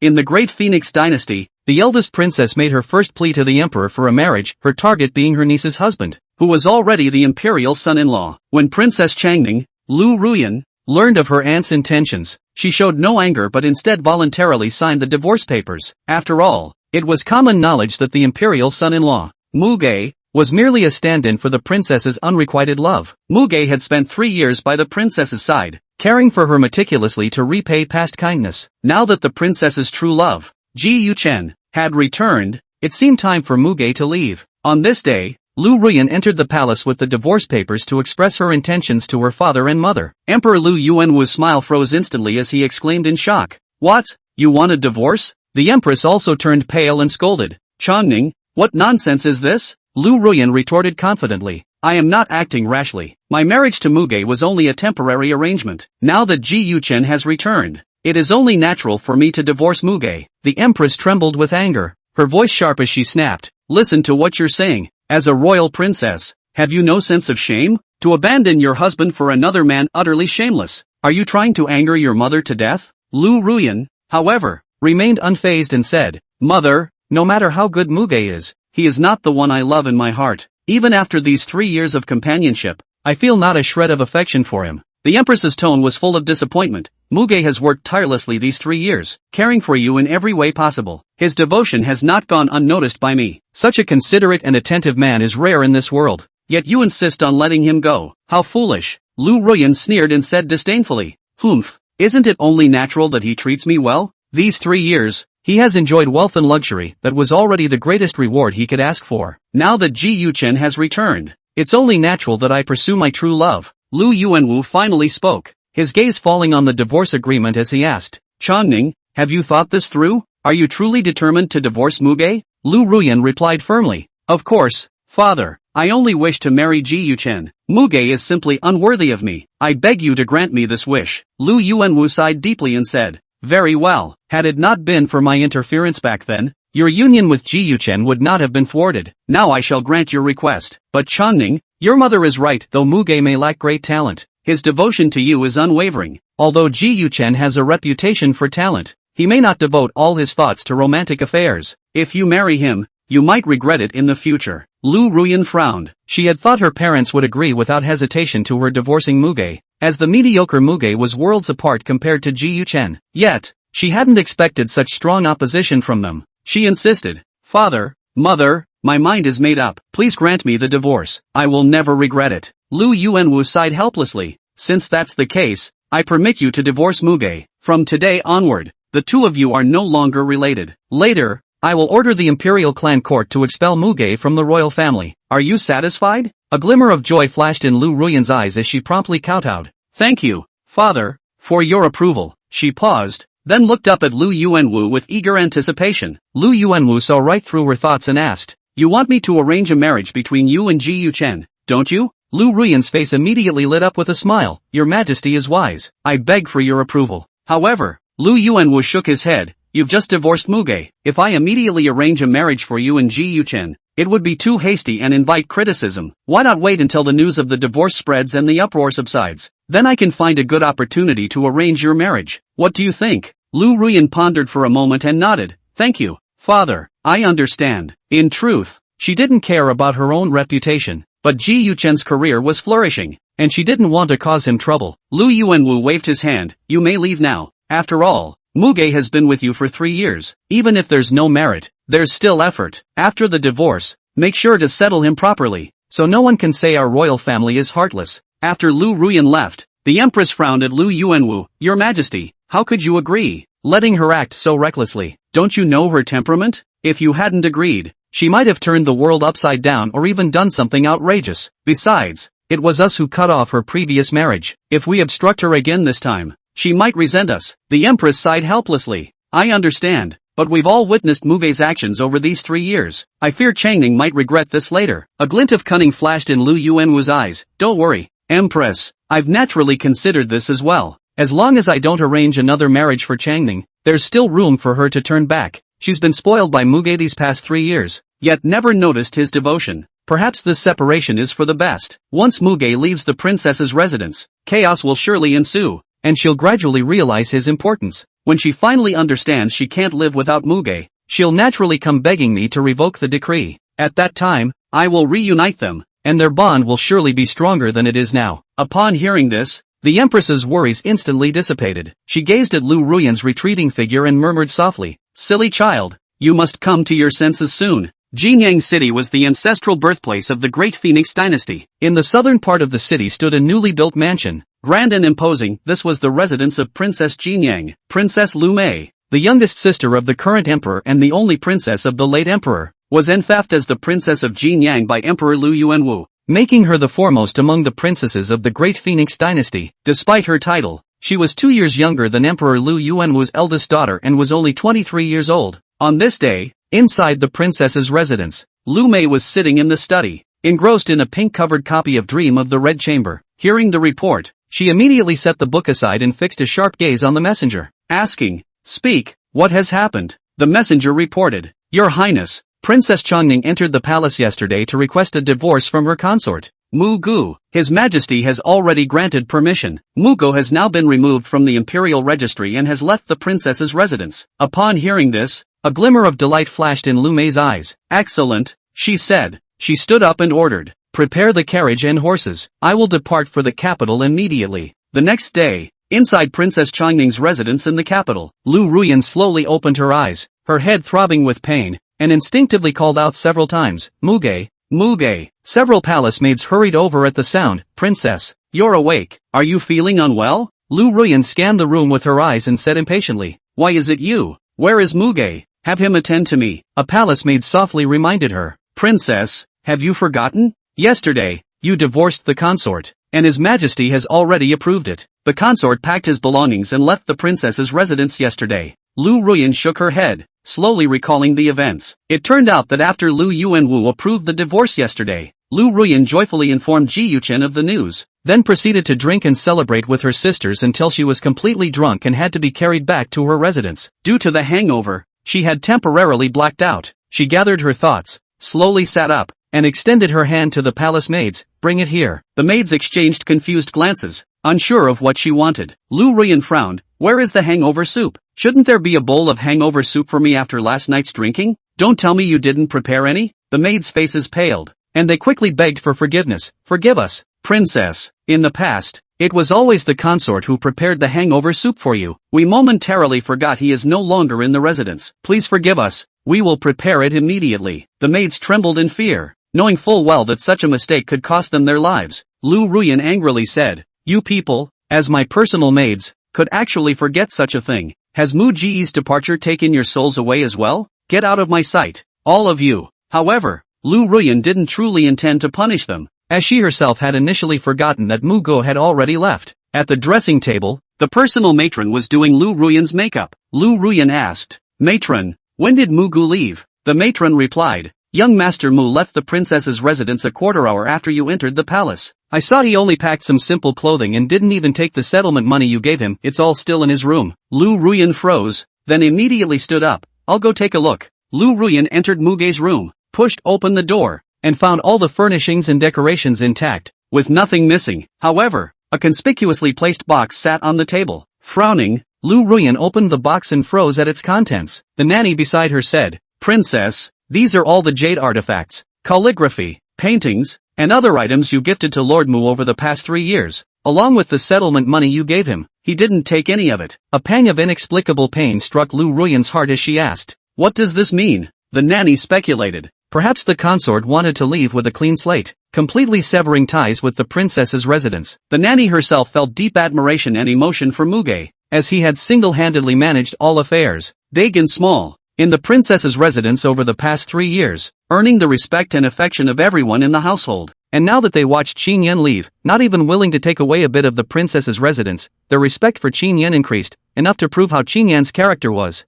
In the Great Phoenix Dynasty, the eldest princess made her first plea to the emperor for a marriage, her target being her niece's husband, who was already the imperial son-in-law. When Princess Changning, Lu Ruyan, learned of her aunt's intentions, she showed no anger but instead voluntarily signed the divorce papers. After all, it was common knowledge that the imperial son-in-law, Muge, was merely a stand-in for the princess's unrequited love. Muge had spent 3 years by the princess's side, caring for her meticulously to repay past kindness. Now that the princess's true love, Ji Yuchen, had returned, it seemed time for Muge to leave. On this day, Lu Ruyan entered the palace with the divorce papers to express her intentions to her father and mother. Emperor Lu Yuanwu's smile froze instantly as he exclaimed in shock. What? You want a divorce? The empress also turned pale and scolded. Changning, what nonsense is this? Lu Ruyan retorted confidently. I am not acting rashly. My marriage to Muge was only a temporary arrangement. Now that Ji Yuchen has returned, it is only natural for me to divorce Muge. The empress trembled with anger, her voice sharp as she snapped. Listen to what you're saying. As a royal princess, have you no sense of shame? To abandon your husband for another man utterly shameless. Are you trying to anger your mother to death? Lu Ruyan, however, remained unfazed and said, Mother, no matter how good Muge is, he is not the one I love in my heart. Even after these 3 years of companionship, I feel not a shred of affection for him. The empress's tone was full of disappointment. Muge has worked tirelessly these 3 years, caring for you in every way possible. His devotion has not gone unnoticed by me. Such a considerate and attentive man is rare in this world. Yet you insist on letting him go. How foolish. Lu Ruyan sneered and said disdainfully. Humph, isn't it only natural that he treats me well? These 3 years, he has enjoyed wealth and luxury that was already the greatest reward he could ask for. Now that Ji Yuchen has returned, it's only natural that I pursue my true love. Lu Yuanwu finally spoke, his gaze falling on the divorce agreement as he asked, Changning, have you thought this through? Are you truly determined to divorce Muge? Lu Ruyan replied firmly, Of course, father, I only wish to marry Ji Yuchen. Muge is simply unworthy of me. I beg you to grant me this wish. Lu Yuanwu sighed deeply and said, Very well, had it not been for my interference back then, your union with Ji Yuchen would not have been thwarted. Now I shall grant your request. But Changning, your mother is right. Though Muge may lack great talent, his devotion to you is unwavering. Although Ji Yuchen has a reputation for talent, he may not devote all his thoughts to romantic affairs. If you marry him, you might regret it in the future. Lu Ruyan frowned. She had thought her parents would agree without hesitation to her divorcing Muge, as the mediocre Muge was worlds apart compared to Ji Yuchen. Yet, she hadn't expected such strong opposition from them. She insisted, Father, Mother, my mind is made up. Please grant me the divorce. I will never regret it. Lu Yuanwu sighed helplessly. Since that's the case, I permit you to divorce Muge. From today onward, the two of you are no longer related. Later, I will order the imperial clan court to expel Muge from the royal family. Are you satisfied? A glimmer of joy flashed in Lu Ruyan's eyes as she promptly kowtowed. Thank you, Father, for your approval. She paused, then looked up at Lu Yuanwu with eager anticipation. Lu Yuanwu saw right through her thoughts and asked, You want me to arrange a marriage between you and Ji Yuchen, don't you? Lu Ruyan's face immediately lit up with a smile. Your Majesty is wise. I beg for your approval. However, Lu Yuanwu shook his head. You've just divorced Muge. If I immediately arrange a marriage for you and Ji Yuchen, it would be too hasty and invite criticism. Why not wait until the news of the divorce spreads and the uproar subsides? Then I can find a good opportunity to arrange your marriage. What do you think? Lu Ruyan pondered for a moment and nodded. Thank you, Father. I understand. In truth, she didn't care about her own reputation, but Ji Yuchen's career was flourishing, and she didn't want to cause him trouble. Lu Yuanwu waved his hand. You may leave now. After all, Muge has been with you for 3 years. Even if there's no merit, there's still effort. After the divorce, make sure to settle him properly, so no one can say our royal family is heartless. After Lu Ruyan left, the Empress frowned at Lu Yuanwu. Your Majesty, how could you agree, letting her act so recklessly? Don't you know her temperament? If you hadn't agreed, she might have turned the world upside down or even done something outrageous. Besides, it was us who cut off her previous marriage. If we obstruct her again this time, she might resent us. The Empress sighed helplessly. I understand, but we've all witnessed Muge's actions over these 3 years. I fear Changning might regret this later. A glint of cunning flashed in Lu Yuanwu's eyes. Don't worry, Empress. I've naturally considered this as well. As long as I don't arrange another marriage for Changning, there's still room for her to turn back. She's been spoiled by Muge these past 3 years, yet never noticed his devotion. Perhaps this separation is for the best. Once Muge leaves the princess's residence, chaos will surely ensue. and she'll gradually realize his importance. When she finally understands she can't live without Muge, she'll naturally come begging me to revoke the decree. At that time, I will reunite them, and their bond will surely be stronger than it is now. Upon hearing this, the Empress's worries instantly dissipated. She gazed at Lu Ruyan's retreating figure and murmured softly, "Silly child, you must come to your senses soon." Jinyang City was the ancestral birthplace of the Great Phoenix Dynasty. In the southern part of the city stood a newly built mansion, grand and imposing. This was the residence of Princess Jinyang, Princess Lu Mei, the youngest sister of the current emperor and the only princess of the late emperor, was enfeoffed as the Princess of Jinyang by Emperor Lu Yuanwu, making her the foremost among the princesses of the Great Phoenix Dynasty. Despite her title, she was 2 years younger than Emperor Lu Yuanwu's eldest daughter and was only 23 years old. On this day, inside the princess's residence, Lu Mei was sitting in the study, engrossed in a pink-covered copy of Dream of the Red Chamber. Hearing the report, she immediately set the book aside and fixed a sharp gaze on the messenger, asking, "Speak, what has happened?" The messenger reported, "Your Highness, Princess Chongning entered the palace yesterday to request a divorce from her consort, Mu Gu. His Majesty has already granted permission. Mu Gu has now been removed from the imperial registry and has left the princess's residence." Upon hearing this, a glimmer of delight flashed in Lu Mei's eyes. "Excellent," she said. She stood up and ordered, "Prepare the carriage and horses. I will depart for the capital immediately." The next day, inside Princess Chongning's residence in the capital, Lu Ruyan slowly opened her eyes, her head throbbing with pain, and instinctively called out several times, "Muge, Muge." Several palace maids hurried over at the sound. "Princess, you're awake. Are you feeling unwell?" Lu Ruyan scanned the room with her eyes and said impatiently, "Why is it you? Where is Muge? Have him attend to me." A palace maid softly reminded her, "Princess, have you forgotten? Yesterday, you divorced the consort, and His Majesty has already approved it." The consort packed his belongings and left the princess's residence yesterday. Lu Ruyan shook her head, slowly recalling the events. It turned out that after Lu Yuanwu approved the divorce yesterday, Lu Ruyan joyfully informed Ji Yuchen of the news, then proceeded to drink and celebrate with her sisters until she was completely drunk and had to be carried back to her residence. Due to the hangover, she had temporarily blacked out. She gathered her thoughts, slowly sat up, and extended her hand to the palace maids. "Bring it here." The maids exchanged confused glances, unsure of what she wanted. Lu Ruyan frowned. "Where is the hangover soup? Shouldn't there be a bowl of hangover soup for me after last night's drinking? Don't tell me you didn't prepare any?" The maids' faces paled, and they quickly begged for forgiveness. "Forgive us, Princess. In the past, it was always the consort who prepared the hangover soup for you. We momentarily forgot he is no longer in the residence. Please forgive us. We will prepare it immediately." The maids trembled in fear, knowing full well that such a mistake could cost them their lives. Lu Ruyan angrily said, "You people, as my personal maids, could actually forget such a thing. Has Mu Ji's departure taken your souls away as well? Get out of my sight, all of you." However, Lu Ruyan didn't truly intend to punish them, as she herself had initially forgotten that Mu Gu had already left. At the dressing table, the personal matron was doing Lu Ruyan's makeup. Lu Ruyan asked, "Matron, when did Mu Gu leave?" The matron replied, "Young Master Mu left the princess's residence a quarter hour after you entered the palace. I saw he only packed some simple clothing and didn't even take the settlement money you gave him. It's all still in his room." Lu Ruyan froze, then immediately stood up. "I'll go take a look." Lu Ruyan entered Muge's room, pushed open the door, and found all the furnishings and decorations intact, with nothing missing. However, a conspicuously placed box sat on the table. Frowning, Lu Ruyan opened the box and froze at its contents. The nanny beside her said, "Princess, these are all the jade artifacts, calligraphy, paintings, and other items you gifted to Lord Mu over the past 3 years, along with the settlement money you gave him. He didn't take any of it." A pang of inexplicable pain struck Lu Ruyan's heart as she asked, "What does this mean?" The nanny speculated. Perhaps the consort wanted to leave with a clean slate, completely severing ties with the princess's residence. The nanny herself felt deep admiration and emotion for Muge, as he had single-handedly managed all affairs, big and small, in the princess's residence over the past 3 years, earning the respect and affection of everyone in the household. And now that they watched Qin Yan leave, not even willing to take away a bit of the princess's residence, their respect for Qin Yan increased, enough to prove how Qin Yan's character was.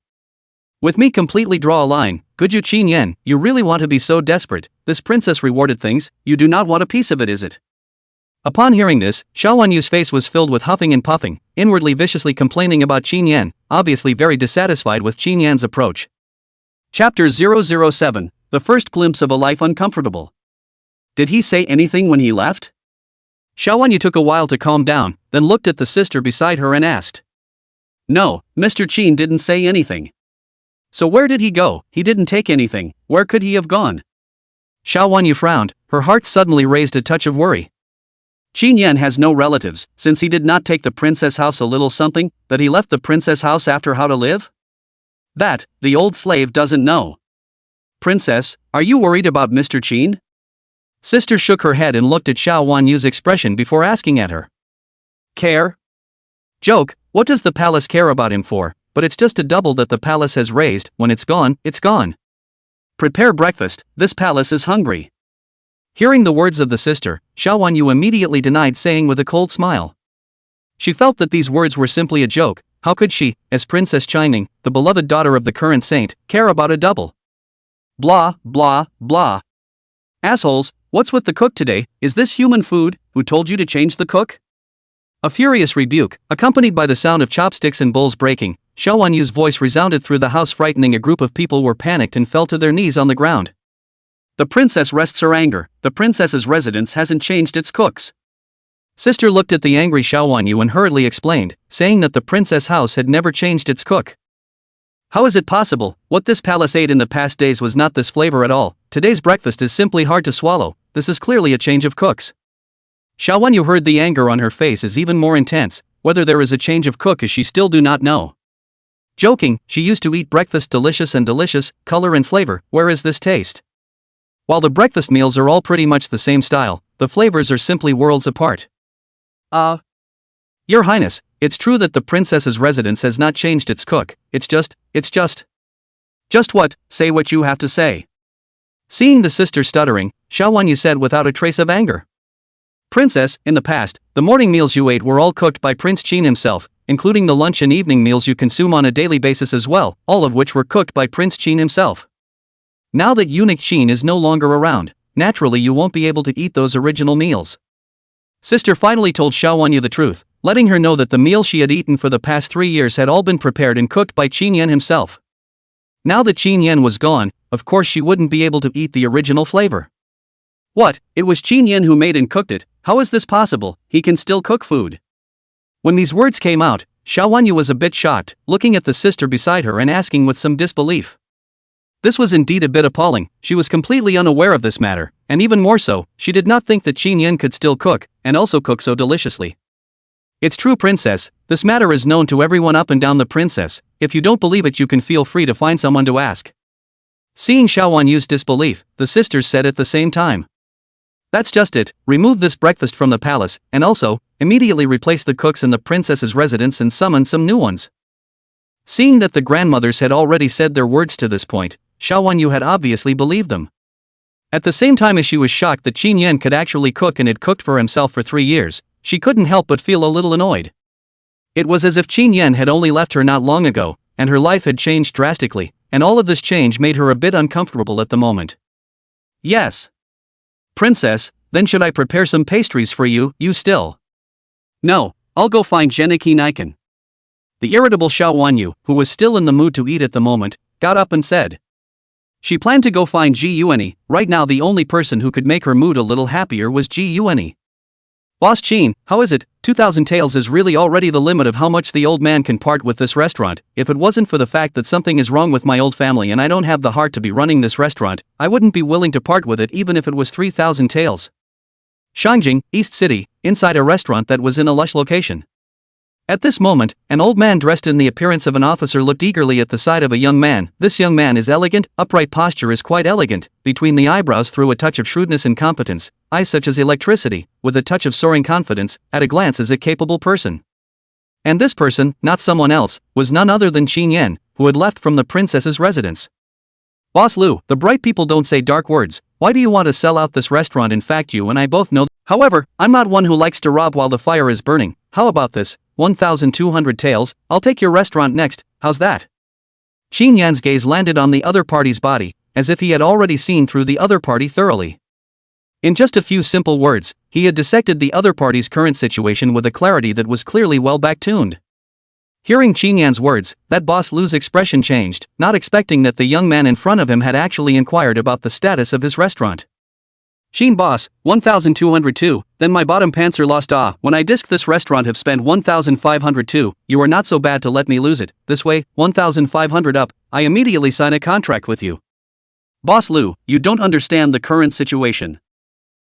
"With me completely draw a line, could you Qin Yan, you really want to be so desperate? This princess rewarded things, you do not want a piece of it, is it?" Upon hearing this, Xiao Wanyu's face was filled with huffing and puffing, inwardly viciously complaining about Qin Yan, obviously very dissatisfied with Qin Yan's approach. Chapter 007, The First Glimpse of a Life Uncomfortable. Did he say anything when he left? Xiaowanyu took a while to calm down, then looked at the sister beside her and asked. No, Mr. Qin didn't say anything. So where did he go? He didn't take anything, where could he have gone? Xiaowanyu frowned, her heart suddenly raised a touch of worry. Qin Yan has no relatives, since he did not take the princess house a little something, that he left the princess house after how to live? That, the old slave doesn't know. Princess, are you worried about Mr. Qin? Sister shook her head and looked at Xiaowanyu's expression before asking at her. Care? Joke, what does the palace care about him for? But it's just a double that the palace has raised. When it's gone, it's gone. Prepare breakfast, this palace is hungry. Hearing the words of the sister, Xiaowanyu immediately denied, saying with a cold smile. She felt that these words were simply a joke. How could she, as Princess Chining, the beloved daughter of the current saint, care about a double? Blah, blah, blah. Assholes, what's with the cook today? Is this human food? Who told you to change the cook? A furious rebuke, accompanied by the sound of chopsticks and bowls breaking, Xiaowanyu's voice resounded through the house, frightening a group of people were panicked and fell to their knees on the ground. The princess rests her anger. The princess's residence hasn't changed its cooks. Sister looked at the angry Xiaowanyu and hurriedly explained, saying that the princess house had never changed its cook. How is it possible? What this palace ate in the past days was not this flavor at all. Today's breakfast is simply hard to swallow. This is clearly a change of cooks. Xiaowanyu heard the anger on her face is even more intense. Whether there is a change of cook is she still do not know. Joking, she used to eat breakfast delicious, color and flavor, where is this taste? While the breakfast meals are all pretty much the same style, the flavors are simply worlds apart. Your Highness, it's true that the princess's residence has not changed its cook, it's just. Just what? Say what you have to say. Seeing the sister stuttering, Xiaowanyu said without a trace of anger. Princess, in the past, the morning meals you ate were all cooked by Prince Qin himself, including the lunch and evening meals you consume on a daily basis as well, all of which were cooked by Prince Qin himself. Now that eunuch Qin is no longer around, naturally you won't be able to eat those original meals. Sister finally told Xiaowanyu the truth, letting her know that the meal she had eaten for the past 3 years had all been prepared and cooked by Qin Yan himself. Now that Qin Yan was gone, of course she wouldn't be able to eat the original flavor. What, it was Qin Yan who made and cooked it? How is this possible? He can still cook food. When these words came out, Xiaowanyu was a bit shocked, looking at the sister beside her and asking with some disbelief. This was indeed a bit appalling. She was completely unaware of this matter, and even more so, she did not think that Qin Yan could still cook, and also cook so deliciously. It's true, princess, this matter is known to everyone up and down the princess. If you don't believe it, you can feel free to find someone to ask. Seeing Xiaowanyu's disbelief, the sisters said at the same time. That's just it, remove this breakfast from the palace, and also, immediately replace the cooks in the princess's residence and summon some new ones. Seeing that the grandmothers had already said their words to this point, Xiaowanyu had obviously believed them. At the same time as she was shocked that Qin Yan could actually cook and had cooked for himself for 3 years, she couldn't help but feel a little annoyed. It was as if Qin Yan had only left her not long ago, and her life had changed drastically, and all of this change made her a bit uncomfortable at the moment. Yes. Princess, then should I prepare some pastries for you? You still? No, I'll go find Geniki Nikan. The irritable Xiaowanyu, who was still in the mood to eat at the moment, got up and said. She planned to go find Ji Yuani. Right now the only person who could make her mood a little happier was Ji Yuani. Boss Qin, how is it? 2,000 taels is really already the limit of how much the old man can part with this restaurant. If it wasn't for the fact that something is wrong with my old family and I don't have the heart to be running this restaurant, I wouldn't be willing to part with it even if it was 3,000 taels. Shangjing, East City, inside a restaurant that was in a lush location. At this moment, an old man dressed in the appearance of an officer looked eagerly at the side of a young man. This young man is elegant, upright posture is quite elegant, between the eyebrows through a touch of shrewdness and competence, eyes such as electricity, with a touch of soaring confidence, at a glance is a capable person. And this person, not someone else, was none other than Qin Yan, who had left from the princess's residence. Boss Lu, the bright people don't say dark words. Why do you want to sell out this restaurant? In fact, you and I both know. However, I'm not one who likes to rob while the fire is burning. How about this? 1,200 taels, I'll take your restaurant next, how's that? Qin Yan's gaze landed on the other party's body, as if he had already seen through the other party thoroughly. In just a few simple words, he had dissected the other party's current situation with a clarity that was clearly well back-tuned. Hearing Qin Yan's words, that boss Lu's expression changed, not expecting that the young man in front of him had actually inquired about the status of his restaurant. Sheen boss, 1202, then my bottom pants are lost when I disk this restaurant have spent 1502, you are not so bad to let me lose it, this way, 1500 up, I immediately sign a contract with you. Boss Lu, you don't understand the current situation.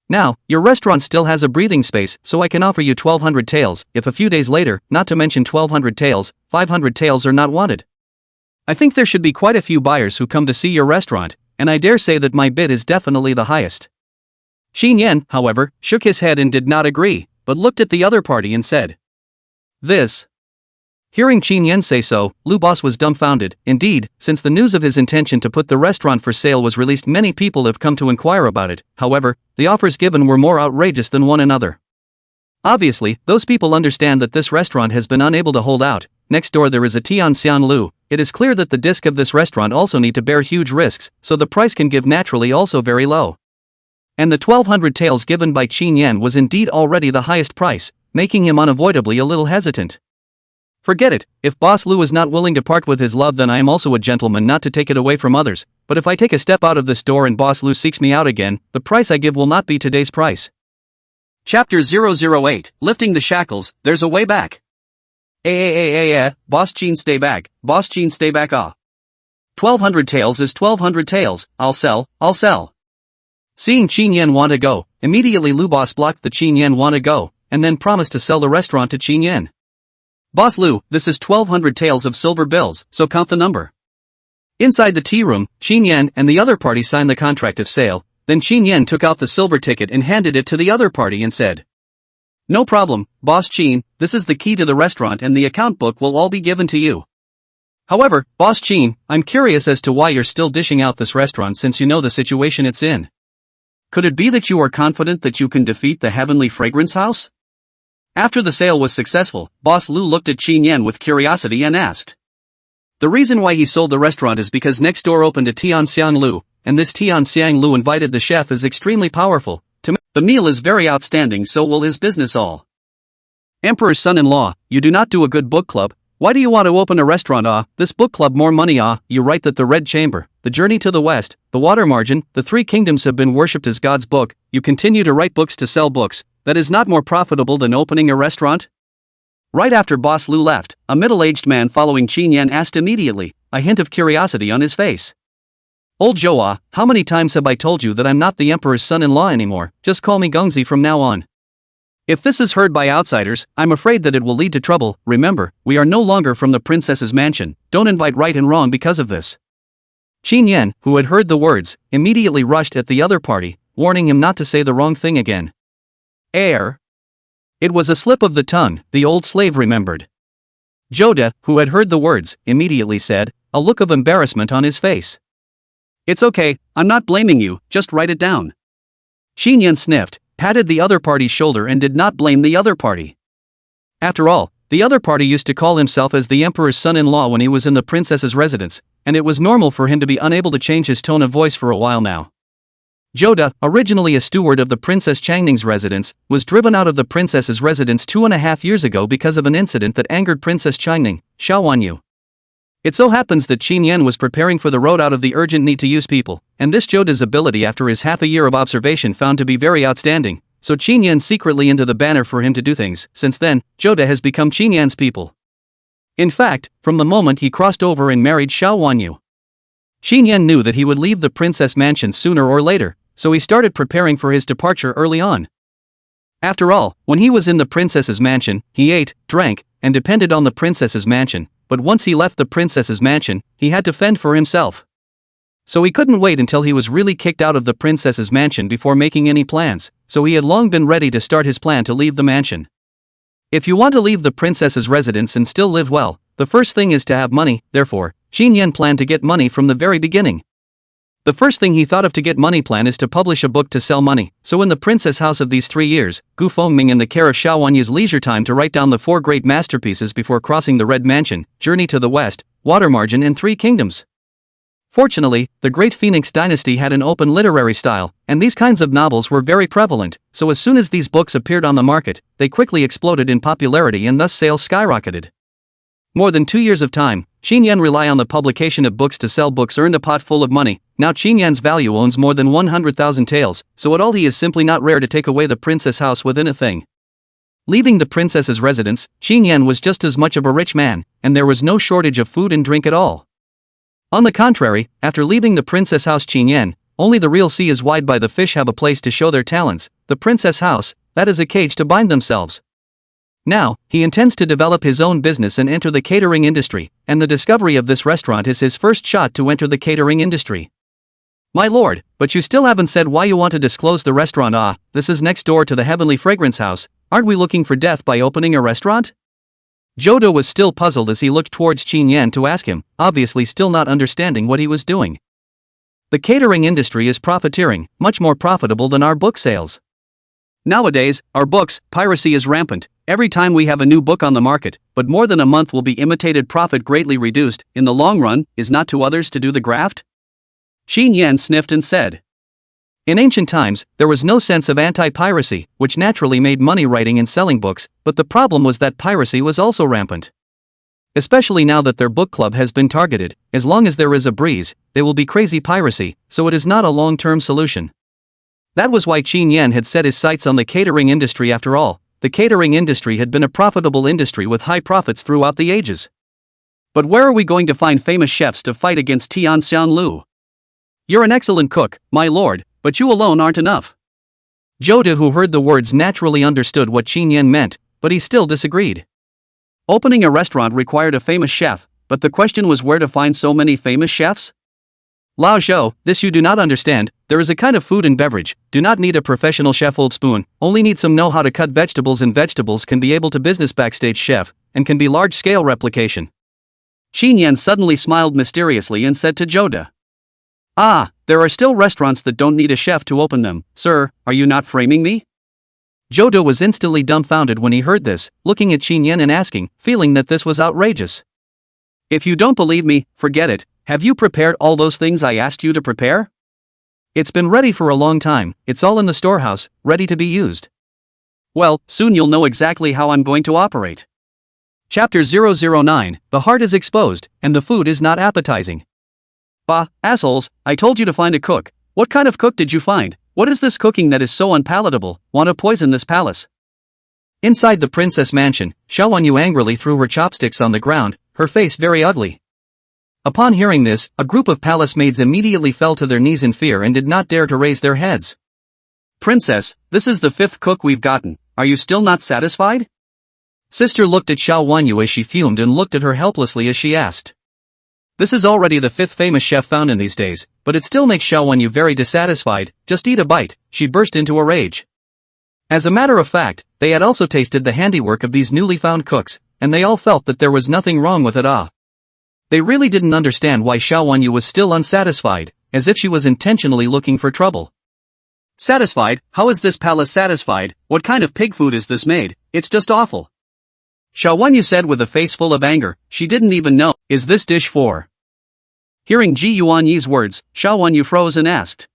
Now, your restaurant still has a breathing space, so I can offer you 1200 taels, if a few days later, not to mention 1200 taels, 500 taels are not wanted. I think there should be quite a few buyers who come to see your restaurant, and I dare say that my bid is definitely the highest. Qin Yan, however, shook his head and did not agree, but looked at the other party and said, "This." Hearing Qin Yan say so, Lu boss was dumbfounded. Indeed, since the news of his intention to put the restaurant for sale was released, many people have come to inquire about it. However, the offers given were more outrageous than one another. Obviously, those people understand that this restaurant has been unable to hold out. Next door there is a Tianxian Lu. It is clear that the disc of this restaurant also need to bear huge risks, so the price can give naturally also very low. And the 1200 taels given by Qin Yan was indeed already the highest price, making him unavoidably a little hesitant. Forget it, if Boss Lu is not willing to part with his love, then I am also a gentleman not to take it away from others, but if I take a step out of this door and Boss Lu seeks me out again, the price I give will not be today's price. Chapter 008, Lifting the Shackles, There's a Way Back. Boss Qin stay back, Boss Qin stay back 1200 taels is 1200 taels, I'll sell. Seeing Qin Yan want to go, immediately Lu boss blocked the Qin Yan want to go, and then promised to sell the restaurant to Qin Yan. Boss Lu, this is 1200 taels of silver bills, so count the number. Inside the tea room, Qin Yan and the other party signed the contract of sale, then Qin Yan took out the silver ticket and handed it to the other party and said, "No problem, Boss Qin, this is the key to the restaurant and the account book will all be given to you. However, Boss Qin, I'm curious as to why you're still dishing out this restaurant since you know the situation it's in. Could it be that you are confident that you can defeat the Heavenly Fragrance House?" After the sale was successful, Boss Lu looked at Qin Yan with curiosity and asked. The reason why he sold the restaurant is because next door opened a Tianxiang Lu, and this Tianxiang Lu invited the chef is extremely powerful. The meal is very outstanding, so will his business all. Emperor's son-in-law, you do not do a good book club. Why do you want to open a restaurant? This book club more money You write that the Red Chamber, the Journey to the West, the Water Margin, the Three Kingdoms have been worshipped as God's book. You continue to write books to sell books. That is not more profitable than opening a restaurant? Right after Boss Lu left, a middle-aged man following Qin Yan asked immediately, a hint of curiosity on his face. Old Joa, how many times have I told you that I'm not the emperor's son-in-law anymore? Just call me Gongzi from now on. If this is heard by outsiders, I'm afraid that it will lead to trouble. Remember, we are no longer from the princess's mansion. Don't invite right and wrong because of this. Qin Yan, who had heard the words, immediately rushed at the other party, warning him not to say the wrong thing again. It was a slip of the tongue, the old slave remembered. Joda, who had heard the words, immediately said, a look of embarrassment on his face. It's okay, I'm not blaming you, just write it down. Qin Yan sniffed, patted the other party's shoulder and did not blame the other party. After all, the other party used to call himself as the emperor's son-in-law when he was in the princess's residence, and it was normal for him to be unable to change his tone of voice for a while now. Joda, originally a steward of the Princess Changning's residence, was driven out of the princess's residence 2.5 years ago because of an incident that angered Princess Changning, Xiaowanyu. It so happens that Qin Yan was preparing for the road out of the urgent need to use people, and this Joda's ability after his half a year of observation found to be very outstanding, so Qin Yan secretly into the banner for him to do things. Since then, Joda has become Qin Yan's people. In fact, from the moment he crossed over and married Xiaowanyu, Qin Yan knew that he would leave the princess mansion sooner or later, so he started preparing for his departure early on. After all, when he was in the princess's mansion, he ate, drank, and depended on the princess's mansion, but once he left the princess's mansion, he had to fend for himself. So he couldn't wait until he was really kicked out of the princess's mansion before making any plans, so he had long been ready to start his plan to leave the mansion. If you want to leave the princess's residence and still live well, the first thing is to have money. Therefore, Qin Yan planned to get money from the very beginning. The first thing he thought of to get money plan is to publish a book to sell money, so in the princess house of these 3 years, Gu Fengming in the care of Xiaowanyu's leisure time to write down the 4 great masterpieces before crossing the Red Mansion, Journey to the West, Water Margin and Three Kingdoms. Fortunately, the Great Phoenix Dynasty had an open literary style, and these kinds of novels were very prevalent, so as soon as these books appeared on the market, they quickly exploded in popularity and thus sales skyrocketed. More than 2 years of time, Qin Yan rely on the publication of books to sell books earned a pot full of money. Now Qin Yan's value owns more than 100,000 taels, so at all he is simply not rare to take away the princess house within a thing. Leaving the princess's residence, Qin Yan was just as much of a rich man, and there was no shortage of food and drink at all. On the contrary, after leaving the princess house Qin Yan, only the real sea is wide by the fish have a place to show their talents, the princess house, that is a cage to bind themselves. Now, he intends to develop his own business and enter the catering industry, and the discovery of this restaurant is his first shot to enter the catering industry. My lord, but you still haven't said why you want to disclose the restaurant. This is next door to the heavenly fragrance house, aren't we looking for death by opening a restaurant? Jodo was still puzzled as he looked towards Qin Yan to ask him, obviously still not understanding what he was doing. The catering industry is profiteering, much more profitable than our book sales. Nowadays, our books, piracy is rampant. Every time we have a new book on the market, but more than a month will be imitated, profit greatly reduced. In the long run, is not to others to do the graft? Qin Yan sniffed and said. In ancient times, there was no sense of anti-piracy, which naturally made money writing and selling books, but the problem was that piracy was also rampant. Especially now that their book club has been targeted, as long as there is a breeze, they will be crazy piracy, so it is not a long-term solution. That was why Qin Yan had set his sights on the catering industry. After all, the catering industry had been a profitable industry with high profits throughout the ages. But where are we going to find famous chefs to fight against Tian Xianlu? You're an excellent cook, my lord, but you alone aren't enough. Jodo, who heard the words, naturally understood what Qin Yan meant, but he still disagreed. Opening a restaurant required a famous chef, but the question was where to find so many famous chefs? Lao Zhou, this you do not understand. There is a kind of food and beverage, do not need a professional chef, old spoon, only need some know how to cut vegetables, and vegetables can be able to business backstage chef, and can be large-scale replication. Qin Yan suddenly smiled mysteriously and said to Joda. There are still restaurants that don't need a chef to open them, sir, are you not framing me? Jodo was instantly dumbfounded when he heard this, looking at Qin Yan and asking, feeling that this was outrageous. If you don't believe me, forget it. Have you prepared all those things I asked you to prepare? It's been ready for a long time, it's all in the storehouse, ready to be used. Well, soon you'll know exactly how I'm going to operate. Chapter 009, the heart is exposed, and the food is not appetizing. Bah, assholes, I told you to find a cook. What kind of cook did you find? What is this cooking that is so unpalatable? Want to poison this palace? Inside the princess mansion, Xiaowanyu angrily threw her chopsticks on the ground, her face very ugly. Upon hearing this, a group of palace maids immediately fell to their knees in fear and did not dare to raise their heads. Princess, this is the 5th cook we've gotten, are you still not satisfied? Sister looked at Xiaowanyu as she fumed and looked at her helplessly as she asked. This is already the 5th famous chef found in these days, but it still makes Xiaowanyu very dissatisfied. Just eat a bite, she burst into a rage. As a matter of fact, they had also tasted the handiwork of these newly found cooks, and they all felt that there was nothing wrong with it. They really didn't understand why Xiaowanyu was still unsatisfied, as if she was intentionally looking for trouble. Satisfied? How is this palace satisfied? What kind of pig food is this made? It's just awful. Xiaowanyu said with a face full of anger, she didn't even know, is this dish for? Hearing Ji Yuanyi's words, Xiaowanyu froze and asked.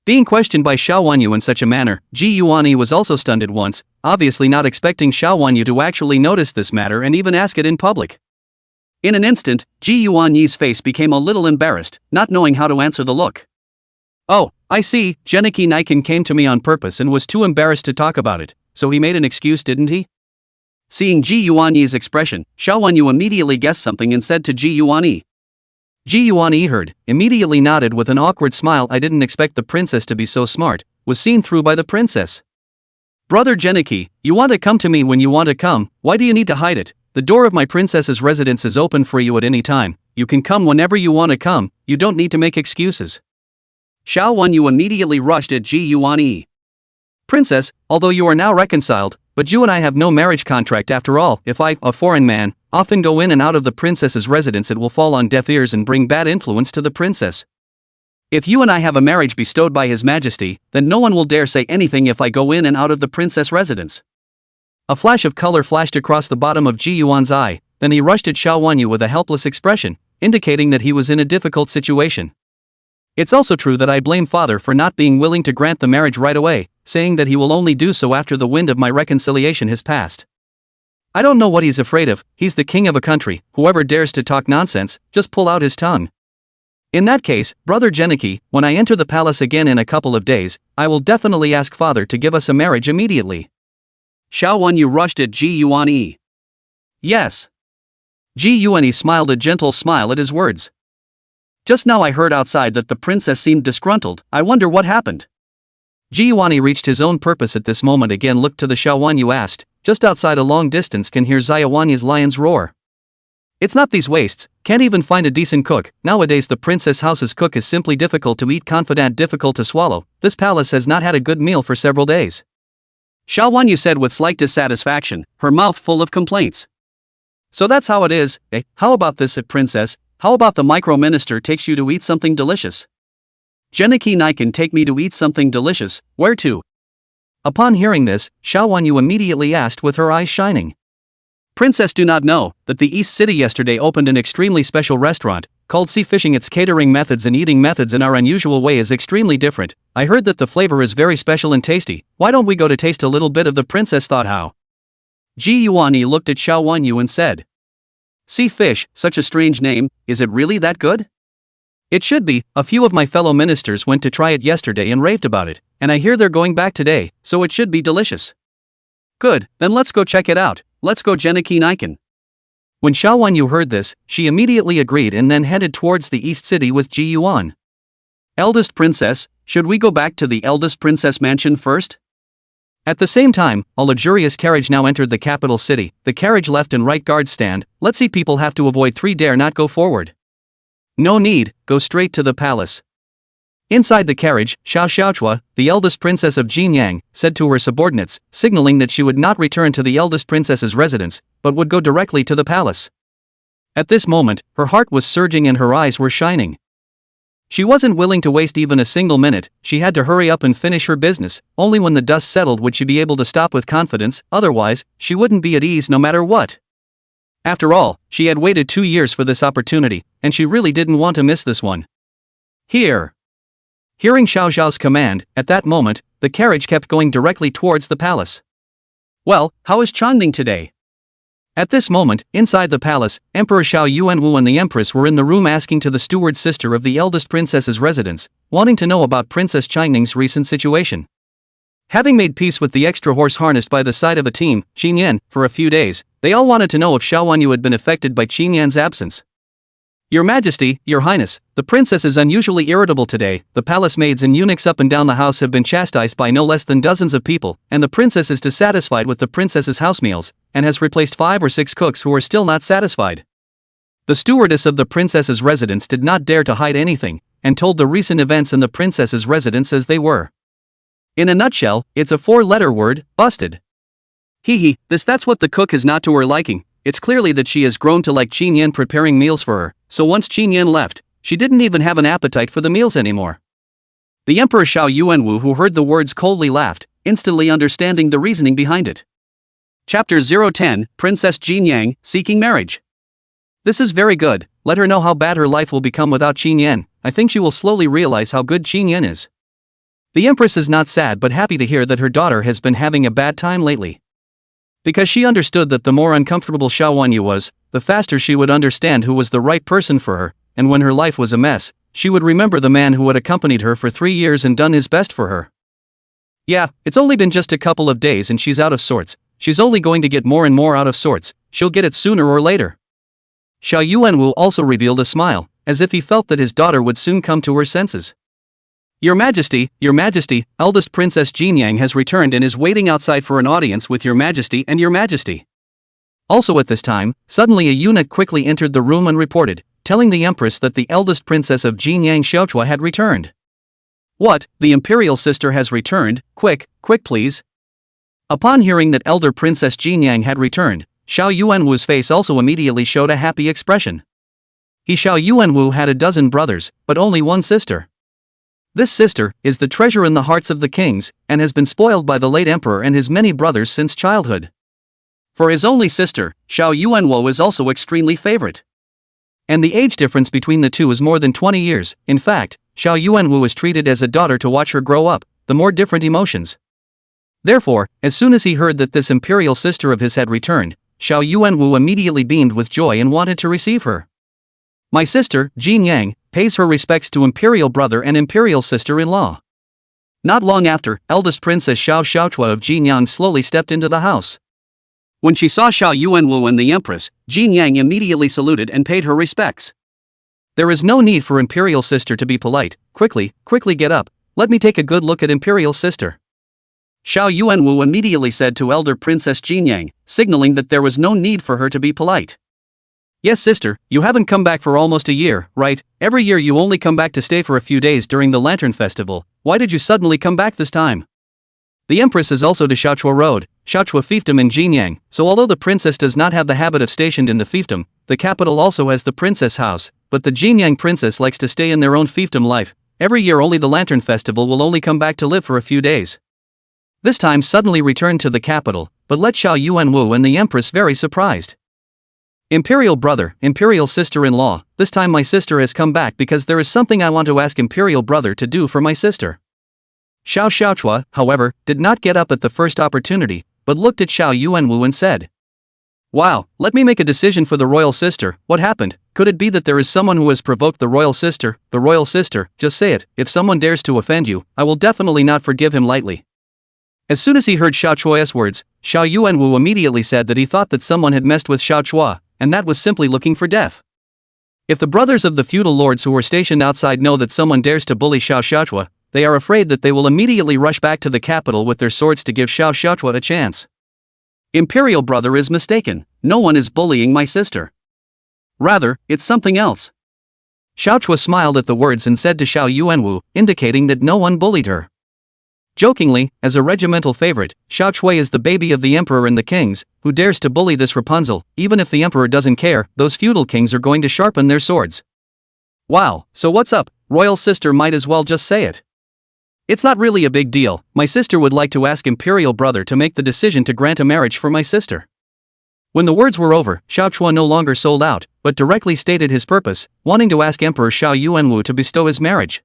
Being questioned by Xiaowanyu in such a manner, Ji Yuanyi was also stunned at once, obviously not expecting Xiaowanyu to actually notice this matter and even ask it in public. In an instant, Ji Yuanyi's face became a little embarrassed, not knowing how to answer the look. Oh, I see, Genichi Niken came to me on purpose and was too embarrassed to talk about it, so he made an excuse, didn't he? Seeing Ji Yuanyi's expression, Xiaowanyu immediately guessed something and said to Ji Yuanyi. Ji Yuanyi heard, immediately nodded with an awkward smile. I didn't expect the princess to be so smart, was seen through by the princess. Brother Genichi, you want to come to me when you want to come, why do you need to hide it? The door of my princess's residence is open for you at any time, you can come whenever you want to come, you don't need to make excuses. Xiaowanyu immediately rushed at Ji Yuanyi. Princess, although you are now reconciled, but you and I have no marriage contract after all. If I, a foreign man, often go in and out of the princess's residence, it will fall on deaf ears and bring bad influence to the princess. If you and I have a marriage bestowed by His Majesty, then no one will dare say anything if I go in and out of the princess residence. A flash of color flashed across the bottom of Ji Yuan's eye, then he rushed at Xiaowanyu with a helpless expression, indicating that he was in a difficult situation. It's also true that I blame father for not being willing to grant the marriage right away, saying that he will only do so after the wind of my reconciliation has passed. I don't know what he's afraid of, he's the king of a country, whoever dares to talk nonsense, just pull out his tongue. In that case, Brother Geniki, when I enter the palace again in a couple of days, I will definitely ask father to give us a marriage immediately. Xiao Wenyu rushed at Ji Yuanyi. Yes. Ji Yuanyi smiled a gentle smile at his words. Just now I heard outside that the princess seemed disgruntled, I wonder what happened. Ji Yuanyi reached his own purpose at this moment again looked to the Xiao Wenyu asked, just outside a long distance can hear Xia Wanyi's lions roar. It's not these wastes, can't even find a decent cook, nowadays the princess house's cook is simply difficult to eat confident difficult to swallow, this palace has not had a good meal for several days. Xiao Wenyu said with slight dissatisfaction, her mouth full of complaints. So that's how it is, eh? How about this, princess? How about the micro-minister takes you to eat something delicious? Geniki Nikan take me to eat something delicious, where to? Upon hearing this, Xiao Wenyu immediately asked with her eyes shining. Princess do not know that the East City yesterday opened an extremely special restaurant, called Sea Fishing. Its catering methods and eating methods in our unusual way is extremely different. I heard that the flavor is very special and tasty, why don't we go to taste a little bit of the princess thought how? Ji Yuanyi looked at Xiao Wenyu and said. Sea fish, such a strange name, is it really that good? It should be, a few of my fellow ministers went to try it yesterday and raved about it, and I hear they're going back today, so it should be delicious. Good, then let's go check it out, let's go Geniki Nikan. When Xiao Wenyu heard this, she immediately agreed and then headed towards the East City with Ji Yuan. Eldest princess, should we go back to the eldest princess mansion first? At the same time, a luxurious carriage now entered the capital city, the carriage left and right guards stand, let's see people have to avoid 3 dare not go forward. No need, go straight to the palace. Inside the carriage, Xiao Xiaochua, the eldest princess of Jinyang, said to her subordinates, signaling that she would not return to the eldest princess's residence, but would go directly to the palace. At this moment, her heart was surging and her eyes were shining. She wasn't willing to waste even a single minute, she had to hurry up and finish her business, only when the dust settled would she be able to stop with confidence, otherwise, she wouldn't be at ease no matter what. After all, she had waited 2 years for this opportunity, and she really didn't want to miss this one. Here. Hearing Xiao Xiao's command, at that moment, the carriage kept going directly towards the palace. Well, how is Changning today? At this moment, inside the palace, Emperor Xiao Yuanwu and the Empress were in the room asking to the steward sister of the eldest princess's residence, wanting to know about Princess Changning's recent situation. Having made peace with the extra horse harnessed by the side of a team, Qinyan, for a few days, they all wanted to know if Xiao Wenyu had been affected by Qinyan's absence. Your Majesty, Your Highness, the princess is unusually irritable today, the palace maids and eunuchs up and down the house have been chastised by no less than dozens of people, and the princess is dissatisfied with the princess's house meals, and has replaced 5 or 6 cooks who are still not satisfied. The stewardess of the princess's residence did not dare to hide anything, and told the recent events in the princess's residence as they were. In a nutshell, it's a 4-letter word, busted. That's what the cook is not to her liking. It's clearly that she has grown to like Qinyan preparing meals for her, so once Qinyan left, she didn't even have an appetite for the meals anymore. The Emperor Xiao Yuanwu, who heard the words, coldly laughed, instantly understanding the reasoning behind it. Chapter 010, Princess Jinyang, Seeking Marriage. This is very good, let her know how bad her life will become without Qinyan, I think she will slowly realize how good Qinyan is. The Empress is not sad but happy to hear that her daughter has been having a bad time lately. Because she understood that the more uncomfortable Xiao Wenyu was, the faster she would understand who was the right person for her, and when her life was a mess, she would remember the man who had accompanied her for 3 years and done his best for her. Yeah, it's only been just a couple of days and she's out of sorts, she's only going to get more and more out of sorts, she'll get it sooner or later. Xiao Yuanwu also revealed a smile, as if he felt that his daughter would soon come to her senses. Your Majesty, eldest Princess Jinyang has returned and is waiting outside for an audience with Your Majesty and Your Majesty. Also at this time, suddenly a eunuch quickly entered the room and reported, telling the Empress that the eldest princess of Jinyang Xiaochua had returned. What, the imperial sister has returned, quick please. Upon hearing that elder Princess Jinyang had returned, Xiao Yuanwu's face also immediately showed a happy expression. Xiao Yuanwu had a dozen brothers, but only one sister. This sister is the treasure in the hearts of the kings, and has been spoiled by the late emperor and his many brothers since childhood. For his only sister, Xiao Yuanwu is also extremely favorite. And the age difference between the two is more than 20 years, in fact, Xiao Yuanwu is treated as a daughter to watch her grow up, the more different emotions. Therefore, as soon as he heard that this imperial sister of his had returned, Xiao Yuanwu immediately beamed with joy and wanted to receive her. My sister, Jin Yang, pays her respects to imperial brother and imperial sister-in-law. Not long after, eldest princess Xiao Xiaochua of Jinyang slowly stepped into the house. When she saw Xiao Yuanwu and the empress, Jin Yang immediately saluted and paid her respects. There is no need for imperial sister to be polite. Quickly get up, let me take a good look at imperial sister. Xiao Yuanwu immediately said to elder princess Jinyang, signaling that there was no need for her to be polite. Yes sister, you haven't come back for almost a year, right? Every year you only come back to stay for a few days during the Lantern Festival. Why did you suddenly come back this time? The empress is also to Xiaochua Road, Xiaochua fiefdom in Jinyang, so although the princess does not have the habit of stationed in the fiefdom, the capital also has the princess house, but the Jinyang princess likes to stay in their own fiefdom life. Every year only the Lantern Festival will only come back to live for a few days. This time suddenly returned to the capital, but let Xiao Yuanwu and the empress very surprised. Imperial brother, imperial sister-in-law, this time my sister has come back because there is something I want to ask imperial brother to do for my sister. Xiao Xiaochua, however, did not get up at the first opportunity, but looked at Xiao Yuanwu and said, Wow, let me make a decision for the royal sister. What happened? Could it be that there is someone who has provoked the royal sister? The royal sister, just say it, if someone dares to offend you, I will definitely not forgive him lightly. As soon as he heard Xiao Chua's words, Xiao Yuanwu immediately said that he thought that someone had messed with Xiao Chua, and that was simply looking for death. If the brothers of the feudal lords who were stationed outside know that someone dares to bully Xiao Xiaochua, they are afraid that they will immediately rush back to the capital with their swords to give Xiao Xiaochua a chance. Imperial brother is mistaken, no one is bullying my sister. Rather, it's something else. Xiaochua smiled at the words and said to Xiao Yuanwu, indicating that no one bullied her. Jokingly, as a regimental favorite, Xiao Chui is the baby of the emperor and the kings. Who dares to bully this Rapunzel? Even if the emperor doesn't care, those feudal kings are going to sharpen their swords. Wow, so what's up? Royal sister might as well just say it. It's not really a big deal, my sister would like to ask imperial brother to make the decision to grant a marriage for my sister. When the words were over, Xiao Chua no longer sold out, but directly stated his purpose, wanting to ask Emperor Xiao Yuanwu to bestow his marriage.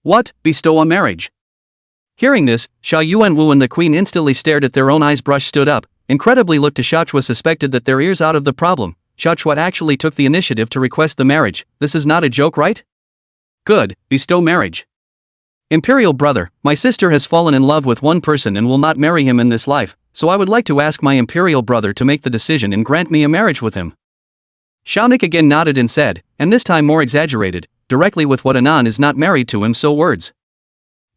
What? Bestow a marriage? Hearing this, Xiao Yuanwu and the queen instantly stared at their own eyes. Brush stood up, incredibly looked to Xiao Chua, suspected that their ears out of the problem. Xiao Chua actually took the initiative to request the marriage. This is not a joke, right? Good, bestow marriage. Imperial brother, my sister has fallen in love with one person and will not marry him in this life, so I would like to ask my imperial brother to make the decision and grant me a marriage with him. Xiaonik again nodded and said, and this time more exaggerated, directly with what Anan is not married to him, so words.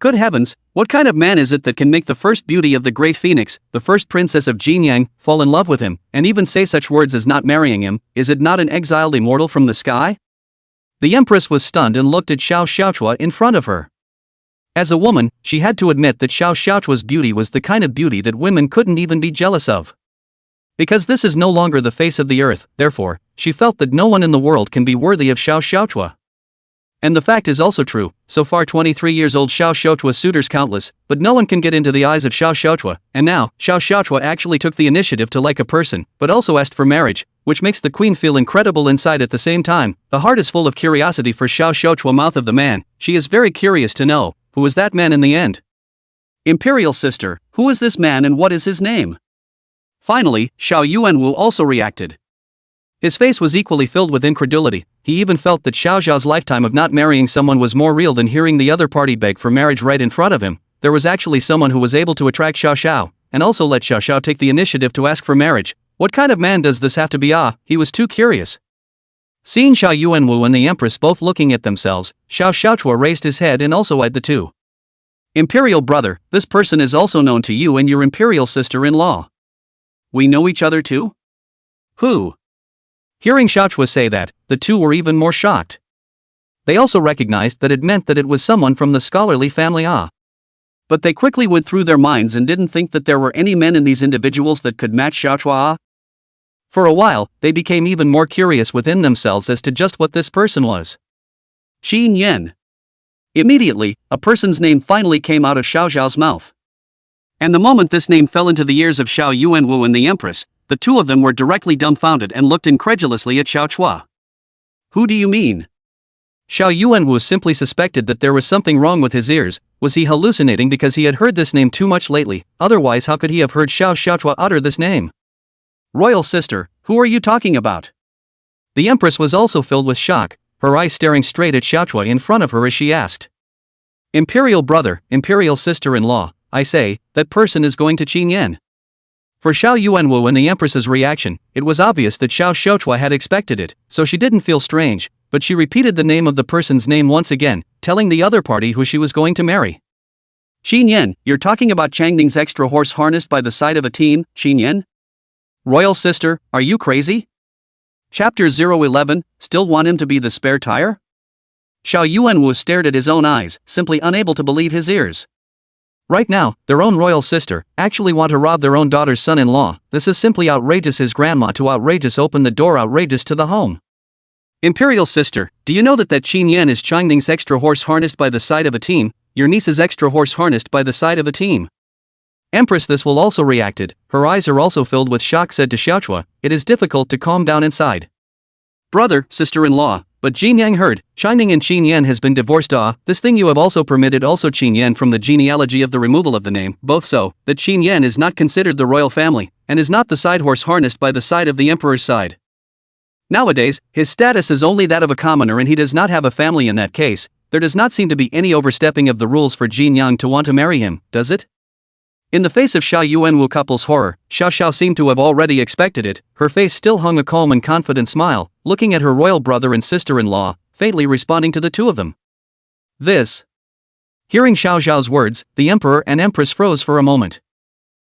Good heavens, what kind of man is it that can make the first beauty of the great phoenix, the first princess of Jinyang, fall in love with him, and even say such words as not marrying him? Is it not an exiled immortal from the sky? The empress was stunned and looked at Xiao Xiaochua in front of her. As a woman, she had to admit that Xiao Xiaochua's beauty was the kind of beauty that women couldn't even be jealous of. Because this is no longer the face of the earth, therefore, she felt that no one in the world can be worthy of Xiao Xiaochua. And the fact is also true, so far 23 years old Xiao Xiaochua's suitors countless, but no one can get into the eyes of Xiao Xiaochua, and now, Xiao Xiaochua actually took the initiative to like a person, but also asked for marriage, which makes the queen feel incredible inside at the same time. The heart is full of curiosity for Xiao Xiaochua, mouth of the man, she is very curious to know, who is that man in the end? Imperial sister, who is this man and what is his name? Finally, Xiao Yuanwu also reacted. His face was equally filled with incredulity. He even felt that Xiao Zhao's lifetime of not marrying someone was more real than hearing the other party beg for marriage right in front of him. There was actually someone who was able to attract Xiao Zhao, and also let Xiao Zhao take the initiative to ask for marriage. What kind of man does this have to be? He was too curious. Seeing Xiao Yuanwu and the empress both looking at themselves, Xiao Xiaochua raised his head and also eyed the two. Imperial brother, this person is also known to you and your imperial sister-in-law. We know each other too? Who? Hearing Xiaochua say that, the two were even more shocked. They also recognized that it meant that it was someone from the scholarly family. But they quickly went through their minds and didn't think that there were any men in these individuals that could match Xiaochua. For a while, they became even more curious within themselves as to just what this person was. Qin Yan. Immediately, a person's name finally came out of Xiao Zhao's mouth. And the moment this name fell into the ears of Xiao Yuanwu and the empress, the two of them were directly dumbfounded and looked incredulously at Xiao Chua. Who do you mean? Xiao Yuanwu simply suspected that there was something wrong with his ears. Was he hallucinating because he had heard this name too much lately? Otherwise, how could he have heard Xiao Xiaochua utter this name? Royal sister, who are you talking about? The Empress was also filled with shock, her eyes staring straight at Xiao Chua in front of her as she asked. Imperial brother, imperial sister-in-law, I say, that person is going to Qin Yan. For Xiao Yuanwu and the Empress's reaction, it was obvious that Xiao Xiaochua had expected it, so she didn't feel strange, but she repeated the name of the person's name once again, telling the other party who she was going to marry. Qin Yan, you're talking about Changning's extra horse harnessed by the side of a team, Qin Yan? Royal sister, are you crazy? Chapter 011, still want him to be the spare tire? Xiao Yuanwu stared at his own eyes, simply unable to believe his ears. Right now, their own royal sister actually want to rob their own daughter's son-in-law. This is simply outrageous. His grandma too outrageous. Open the door. Outrageous to the home. Imperial sister, do you know that Qin Yan is Changning's extra horse harnessed by the side of a team? Your niece's extra horse harnessed by the side of a team. Empress this will also reacted, her eyes are also filled with shock, said to Xiaochua, it is difficult to calm down inside. Brother, sister-in-law, but Jin Yang heard, Changning and Qin Yan has been divorced. This thing you have also permitted also Qin Yan from the genealogy of the removal of the name, both so, that Qin Yan is not considered the royal family, and is not the side horse harnessed by the side of the emperor's side. Nowadays, his status is only that of a commoner and he does not have a family. In that case, there does not seem to be any overstepping of the rules for Jin Yang to want to marry him, does it? In the face of Xiao Yuanwu couple's horror, Xiao Xiao seemed to have already expected it, her face still hung a calm and confident smile, looking at her royal brother and sister-in-law, faintly responding to the two of them. This. Hearing Xiao Xiao's words, the emperor and empress froze for a moment.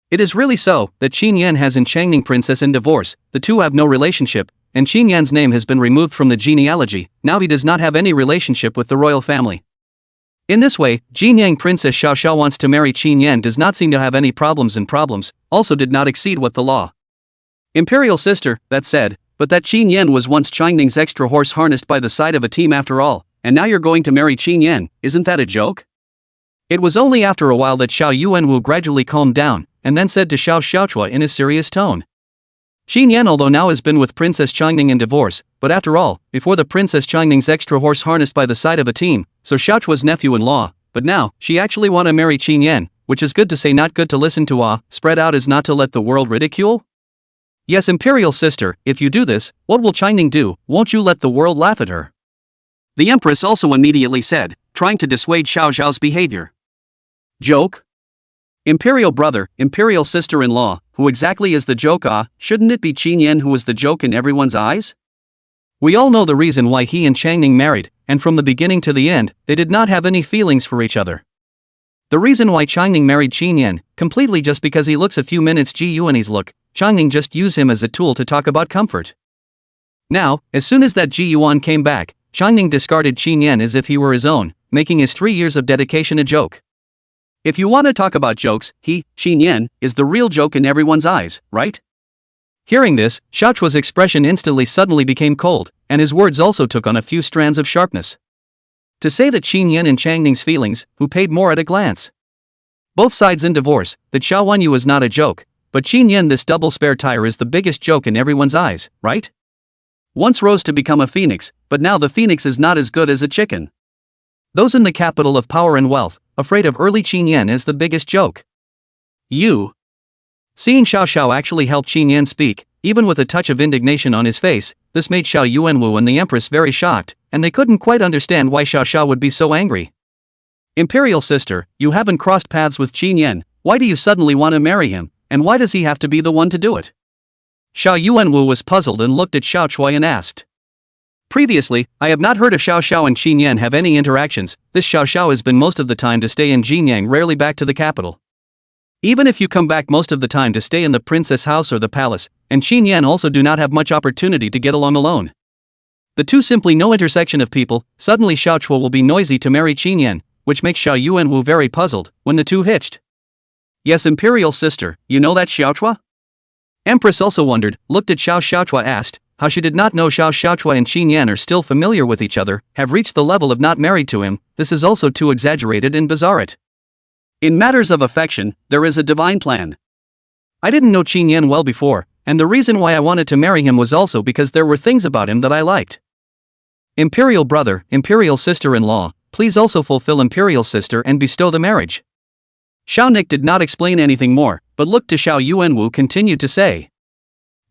It is really so, that Qin Yan has in Changning princess in divorce, the two have no relationship, and Qin Yan's name has been removed from the genealogy, now he does not have any relationship with the royal family. In this way, Jin Yang Princess Xiao Xiao wants to marry Qin Yan does not seem to have any problems and problems, also did not exceed what the law. Imperial sister, that said, but that Qin Yan was once Changning's extra horse harnessed by the side of a team after all, and now you're going to marry Qin Yan, isn't that a joke? It was only after a while that Xiao Yuanwu gradually calmed down, and then said to Xiao Xiaochua in a serious tone. Qin Yan although now has been with Princess Changning in divorce, but after all, before the Princess Changning's extra horse harnessed by the side of a team, so Xiaochua's nephew-in-law, but now, she actually want to marry Qin Yan, which is good to say not good to listen to. Spread out is not to let the world ridicule? Yes, imperial sister, if you do this, what will Changning do? Won't you let the world laugh at her? The empress also immediately said, trying to dissuade Xiao Xiao's behavior. Joke? Imperial brother, imperial sister-in-law, who exactly is the joke? Shouldn't it be Qin Yan who is the joke in everyone's eyes? We all know the reason why he and Changning married, and from the beginning to the end, they did not have any feelings for each other. The reason why Changning married Qin Yan, completely just because he looks a few minutes Ji Yuan's look, Changning just used him as a tool to talk about comfort. Now, as soon as that Ji Yuan came back, Changning discarded Qin Yan as if he were his own, making his 3 years of dedication a joke. If you want to talk about jokes, he, Qin Yan, is the real joke in everyone's eyes, right? Hearing this, Xiaochua's expression instantly suddenly became cold, and his words also took on a few strands of sharpness. To say that Qin Yan and Changning's feelings, who paid more at a glance. Both sides in divorce, that Xiao Wanyu is not a joke, but Qin Yan this double spare tire is the biggest joke in everyone's eyes, right? Once rose to become a phoenix, but now the phoenix is not as good as a chicken. Those in the capital of power and wealth, afraid of early Qin Yan is the biggest joke. You. Seeing Xiao Xiao actually help Qin Yan speak, even with a touch of indignation on his face, this made Xiao Yuanwu and the empress very shocked, and they couldn't quite understand why Xiao Xiao would be so angry. Imperial sister, you haven't crossed paths with Qin Yan, why do you suddenly want to marry him, and why does he have to be the one to do it? Xiao Yuanwu was puzzled and looked at Xiao Chui and asked. Previously, I have not heard of Xiao Xiao and Qin Yan have any interactions. This Xiao Xiao has been most of the time to stay in Jinyang, rarely back to the capital. Even if you come back most of the time to stay in the princess house or the palace, and Qin Yan also do not have much opportunity to get along alone. The two simply no intersection of people. Suddenly Xiao Chua will be noisy to marry Qin Yan, which makes Xiao Yuanwu very puzzled, when the two hitched. Yes, imperial sister, you know that Xiao Chua? Empress also wondered, looked at Xiao Chua asked, how she did not know Xiao Chua and Qin Yan are still familiar with each other, have reached the level of not married to him. This is also too exaggerated and bizarre. In matters of affection, there is a divine plan. I didn't know Qin Yan well before, and the reason why I wanted to marry him was also because there were things about him that I liked. Imperial brother, imperial sister-in-law, please also fulfill imperial sister and bestow the marriage. Xiao Nik did not explain anything more, but looked to Xiao Yuanwu continued to say.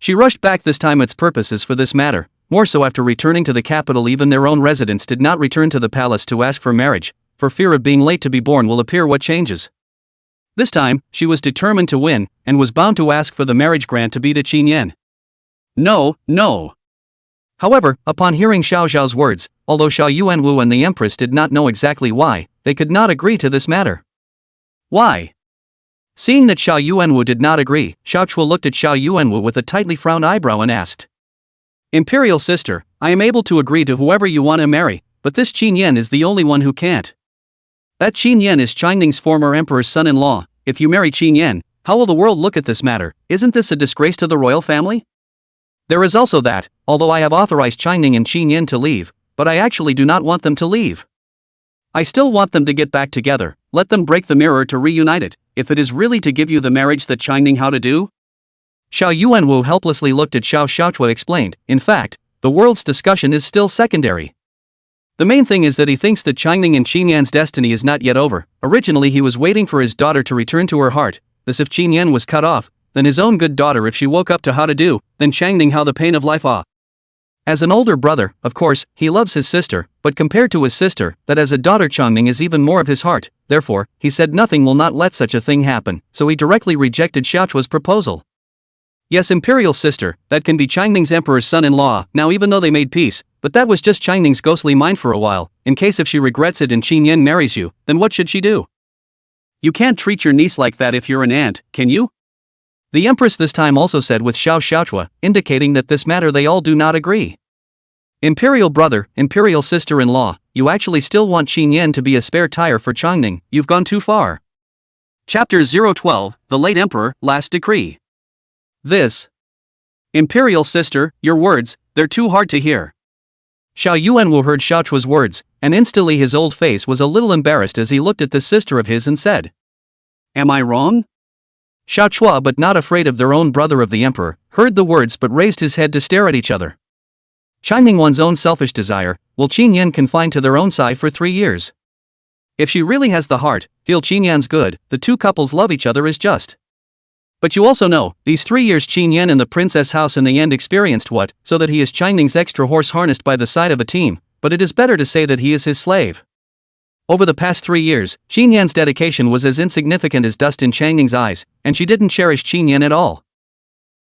She rushed back this time. Its purposes for this matter, more so after returning to the capital. Even their own residents did not return to the palace to ask for marriage, for fear of being late to be born will appear what changes. This time, she was determined to win, and was bound to ask for the marriage grant to be to Qin Yan. No, no. However, upon hearing Xiao Xiao's words, although Xiao Yuanwu and the Empress did not know exactly why, they could not agree to this matter. Why? Seeing that Xiao Yuanwu did not agree, Xiao Chua looked at Xiao Yuanwu with a tightly frowned eyebrow and asked, Imperial sister, I am able to agree to whoever you want to marry, but this Qin Yan is the only one who can't. That Qin Yan is Qingning's former emperor's son-in-law. If you marry Qin Yan, how will the world look at this matter? Isn't this a disgrace to the royal family? There is also that, although I have authorized Qingning and Qin Yan to leave, but I actually do not want them to leave. I still want them to get back together. Let them break the mirror to reunite it, if it is really to give you the marriage that Qingning how to do. Xiao Yuanwu helplessly looked at Xiao Xiaochua explained, in fact, the world's discussion is still secondary. The main thing is that he thinks that Qingning and Qin Yan's destiny is not yet over. Originally he was waiting for his daughter to return to her heart, thus if Qin Yan was cut off, then his own good daughter if she woke up to how to do, then Qingning how the pain of life As an older brother, of course, he loves his sister, but compared to his sister, that as a daughter Qingning is even more of his heart, therefore, he said nothing will not let such a thing happen, so he directly rejected Xiaochua's proposal. Yes, imperial sister, that can be Qingning's emperor's son-in-law, now even though they made peace, but that was just Qingning's ghostly mind for a while. In case if she regrets it and Qin Yan marries you, then what should she do? You can't treat your niece like that if you're an aunt, can you? The empress this time also said with Xiao Xiaochua, indicating that this matter they all do not agree. Imperial brother, imperial sister-in-law, you actually still want Qin Yan to be a spare tire for Qingning, you've gone too far. Chapter 012, The Late Emperor, Last Decree. This. Imperial sister, your words, they're too hard to hear. Xiao Yuanwu heard Xiaochua's words, and instantly his old face was a little embarrassed as he looked at this sister of his and said, Am I wrong? Xiao Chua, but not afraid of their own brother of the emperor, heard the words but raised his head to stare at each other. Qingning one's own selfish desire, will Qin Yan confined to their own side for 3 years? If she really has the heart, feel Qin Yan's good, the two couples love each other is just. But you also know, these 3 years Qin Yan in the princess house in the end experienced what, so that he is Qingning's extra horse harnessed by the side of a team, but it is better to say that he is his slave. Over the past 3 years, Qin Yan's dedication was as insignificant as dust in Qingning's eyes, and she didn't cherish Qin Yan at all.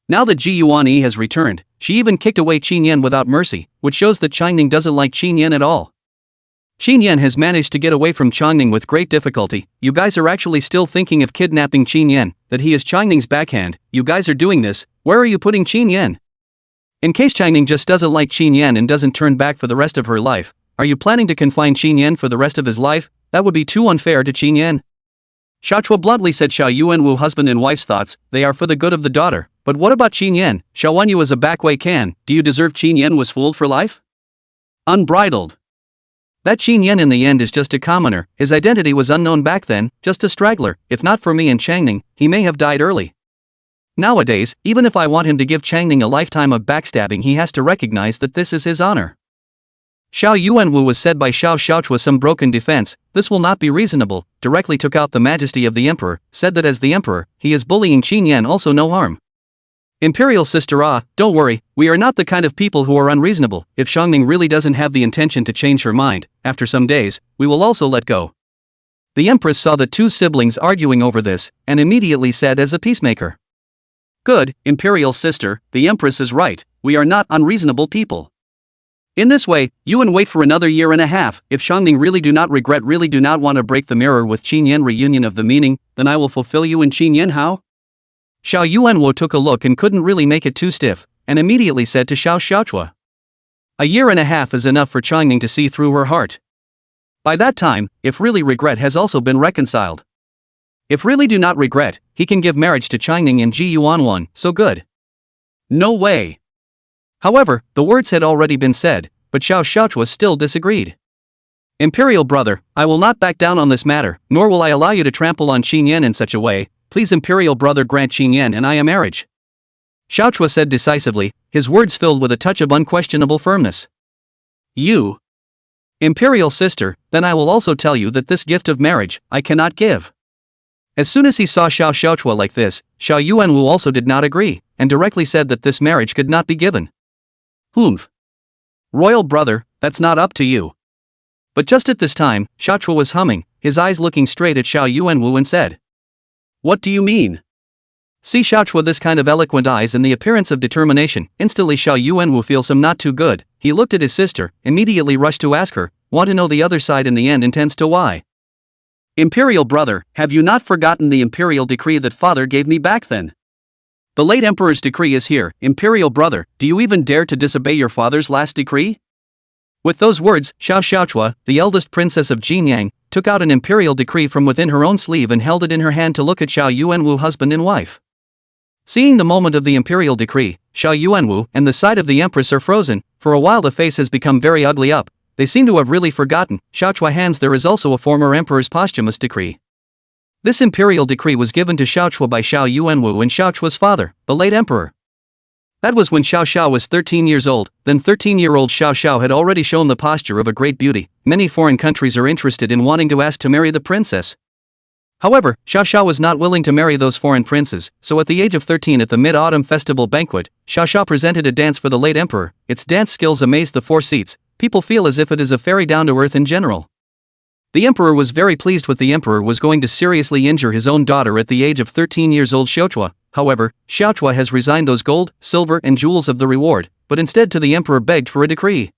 Now that Ji Yuanyi has returned, she even kicked away Qin Yan without mercy, which shows that Qingning doesn't like Qin Yan at all. Qin Yan has managed to get away from Qingning with great difficulty. You guys are actually still thinking of kidnapping Qin Yan, that he is Qingning's backhand. You guys are doing this, where are you putting Qin Yan? In case Qingning just doesn't like Qin Yan and doesn't turn back for the rest of her life, are you planning to confine Qin Yan for the rest of his life? That would be too unfair to Qin Yan. Xiaochua bluntly said Xiao Yuanwu husband and wife's thoughts, they are for the good of the daughter, but what about Qin Yan? Xiao Wanyu is a backway can, do you deserve Qin Yan was fooled for life? Unbridled. That Qin Yan in the end is just a commoner, his identity was unknown back then, just a straggler, if not for me and Qingning, he may have died early. Nowadays, even if I want him to give Qingning a lifetime of backstabbing he has to recognize that this is his honor. Xiao Yuanwu was said by Xiao Xiaochua some broken defense, this will not be reasonable, directly took out the majesty of the emperor, said that as the emperor, he is bullying Qin Yan also no harm. Imperial sister don't worry, we are not the kind of people who are unreasonable, if Qingning really doesn't have the intention to change her mind, after some days, we will also let go. The empress saw the two siblings arguing over this, and immediately said as a peacemaker. Good, imperial sister, the empress is right, we are not unreasonable people. In this way, you and wait for another year and a half, if Qingning really do not want to break the mirror with Qin Yan reunion of the meaning, then I will fulfill you and Qin Yan how? Xiao Yuanwu took a look and couldn't really make it too stiff, and immediately said to Xiao Xiaochua. A year and a half is enough for Qingning to see through her heart. By that time, if really regret has also been reconciled. If really do not regret, he can give marriage to Qingning and Ji Yuanwan, so good. No way. However, the words had already been said, but Xiao Xiaochua still disagreed. Imperial brother, I will not back down on this matter, nor will I allow you to trample on Qin Yan in such a way. Please imperial brother grant Qin Yan and I a marriage. Xiaochua said decisively, his words filled with a touch of unquestionable firmness. You. Imperial sister, then I will also tell you that this gift of marriage, I cannot give. As soon as he saw Xiao Xiaochua like this, Xiao Yuanwu also did not agree, and directly said that this marriage could not be given. Humph. Royal brother, that's not up to you. But just at this time, Xiaochua was humming, his eyes looking straight at Xiao Yuanwu and said, "What do you mean?" See Xiaochua this kind of eloquent eyes and the appearance of determination, instantly Xiao Yuanwu feels some not too good. He looked at his sister, immediately rushed to ask her, want to know the other side in the end intends to why. Imperial brother, have you not forgotten the imperial decree that father gave me back then? The late emperor's decree is here. Imperial brother, do you even dare to disobey your father's last decree? With those words, Xiao Xiaochua, the eldest princess of Jinyang, took out an imperial decree from within her own sleeve and held it in her hand to look at Xiao Yuanwu husband and wife. Seeing the moment of the imperial decree, Xiao Yuanwu and the side of the empress are frozen. For a while the face has become very ugly up. They seem to have really forgotten. Xiaochua hands there is also a former emperor's posthumous decree. This imperial decree was given to Xiaochua by Xiao Yuanwu and Xiaochua's father, the late emperor. That was when Xiao Xiao was 13 years old. Then 13-year-old Xiao Xiao had already shown the posture of a great beauty. Many foreign countries are interested in wanting to ask to marry the princess. However, Xiao Xiao was not willing to marry those foreign princes, so at the age of 13 at the Mid-Autumn Festival banquet, Xiao Xiao presented a dance for the late emperor. Its dance skills amazed the four seats. People feel as if it is a fairy down-to-earth in general. The emperor was very pleased with the emperor was going to seriously injure his own daughter at the age of 13 years old Xiaochua. However, Xiaochua has resigned those gold, silver and jewels of the reward, but instead to the emperor begged for a decree.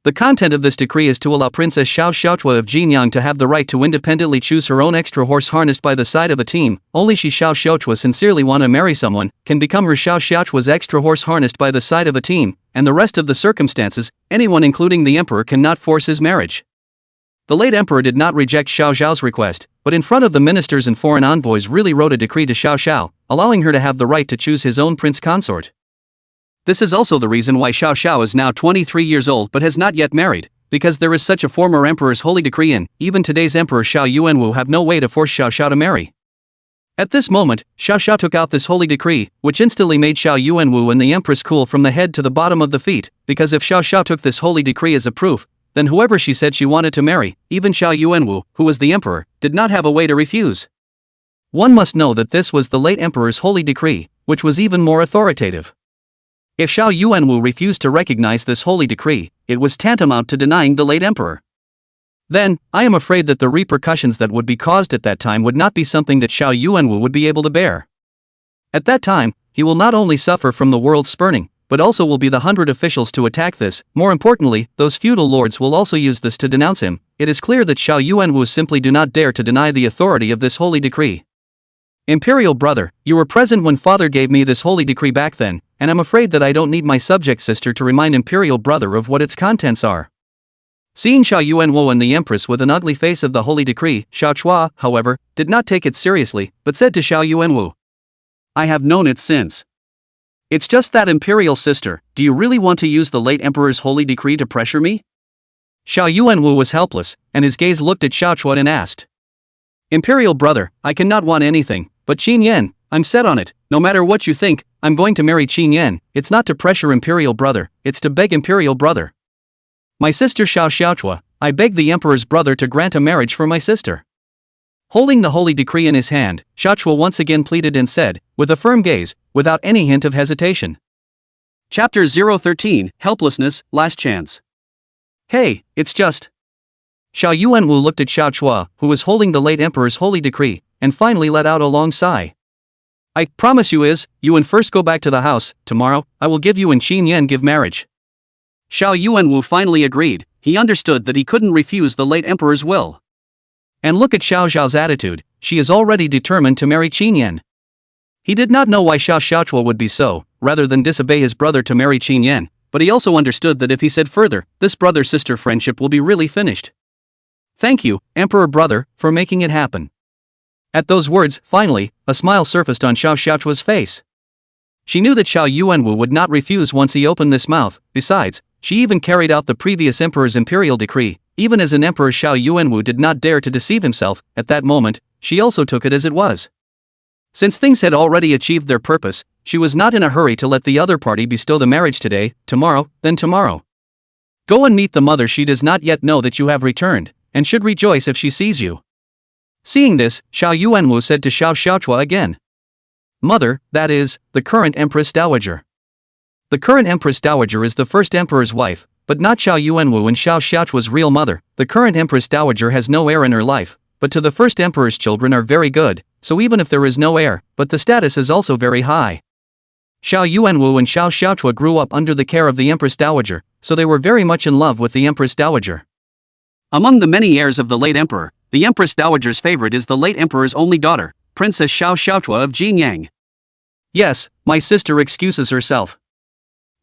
The content of this decree is to allow Princess Xiao Xiaochua of Jinyang to have the right to independently choose her own extra horse harnessed by the side of a team. Only she Xiao Xiaochua sincerely want to marry someone, can become her Xiao Xiaochua's extra horse harnessed by the side of a team, and the rest of the circumstances, anyone including the emperor cannot force his marriage. The late emperor did not reject Xiao Xiao's request, but in front of the ministers and foreign envoys really wrote a decree to Xiao Xiao, allowing her to have the right to choose his own prince consort. This is also the reason why Xiao Xiao is now 23 years old but has not yet married, because there is such a former emperor's holy decree in. Even today's emperor Xiao Yuanwu have no way to force Xiao Xiao to marry. At this moment, Xiao Xiao took out this holy decree, which instantly made Xiao Yuanwu and the empress cool from the head to the bottom of the feet, because if Xiao Xiao took this holy decree as a proof, then whoever she said she wanted to marry, even Xiao Yuanwu, who was the emperor, did not have a way to refuse. One must know that this was the late emperor's holy decree, which was even more authoritative. If Xiao Yuanwu refused to recognize this holy decree, it was tantamount to denying the late emperor. Then, I am afraid that the repercussions that would be caused at that time would not be something that Xiao Yuanwu would be able to bear. At that time, he will not only suffer from the world's spurning, but also will be the 100 officials to attack this. More importantly, those feudal lords will also use this to denounce him. It is clear that Xiao Yuanwu simply do not dare to deny the authority of this holy decree. Imperial brother, you were present when father gave me this holy decree back then, and I'm afraid that I don't need my subject sister to remind imperial brother of what its contents are. Seeing Xiao Yuanwu and the empress with an ugly face of the holy decree, Xiao Chua, however, did not take it seriously, but said to Xiao Yuanwu, "I have known it since. It's just that imperial sister, do you really want to use the late emperor's holy decree to pressure me?" Xiao Yuanwu was helpless, and his gaze looked at Xiao Chua and asked, "Imperial brother, I cannot want anything, but Qin Yan, I'm set on it. No matter what you think, I'm going to marry Qin Yan. It's not to pressure imperial brother, it's to beg imperial brother. My sister Xiao Xiaochua, I beg the emperor's brother to grant a marriage for my sister." Holding the holy decree in his hand, Xiao Chua once again pleaded and said, with a firm gaze, without any hint of hesitation. Chapter 013, Helplessness, Last Chance. Hey, it's just... Xiao Yuanwu looked at Xiao Chua, who was holding the late emperor's holy decree, and finally let out a long sigh. "I promise you and first go back to the house. Tomorrow, I will give you and Qin Yan give marriage." Xiao Yuanwu finally agreed. He understood that he couldn't refuse the late emperor's will. And look at Xiao Zhao's attitude, she is already determined to marry Qin Yan. He did not know why Xiao Xiaochua would be so, rather than disobey his brother to marry Qin Yan, but he also understood that if he said further, this brother-sister friendship will be really finished. "Thank you, Emperor brother, for making it happen." At those words, finally, a smile surfaced on Xiao Xiaochua's face. She knew that Xiao Yuanwu would not refuse once he opened this mouth. Besides, she even carried out the previous emperor's imperial decree. Even as an emperor, Xiao Yuanwu did not dare to deceive himself. At that moment, she also took it as it was. Since things had already achieved their purpose, she was not in a hurry to let the other party bestow the marriage today, tomorrow, then tomorrow. Go and meet the mother. She does not yet know that you have returned, and should rejoice if she sees you. Seeing this, Xiao Yuanwu said to Xiao Xiaochua again. Mother, that is, the current Empress Dowager. The current Empress Dowager is the first emperor's wife, but not Xiao Yuanwu and Xiao Xiaochua's real mother. The current Empress Dowager has no heir in her life, but to the first emperor's children are very good, so even if there is no heir, but the status is also very high. Xiao Yuanwu and Xiao Xiaochua grew up under the care of the Empress Dowager, so they were very much in love with the Empress Dowager. Among the many heirs of the late emperor, the Empress Dowager's favorite is the late emperor's only daughter, Princess Xiao Xiaochua of Jinyang. Yes, my sister excuses herself.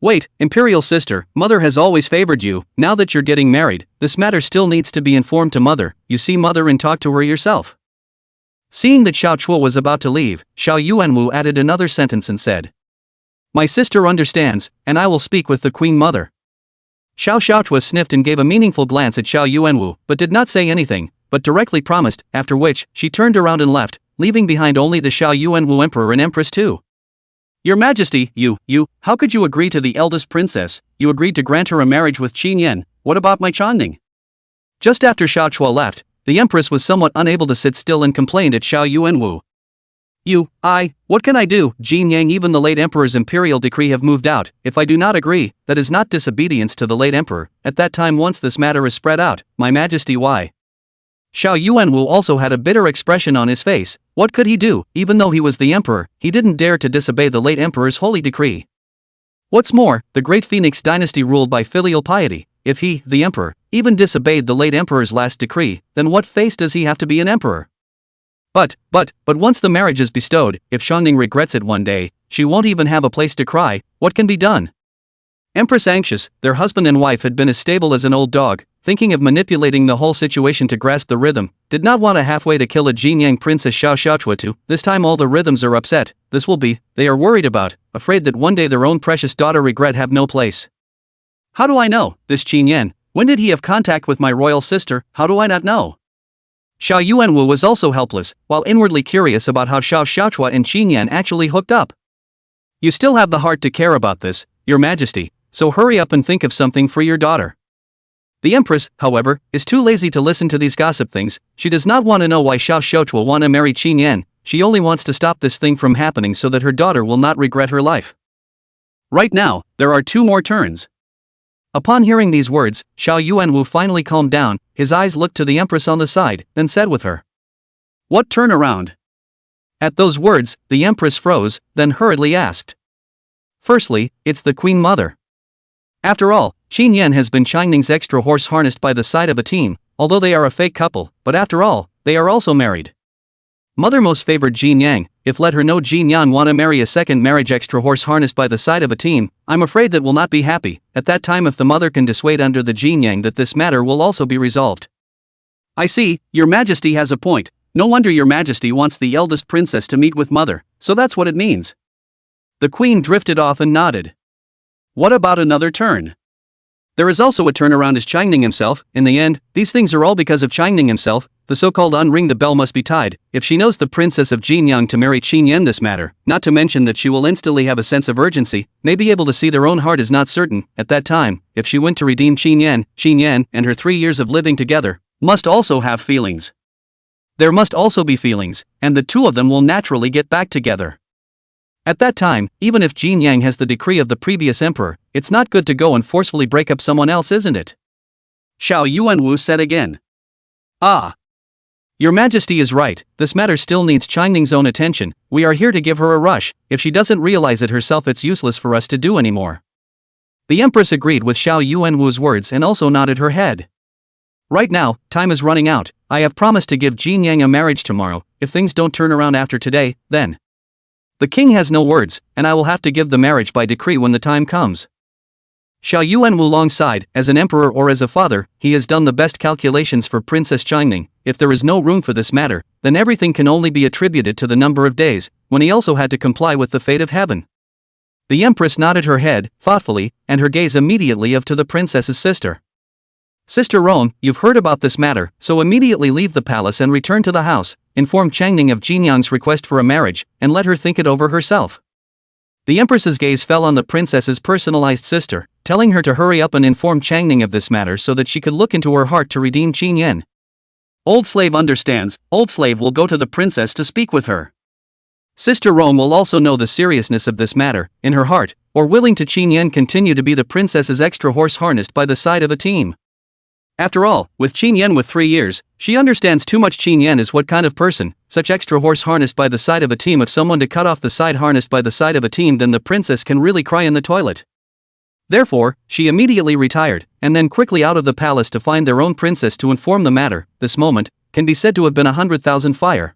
Wait, imperial sister, mother has always favored you. Now that you're getting married, this matter still needs to be informed to mother. You see mother and talk to her yourself. Seeing that Xiao Chua was about to leave, Xiao Yuanwu added another sentence and said, my sister understands, and I will speak with the queen mother. Xiao Xiaochua sniffed and gave a meaningful glance at Xiao Yuanwu, but did not say anything, but directly promised, after which, she turned around and left, leaving behind only the Xiao Yuanwu emperor and empress too. Your Majesty, how could you agree to the eldest princess? You agreed to grant her a marriage with Qin Yan. What about my Changning? Just after Xiao Chua left, the empress was somewhat unable to sit still and complained at Xiao Yuanwu. What can I do? Jin Yang, even the late emperor's imperial decree have moved out. If I do not agree, that is not disobedience to the late emperor. At that time once this matter is spread out, my Majesty, why? Xiao Yuanwu also had a bitter expression on his face. What could he do? Even though he was the emperor, he didn't dare to disobey the late emperor's holy decree. What's more, the great Phoenix dynasty ruled by filial piety. If he, the emperor, even disobeyed the late emperor's last decree, then what face does he have to be an emperor? But once the marriage is bestowed, if Shangning regrets it one day, she won't even have a place to cry. What can be done? Empress anxious, their husband and wife had been as stable as an old dog, thinking of manipulating the whole situation to grasp the rhythm, did not want to halfway to kill a Jinyang princess Xiao Xiaochua too. This time all the rhythms are upset. This will be, they are worried about, afraid that one day their own precious daughter regret have no place. How do I know, this Qin Yan? When did he have contact with my royal sister? How do I not know? Xiao Yuanwu was also helpless, while inwardly curious about how Xiao Xiaochua and Qin Yan actually hooked up. You still have the heart to care about this, your Majesty, so hurry up and think of something for your daughter. The empress, however, is too lazy to listen to these gossip things. She does not want to know why Xiao Xiaochua want to marry Qin Yan. She only wants to stop this thing from happening so that her daughter will not regret her life. Right now, there are 2 more turns. Upon hearing these words, Xiao Yuanwu finally calmed down. His eyes looked to the empress on the side, then said with her, what turn around? At those words, the empress froze, then hurriedly asked. Firstly, it's the queen mother. After all, Qin Yan has been Changning's extra horse harnessed by the side of a team, although they are a fake couple, but after all, they are also married. Mother most favored Jin Yang. If let her know Jin Yan want to marry a second marriage extra horse harnessed by the side of a team, I'm afraid that will not be happy. At that time if the mother can dissuade under the Jin Yang that this matter will also be resolved. I see, your Majesty has a point. No wonder your Majesty wants the eldest princess to meet with mother, so that's what it means. The queen drifted off and nodded. What about another turn? There is also a turnaround as Changning himself. In the end, these things are all because of Changning himself. The so-called unring the bell must be tied. If she knows the princess of Jinyang to marry Qin Yan this matter, not to mention that she will instantly have a sense of urgency, may be able to see their own heart is not certain. At that time, if she went to redeem Qin Yan and her 3 years of living together, must also have feelings. There must also be feelings, and the 2 of them will naturally get back together. At that time, even if Jin Yang has the decree of the previous emperor, it's not good to go and forcefully break up someone else, isn't it? Xiao Yuanwu said again. Your Majesty is right, this matter still needs Changning's own attention. We are here to give her a rush. If she doesn't realize it herself, it's useless for us to do anymore. The empress agreed with Xiao Yuanwu's words and also nodded her head. Right now, time is running out. I have promised to give Jin Yang a marriage tomorrow. If things don't turn around after today, then the king has no words, and I will have to give the marriage by decree when the time comes. Xiao Yuanwu long sighed. As an emperor or as a father, he has done the best calculations for Princess Changning. If there is no room for this matter, then everything can only be attributed to the number of days, when he also had to comply with the fate of heaven. The empress nodded her head, thoughtfully, and her gaze immediately up to the princess's sister. Sister Roan, you've heard about this matter, so immediately leave the palace and return to the house, inform Changning of Jinyang's request for a marriage, and let her think it over herself. The empress's gaze fell on the princess's personalized sister, telling her to hurry up and inform Changning of this matter so that she could look into her heart to redeem Qin Yan. Old slave understands, old slave will go to the princess to speak with her. Sister Rome will also know the seriousness of this matter, in her heart, or willing to Qin Yan continue to be the princess's extra horse harnessed by the side of a team. After all, with Qin Yan with 3 years, she understands too much. Qin Yan is what kind of person, such extra horse harnessed by the side of a team. If someone to cut off the side harnessed by the side of a team, then the princess can really cry in the toilet. Therefore, she immediately retired, and then quickly out of the palace to find their own princess to inform the matter. This moment can be said to have been 100,000 fire.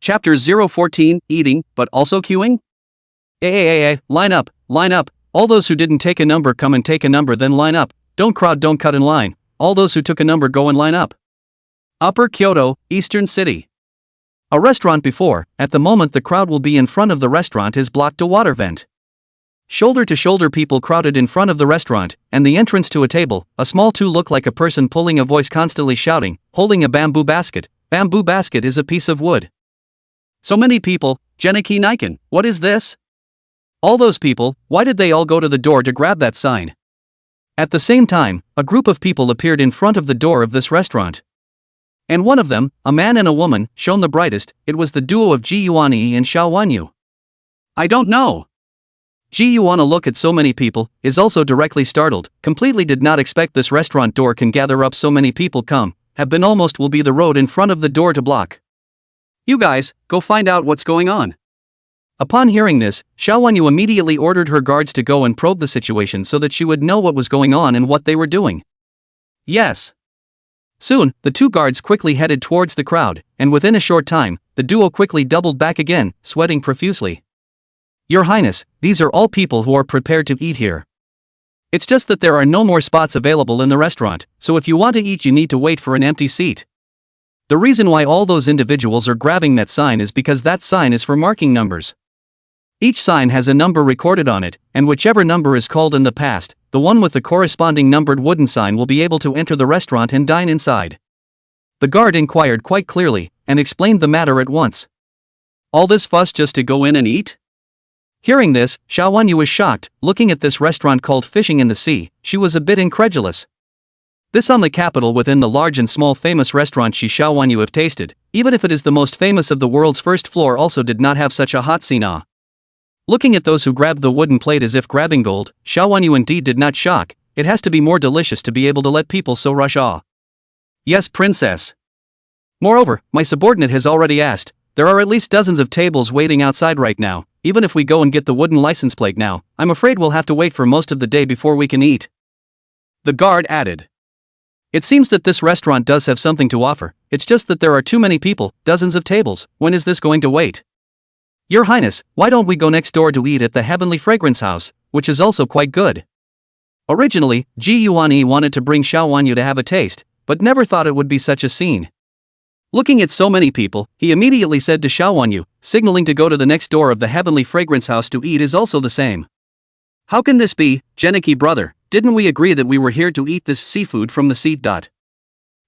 Chapter 014, Eating, but also queuing? Line up, all those who didn't take a number come and take a number, then line up, don't crowd, don't cut in line, all those who took a number go and line up. Upper Kyoto, Eastern City. A restaurant before, at the moment the crowd will be in front of the restaurant is blocked to water vent. Shoulder to shoulder people crowded in front of the restaurant, and the entrance to a table, a small two look like a person pulling a voice constantly shouting, holding a bamboo basket. Bamboo basket is a piece of wood. So many people, Geniki Niken, what is this? All those people, why did they all go to the door to grab that sign? At the same time, a group of people appeared in front of the door of this restaurant. And one of them, a man and a woman, shone the brightest. It was the duo of Ji Yuanyi and Xiao Wanyu. I don't know. Ji Yuana look at so many people, is also directly startled, completely did not expect this restaurant door can gather up so many people come, have been almost will be the road in front of the door to block. You guys, go find out what's going on. Upon hearing this, Xiao Wanyu immediately ordered her guards to go and probe the situation so that she would know what was going on and what they were doing. Yes. Soon, the two guards quickly headed towards the crowd, and within a short time, the duo quickly doubled back again, sweating profusely. Your Highness, these are all people who are prepared to eat here. It's just that there are no more spots available in the restaurant, so if you want to eat you need to wait for an empty seat. The reason why all those individuals are grabbing that sign is because that sign is for marking numbers. Each sign has a number recorded on it, and whichever number is called in the past, the one with the corresponding numbered wooden sign will be able to enter the restaurant and dine inside. The guard inquired quite clearly, and explained the matter at once. All this fuss just to go in and eat? Hearing this, Xiao Wanyu was shocked. Looking at this restaurant called Fishing in the Sea, she was a bit incredulous. This on the capital within the large and small famous restaurant Xiao Wanyu have tasted, even if it is the most famous of the world's first floor also did not have such a hot scene. Looking at those who grabbed the wooden plate as if grabbing gold, Xiao Wanyu indeed did not shock. It has to be more delicious to be able to let people so rush. Yes, princess. Moreover, my subordinate has already asked, there are at least dozens of tables waiting outside right now. Even if we go and get the wooden license plate now, I'm afraid we'll have to wait for most of the day before we can eat. The guard added. It seems that this restaurant does have something to offer, it's just that there are too many people, dozens of tables. When is this going to wait? Your Highness, why don't we go next door to eat at the Heavenly Fragrance House, which is also quite good. Originally, Ji Yuanyi wanted to bring Xiao Wanyu to have a taste, but never thought it would be such a scene. Looking at so many people, he immediately said to Xiao Wanyu, signaling to go to the next door of the Heavenly Fragrance House to eat is also the same. How can this be, Geniki brother, didn't we agree that we were here to eat this seafood from the sea?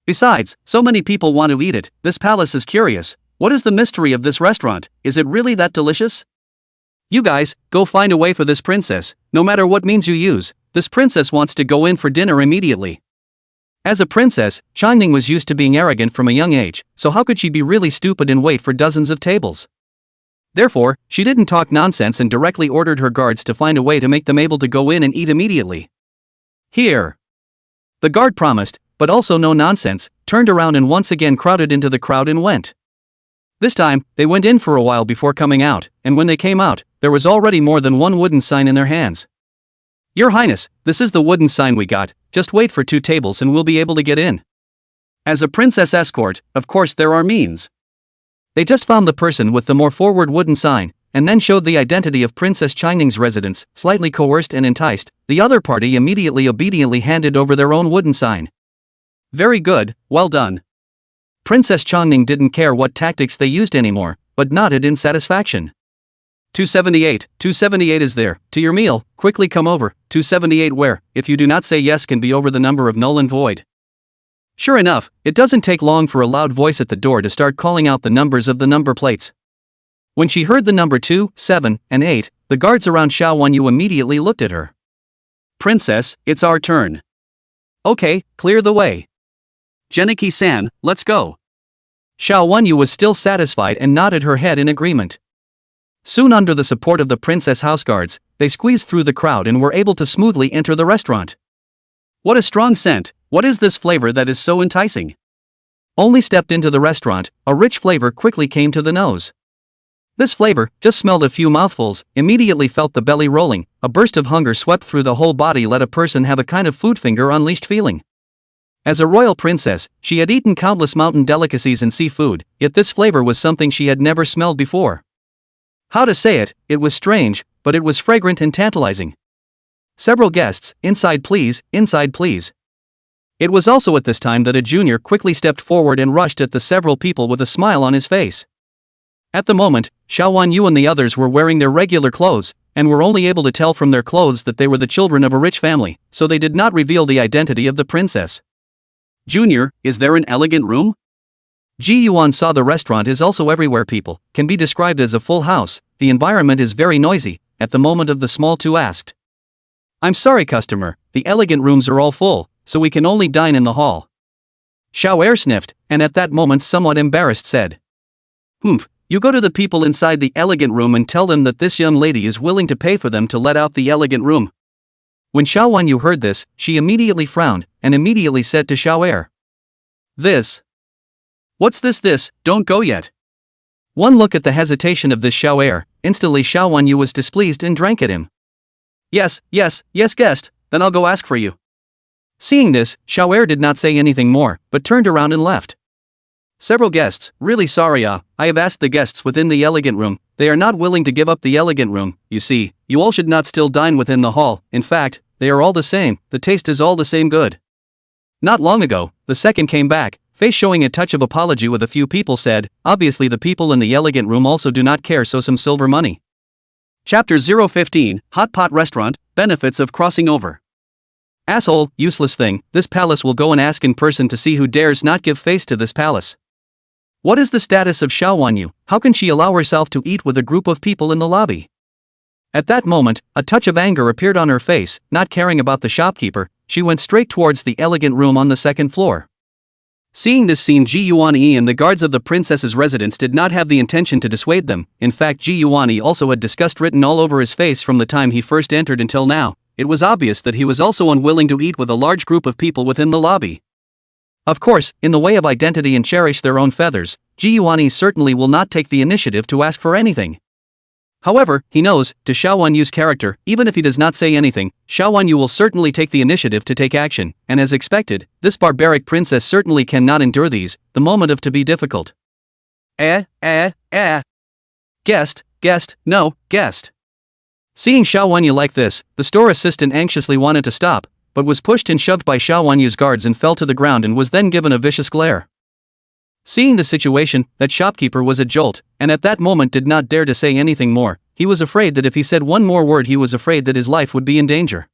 Besides, so many people want to eat it, this palace is curious. What is the mystery of this restaurant? Is it really that delicious? You guys, go find a way for this princess, no matter what means you use, this princess wants to go in for dinner immediately. As a princess, Changning was used to being arrogant from a young age, so how could she be really stupid and wait for dozens of tables? Therefore, she didn't talk nonsense and directly ordered her guards to find a way to make them able to go in and eat immediately. Here. The guard promised, but also no nonsense, turned around and once again crowded into the crowd and went. This time, they went in for a while before coming out, and when they came out, there was already more than one wooden sign in their hands. Your Highness, this is the wooden sign we got, just wait for 2 tables and we'll be able to get in. As a princess escort, of course there are means. They just found the person with the more forward wooden sign, and then showed the identity of Princess Changning's residence, slightly coerced and enticed, the other party immediately obediently handed over their own wooden sign. Very good, well done. Princess Changning didn't care what tactics they used anymore, but nodded in satisfaction. 278 is there, to your meal, quickly come over, 278 where, if you do not say yes can be over the number of null and void. Sure enough, it doesn't take long for a loud voice at the door to start calling out the numbers of the number plates. When she heard the number 2, 7, and 8, the guards around Xiao Wanyu immediately looked at her. Princess, it's our turn. Okay, clear the way. Geniki-san, let's go. Xiao Wenyu was still satisfied and nodded her head in agreement. Soon, under the support of the princess houseguards, they squeezed through the crowd and were able to smoothly enter the restaurant. What a strong scent! What is this flavor that is so enticing? Only stepped into the restaurant, a rich flavor quickly came to the nose. This flavor, just smelled a few mouthfuls, immediately felt the belly rolling, a burst of hunger swept through the whole body, let a person have a kind of food finger unleashed feeling. As a royal princess, she had eaten countless mountain delicacies and seafood, yet this flavor was something she had never smelled before. How to say it, it was strange, but it was fragrant and tantalizing. Several guests, inside please, inside please. It was also at this time that a junior quickly stepped forward and rushed at the several people with a smile on his face. At the moment, Xiao Wenyu and the others were wearing their regular clothes, and were only able to tell from their clothes that they were the children of a rich family, so they did not reveal the identity of the princess. Junior, is there an elegant room? Ji Yuan saw the restaurant is also everywhere. People can be described as a full house. The environment is very noisy. At the moment of the small two asked. I'm sorry customer, the elegant rooms are all full, so we can only dine in the hall. Xiao Er sniffed, and at that moment somewhat embarrassed said. You go to the people inside the elegant room and tell them that this young lady is willing to pay for them to let out the elegant room. When Xiao Wenyu heard this, she immediately frowned, and immediately said to Xiao Er. What's this, don't go yet. One look at the hesitation of this Xiao Er, instantly Xiao Wenyu was displeased and drank at him. Yes, guest, then I'll go ask for you. Seeing this, Xiao Er did not say anything more, but turned around and left. Several guests, really sorry I have asked the guests within the elegant room, they are not willing to give up the elegant room, you see, you all should not still dine within the hall, in fact, they are all the same, the taste is all the same good. Not long ago, the second came back, face showing a touch of apology with a few people said, obviously the people in the elegant room also do not care, so some silver money. Chapter 015, Hot Pot Restaurant, Benefits of Crossing Over. Asshole, useless thing, this palace will go and ask in person to see who dares not give face to this palace. What is the status of Xiao Wenyu? How can she allow herself to eat with a group of people in the lobby? At that moment, a touch of anger appeared on her face. Not caring about the shopkeeper, she went straight towards the elegant room on the second floor. Seeing this scene, Ji Yuan-yi and the guards of the princess's residence did not have the intention to dissuade them. In fact, Ji Yuan-yi also had disgust written all over his face from the time he first entered until now. It was obvious that he was also unwilling to eat with a large group of people within the lobby. Of course, in the way of identity and cherish their own feathers, Ji Yuan-yi certainly will not take the initiative to ask for anything. However, he knows, to Xiao Wenyu's character, even if he does not say anything, Xiao Wenyu will certainly take the initiative to take action, and as expected, this barbaric princess certainly cannot endure the moment of to be difficult. Guest, no, guest. Seeing Xiao Wenyu like this, the store assistant anxiously wanted to stop, but was pushed and shoved by Xiao Wenyu's guards and fell to the ground and was then given a vicious glare. Seeing the situation, that shopkeeper was a jolt, and at that moment did not dare to say anything more. He was afraid that if he said one more word he was afraid that his life would be in danger.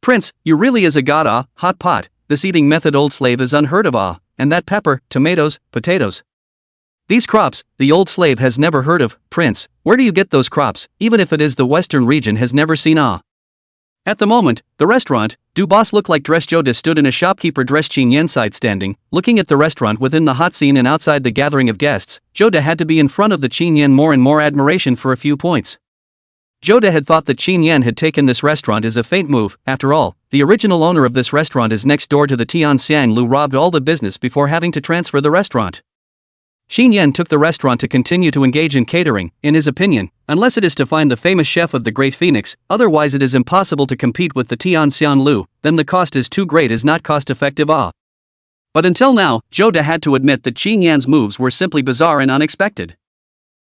Prince, you really is a god hot pot, this eating method old slave is unheard of and that pepper, tomatoes, potatoes. These crops, the old slave has never heard of, Prince, where do you get those crops, even if it is the western region has never seen At the moment, the restaurant, do boss look like dress Joda stood in a shopkeeper dress Qin Yan side standing, looking at the restaurant within the hot scene and outside the gathering of guests. Joda had to be in front of the Qin Yan more and more admiration for a few points. Joda had thought that Qin Yan had taken this restaurant as a feint move. After all, the original owner of this restaurant is next door to the Tian Xiang Lu robbed all the business before having to transfer the restaurant. Qin Yan took the restaurant to continue to engage in catering, in his opinion, unless it is to find the famous chef of the Great Phoenix, otherwise it is impossible to compete with the Tian Xiang Lu, then the cost is too great is not cost-effective But until now, Joda had to admit that Qin Yan's moves were simply bizarre and unexpected.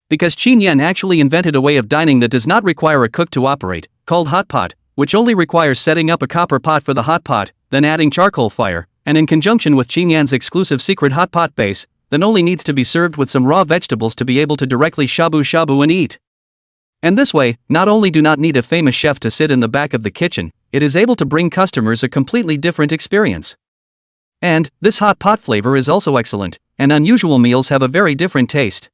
Because Qin Yan actually invented a way of dining that does not require a cook to operate, called hot pot, which only requires setting up a copper pot for the hot pot, then adding charcoal fire, and in conjunction with Qin Yan's exclusive secret hot pot base, then only needs to be served with some raw vegetables to be able to directly shabu and eat. And this way, not only do not need a famous chef to sit in the back of the kitchen, it is able to bring customers a completely different experience. And, this hot pot flavor is also excellent, and unusual meals have a very different taste.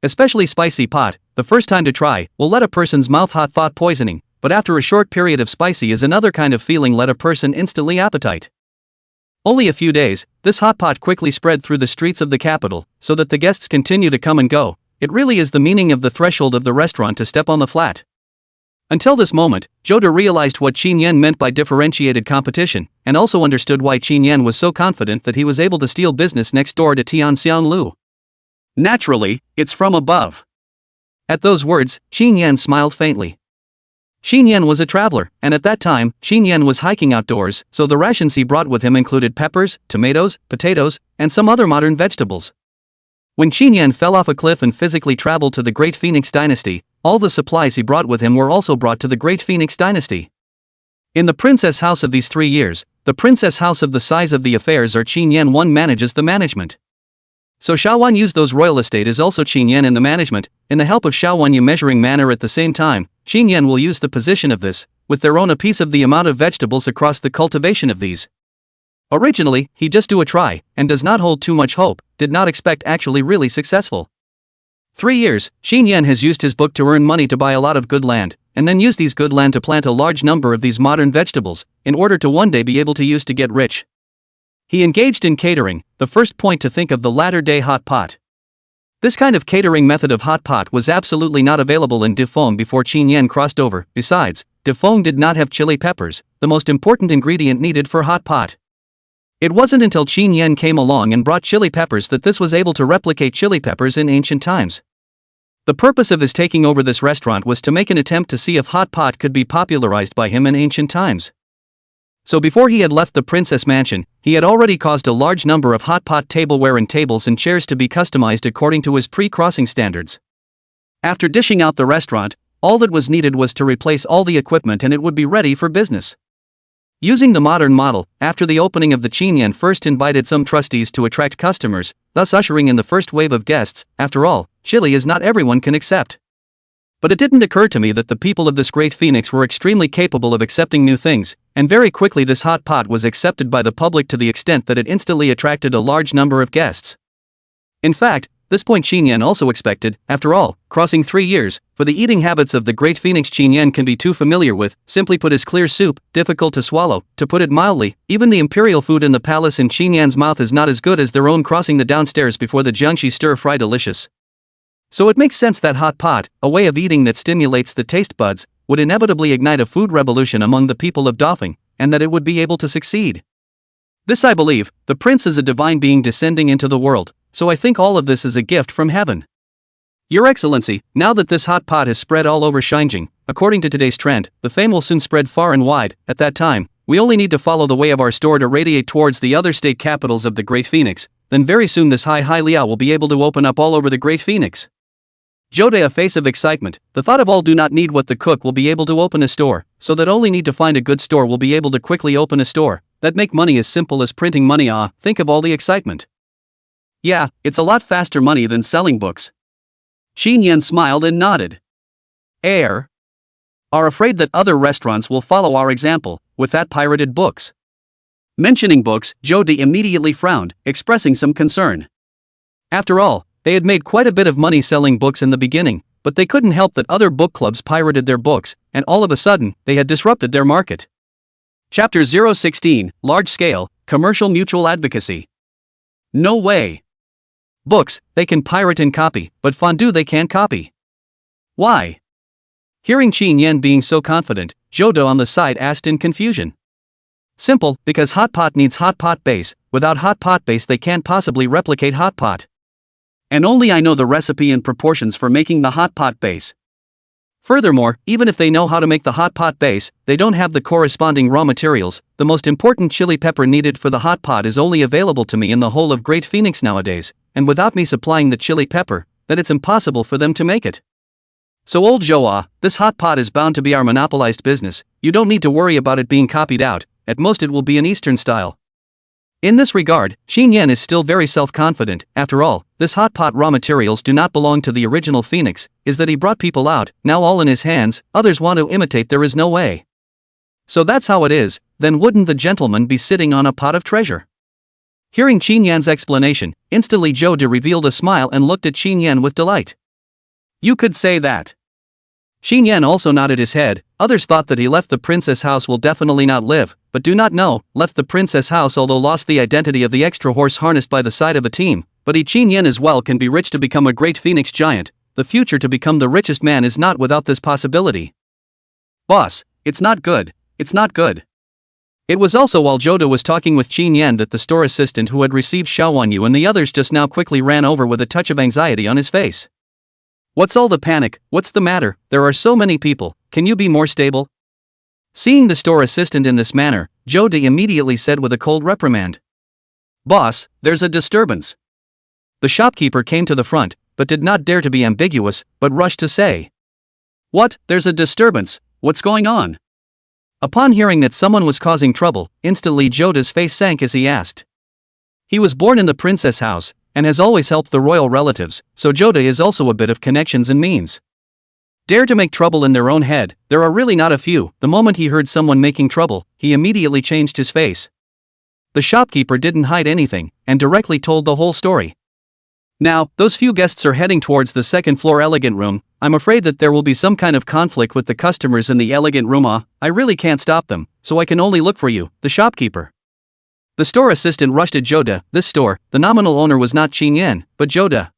Especially spicy pot, the first time to try, will let a person's mouth hot thought poisoning, but after a short period of spicy is another kind of feeling let a person instantly appetite. Only a few days, this hot pot quickly spread through the streets of the capital, so that the guests continue to come and go. It really is the meaning of the threshold of the restaurant to step on the flat. Until this moment, Joda realized what Qin Yan meant by differentiated competition, and also understood why Qin Yan was so confident that he was able to steal business next door to Tianxiang Lu. Naturally, it's from above. At those words, Qin Yan smiled faintly. Qin Yan was a traveler, and at that time, Qin Yan was hiking outdoors, so the rations he brought with him included peppers, tomatoes, potatoes, and some other modern vegetables. When Qin Yan fell off a cliff and physically traveled to the Great Phoenix Dynasty, all the supplies he brought with him were also brought to the Great Phoenix Dynasty. In the princess house of these 3 years, the princess house of the size of the affairs are Qin Yan one manages the management. So Shaowan used those royal estate is also Qin Yan in the management, in the help of Shaowan Yu measuring manner at the same time, Qin Yan will use the position of this, with their own a piece of the amount of vegetables across the cultivation of these. Originally, he just do a try, and does not hold too much hope, did not expect actually really successful. 3 years, Qin Yan has used his book to earn money to buy a lot of good land, and then use these good land to plant a large number of these modern vegetables, in order to one day be able to use to get rich. He engaged in catering, the first point to think of the latter-day hot pot. This kind of catering method of hot pot was absolutely not available in Defong before Qin Yan crossed over. Besides, Defong did not have chili peppers, the most important ingredient needed for hot pot. It wasn't until Qin Yan came along and brought chili peppers that this was able to replicate chili peppers in ancient times. The purpose of his taking over this restaurant was to make an attempt to see if hot pot could be popularized by him in ancient times. So before he had left the princess mansion, he had already caused a large number of hot pot tableware and tables and chairs to be customized according to his pre-crossing standards. After dishing out the restaurant, all that was needed was to replace all the equipment and it would be ready for business. Using the modern model, after the opening of the Qin Yan first invited some trustees to attract customers, thus ushering in the first wave of guests. After all, chili is not everyone can accept. But it didn't occur to me that the people of this Great Phoenix were extremely capable of accepting new things, and very quickly this hot pot was accepted by the public to the extent that it instantly attracted a large number of guests. In fact, this point Qin Yan also expected. After all, crossing 3 years, for the eating habits of the Great Phoenix Qin Yan can be too familiar with, simply put is clear soup, difficult to swallow. To put it mildly, even the imperial food in the palace in Qin Yan's mouth is not as good as their own crossing the downstairs before the Jiangxi stir-fry delicious. So it makes sense that hot pot, a way of eating that stimulates the taste buds, would inevitably ignite a food revolution among the people of Dafeng, and that it would be able to succeed. This I believe. The prince is a divine being descending into the world, so I think all of this is a gift from heaven. Your Excellency, now that this hot pot has spread all over Xinjiang, according to today's trend, the fame will soon spread far and wide. At that time, we only need to follow the way of our store to radiate towards the other state capitals of the Great Phoenix, then very soon this Hai Liao will be able to open up all over the Great Phoenix. Jode a face of excitement, the thought of all do not need what the cook will be able to open a store, so that only need to find a good store will be able to quickly open a store, that make money as simple as printing money. Think of all the excitement. Yeah, it's a lot faster money than selling books. Qin Yan smiled and nodded. Are afraid that other restaurants will follow our example, with that pirated books. Mentioning books, Jody immediately frowned, expressing some concern. After all, they had made quite a bit of money selling books in the beginning, but they couldn't help that other book clubs pirated their books, and all of a sudden, they had disrupted their market. Chapter 016, Large Scale, Commercial Mutual Advocacy. No way. Books, they can pirate and copy, but fondue they can't copy. Why? Hearing Qin Yan being so confident, Jodo on the side asked in confusion. Simple, because hot pot needs hot pot base, without hot pot base they can't possibly replicate hot pot. And only I know the recipe and proportions for making the hot pot base. Furthermore, even if they know how to make the hot pot base, they don't have the corresponding raw materials. The most important chili pepper needed for the hot pot is only available to me in the whole of Great Phoenix nowadays, and without me supplying the chili pepper, then it's impossible for them to make it. So old Joa, this hot pot is bound to be our monopolized business. You don't need to worry about it being copied out, at most it will be an Eastern style. In this regard, Qin Yan is still very self-confident. After all, this hot pot raw materials do not belong to the original Phoenix, is that he brought people out, now all in his hands, others want to imitate, there is no way. So that's how it is, then wouldn't the gentleman be sitting on a pot of treasure? Hearing Qin Yan's explanation, instantly Zhou De revealed a smile and looked at Qin Yan with delight. You could say that. Qin Yan also nodded his head. Others thought that he left the princess house will definitely not live, but do not know, left the princess house although lost the identity of the extra horse harnessed by the side of a team, but he Qin Yen as well can be rich to become a great phoenix giant, the future to become the richest man is not without this possibility. Boss, it's not good, it's not good. It was also while Joda was talking with Qin Yen that the store assistant who had received Xiaowanyu and the others just now quickly ran over with a touch of anxiety on his face. What's all the panic, what's the matter, there are so many people, can you be more stable? Seeing the store assistant in this manner, Joda immediately said with a cold reprimand. Boss, there's a disturbance. The shopkeeper came to the front, but did not dare to be ambiguous, but rushed to say. What, there's a disturbance, what's going on? Upon hearing that someone was causing trouble, instantly Joda's face sank as he asked. He was born in the princess house, and has always helped the royal relatives, so Joda is also a bit of connections and means. Dare to make trouble in their own head, there are really not a few. The moment he heard someone making trouble, he immediately changed his face. The shopkeeper didn't hide anything, and directly told the whole story. Now, those few guests are heading towards the second floor elegant room. I'm afraid that there will be some kind of conflict with the customers in the elegant room. I really can't stop them, so I can only look for you, the shopkeeper. The store assistant rushed at Joda. This store, the nominal owner was not Qin Yen, but Joda.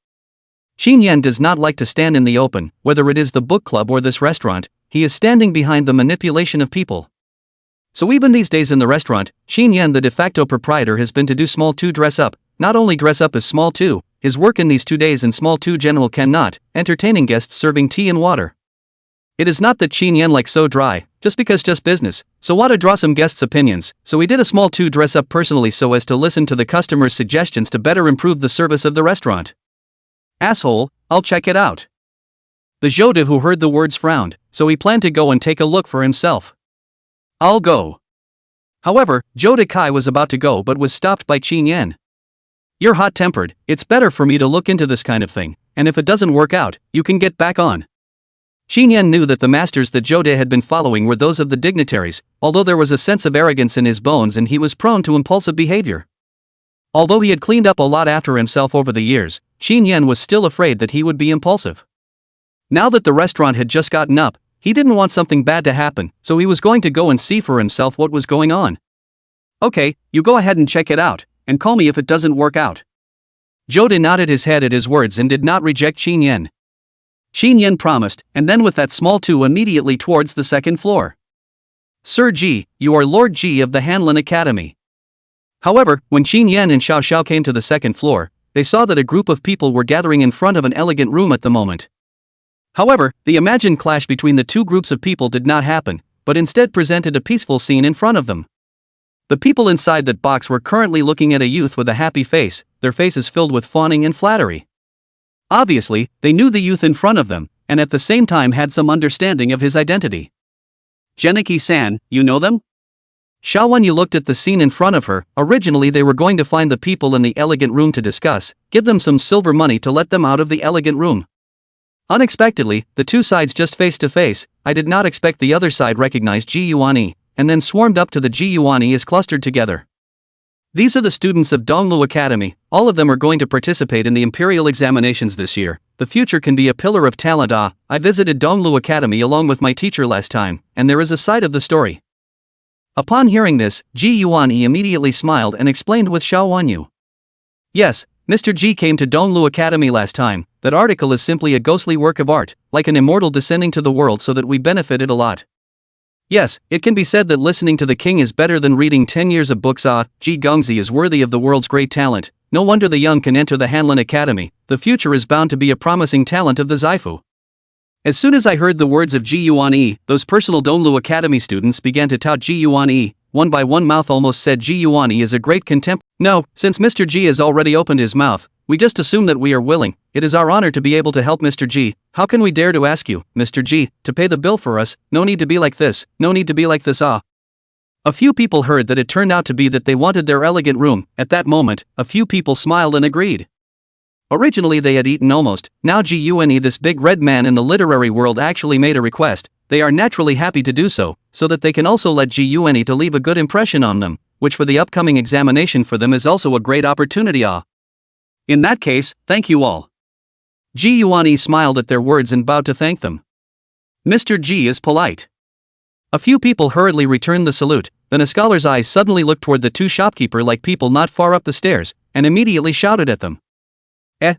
Qin Yen does not like to stand in the open, whether it is the book club or this restaurant, he is standing behind the manipulation of people. So even these days in the restaurant, Qin Yen the de facto proprietor has been to do small 2 dress up, not only dress up as small 2, his work in these 2 days in small 2 general cannot, entertaining guests serving tea and water. It is not that Qin Yen like so dry, just business, so want to draw some guests' opinions, so he did a small 2 dress up personally so as to listen to the customers' suggestions to better improve the service of the restaurant. Asshole, I'll check it out. The Joda who heard the words frowned, so he planned to go and take a look for himself. I'll go. However, Joda Kai was about to go but was stopped by Qin Yen. You're hot-tempered, it's better for me to look into this kind of thing, and if it doesn't work out, you can get back on. Qin Yen knew that the masters that Joda had been following were those of the dignitaries, although there was a sense of arrogance in his bones and he was prone to impulsive behavior. Although he had cleaned up a lot after himself over the years, Qin Yen was still afraid that he would be impulsive. Now that the restaurant had just gotten up, he didn't want something bad to happen, so he was going to go and see for himself what was going on. Okay, you go ahead and check it out, and call me if it doesn't work out. Joda nodded his head at his words and did not reject Qin Yen. Qin Yen promised, and then with that small 2 immediately towards the second floor. Sir Ji, you are Lord Ji of the Hanlin Academy. However, when Qin Yen and Xiao Xiao came to the second floor, they saw that a group of people were gathering in front of an elegant room at the moment. However, the imagined clash between the 2 groups of people did not happen, but instead presented a peaceful scene in front of them. The people inside that box were currently looking at a youth with a happy face, their faces filled with fawning and flattery. Obviously, they knew the youth in front of them, and at the same time had some understanding of his identity. Geniki-san, you know them? Xiaowanyu looked at the scene in front of her. Originally they were going to find the people in the elegant room to discuss, give them some silver money to let them out of the elegant room. Unexpectedly, the 2 sides just face to face. I did not expect the other side recognized Ji Yuani, and then swarmed up to the Ji Yuani as clustered together. These are the students of Donglu Academy, all of them are going to participate in the imperial examinations this year. The future can be a pillar of talent. I visited Donglu Academy along with my teacher last time, and there is a side of the story. Upon hearing this, Ji Yuani immediately smiled and explained with Xiaowanyu. Yes, Mr. Ji came to Donglu Academy last time. That article is simply a ghostly work of art, like an immortal descending to the world so that we benefited a lot. Yes, it can be said that listening to the king is better than reading 10 years of books. Ji Gongzi is worthy of the world's great talent. No wonder the young can enter the Hanlin Academy. The future is bound to be a promising talent of the Zaifu. As soon as I heard the words of Ji Yuan, those personal Donglu Academy students began to tout Ji Yuan. One by one mouth almost said Ji Yuan is a great contempt. No, since Mr. Ji has already opened his mouth, we just assume that we are willing. It is our honor to be able to help Mr. Ji. How can we dare to ask you, Mr. Ji, to pay the bill for us? No need to be like this, no need to be like this. A few people heard that it turned out to be that they wanted their elegant room. At that moment, a few people smiled and agreed. Originally they had eaten almost, now Ji Yuan, this big red man in the literary world, actually made a request. They are naturally happy to do so that they can also let Ji Yuan to leave a good impression on them, which for the upcoming examination for them is also a great opportunity. In that case, thank you all. Ji Yuan smiled at their words and bowed to thank them. Mr. Ji is polite. A few people hurriedly returned the salute, then a scholar's eyes suddenly looked toward the two shopkeeper like people not far up the stairs, and immediately shouted at them.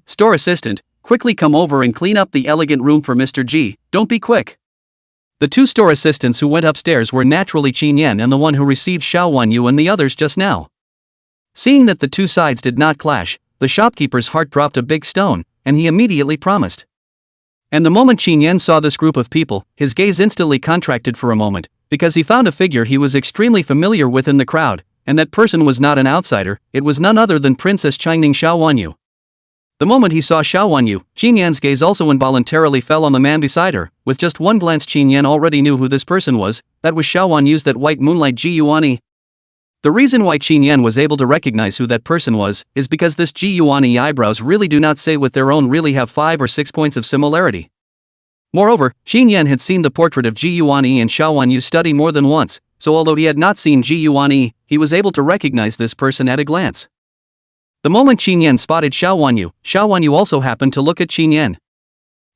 Store assistant, quickly come over and clean up the elegant room for Mr. G, don't be quick. The two store assistants who went upstairs were naturally Qin Yan and the one who received Xiao Wanyu and the others just now. Seeing that the two sides did not clash, the shopkeeper's heart dropped a big stone, and he immediately promised. And the moment Qin Yan saw this group of people, his gaze instantly contracted for a moment, because he found a figure he was extremely familiar with in the crowd, and that person was not an outsider, it was none other than Princess Changning Xiao Wanyu. The moment he saw Xiao Wanyu, Qin Yan's gaze also involuntarily fell on the man beside her. With just one glance Qin Yan already knew who this person was, that was Xiao Wanyu's that white moonlight Ji Yuani. The reason why Qin Yan was able to recognize who that person was, is because this Ji Yuani eyebrows really do not say with their own really have 5 or 6 points of similarity. Moreover, Qin Yan had seen the portrait of Ji Yuani and Xiao Wanyu study more than once, so although he had not seen Ji Yuani, he was able to recognize this person at a glance. The moment Qin Yan spotted Xiao Wanyu also happened to look at Qin Yan.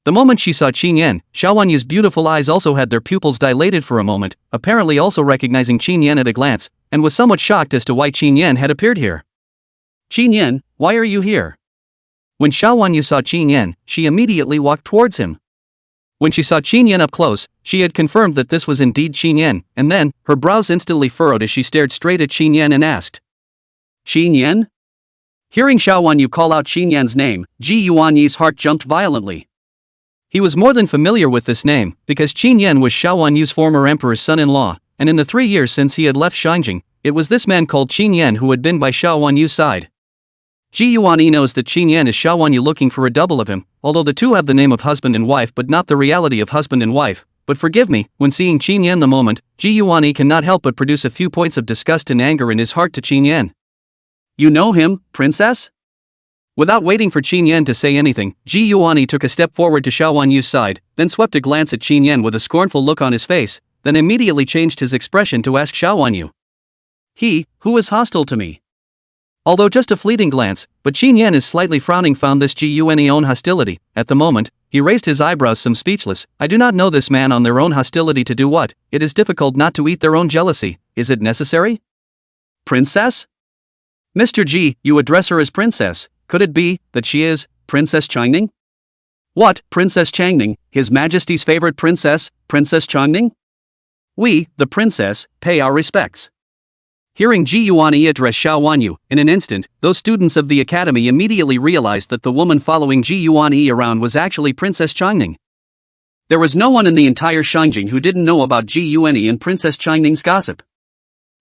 The moment she saw Qin Yan, Xiao Wanyu's beautiful eyes also had their pupils dilated for a moment, apparently also recognizing Qin Yan at a glance, and was somewhat shocked as to why Qin Yan had appeared here. Qin Yan, why are you here? When Xiao Wanyu saw Qin Yan, she immediately walked towards him. When she saw Qin Yan up close, she had confirmed that this was indeed Qin Yan, and then, her brows instantly furrowed as she stared straight at Qin Yan and asked. Qin Yan? Hearing Xiao Wanyu call out Qin Yan's name, Ji Yuanyi's heart jumped violently. He was more than familiar with this name, because Qin Yan was Xiao Wanyu's former emperor's son-in-law, and in the 3 years since he had left Shanjing, it was this man called Qin Yan who had been by Xiao Wanyu's side. Ji Yuani knows that Qin Yan is Xiao Wanyu looking for a double of him, although the two have the name of husband and wife but not the reality of husband and wife. But forgive me, when seeing Qin Yan the moment, Ji Yuani cannot help but produce a few points of disgust and anger in his heart to Qin Yan. You know him, princess? Without waiting for Qin Yan to say anything, Ji Yuani took a step forward to Xiao Wanyu's side, then swept a glance at Qin Yan with a scornful look on his face, then immediately changed his expression to ask Xiao Wanyu. He, who is hostile to me? Although just a fleeting glance, but Qin Yan is slightly frowning found this Ji Yuani's own hostility. At the moment, he raised his eyebrows some speechless. I do not know this man on their own hostility to do what, it is difficult not to eat their own jealousy, is it necessary? Princess? Mr. Ji, you address her as princess, could it be that she is Princess Changning? What, Princess Changning, His Majesty's favorite princess, Princess Changning? We, the princess, pay our respects. Hearing Ji Yuani address Xiao Wanyu, in an instant, those students of the academy immediately realized that the woman following Ji Yuani around was actually Princess Changning. There was no one in the entire Shanjing who didn't know about Ji Yuani and Princess Changning's gossip.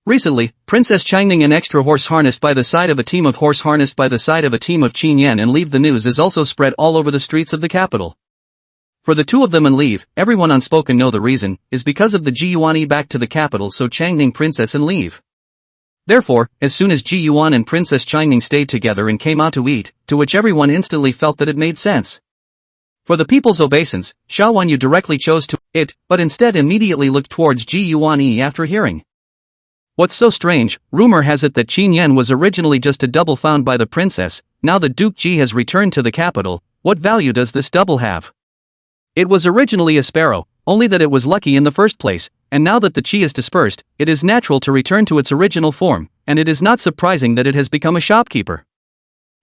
Recently, Princess Changning an extra horse harnessed by the side of a team of horse harnessed by the side of a team of Qin Yan and leave the news is also spread all over the streets of the capital. For the two of them and leave, everyone unspoken know the reason, is because of the Ji Yuani back to the capital so Changning princess and leave. Therefore, as soon as Ji Yuan and Princess Changning stayed together and came out to eat, to which everyone instantly felt that it made sense. For the people's obeisance, Xiao Wanyu directly chose to it, but instead immediately looked towards Ji Yuani after hearing. What's so strange, rumor has it that Qin Yan was originally just a double found by the princess, now that Duke Ji has returned to the capital, what value does this double have? It was originally a sparrow, only that it was lucky in the first place, and now that the Qi is dispersed, it is natural to return to its original form, and it is not surprising that it has become a shopkeeper.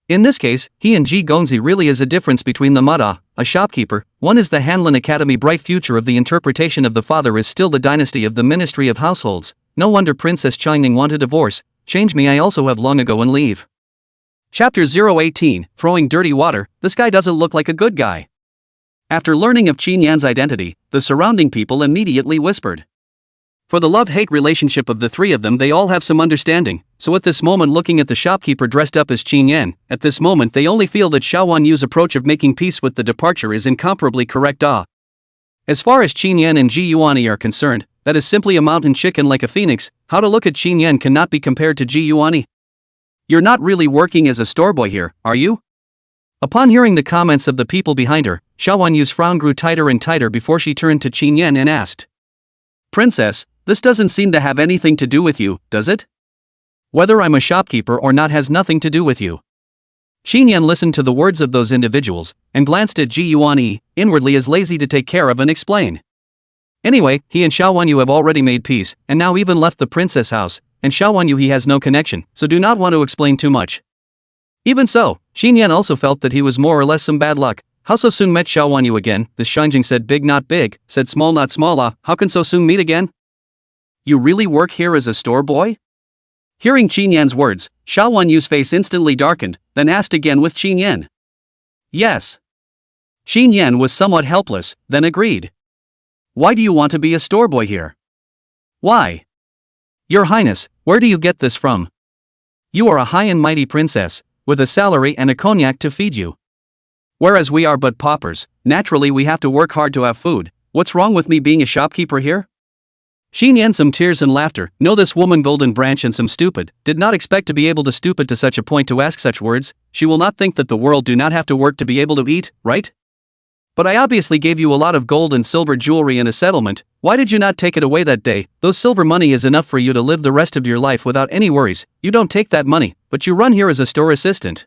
In this case, he and Ji Gongzi really is a difference between the Mada, a shopkeeper, one is the Hanlin Academy bright future of the interpretation of the father is still the dynasty of the Ministry of Households. No wonder Princess Changning want a divorce, change me I also have long ago and leave. Chapter 018, Throwing Dirty Water, this guy doesn't look like a good guy. After learning of Qin Yan's identity, the surrounding people immediately whispered. For the love-hate relationship of the three of them they all have some understanding, so at this moment looking at the shopkeeper dressed up as Qin Yan, at this moment they only feel that Xiao Wanyu's approach of making peace with the departure is incomparably correct. As far as Qin Yan and Ji Yuani are concerned, that is simply a mountain chicken like a phoenix. How to look at Qin Yan cannot be compared to Ji Yuani. You're not really working as a store boy here, are you? Upon hearing the comments of the people behind her, Xiao Wanyu's frown grew tighter and tighter before she turned to Qin Yan and asked. Princess, this doesn't seem to have anything to do with you, does it? Whether I'm a shopkeeper or not has nothing to do with you. Qin Yan listened to the words of those individuals, and glanced at Ji Yuani, inwardly as lazy to take care of and explain. Anyway, he and Xiao Wanyu have already made peace, and now even left the princess house, and Xiao Wanyu he has no connection, so do not want to explain too much. Even so, Xin Yan also felt that he was more or less some bad luck. How so soon met Xiao Wanyu again? This Shinjing said big not big, said small not small how can so soon meet again? You really work here as a store boy? Hearing Qin Yan's words, Xiao Wanyu's face instantly darkened, then asked again with Qin Yan. Yes. Qin Yan was somewhat helpless, then agreed. Why do you want to be a store boy here? Why? Your Highness, where do you get this from? You are a high and mighty princess, with a salary and a cognac to feed you. Whereas we are but paupers, naturally we have to work hard to have food. What's wrong with me being a shopkeeper here? Xin Yan some tears and laughter. No, this woman Golden Branch and some stupid, did not expect to be able to stoop it to such a point to ask such words. She will not think that the world do not have to work to be able to eat, right? But I obviously gave you a lot of gold and silver jewelry and a settlement. Why did you not take it away that day? Those silver money is enough for you to live the rest of your life without any worries. You don't take that money, but you run here as a store assistant.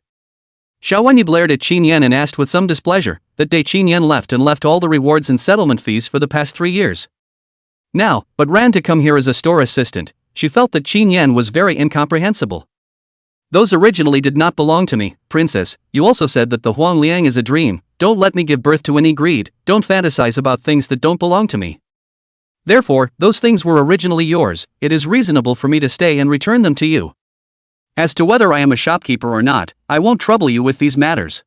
Xiao Wanyu glared at Qin Yan and asked with some displeasure. That day Qin Yan left all the rewards and settlement fees for the past 3 years. Now, but ran to come here as a store assistant. She felt that Qin Yan was very incomprehensible. Those originally did not belong to me, princess. You also said that the Huang Liang is a dream. Don't let me give birth to any greed. Don't fantasize about things that don't belong to me. Therefore, those things were originally yours. It is reasonable for me to stay and return them to you. As to whether I am a shopkeeper or not, I won't trouble you with these matters.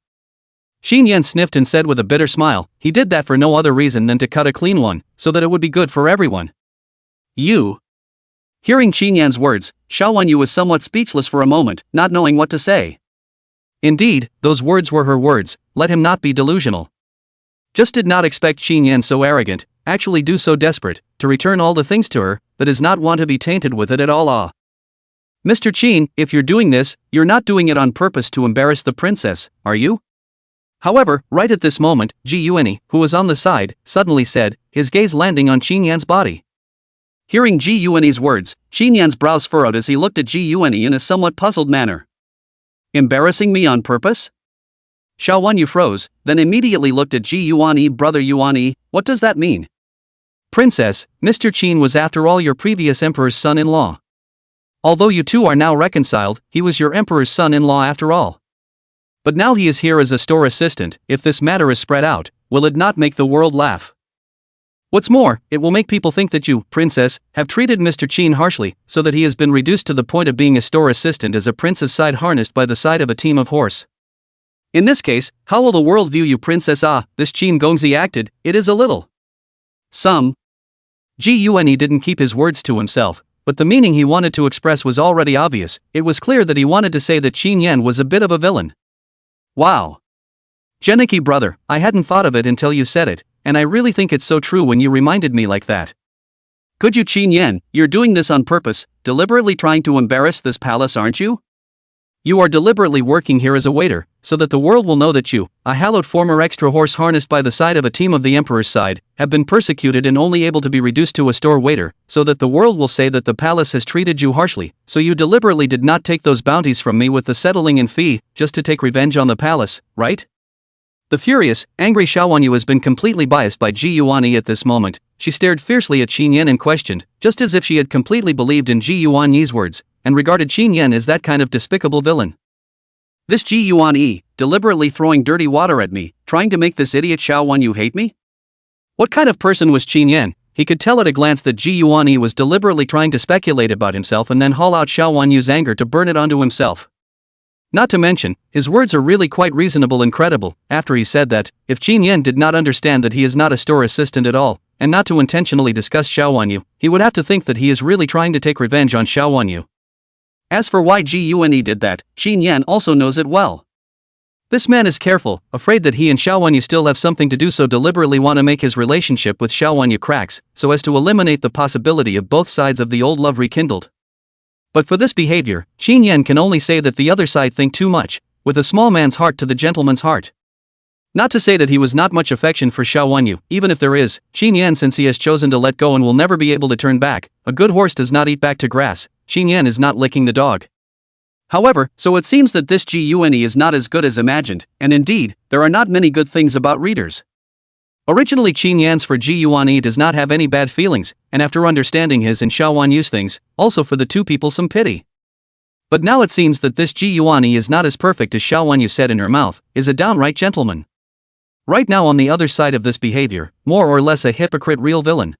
Xin Yan sniffed and said with a bitter smile, he did that for no other reason than to cut a clean one, so that it would be good for everyone. You. Hearing Qin Yan's words, Xiao Wanyu was somewhat speechless for a moment, not knowing what to say. Indeed, those words were her words. Let him not be delusional. Just did not expect Qin Yan so arrogant, actually do so desperate, to return all the things to her, that is not want to be tainted with it at all. Mr. Qin, if you're doing this, you're not doing it on purpose to embarrass the princess, are you? However, right at this moment, Ji Yuani, who was on the side, suddenly said, his gaze landing on Qin Yan's body. Hearing Ji Yuani's words, Qin Yan's brows furrowed as he looked at Ji Yuani in a somewhat puzzled manner. Embarrassing me on purpose? Xiao Wanyu froze, then immediately looked at Ji Yuani. Brother Yuani, what does that mean? Princess, Mr. Qin was after all your previous emperor's son-in-law. Although you two are now reconciled, he was your emperor's son-in-law after all. But now he is here as a store assistant. If this matter is spread out, will it not make the world laugh? What's more, it will make people think that you, princess, have treated Mr. Qin harshly, so that he has been reduced to the point of being a store assistant as a prince's side harnessed by the side of a team of horse. In this case, how will the world view you, princess? This Qin Gongzi acted, it is a little. Some. Ji Yuani didn't keep his words to himself, but the meaning he wanted to express was already obvious. It was clear that he wanted to say that Qin Yan was a bit of a villain. Wow. Geniki brother, I hadn't thought of it until you said it, and I really think it's so true when you reminded me like that. Could you, Qin Yan, you're doing this on purpose, deliberately trying to embarrass this palace, aren't you? You are deliberately working here as a waiter, so that the world will know that you, a hallowed former extra horse harnessed by the side of a team of the emperor's side, have been persecuted and only able to be reduced to a store waiter, so that the world will say that the palace has treated you harshly, so you deliberately did not take those bounties from me with the settling and fee, just to take revenge on the palace, right? The furious, angry Xiao Wanyu has been completely biased by Ji Yuani at this moment. She stared fiercely at Qin Yan and questioned, just as if she had completely believed in Ji Yuani's words, and regarded Qin Yan as that kind of despicable villain. This Ji Yuan deliberately throwing dirty water at me, trying to make this idiot Xiao Wanyu hate me? What kind of person was Qin Yan? He could tell at a glance that Ji Yuan was deliberately trying to speculate about himself and then haul out Xiao Wanyu's anger to burn it onto himself. Not to mention, his words are really quite reasonable and credible. After he said that, if Qin Yan did not understand that he is not a store assistant at all, and not to intentionally discuss Xiao Wanyu, he would have to think that he is really trying to take revenge on Xiao Wanyu. As for why Ji Yuani did that, Qin Yan also knows it well. This man is careful, afraid that he and Xiao Wanyu still have something to do, so deliberately want to make his relationship with Xiao Wanyu cracks, so as to eliminate the possibility of both sides of the old love rekindled. But for this behavior, Qin Yan can only say that the other side think too much, with a small man's heart to the gentleman's heart. Not to say that he was not much affection for Xiao Wanyu, even if there is, Qin Yan, since he has chosen to let go and will never be able to turn back, a good horse does not eat back to grass, Qin Yan is not licking the dog. However, so it seems that this Ji Yuani is not as good as imagined, and indeed, there are not many good things about readers. Originally Qin Yan's for Ji Yuan does not have any bad feelings, and after understanding his and Xiao Wan Yu's things, also for the two people some pity. But now it seems that this Ji Yuan is not as perfect as Xiao Wan Yu said in her mouth, is a downright gentleman. Right now on the other side of this behavior, more or less a hypocrite real villain.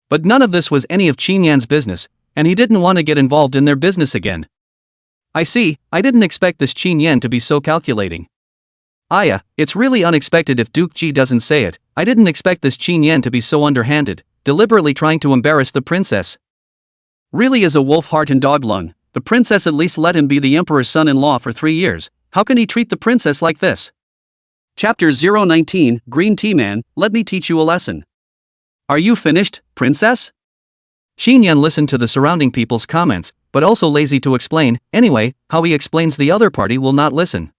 But none of this was any of Qin Yan's business, and he didn't want to get involved in their business again. I see, I didn't expect this Qin Yan to be so calculating. Aya, it's really unexpected if Duke Ji doesn't say it. I didn't expect this Qin Yan to be so underhanded, deliberately trying to embarrass the princess. Really is a wolf heart and dog lung. The princess at least let him be the emperor's son-in-law for 3 years. How can he treat the princess like this? Chapter 019, Green Tea Man, let me teach you a lesson. Are you finished, princess? Qin Yan listened to the surrounding people's comments, but also lazy to explain. Anyway, how he explains the other party will not listen.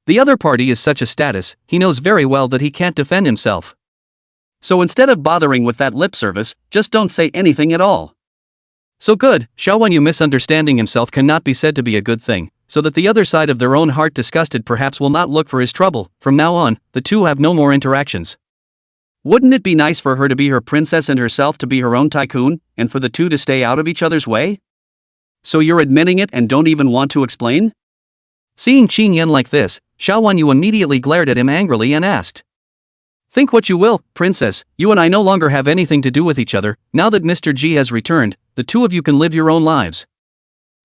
The other party is such a status, he knows very well that he can't defend himself. So instead of bothering with that lip service, just don't say anything at all. So good, Xiao Wan Yu misunderstanding himself cannot be said to be a good thing, so that the other side of their own heart disgusted perhaps will not look for his trouble. From now on, the two have no more interactions. Wouldn't it be nice for her to be her princess and herself to be her own tycoon, and for the two to stay out of each other's way? So you're admitting it and don't even want to explain? Seeing Qin Yan like this, Xiao Wan Yu immediately glared at him angrily and asked. Think what you will, princess, you and I no longer have anything to do with each other. Now that Mr. Ji has returned, the two of you can live your own lives.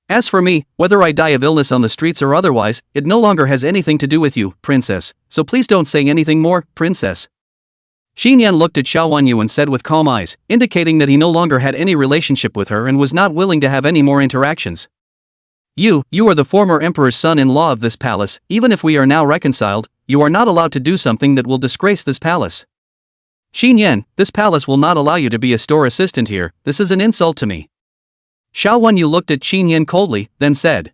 As for me, whether I die of illness on the streets or otherwise, it no longer has anything to do with you, princess, so please don't say anything more, princess. Qin Yan looked at Xiao Wan Yu and said with calm eyes, indicating that he no longer had any relationship with her and was not willing to have any more interactions. You are the former emperor's son-in-law of this palace. Even if we are now reconciled, you are not allowed to do something that will disgrace this palace. Qin Yan, this palace will not allow you to be a store assistant here. This is an insult to me. Xiao Wan Yu looked at Qin Yan coldly, then said.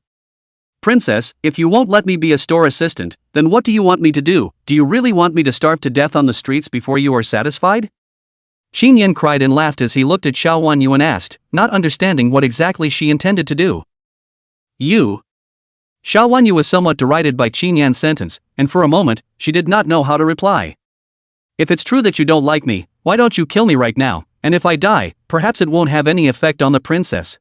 Princess, if you won't let me be a store assistant, then what do you want me to do? Do you really want me to starve to death on the streets before you are satisfied? Qin Yan cried and laughed as he looked at Xiao Wan Yu and asked, not understanding what exactly she intended to do. You? Xiao Wan Yu was somewhat derided by Qin Yan's sentence, and for a moment, she did not know how to reply. If it's true that you don't like me, why don't you kill me right now, and if I die, perhaps it won't have any effect on the princess.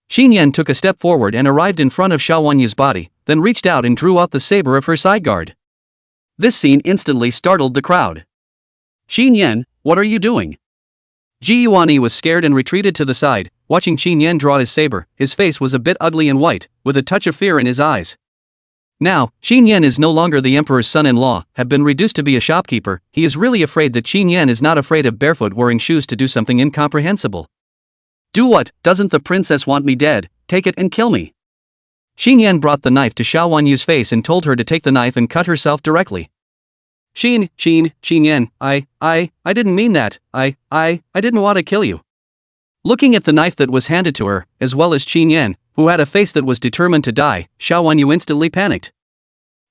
Qin Yan took a step forward and arrived in front of Xiao Wan Yu's body, then reached out and drew out the saber of her sideguard. This scene instantly startled the crowd. Qin Yan, what are you doing? Ji Yuan was scared and retreated to the side, watching Qin Yan draw his saber. His face was a bit ugly and white, with a touch of fear in his eyes. Now, Qin Yan is no longer the emperor's son-in-law, have been reduced to be a shopkeeper. He is really afraid that Qin Yan is not afraid of barefoot wearing shoes to do something incomprehensible. Do what? Doesn't the princess want me dead? Take it and kill me. Qin Yan brought the knife to Xiao Wan Yu's face and told her to take the knife and cut herself directly. Qin Yan, I didn't mean that. I didn't want to kill you. Looking at the knife that was handed to her, as well as Qin Yan, who had a face that was determined to die, Xiao Wan Yu instantly panicked.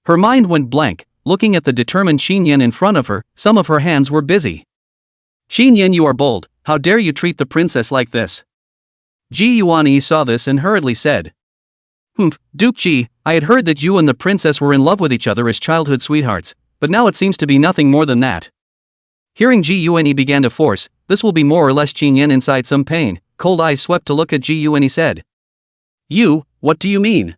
Her mind went blank. Looking at the determined Qin Yan in front of her, some of her hands were busy. Qin Yan, you are bold. How dare you treat the princess like this? Ji Yuan saw this and hurriedly said. Duke Ji, I had heard that you and the princess were in love with each other as childhood sweethearts, but now it seems to be nothing more than that. Hearing Ji Yuan began to force, this will be more or less. Qin Yan inside some pain, cold eyes swept to look at Ji Yuan said. You, what do you mean?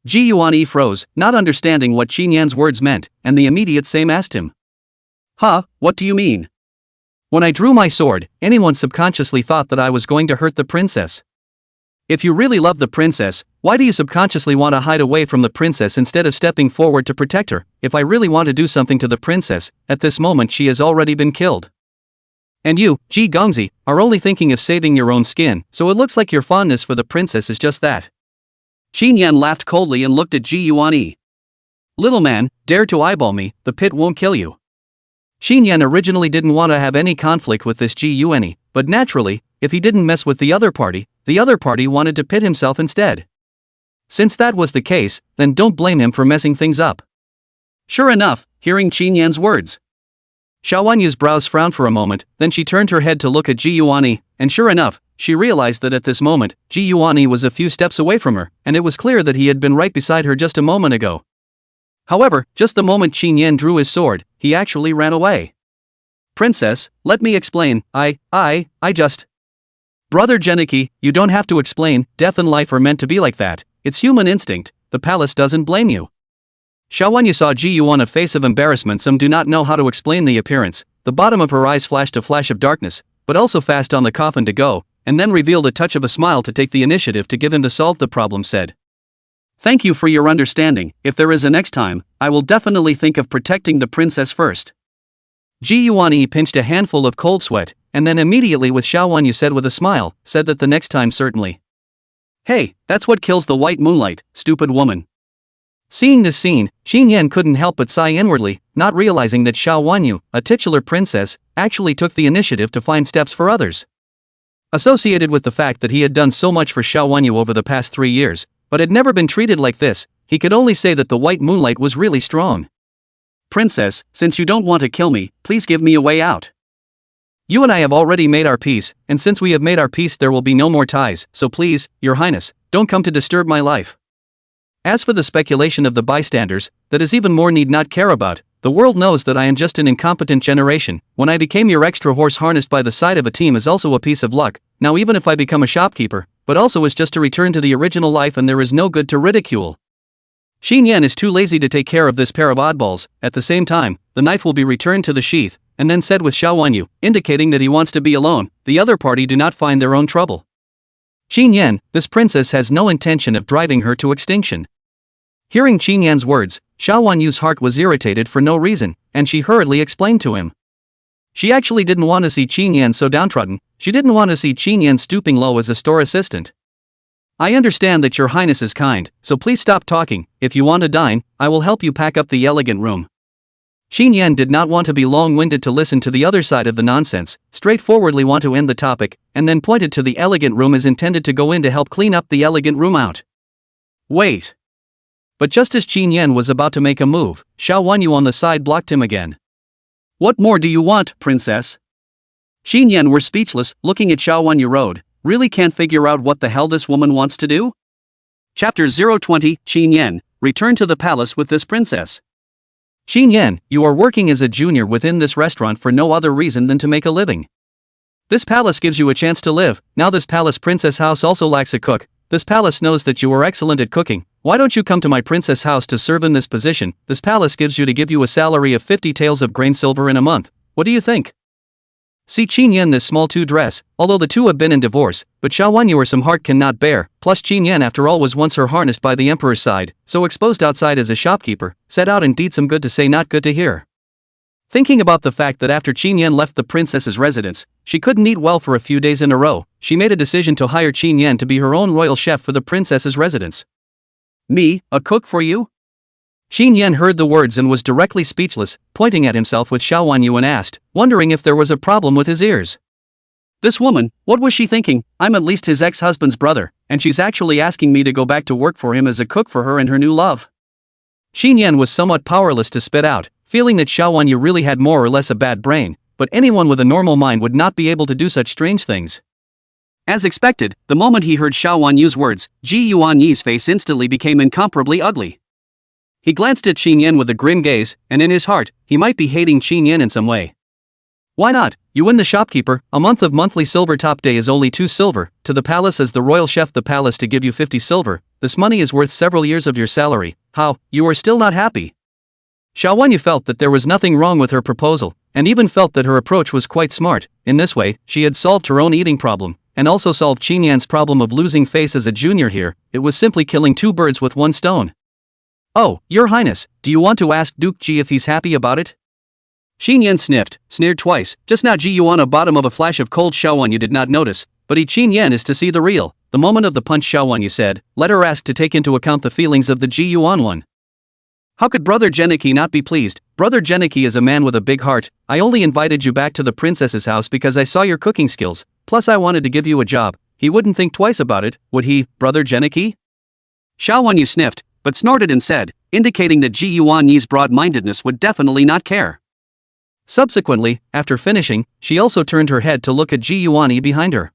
Ji Yuan froze, not understanding what Qin Yan's words meant, and the immediate same asked him. What do you mean? When I drew my sword, anyone subconsciously thought that I was going to hurt the princess. If you really love the princess, why do you subconsciously want to hide away from the princess instead of stepping forward to protect her? If I really want to do something to the princess, at this moment she has already been killed. And you, Ji Gongzi, are only thinking of saving your own skin, so it looks like your fondness for the princess is just that. Qin Yan laughed coldly and looked at Ji Yuan. Little man, dare to eyeball me, the pit won't kill you. Qin Yan originally didn't want to have any conflict with this Ji Yuan, but naturally, if he didn't mess with the other party wanted to pit himself instead. Since that was the case, then don't blame him for messing things up. Sure enough, hearing Qin Yan's words, Xiao Wan Yu's brows frowned for a moment, then she turned her head to look at Ji Yuan, and sure enough, she realized that at this moment, Ji Yuan was a few steps away from her, and it was clear that he had been right beside her just a moment ago. However, just the moment Qin Yan drew his sword, he actually ran away. Princess, let me explain, I just. Brother Geniki, you don't have to explain, death and life are meant to be like that, it's human instinct, the palace doesn't blame you. Xiaowanyu saw Ji Yuan a face of embarrassment. Some do not know how to explain the appearance. The bottom of her eyes flashed a flash of darkness, but also fast on the coffin to go, and then revealed a touch of a smile to take the initiative to give him to solve the problem. Said, "Thank you for your understanding. If there is a next time, I will definitely think of protecting the princess first." Ji Yuan pinched a handful of cold sweat, and then immediately with Xiaowanyu said with a smile, said that the next time certainly. "Hey, that's what kills the white moonlight, stupid woman." Seeing this scene, Qin Yan couldn't help but sigh inwardly, not realizing that Xiaowanyu, a titular princess, actually took the initiative to find steps for others. Associated with the fact that he had done so much for Xiaowanyu over the past 3 years, but had never been treated like this, he could only say that the white moonlight was really strong. "Princess, since you don't want to kill me, please give me a way out. You and I have already made our peace, and since we have made our peace there will be no more ties, so please, your highness, don't come to disturb my life." As for the speculation of the bystanders, that is even more need not care about. The world knows that I am just an incompetent generation. When I became your extra horse harnessed by the side of a team is also a piece of luck. Now even if I become a shopkeeper, but also is just to return to the original life and there is no good to ridicule. Qin Yan is too lazy to take care of this pair of oddballs. At the same time, the knife will be returned to the sheath, and then said with Xiaowanyu, indicating that he wants to be alone, the other party do not find their own trouble. Qin Yan, this princess has no intention of driving her to extinction. Hearing Qin Yan's words, Xiaowanyu's heart was irritated for no reason, and she hurriedly explained to him. She actually didn't want to see Qin Yan so downtrodden. She didn't want to see Qin Yan stooping low as a store assistant. "I understand that your highness is kind, so please stop talking. If you want to dine, I will help you pack up the elegant room." Qin Yan did not want to be long-winded to listen to the other side of the nonsense, straightforwardly want to end the topic, and then pointed to the elegant room as intended to go in to help clean up the elegant room out. "Wait." But just as Qin Yan was about to make a move, Xiaowanyu on the side blocked him again. "What more do you want, princess?" Qin Yan were speechless, looking at Xiaowanyu road, really can't figure out what the hell this woman wants to do? Chapter 020, Qin Yan, return to the palace with this princess. Qin Yan, you are working as a junior within this restaurant for no other reason than to make a living. This palace gives you a chance to live. Now this palace princess house also lacks a cook. This palace knows that you are excellent at cooking. Why don't you come to my princess house to serve in this position? This palace gives you to give you a salary of 50 taels of grain silver in a month. What do you think? See Qin Yan this small two dress, although the two have been in divorce, but Xiaowanyu some heart cannot bear, plus Qin Yan after all was once her harnessed by the emperor's side, so exposed outside as a shopkeeper, set out indeed some good to say not good to hear. Thinking about the fact that after Qin Yan left the princess's residence, she couldn't eat well for a few days in a row, she made a decision to hire Qin Yan to be her own royal chef for the princess's residence. Me, a cook for you? Qin Yan heard the words and was directly speechless, pointing at himself with Xiaowanyu and asked, wondering if there was a problem with his ears. This woman, what was she thinking? I'm at least his ex-husband's brother, and she's actually asking me to go back to work for him as a cook for her and her new love. Qin Yan was somewhat powerless to spit out, feeling that Xiaowanyu really had more or less a bad brain, but anyone with a normal mind would not be able to do such strange things. As expected, the moment he heard Xiaowanyu's words, Ji Yuanyi's face instantly became incomparably ugly. He glanced at Qin Yan with a grim gaze, and in his heart, he might be hating Qin Yan in some way. Why not? You win the shopkeeper, a month of monthly silver top day is only 2 silver, to the palace as the royal chef the palace to give you 50 silver, this money is worth several years of your salary. How, you are still not happy? Xiaowanyu felt that there was nothing wrong with her proposal, and even felt that her approach was quite smart. In this way, she had solved her own eating problem, and also solved Qin Yan's problem of losing face as a junior here. It was simply killing 2 birds with 1 stone. Oh, your highness, do you want to ask Duke Ji if he's happy about it? Qin Yan sniffed, sneered twice. Just now Ji Yuan a bottom of a flash of cold Xiaowanyu did not notice, but Qin Yan is to see the real. The moment of the punch Xiaowanyu said, let her ask to take into account the feelings of the Ji Yuan one. How could Brother Geniki not be pleased? Brother Geniki is a man with a big heart. I only invited you back to the princess's house because I saw your cooking skills, plus I wanted to give you a job. He wouldn't think twice about it, would he, Brother Geniki? Xiaowanyu sniffed, but snorted and said, indicating that Ji Yuanyi's broad-mindedness would definitely not care. Subsequently, after finishing, she also turned her head to look at Ji Yuanyi behind her.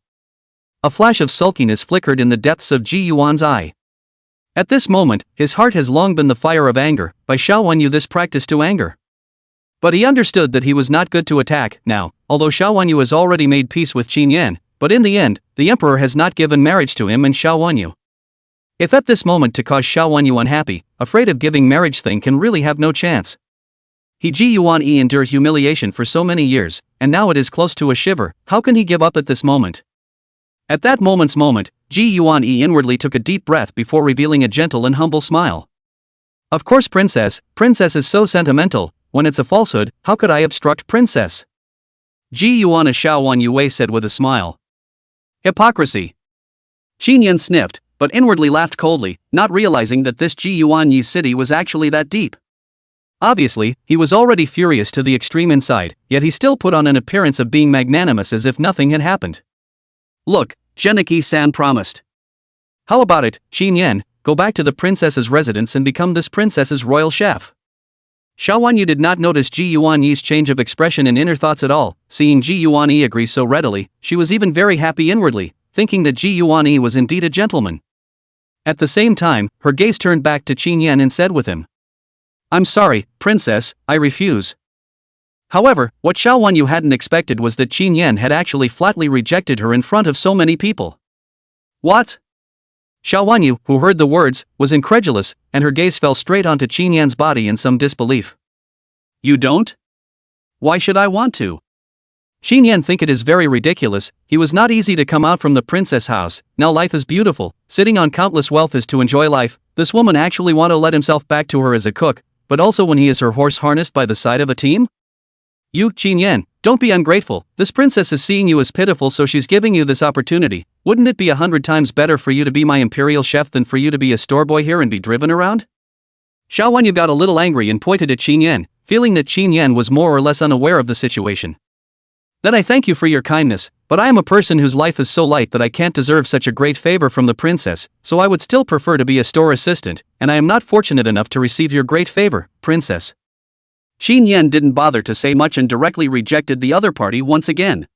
A flash of sulkiness flickered in the depths of Ji Yuan's eye. At this moment, his heart has long been the fire of anger, by Xiaowanyu this practice to anger. But he understood that he was not good to attack now, although Xiao Wanyu has already made peace with Qin Yan, but in the end, the emperor has not given marriage to him and Xiao Wanyu. If at this moment to cause Xiao Wanyu unhappy, afraid of giving marriage thing can really have no chance. He Ji Yuan endured humiliation for so many years, and now it is close to a shiver, how can he give up at this moment? At that moment's moment, Ji Yuan inwardly took a deep breath before revealing a gentle and humble smile. Of course princess is so sentimental, when it's a falsehood, how could I obstruct princess? Ji Yuan Xiao Wanyu said with a smile. Hypocrisy. Qin Yan sniffed, but inwardly laughed coldly, not realizing that this Ji Yuan Yi's city was actually that deep. Obviously, he was already furious to the extreme inside, yet he still put on an appearance of being magnanimous as if nothing had happened. Look, Geniki-san promised. How about it, Qin Yan, go back to the princess's residence and become this princess's royal chef. Xiao Wanyu did not notice Ji Yuan Yi's change of expression and inner thoughts at all. Seeing Ji Yuan Yi agree so readily, she was even very happy inwardly, thinking that Ji Yuan Yi was indeed a gentleman. At the same time, her gaze turned back to Qin Yan and said with him, I'm sorry, princess, I refuse. However, what Xiao Wanyu hadn't expected was that Qin Yan had actually flatly rejected her in front of so many people. What? Xiao Wanyu, who heard the words, was incredulous, and her gaze fell straight onto Qin Yan's body in some disbelief. You don't? Why should I want to? Qin Yan think it is very ridiculous, he was not easy to come out from the princess house, now life is beautiful, sitting on countless wealth is to enjoy life, this woman actually want to let himself back to her as a cook, but also when he is her horse harnessed by the side of a team? You, Qin Yan, don't be ungrateful, this princess is seeing you as pitiful so she's giving you this opportunity, wouldn't it be 100 times better for you to be my imperial chef than for you to be a store boy here and be driven around? Xiao Wanyu got a little angry and pointed at Qin Yan, feeling that Qin Yan was more or less unaware of the situation. Then I thank you for your kindness, but I am a person whose life is so light that I can't deserve such a great favor from the princess, so I would still prefer to be a store assistant, and I am not fortunate enough to receive your great favor, princess. Qin Yan didn't bother to say much and directly rejected the other party once again.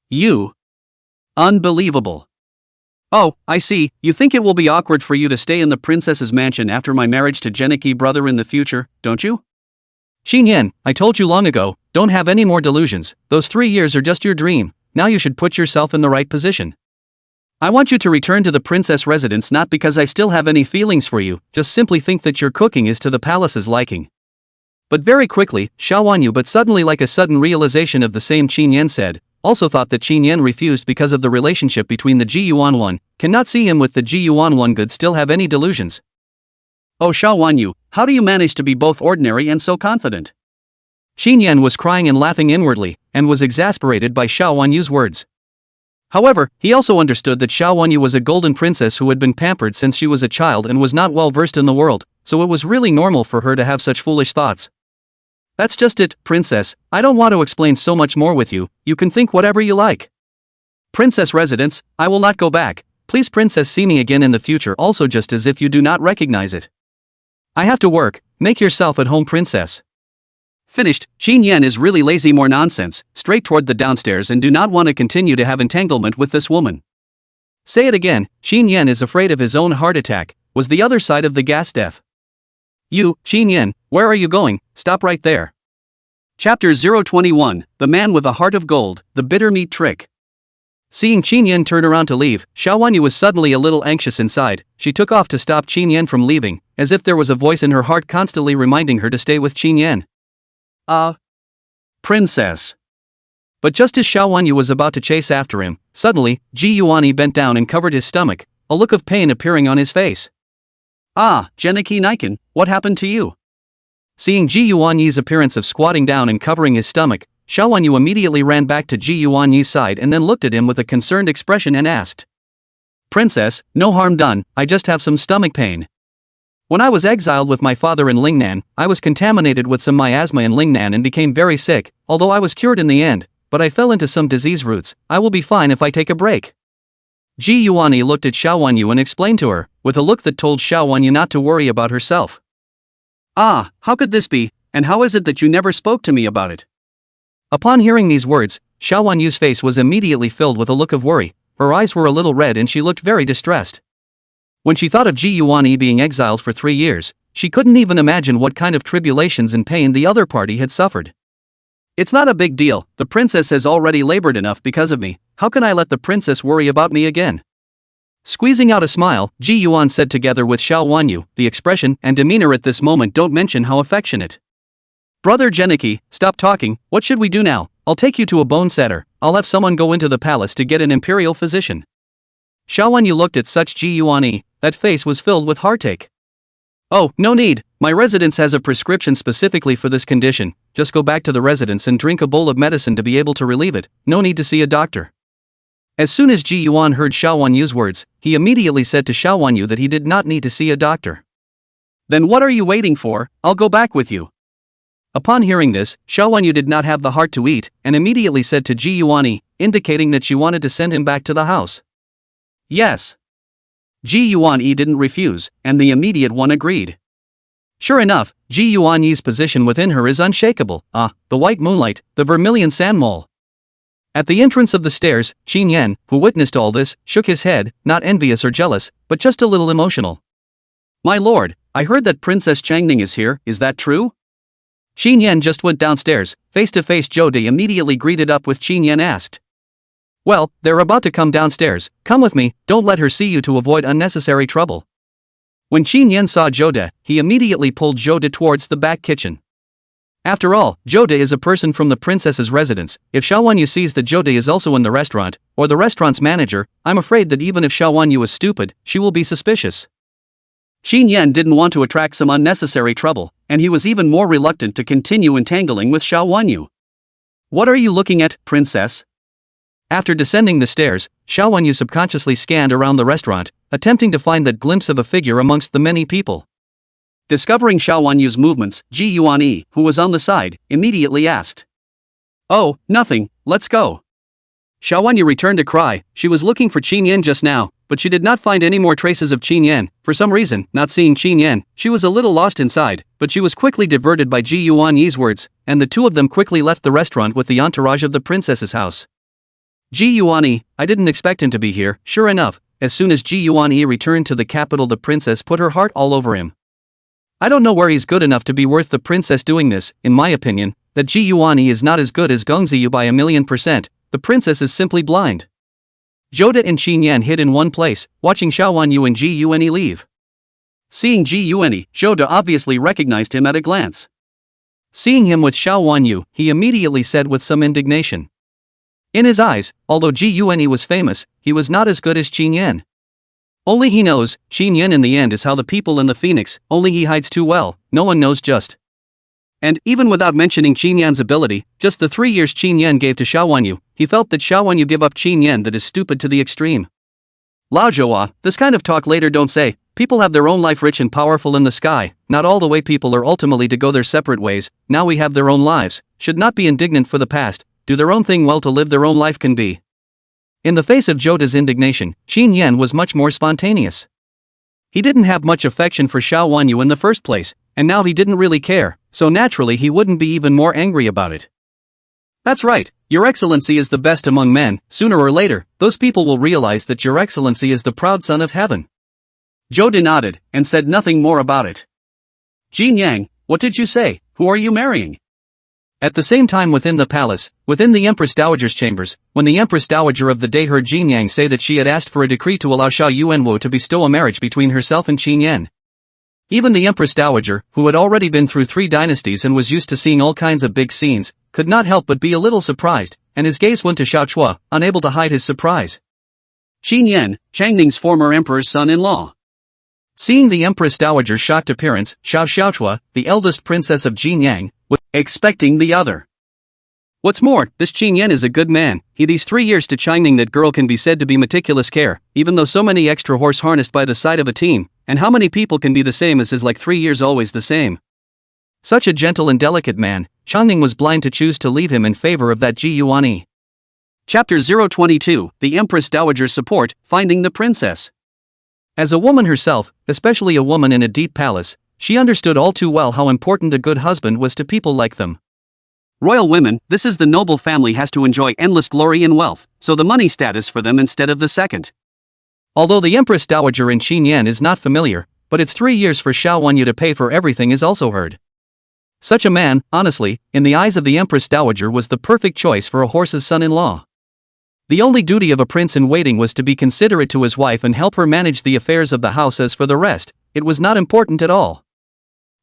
You. Unbelievable. Oh, I see, you think it will be awkward for you to stay in the princess's mansion after my marriage to Geniki brother in the future, don't you? Qin Yan, I told you long ago, don't have any more delusions, those 3 years are just your dream, now you should put yourself in the right position. I want you to return to the princess residence not because I still have any feelings for you, just simply think that your cooking is to the palace's liking. But very quickly, Xiao Wanyu but suddenly like a sudden realization of the same Qin Yan said, also thought that Qin Yan refused because of the relationship between the Ji Yuan one, cannot see him with the Ji Yuan one good still have any delusions. Oh Xiao Wanyu, how do you manage to be both ordinary and so confident? Qin Yan was crying and laughing inwardly, and was exasperated by Xiao Wanyu's words. However, he also understood that Xiao Wanyu was a golden princess who had been pampered since she was a child and was not well versed in the world, so it was really normal for her to have such foolish thoughts. That's just it, princess, I don't want to explain so much more with you, you can think whatever you like. Princess residence, I will not go back, please princess see me again in the future also just as if you do not recognize it. I have to work, make yourself at home princess. Finished, Qin Yan is really lazy more nonsense, straight toward the downstairs and do not want to continue to have entanglement with this woman. Say it again, Qin Yan is afraid of his own heart attack, was the other side of the gas death. You, Qin Yan, where are you going, stop right there. Chapter 021, The Man with a Heart of Gold, The Bitter Meat Trick. Seeing Qin Yan turn around to leave, Xiao Wanyu was suddenly a little anxious inside, she took off to stop Qin Yan from leaving, as if there was a voice in her heart constantly reminding her to stay with Qin Yan. Princess. But just as Xiao Wanyu was about to chase after him, suddenly, Ji Yuan bent down and covered his stomach, a look of pain appearing on his face. Ah, Geniki Niken, what happened to you? Seeing Ji Yuan Yi's appearance of squatting down and covering his stomach, Xiao Wanyu immediately ran back to Ji Yuan Yi's side and then looked at him with a concerned expression and asked. Princess, no harm done, I just have some stomach pain. When I was exiled with my father in Lingnan, I was contaminated with some miasma in Lingnan and became very sick, although I was cured in the end, but I fell into some disease roots, I will be fine if I take a break. Ji Yuan looked at Xiao Wanyu and explained to her, with a look that told Xiao Wanyu not to worry about herself. Ah, how could this be, and how is it that you never spoke to me about it? Upon hearing these words, Xiao Wanyu's face was immediately filled with a look of worry, her eyes were a little red and she looked very distressed. When she thought of Ji Yuan being exiled for 3 years, she couldn't even imagine what kind of tribulations and pain the other party had suffered. It's not a big deal, the princess has already labored enough because of me, how can I let the princess worry about me again? Squeezing out a smile, Ji Yuan said together with Xiao Wanyu, the expression and demeanor at this moment don't mention how affectionate. Brother Geniki, stop talking, what should we do now? I'll take you to a bone setter, I'll have someone go into the palace to get an imperial physician. Xiao Wanyu looked at such Ji Yuan, that face was filled with heartache. Oh, no need, my residence has a prescription specifically for this condition, just go back to the residence and drink a bowl of medicine to be able to relieve it, no need to see a doctor. As soon as Ji Yuan heard Xiao Wanyu's words, he immediately said to Xiao Wanyu that he did not need to see a doctor. Then what are you waiting for, I'll go back with you. Upon hearing this, Xiao Wanyu did not have the heart to eat, and immediately said to Ji Yuan, indicating that she wanted to send him back to the house. Yes. Ji Yuan didn't refuse, and the immediate one agreed. Sure enough, Ji Yuan's position within her is unshakable, the white moonlight, the vermilion sand mole. At the entrance of the stairs, Qin Yan, who witnessed all this, shook his head, not envious or jealous, but just a little emotional. My lord, I heard that Princess Changning is here, is that true? Qin Yan just went downstairs, face to face. Zhou De immediately greeted up with Qin Yan asked. Well, they're about to come downstairs, come with me, don't let her see you to avoid unnecessary trouble. When Qin Yan saw Zhou De, he immediately pulled Zhou De towards the back kitchen. After all, Zhou De is a person from the princess's residence. If Xiao Wanyu sees that Zhou De is also in the restaurant, or the restaurant's manager, I'm afraid that even if Xiao Wanyu is stupid, she will be suspicious. Qin Yan didn't want to attract some unnecessary trouble, and he was even more reluctant to continue entangling with Xiao Wanyu. What are you looking at, princess? After descending the stairs, Xiao Wanyu subconsciously scanned around the restaurant, attempting to find that glimpse of a figure amongst the many people. Discovering Xiao Wanyu's movements, Ji Yuan, who was on the side, immediately asked. Oh, nothing, let's go. Xiao Wanyu returned a cry. She was looking for Qin Yan just now, but she did not find any more traces of Qin Yan. For some reason, not seeing Qin Yan, she was a little lost inside, but she was quickly diverted by Ji Yuan's words, and the two of them quickly left the restaurant with the entourage of the princess's house. Ji Yuan, I didn't expect him to be here. Sure enough, as soon as Ji Yuan returned to the capital, the princess put her heart all over him. I don't know where he's good enough to be worth the princess doing this. In my opinion, that Ji Yuan is not as good as Geng Ziyu by 1,000,000%, the princess is simply blind. Zhou De and Qin Yan hid in one place, watching Xiao Wanyu and Ji Yuan leave. Seeing Ji Yuan, Zhou De obviously recognized him at a glance. Seeing him with Xiao Wanyu, he immediately said with some indignation. In his eyes, although Ji Yuan was famous, he was not as good as Qin Yan. Only he knows, Qin Yan in the end is how the people in the Phoenix, only he hides too well, no one knows just. And, even without mentioning Qin Yan's ability, just the 3 years Qin Yan gave to Xiao Wanyu, he felt that Xiao Wanyu give up Qin Yan that is stupid to the extreme. Lao Zhou, this kind of talk later don't say, people have their own life rich and powerful in the sky, not all the way people are ultimately to go their separate ways, now we have their own lives, should not be indignant for the past, do their own thing well to live their own life can be. In the face of Zhou De's indignation, Qin Yan was much more spontaneous. He didn't have much affection for Xiao Wanyu in the first place, and now he didn't really care, so naturally he wouldn't be even more angry about it. That's right, Your Excellency is the best among men, sooner or later, those people will realize that Your Excellency is the proud son of heaven. Zhou De nodded, and said nothing more about it. Jin Yang, what did you say, who are you marrying? At the same time within the palace, within the Empress Dowager's chambers, when the Empress Dowager of the day heard Jin Yang say that she had asked for a decree to allow Xiao Yuanwo to bestow a marriage between herself and Qin Yan. Even the Empress Dowager, who had already been through 3 dynasties and was used to seeing all kinds of big scenes, could not help but be a little surprised, and his gaze went to Xiao Chua, unable to hide his surprise. Qin Yan, Changning's former emperor's son-in-law. Seeing the Empress Dowager's shocked appearance, Xiao Xiaochua, the eldest princess of Jin Yang, was expecting the other. What's more, this Qin Yan is a good man, he these 3 years to Changning that girl can be said to be meticulous care, even though so many extra horse harnessed by the side of a team, and how many people can be the same as his like 3 years always the same. Such a gentle and delicate man, Changning was blind to choose to leave him in favor of that Ji Yuan. Chapter 022, The Empress Dowager's Support, Finding the Princess. As a woman herself, especially a woman in a deep palace, she understood all too well how important a good husband was to people like them. Royal women, this is the noble family has to enjoy endless glory and wealth, so the money status for them instead of the second. Although the Empress Dowager in Qin Yan is not familiar, but it's 3 years for Xiao Wanyu to pay for everything is also heard. Such a man, honestly, in the eyes of the Empress Dowager was the perfect choice for a horse's son-in-law. The only duty of a prince in waiting was to be considerate to his wife and help her manage the affairs of the house. As for the rest, it was not important at all.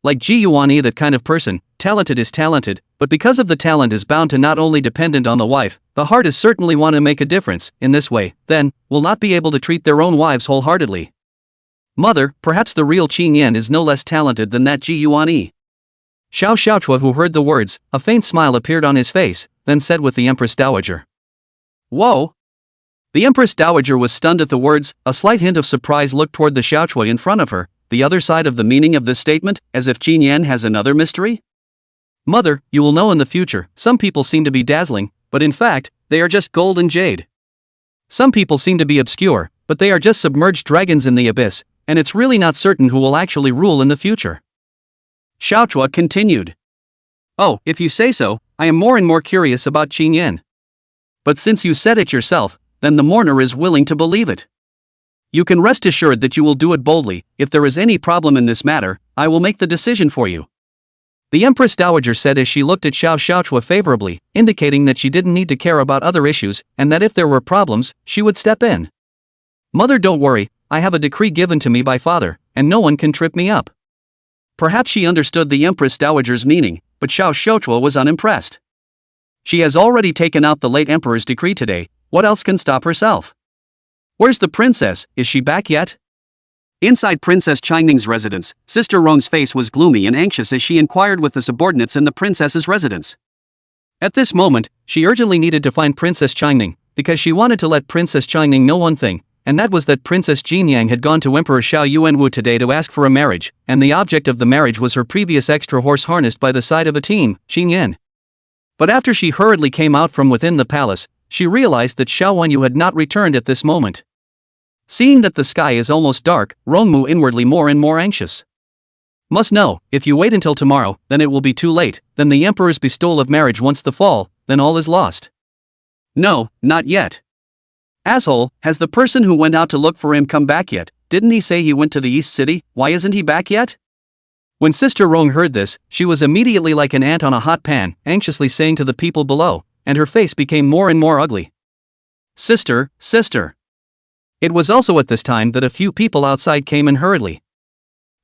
Like Ji Yuan, that kind of person, talented is talented, but because of the talent is bound to not only dependent on the wife, the heart is certainly want to make a difference. In this way, then, will not be able to treat their own wives wholeheartedly. Mother, perhaps the real Qin Yan is no less talented than that Ji Yuan. Xiao Xiaochua, who heard the words, a faint smile appeared on his face, then said with the Empress Dowager. Whoa! The Empress Dowager was stunned at the words. A slight hint of surprise looked toward the Xiaochua in front of her, the other side of the meaning of this statement, as if Qin Yan has another mystery? Mother, you will know in the future, some people seem to be dazzling, but in fact, they are just gold and jade. Some people seem to be obscure, but they are just submerged dragons in the abyss, and it's really not certain who will actually rule in the future. Xiaochua continued. Oh, if you say so, I am more and more curious about Qin Yan. But since you said it yourself, then the mourner is willing to believe it. You can rest assured that you will do it boldly. If there is any problem in this matter, I will make the decision for you. The Empress Dowager said as she looked at Xiao Xiaochua favorably, indicating that she didn't need to care about other issues, and that if there were problems, she would step in. Mother, don't worry, I have a decree given to me by father, and no one can trip me up. Perhaps she understood the Empress Dowager's meaning, but Xiao Xiaochua was unimpressed. She has already taken out the late emperor's decree today, what else can stop herself? Where's the princess, is she back yet? Inside Princess Chingning's residence, Sister Rong's face was gloomy and anxious as she inquired with the subordinates in the princess's residence. At this moment, she urgently needed to find Princess Chingning, because she wanted to let Princess Chingning know one thing, and that was that Princess Jinyang had gone to Emperor Xiao Yuanwu today to ask for a marriage, and the object of the marriage was her previous extra horse harnessed by the side of a team, Qin Yan. But after she hurriedly came out from within the palace, she realized that Xiao Wanyu had not returned at this moment. Seeing that the sky is almost dark, Rongmu inwardly more and more anxious. Must know, if you wait until tomorrow, then it will be too late, then the emperor's bestowal of marriage once the fall, then all is lost. No, not yet. Asshole, has the person who went out to look for him come back yet? Didn't he say he went to the East City? Why isn't he back yet? When Sister Rong heard this, she was immediately like an ant on a hot pan, anxiously saying to the people below, and her face became more and more ugly. Sister, sister. It was also at this time that a few people outside came in hurriedly.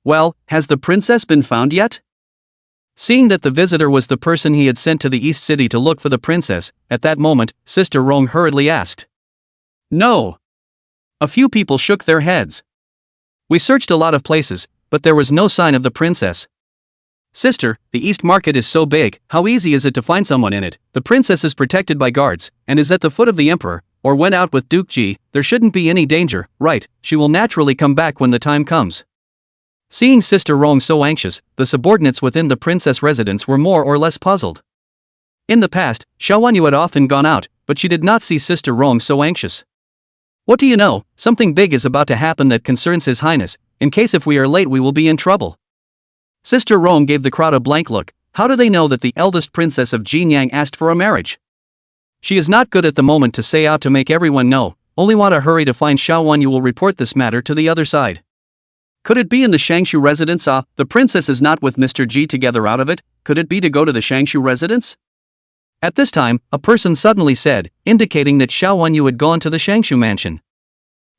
Well, has the princess been found yet? Seeing that the visitor was the person he had sent to the East City to look for the princess, at that moment, Sister Rong hurriedly asked. No. A few people shook their heads. We searched a lot of places, but there was no sign of the princess. Sister, the East Market is so big, how easy is it to find someone in it? The princess is protected by guards, and is at the foot of the emperor, or went out with Duke Ji, there shouldn't be any danger, right? She will naturally come back when the time comes. Seeing Sister Rong so anxious, the subordinates within the princess residence were more or less puzzled. In the past, Xiao Wanyu had often gone out, but she did not see Sister Rong so anxious. What do you know, something big is about to happen that concerns His Highness, in case if we are late we will be in trouble. Sister Rong gave the crowd a blank look. How do they know that the eldest princess of Jinyang asked for a marriage? She is not good at the moment to say out to make everyone know, only want to hurry to find Xiao Wanyu will report this matter to the other side. Could it be in the Shangshu residence? The princess is not with Mr. Ji together out of it, could it be to go to the Shangshu residence? At this time, a person suddenly said, indicating that Xiao Wanyu had gone to the Shangshu mansion.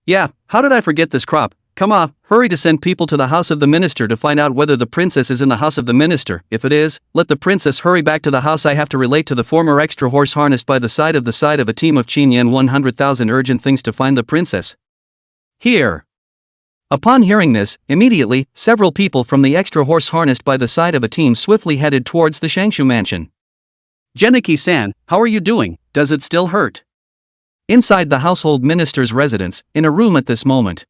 Yeah, how did I forget this crop? Come on, hurry to send people to the house of the minister to find out whether the princess is in the house of the minister. If it is, let the princess hurry back to the house. I have to relate to the former extra horse harnessed by the side of a team of Qin Yan 100,000 urgent things to find the princess. Here. Upon hearing this, immediately, several people from the extra horse harnessed by the side of a team swiftly headed towards the Shangshu mansion. Geniki-san, how are you doing? Does it still hurt? Inside the household minister's residence, in a room at this moment.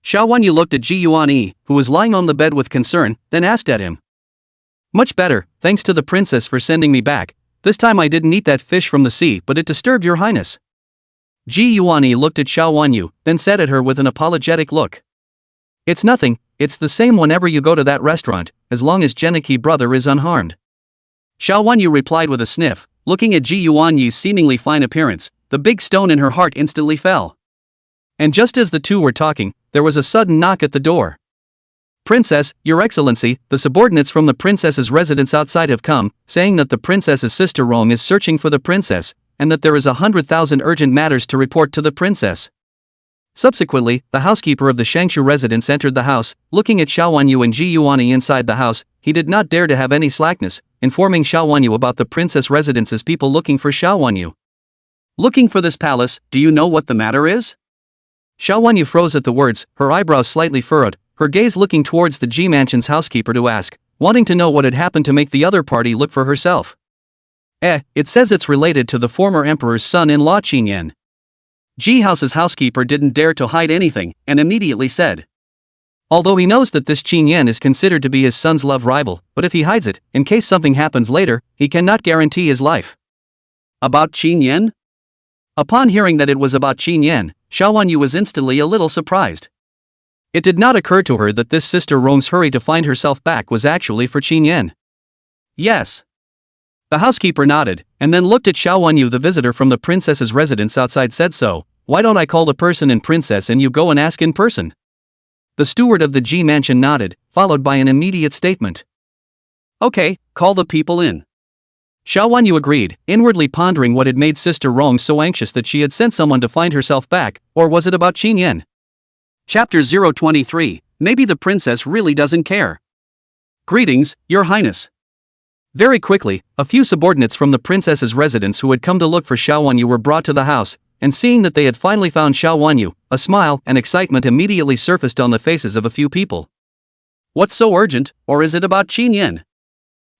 Xiao Wanyu looked at Ji Yuan, who was lying on the bed with concern, then asked at him. Much better, thanks to the princess for sending me back. This time I didn't eat that fish from the sea, but it disturbed your highness. Ji Yuan looked at Xiao Wanyu, then said at her with an apologetic look. It's nothing, it's the same whenever you go to that restaurant, as long as Geniki brother is unharmed. Xiao Wanyu replied with a sniff, looking at Ji Yuan's seemingly fine appearance, the big stone in her heart instantly fell. And just as the two were talking, there was a sudden knock at the door. Princess, Your Excellency, the subordinates from the princess's residence outside have come, saying that the princess's sister Rong is searching for the princess, and that there is 100,000 urgent matters to report to the princess. Subsequently, the housekeeper of the Shangshu residence entered the house. Looking at Xiao Wanyu and Ji Yuani inside the house, he did not dare to have any slackness, informing Xiao Wanyu about the princess residence's people looking for Xiao Wanyu. Looking for this palace, do you know what the matter is? Xiao Wanyu froze at the words, her eyebrows slightly furrowed, her gaze looking towards the Ji Mansion's housekeeper to ask, wanting to know what had happened to make the other party look for herself. It says it's related to the former emperor's son-in-law Qin Yan. Ji House's housekeeper didn't dare to hide anything, and immediately said. Although he knows that this Qin Yan is considered to be his son's love rival, but if he hides it, in case something happens later, he cannot guarantee his life. About Qin Yan? Upon hearing that it was about Qin Yan, Xiao Wanyu was instantly a little surprised. It did not occur to her that this sister Rong's hurry to find herself back was actually for Qin Yan. Yes. The housekeeper nodded, and then looked at Xiao Wanyu. The visitor from the princess's residence outside said so. Why don't I call the person in princess and you go and ask in person? The steward of the Ji mansion nodded, followed by an immediate statement. Okay, call the people in. Xiao Wanyu agreed, inwardly pondering what had made Sister Rong so anxious that she had sent someone to find herself back, or was it about Qin Yan? Chapter 023, Maybe the princess really doesn't care. Greetings, Your Highness. Very quickly, a few subordinates from the princess's residence who had come to look for Xiao Wanyu were brought to the house, and seeing that they had finally found Xiao Wanyu, a smile and excitement immediately surfaced on the faces of a few people. What's so urgent, or is it about Qin Yan?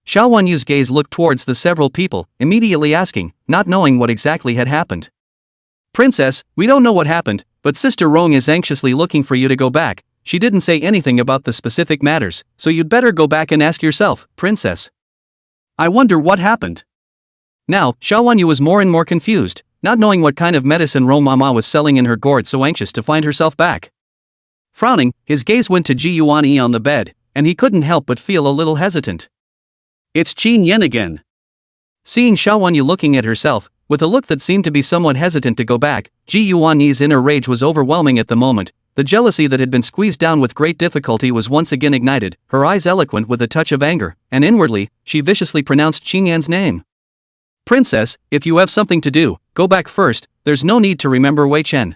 Xiao Wanyu's gaze looked towards the several people, immediately asking, not knowing what exactly had happened. Princess, we don't know what happened, but Sister Rong is anxiously looking for you to go back. She didn't say anything about the specific matters, so you'd better go back and ask yourself, Princess. I wonder what happened. Now, Xiao Wanyu was more and more confused, not knowing what kind of medicine Rong Mama was selling in her gourd, so anxious to find herself back. Frowning, his gaze went to Ji Yuani on the bed, and he couldn't help but feel a little hesitant. It's Qin Yan again. Seeing Xiao Wanyu looking at herself, with a look that seemed to be somewhat hesitant to go back, Ji Yuani's inner rage was overwhelming at the moment. The jealousy that had been squeezed down with great difficulty was once again ignited, her eyes eloquent with a touch of anger, and inwardly, she viciously pronounced Qin Yan's name. Princess, if you have something to do, go back first, there's no need to remember Wei Chen.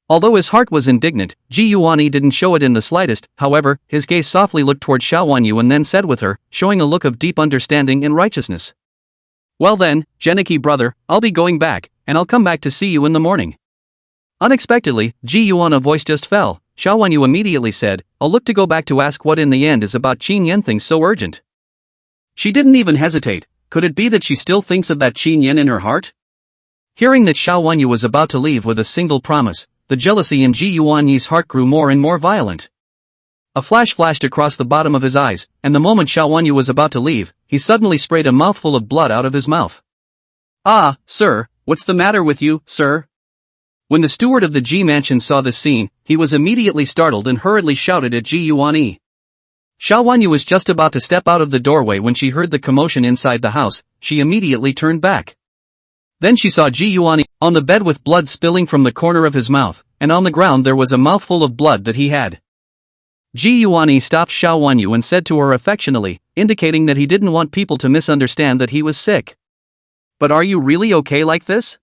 Although his heart was indignant, Ji Yuani didn't show it in the slightest. However, his gaze softly looked toward Xiao Wanyu and then said with her, showing a look of deep understanding and righteousness. Well then, Geniki brother, I'll be going back, and I'll come back to see you in the morning. Unexpectedly, Ji Yuan's voice just fell. Xiao Wanyu immediately said, I'll look to go back to ask what in the end is about Qin Yan things so urgent. She didn't even hesitate. Could it be that she still thinks of that Qin Yan in her heart? Hearing that Xiao Wanyu was about to leave with a single promise, the jealousy in Ji Yuani's heart grew more and more violent. A flash flashed across the bottom of his eyes, and the moment Xiao Wanyu was about to leave, he suddenly sprayed a mouthful of blood out of his mouth. Ah, sir, what's the matter with you, sir? When the steward of the Ji mansion saw this scene, he was immediately startled and hurriedly shouted at Ji Yuani. Xiao Wanyu was just about to step out of the doorway when she heard the commotion inside the house. She immediately turned back. Then she saw Ji Yuani on the bed with blood spilling from the corner of his mouth, and on the ground there was a mouthful of blood that he had. Ji Yuani stopped Xiao Wanyu and said to her affectionately, indicating that he didn't want people to misunderstand that he was sick. But are you really okay like this?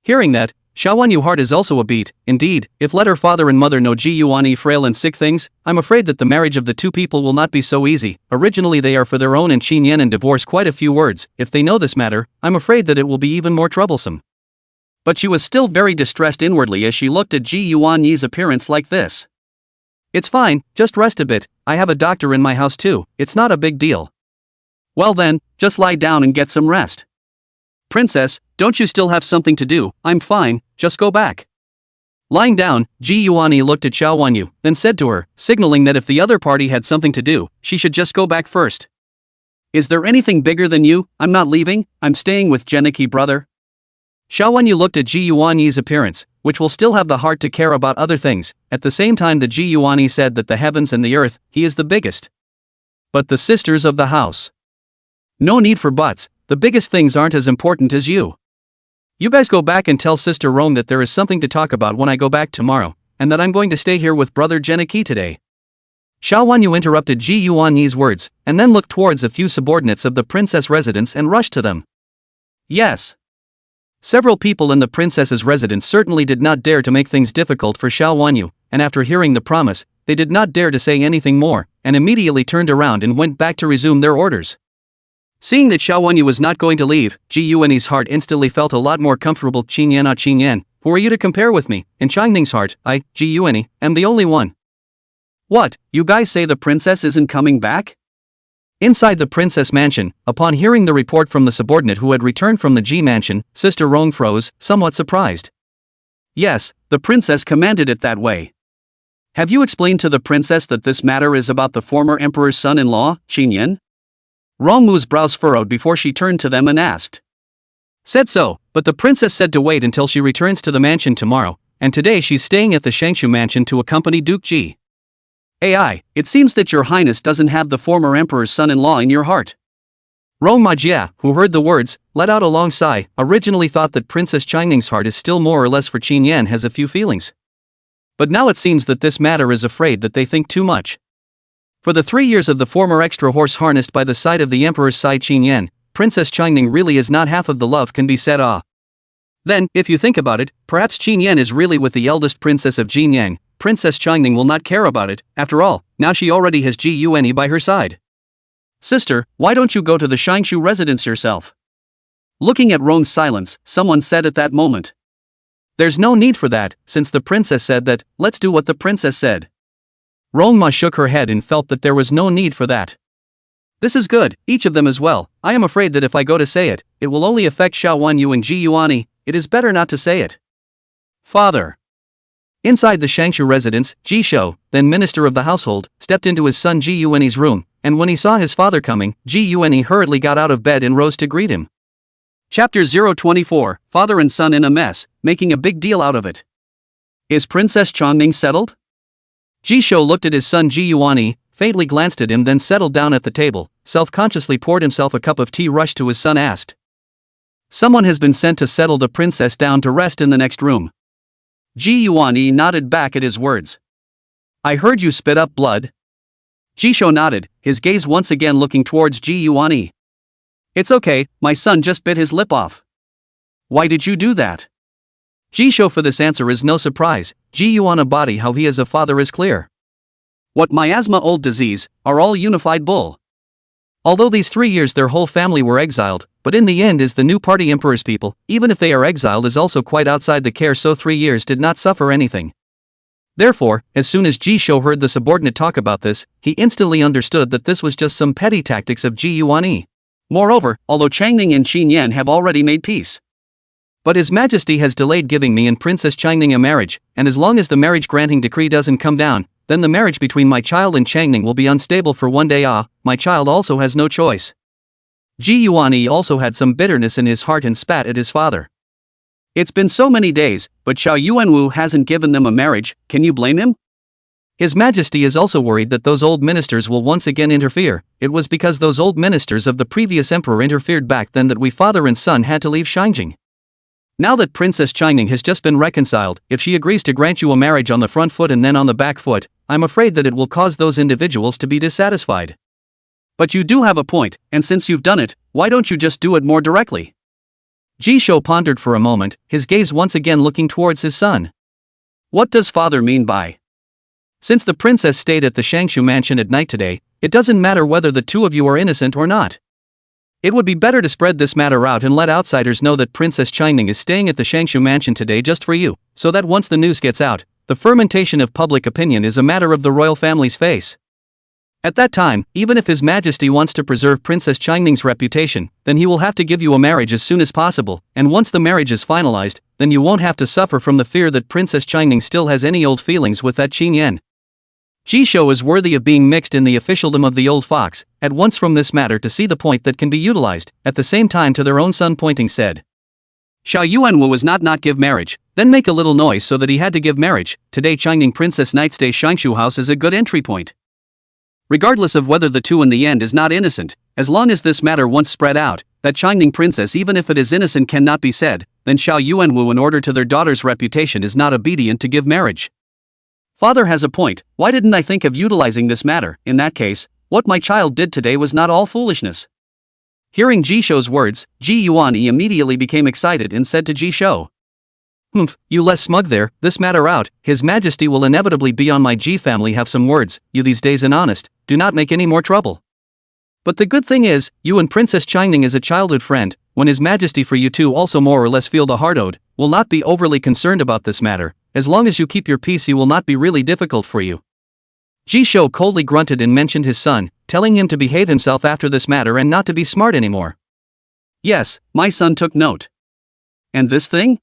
Hearing that, Xiao Wanyu's heart is also a beat. Indeed, if let her father and mother know Ji Yuani frail and sick things, I'm afraid that the marriage of the two people will not be so easy. Originally they are for their own and Qin Yan and divorce quite a few words. If they know this matter, I'm afraid that it will be even more troublesome. But she was still very distressed inwardly as she looked at Ji Yuani's appearance like this. It's fine, just rest a bit, I have a doctor in my house too, it's not a big deal. Well then, just lie down and get some rest. Princess, don't you still have something to do? I'm fine, just go back. Lying down, Ji Yuani looked at Xiao Wanyu, then said to her, signaling that if the other party had something to do, she should just go back first. Is there anything bigger than you? I'm not leaving, I'm staying with Geniki brother. Xiao Wanyu looked at Ji Yuani's appearance, which will still have the heart to care about other things. At the same time the Ji Yuani said that the heavens and the earth, he is the biggest. But the sisters of the house. No need for buts, the biggest things aren't as important as you. You guys go back and tell Sister Rong that there is something to talk about when I go back tomorrow, and that I'm going to stay here with brother Geniki today. Xiao Wanyu interrupted Ji Yuanyi's words, and then looked towards a few subordinates of the princess residence and rushed to them. Yes. Several people in the princess's residence certainly did not dare to make things difficult for Xiao Wanyu, and after hearing the promise, they did not dare to say anything more, and immediately turned around and went back to resume their orders. Seeing that Xiao Wanyu was not going to leave, Ji Yuanyi's heart instantly felt a lot more comfortable. Qingyan, who are you to compare with me? In Changning's heart, I, Ji Yuanyi, am the only one. What, you guys say the princess isn't coming back? Inside the princess mansion, upon hearing the report from the subordinate who had returned from the Ji mansion, Sister Rong froze, somewhat surprised. Yes, the princess commanded it that way. Have you explained to the princess that this matter is about the former emperor's son-in-law, Qingyan? Rongmu's brows furrowed before she turned to them and asked. Said so, but the princess said to wait until she returns to the mansion tomorrow, and today she's staying at the Shangshu mansion to accompany Duke Ji. AI, it seems that your highness doesn't have the former emperor's son-in-law in your heart. Rong Majia, who heard the words, let out a long sigh, originally thought that Princess Changning's heart is still more or less for Qingyan has a few feelings. But now it seems that this matter is afraid that they think too much. For the 3 years of the former extra horse harnessed by the side of the emperor's side Qingyan, Princess Changning really is not half of the love can be said. Then, if you think about it, perhaps Qingyan is really with the eldest princess of Jinyang. Princess Changning will not care about it, after all, now she already has Ji Yuanyi by her side. Sister, why don't you go to the Shangshu residence yourself? Looking at Rong's silence, someone said at that moment. There's no need for that, since the princess said that, let's do what the princess said. Rongma shook her head and felt that there was no need for that. This is good, each of them as well. I am afraid that if I go to say it, it will only affect Xiao Wanyu and Ji Yuanyi. It is better not to say it. Father. Inside the Shangshu residence, Ji Shou, then minister of the household, stepped into his son Ji Yuanyi's room, and when he saw his father coming, Ji Yuanyi hurriedly got out of bed and rose to greet him. Chapter 024, Father and Son in a Mess, Making a Big Deal Out of It. Is Princess Changning settled? Ji Shou looked at his son Ji Yuanyi, faintly glanced at him, then settled down at the table, self-consciously poured himself a cup of tea, rushed to his son, asked. Someone has been sent to settle the princess down to rest in the next room. Ji Yuanyi nodded back at his words. I heard you spit up blood. Ji Shou nodded, his gaze once again looking towards Ji Yuanyi. It's okay, my son just bit his lip off. Why did you do that? Ji Shou for this answer is no surprise. Ji Yuanyi body how he is a father is clear. What miasma old disease, are all unified bull. Although these 3 years their whole family were exiled, but in the end is the new party emperor's people, even if they are exiled is also quite outside the care, so 3 years did not suffer anything. Therefore, as soon as Ji Shou heard the subordinate talk about this, he instantly understood that this was just some petty tactics of Ji Yuanyi. Moreover, although Changning and Qingyan have already made peace, but His Majesty has delayed giving me and Princess Changning a marriage, and as long as the marriage granting decree doesn't come down, then the marriage between my child and Changning will be unstable for one day. My child also has no choice. Ji Yuanyi also had some bitterness in his heart and spat at his father. It's been so many days, but Xiao Yuanwu hasn't given them a marriage, can you blame him? His Majesty is also worried that those old ministers will once again interfere. It was because those old ministers of the previous emperor interfered back then that we father and son had to leave Shangjing. Now that Princess Changning has just been reconciled, if she agrees to grant you a marriage on the front foot and then on the back foot, I'm afraid that it will cause those individuals to be dissatisfied. But you do have a point, and since you've done it, why don't you just do it more directly? Ji Shou pondered for a moment, his gaze once again looking towards his son. What does father mean by? Since the princess stayed at the Shangshu mansion at night today, it doesn't matter whether the two of you are innocent or not. It would be better to spread this matter out and let outsiders know that Princess Changning is staying at the Shangshu mansion today just for you, so that once the news gets out, the fermentation of public opinion is a matter of the royal family's face. At that time, even if His Majesty wants to preserve Princess Changning's reputation, then he will have to give you a marriage as soon as possible, and once the marriage is finalized, then you won't have to suffer from the fear that Princess Changning still has any old feelings with that Qingyan. Ji Shou is worthy of being mixed in the officialdom of the old fox, at once from this matter to see the point that can be utilized, at the same time to their own son pointing said. Xiao Yuanwu was not give marriage, then make a little noise so that he had to give marriage. Today Changning Princess Nightstay Shangshu house is a good entry point. Regardless of whether the two in the end is not innocent, as long as this matter once spread out, that Changning Princess even if it is innocent cannot be said, then Xiao Yuanwu in order to their daughter's reputation is not obedient to give marriage. Father has a point, why didn't I think of utilizing this matter? In that case, what my child did today was not all foolishness. Hearing Jisho's words, Ji Yuanyi immediately became excited and said to Jisho, "Humph, you less smug there, this matter out, His Majesty will inevitably be on my Ji family have some words, you these days and honest, do not make any more trouble. But the good thing is, you and Princess Changning is a childhood friend, when His Majesty for you two also more or less feel the heart owed, will not be overly concerned about this matter, as long as you keep your peace he will not be really difficult for you." Jisho coldly grunted and mentioned his son, telling him to behave himself after this matter and not to be smart anymore. "Yes, my son took note. And this thing?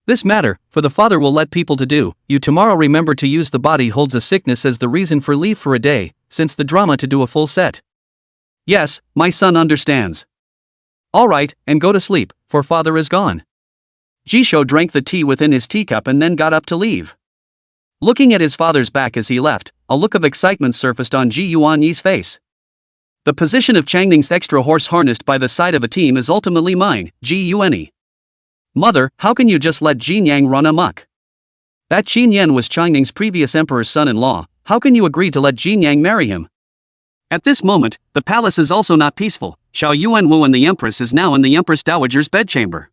This matter, for the father will let people to do, you tomorrow remember to use the body holds a sickness as the reason for leave for a day, since the drama to do a full set." "Yes, my son understands." "All right, and go to sleep, for father is gone." Jisho drank the tea within his teacup and then got up to leave. Looking at his father's back as he left, a look of excitement surfaced on Ji Yuanyi's face. "The position of Changning's extra horse harnessed by the side of a team is ultimately mine, Ji Yuanyi. Mother, how can you just let Jin Yang run amok? That Qin Yan was Changning's previous emperor's son-in-law, how can you agree to let Jin Yang marry him?" At this moment, the palace is also not peaceful. Xiao Yuanwu and the empress is now in the empress dowager's bedchamber.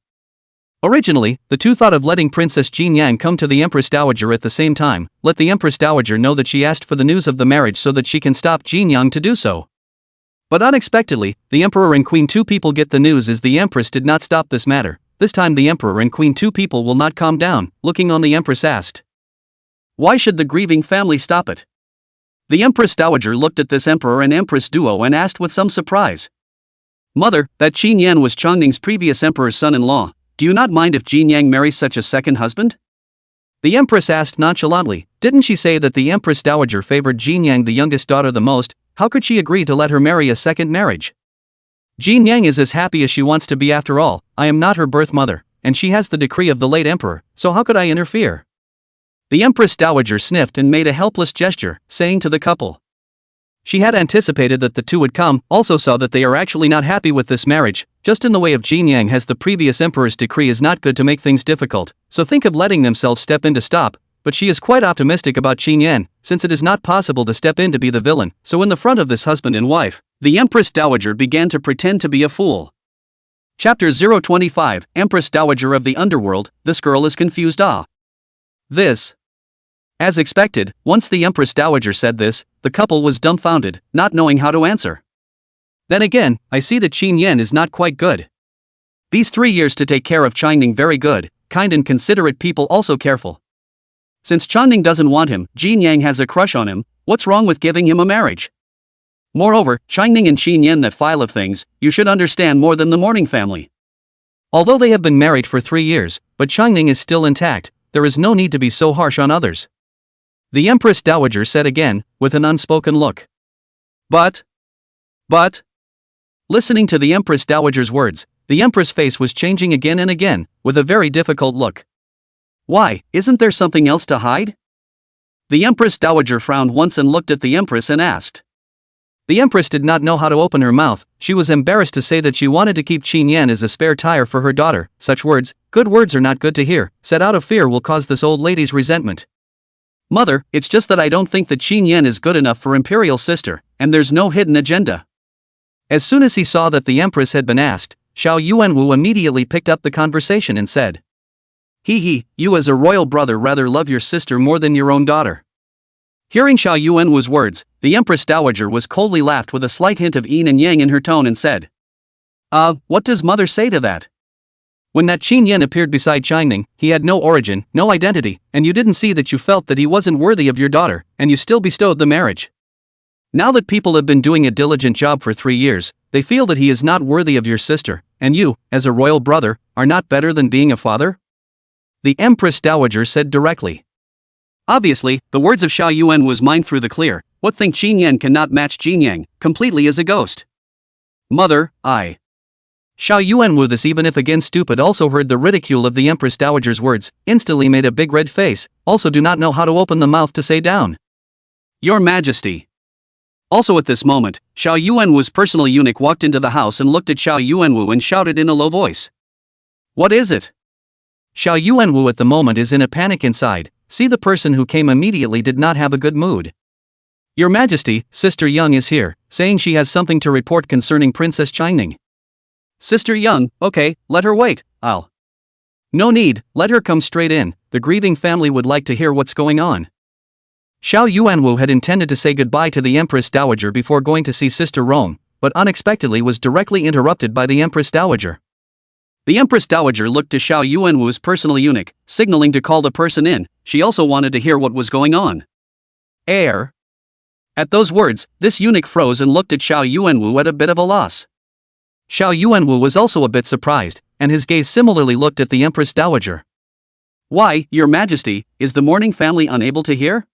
Originally, the two thought of letting Princess Jin Yang come to the Empress Dowager at the same time, let the Empress Dowager know that she asked for the news of the marriage so that she can stop Jin Yang to do so. But unexpectedly, the Emperor and Queen two people get the news as the Empress did not stop this matter. This time the Emperor and Queen two people will not calm down, looking on the Empress asked. "Why should the grieving family stop it?" The Empress Dowager looked at this Emperor and Empress duo and asked with some surprise. "Mother, that Qin Yan was Changning's previous emperor's son-in-law. Do you not mind if Jin Yang marries such a second husband?" The Empress asked nonchalantly, "Didn't she say that the Empress Dowager favored Jin Yang the youngest daughter the most? How could she agree to let her marry a second marriage? Jin Yang is as happy as she wants to be after all, I am not her birth mother, and she has the decree of the late emperor, so how could I interfere?" The Empress Dowager sniffed and made a helpless gesture, saying to the couple. She had anticipated that the two would come, also saw that they are actually not happy with this marriage, just in the way of Jin Yang has the previous emperor's decree is not good to make things difficult, so think of letting themselves step in to stop, but she is quite optimistic about Qin Yan, since it is not possible to step in to be the villain, so in the front of this husband and wife, the Empress Dowager began to pretend to be a fool. Chapter 025, Empress Dowager of the Underworld, this girl is confused. This. As expected, once the Empress Dowager said this, the couple was dumbfounded, not knowing how to answer. Then again, I see that Qin Yan is not quite good. These 3 years to take care of Changning very good, kind and considerate people also careful. Since Changning doesn't want him, Jin Yang has a crush on him, what's wrong with giving him a marriage? Moreover, Changning and Qin Yan that file of things, you should understand more than the mourning family. Although they have been married for 3 years, but Changning is still intact, there is no need to be so harsh on others. The Empress Dowager said again, with an unspoken look. But. Listening to the Empress Dowager's words, the Empress' face was changing again and again, with a very difficult look. Why, isn't there something else to hide? The Empress Dowager frowned once and looked at the Empress and asked. The Empress did not know how to open her mouth, she was embarrassed to say that she wanted to keep Qin Yan as a spare tire for her daughter, such words, good words are not good to hear, said out of fear will cause this old lady's resentment. Mother, it's just that I don't think that Qin Yan is good enough for Imperial sister, and there's no hidden agenda. As soon as he saw that the Empress had been asked, Xiao Yuanwu immediately picked up the conversation and said. You as a royal brother rather love your sister more than your own daughter. Hearing Xiao Yuanwu's words, the Empress Dowager was coldly laughed with a slight hint of yin and yang in her tone and said. What does mother say to that? When that Qin Yan appeared beside Changning, he had no origin, no identity, and you didn't see that you felt that he wasn't worthy of your daughter, and you still bestowed the marriage. Now that people have been doing a diligent job for 3 years, they feel that he is not worthy of your sister, and you, as a royal brother, are not better than being a father? The Empress Dowager said directly. Obviously, the words of Xiao Yuan was mined through the clear, what think Qin Yan cannot match Jin Yang, completely as a ghost. Mother, Xiao Yuanwu this even if again stupid also heard the ridicule of the Empress Dowager's words, instantly made a big red face, also do not know how to open the mouth to say down. Your Majesty. Also at this moment, Xiao Yuanwu's personal eunuch walked into the house and looked at Xiao Yuanwu and shouted in a low voice. What is it? Xiao Yuanwu at the moment is in a panic inside, see the person who came immediately did not have a good mood. Your Majesty, Sister Young is here, saying she has something to report concerning Princess Changning. Sister Young, okay, let her wait, I'll. No need, let her come straight in, the grieving family would like to hear what's going on. Xiao Yuanwu had intended to say goodbye to the Empress Dowager before going to see Sister Rong, but unexpectedly was directly interrupted by the Empress Dowager. The Empress Dowager looked to Xiao Yuanwu's personal eunuch, signaling to call the person in. She also wanted to hear what was going on. Heir. At those words, this eunuch froze and looked at Xiao Yuanwu at a bit of a loss. Xiao Yuanwu was also a bit surprised, and his gaze similarly looked at the Empress Dowager. Why, Your Majesty, is the mourning family unable to hear?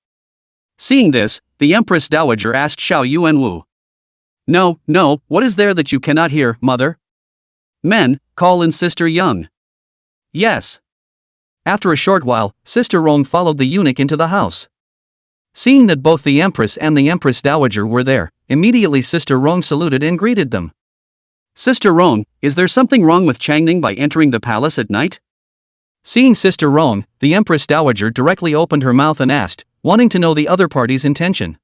Seeing this, the Empress Dowager asked Xiao Yuanwu. No, what is there that you cannot hear, mother? Men, call in Sister Young. Yes. After a short while, Sister Rong followed the eunuch into the house. Seeing that both the Empress and the Empress Dowager were there, immediately Sister Rong saluted and greeted them. Sister Rong, is there something wrong with Changning by entering the palace at night? Seeing Sister Rong, the Empress Dowager directly opened her mouth and asked, wanting to know the other party's intention.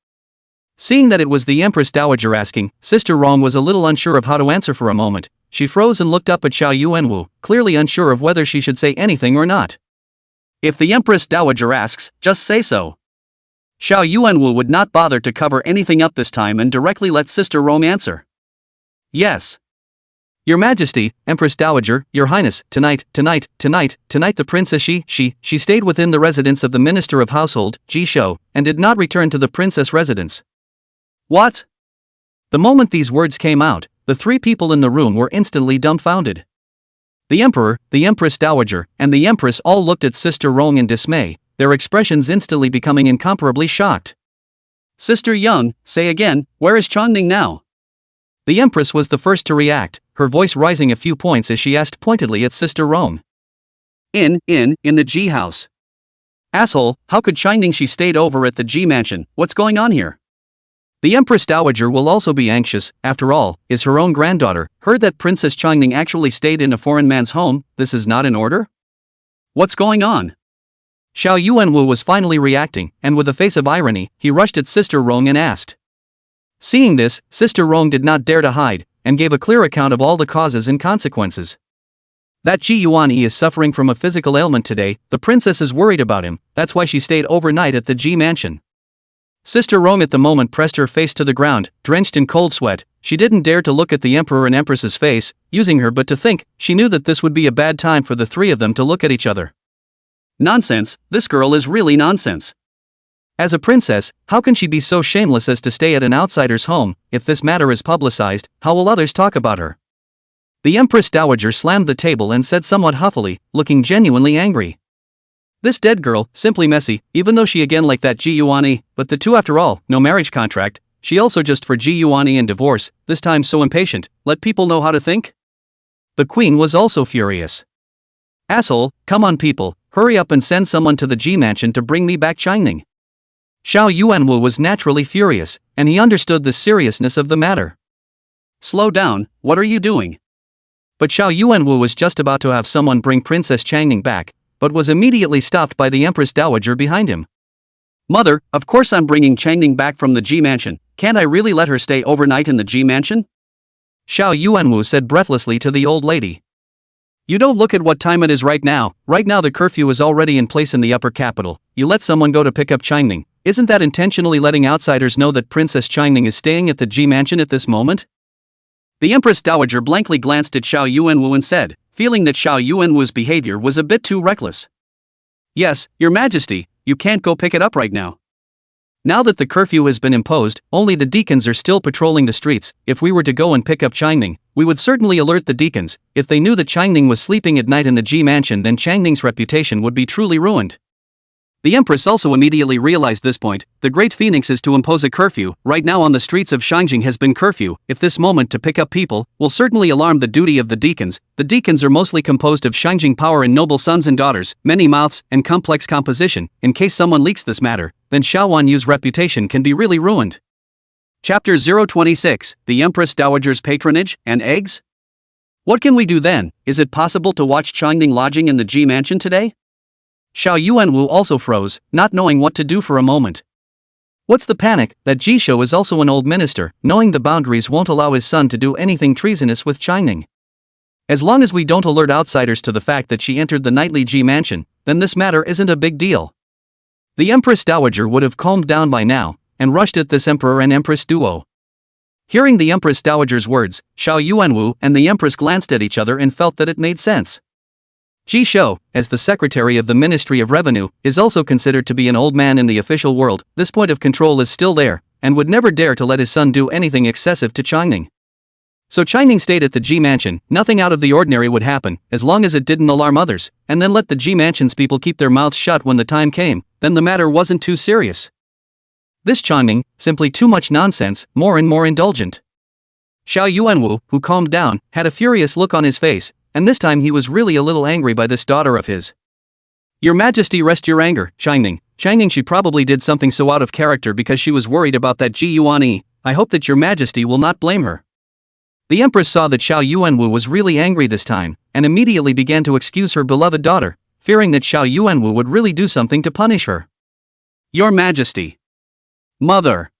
Seeing that it was the Empress Dowager asking, Sister Rong was a little unsure of how to answer for a moment. She froze and looked up at Xiao Yuanwu, clearly unsure of whether she should say anything or not. If the Empress Dowager asks, just say so. Xiao Yuanwu would not bother to cover anything up this time and directly let Sister Rong answer. Yes. Your Majesty, Empress Dowager, Your Highness, tonight the princess she stayed within the residence of the Minister of Household, Ji Shou, and did not return to the princess residence. What? The moment these words came out, the three people in the room were instantly dumbfounded. The Emperor, the Empress Dowager, and the Empress all looked at Sister Rong in dismay, their expressions instantly becoming incomparably shocked. Sister Young, say again, where is Changning now? The Empress was the first to react, her voice rising a few points as she asked pointedly at Sister Rong. In the Ji house. Asshole, how could Changning she stayed over at the Ji mansion, what's going on here? The Empress Dowager will also be anxious, after all, is her own granddaughter, heard that Princess Changning actually stayed in a foreign man's home, this is not in order? What's going on? Xiao Yuanwu was finally reacting, and with a face of irony, he rushed at Sister Rong and asked. Seeing this, Sister Rong did not dare to hide, and gave a clear account of all the causes and consequences. That Ji Yuanyi is suffering from a physical ailment today, the princess is worried about him, that's why she stayed overnight at the Ji mansion. Sister Rong at the moment pressed her face to the ground, drenched in cold sweat. She didn't dare to look at the Emperor and Empress's face, using her but to think, she knew that this would be a bad time for the three of them to look at each other. Nonsense, this girl is really nonsense. As a princess, how can she be so shameless as to stay at an outsider's home? If this matter is publicized, how will others talk about her? The Empress Dowager slammed the table and said somewhat huffily, looking genuinely angry. This dead girl, simply messy, even though she again like that Ji Yuanyi, but the two after all, no marriage contract, she also just for Ji Yuanyi and divorce, this time so impatient, let people know how to think? The queen was also furious. Asshole, come on people, hurry up and send someone to the Ji mansion to bring me back Changning. Xiao Yuanwu was naturally furious, and he understood the seriousness of the matter. Slow down, what are you doing? But Xiao Yuanwu was just about to have someone bring Princess Changning back, but was immediately stopped by the Empress Dowager behind him. Mother, of course I'm bringing Changning back from the Ji mansion, can't I really let her stay overnight in the Ji mansion? Xiao Yuanwu said breathlessly to the old lady. You don't look at what time it is right now the curfew is already in place in the upper capital, you let someone go to pick up Changning, isn't that intentionally letting outsiders know that Princess Changning is staying at the Ji mansion at this moment? The Empress Dowager blankly glanced at Xiao Yuanwu and said, feeling that Xiao Yuanwu's behavior was a bit too reckless. Yes, Your Majesty, you can't go pick it up right now. Now that the curfew has been imposed, only the deacons are still patrolling the streets. If we were to go and pick up Changning, we would certainly alert the deacons. If they knew that Changning was sleeping at night in the Ji mansion, then Changning's reputation would be truly ruined. The Empress also immediately realized this point. The Great Phoenix is to impose a curfew. Right now on the streets of Shangjing has been curfew. If this moment to pick up people will certainly alarm the duty of the deacons. The deacons are mostly composed of Shangjing power and noble sons and daughters, many mouths, and complex composition. In case someone leaks this matter, then Xiao Wanyu's reputation can be really ruined. Chapter 026, The Empress Dowager's Patronage, and Eggs? What can we do then? Is it possible to watch Changning lodging in the Ji mansion today? Xiao Yuanwu also froze, not knowing what to do for a moment. What's the panic? That Jishou is also an old minister, knowing the boundaries won't allow his son to do anything treasonous with Changning. As long as we don't alert outsiders to the fact that she entered the knightly Ji mansion, then this matter isn't a big deal. The Empress Dowager would have calmed down by now, and rushed at this Emperor and Empress duo. Hearing the Empress Dowager's words, Xiao Yuanwu and the Empress glanced at each other and felt that it made sense. Jishou, as the Secretary of the Ministry of Revenue, is also considered to be an old man in the official world. This point of control is still there, and would never dare to let his son do anything excessive to Changning. So Changning stayed at the Ji mansion. Nothing out of the ordinary would happen, as long as it didn't alarm others, and then let the Ji mansion's people keep their mouths shut when the time came, then the matter wasn't too serious. This Changning, simply too much nonsense, more and more indulgent. Xiao Yuanwu, who calmed down, had a furious look on his face, and this time he was really a little angry by this daughter of his. Your Majesty, rest your anger, Changning. She probably did something so out of character because she was worried about that Ji Yuan. I hope that your Majesty will not blame her. The Empress saw that Xiao Yuanwu was really angry this time, and immediately began to excuse her beloved daughter, fearing that Xiao Yuanwu would really do something to punish her. Your Majesty. Mother.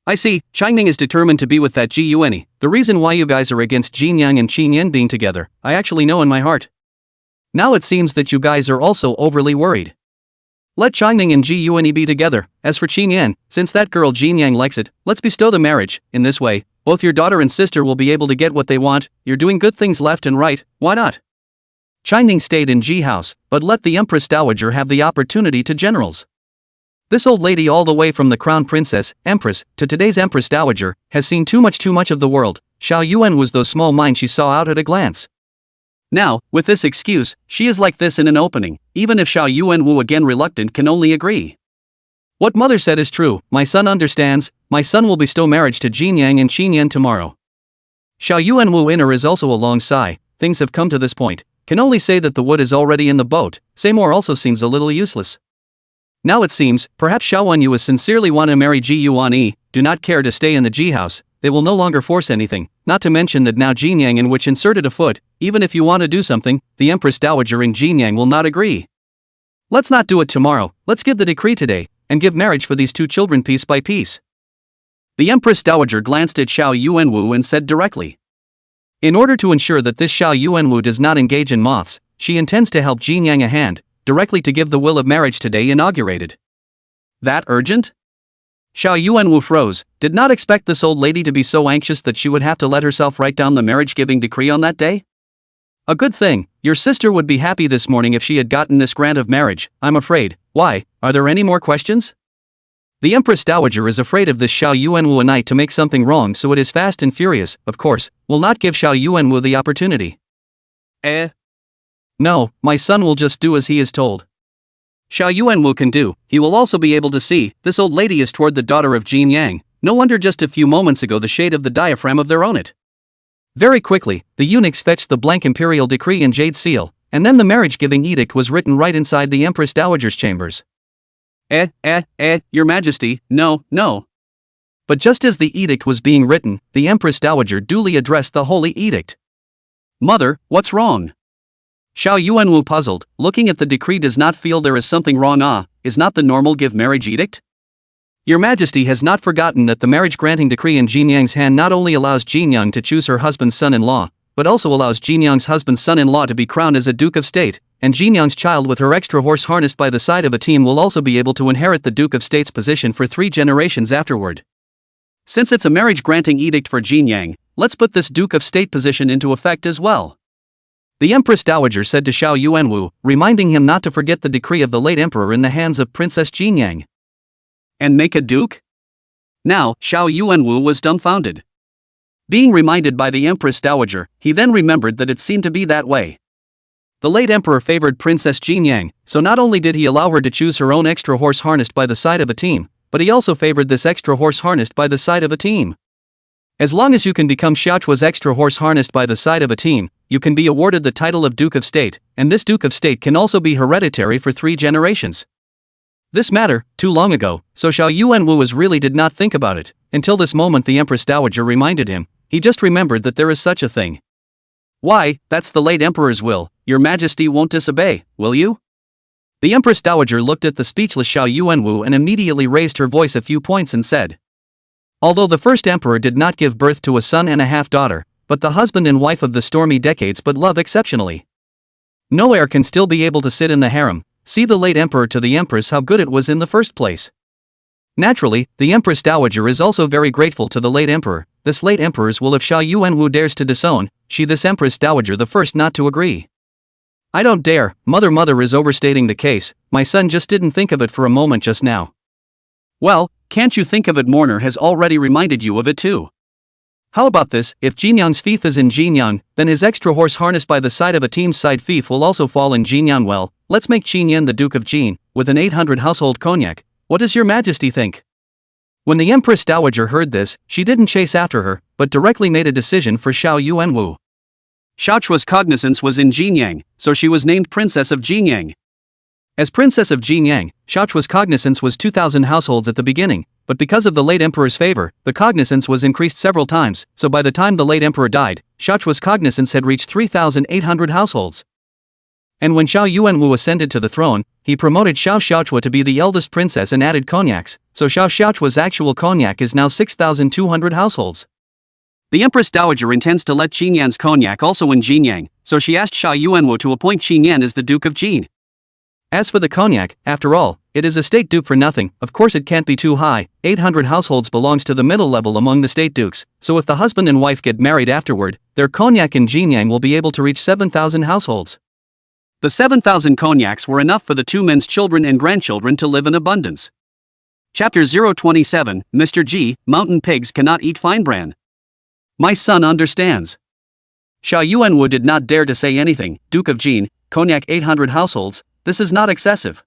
I see, Changning is determined to be with that Ji Yuan. The reason why you guys are against Jin Yang and Qin Yan being together, I actually know in my heart. Now it seems that you guys are also overly worried. Let Changning and Ji Yuan be together. As for Qin Yan, since that girl Jin Yang likes it, let's bestow the marriage. In this way, both your daughter and sister will be able to get what they want. You're doing good things left and right, why not? Changning stayed in Ji house, but let the Empress Dowager have the opportunity to generals. This old lady, all the way from the Crown Princess, Empress, to today's Empress Dowager, has seen too much of the world. Xiao Yuan was those small mind she saw out at a glance. Now, with this excuse, she is like this in an opening, even if Xiao Yuanwu again reluctant can only agree. What mother said is true, my son understands, my son will bestow marriage to Jin Yang and Qin Yan tomorrow. Xiao Yuanwu inner is also a long sigh, things have come to this point, can only say that the wood is already in the boat, say more also seems a little useless. Now it seems, perhaps Xiao Wenyu is sincerely want to marry Ji Yuan, do not care to stay in the Ji house, they will no longer force anything, not to mention that now Jin Yang in which inserted a foot, even if you want to do something, the Empress Dowager and Jin Yang will not agree. Let's not do it tomorrow, let's give the decree today, and give marriage for these two children piece by piece. The Empress Dowager glanced at Xiao Yuanwu and said directly. In order to ensure that this Xiao Yuanwu does not engage in moths, she intends to help Jin Yang a hand, directly to give the will of marriage today inaugurated. That urgent? Xiao Yuanwu froze, did not expect this old lady to be so anxious that she would have to let herself write down the marriage-giving decree on that day? A good thing, your sister would be happy this morning if she had gotten this grant of marriage, I'm afraid. Why, are there any more questions? The Empress Dowager is afraid of this Xiao Yuanwu knight to make something wrong, so it is fast and furious, of course, will not give Xiao Yuanwu the opportunity. No, my son will just do as he is told. Xiao Yuanwu can do, he will also be able to see, this old lady is toward the daughter of Jin Yang, no wonder just a few moments ago the shade of the diaphragm of their own it. Very quickly, the eunuchs fetched the blank imperial decree and jade seal, and then the marriage-giving edict was written right inside the Empress Dowager's chambers. Your Majesty, no. But just as the edict was being written, the Empress Dowager duly addressed the holy edict. Mother, what's wrong? Xiao Yuanwu puzzled, looking at the decree does not feel there is something wrong. Is not the normal give marriage edict? Your Majesty has not forgotten that the marriage-granting decree in Jin Yang's hand not only allows Jin Yang to choose her husband's son-in-law, but also allows Jin Yang's husband's son-in-law to be crowned as a Duke of State, and Jin Yang's child with her extra horse harnessed by the side of a team will also be able to inherit the Duke of State's position for 3 generations afterward. Since it's a marriage-granting edict for Jin Yang, let's put this Duke of State position into effect as well. The Empress Dowager said to Xiao Yuanwu, reminding him not to forget the decree of the late emperor in the hands of Princess Jin Yang. And make a duke? Now, Xiao Yuanwu was dumbfounded. Being reminded by the Empress Dowager, he then remembered that it seemed to be that way. The late emperor favored Princess Jin Yang, so not only did he allow her to choose her own extra horse harnessed by the side of a team, but he also favored this extra horse harnessed by the side of a team. As long as you can become Xiaochua's extra horse harnessed by the side of a team, you can be awarded the title of Duke of State, and this Duke of State can also be hereditary for 3 generations. This matter, too long ago, so Xiao Yuanwu really did not think about it, until this moment the Empress Dowager reminded him, he just remembered that there is such a thing. Why, that's the late emperor's will, your Majesty won't disobey, will you? The Empress Dowager looked at the speechless Xiao Yuanwu and immediately raised her voice a few points and said, although the first emperor did not give birth to a son and a half-daughter, but the husband and wife of the stormy decades but love exceptionally. No heir can still be able to sit in the harem. See the late emperor to the empress how good it was in the first place. Naturally, the Empress Dowager is also very grateful to the late emperor. This late emperor's will if Xiao Yuanwu dares to disown, she this Empress Dowager the first not to agree. I don't dare, mother is overstating the case, my son just didn't think of it for a moment just now. Well, can't you think of it? Mourner has already reminded you of it too. How about this, if Jinyang's fief is in Jinyang, then his extra horse harnessed by the side of a team's side fief will also fall in Jinyang. Well, let's make Qinyan the Duke of Jin, with an 800 household cognac. What does your majesty think? When the Empress Dowager heard this, she didn't chase after her, but directly made a decision for Xiao Yuanwu. Xiao Chua's cognizance was in Jinyang, so she was named Princess of Jinyang. As Princess of Jinyang, Xiao Chua's cognizance was 2,000 households at the beginning, but because of the late emperor's favor, the cognizance was increased several times, so by the time the late emperor died, Xiao Chua's cognizance had reached 3,800 households. And when Xiao Yuanwu ascended to the throne, he promoted Xiao Xiaochua to be the eldest princess and added cognacs, so Xiao Xiaochua's actual cognac is now 6,200 households. The Empress Dowager intends to let Qinyan's cognac also in Jinyang, so she asked Xiao Yuanwu to appoint Qinyan as the Duke of Jin. As for the cognac, after all, it is a state duke for nothing, of course it can't be too high. 800 households belongs to the middle level among the state dukes, so if the husband and wife get married afterward, their cognac in Jinyang will be able to reach 7,000 households. The 7,000 cognacs were enough for the two men's children and grandchildren to live in abundance. Chapter 027, Mr. G, Mountain Pigs Cannot Eat Fine Bran. My son understands. Xiao Yuanwu did not dare to say anything. Duke of Jin, cognac 800 households, this is not excessive.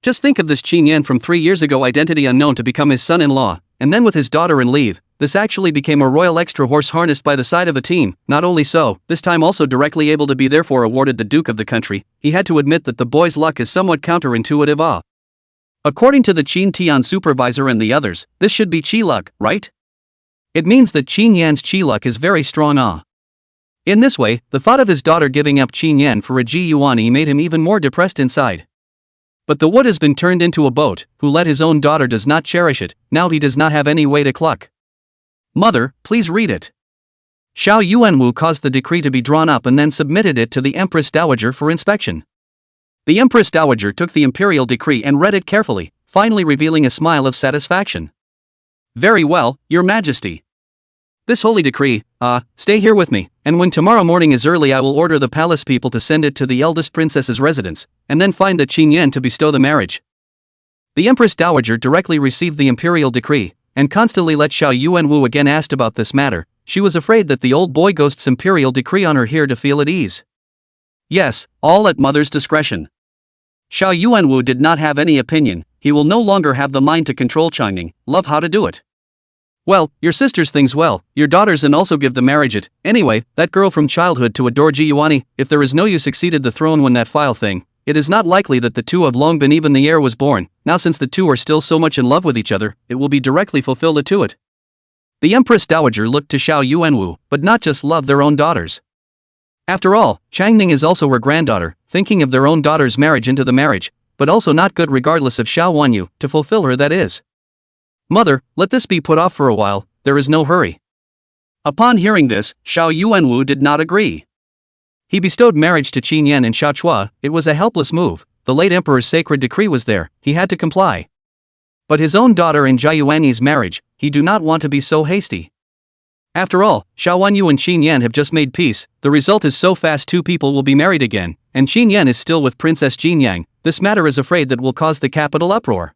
Just think of this Qinyan from 3 years ago, identity unknown, to become his son-in-law, and then with his daughter in leave, this actually became a royal extra horse harnessed by the side of a team. Not only so, this time also directly able to be therefore awarded the Duke of the country. He had to admit that the boy's luck is somewhat counterintuitive. According to the Qin Tian supervisor and the others, this should be Qi luck, right? It means that Qinyan's Qi luck is very strong. In this way, the thought of his daughter giving up Qinyan for a Ji Yuani made him even more depressed inside. But the wood has been turned into a boat. Who let his own daughter does not cherish it, now he does not have any way to cluck. Mother, please read it. Xiao Yuanwu caused the decree to be drawn up and then submitted it to the Empress Dowager for inspection. The Empress Dowager took the imperial decree and read it carefully, finally revealing a smile of satisfaction. Very well, Your Majesty. This holy decree, stay here with me, and when tomorrow morning is early I will order the palace people to send it to the eldest princess's residence, and then find the Qinyan to bestow the marriage. The Empress Dowager directly received the imperial decree, and constantly let Xiao Yuanwu again asked about this matter. She was afraid that the old boy ghost's imperial decree on her here to feel at ease. Yes, all at mother's discretion. Xiao Yuanwu did not have any opinion. He will no longer have the mind to control Changning, love how to do it. Well, your sister's things well, your daughters and also give the marriage it. Anyway, that girl from childhood to adore Ji Yuani, if there is no you succeeded the throne when that file thing, it is not likely that the two have long been even the heir was born. Now since the two are still so much in love with each other, it will be directly fulfilled to it. The Empress Dowager looked to Xiao Yuanwu, but not just love their own daughters. After all, Changning is also her granddaughter, thinking of their own daughter's marriage into the marriage, but also not good regardless of Xiao Wanyu, to fulfill her that is. Mother, let this be put off for a while, there is no hurry. Upon hearing this, Xiao Yuanwu did not agree. He bestowed marriage to Qinyan and Xiao Chua. It was a helpless move, the late emperor's sacred decree was there, he had to comply. But his own daughter and Jia Yuani's marriage, he do not want to be so hasty. After all, Xiao Wanyu and Qinyan have just made peace, the result is so fast two people will be married again, and Qinyan is still with Princess Jinyang. This matter is afraid that will cause the capital uproar.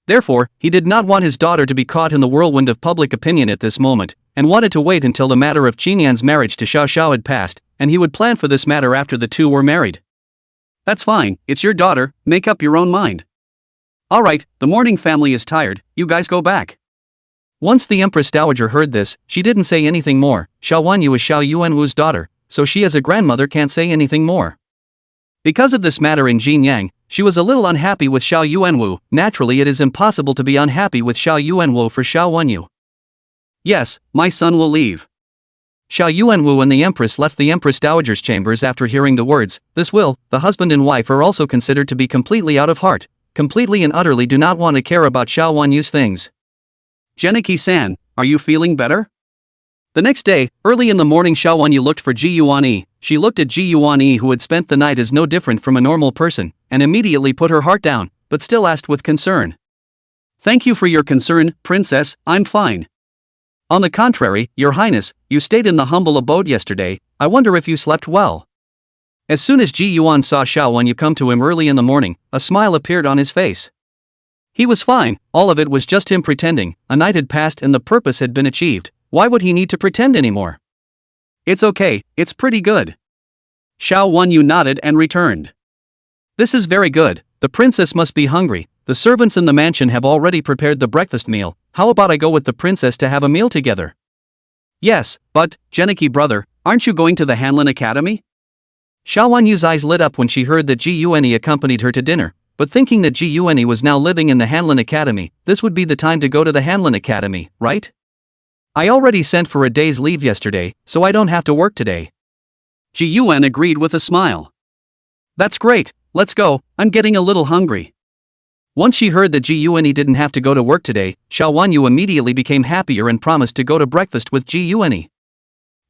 Therefore, he did not want his daughter to be caught in the whirlwind of public opinion at this moment, and wanted to wait until the matter of Qinyan's marriage to Xiao Xiao had passed, and he would plan for this matter after the two were married. That's fine, it's your daughter, make up your own mind. Alright, the mourning family is tired, you guys go back. Once the Empress Dowager heard this, she didn't say anything more. Xiao Wanyu is Xiao Yuanwu's daughter, so she as a grandmother can't say anything more. Because of this matter in Jinyang, she was a little unhappy with Xiao Yuanwu. Naturally it is impossible to be unhappy with Xiao Yuanwu for Xiao Wanyu. Yes, my son will leave. Xiao Yuanwu and the Empress left the Empress Dowager's chambers after hearing the words, "This will," the husband and wife are also considered to be completely out of heart, completely and utterly do not want to care about Xiao Wanyu's things. Geniki-san, are you feeling better? The next day, early in the morning, Xiao Wanyu looked for Ji Yuanyi. She looked at Ji Yuanyi, who had spent the night as no different from a normal person, and immediately put her heart down, but still asked with concern. "Thank you for your concern, princess, I'm fine. On the contrary, your highness, you stayed in the humble abode yesterday, I wonder if you slept well." As soon as Ji Yuan saw Xiao Wanyu come to him early in the morning, a smile appeared on his face. He was fine, all of it was just him pretending, a night had passed and the purpose had been achieved, why would he need to pretend anymore? "It's okay, it's pretty good." Xiao Wanyu nodded and returned. "This is very good, the princess must be hungry, the servants in the mansion have already prepared the breakfast meal, how about I go with the princess to have a meal together?" "Yes, but, Geniki brother, aren't you going to the Hanlin Academy?" Xiao Wanyu's eyes lit up when she heard that Ji Yuanyi accompanied her to dinner, but thinking that Ji Yuanyi was now living in the Hanlin Academy, this would be the time to go to the Hanlin Academy, right? "I already sent for a day's leave yesterday, so I don't have to work today." Ji Yuan agreed with a smile. "That's great, let's go, I'm getting a little hungry." Once she heard that Ji Yuanyi didn't have to go to work today, Xiao Wanyu immediately became happier and promised to go to breakfast with Ji Yuanyi.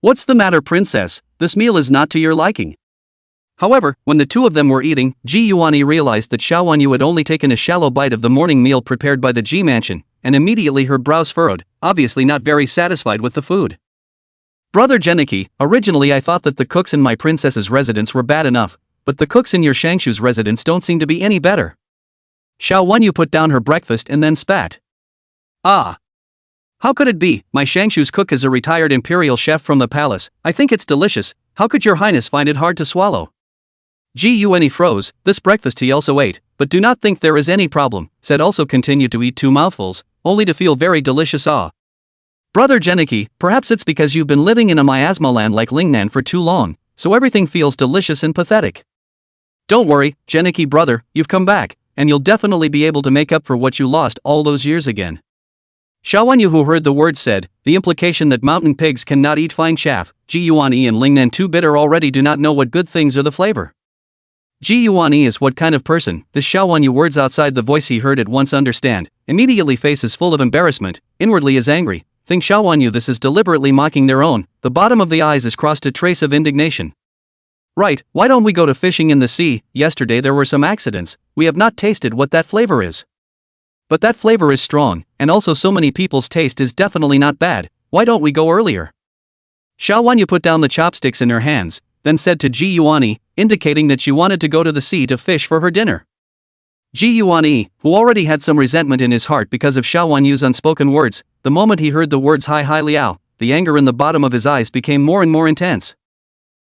"What's the matter, princess, this meal is not to your liking?" However, when the two of them were eating, Ji Yuanyi realized that Xiao Wanyu had only taken a shallow bite of the morning meal prepared by the Ji mansion, and immediately her brows furrowed, obviously not very satisfied with the food. "Brother Geniki, originally I thought that the cooks in my princess's residence were bad enough, but the cooks in your Shangshu's residence don't seem to be any better." Xiao Wanyu put down her breakfast and then spat. "Ah! How could it be? My Shangshu's cook is a retired imperial chef from the palace, I think it's delicious, how could your highness find it hard to swallow?" Ji Yuanyi froze, this breakfast he also ate, but do not think there is any problem, said also continued to eat 2 mouthfuls, only to feel very delicious awe. "Brother Geniki, perhaps it's because you've been living in a miasma land like Lingnan for too long, so everything feels delicious and pathetic. Don't worry, Geniki brother, you've come back, and you'll definitely be able to make up for what you lost all those years again." Xiao Wanyu, who heard the words, said, the implication that mountain pigs cannot eat fine chaff, Ji Yuanyi and Lingnan too bitter already do not know what good things are the flavor. Ji Yuanyi is what kind of person, this Xiao Wanyu words outside the voice he heard at once understand, immediately face is full of embarrassment, inwardly is angry, think Xiao Wanyu this is deliberately mocking their own, the bottom of the eyes is crossed a trace of indignation. "Right, why don't we go to fishing in the sea, yesterday there were some accidents, we have not tasted what that flavor is. But that flavor is strong, and also so many people's taste is definitely not bad, why don't we go earlier?" Xiao Wanyu put down the chopsticks in her hands, then said to Ji Yuanyi, indicating that she wanted to go to the sea to fish for her dinner. Ji Yuanyi, who already had some resentment in his heart because of Xiao Wanyu's unspoken words, the moment he heard the words Hai Hai Liao, the anger in the bottom of his eyes became more and more intense.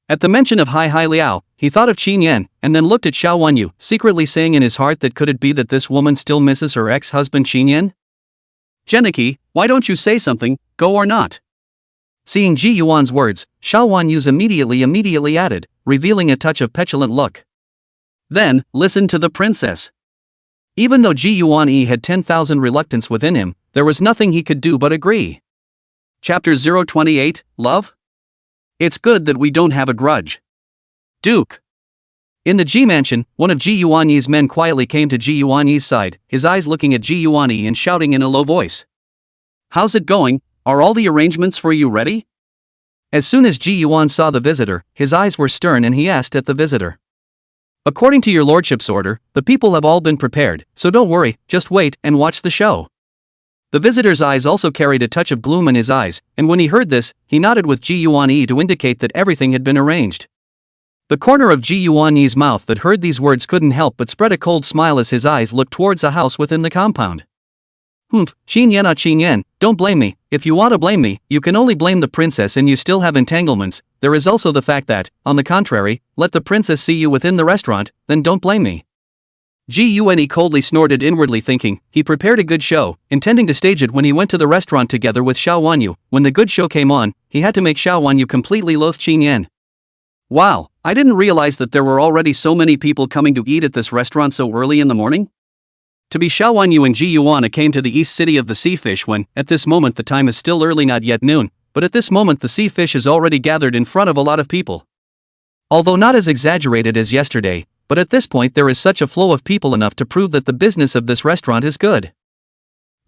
At the mention of Hai Hai Liao, he thought of Qin Yan, and then looked at Xiao Wanyu, secretly saying in his heart that could it be that this woman still misses her ex-husband Qin Yan? "Geniki, why don't you say something, go or not?" Seeing Ji Yuan's words, Xiao Wanyu's immediately added, revealing a touch of petulant look. "Then, listen to the princess." Even though Ji Yuanyi had 10,000 reluctance within him, there was nothing he could do but agree. Chapter 028, Love? It's good that we don't have a grudge. Duke. In the Ji mansion, one of Ji Yuanyi's men quietly came to Ji Yuanyi's side, his eyes looking at Ji Yuanyi and shouting in a low voice. "How's it going? Are all the arrangements for you ready?" As soon as Ji Yuan saw the visitor, his eyes were stern and he asked at the visitor. "According to your lordship's order, the people have all been prepared, so don't worry, just wait and watch the show." The visitor's eyes also carried a touch of gloom in his eyes, and when he heard this, he nodded with Ji Yuanyi to indicate that everything had been arranged. The corner of Ji Yuanyi's mouth that heard these words couldn't help but spread a cold smile as his eyes looked towards a house within the compound. Qin Yan, don't blame me, if you want to blame me, you can only blame the princess and you still have entanglements, there is also the fact that, on the contrary, let the princess see you within the restaurant, then don't blame me. Ji Yuanyi coldly snorted inwardly thinking, he prepared a good show, intending to stage it when he went to the restaurant together with Xiao Wanyu, when the good show came on, he had to make Xiao Wanyu completely loathe Qin Yan. Wow, I didn't realize that there were already so many people coming to eat at this restaurant so early in the morning? To be Xiao Wanyu and Ji Yuan came to the east city of the sea fish when, at this moment the time is still early not yet noon, but at this moment the sea fish is already gathered in front of a lot of people. Although not as exaggerated as yesterday, but at this point there is such a flow of people enough to prove that the business of this restaurant is good.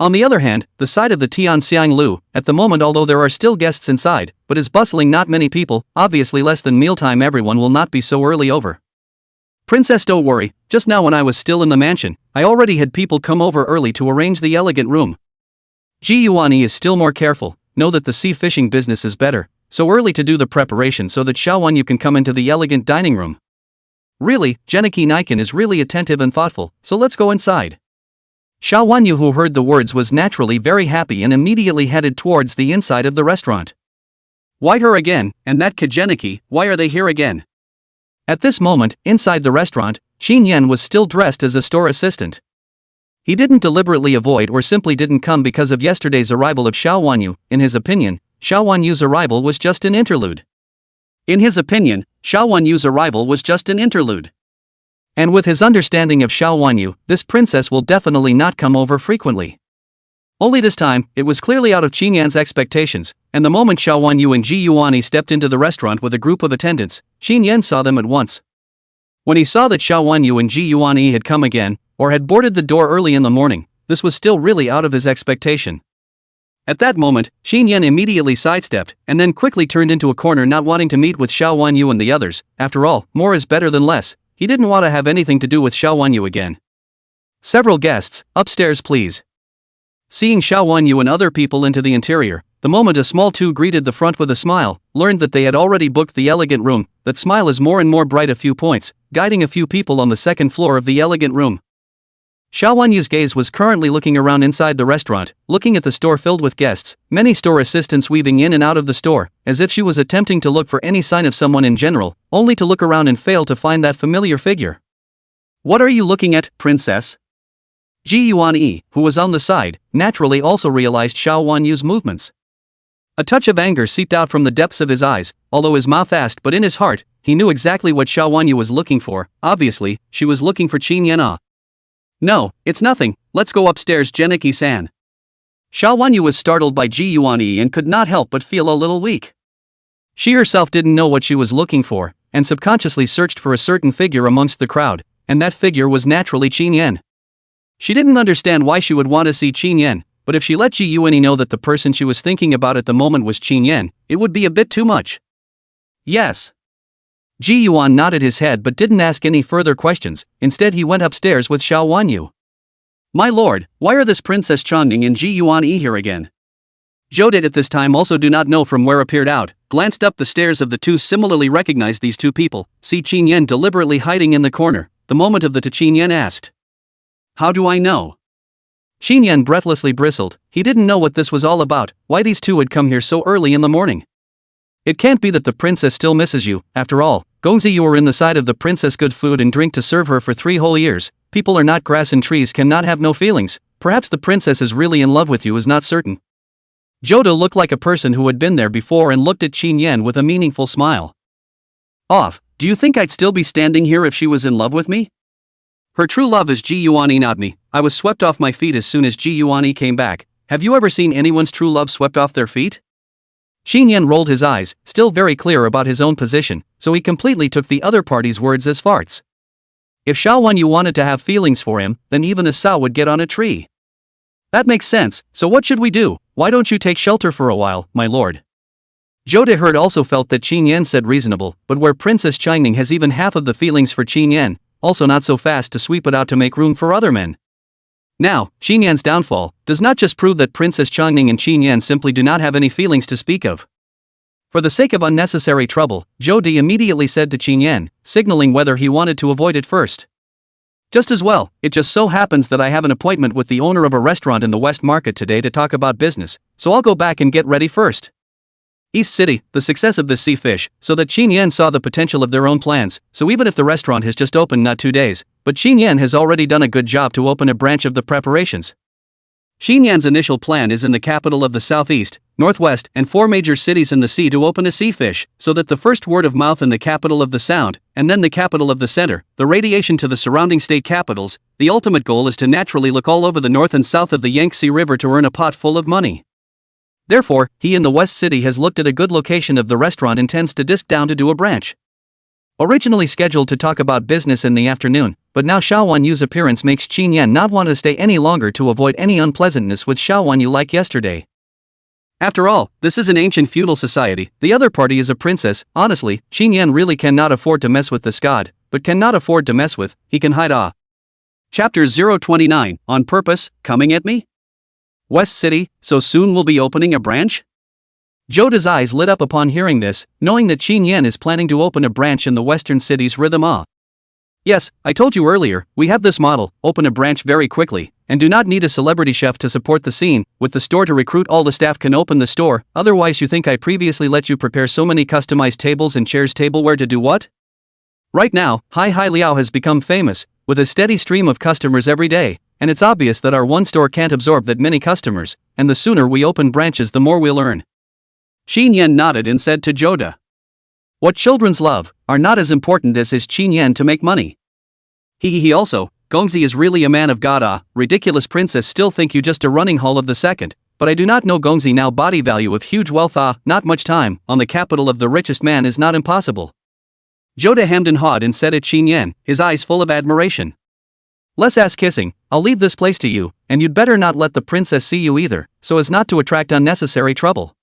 On the other hand, the side of the Tianxiang Lu, at the moment although there are still guests inside, but is bustling not many people, obviously less than mealtime everyone will not be so early over. Princess, don't worry, just now when I was still in the mansion, I already had people come over early to arrange the elegant room. Ji Yuani is still more careful, know that the sea fishing business is better, so early to do the preparation so that Xiao Wanyu can come into the elegant dining room. Really, Geniki Niken is really attentive and thoughtful, so let's go inside. Xiao Wanyu, who heard the words, was naturally very happy and immediately headed towards the inside of the restaurant. Why her again, and that Kageniki, why are they here again? At this moment, inside the restaurant, Qin Yan was still dressed as a store assistant. He didn't deliberately avoid or simply didn't come because of yesterday's arrival of Xiao Wanyu. In his opinion, Xiao Wanyu's arrival was just an interlude. And with his understanding of Xiao Wanyu, this princess will definitely not come over frequently. Only this time, it was clearly out of Qin Yan's expectations, and the moment Xiao Wanyu and Ji Yuani stepped into the restaurant with a group of attendants, Qin Yan saw them at once. When he saw that Xiao Wanyu and Ji Yuani had come again, or had boarded the door early in the morning, this was still really out of his expectation. At that moment, Qin Yan immediately sidestepped, and then quickly turned into a corner, not wanting to meet with Xiao Wanyu and the others. After all, more is better than less. He didn't want to have anything to do with Xiao Wanyu again. Several guests, upstairs please. Seeing Xiao Wanyu and other people into the interior, the moment a small two greeted the front with a smile, learned that they had already booked the elegant room. That smile is more and more bright a few points, guiding a few people on the second floor of the elegant room. Xiao Wanyu's gaze was currently looking around inside the restaurant, looking at the store filled with guests, many store assistants weaving in and out of the store, as if she was attempting to look for any sign of someone in general, only to look around and fail to find that familiar figure. What are you looking at, princess? Ji Yuan, who was on the side, naturally also realized Xiao Wanyu's movements. A touch of anger seeped out from the depths of his eyes, although his mouth asked, but in his heart, he knew exactly what Xiao Wanyu was looking for. Obviously, she was looking for Qin Yan. No, it's nothing, let's go upstairs, Geniki-san. Xiao Wanyu was startled by Ji Yuan and could not help but feel a little weak. She herself didn't know what she was looking for, and subconsciously searched for a certain figure amongst the crowd, and that figure was naturally Qin Yan. She didn't understand why she would want to see Qin Yan, but if she let Ji Yuan know that the person she was thinking about at the moment was Qin Yan, it would be a bit too much. Yes. Ji Yuan nodded his head but didn't ask any further questions. Instead he went upstairs with Xiao Wanyu. My lord, why are this Princess Changning and Ji Yuan here again? Zhou did at this time also do not know from where appeared out, glanced up the stairs of the two, similarly recognized these two people, see Qin Yan deliberately hiding in the corner. The moment of the to Qin Yan asked. How do I know? Qin Yan breathlessly bristled. He didn't know what this was all about, why these two had come here so early in the morning. It can't be that the princess still misses you. After all, Gongzi, you were in the side of the princess, good food and drink to serve her for 3 whole years. People are not grass and trees cannot have no feelings. Perhaps the princess is really in love with you is not certain. Jodo looked like a person who had been there before and looked at Qin Yan with a meaningful smile. Off, do you think I'd still be standing here if she was in love with me? Her true love is Ji Yuan, not me. I was swept off my feet as soon as Ji Yuan came back. Have you ever seen anyone's true love swept off their feet? Qin Yan rolled his eyes, still very clear about his own position, so he completely took the other party's words as farts. If Xiao Wanyu wanted to have feelings for him, then even a sow would get on a tree. That makes sense, so what should we do? Why don't you take shelter for a while, my lord? Zhou De Herd also felt that Qin Yan said reasonable, but where Princess Changning has even half of the feelings for Qin Yan, also not so fast to sweep it out to make room for other men. Now, Qin Yan's downfall does not just prove that Princess Changning and Qin Yan simply do not have any feelings to speak of. For the sake of unnecessary trouble, Zhou De immediately said to Qin Yan, signaling whether he wanted to avoid it first. Just as well, it just so happens that I have an appointment with the owner of a restaurant in the West Market today to talk about business, so I'll go back and get ready first. East City, the success of this sea fish, so that Qin Yan saw the potential of their own plans, so even if the restaurant has just opened not 2 days, but Qin Yan has already done a good job to open a branch of the preparations. Qin Yan's initial plan is in the capital of the southeast, northwest, and 4 major cities in the sea to open a sea fish, so that the first word of mouth in the capital of the sound, and then the capital of the center, the radiation to the surrounding state capitals. The ultimate goal is to naturally look all over the north and south of the Yangtze River to earn a pot full of money. Therefore, he in the West City has looked at a good location of the restaurant, intends to disk down to do a branch. Originally scheduled to talk about business in the afternoon, but now Xiao Wanyu's appearance makes Qin Yan not want to stay any longer to avoid any unpleasantness with Xiao Wanyu like yesterday. After all, this is an ancient feudal society, the other party is a princess. Honestly, Qin Yan really cannot afford to mess with this god, but cannot afford to mess with, he can hide. Chapter 029, On Purpose, Coming at Me? West City, so soon we'll be opening a branch? Joda's eyes lit up upon hearing this, knowing that Qin Yan is planning to open a branch in the western city's rhythm. Yes, I told you earlier, we have this model, open a branch very quickly, and do not need a celebrity chef to support the scene, with the store to recruit all the staff can open the store, otherwise you think I previously let you prepare so many customized tables and chairs tableware to do what? Right now, Hai Liao has become famous, with a steady stream of customers every day, and it's obvious that our one store can't absorb that many customers, and the sooner we open branches the more we'll earn. Qin Yan nodded and said to Joda, what children's love are not as important as his Qin Yan to make money. He also, Gongzi is really a man of God. Ridiculous princess, still think you just a running hall of the second, but I do not know Gongzi now body value of huge wealth. Not much time on the capital of the richest man is not impossible. Joda hemmed and hawed and said at Qin Yan, his eyes full of admiration. Less ass kissing, I'll leave this place to you, and you'd better not let the princess see you either, so as not to attract unnecessary trouble.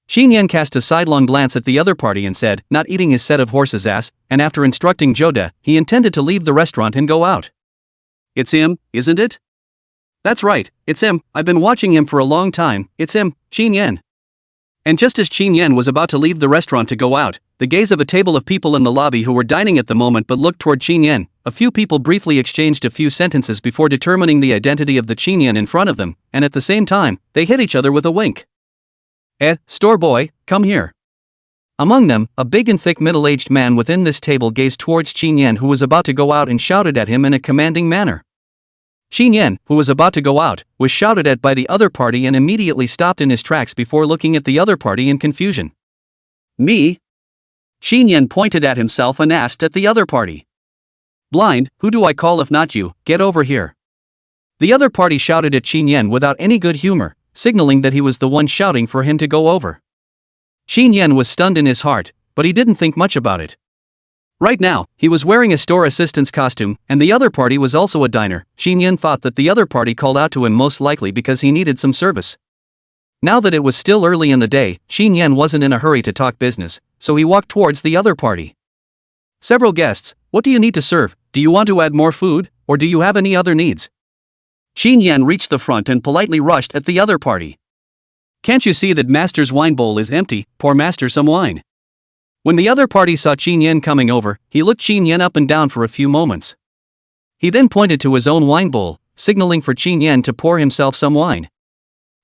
Qin Yan cast a sidelong glance at the other party and said, not eating his set of horse's ass, and after instructing Joda, he intended to leave the restaurant and go out. It's him, isn't it? That's right, it's him, I've been watching him for a long time, it's him, Qin Yan. And just as Qin Yan was about to leave the restaurant to go out, the gaze of a table of people in the lobby who were dining at the moment but looked toward Qin Yan, a few people briefly exchanged a few sentences before determining the identity of the Qin Yan in front of them, and at the same time, they hit each other with a wink. Store boy, come here. Among them, a big and thick middle-aged man within this table gazed towards Qin Yan, who was about to go out, and shouted at him in a commanding manner. Qin Yan, who was about to go out, was shouted at by the other party and immediately stopped in his tracks before looking at the other party in confusion. Me? Qin Yan pointed at himself and asked at the other party. Blind, who do I call if not you, get over here. The other party shouted at Qin Yan without any good humor, signaling that he was the one shouting for him to go over. Qin Yan was stunned in his heart, but he didn't think much about it. Right now, he was wearing a store assistant's costume, and the other party was also a diner. Qin Yan thought that the other party called out to him most likely because he needed some service. Now that it was still early in the day, Qin Yan wasn't in a hurry to talk business, so he walked towards the other party. Several guests, what do you need to serve? Do you want to add more food, or do you have any other needs? Qin Yan reached the front and politely rushed at the other party. Can't you see that master's wine bowl is empty? Pour master some wine. When the other party saw Qin Yan coming over, he looked Qin Yan up and down for a few moments. He then pointed to his own wine bowl, signaling for Qin Yan to pour himself some wine.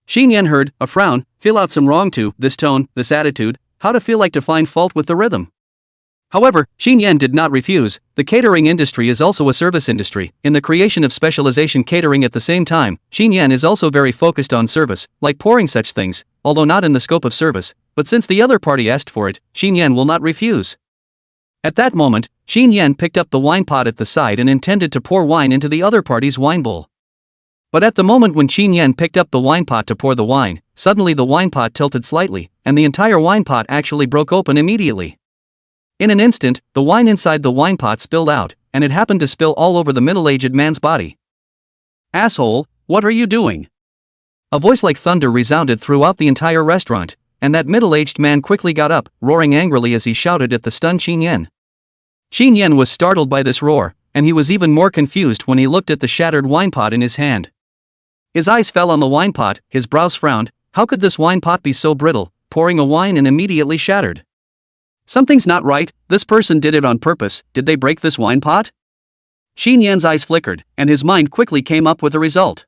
Qin Yan heard, a frown, feel out some wrong to, this tone, this attitude, how to feel like to find fault with the rhythm. However, Qin Yan did not refuse. The catering industry is also a service industry. In the creation of specialization catering at the same time, Qin Yan is also very focused on service, like pouring such things, although not in the scope of service, but since the other party asked for it, Qin Yan will not refuse. At that moment, Qin Yan picked up the wine pot at the side and intended to pour wine into the other party's wine bowl. But at the moment when Qin Yan picked up the wine pot to pour the wine, suddenly the wine pot tilted slightly, and the entire wine pot actually broke open immediately. In an instant, the wine inside the wine pot spilled out, and it happened to spill all over the middle-aged man's body. Asshole, what are you doing? A voice like thunder resounded throughout the entire restaurant, and that middle-aged man quickly got up, roaring angrily as he shouted at the stunned Qin Yan. Qin Yan was startled by this roar, and he was even more confused when he looked at the shattered wine pot in his hand. His eyes fell on the wine pot, his brows frowned. How could this wine pot be so brittle, pouring a wine and immediately shattered? Something's not right, this person did it on purpose. Did they break this wine pot? Qin Yan's eyes flickered, and his mind quickly came up with a result.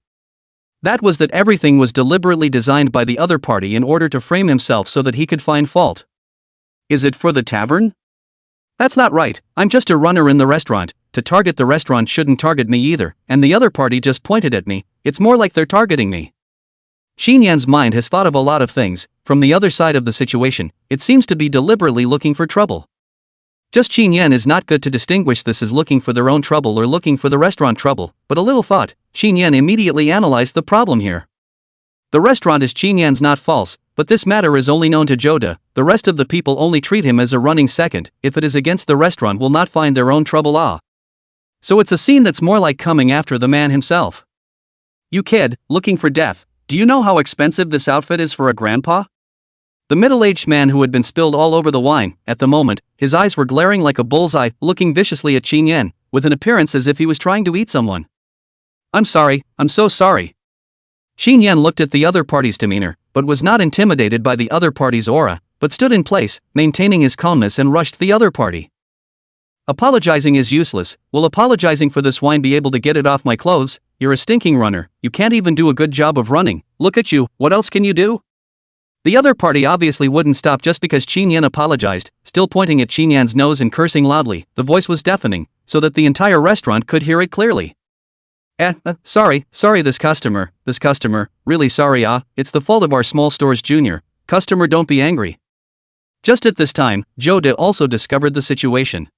That was that everything was deliberately designed by the other party in order to frame himself so that he could find fault. Is it for the tavern? That's not right, I'm just a runner in the restaurant. To target the restaurant shouldn't target me either, and the other party just pointed at me. It's more like they're targeting me. Qin Yan's mind has thought of a lot of things. From the other side of the situation, it seems to be deliberately looking for trouble. Just Qin Yan is not good to distinguish this as looking for their own trouble or looking for the restaurant trouble, but a little thought, Qin Yan immediately analyzed the problem here. The restaurant is Qin Yan's not false, but this matter is only known to Joda. The rest of the people only treat him as a running second. If it is against the restaurant will not find their own trouble. So it's a scene that's more like coming after the man himself. You kid, looking for death, do you know how expensive this outfit is for a grandpa? The middle-aged man who had been spilled all over the wine, at the moment, his eyes were glaring like a bullseye, looking viciously at Qin Yan, with an appearance as if he was trying to eat someone. I'm sorry, I'm so sorry. Qin Yan looked at the other party's demeanor, but was not intimidated by the other party's aura, but stood in place, maintaining his calmness and rushed the other party. Apologizing is useless. Will apologizing for this wine be able to get it off my clothes? You're a stinking runner, you can't even do a good job of running. Look at you, what else can you do? The other party obviously wouldn't stop just because Qin Yan apologized, still pointing at Qin Yan's nose and cursing loudly. The voice was deafening, so that the entire restaurant could hear it clearly. Sorry, this customer, really sorry it's the fault of our small store's junior. Customer, don't be angry. Just at this time, Joda also discovered the situation.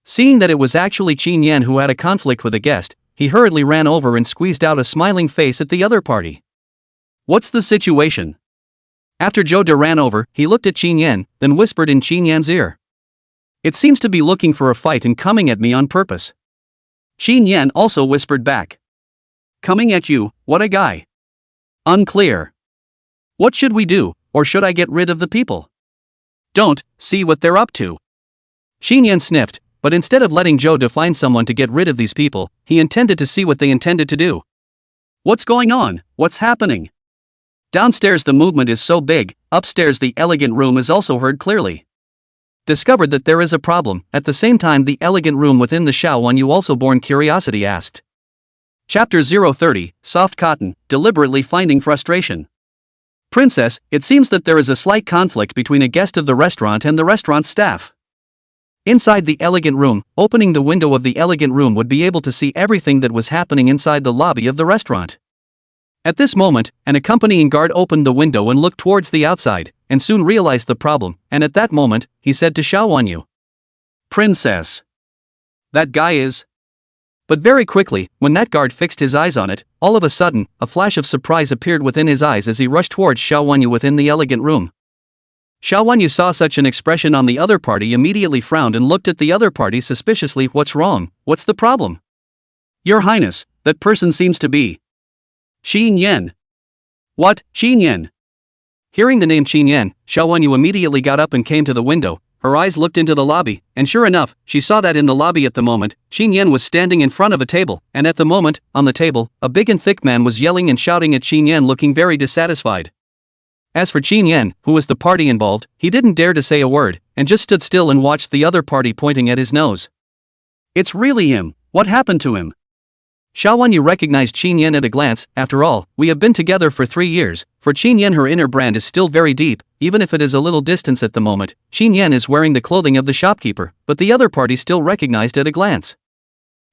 Seeing that it was actually Qin Yan who had a conflict with a guest, he hurriedly ran over and squeezed out a smiling face at the other party. What's the situation? After Joda ran over, he looked at Qin Yan, then whispered in Qin Yan's ear. It seems to be looking for a fight and coming at me on purpose. Qin Yan also whispered back. Coming at you, what a guy. Unclear. What should we do, or should I get rid of the people? Don't, see what they're up to. Qin Yan sniffed, but instead of letting Joda find someone to get rid of these people, he intended to see what they intended to do. What's going on, what's happening? Downstairs the movement is so big, upstairs the elegant room is also heard clearly. Discovered that there is a problem. At the same time the elegant room within the Xiaowanyu also born curiosity asked. Chapter 030, Soft Cotton, deliberately finding frustration. Princess, it seems that there is a slight conflict between a guest of the restaurant and the restaurant staff. Inside the elegant room, opening the window of the elegant room would be able to see everything that was happening inside the lobby of the restaurant. At this moment, an accompanying guard opened the window and looked towards the outside, and soon realized the problem, and at that moment, he said to Xiaowanyu. Princess. That guy is... But very quickly, when that guard fixed his eyes on it, all of a sudden, a flash of surprise appeared within his eyes as he rushed towards Xiaowanyu within the elegant room. Xiaowanyu saw such an expression on the other party, immediately frowned and looked at the other party suspiciously. What's wrong? What's the problem? Your Highness, that person seems to be... Qin Yan. What, Qin Yan? Hearing the name Qin Yan, Xiaowanyu immediately got up and came to the window. Her eyes looked into the lobby, and sure enough, she saw that in the lobby at the moment, Qin Yan was standing in front of a table, and at the moment, on the table, a big and thick man was yelling and shouting at Qin Yan, looking very dissatisfied. As for Qin Yan, who was the party involved, he didn't dare to say a word, and just stood still and watched the other party pointing at his nose. It's really him. What happened to him? Xiaowanyu recognized Qin Yan at a glance. After all, we have been together for 3 years. For Qin Yan, her inner brand is still very deep, even if it is a little distance at the moment. Qin Yan is wearing the clothing of the shopkeeper, but the other party still recognized at a glance.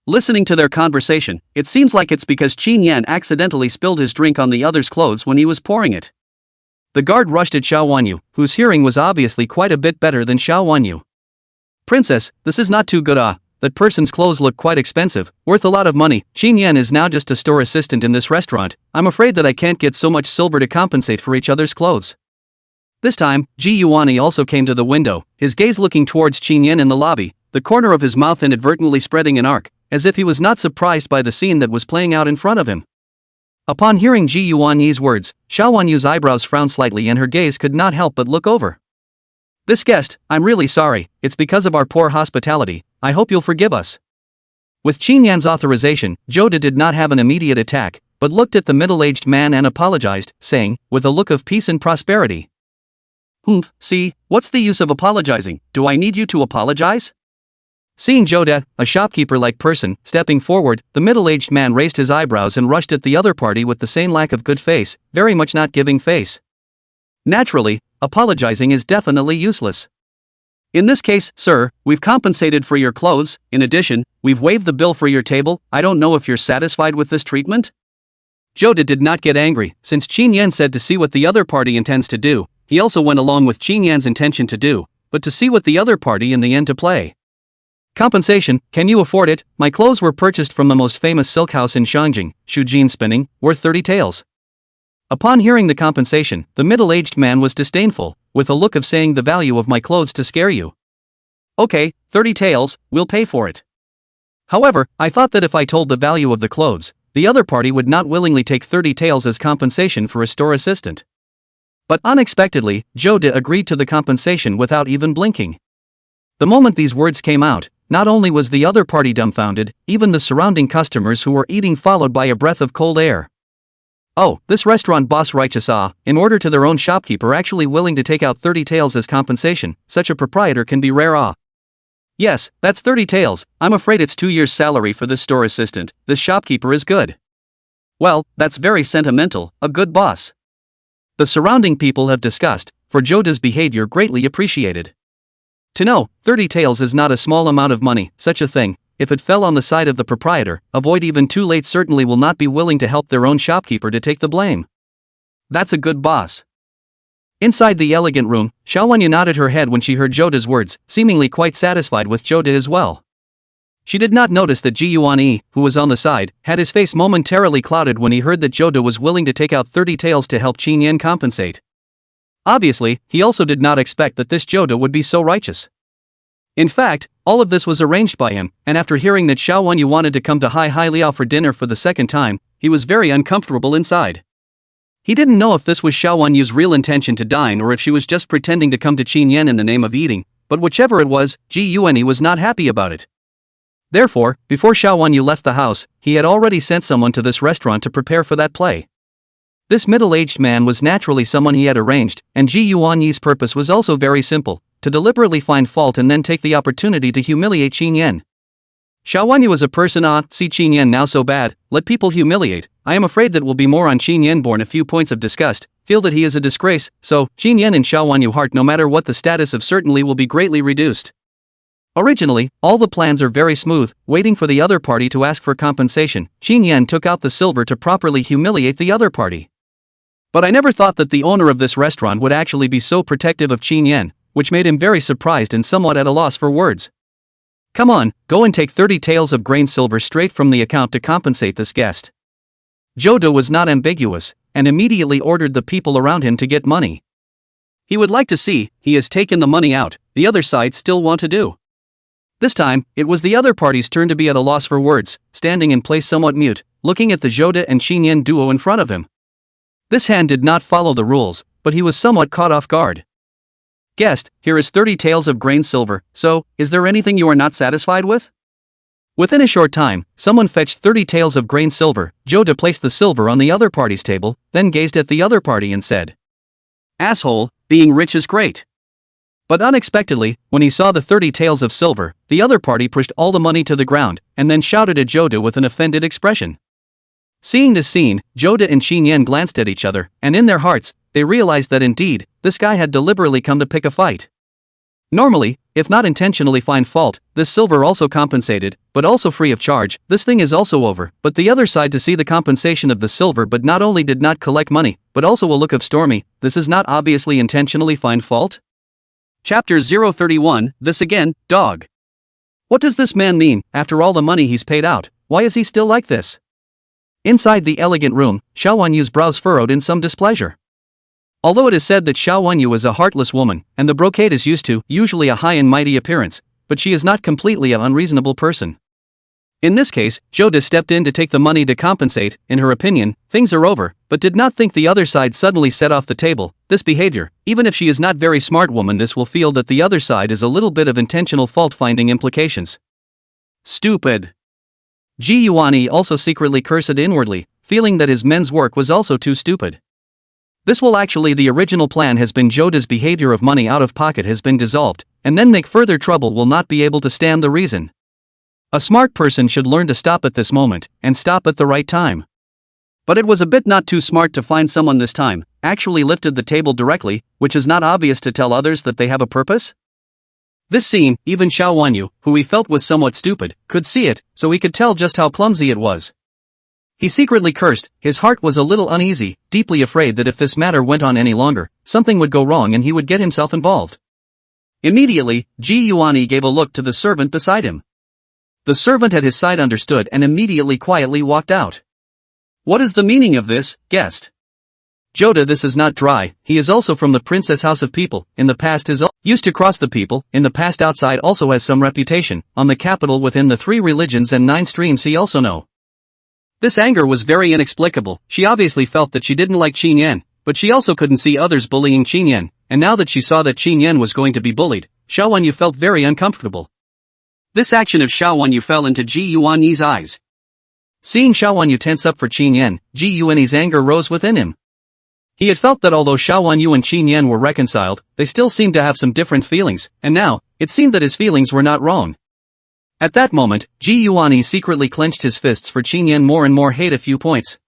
Listening to their conversation, it seems like it's because Qin Yan accidentally spilled his drink on the other's clothes when he was pouring it. The guard rushed at Xiaowanyu, whose hearing was obviously quite a bit better than Xiaowanyu. Princess, this is not too good. That person's clothes look quite expensive, worth a lot of money. Qin Yan is now just a store assistant in this restaurant. I'm afraid that I can't get so much silver to compensate for each other's clothes. This time, Ji Yuani also came to the window, his gaze looking towards Qin Yan in the lobby, the corner of his mouth inadvertently spreading an arc, as if he was not surprised by the scene that was playing out in front of him. Upon hearing Ji Yuani's words, Xiaowanyu's eyebrows frowned slightly and her gaze could not help but look over. This guest, I'm really sorry, it's because of our poor hospitality, I hope you'll forgive us. With Qin Yan's authorization, Joda did not have an immediate attack, but looked at the middle-aged man and apologized, saying, with a look of peace and prosperity. See, what's the use of apologizing? Do I need you to apologize? Seeing Joda, a shopkeeper-like person, stepping forward, the middle-aged man raised his eyebrows and rushed at the other party with the same lack of good face, very much not giving face. Naturally, apologizing is definitely useless. In this case, sir, we've compensated for your clothes, in addition, we've waived the bill for your table. I don't know if you're satisfied with this treatment? Joda did not get angry, since Qin Yan said to see what the other party intends to do. He also went along with Qin Yan's intention to do, but to see what the other party in the end to play. Compensation, can you afford it? My clothes were purchased from the most famous silk house in Shangjing, Shujin Spinning, worth 30 taels. Upon hearing the compensation, the middle-aged man was disdainful, with a look of saying the value of my clothes to scare you. Okay, 30 taels, we'll pay for it. However, I thought that if I told the value of the clothes, the other party would not willingly take 30 taels as compensation for a store assistant. But unexpectedly, Joda agreed to the compensation without even blinking. The moment these words came out, not only was the other party dumbfounded, even the surrounding customers who were eating followed by a breath of cold air. Oh, this restaurant boss righteous in order to their own shopkeeper actually willing to take out 30 taels as compensation, such a proprietor can be rare. Yes, that's 30 taels, I'm afraid it's 2 years' salary for this store assistant, this shopkeeper is good. Well, that's very sentimental, a good boss. The surrounding people have discussed, for Joda's behavior greatly appreciated. To know, 30 taels is not a small amount of money, such a thing, if it fell on the side of the proprietor, avoid even too late certainly will not be willing to help their own shopkeeper to take the blame. That's a good boss. Inside the elegant room, Xiaowanyu nodded her head when she heard Joda's words, seemingly quite satisfied with Joda as well. She did not notice that Ji Yuan, who was on the side, had his face momentarily clouded when he heard that Joda was willing to take out 30 taels to help Qin Yan compensate. Obviously, he also did not expect that this Joda would be so righteous. In fact, all of this was arranged by him, and after hearing that Xiaowanyu wanted to come to Hai Liao for dinner for the second time, he was very uncomfortable inside. He didn't know if this was Xiaowanyu's real intention to dine or if she was just pretending to come to Qin Yan in the name of eating, but whichever it was, Ji Yuan was not happy about it. Therefore, before Xiaowanyu left the house, he had already sent someone to this restaurant to prepare for that play. This middle-aged man was naturally someone he had arranged, and Ji Yuan's purpose was also very simple, to deliberately find fault and then take the opportunity to humiliate Qin Yan. Xiaowanyu was a person see Qin Yan now so bad, let people humiliate, I am afraid that will be more on Qin Yan born a few points of disgust, feel that he is a disgrace, so, Qin Yan and Xiaowanyu heart no matter what the status of certainly will be greatly reduced. Originally, all the plans are very smooth, waiting for the other party to ask for compensation, Qin Yan took out the silver to properly humiliate the other party. But I never thought that the owner of this restaurant would actually be so protective of Qin Yan, which made him very surprised and somewhat at a loss for words. Come on, go and take 30 taels of grain silver straight from the account to compensate this guest. Joda was not ambiguous, and immediately ordered the people around him to get money. He would like to see, he has taken the money out, the other side still want to do. This time, it was the other party's turn to be at a loss for words, standing in place somewhat mute, looking at the Joda and Qin Yan duo in front of him. This hand did not follow the rules, but he was somewhat caught off guard. Guest, here is 30 taels of grain silver, so, is there anything you are not satisfied with? Within a short time, someone fetched 30 taels of grain silver, Joda placed the silver on the other party's table, then gazed at the other party and said, "Asshole, being rich is great." But unexpectedly, when he saw the 30 taels of silver, the other party pushed all the money to the ground, and then shouted at Joda with an offended expression. Seeing this scene, Joda and Qin Yan glanced at each other, and in their hearts, they realized that indeed, this guy had deliberately come to pick a fight. Normally, if not intentionally find fault, this silver also compensated, but also free of charge, this thing is also over, but the other side to see the compensation of the silver but not only did not collect money, but also a look of stormy, this is not obviously intentionally find fault? Chapter 031, This Again, Dog. What does this man mean, after all the money he's paid out, why is he still like this? Inside the elegant room, Xiaowanyu's brows furrowed in some displeasure. Although it is said that Xiaowanyu is a heartless woman, and the brocade is used to, usually a high and mighty appearance, but she is not completely an unreasonable person. In this case, Joda stepped in to take the money to compensate, in her opinion, things are over, but did not think the other side suddenly set off the table, this behavior, even if she is not very smart woman this will feel that the other side is a little bit of intentional fault-finding implications. Stupid. Ji Yuan also secretly cursed inwardly, feeling that his men's work was also too stupid. This will actually the original plan has been Joda's behavior of money out of pocket has been dissolved, and then make further trouble will not be able to stand the reason. A smart person should learn to stop at this moment, and stop at the right time. But it was a bit not too smart to find someone this time, actually lifted the table directly, which is not obvious to tell others that they have a purpose? This scene, even Xiaowanyu, who he felt was somewhat stupid, could see it, so he could tell just how clumsy it was. He secretly cursed, his heart was a little uneasy, deeply afraid that if this matter went on any longer, something would go wrong and he would get himself involved. Immediately, Ji Yuan gave a look to the servant beside him. The servant at his side understood and immediately quietly walked out. What is the meaning of this, guest? Joda, this is not dry, he is also from the princess house of people, in the past used to cross the people, in the past outside also has some reputation, on the capital within the 3 religions and 9 streams he also know. This anger was very inexplicable, she obviously felt that she didn't like Qin Yan, but she also couldn't see others bullying Qin Yan, and now that she saw that Qin Yan was going to be bullied, Xiao Wanyu felt very uncomfortable. This action of Xiao Wanyu fell into Ji Yuanyi's eyes. Seeing Xiao Wanyu tense up for Qin Yan, Ji Yuanyi's anger rose within him. He had felt that although Xiao Wanyu and Qin Yan were reconciled, they still seemed to have some different feelings, and now, it seemed that his feelings were not wrong. At that moment, Ji Yuanyi secretly clenched his fists for Qin Yan more and more hate a few points.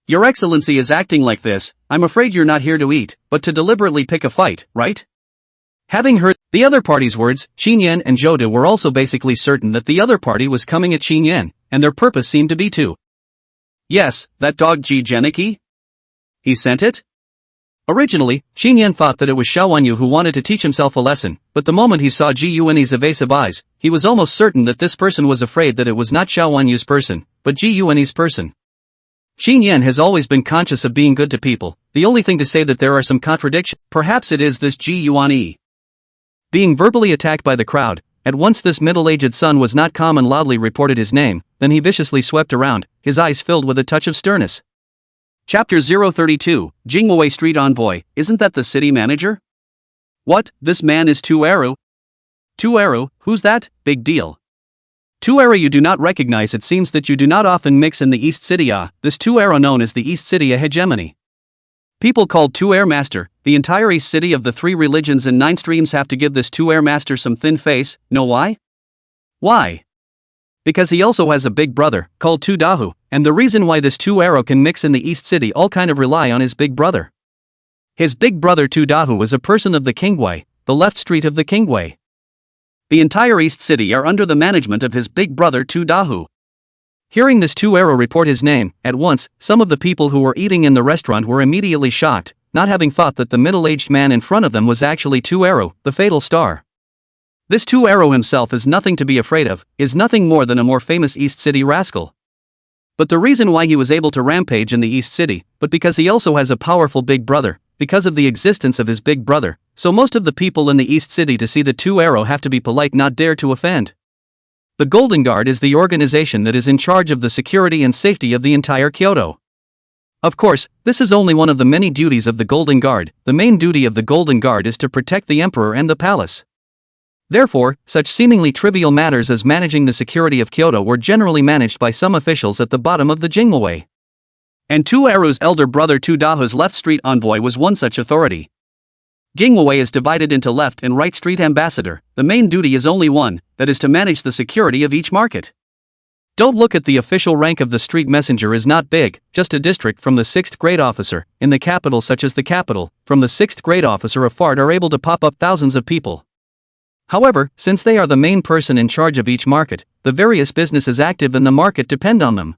Your Excellency is acting like this, I'm afraid you're not here to eat, but to deliberately pick a fight, right? Having heard the other party's words, Qin Yan and Joda were also basically certain that the other party was coming at Qin Yan, and their purpose seemed to be to. Yes, that dog Ji Geniki? He sent it? Originally, Qin Yan thought that it was Xiao Wanyu who wanted to teach himself a lesson, but the moment he saw Ji Yuanyi's evasive eyes, he was almost certain that this person was afraid that it was not Xiao Wanyu's person, but Ji Yuanyi's person. Qin Yan has always been conscious of being good to people, the only thing to say that there are some contradictions, perhaps it is this Ji Yuanyi. Being verbally attacked by the crowd, at once this middle-aged son was not calm and loudly reported his name, then he viciously swept around, his eyes filled with a touch of sternness. Chapter 032, Jingwei Street Envoy, isn't that the city manager? What, this man is Tueru? Tueru, who's that? Big deal. Tueru you do not recognize, it seems that you do not often mix in the East City. This Tueru known as the East City hegemony. People called Tuer Master, the entire East City of the 3 religions and 9 streams have to give this Tuer Master some thin face, know why? Why? Because he also has a big brother, called Tu Dahu, and the reason why this Tueru can mix in the East City all kind of rely on his big brother. His big brother Tu Dahu is a person of the Kingwei, the left street of the Kingwei. The entire East City are under the management of his big brother Tu Dahu. Hearing this Tueru report his name, at once, some of the people who were eating in the restaurant were immediately shocked, not having thought that the middle-aged man in front of them was actually Tueru, the fatal star. This Tueru himself is nothing to be afraid of, is nothing more than a more famous East City rascal. But the reason why he was able to rampage in the East City, but because he also has a powerful big brother, because of the existence of his big brother, so most of the people in the East City to see the Tueru have to be polite, not dare to offend. The Golden Guard is the organization that is in charge of the security and safety of the entire Kyoto. Of course, this is only one of the many duties of the Golden Guard. The main duty of the Golden Guard is to protect the emperor and the palace. Therefore, such seemingly trivial matters as managing the security of Kyoto were generally managed by some officials at the bottom of the Jingwei. And Tueru's elder brother Tu Dahu's left street envoy was one such authority. Jingwei is divided into left and right street ambassador. The main duty is only one, that is to manage the security of each market. Don't look at the official rank of the street messenger is not big, just a district from the 6th grade officer. In the capital such as the capital, from the 6th grade officer of fart are able to pop up thousands of people. However, since they are the main person in charge of each market, the various businesses active in the market depend on them.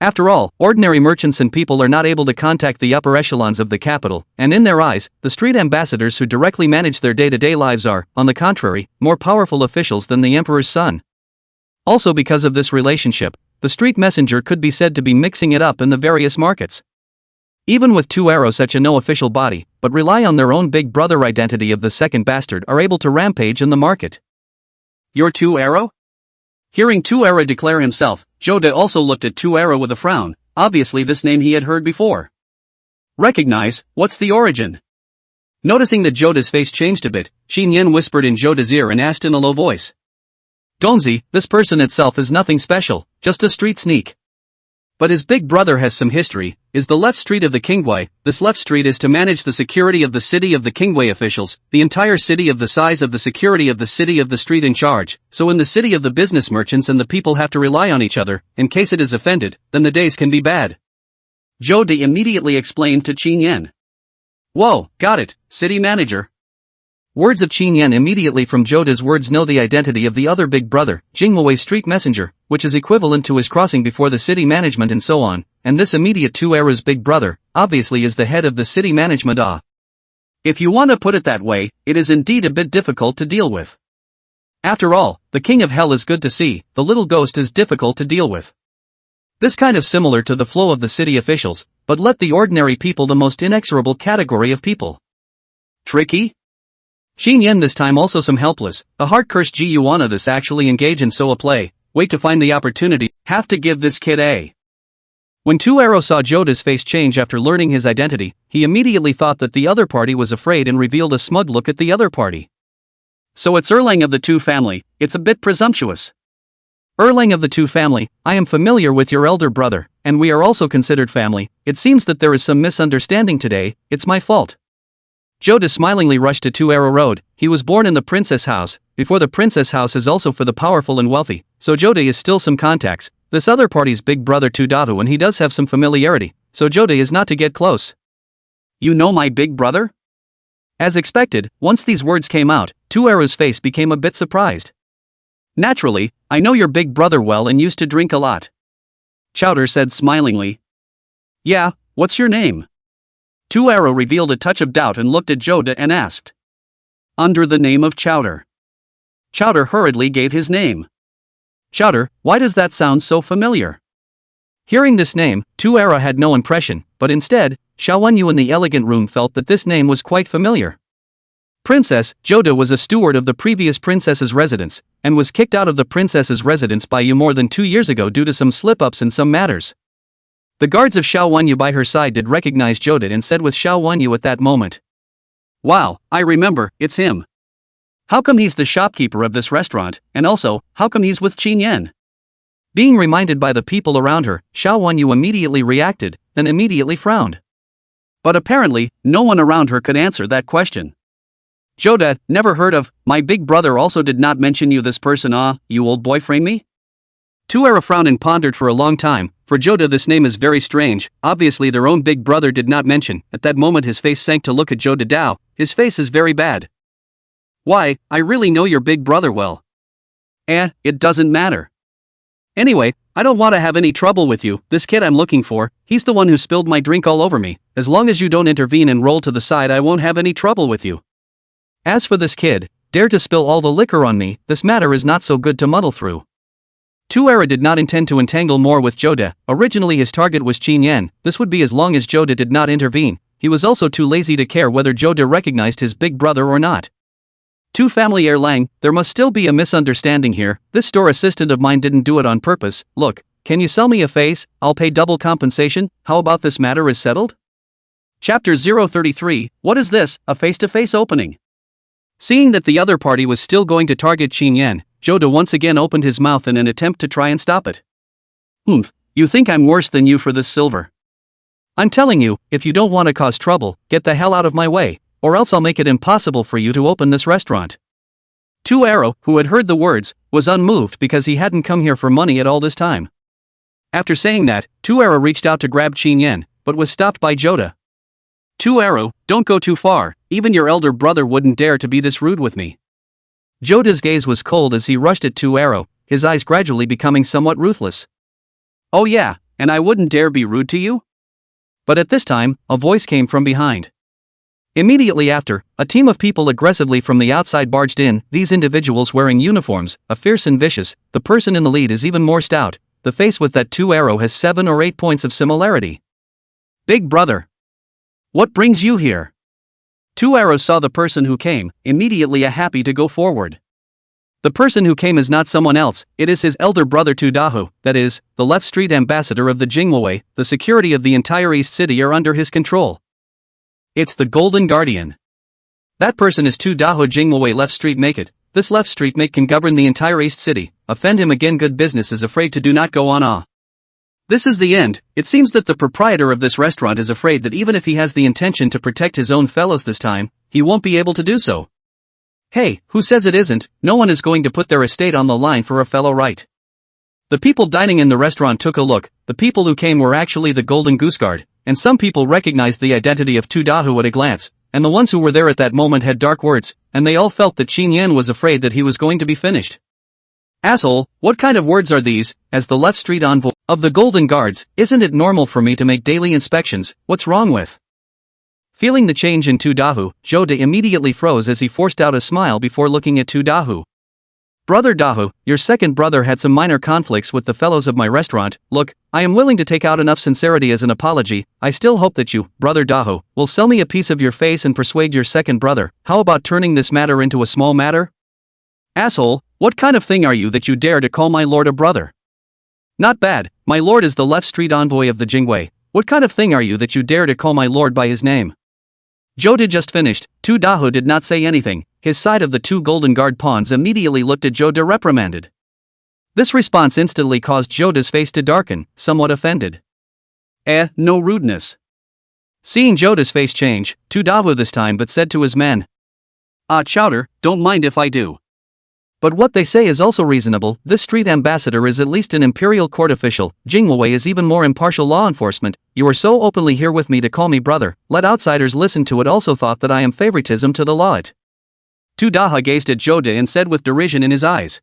After all, ordinary merchants and people are not able to contact the upper echelons of the capital, and in their eyes, the street ambassadors who directly manage their day-to-day lives are, on the contrary, more powerful officials than the emperor's son. Also because of this relationship, the street messenger could be said to be mixing it up in the various markets. Even with Tueru such a no official body, but rely on their own big brother identity of the second bastard are able to rampage in the market. You're Tueru? Hearing Tueru declare himself, Joda also looked at Tueru with a frown, obviously this name he had heard before. Recognize, what's the origin? Noticing that Joda's face changed a bit, Qin Yan whispered in Joda's ear and asked in a low voice. Donzi, this person itself is nothing special, just a street sneak. But his big brother has some history, is the left street of the Kingwei. This left street is to manage the security of the city of the Kingwei officials, the entire city of the size of the security of the city of the street in charge, so in the city of the business merchants and the people have to rely on each other, in case it is offended, then the days can be bad. Jodi immediately explained to Qin Yan. Whoa, got it, city manager. Words of Qin Yan immediately from Joda's words know the identity of the other big brother, Jingwei street messenger, which is equivalent to his crossing before the city management and so on, and this immediate Tueru's big brother, obviously is the head of the city management. If you want to put it that way, it is indeed a bit difficult to deal with. After all, the king of hell is good to see, the little ghost is difficult to deal with. This kind of similar to the flow of the city officials, but let the ordinary people the most inexorable category of people. Tricky? Xin Yen this time also some helpless, a heart curse G you wanna this actually engage in so a play, wait to find the opportunity, have to give this kid a. When Two Arrow saw Joda's face change after learning his identity, he immediately thought that the other party was afraid and revealed a smug look at the other party. So it's Erlang of the Two family, it's a bit presumptuous. Erlang of the Two family, I am familiar with your elder brother, and we are also considered family. It seems that there is some misunderstanding today, it's my fault. Joda smilingly rushed to Two Arrow Road. He was born in the princess house, before the princess house is also for the powerful and wealthy, so Joda is still some contacts. This other party's big brother Two Dahu and he does have some familiarity, so Joda is not to get close. You know my big brother? As expected, once these words came out, Two Arrow's face became a bit surprised. Naturally, I know your big brother well and used to drink a lot. Chowder said smilingly. Yeah, what's your name? Two Arrow revealed a touch of doubt and looked at Joda and asked. Under the name of Chowder. Chowder hurriedly gave his name. Chowder, why does that sound so familiar? Hearing this name, Two Arrow had no impression, but instead, Xiao Wenyu in the elegant room felt that this name was quite familiar. Princess Joda was a steward of the previous princess's residence, and was kicked out of the princess's residence by you more than 2 years ago due to some slip-ups in some matters. The guards of Xiao Wenyu by her side did recognize Joda and said with Xiao Wenyu at that moment. Wow, I remember, it's him. How come he's the shopkeeper of this restaurant, and also, how come he's with Qin Yan? Being reminded by the people around her, Xiao Wenyu immediately reacted, then immediately frowned. But apparently, no one around her could answer that question. Joda, never heard of, my big brother also did not mention you this person you old boyfriend me? Two Arrow frowned and pondered for a long time. For Joda this name is very strange, obviously their own big brother did not mention. At that moment his face sank to look at Joda Dao, his face is very bad. Why, I really know your big brother well. It doesn't matter. Anyway, I don't want to have any trouble with you, this kid I'm looking for, he's the one who spilled my drink all over me. As long as you don't intervene and roll to the side I won't have any trouble with you. As for this kid, dare to spill all the liquor on me, this matter is not so good to muddle through. Two Arrow did not intend to entangle more with Joda. Originally his target was Qin Yan. This would be as long as Joda did not intervene. He was also too lazy to care whether Joda recognized his big brother or not. Two family Erlang, there must still be a misunderstanding here. This store assistant of mine didn't do it on purpose. Look, can you sell me a face? I'll pay double compensation. How about this matter is settled? Chapter 033, what is this, a face-to-face opening? Seeing that the other party was still going to target Qin Yan, Joda once again opened his mouth in an attempt to try and stop it. You think I'm worse than you for this silver? I'm telling you, if you don't want to cause trouble, get the hell out of my way, or else I'll make it impossible for you to open this restaurant. Two Arrow, who had heard the words, was unmoved because he hadn't come here for money at all this time. After saying that, Two Arrow reached out to grab Qin Yan, but was stopped by Joda. Two Arrow, don't go too far, even your elder brother wouldn't dare to be this rude with me. Joda's gaze was cold as he rushed at Two Arrow, his eyes gradually becoming somewhat ruthless. Oh yeah, and I wouldn't dare be rude to you? But at this time, a voice came from behind. Immediately after, a team of people aggressively from the outside barged in, these individuals wearing uniforms, a fierce and vicious. The person in the lead is even more stout, the face with that Two Arrow has 7 or 8 points of similarity. Big brother. What brings you here? Two Arrows saw the person who came, immediately happy to go forward. The person who came is not someone else, it is his elder brother Two Dahu, that is, the left street ambassador of the Jingwei. The security of the entire East City are under his control. It's the Golden Guardian. That person is Two Dahu Jingwei left street make it. This left street make can govern the entire East City. Offend him again, good business is afraid to do not go on. This is the end. It seems that the proprietor of this restaurant is afraid that even if he has the intention to protect his own fellows this time, he won't be able to do so. Hey, who says it isn't? No one is going to put their estate on the line for a fellow, right? The people dining in the restaurant took a look. The people who came were actually the Golden Goose Guard, and some people recognized the identity of Two Dahu at a glance, and the ones who were there at that moment had dark words, and they all felt that Qin Yan was afraid that he was going to be finished. Asshole, what kind of words are these? As the left street envoy of the Golden Guards, isn't it normal for me to make daily inspections? What's wrong with? Feeling the change in Two Dahu, Joda immediately froze as he forced out a smile before looking at Two Dahu. Brother Dahu, your second brother had some minor conflicts with the fellows of my restaurant. Look, I am willing to take out enough sincerity as an apology. I still hope that you, Brother Dahu, will sell me a piece of your face and persuade your second brother. How about turning this matter into a small matter? Asshole, what kind of thing are you that you dare to call my lord a brother? Not bad, my lord is the left street envoy of the Jingwei. What kind of thing are you that you dare to call my lord by his name? Joda just finished. Tu Dahu did not say anything. His side of the two golden guard pawns immediately looked at Joda reprimanded. This response instantly caused Joda's face to darken, somewhat offended. No rudeness. Seeing Joda's face change, Tu Dahu this time but said to his men. Chowder, don't mind if I do. But what they say is also reasonable. This street ambassador is at least an imperial court official. Jingwei is even more impartial law enforcement. You are so openly here with me to call me brother. Let outsiders listen to it. Also thought that I am favoritism to the law. Tu Daha gazed at Joda and said with derision in his eyes.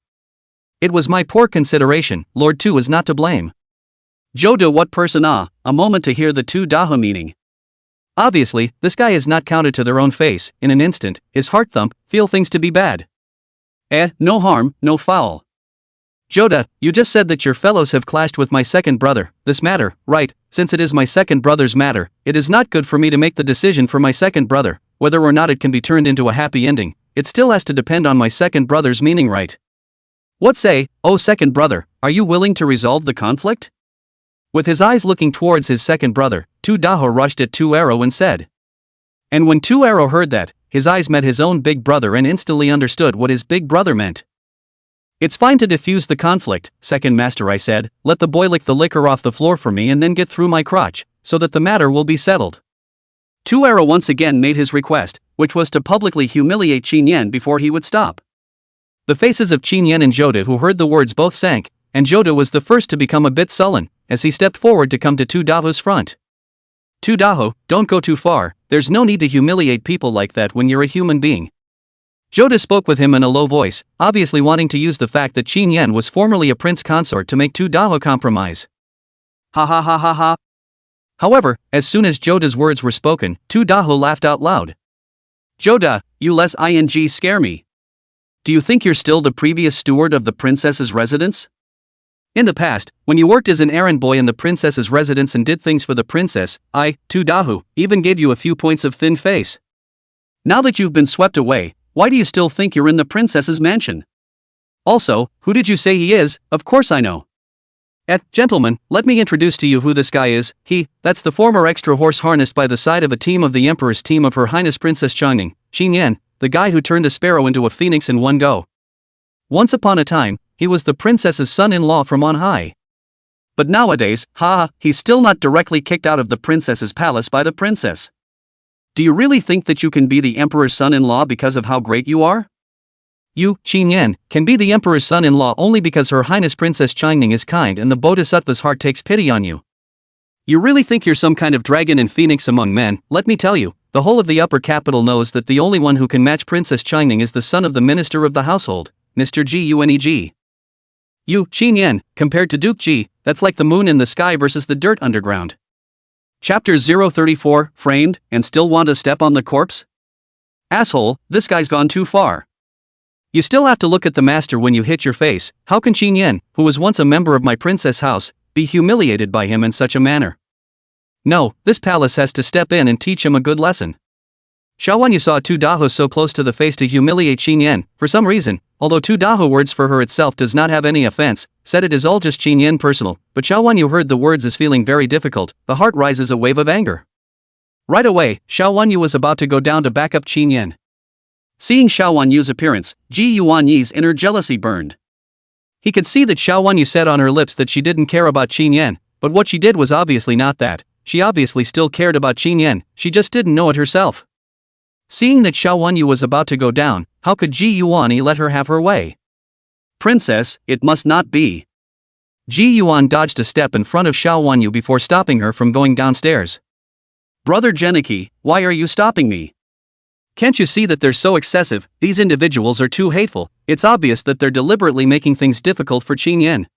It was my poor consideration. Lord Tu is not to blame. Joda, what person? A moment to hear the Tu Daha meaning. Obviously, this guy is not counted to their own face. In an instant, his heart thump, feel things to be bad. No harm, no foul. Joda, you just said that your fellows have clashed with my second brother. This matter, right, since it is my second brother's matter, it is not good for me to make the decision for my second brother, whether or not it can be turned into a happy ending. It still has to depend on my second brother's meaning, right? What say, oh second brother, are you willing to resolve the conflict? With his eyes looking towards his second brother, Tu Daho rushed at Tu Arrow and said. And when Tu Arrow heard that, his eyes met his own big brother and instantly understood what his big brother meant. It's fine to diffuse the conflict, second master, I said. Let the boy lick the liquor off the floor for me and then get through my crotch, so that the matter will be settled. Tu Arrow once again made his request, which was to publicly humiliate Qin Yan before he would stop. The faces of Qin Yan and Joda who heard the words both sank, and Joda was the first to become a bit sullen, as he stepped forward to come to Tu Daho's front. Tu Daho, don't go too far, there's no need to humiliate people like that when you're a human being. Joda spoke with him in a low voice, obviously wanting to use the fact that Qin Yan was formerly a prince consort to make Tu Daho compromise. Ha ha ha ha ha. However, as soon as Joda's words were spoken, Tu Daho laughed out loud. Joda, you less ing scare me. Do you think you're still the previous steward of the princess's residence? In the past, when you worked as an errand boy in the princess's residence and did things for the princess, I, Tu Dahu, even gave you a few points of thin face. Now that you've been swept away, why do you still think you're in the princess's mansion? Also, who did you say he is? Of course I know. Gentlemen, let me introduce to you who this guy is. That's the former extra horse harnessed by the side of a team of the Emperor's team of Her Highness Princess Changning, Qin Yan, the guy who turned a sparrow into a phoenix in one go. Once upon a time, he was the princess's son-in-law from on high. But nowadays, he's still not directly kicked out of the princess's palace by the princess. Do you really think that you can be the emperor's son-in-law because of how great you are? You, Qin Yan, can be the emperor's son-in-law only because Her Highness Princess Changning is kind and the Bodhisattva's heart takes pity on you. You really think you're some kind of dragon and phoenix among men? Let me tell you, the whole of the upper capital knows that the only one who can match Princess Changning is the son of the minister of the household, Mr. Guneg. You, Qin Yan, compared to Duke Ji, that's like the moon in the sky versus the dirt underground. Chapter 034, Framed, and still want to step on the corpse? Asshole, this guy's gone too far. You still have to look at the master when you hit your face. How can Qin Yan, who was once a member of my princess house, be humiliated by him in such a manner? No, this palace has to step in and teach him a good lesson. Xiaowan saw Tu Daho so close to the face to humiliate Qin Yan, for some reason, although Tu Daho words for her itself does not have any offense, said it is all just Qin Yan personal, but Xiaowan heard the words is feeling very difficult, the heart rises a wave of anger. Right away, Xiaowan was about to go down to back up Qin Yan. Seeing Xiaowan Yu's appearance, Ji Yuan Yi's inner jealousy burned. He could see that Xiaowan Yu said on her lips that she didn't care about Qin Yan, but what she did was obviously not that. She obviously still cared about Qin Yan, she just didn't know it herself. Seeing that Xiaowan Yu was about to go down, how could Ji Yuan Yi let her have her way? Princess, it must not be. Ji Yuan dodged a step in front of Xiaowan Yu before stopping her from going downstairs. Brother Guneg, why are you stopping me? Can't you see that they're so excessive? These individuals are too hateful. It's obvious that they're deliberately making things difficult for Qin Yan.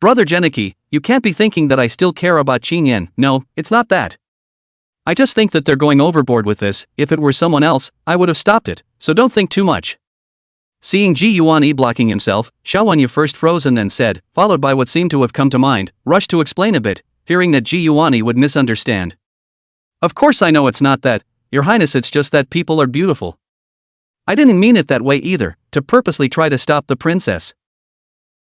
Brother Guneg, you can't be thinking that I still care about Qin Yan. No, it's not that. I just think that they're going overboard with this. If it were someone else, I would have stopped it, so don't think too much. Seeing Ji Yuan blocking himself, Xiao Wanyu first froze and then said, followed by what seemed to have come to mind, rushed to explain a bit, fearing that Ji Yuan would misunderstand. Of course I know it's not that, Your Highness, it's just that people are beautiful. I didn't mean it that way either, to purposely try to stop the princess.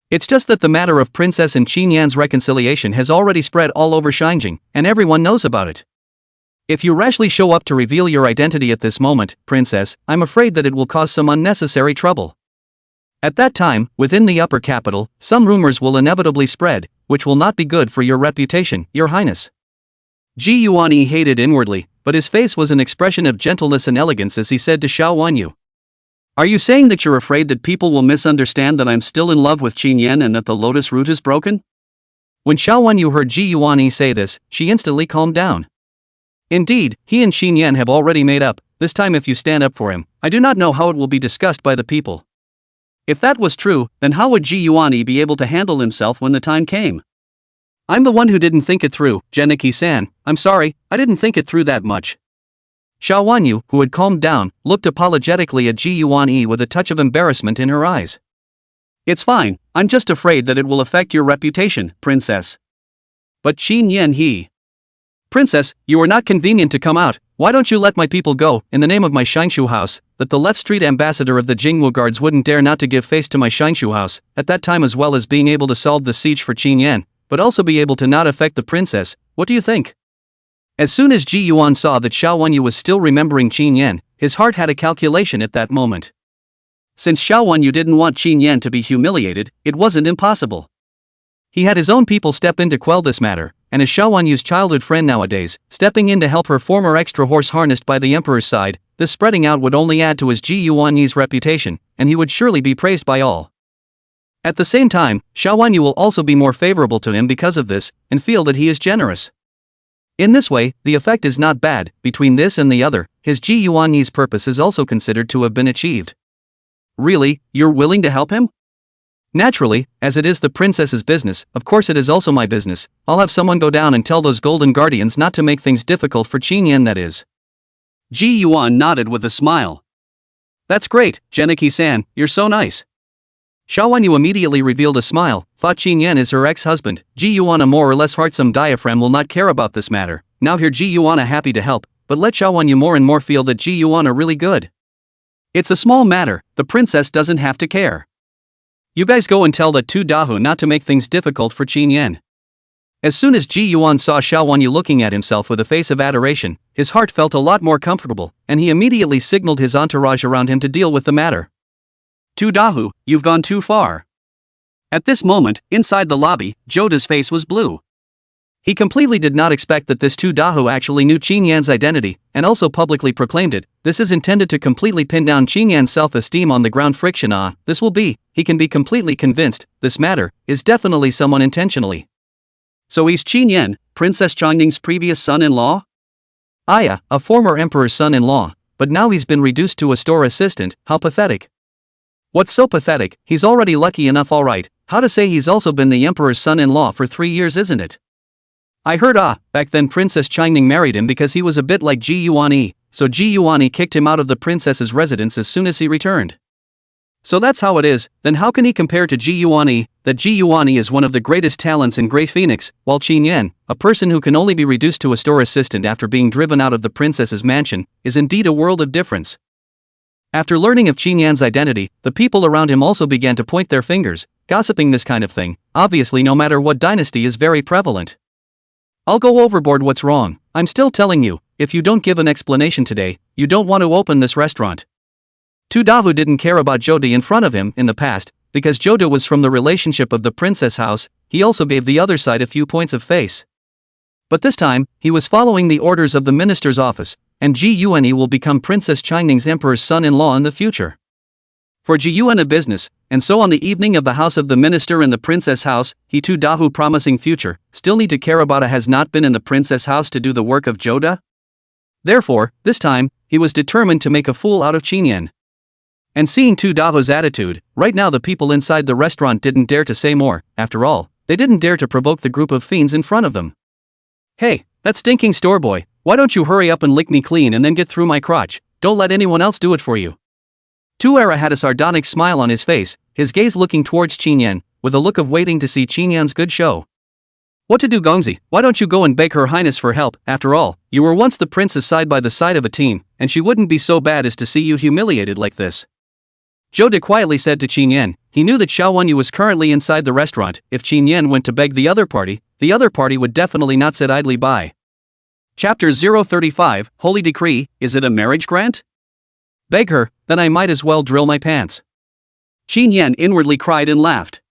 It's just that the matter of Princess and Qin Yan's reconciliation has already spread all over Xinjiang, and everyone knows about it. If you rashly show up to reveal your identity at this moment, Princess, I'm afraid that it will cause some unnecessary trouble. At that time, within the upper capital, some rumors will inevitably spread, which will not be good for your reputation, Your Highness. Ji Yuan hated inwardly, but his face was an expression of gentleness and elegance as he said to Xiao Wanyu. Are you saying that you're afraid that people will misunderstand that I'm still in love with Qin Yan and that the lotus root is broken? When Xiao Wanyu heard Ji Yuan say this, she instantly calmed down. Indeed, he and Qin Yan have already made up, this time if you stand up for him, I do not know how it will be discussed by the people. If that was true, then how would Ji Yuan be able to handle himself when the time came? I'm the one who didn't think it through, Geniki-san, I'm sorry, I didn't think it through that much. Xiao Wanyu, who had calmed down, looked apologetically at Ji Yuan with a touch of embarrassment in her eyes. It's fine, I'm just afraid that it will affect your reputation, Princess. But Qin Yan Princess, you are not convenient to come out, why don't you let my people go, in the name of my Xingshu house, that the left street ambassador of the Jingwu guards wouldn't dare not to give face to my Xingshu house, at that time, as well as being able to solve the siege for Qin Yan, but also be able to not affect the princess, what do you think? As soon as Ji Yuan saw that Xiao Wanyu was still remembering Qin Yan, his heart had a calculation at that moment. Since Xiao Wanyu didn't want Qin Yan to be humiliated, it wasn't impossible. He had his own people step in to quell this matter, and as Xiao Wanyu's childhood friend nowadays, stepping in to help her former extra horse harnessed by the emperor's side, this spreading out would only add to his Ji Yuan's reputation, and he would surely be praised by all. At the same time, Xiao Wanyu will also be more favorable to him because of this, and feel that he is generous. In this way, the effect is not bad. Between this and the other, his Ji Yuan's purpose is also considered to have been achieved. Really, you're willing to help him? Naturally, as it is the princess's business, of course it is also my business. I'll have someone go down and tell those golden guardians not to make things difficult for Qin Yan, that is. Ji Yuan nodded with a smile. That's great, Geniki-san, you're so nice. Xiao Wanyu immediately revealed a smile, thought Qin Yan is her ex-husband. Ji Yuan, a more or less heartsome diaphragm, will not care about this matter. Now here Ji Yuan happy to help, but let Xiao Wanyu more and more feel that Ji Yuan are really good. It's a small matter, the princess doesn't have to care. You guys go and tell that Tu Dahu not to make things difficult for Qin Yan. As soon as Ji Yuan saw Xiao Wanyu looking at himself with a face of adoration, his heart felt a lot more comfortable, and he immediately signaled his entourage around him to deal with the matter. Tu Dahu, you've gone too far. At this moment, inside the lobby, Joda's face was blue. He completely did not expect that this Tu Dahu actually knew Qin Yan's identity, and also publicly proclaimed it. This is intended to completely pin down Qin Yan's self-esteem on the ground. Friction. This will be, he can be completely convinced, this matter, is definitely someone intentionally. So he's Qin Yan, Princess Chongning's previous son-in-law? A former emperor's son-in-law, but now he's been reduced to a store assistant, how pathetic. What's so pathetic? He's already lucky enough, alright, how to say he's also been the emperor's son-in-law for 3 years, isn't it? I heard back then Princess Changning married him because he was a bit like Ji Yuan, so Ji Yuan kicked him out of the princess's residence as soon as he returned. So that's how it is. Then how can he compare to Ji Yuan? That Ji Yuan is one of the greatest talents in Grey Phoenix, while Qin Yan, a person who can only be reduced to a store assistant after being driven out of the princess's mansion, is indeed a world of difference. After learning of Qin Yan's identity, the people around him also began to point their fingers, gossiping. This kind of thing, obviously no matter what dynasty, is very prevalent. I'll go overboard. What's wrong? I'm still telling you, if you don't give an explanation today, you don't want to open this restaurant. Tu Dahu didn't care about Joda in front of him in the past, because Joda was from the relationship of the princess house. He also gave the other side a few points of face. But this time, he was following the orders of the minister's office, and Ji Yuan will become Princess Changning's emperor's son-in-law in the future. For Ji Yuan a business, and so on the evening of the house of the minister and the princess house, he Tu Dahu promising future, still need to care about has not been in the princess house to do the work of Joda? Therefore, this time, he was determined to make a fool out of Qin Yan. And seeing Tu Dahu's attitude, right now the people inside the restaurant didn't dare to say more. After all, they didn't dare to provoke the group of fiends in front of them. Hey, that stinking store boy, why don't you hurry up and lick me clean and then get through my crotch? Don't let anyone else do it for you. Tuera had a sardonic smile on his face, his gaze looking towards Qinyan, with a look of waiting to see Qinyan's good show. What to do, Gongzi? Why don't you go and beg Her Highness for help? After all, you were once the princess side by the side of a team, and she wouldn't be so bad as to see you humiliated like this. Zhou De quietly said to Qinyan. He knew that Xiao Wenyu was currently inside the restaurant. If Qinyan went to beg the other party would definitely not sit idly by. Chapter 035, Holy Decree, is it a marriage grant? Beg her, then I might as well drill my pants. Qinyan inwardly cried and laughed.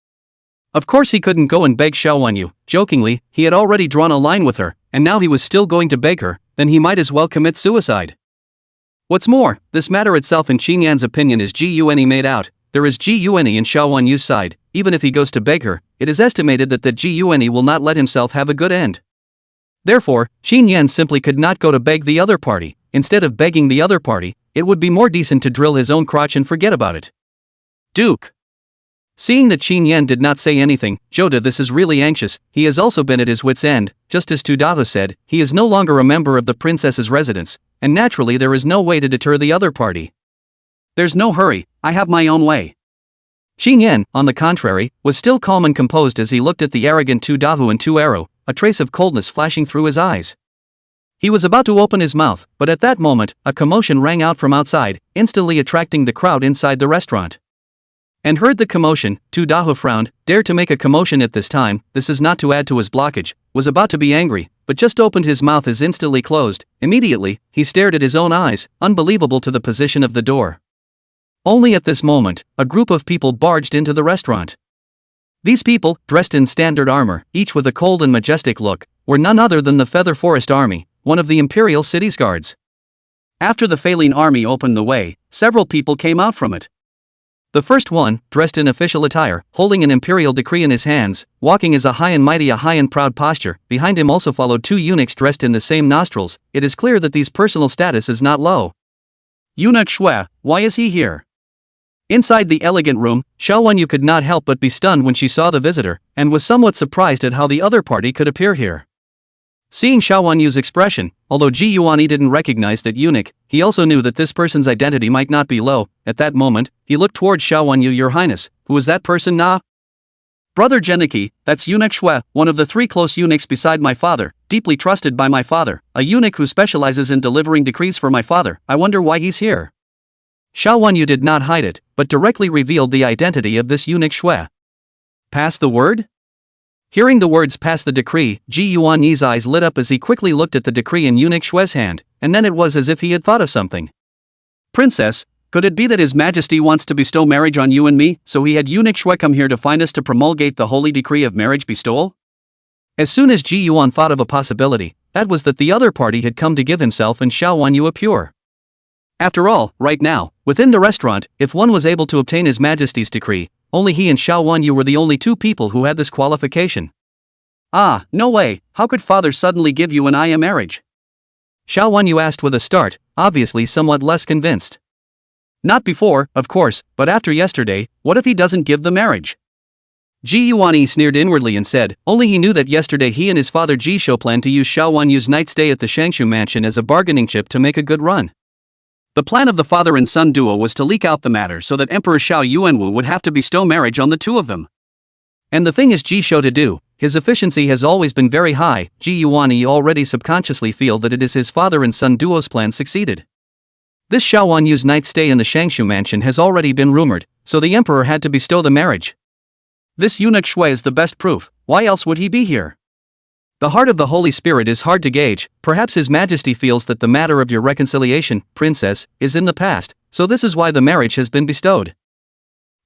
Of course he couldn't go and beg Xiao Wenyu. Jokingly, he had already drawn a line with her, and now he was still going to beg her, then he might as well commit suicide. What's more, this matter itself in Qinyan's opinion is Gun made out. There is Gun in Xiao Wenyu's side. Even if he goes to beg her, it is estimated that Gun will not let himself have a good end. Therefore, Qinyan simply could not go to beg the other party. Instead of begging the other party, it would be more decent to drill his own crotch and forget about it. Duke. Seeing that Qinyan did not say anything, Joda this is really anxious. He has also been at his wit's end. Just as Tudaho said, he is no longer a member of the princess's residence, and naturally there is no way to deter the other party. There's no hurry, I have my own way. Qinyan, on the contrary, was still calm and composed as he looked at the arrogant Tudaho and Tuero, a trace of coldness flashing through his eyes. He was about to open his mouth, but at that moment, a commotion rang out from outside, instantly attracting the crowd inside the restaurant. And heard the commotion, Tudaho frowned. Dare to make a commotion at this time, this is not to add to his blockage, was about to be angry, but just opened his mouth as instantly closed. Immediately, he stared at his own eyes, unbelievable to the position of the door. Only at this moment, a group of people barged into the restaurant. These people, dressed in standard armor, each with a cold and majestic look, were none other than the Feather Forest Army, one of the Imperial City's guards. After the Faline Army opened the way, several people came out from it. The first one, dressed in official attire, holding an imperial decree in his hands, walking as a high and proud posture. Behind him also followed two eunuchs dressed in the same nostrils. It is clear that these personal status is not low. Eunuch Shui, why is he here? Inside the elegant room, Xiao Wenyu could not help but be stunned when she saw the visitor, and was somewhat surprised at how the other party could appear here. Seeing Xiao Wenyu's expression, although Ji Yuani didn't recognize that eunuch, he also knew that this person's identity might not be low. At that moment, he looked towards Xiao Wenyu. Your Highness, who is that person na? Brother Geniki, that's Eunuch Shui, one of the three close eunuchs beside my father, deeply trusted by my father, a eunuch who specializes in delivering decrees for my father. I wonder why he's here. Xiao Wenyu did not hide it, but directly revealed the identity of this eunuch Shui. Pass the word? Hearing the words pass the decree, Ji Yuani's eyes lit up as he quickly looked at the decree in eunuch Shui's hand, and then it was as if he had thought of something. Princess, could it be that His Majesty wants to bestow marriage on you and me, so he had eunuch Shui come here to find us to promulgate the holy decree of marriage bestowal? As soon as Ji Yuan thought of a possibility, that was that the other party had come to give himself and Xiao Wenyu a pure. After all, right now, within the restaurant, if one was able to obtain His Majesty's decree, only he and Xiao Wenyu were the only two people who had this qualification. Ah, no way, how could father suddenly give you and I a marriage? Xiao Wenyu asked with a start, obviously somewhat less convinced. Not before, of course, but after yesterday, what if he doesn't give the marriage? Ji Yuani sneered inwardly and said, only he knew that yesterday he and his father Ji Shou planned to use Xiao Wenyu's night stay at the Shangshu mansion as a bargaining chip to make a good run. The plan of the father and son duo was to leak out the matter so that Emperor Xiao Yuanwu would have to bestow marriage on the two of them. And the thing is Ji Shou to do, his efficiency has always been very high. Ji Yuani already subconsciously feel that it is his father and son duo's plan succeeded. This Xiao Wenyu's night stay in the Shangshu mansion has already been rumored, so the emperor had to bestow the marriage. This eunuch Shui is the best proof, why else would he be here? The heart of the Holy Spirit is hard to gauge. Perhaps His Majesty feels that the matter of your reconciliation, princess, is in the past, so this is why the marriage has been bestowed.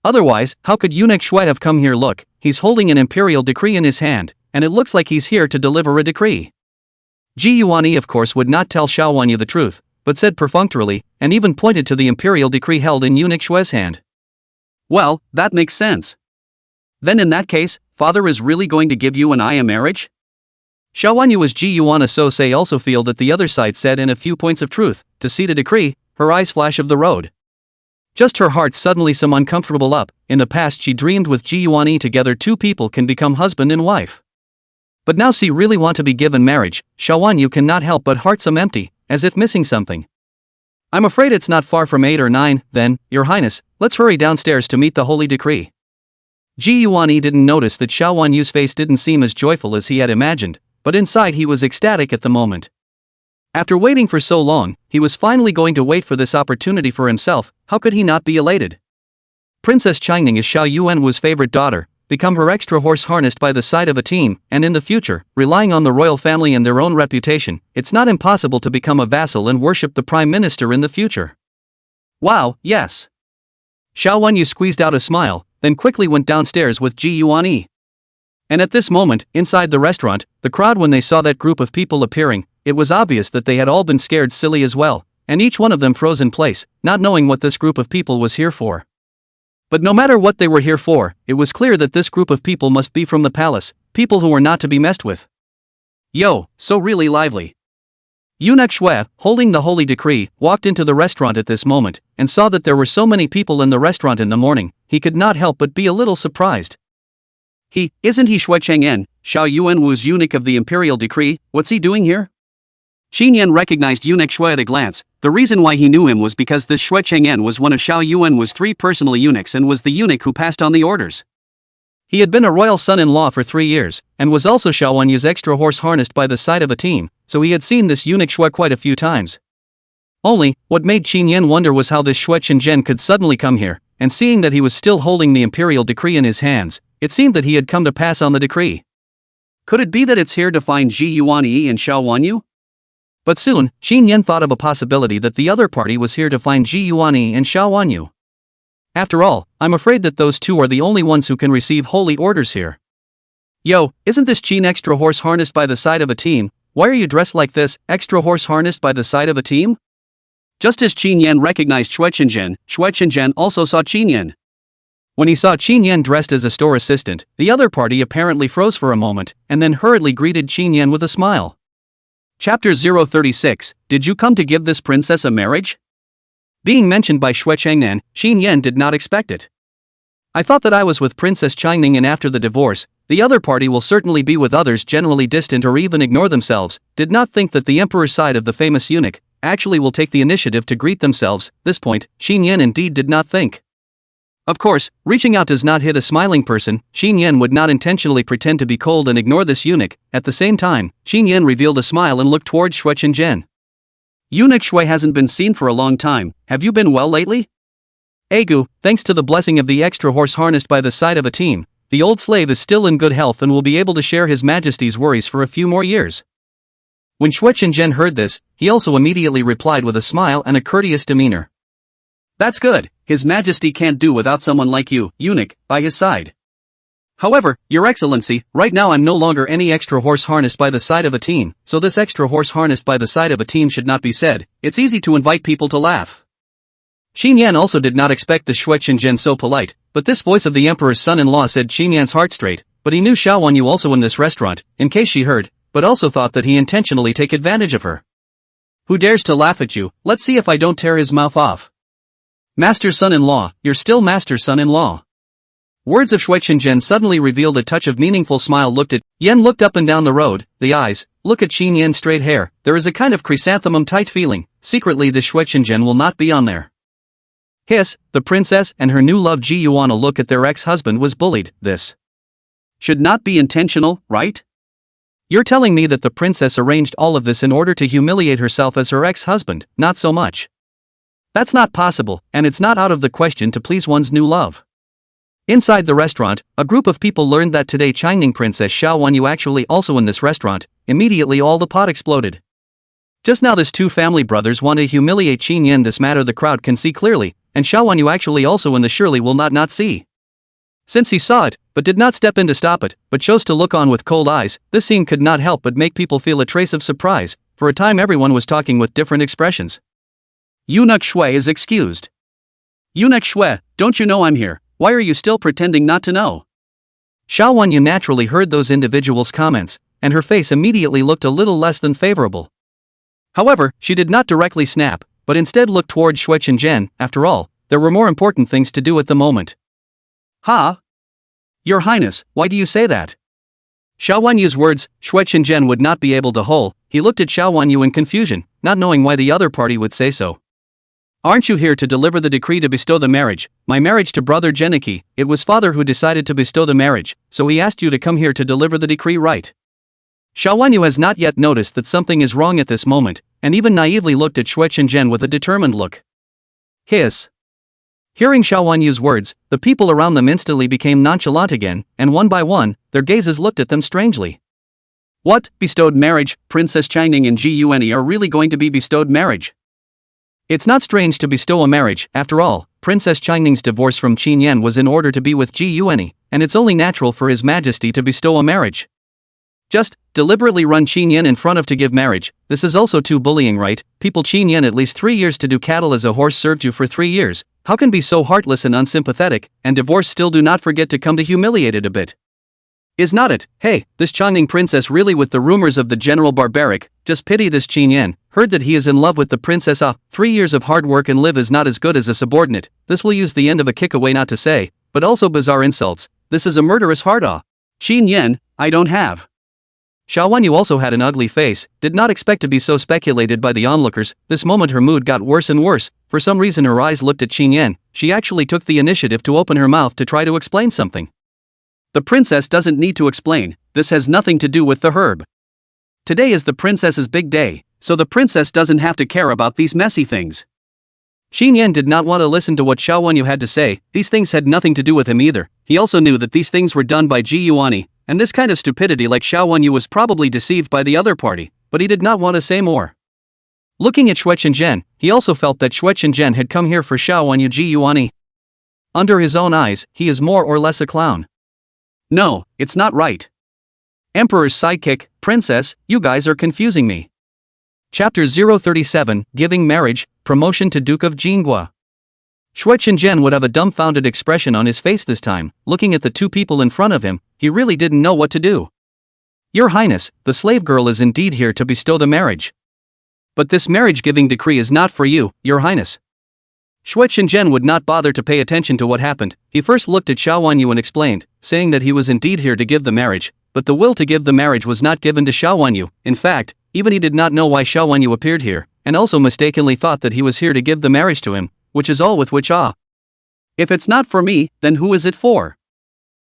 Otherwise, how could eunuch Shui have come here? Look, he's holding an imperial decree in his hand, and it looks like he's here to deliver a decree. Ji Yuani of course would not tell Xiao Wenyu the truth, but said perfunctorily, and even pointed to the imperial decree held in eunuch Shui's hand. Well, that makes sense. Then in that case, father is really going to give you and I a marriage? Xiao Wenyu as Ji Yuan so say also feel that the other side said in a few points of truth. To see the decree, her eyes flash of the road. Just her heart suddenly some uncomfortable up. In the past she dreamed with Ji Yuani together two people can become husband and wife. But now she really want to be given marriage. Xiao Wenyu cannot help but heart some empty, as if missing something. I'm afraid it's not far from 8 or 9, then, Your Highness, let's hurry downstairs to meet the holy decree. Ji Yuan-yi didn't notice that Xiao Wan-yu's face didn't seem as joyful as he had imagined, but inside he was ecstatic at the moment. After waiting for so long, he was finally going to wait for this opportunity for himself. How could he not be elated? Princess Changning is Xiao Yuanwu's favorite daughter, become her extra horse harnessed by the side of a team, and in the future, relying on the royal family and their own reputation, it's not impossible to become a vassal and worship the prime minister in the future. Wow, yes. Xiao Wanyu squeezed out a smile, then quickly went downstairs with Ji Yuan-yi. And at this moment, inside the restaurant, the crowd, when they saw that group of people appearing, it was obvious that they had all been scared silly as well, and each one of them froze in place, not knowing what this group of people was here for. But no matter what they were here for, it was clear that this group of people must be from the palace, people who were not to be messed with. Yo, so really lively. Eunuch Shui, holding the holy decree, walked into the restaurant at this moment, and saw that there were so many people in the restaurant in the morning. He could not help but be a little surprised. Isn't he Shui Chang'an, Xiao Yuanwu's eunuch of the imperial decree? What's he doing here? Qin Yan recognized Eunuch Shui at a glance. The reason why he knew him was because this Shui Chang'an was one of Xiao Yuanwu's 3 personal eunuchs and was the eunuch who passed on the orders. He had been a royal son-in-law for 3 years, and was also Xiao Wanyu's extra horse harnessed by the side of a team, so he had seen this eunuch Shui quite a few times. Only, what made Qin Yan wonder was how this Shui Qingzhen could suddenly come here, and seeing that he was still holding the imperial decree in his hands, it seemed that he had come to pass on the decree. Could it be that it's here to find Ji Yuan-yi and Xiao Wanyu? But soon, Qin Yan thought of a possibility that the other party was here to find Ji Yuan-yi and Xiao Wanyu. After all, I'm afraid that those two are the only ones who can receive holy orders here. Yo, isn't this Qin extra horse harnessed by the side of a team? Why are you dressed like this, extra horse harnessed by the side of a team? Just as Qin Yan recognized Shui Qingzhen also saw Qin Yan. When he saw Qin Yan dressed as a store assistant, the other party apparently froze for a moment, and then hurriedly greeted Qin Yan with a smile. Chapter 036, Did you come to give this princess a marriage? Being mentioned by Shui Chang'an, Qin Yan did not expect it. I thought that I was with Princess Changning, and after the divorce, the other party will certainly be with others generally distant or even ignore themselves. Did not think that the emperor's side of the famous eunuch actually will take the initiative to greet themselves. This point, Qin Yan indeed did not think. Of course, reaching out does not hit a smiling person. Qin Yan would not intentionally pretend to be cold and ignore this eunuch. At the same time, Qin Yan revealed a smile and looked towards Shui Qingzhen. Eunuch Shui hasn't been seen for a long time. Have you been well lately? Agu, thanks to the blessing of the extra horse harnessed by the side of a team, the old slave is still in good health and will be able to share His Majesty's worries for a few more years. When Shui Qingzhen heard this, he also immediately replied with a smile and a courteous demeanor. That's good. His Majesty can't do without someone like you, eunuch, by his side. However, Your Excellency, right now I'm no longer any extra horse harnessed by the side of a team, so this extra horse harnessed by the side of a team should not be said. It's easy to invite people to laugh. Qin Yan also did not expect the Shui Qingzhen so polite, but this voice of the emperor's son-in-law set Qin Yan's heart straight, but he knew Xiao Wanyu also in this restaurant, in case she heard, but also thought that he intentionally take advantage of her. Who dares to laugh at you? Let's see if I don't tear his mouth off. Master son-in-law, you're still master son-in-law. Words of Shui Qingzhen suddenly revealed a touch of meaningful smile. Yan looked up and down the road, the eyes, look at Qin Yan's straight hair, there is a kind of chrysanthemum tight feeling, secretly the Shui Qingzhen will not be on there. Hiss, the princess and her new love Ji Yuan a look at their ex-husband was bullied. This should not be intentional, right? You're telling me that the princess arranged all of this in order to humiliate herself as her ex-husband? Not so much. That's not possible, and it's not out of the question to please one's new love. Inside the restaurant, a group of people learned that today Changning Princess Xiao Wanyu actually also in this restaurant. Immediately all the pot exploded. Just now this two family brothers want to humiliate Qin Yan. This matter the crowd can see clearly, and Xiao Wanyu actually also in the surely will not see. Since he saw it, but did not step in to stop it, but chose to look on with cold eyes, this scene could not help but make people feel a trace of surprise. For a time everyone was talking with different expressions. Eunuch Shui is excused. Eunuch Shui, don't you know I'm here? Why are you still pretending not to know? Xiao Wanyu naturally heard those individuals' comments, and her face immediately looked a little less than favorable. However, she did not directly snap, but instead looked towards Shui Qingzhen. After all, there were more important things to do at the moment. Ha! Your Highness, why do you say that? Xiao Wanyu's words, Shui Qingzhen would not be able to hold. He looked at Xiao Wanyu in confusion, not knowing why the other party would say so. Aren't you here to deliver the decree to bestow the marriage, my marriage to brother Geniki? It was father who decided to bestow the marriage, so he asked you to come here to deliver the decree, right? Xiaowanyu has not yet noticed that something is wrong at this moment, and even naively looked at Xue Qingjian with a determined look. Hiss. Hearing Xiaowanyu's words, the people around them instantly became nonchalant again, and one by one, their gazes looked at them strangely. What, bestowed marriage? Princess Changning and Gune are really going to be bestowed marriage? It's not strange to bestow a marriage, after all. Princess Changning's divorce from Qin Yan was in order to be with Gune, and it's only natural for His Majesty to bestow a marriage. Just deliberately run Qin Yan in front of to give marriage. This is also too bullying, right? People, Qin Yan at least 3 years to do cattle as a horse served you for 3 years. How can be so heartless and unsympathetic, and divorce still do not forget to come to humiliate it a bit. Is not it? Hey, this Changning princess really with the rumors of the general barbaric, just pity this Qin Yan, heard that he is in love with the princess. 3 years of hard work and live is not as good as a subordinate. This will use the end of a kick away not to say, but also bizarre insults. This is a murderous heart. Qin Yan, I don't have. Xiaowanyu also had an ugly face, did not expect to be so speculated by the onlookers. This moment her mood got worse and worse. For some reason her eyes looked at Qin Yan. She actually took the initiative to open her mouth to try to explain something. The princess doesn't need to explain, this has nothing to do with the herb. Today is the princess's big day, so the princess doesn't have to care about these messy things. Qin Yan did not want to listen to what Xiaowanyu had to say. These things had nothing to do with him either. He also knew that these things were done by Gune, and this kind of stupidity like Xiaowanyu was probably deceived by the other party, but he did not want to say more. Looking at Xue Qingjian, he also felt that Xue Qingjian had come here for Xiaowanyu Gune. Under his own eyes, he is more or less a clown. No, it's not right. Emperor's sidekick, princess, you guys are confusing me. Chapter 037, Giving Marriage, Promotion to Duke of Jinghua. Xue Qingjian would have a dumbfounded expression on his face this time, looking at the two people in front of him. He really didn't know what to do. Your Highness, the slave girl is indeed here to bestow the marriage. But this marriage-giving decree is not for you, Your Highness. Xue Qingjian would not bother to pay attention to what happened. He first looked at Xiaowanyu and explained, saying that he was indeed here to give the marriage, but the will to give the marriage was not given to Xiaowanyu. In fact, even he did not know why Xiaowanyu appeared here, and also mistakenly thought that he was here to give the marriage to him, which is all with which If it's not for me, then who is it for?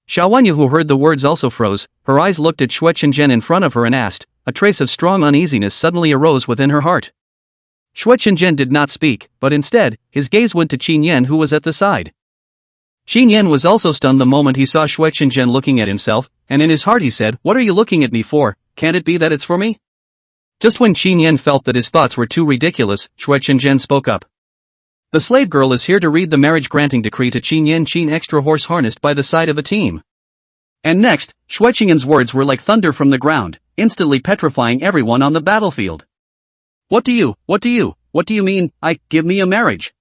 Xiaowanyu, who heard the words, also froze. Her eyes looked at Xue Qingjian in front of her and asked. A trace of strong uneasiness suddenly arose within her heart. Xue Qingjian did not speak, but instead, his gaze went to Qin Yan, who was at the side. Qin Yan was also stunned the moment he saw Xue Qingjian looking at himself, and in his heart he said, "What are you looking at me for? Can't it be that it's for me?" Just when Qin Yan felt that his thoughts were too ridiculous, Xue Qingjian spoke up. The slave girl is here to read the marriage-granting decree to Qin Yan, Qin extra horse harnessed by the side of a team. And next, Xue Qingyan's words were like thunder from the ground, instantly petrifying everyone on the battlefield. What do you mean, give me a marriage?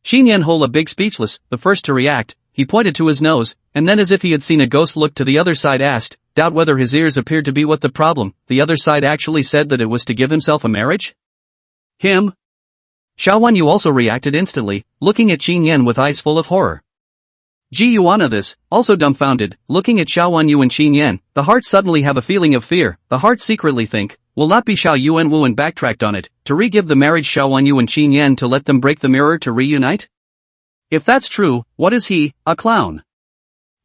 Qin Yan hold a big speechless, the first to react. He pointed to his nose, and then as if he had seen a ghost looked to the other side, asked, doubt whether his ears appeared to be what the problem. The other side actually said that it was to give himself a marriage? Him? Xiaowanyu also reacted instantly, looking at Qin Yan with eyes full of horror. Ji Yuana this, also dumbfounded, looking at Xiaowanyu and Qin Yan, the heart suddenly have a feeling of fear. The heart secretly think, will not be Xiao Yuan Wu, and backtracked on it, to re-give the marriage Xiaowanyu and Qin Yan to let them break the mirror to reunite? If that's true, what is he, a clown?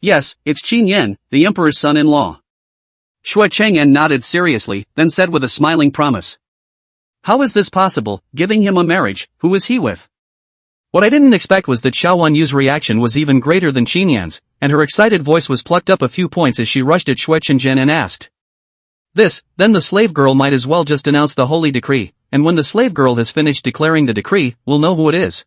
Yes, it's Qin Yan, the emperor's son-in-law. Xue Qingyan nodded seriously, then said with a smiling promise. How is this possible, giving him a marriage, who is he with? What I didn't expect was that Xiaowanyu's reaction was even greater than Qin Yan's, and her excited voice was plucked up a few points as she rushed at Xue Qingjian and asked. Then the slave girl might as well just announce the holy decree, and when the slave girl has finished declaring the decree, we'll know who it is.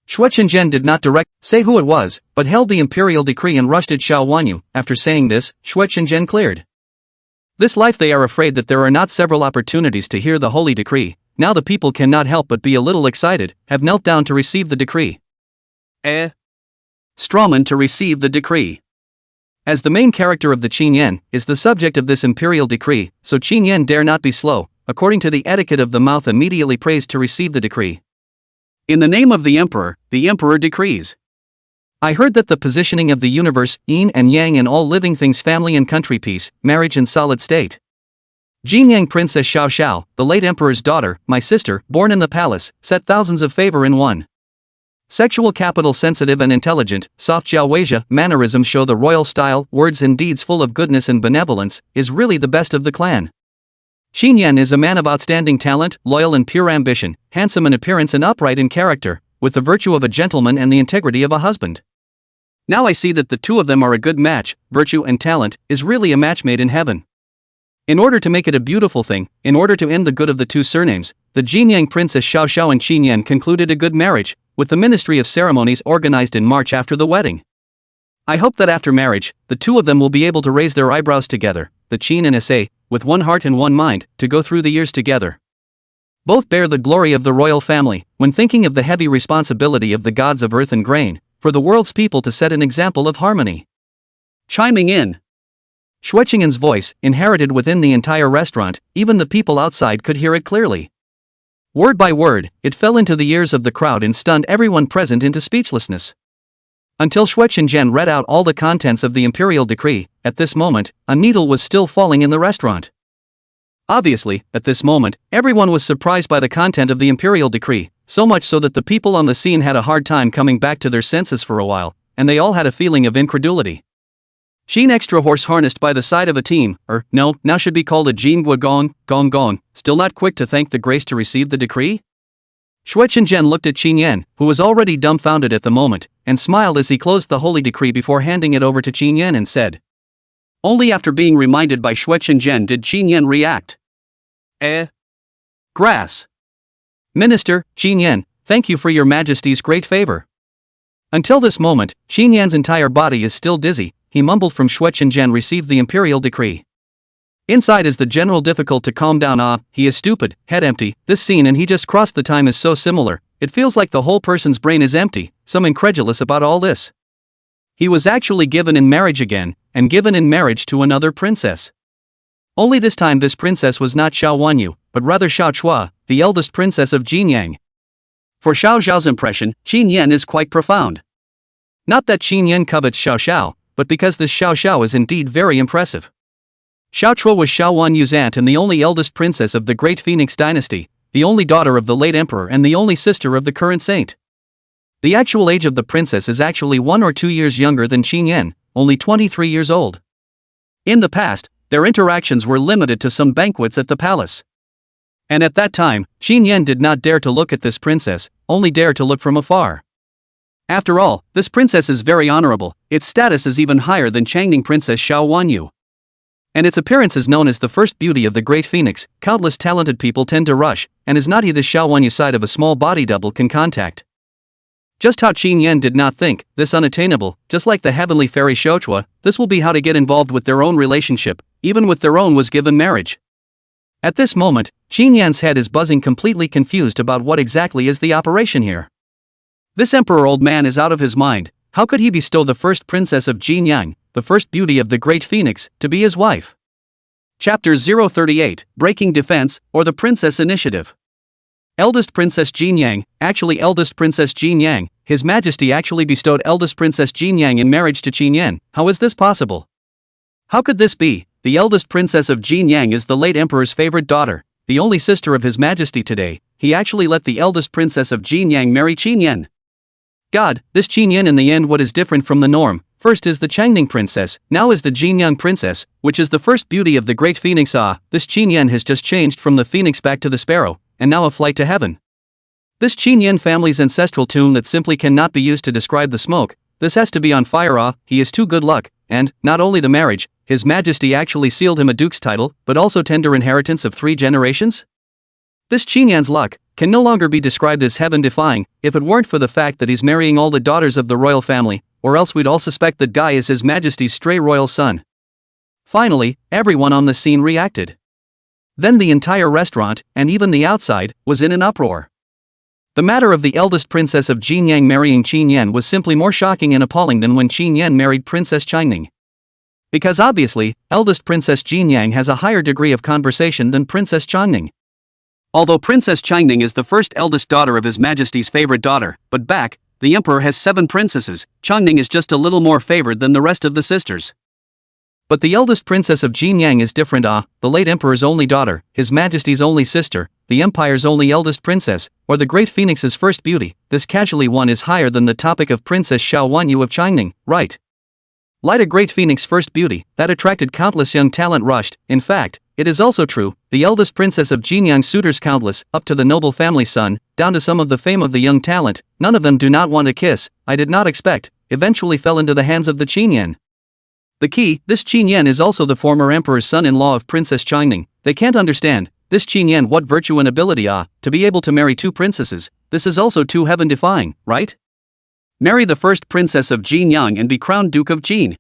Xue Qingjian did not say who it was, but held the imperial decree and rushed at Xiaowanyu. After saying this, Xue Qingjian cleared. This life they are afraid that there are not several opportunities to hear the holy decree. Now the people cannot help but be a little excited, have knelt down to receive the decree. Strawman to receive the decree. As the main character of the Qin Yan is the subject of this imperial decree, so Qin Yan dare not be slow, according to the etiquette of the mouth, immediately praised to receive the decree. In the name of the emperor decrees. I heard that the positioning of the universe, yin and yang, and all living things, family and country, peace, marriage and solid state. Jinyang Princess Xiao Xiao, the late emperor's daughter, my sister, born in the palace, set thousands of favor in one. Sexual capital sensitive and intelligent, soft Jiaoweijia mannerisms show the royal style, words and deeds full of goodness and benevolence, is really the best of the clan. Xinyan is a man of outstanding talent, loyal and pure ambition, handsome in appearance and upright in character, with the virtue of a gentleman and the integrity of a husband. Now I see that the two of them are a good match, virtue and talent, is really a match made in heaven. In order to make it a beautiful thing, in order to end the good of the two surnames, the Jinyang Princess Xiao Xiao and Xinyan concluded a good marriage, with the Ministry of Ceremonies organized in March after the wedding. I hope that after marriage, the two of them will be able to raise their eyebrows together, the Qin and Sa, with one heart and one mind, to go through the years together. Both bear the glory of the royal family, when thinking of the heavy responsibility of the gods of earth and grain, for the world's people to set an example of harmony. Chiming in. Shuechingen's voice, inherited within the entire restaurant, even the people outside could hear it clearly. Word by word, it fell into the ears of the crowd and stunned everyone present into speechlessness. Until Shueqingjian read out all the contents of the imperial decree, at this moment, a needle was still falling in the restaurant. Obviously, at this moment, everyone was surprised by the content of the imperial decree, so much so that the people on the scene had a hard time coming back to their senses for a while, and they all had a feeling of incredulity. Xin extra horse harnessed by the side of a team, now should be called a Jin Gong, still not quick to thank the grace to receive the decree? Shueqingjian looked at Qinyan, who was already dumbfounded at the moment, and smiled as he closed the holy decree before handing it over to Qinyan and said. Only after being reminded by Shueqingjian did Qinyan react. Grass. Minister, Qinyan, thank you for your majesty's great favor. Until this moment, Qinyan's entire body is still dizzy. He mumbled from Shueqingjian received the imperial decree. Inside is the general difficult to calm down. He is stupid, head empty, this scene and he just crossed the time is so similar, it feels like the whole person's brain is empty, some incredulous about all this. He was actually given in marriage again, and given in marriage to another princess. Only this time this princess was not Xiao Wanyu, but rather Xiao Chua, the eldest princess of Jinyang. For Xiao Xiao's impression, Qinyan is quite profound. Not that Qinyan covets Xiao Xiao, but because this Xiao Xiao is indeed very impressive. Xiao Chua was Xiao Wanyu's aunt and the only eldest princess of the Great Phoenix dynasty, the only daughter of the late emperor and the only sister of the current saint. The actual age of the princess is actually 1 or 2 years younger than Qinyan, only 23 years old. In the past, their interactions were limited to some banquets at the palace. And at that time, Qinyan did not dare to look at this princess, only dare to look from afar. After all, this princess is very honorable, its status is even higher than Changning Princess Xiao Wanyu. And its appearance is known as the first beauty of the Great Phoenix, countless talented people tend to rush, and is not the Xiao Wanyu side of a small body double can contact. Just how Qinyan did not think, this unattainable, just like the heavenly fairy Xiaochua, this will be how to get involved with their own relationship, even with their own was given marriage. At this moment, Qinyan's head is buzzing completely confused about what exactly is the operation here. This emperor old man is out of his mind, how could he bestow the first princess of Jinyang, the first beauty of the Great Phoenix, to be his wife? Chapter 038, Breaking Defense, or the Princess Initiative. Eldest Princess Jinyang, actually Eldest Princess Jinyang, His Majesty actually bestowed Eldest Princess Jinyang in marriage to Qinyan, how is this possible? How could this be? The eldest princess of Jinyang is the late emperor's favorite daughter, the only sister of His Majesty today, he actually let the eldest princess of Jinyang marry Qinyan. God, this Qinyan in the end what is different from the norm, first is the Changning princess, now is the Jinyang princess, which is the first beauty of the Great Phoenix. This Qinyan has just changed from the phoenix back to the sparrow, and now a flight to heaven. This Qinyan family's ancestral tune that simply cannot be used to describe the smoke, this has to be on fire. He is too good luck, and, not only the marriage, His Majesty actually sealed him a duke's title, but also tender inheritance of 3 generations? This Qinyan's luck can no longer be described as heaven-defying, if it weren't for the fact that he's marrying all the daughters of the royal family, or else we'd all suspect that guy is His Majesty's stray royal son. Finally, everyone on the scene reacted. Then the entire restaurant, and even the outside, was in an uproar. The matter of the eldest princess of Jinyang marrying Qinyan was simply more shocking and appalling than when Qinyan married Princess Changning. Because obviously, eldest Princess Jinyang has a higher degree of conversation than Princess Changning. Although Princess Changning is the first eldest daughter of His Majesty's favorite daughter, but the emperor has 7 princesses, Changning is just a little more favored than the rest of the sisters. But the eldest princess of Jinyang is different. The late emperor's only daughter, his majesty's only sister, the empire's only eldest princess, or the great phoenix's first beauty. This casually one is higher than the topic of Princess Xiao Wanyu of Changning, right? Like a great phoenix first beauty, that attracted countless young talent rushed. In fact, it is also true, the eldest princess of Jinyang suitors countless, up to the noble family's son, down to some of the fame of the young talent, none of them do not want a kiss. I did not expect, eventually fell into the hands of the Qinyan. The key, this Qinyan is also the former emperor's son-in-law of Princess Changning. They can't understand, this Qinyan what virtue and ability to be able to marry two princesses. This is also too heaven-defying, right? Marry the first princess of Jinyang and be crowned Duke of Jin.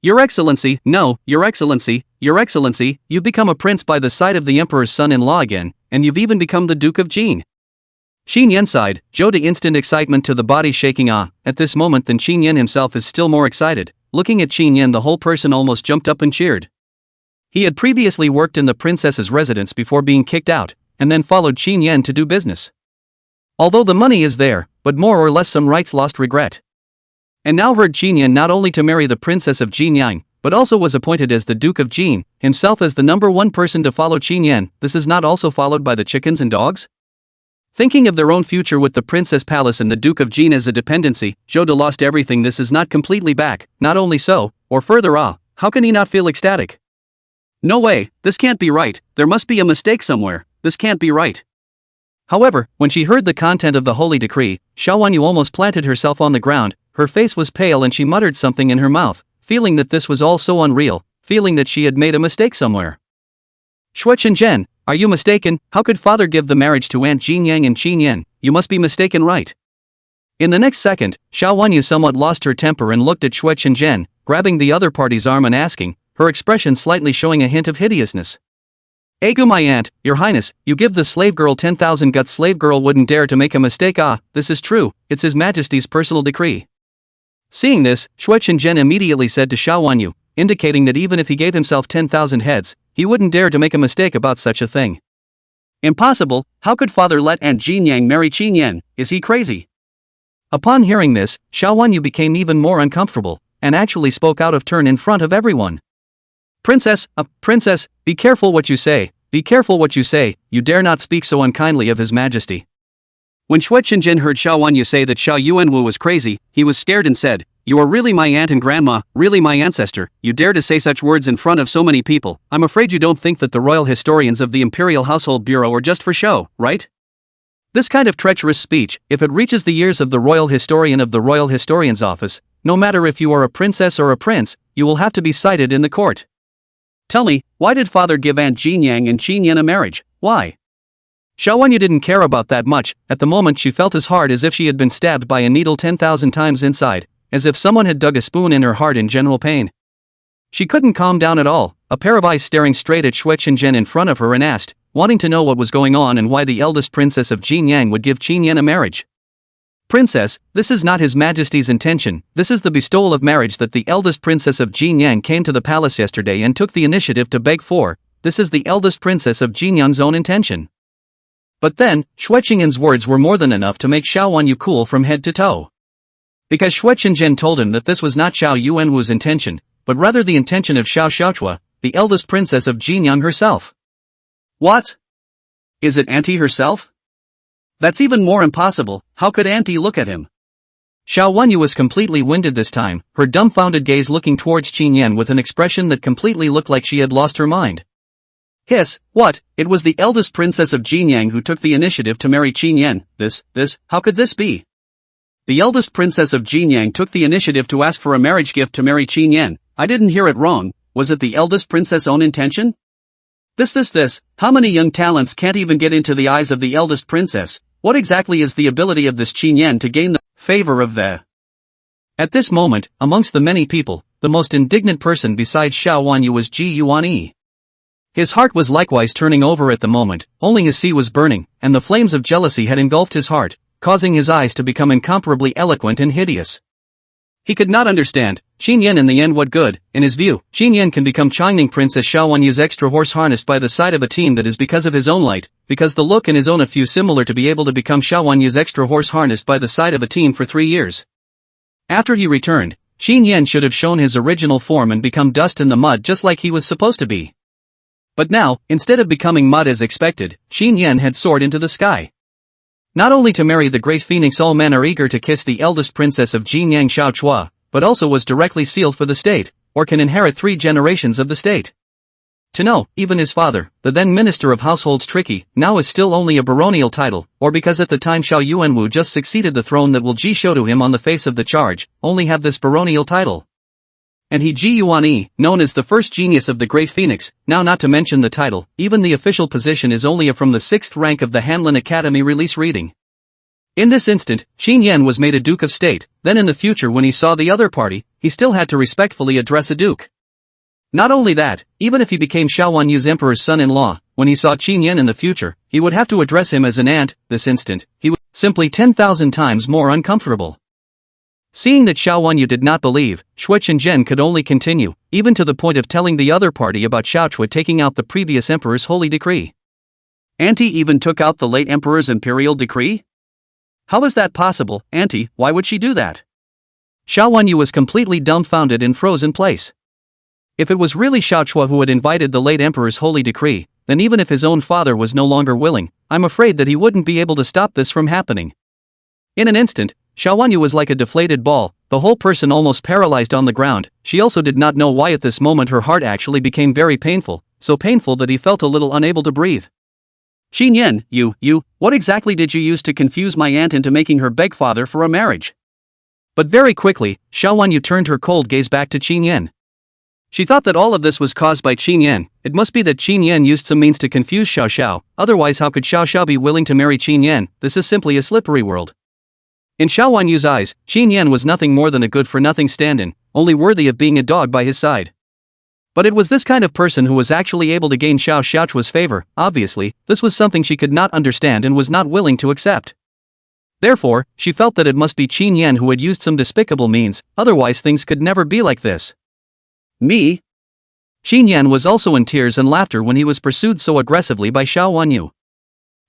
Your Excellency, no, Your Excellency, you've become a prince by the side of the emperor's son-in-law again, and you've even become the Duke of Jin. Qinyan sighed, Zhou de instant excitement to the body shaking at this moment than Qinyan himself is still more excited. Looking at Qinyan the whole person almost jumped up and cheered. He had previously worked in the princess's residence before being kicked out, and then followed Qinyan to do business. Although the money is there, but more or less some rights lost regret. And now heard Qinyan not only to marry the princess of Jinyang, but also was appointed as the Duke of Jin, himself as the #1 person to follow Qinyan. This is not also followed by the chickens and dogs? Thinking of their own future with the Princess Palace and the Duke of Jin as a dependency, Zhou de lost everything. This is not completely back, not only so, or further how can he not feel ecstatic? No way, this can't be right, there must be a mistake somewhere, this can't be right. However, when she heard the content of the holy decree, Xiao Wanyu almost planted herself on the ground, her face was pale and she muttered something in her mouth, feeling that this was all so unreal, feeling that she had made a mistake somewhere. Shueqinzhen, are you mistaken? How could father give the marriage to Aunt Jinyang and Qinyan? You must be mistaken, right? In the next second, Xiao Wanyu somewhat lost her temper and looked at Shueqinzhen, grabbing the other party's arm and asking, her expression slightly showing a hint of hideousness. Egu my aunt, your highness, you give the slave girl 10,000 guts. Slave girl wouldn't dare to make a mistake. This is true, it's his majesty's personal decree. Seeing this, Shueqinzhen immediately said to Xiao Wanyu, indicating that even if he gave himself 10,000 heads, he wouldn't dare to make a mistake about such a thing. Impossible, how could father let Aunt Jinyang marry Qinyan, is he crazy? Upon hearing this, Xiao Wanyu became even more uncomfortable, and actually spoke out of turn in front of everyone. Princess, be careful what you say, you dare not speak so unkindly of his majesty. When Shueqinzhen heard Xiao Wanyu say that Xiao Yuanwu was crazy, he was scared and said, you are really my aunt and grandma, really my ancestor, you dare to say such words in front of so many people. I'm afraid you don't think that the royal historians of the Imperial Household Bureau are just for show, right? This kind of treacherous speech, if it reaches the ears of the royal historian of the royal historian's office, no matter if you are a princess or a prince, you will have to be cited in the court. Tell me, why did father give Aunt Jinyang and Qinyan a marriage? Why? Xiao Wanyu didn't care about that much. At the moment she felt as hard as if she had been stabbed by a needle 10,000 times inside, as if someone had dug a spoon in her heart in general pain. She couldn't calm down at all, a pair of eyes staring straight at Shueqinzhen in front of her and asked, wanting to know what was going on and why the eldest princess of Jinyang would give Qinyan a marriage. Princess, this is not his majesty's intention, this is the bestowal of marriage that the eldest princess of Jinyang came to the palace yesterday and took the initiative to beg for, this is the eldest princess of Jinyang's own intention. But then, Shueqinzhen's words were more than enough to make Xiao Wanyu cool from head to toe. Because Shueqinzhen told him that this was not Xiao Yuanwu's intention, but rather the intention of Xiao Xiaochua, the eldest princess of Jinyang herself. What? Is it Auntie herself? That's even more impossible, how could Auntie look at him? Xiao Wanyu was completely winded this time, her dumbfounded gaze looking towards Qinyan with an expression that completely looked like she had lost her mind. Hiss, what, it was the eldest princess of Jinyang who took the initiative to marry Qinyan, how could this be? The eldest princess of Jinyang took the initiative to ask for a marriage gift to marry Qinyan, I didn't hear it wrong, was it the eldest princess' own intention? How many young talents can't even get into the eyes of the eldest princess? What exactly is the ability of this Qinyan to gain the favor of the... At this moment, amongst the many people, the most indignant person besides Xiao Wanyu was Ji Yuanyi. His heart was likewise turning over at the moment, only his sea was burning, and the flames of jealousy had engulfed his heart, causing his eyes to become incomparably eloquent and hideous. He could not understand, Qinyan in the end what good, in his view, Qinyan can become Changning Princess Xiao Wanyu's extra horse harnessed by the side of a team that is because of his own light, because the look in his own a few similar to be able to become Xiao Wanyu's extra horse harnessed by the side of a team for 3 years. After he returned, Xin Yan should have shown his original form and become dust in the mud just like he was supposed to be. But now, instead of becoming mud as expected, Xin Yan had soared into the sky. Not only to marry the great phoenix, all men are eager to kiss the eldest princess of Jinyang Xiao Chua, but also was directly sealed for the state, or can inherit 3 generations of the state. To know, even his father, the then Minister of Households Tricky, now is still only a baronial title, or because at the time Xiao Yuanwu just succeeded the throne that will Ji show to him on the face of the charge, only have this baronial title. And he Ji Yuan, known as the first genius of the Great Phoenix, now not to mention the title, even the official position is only from the 6th rank of the Hanlin Academy release reading. In this instant, Xin Yan was made a Duke of State, then in the future when he saw the other party, he still had to respectfully address a Duke. Not only that, even if he became Xiao Wanyu's emperor's son-in-law, when he saw Qin Yan in the future, he would have to address him as an aunt. This instant, he was simply 10,000 times more uncomfortable. Seeing that Xiao Wanyu did not believe, Shui Chen could only continue, even to the point of telling the other party about Xiao Chua taking out the previous emperor's holy decree. Auntie even took out the late emperor's imperial decree? How is that possible, Auntie? Why would she do that? Xiao Wanyu was completely dumbfounded and froze in place. If it was really Xiao Chua who had invited the late emperor's holy decree, then even if his own father was no longer willing, I'm afraid that he wouldn't be able to stop this from happening. In an instant, Xiao Wanyu was like a deflated ball, the whole person almost paralyzed on the ground. She also did not know why at this moment her heart actually became very painful, so painful that he felt a little unable to breathe. Xin Yan, what exactly did you use to confuse my aunt into making her beg father for a marriage? But very quickly, Xiao Wanyu turned her cold gaze back to Qin Yan. She thought that all of this was caused by Qin Yan. It must be that Qin Yan used some means to confuse Xiao Xiao, otherwise how could Xiao Xiao be willing to marry Qin Yan? This is simply a slippery world. In Xiao Wanyu's eyes, Qin Yan was nothing more than a good-for-nothing stand-in, only worthy of being a dog by his side. But it was this kind of person who was actually able to gain Xiao Xiaochua's favor. Obviously, this was something she could not understand and was not willing to accept. Therefore, she felt that it must be Qin Yan who had used some despicable means, otherwise things could never be like this. Me? Qin Yan was also in tears and laughter when he was pursued so aggressively by Xiao Wanyu.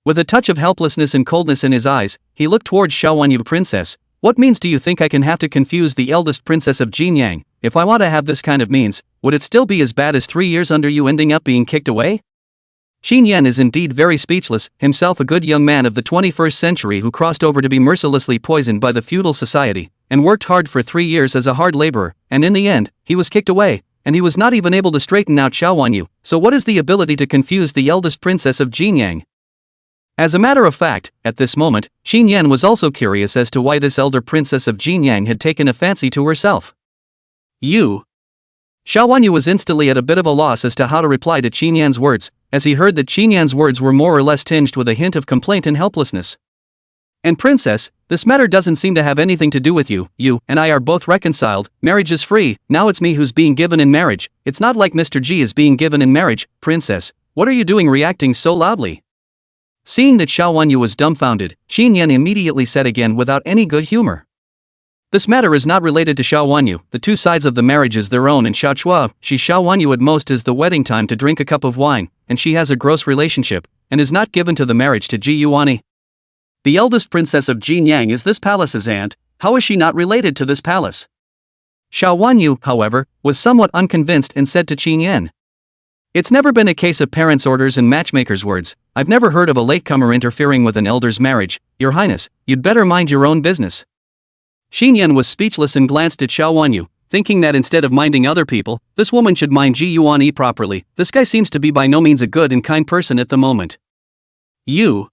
With a touch of helplessness and coldness in his eyes, he looked towards Xiao Wanyu. Princess, what means do you think I can have to confuse the eldest princess of Jinyang? If I want to have this kind of means, would it still be as bad as 3 years under you ending up being kicked away? Qin Yan is indeed very speechless, himself a good young man of the 21st century who crossed over to be mercilessly poisoned by the feudal society, and worked hard for 3 years as a hard laborer, and in the end, he was kicked away, and he was not even able to straighten out Xiao Wanyu, so what is the ability to confuse the eldest princess of Jinyang? As a matter of fact, at this moment, Qin Yan was also curious as to why this elder princess of Jinyang had taken a fancy to herself. You? Xiao Wanyu was instantly at a bit of a loss as to how to reply to Qin Yan's words, as he heard that Qin Yan's words were more or less tinged with a hint of complaint and helplessness. And princess, this matter doesn't seem to have anything to do with you. You and I are both reconciled, marriage is free, now it's me who's being given in marriage, it's not like Mr. G is being given in marriage. Princess, what are you doing reacting so loudly? Seeing that Xiao Wanyu was dumbfounded, Qin Yan immediately said again without any good humor. This matter is not related to Xiao Wanyu, the two sides of the marriage is their own and Xiao Chua, Xiao Wanyu at most is the wedding time to drink a cup of wine, and she has a gross relationship, and is not given to the marriage to Ji Yuani. The eldest princess of Jinyang is this palace's aunt, how is she not related to this palace? Xiao Wanyu, however, was somewhat unconvinced and said to Qin Yan. It's never been a case of parents' orders and matchmakers' words, I've never heard of a latecomer interfering with an elder's marriage, Your Highness, you'd better mind your own business. Qin Yan was speechless and glanced at Xiao Wanyu, thinking that instead of minding other people, this woman should mind Ji Yuan properly. This guy seems to be by no means a good and kind person at the moment. You?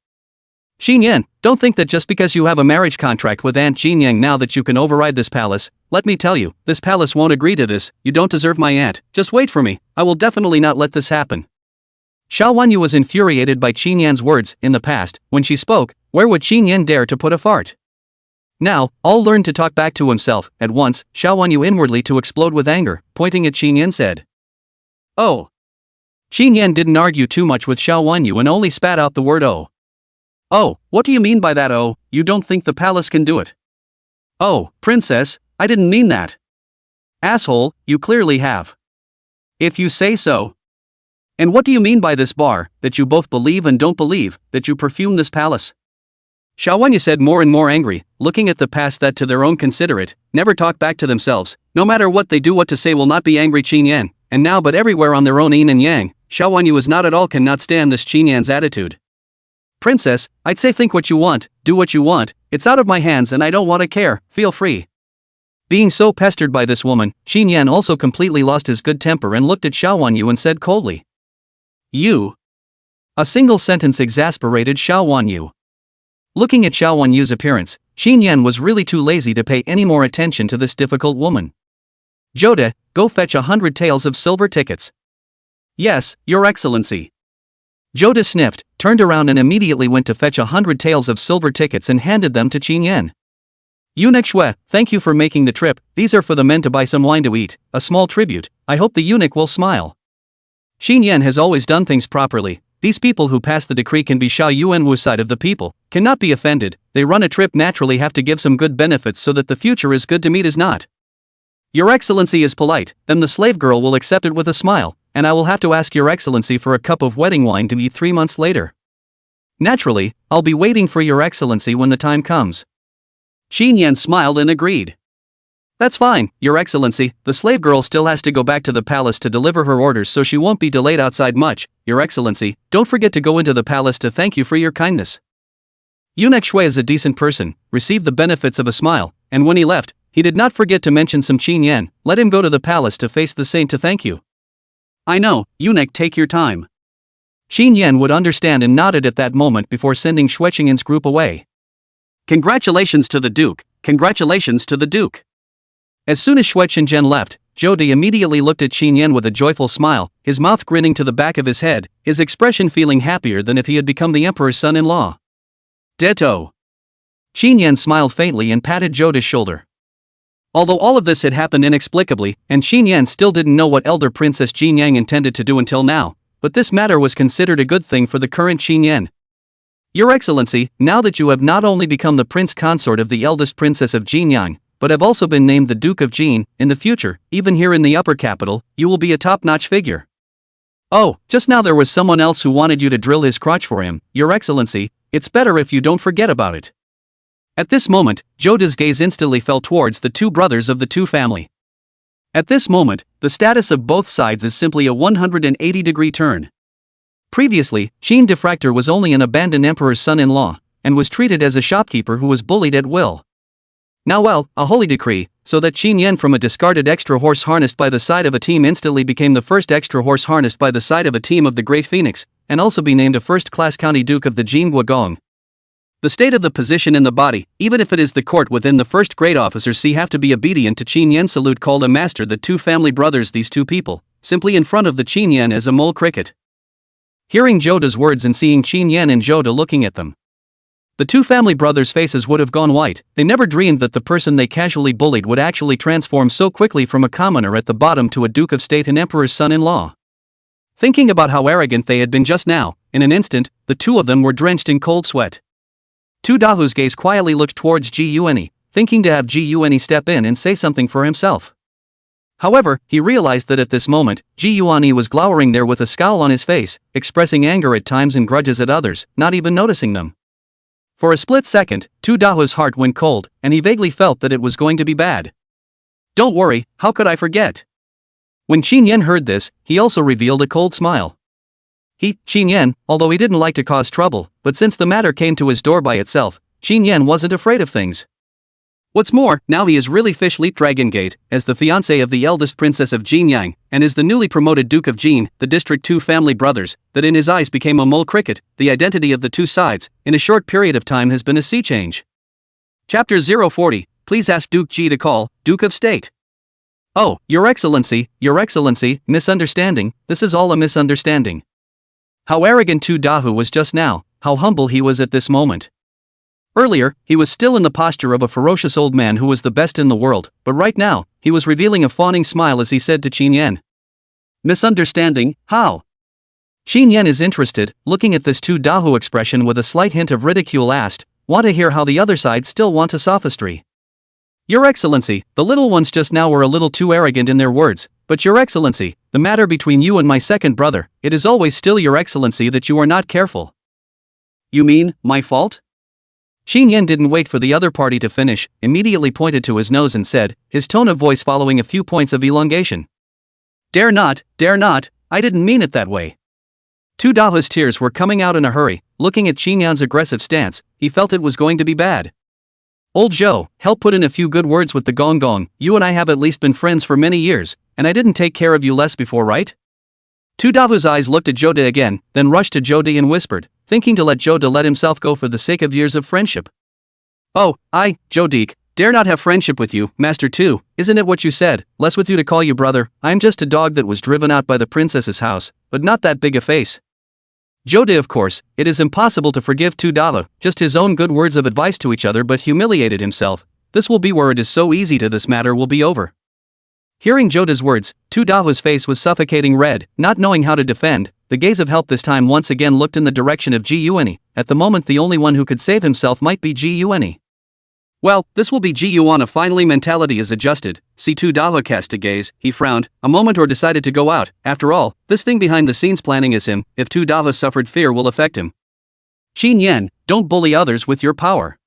Qin Yan, don't think that just because you have a marriage contract with Aunt Jinyang now that you can override this palace. Let me tell you, this palace won't agree to this, you don't deserve my aunt, just wait for me, I will definitely not let this happen. Xiao Wanyu was infuriated by Qin Yan's words. In the past, when she spoke, where would Qin Yan dare to put a fart? Now, all learned to talk back to himself. At once, Xiao Wanyu inwardly to explode with anger, pointing at Qin Yan said. Oh. Qin Yan didn't argue too much with Xiao Wanyu and only spat out the word oh. Oh, what do you mean by that? Oh, you don't think the palace can do it? Oh, princess, I didn't mean that. Asshole, you clearly have. If you say so. And what do you mean by this bar, that you both believe and don't believe, that you perfume this palace? Xiaowanyu said, more and more angry, looking at the past that to their own considerate, never talk back to themselves, no matter what they do, what to say will not be angry Qin Yan, and now but everywhere on their own yin and yang, Xiaowanyu is not at all cannot stand this Qin Yan's attitude. Princess, I'd say think what you want, do what you want, it's out of my hands and I don't want to care, feel free. Being so pestered by this woman, Qin Yan also completely lost his good temper and looked at Xiaowanyu and said coldly. You. A single sentence exasperated Xiaowanyu. Looking at Xiaowanyu's appearance, Qin Yan was really too lazy to pay any more attention to this difficult woman. Joda, go fetch 100 taels of silver tickets. Yes, Your Excellency. Joda sniffed, turned around and immediately went to fetch 100 taels of silver tickets and handed them to Qin Yan. Eunuch Shui, thank you for making the trip, these are for the men to buy some wine to eat, a small tribute, I hope the eunuch will smile. Qin Yan has always done things properly, these people who pass the decree can be Xiao Yuanwu side of the people, cannot be offended, they run a trip naturally have to give some good benefits so that the future is good to meet is not. Your Excellency is polite, then the slave girl will accept it with a smile, and I will have to ask Your Excellency for a cup of wedding wine to eat 3 months later. Naturally, I'll be waiting for Your Excellency when the time comes. Qin Yan smiled and agreed. That's fine, Your Excellency, the slave girl still has to go back to the palace to deliver her orders so she won't be delayed outside much, Your Excellency, don't forget to go into the palace to thank you for your kindness. Eunuch Shui is a decent person, received the benefits of a smile, and when he left, he did not forget to mention some Qin Yan, let him go to the palace to face the saint to thank you. I know, eunuch, take your time. Qin Yan would understand and nodded at that moment before sending Shuechingen's group away. Congratulations to the Duke, congratulations to the Duke. As soon as Shuechingen left, Jodi immediately looked at Qin Yan with a joyful smile, his mouth grinning to the back of his head, his expression feeling happier than if he had become the emperor's son-in-law. Detto. Qin Yan smiled faintly and patted Jodi's shoulder. Although all of this had happened inexplicably, and Qin Yan still didn't know what elder Princess Jin Yang intended to do until now, but this matter was considered a good thing for the current Qin Yan. Your Excellency, now that you have not only become the prince consort of the eldest princess of Jinyang, but have also been named the Duke of Jin, in the future, even here in the upper capital, you will be a top-notch figure. Oh, just now there was someone else who wanted you to drill his crotch for him, Your Excellency, it's better if you don't forget about it. At this moment, Joda's gaze instantly fell towards the two brothers of the two family. At this moment, the status of both sides is simply a 180-degree turn. Previously, Qin Diffractor was only an abandoned emperor's son-in-law, and was treated as a shopkeeper who was bullied at will. Now well, a holy decree, so that Qin Yan from a discarded extra horse harnessed by the side of a team instantly became the first extra horse harnessed by the side of a team of the Great Phoenix, and also be named a first-class county duke of the Jin Guogong. The state of the position in the body, even if it is the court within the first grade officers have to be obedient to Qin Yan salute called a master the two family brothers these two people, simply in front of the Qin Yan as a mole cricket. Hearing Joda's words and seeing Qin Yan and Joda looking at them, the two family brothers' faces would have gone white, they never dreamed that the person they casually bullied would actually transform so quickly from a commoner at the bottom to a duke of state and emperor's son-in-law. Thinking about how arrogant they had been just now, in an instant, the two of them were drenched in cold sweat. Tu Dahu's gaze quietly looked towards Ji Yuani, thinking to have Ji Yuani step in and say something for himself. However, he realized that at this moment, Ji Yuani was glowering there with a scowl on his face, expressing anger at times and grudges at others, not even noticing them. For a split second, Tu Dahu's heart went cold, and he vaguely felt that it was going to be bad. Don't worry, how could I forget? When Qin Yan heard this, he also revealed a cold smile. Qin Yan, although he didn't like to cause trouble, but since the matter came to his door by itself, Qin Yan wasn't afraid of things. What's more, now he is really Fish Leap Dragon Gate, as the fiancé of the eldest princess of Jinyang, and is the newly promoted Duke of Jin, the District 2 family brothers, that in his eyes became a mole cricket, the identity of the two sides, in a short period of time has been a sea change. Chapter 040, please ask Duke Ji to call, Duke of State. Oh, Your Excellency, misunderstanding, this is all a misunderstanding. How arrogant Tu Dahu was just now, how humble he was at this moment. Earlier, he was still in the posture of a ferocious old man who was the best in the world, but right now, he was revealing a fawning smile as he said to Qin Yan. Misunderstanding, how? Qin Yan is interested, looking at this Tu Dahu expression with a slight hint of ridicule asked, want to hear how the other side still want a sophistry. Your Excellency, the little ones just now were a little too arrogant in their words, but Your Excellency, the matter between you and my second brother, it is always still Your Excellency that you are not careful. You mean, my fault? Qin Yan didn't wait for the other party to finish, immediately pointed to his nose and said, his tone of voice following a few points of elongation. Dare not, I didn't mean it that way. Tu Dahu's tears were coming out in a hurry. Looking at Qin Yan's aggressive stance, he felt it was going to be bad. Old Zhou, help put in a few good words with the Gong Gong. You and I have at least been friends for many years, and I didn't take care of you less before, right? Tu Dahu's eyes looked at Zhou De again, then rushed to Zhou De and whispered, thinking to let Zhou De let himself go for the sake of years of friendship. Oh, I, Zhou De, dare not have friendship with you, Master Tu, isn't it what you said, less with you to call you brother. I'm just a dog that was driven out by the princess's house, but not that big a face. Zhou De, of course, it is impossible to forgive Tu Dahu, just his own good words of advice to each other, but humiliated himself. This will be where it is so easy to this matter will be over. Hearing Zhou De's words, Tu Dahu's face was suffocating red, not knowing how to defend. The gaze of help this time once again looked in the direction of Ji Yuanyi. At the moment the only one who could save himself might be Ji Yuanyi. Well, this will be Ji Yuanyi. Finally mentality is adjusted. See Tu Dahu cast a gaze, he frowned, a moment or decided to go out. After all, this thing behind the scenes planning is him. If Tu Dahu suffered, fear will affect him. Qin Yan, don't bully others with your power.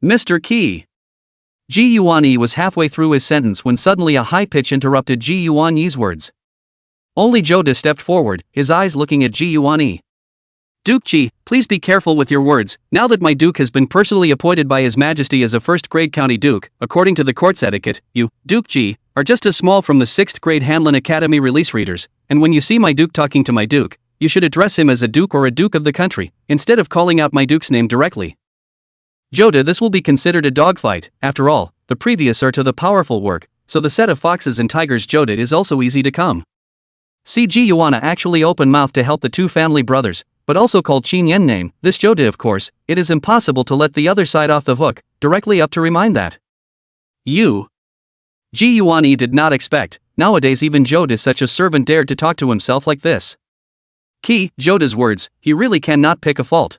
Mr. Qi. Ji Yuanyi was halfway through his sentence when suddenly a high pitch interrupted Ji Yuanyi's words. Only Zhou De stepped forward, his eyes looking at Ji Yuanyi. Duke Qi, please be careful with your words. Now that my duke has been personally appointed by His Majesty as a first-grade county duke, according to the court's etiquette, you, Duke Qi, are just as small from the 6th grade Hanlin Academy release readers, and when you see my duke talking to my duke, you should address him as a duke or a duke of the country, instead of calling out my duke's name directly. Zhou De, this will be considered a dogfight. After all, the previous are to the powerful work, so the set of foxes and tigers Zhou De is also easy to come. See Ji Yuanyi actually open-mouthed to help the two family brothers, but also called Qin Yan name, this Zhou De of course, it is impossible to let the other side off the hook, directly up to remind that. You. Ji Yuanyi did not expect, nowadays even Zhou De such a servant dared to talk to himself like this. Qi, Zhou De's words, he really cannot pick a fault.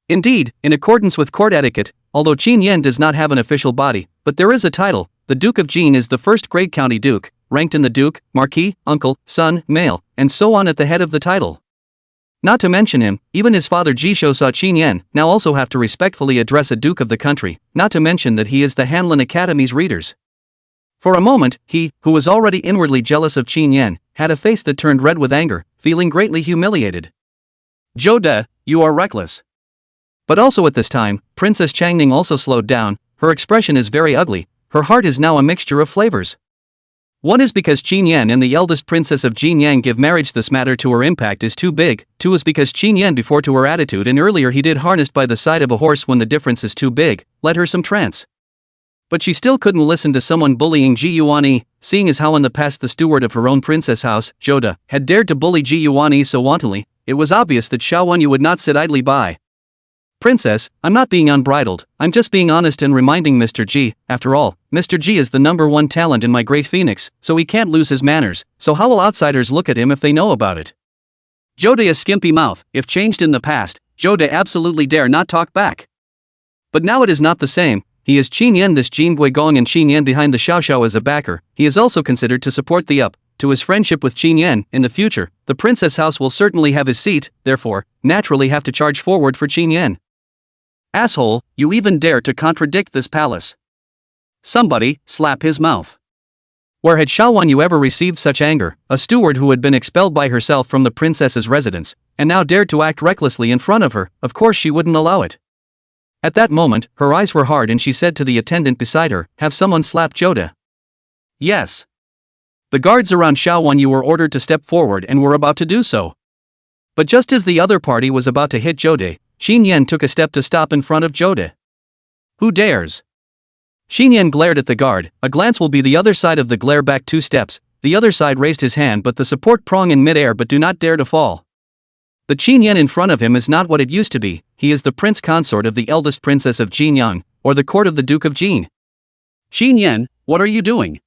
Indeed, in accordance with court etiquette, although Qin Yan does not have an official body, but there is a title, the Duke of Jin is the first-grade county duke, ranked in the duke, marquis, uncle, son, male, and so on at the head of the title. Not to mention him, even his father Jisho saw Qin Yan now also have to respectfully address a duke of the country, not to mention that he is the Hanlin Academy's readers. For a moment, he, who was already inwardly jealous of Qin Yan, had a face that turned red with anger, feeling greatly humiliated. Zhou De, you are reckless. But also at this time, Princess Changning also slowed down, her expression is very ugly, her heart is now a mixture of flavors. One is because Qin Yan and the eldest princess of Jin Yang give marriage, this matter to her impact is too big. Two is because Qin Yan before to her attitude and earlier he did harnessed by the side of a horse when the difference is too big, led her some trance. But she still couldn't listen to someone bullying Ji Yuanyi, seeing as how in the past the steward of her own princess house, Zhou De, had dared to bully Ji Yuanyi so wantonly, it was obvious that Xiao Wanyu would not sit idly by. Princess, I'm not being unbridled, I'm just being honest and reminding Mr. G, after all, Mr. G is the #1 talent in my great phoenix, so he can't lose his manners, so how will outsiders look at him if they know about it? Zhou De a skimpy mouth, if changed in the past, Zhou De absolutely dare not talk back. But now it is not the same, he is Qin Yan, this Jin Guigong and Qin Yan behind the Xiao as a backer, he is also considered to support the up, to his friendship with Qin Yan, in the future, the princess house will certainly have his seat, therefore, naturally have to charge forward for Qin Yan. Asshole, you even dare to contradict this palace. Somebody, slap his mouth. Where had Xiao Wanyu ever received such anger, a steward who had been expelled by herself from the princess's residence, and now dared to act recklessly in front of her, of course she wouldn't allow it. At that moment, her eyes were hard and she said to the attendant beside her, have someone slap Zhou De. Yes. The guards around Xiao Wanyu were ordered to step forward and were about to do so. But just as the other party was about to hit Zhou De, Qin Yan took a step to stop in front of Zhou De. Who dares? Qin Yan glared at the guard, a glance will be the other side of the glare back 2 steps, the other side raised his hand but the support prong in mid-air but do not dare to fall. The Qin Yan in front of him is not what it used to be, he is the prince consort of the eldest princess of Jinyang, or the court of the Duke of Jin. Qin Yan, what are you doing?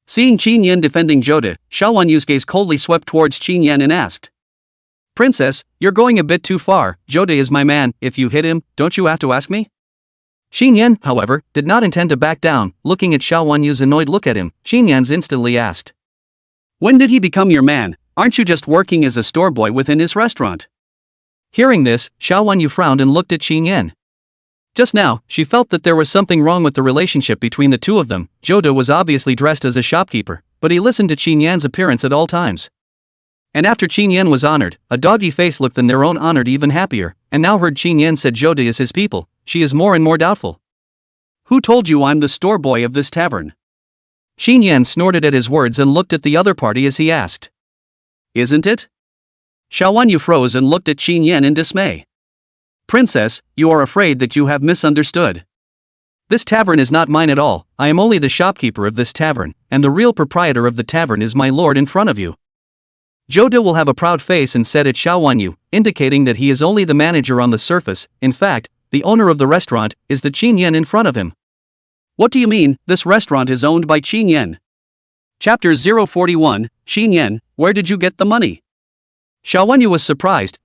Seeing Qin Yan defending Zhou De, Xiao Wanyu's gaze coldly swept towards Qin Yan and asked. Princess, you're going a bit too far, Zhou De is my man, if you hit him, don't you have to ask me? Qin Yan, however, did not intend to back down, looking at Xiao Wanyu's annoyed look at him, Qin Yan's instantly asked. When did he become your man, aren't you just working as a store boy within his restaurant? Hearing this, Xiao Wanyu frowned and looked at Qin Yan. Just now, she felt that there was something wrong with the relationship between the two of them. Jodo was obviously dressed as a shopkeeper, but he listened to Qin Yan's appearance at all times. And after Qin Yan was honored, a doggy face looked than their own honored even happier, and now heard Qin Yan said Jodo is his people, she is more and more doubtful. Who told you I'm the store boy of this tavern? Qin Yan snorted at his words and looked at the other party as he asked. Isn't it? Xiao Wanyu froze and looked at Qin Yan in dismay. Princess, you are afraid that you have misunderstood. This tavern is not mine at all, I am only the shopkeeper of this tavern, and the real proprietor of the tavern is my lord in front of you. Jodo will have a proud face and said at Xiao Wanyu, indicating that he is only the manager on the surface. In fact, the owner of the restaurant is the Qin Yan in front of him. What do you mean, this restaurant is owned by Qin Yan? Chapter 041, Qin Yan, where did you get the money? Xiao Wanyu was surprised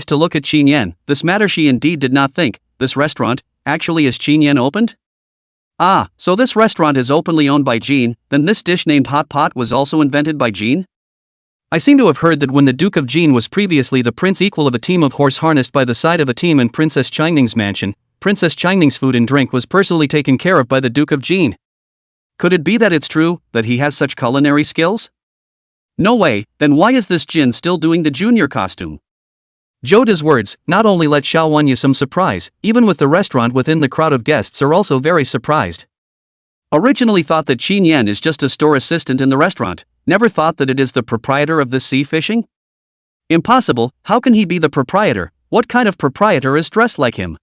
to look at Qin Yan. This matter she indeed did not think. This restaurant, actually is Qin Yan opened? Ah, so this restaurant is openly owned by Jin, then this dish named Hot Pot was also invented by Jin? I seem to have heard that when the Duke of Jin was previously the prince equal of a team of horse harnessed by the side of a team in Princess Changning's mansion, Princess Changning's food and drink was personally taken care of by the Duke of Jin. Could it be that it's true, that he has such culinary skills? No way, then why is this Jin still doing the junior costume? Joda's words not only let Xiao Wanyu some surprise, even with the restaurant within the crowd of guests are also very surprised. Originally thought that Qin Yan is just a store assistant in the restaurant, never thought that it is the proprietor of this sea fishing? Impossible, how can he be the proprietor? What kind of proprietor is dressed like him?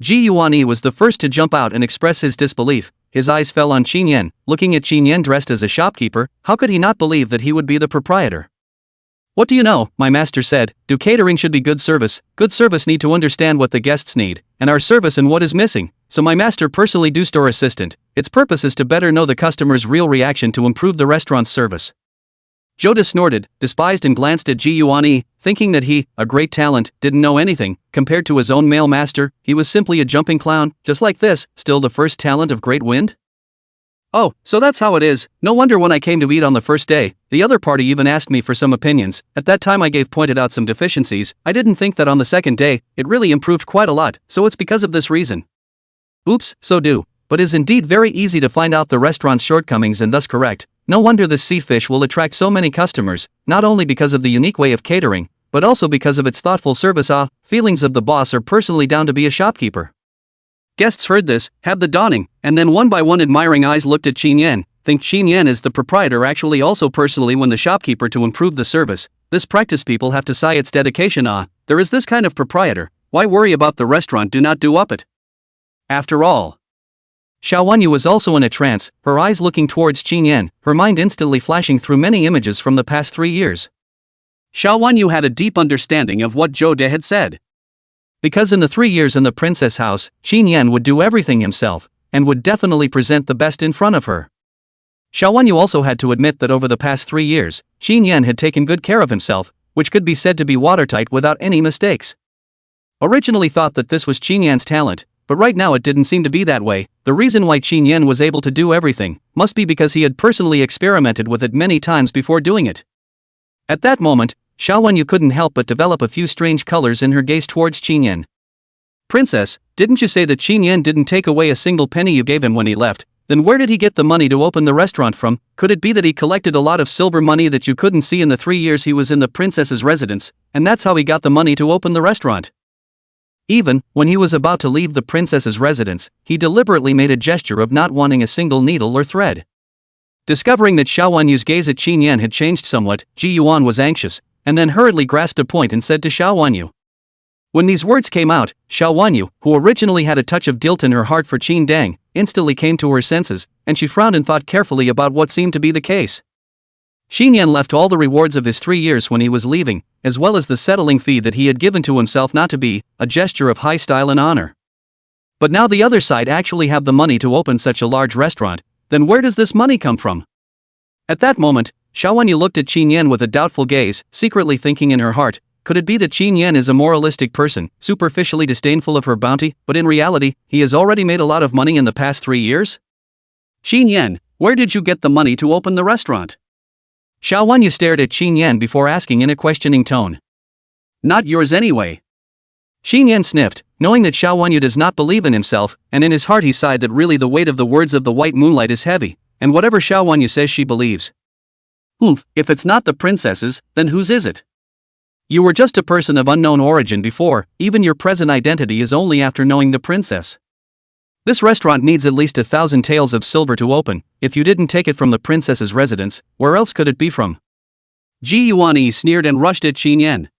Ji Yuanyi was the first to jump out and express his disbelief. His eyes fell on Qin Yan, looking at Qin Yan dressed as a shopkeeper. How could he not believe that he would be the proprietor? What do you know, my master said, do catering should be good service need to understand what the guests need, and our service and what is missing, so my master personally do store assistant, its purpose is to better know the customer's real reaction to improve the restaurant's service. Joda snorted, despised and glanced at Ji Yuanyi, thinking that he, a great talent, didn't know anything. Compared to his own male master, he was simply a jumping clown, just like this, still the first talent of great wind? Oh, so that's how it is. No wonder when I came to eat on the first day, the other party even asked me for some opinions. At that time I pointed out some deficiencies. I didn't think that on the second day, it really improved quite a lot, so it's because of this reason. Oops, so do. But is indeed very easy to find out the restaurant's shortcomings and thus correct. No wonder this sea fish will attract so many customers, not only because of the unique way of catering, but also because of its thoughtful service. Feelings of the boss are personally down to be a shopkeeper. Guests heard this, had the dawning, and then one by one admiring eyes looked at Qin Yan, think Qin Yan is the proprietor actually also personally when the shopkeeper to improve the service. This practice people have to sigh its dedication. There is this kind of proprietor, why worry about the restaurant do not do up it? After all. Xiao Wanyu was also in a trance, her eyes looking towards Qin Yan, her mind instantly flashing through many images from the past 3 years. Xiao Wanyu had a deep understanding of what Zhou De had said. Because in the 3 years in the princess house, Qin Yan would do everything himself, and would definitely present the best in front of her. Xiao Wanyu also had to admit that over the past 3 years, Qin Yan had taken good care of himself, which could be said to be watertight without any mistakes. Originally thought that this was Qin Yan's talent, but right now it didn't seem to be that way. The reason why Qin Yan was able to do everything must be because he had personally experimented with it many times before doing it. At that moment, Xiao Wanyu couldn't help but develop a few strange colors in her gaze towards Qin Yan. Princess, didn't you say that Qin Yan didn't take away a single penny you gave him when he left? Then where did he get the money to open the restaurant from? Could it be that he collected a lot of silver money that you couldn't see in the 3 years he was in the princess's residence, and that's how he got the money to open the restaurant? Even when he was about to leave the princess's residence, he deliberately made a gesture of not wanting a single needle or thread. Discovering that Xiao Wanyu's gaze at Qin Yan had changed somewhat, Ji Yuan was anxious, and then hurriedly grasped a point and said to Xiao Wanyu. When these words came out, Xiao Wanyu, who originally had a touch of guilt in her heart for Qin Dang, instantly came to her senses, and she frowned and thought carefully about what seemed to be the case. Qin Yan left all the rewards of his 3 years when he was leaving, as well as the settling fee that he had given to himself not to be, a gesture of high style and honor. But now the other side actually have the money to open such a large restaurant, then where does this money come from? At that moment, Xiao Wanyu looked at Qin Yan with a doubtful gaze, secretly thinking in her heart, could it be that Qin Yan is a moralistic person, superficially disdainful of her bounty, but in reality, he has already made a lot of money in the past 3 years? Qin Yan, where did you get the money to open the restaurant? Xiao Wanyu stared at Qin Yan before asking in a questioning tone. Not yours anyway. Qin Yan sniffed, knowing that Xiao Wanyu does not believe in himself, and in his heart he sighed that really the weight of the words of the white moonlight is heavy, and whatever Xiao Wanyu says she believes. If it's not the princess's, then whose is it? You were just a person of unknown origin before, even your present identity is only after knowing the princess. This restaurant needs at least 1,000 taels of silver to open. If you didn't take it from the princess's residence, where else could it be from? Ji Yuanyi sneered and rushed at Qin Yan.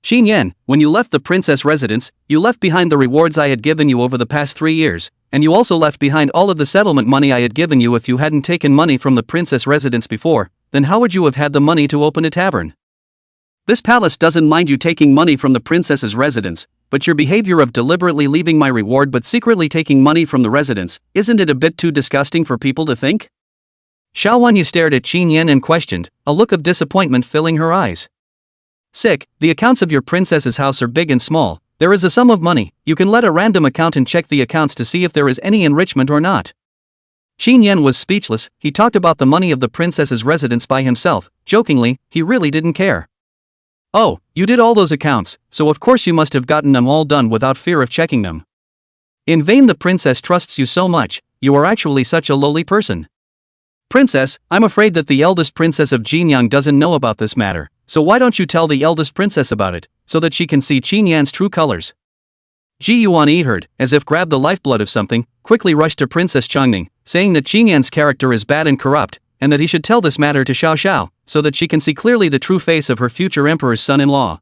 Qin Yan, when you left the princess residence, you left behind the rewards I had given you over the past 3 years, and you also left behind all of the settlement money I had given you. If you hadn't taken money from the princess residence before, then how would you have had the money to open a tavern? This palace doesn't mind you taking money from the princess's residence, but your behavior of deliberately leaving my reward but secretly taking money from the residence, isn't it a bit too disgusting for people to think? Xiao Wanyu stared at Qin Yan and questioned, a look of disappointment filling her eyes. The accounts of your princess's house are big and small. There is a sum of money, you can let a random accountant check the accounts to see if there is any enrichment or not. Qin Yan was speechless. He talked about the money of the princess's residence by himself. Jokingly, he really didn't care. Oh, you did all those accounts, so of course you must have gotten them all done without fear of checking them. In vain the princess trusts you so much, you are actually such a lowly person. Princess, I'm afraid that the eldest princess of Jinyang doesn't know about this matter, so why don't you tell the eldest princess about it, so that she can see Qin Yan's true colors? Ji Yuanyi heard, as if grabbed the lifeblood of something, quickly rushed to Princess Changning, saying that Qin Yan's character is bad and corrupt, and that he should tell this matter to Xiao Xiao, so that she can see clearly the true face of her future emperor's son-in-law.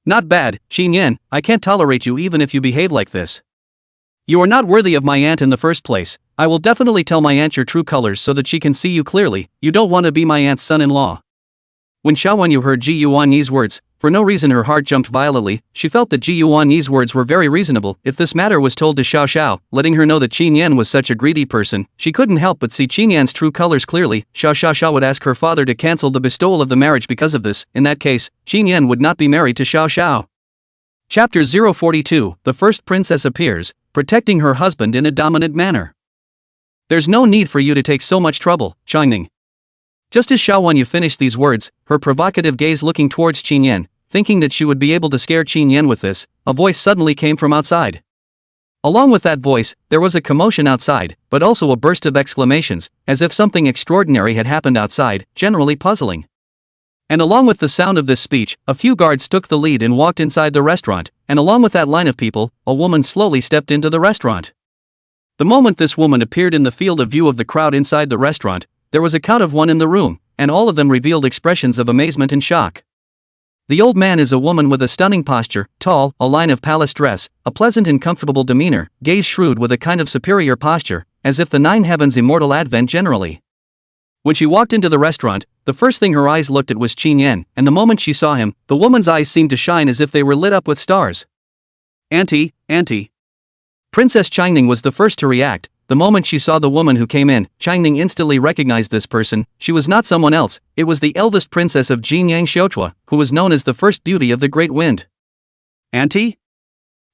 Not bad, Qin Yan, I can't tolerate you even if you behave like this. You are not worthy of my aunt in the first place. I will definitely tell my aunt your true colors so that she can see you clearly. You don't want to be my aunt's son-in-law. When Xiao Wanyu heard Ji Yuanyi's words, for no reason her heart jumped violently. She felt that Ji Yuanyi's words were very reasonable. If this matter was told to Xiao Xiao, letting her know that Qin Yan was such a greedy person, she couldn't help but see Qin Yan's true colors clearly. Xiao would ask her father to cancel the bestowal of the marriage because of this. In that case, Qin Yan would not be married to Xiao Xiao. Chapter 042, The first princess appears, protecting her husband in a dominant manner. There's no need for you to take so much trouble, Changning. Just as Xiao Wanyu finished these words, her provocative gaze looking towards Qin Yan, thinking that she would be able to scare Qin Yan with this, a voice suddenly came from outside. Along with that voice, there was a commotion outside, but also a burst of exclamations, as if something extraordinary had happened outside, generally puzzling. And along with the sound of this speech, a few guards took the lead and walked inside the restaurant, and along with that line of people, a woman slowly stepped into the restaurant. The moment this woman appeared in the field of view of the crowd inside the restaurant, there was a count of one in the room, and all of them revealed expressions of amazement and shock. The old man is a woman with a stunning posture, tall, a line of palace dress, a pleasant and comfortable demeanor, gaze shrewd with a kind of superior posture, as if the nine heavens immortal advent generally. When she walked into the restaurant, the first thing her eyes looked at was Qin Yan, and the moment she saw him, the woman's eyes seemed to shine as if they were lit up with stars. Auntie. Princess Changning was the first to react. The moment she saw the woman who came in, Changning instantly recognized this person. She was not someone else, it was the eldest princess of Jinyang Xiuchua, who was known as the first beauty of the Great Wind. Auntie?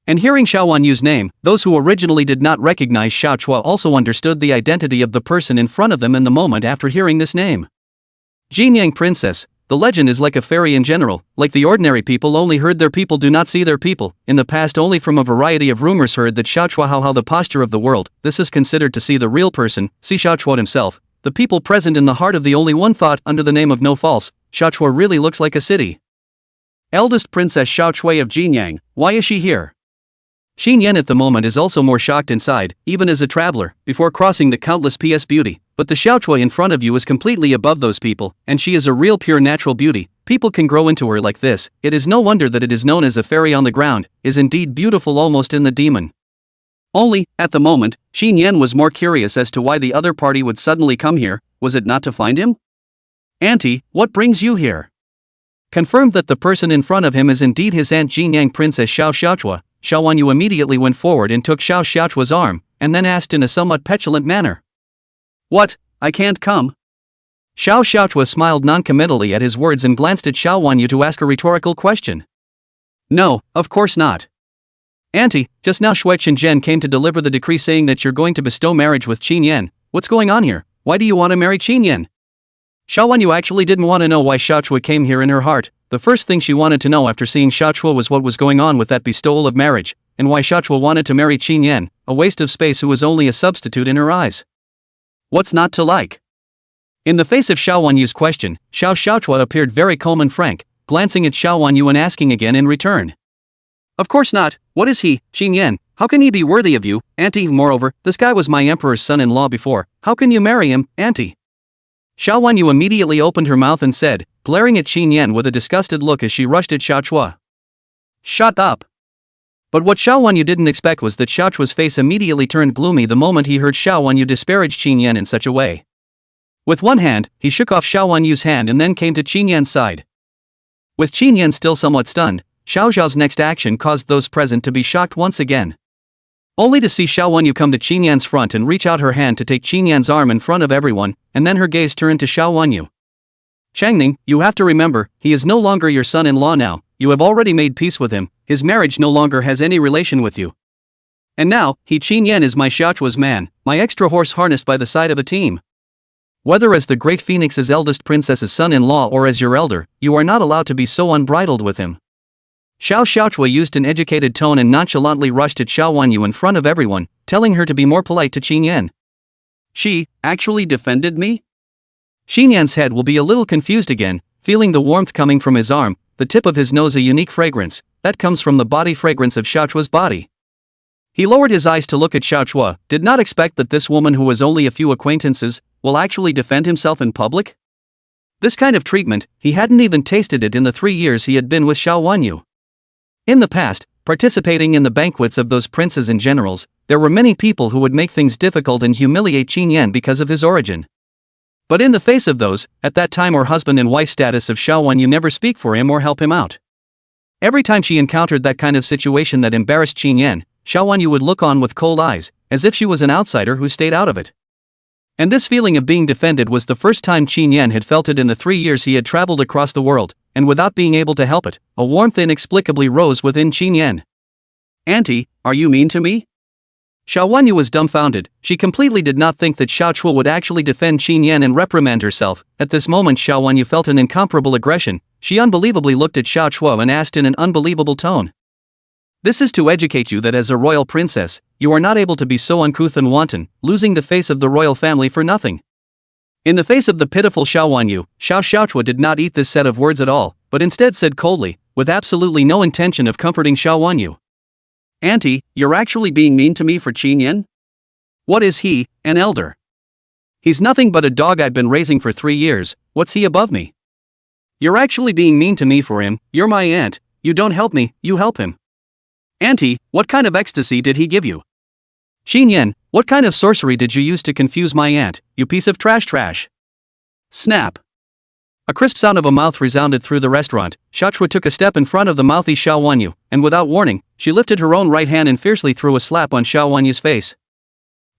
And hearing Xiao Wanyu's name, those who originally did not recognize Xiao Chua also understood the identity of the person in front of them in the moment after hearing this name. Jinyang Princess. The legend is like a fairy in general, like the ordinary people only heard their people do not see their people, in the past only from a variety of rumors heard that Xiao Chua how the posture of the world, this is considered to see the real person, see Xiao Chua himself, the people present in the heart of the only one thought under the name of no false, Xiao Chua really looks like a city. Eldest Princess Xiao Chui of Jinyang, why is she here? Qin Yan at the moment is also more shocked inside, even as a traveler, before crossing the countless PS beauty, but the Xiao Chui in front of you is completely above those people, and she is a real pure natural beauty. People can grow into her like this. It is no wonder that it is known as a fairy on the ground, is indeed beautiful almost in the demon. Only, at the moment, Qin Yan was more curious as to why the other party would suddenly come here. Was it not to find him? Auntie, what brings you here? Confirmed that the person in front of him is indeed his aunt Jinyang Princess Xiao Xiaochua, Xiao Wanyu immediately went forward and took Xiao Xiaochua's arm, and then asked in a somewhat petulant manner. What, I can't come? Xiao Xiaochua smiled noncommittally at his words and glanced at Xiao Wanyu to ask a rhetorical question. No, of course not. Auntie, just now Shui Qinzhen came to deliver the decree saying that you're going to bestow marriage with Qin Yan. What's going on here? Why do you want to marry Qin Yan? Xiao Wanyu actually didn't want to know why Xiaochua came here in her heart. The first thing she wanted to know after seeing Xiaochua was what was going on with that bestowal of marriage. and why Xiaochua wanted to marry Qin Yan, a waste of space who was only a substitute in her eyes. What's not to like? In the face of Xiao Wanyu's question, Xiaochua appeared very calm and frank, glancing at Xiao Wanyu and asking again in return. Of course not. What is he, Qin Yan? How can he be worthy of you, auntie? Moreover, this guy was my emperor's son-in-law before. How can you marry him, auntie? Xiao Wanyu immediately opened her mouth and said, glaring at Qin Yan with a disgusted look as she rushed at Xiaochua. Shut up. But what Xiao Wanyu didn't expect was that Xiaochua's face immediately turned gloomy the moment he heard Xiao Wanyu disparage Qin Yan in such a way. With one hand, he shook off Xiao Wanyu's hand and then came to Qin Yan's side. With Qin Yan still somewhat stunned, Xiao Zhao's next action caused those present to be shocked once again. Only to see Xiao Wanyu come to Qin Yan's front and reach out her hand to take Qin Yan's arm in front of everyone, and then her gaze turned to Xiao Wanyu. Changning, you have to remember, he is no longer your son-in-law now, you have already made peace with him, his marriage no longer has any relation with you. And now, he Qin Yan is my Xiaochua's man, my extra horse harnessed by the side of a team. Whether as the great phoenix's eldest princess's son-in-law or as your elder, you are not allowed to be so unbridled with him. Xiaochua used an educated tone and nonchalantly rushed at Xiao Wanyu in front of everyone, telling her to be more polite to Qin Yan. She actually defended me? Qin Yan's head will be a little confused again, feeling the warmth coming from his arm, the tip of his nose a unique fragrance, that comes from the body fragrance of Xiaochua's body. He lowered his eyes to look at Xiaochua, did not expect that this woman who was only a few acquaintances, will actually defend himself in public? This kind of treatment, he hadn't even tasted it in the 3 years he had been with Xiao Wanyu. In the past, participating in the banquets of those princes and generals, there were many people who would make things difficult and humiliate Qin Yan because of his origin. But in the face of those, at that time or husband and wife status of Xiao Wanyu never speak for him or help him out. Every time she encountered that kind of situation that embarrassed Qin Yan, Xiao Wanyu would look on with cold eyes, as if she was an outsider who stayed out of it. And this feeling of being defended was the first time Qin Yan had felt it in the 3 years he had traveled across the world, and without being able to help it, a warmth inexplicably rose within Qin Yan. Auntie, are you mean to me? Xiao Wanyu was dumbfounded. She completely did not think that Xiaochua would actually defend Qin Yan and reprimand herself. At this moment Xiao Wanyu felt an incomparable aggression. She unbelievably looked at Xiaochua and asked in an unbelievable tone. This is to educate you that as a royal princess, you are not able to be so uncouth and wanton, losing the face of the royal family for nothing. In the face of the pitiful Xiao Wanyu, Xiaochua did not eat this set of words at all, but instead said coldly, with absolutely no intention of comforting Xiao Wanyu. Auntie, you're actually being mean to me for Qin Yan? What is he, an elder? He's nothing but a dog I've been raising for 3 years, what's he above me? You're actually being mean to me for him, you're my aunt, you don't help me, you help him. Auntie, what kind of ecstasy did he give you? Qin Yan, what kind of sorcery did you use to confuse my aunt, you piece of trash? Snap. A crisp sound of a mouth resounded through the restaurant. Xiaochua took a step in front of the mouthy Xiao Wanyu, and without warning, she lifted her own right hand and fiercely threw a slap on Xiao Wanyu's face.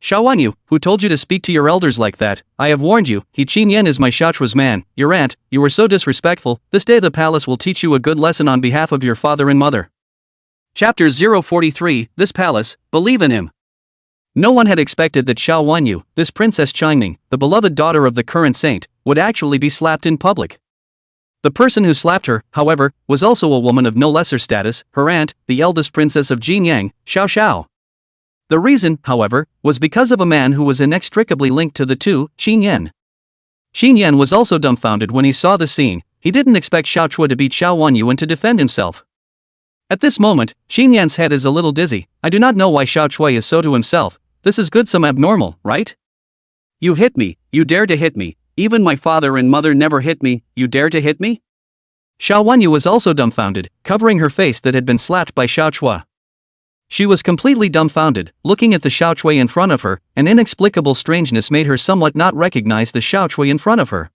Xiao Wanyu, who told you to speak to your elders like that? I have warned you, he Qin Yan is my Xiaochua's man, your aunt, you were so disrespectful, this day the palace will teach you a good lesson on behalf of your father and mother. Chapter 043, This Palace, Believe in Him. No one had expected that Xiao Wanyu, this Princess Changning, the beloved daughter of the current saint, would actually be slapped in public. The person who slapped her, however, was also a woman of no lesser status, her aunt, the eldest princess of Jinyang, Xiao. The reason, however, was because of a man who was inextricably linked to the two, Qin Yan. Qin Yan was also dumbfounded when he saw the scene. He didn't expect Xiaochua to beat Xiao Wanyu and to defend himself. At this moment, Qin Yan's head is a little dizzy. I do not know why Xiaochua is so to himself. This is good some abnormal, right? You hit me, you dare to hit me, even my father and mother never hit me, you dare to hit me? Xiao Wanyu was also dumbfounded, covering her face that had been slapped by Xiaochua. She was completely dumbfounded, looking at the Xiaochua in front of her. An inexplicable strangeness made her somewhat not recognize the Xiaochua in front of her.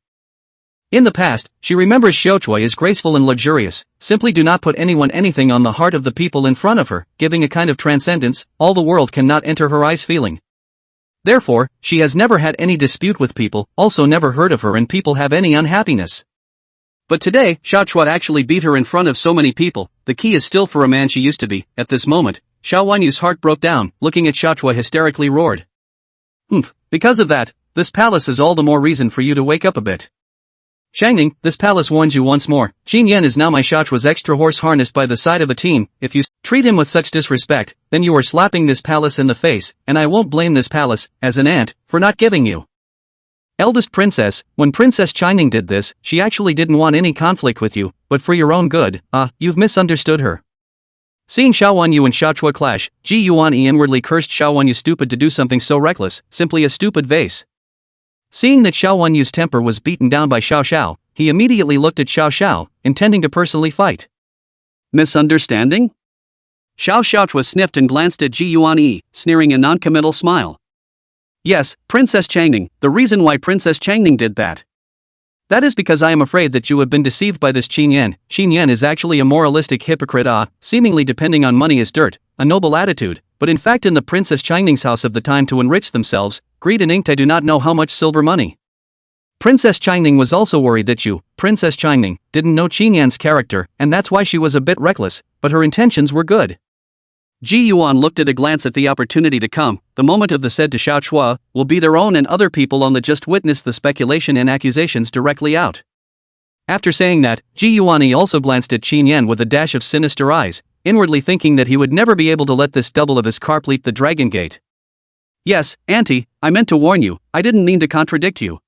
In the past, she remembers Xiaochua is graceful and luxurious, simply do not put anything on the heart of the people in front of her, giving a kind of transcendence, all the world cannot enter her eyes feeling. Therefore, she has never had any dispute with people, also never heard of her and people have any unhappiness. But today, Xiaochua actually beat her in front of so many people. The key is still for a man she used to be. At this moment, Xiao Wanyu's heart broke down, looking at Xiaochua hysterically roared. Because of that, this palace is all the more reason for you to wake up a bit. Changning, this palace warns you once more. Qin Yan is now my Xiaochua's extra horse harnessed by the side of a team. If you treat him with such disrespect, then you are slapping this palace in the face, and I won't blame this palace, as an aunt, for not giving you. Eldest princess, when Princess Changning did this, she actually didn't want any conflict with you, but for your own good. You've misunderstood her. Seeing Xiao Wanyu and Xiaochua clash, Ji Yuanyi inwardly cursed Xiao Wanyu stupid to do something so reckless, simply a stupid vase. Seeing that Xiao Wanyu's temper was beaten down by Xiao Xiao, he immediately looked at Xiao Xiao, intending to personally fight. Misunderstanding? Xiao Xiaochua sniffed and glanced at Ji Yuanyi, sneering a non-committal smile. Yes, Princess Changning, the reason why Princess Changning did that. That is because I am afraid that you have been deceived by this Qin Yan. Qin Yan is actually a moralistic hypocrite, seemingly depending on money as dirt, a noble attitude, but in fact in the Princess Changning's house of the time to enrich themselves, greed and inked do not know how much silver money. Princess Changning was also worried that you, Princess Changning, didn't know Qin Yan's character, and that's why she was a bit reckless, but her intentions were good. Ji Yuan looked at a glance at the opportunity to come. The moment of the said to Xiao Chua will be their own and other people on the just witnessed the speculation and accusations directly out. After saying that, Ji Yuanyi also glanced at Qin Yan with a dash of sinister eyes, inwardly thinking that he would never be able to let this double of his carp leap the dragon gate. Yes, Auntie, I meant to warn you, I didn't mean to contradict you.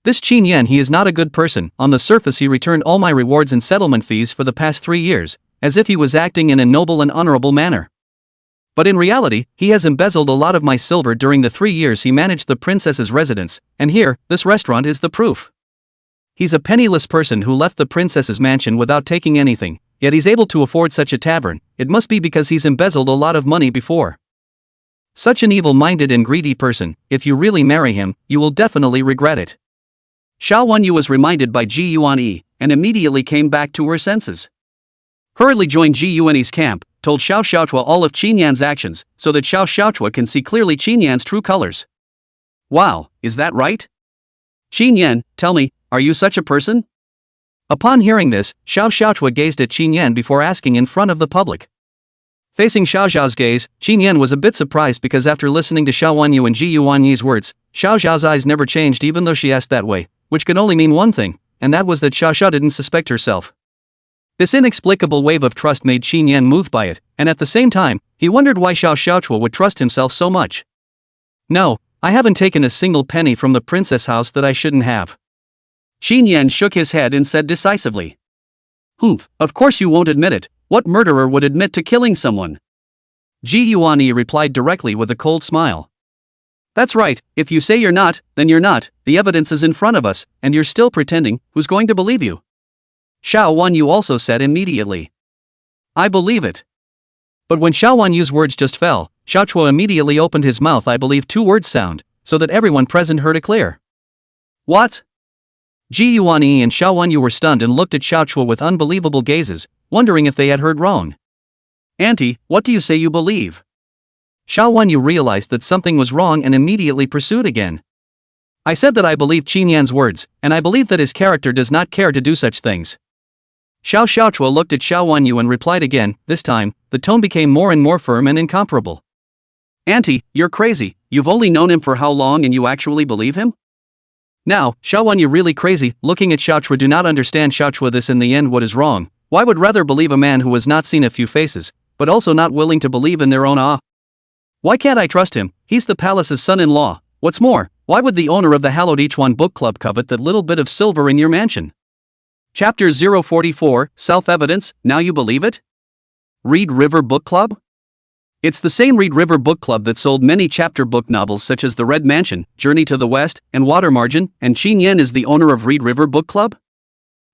This Qin Yan, he is not a good person. On the surface he returned all my rewards and settlement fees for the past 3 years, as if he was acting in a noble and honorable manner. But in reality, he has embezzled a lot of my silver during the 3 years he managed the princess's residence, and here, this restaurant is the proof. He's a penniless person who left the princess's mansion without taking anything, yet he's able to afford such a tavern. It must be because he's embezzled a lot of money before. Such an evil-minded and greedy person, if you really marry him, you will definitely regret it. Xiao Wanyu was reminded by Ji Yuanyi, and immediately came back to her senses. Hurriedly joined Ji Yuanyi's camp, told Xiao Xiaochua all of Qin Yan's actions, so that Xiao Xiaochua can see clearly Qin Yan's true colors. Wow, is that right? Qin Yan, tell me, are you such a person? Upon hearing this, Xiao Xiaochua gazed at Qin Yan before asking in front of the public. Facing Xiao Xiao's gaze, Qin Yan was a bit surprised because after listening to Xiao Wanyu and Ji Yuanyi's words, Xiao Xiao's eyes never changed even though she asked that way, which could only mean one thing, and that was that Xiao Xiao didn't suspect herself. This inexplicable wave of trust made Qin Yan moved by it, and at the same time, he wondered why Xiao Xiaochua would trust himself so much. No, I haven't taken a single penny from the princess house that I shouldn't have. Qin Yan shook his head and said decisively. Humph, of course you won't admit it. What murderer would admit to killing someone? Ji Yuanyi replied directly with a cold smile. That's right, if you say you're not, then you're not, the evidence is in front of us, and you're still pretending, who's going to believe you? Xiao Wanyu also said immediately. I believe it. But when Xiao Wanyu's words just fell, Xiaochua immediately opened his mouth. I believe 2 words sound, so that everyone present heard it clear. What? Ji Yuanyi and Xiao Wanyu were stunned and looked at Xiaochua with unbelievable gazes, wondering if they had heard wrong. Auntie, what do you say you believe? Xiao Wanyu realized that something was wrong and immediately pursued again. I said that I believe Qin Yan's words, and I believe that his character does not care to do such things. Xiao Xiaochua looked at Xiao Wanyu and replied again. This time, the tone became more and more firm and incomparable. Auntie, you're crazy, you've only known him for how long and you actually believe him? Now, Xiao Wanyu really crazy, looking at Xiaochua. Do not understand Xiaochua this in the end what is wrong. Why would rather believe a man who has not seen a few faces, but also not willing to believe in their own Why can't I trust him? He's the palace's son-in-law. What's more, why would the owner of the hallowed Ichuan book club covet that little bit of silver in your mansion? Chapter 044, Self-Evidence, Now You Believe It? Reed River Book Club? It's the same Reed River Book Club that sold many chapter book novels such as The Red Mansion, Journey to the West, and Water Margin, and Qin Yan is the owner of Reed River Book Club?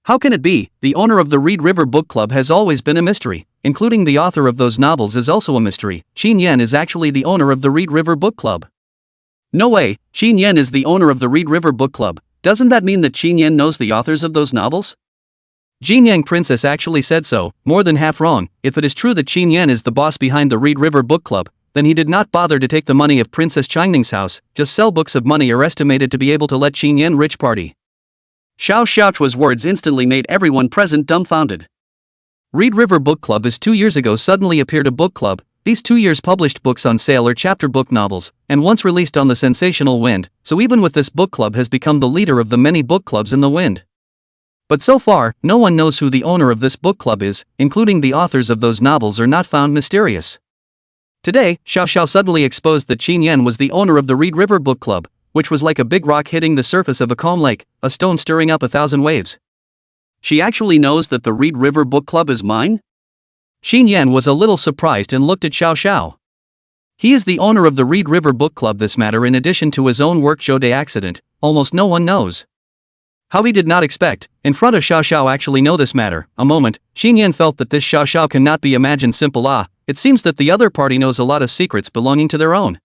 How can it be? The owner of the Reed River Book Club has always been a mystery, including the author of those novels is also a mystery. Qin Yan is actually the owner of the Reed River Book Club. No way, Qin Yan is the owner of the Reed River Book Club. Doesn't that mean that Qin Yan knows the authors of those novels? Jin Yang Princess actually said so, more than half wrong. If it is true that Qin Yan is the boss behind the Reed River Book Club, then he did not bother to take the money of Princess Changning's house, just sell books of money are estimated to be able to let Qin Yan rich party. Xiao Xiaochua's words instantly made everyone present dumbfounded. Reed River Book Club is 2 years ago suddenly appeared a book club. These 2 years published books on sale are chapter book novels, and once released on the sensational Wind, so even with this book club has become the leader of the many book clubs in the Wind. But so far, no one knows who the owner of this book club is, including the authors of those novels are not found mysterious. Today, Xiao Xiao suddenly exposed that Qin Yan was the owner of the Reed River Book Club, which was like a big rock hitting the surface of a calm lake, a stone stirring up 1,000 waves. She actually knows that the Reed River Book Club is mine? Qin Yan was a little surprised and looked at Xiao Xiao. He is the owner of the Reed River Book Club. This matter, in addition to his own work Zhou De accident, almost no one knows. How he did not expect, in front of Xiao Xiao actually know this matter. A moment, Qin Yan felt that this Xiao Xiao cannot be imagined simple. It seems that the other party knows a lot of secrets belonging to their own.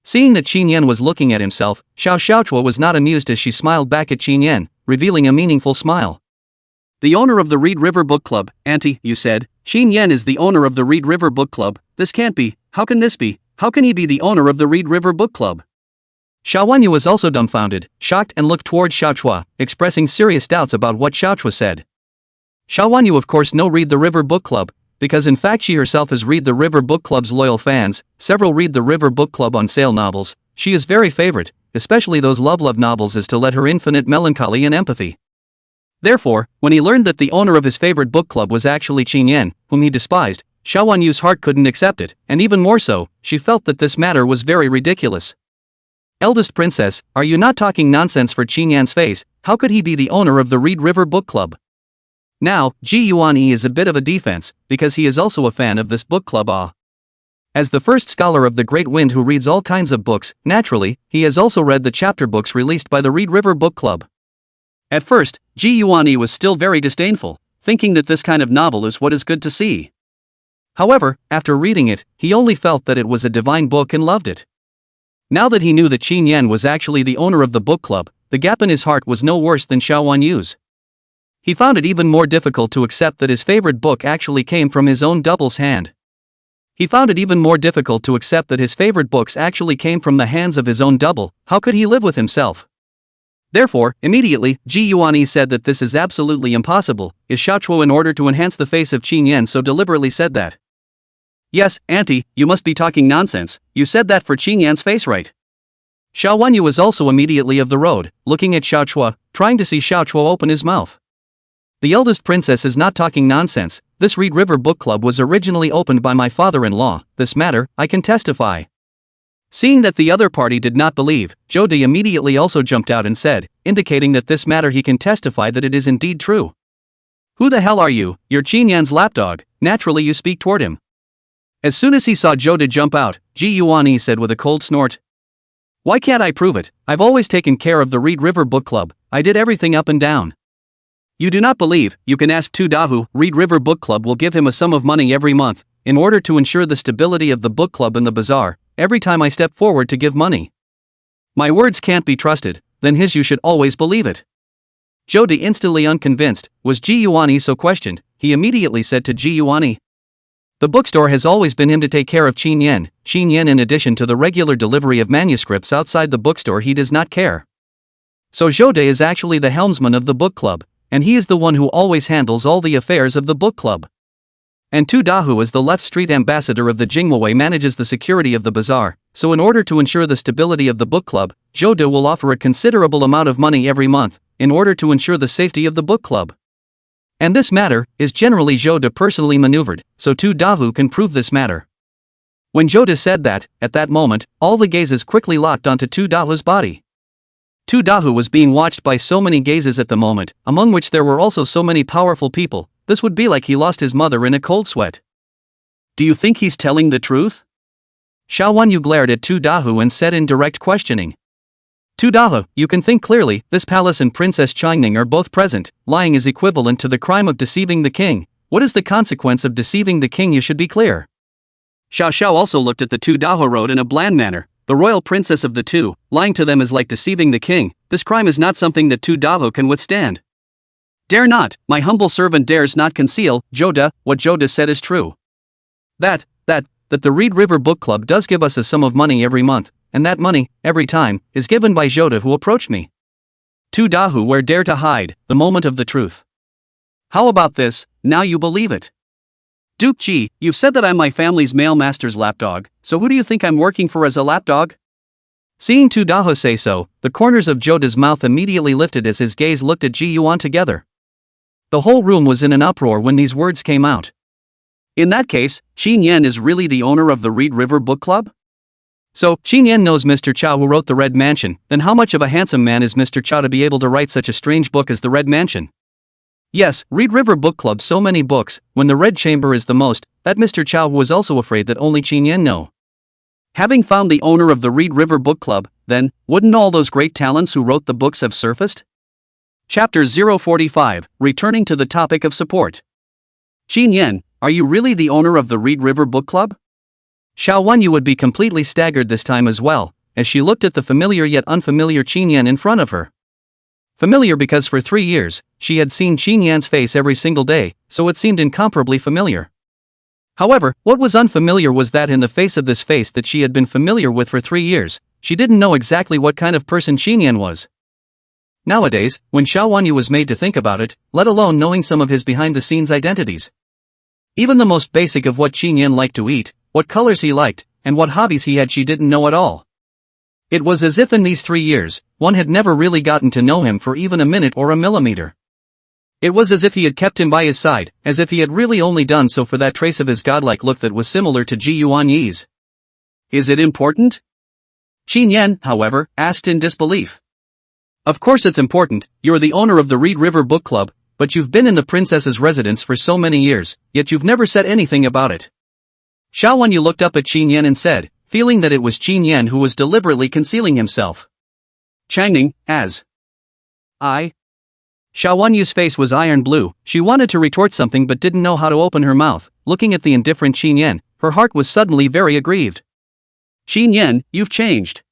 Seeing that Qin Yan was looking at himself, Xiao Xiaochua was not amused as she smiled back at Qin Yan, revealing a meaningful smile. The owner of the Reed River Book Club, Auntie, you said. Qin Yan is the owner of the Reed River Book Club. This can't be. How can this be? How can he be the owner of the Reed River Book Club? Xiao Wanyu was also dumbfounded, shocked, and looked towards Xiaochua, expressing serious doubts about what Xiaochua said. Xiao Wanyu of course know Reed the River Book Club, because in fact she herself is Reed the River Book Club's loyal fans, several Reed the River Book Club on sale novels, she is very favorite, especially those love novels as to let her infinite melancholy and empathy. Therefore, when he learned that the owner of his favorite book club was actually Qin Yan, whom he despised, Xiao Wanyu's heart couldn't accept it, and even more so, she felt that this matter was very ridiculous. Eldest princess, are you not talking nonsense? For Qin Yan's face, how could he be the owner of the Reed River Book Club? Now, Ji Yuan is a bit of a defense, because he is also a fan of this book club. As the first scholar of the Great Wind who reads all kinds of books, naturally, he has also read the chapter books released by the Reed River Book Club. At first, Ji Yuan was still very disdainful, thinking that this kind of novel is what is good to see. However, after reading it, he only felt that it was a divine book and loved it. Now that he knew that Qin Yan was actually the owner of the book club, the gap in his heart was no worse than Xiao Wanyu's. He found it even more difficult to accept that his favorite book actually came from his own double's hand. He found it even more difficult to accept that his favorite books actually came from the hands of his own double. How could he live with himself? Therefore, immediately, Ji Yuan said that this is absolutely impossible. Is Xiaochuo in order to enhance the face of Qin Yan so deliberately said that? Yes, Auntie, you must be talking nonsense, you said that for Qin Yan's face, right? Xiao Wanyu was also immediately of the road, looking at Xiaochuo, trying to see Xiaochuo open his mouth. The eldest princess is not talking nonsense. This Reed River Book Club was originally opened by my father-in-law. This matter, I can testify. Seeing that the other party did not believe, Zhou De immediately also jumped out and said, indicating that this matter he can testify that it is indeed true. Who the hell are you? You're Qin Yan's lapdog, naturally you speak toward him. As soon as he saw Zhou De jump out, Ji Yuan said with a cold snort. Why can't I prove it? I've always taken care of the Reed River Book Club, I did everything up and down. You do not believe? You can ask Tu Dahu. Reed River Book Club will give him a sum of money every month, in order to ensure the stability of the book club in the bazaar, every time I step forward to give money. My words can't be trusted, then his you should always believe it. Zhou De instantly unconvinced. Was Ji Yuan so questioned? He immediately said to Ji Yuan, the bookstore has always been him to take care of Qin Yan. Qin Yan, in addition to the regular delivery of manuscripts outside the bookstore, he does not care. So Zhou De is actually the helmsman of the book club, and he is the one who always handles all the affairs of the book club. And Tu Dahu, as the left street ambassador of the Jingwei, manages the security of the bazaar, so in order to ensure the stability of the book club, Zhou De will offer a considerable amount of money every month, in order to ensure the safety of the book club. And this matter is generally Zhou De personally maneuvered, so Tu Dahu can prove this matter. When Zhou De said that, at that moment, all the gazes quickly locked onto Tu Dahu's body. Tu Dahu was being watched by so many gazes at the moment, among which there were also so many powerful people. This would be like he lost his mother in a cold sweat. Do you think he's telling the truth? Xiao Wanyu glared at Tu Dahu and said in direct questioning. Tu Dahu, you can think clearly. This palace and Princess Changning are both present. Lying is equivalent to the crime of deceiving the king. What is the consequence of deceiving the king? You should be clear. Xiao Xiao also looked at the Tu Dahu road in a bland manner. The royal princess of the two, lying to them is like deceiving the king. This crime is not something that Tu Dahu can withstand. Dare not, my humble servant dares not conceal, Zhou De, what Zhou De said is true. That the Reed River Book Club does give us a sum of money every month, and that money, every time, is given by Zhou De who approached me. Tu Dahu, where dare to hide, the moment of the truth. How about this, now you believe it. Duke Ji, you've said that I'm my family's male master's lapdog, so who do you think I'm working for as a lapdog? Seeing Tu Dahu say so, the corners of Zhou De's mouth immediately lifted as his gaze looked at Ji Yuan together. The whole room was in an uproar when these words came out. In that case, Qin Yan is really the owner of the Reed River Book Club? So, Qin Yan knows Mr. Chow who wrote The Red Mansion, then how much of a handsome man is Mr. Chow to be able to write such a strange book as The Red Mansion? Yes, Reed River Book Club so many books, when the Red Chamber is the most, that Mr. Chow was also afraid that only Qin Yan know. Having found the owner of the Reed River Book Club, then, wouldn't all those great talents who wrote the books have surfaced? Chapter 045, Returning to the topic of support. Qin Yan, are you really the owner of the Reed River Book Club? Xiao Wenyu would be completely staggered this time as well, as she looked at the familiar yet unfamiliar Qin Yan in front of her. Familiar because for 3 years, she had seen Qin Yan's face every single day, so it seemed incomparably familiar. However, what was unfamiliar was that in the face of this face that she had been familiar with for 3 years, she didn't know exactly what kind of person Qin Yan was. Nowadays, when Xiao Wenyu was made to think about it, let alone knowing some of his behind-the-scenes identities. Even the most basic of what Qin Yan liked to eat, what colors he liked, and what hobbies he had she didn't know at all. It was as if in these 3 years, one had never really gotten to know him for even a minute or a millimeter. It was as if he had kept him by his side, as if he had really only done so for that trace of his godlike look that was similar to Ji Yuanyi's. Is it important? Qin Yan, however, asked in disbelief. Of course it's important, you're the owner of the Reed River Book Club, but you've been in the princess's residence for so many years, yet you've never said anything about it. Xiao Wenyu looked up at Qin Yan and said, feeling that it was Qin Yan who was deliberately concealing himself. Changning, as I. Xiao Wenyu's face was iron blue, she wanted to retort something but didn't know how to open her mouth. Looking at the indifferent Qin Yan, her heart was suddenly very aggrieved. Qin Yan, you've changed.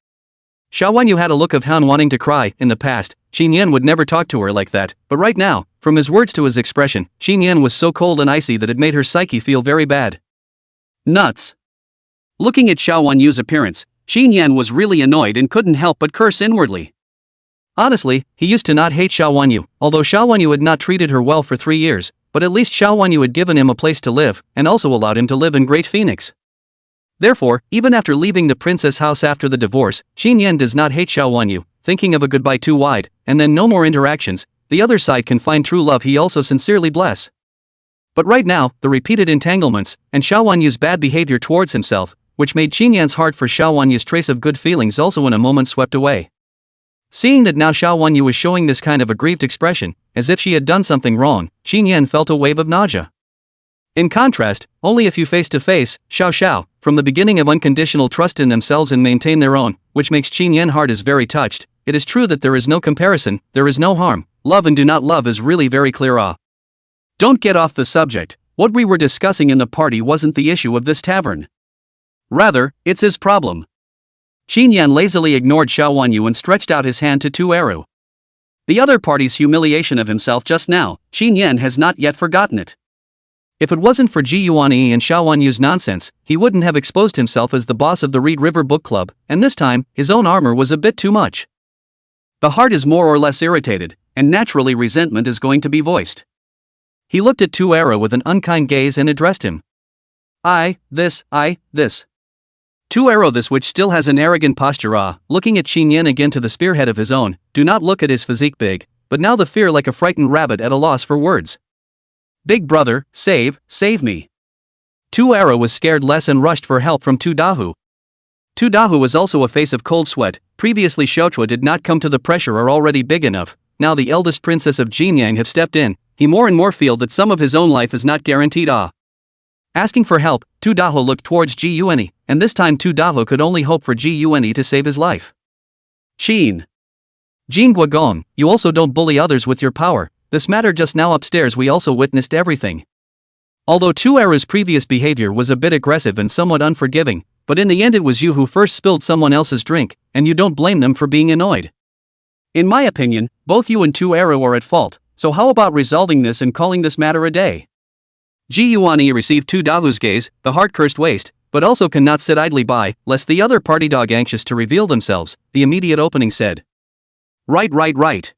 Xiao Wenyu had a look of Han wanting to cry. In the past, Qin Yan would never talk to her like that, but right now, from his words to his expression, Qin Yan was so cold and icy that it made her psyche feel very bad. Nuts. Looking at Xiao Wenyu's appearance, Qin Yan was really annoyed and couldn't help but curse inwardly. Honestly, he used to not hate Xiao Wenyu, although Xiao Wenyu had not treated her well for 3 years, but at least Xiao Wenyu had given him a place to live, and also allowed him to live in Great Phoenix. Therefore, even after leaving the princess house after the divorce, Qin Yan does not hate Xiao Wenyu, thinking of a goodbye too wide, and then no more interactions. The other side can find true love he also sincerely bless. But right now, the repeated entanglements, and Xiao Wenyu's bad behavior towards himself, which made Qin Yan's heart for Xiao Wenyu's trace of good feelings also in a moment swept away. Seeing that now Xiao Wenyu was showing this kind of aggrieved expression, as if she had done something wrong, Qin Yan felt a wave of nausea. In contrast, only a few face-to-face, Xiao, from the beginning of unconditional trust in themselves and maintain their own, which makes Qin Yan's heart is very touched. It is true that there is no comparison, there is no harm, love and do not love is really very clear. Don't get off the subject, what we were discussing in the party wasn't the issue of this tavern. Rather, it's his problem. Qin Yan lazily ignored Xiao Wenyu and stretched out his hand to Tu Eru. The other party's humiliation of himself just now, Qin Yan has not yet forgotten it. If it wasn't for Ji Yuanyi and Xiao Wenyu's nonsense, he wouldn't have exposed himself as the boss of the Reed River Book Club, and this time, his own armor was a bit too much. The heart is more or less irritated, and naturally resentment is going to be voiced. He looked at Tu Eru with an unkind gaze and addressed him. This. Tu Eru this which still has an arrogant posture. Looking at Qin Yan again to the spearhead of his own, do not look at his physique big, but now the fear like a frightened rabbit at a loss for words. Big brother, save me. Tu Eru was scared less and rushed for help from Tu Dahu. Tu Dahu was also a face of cold sweat. Previously Xiaochua did not come to the pressure are already big enough. Now the eldest princess of Jinyang have stepped in. He more and more feel that some of his own life is not guaranteed. Asking for help, Tu Dahu looked towards Ji Yuanyi, and this time Tu Dahu could only hope for Ji Yuanyi to save his life. Jin Guagong, you also don't bully others with your power. This matter just now upstairs we also witnessed everything. Although Tu Eru's previous behavior was a bit aggressive and somewhat unforgiving, but in the end it was you who first spilled someone else's drink, and you don't blame them for being annoyed. In my opinion, both you and Tu Eru are at fault, so how about resolving this and calling this matter a day? Ji Yuanyi received Tu Dahu's gaze, the heart-cursed waste, but also cannot sit idly by, lest the other party dog anxious to reveal themselves, the immediate opening said. Right.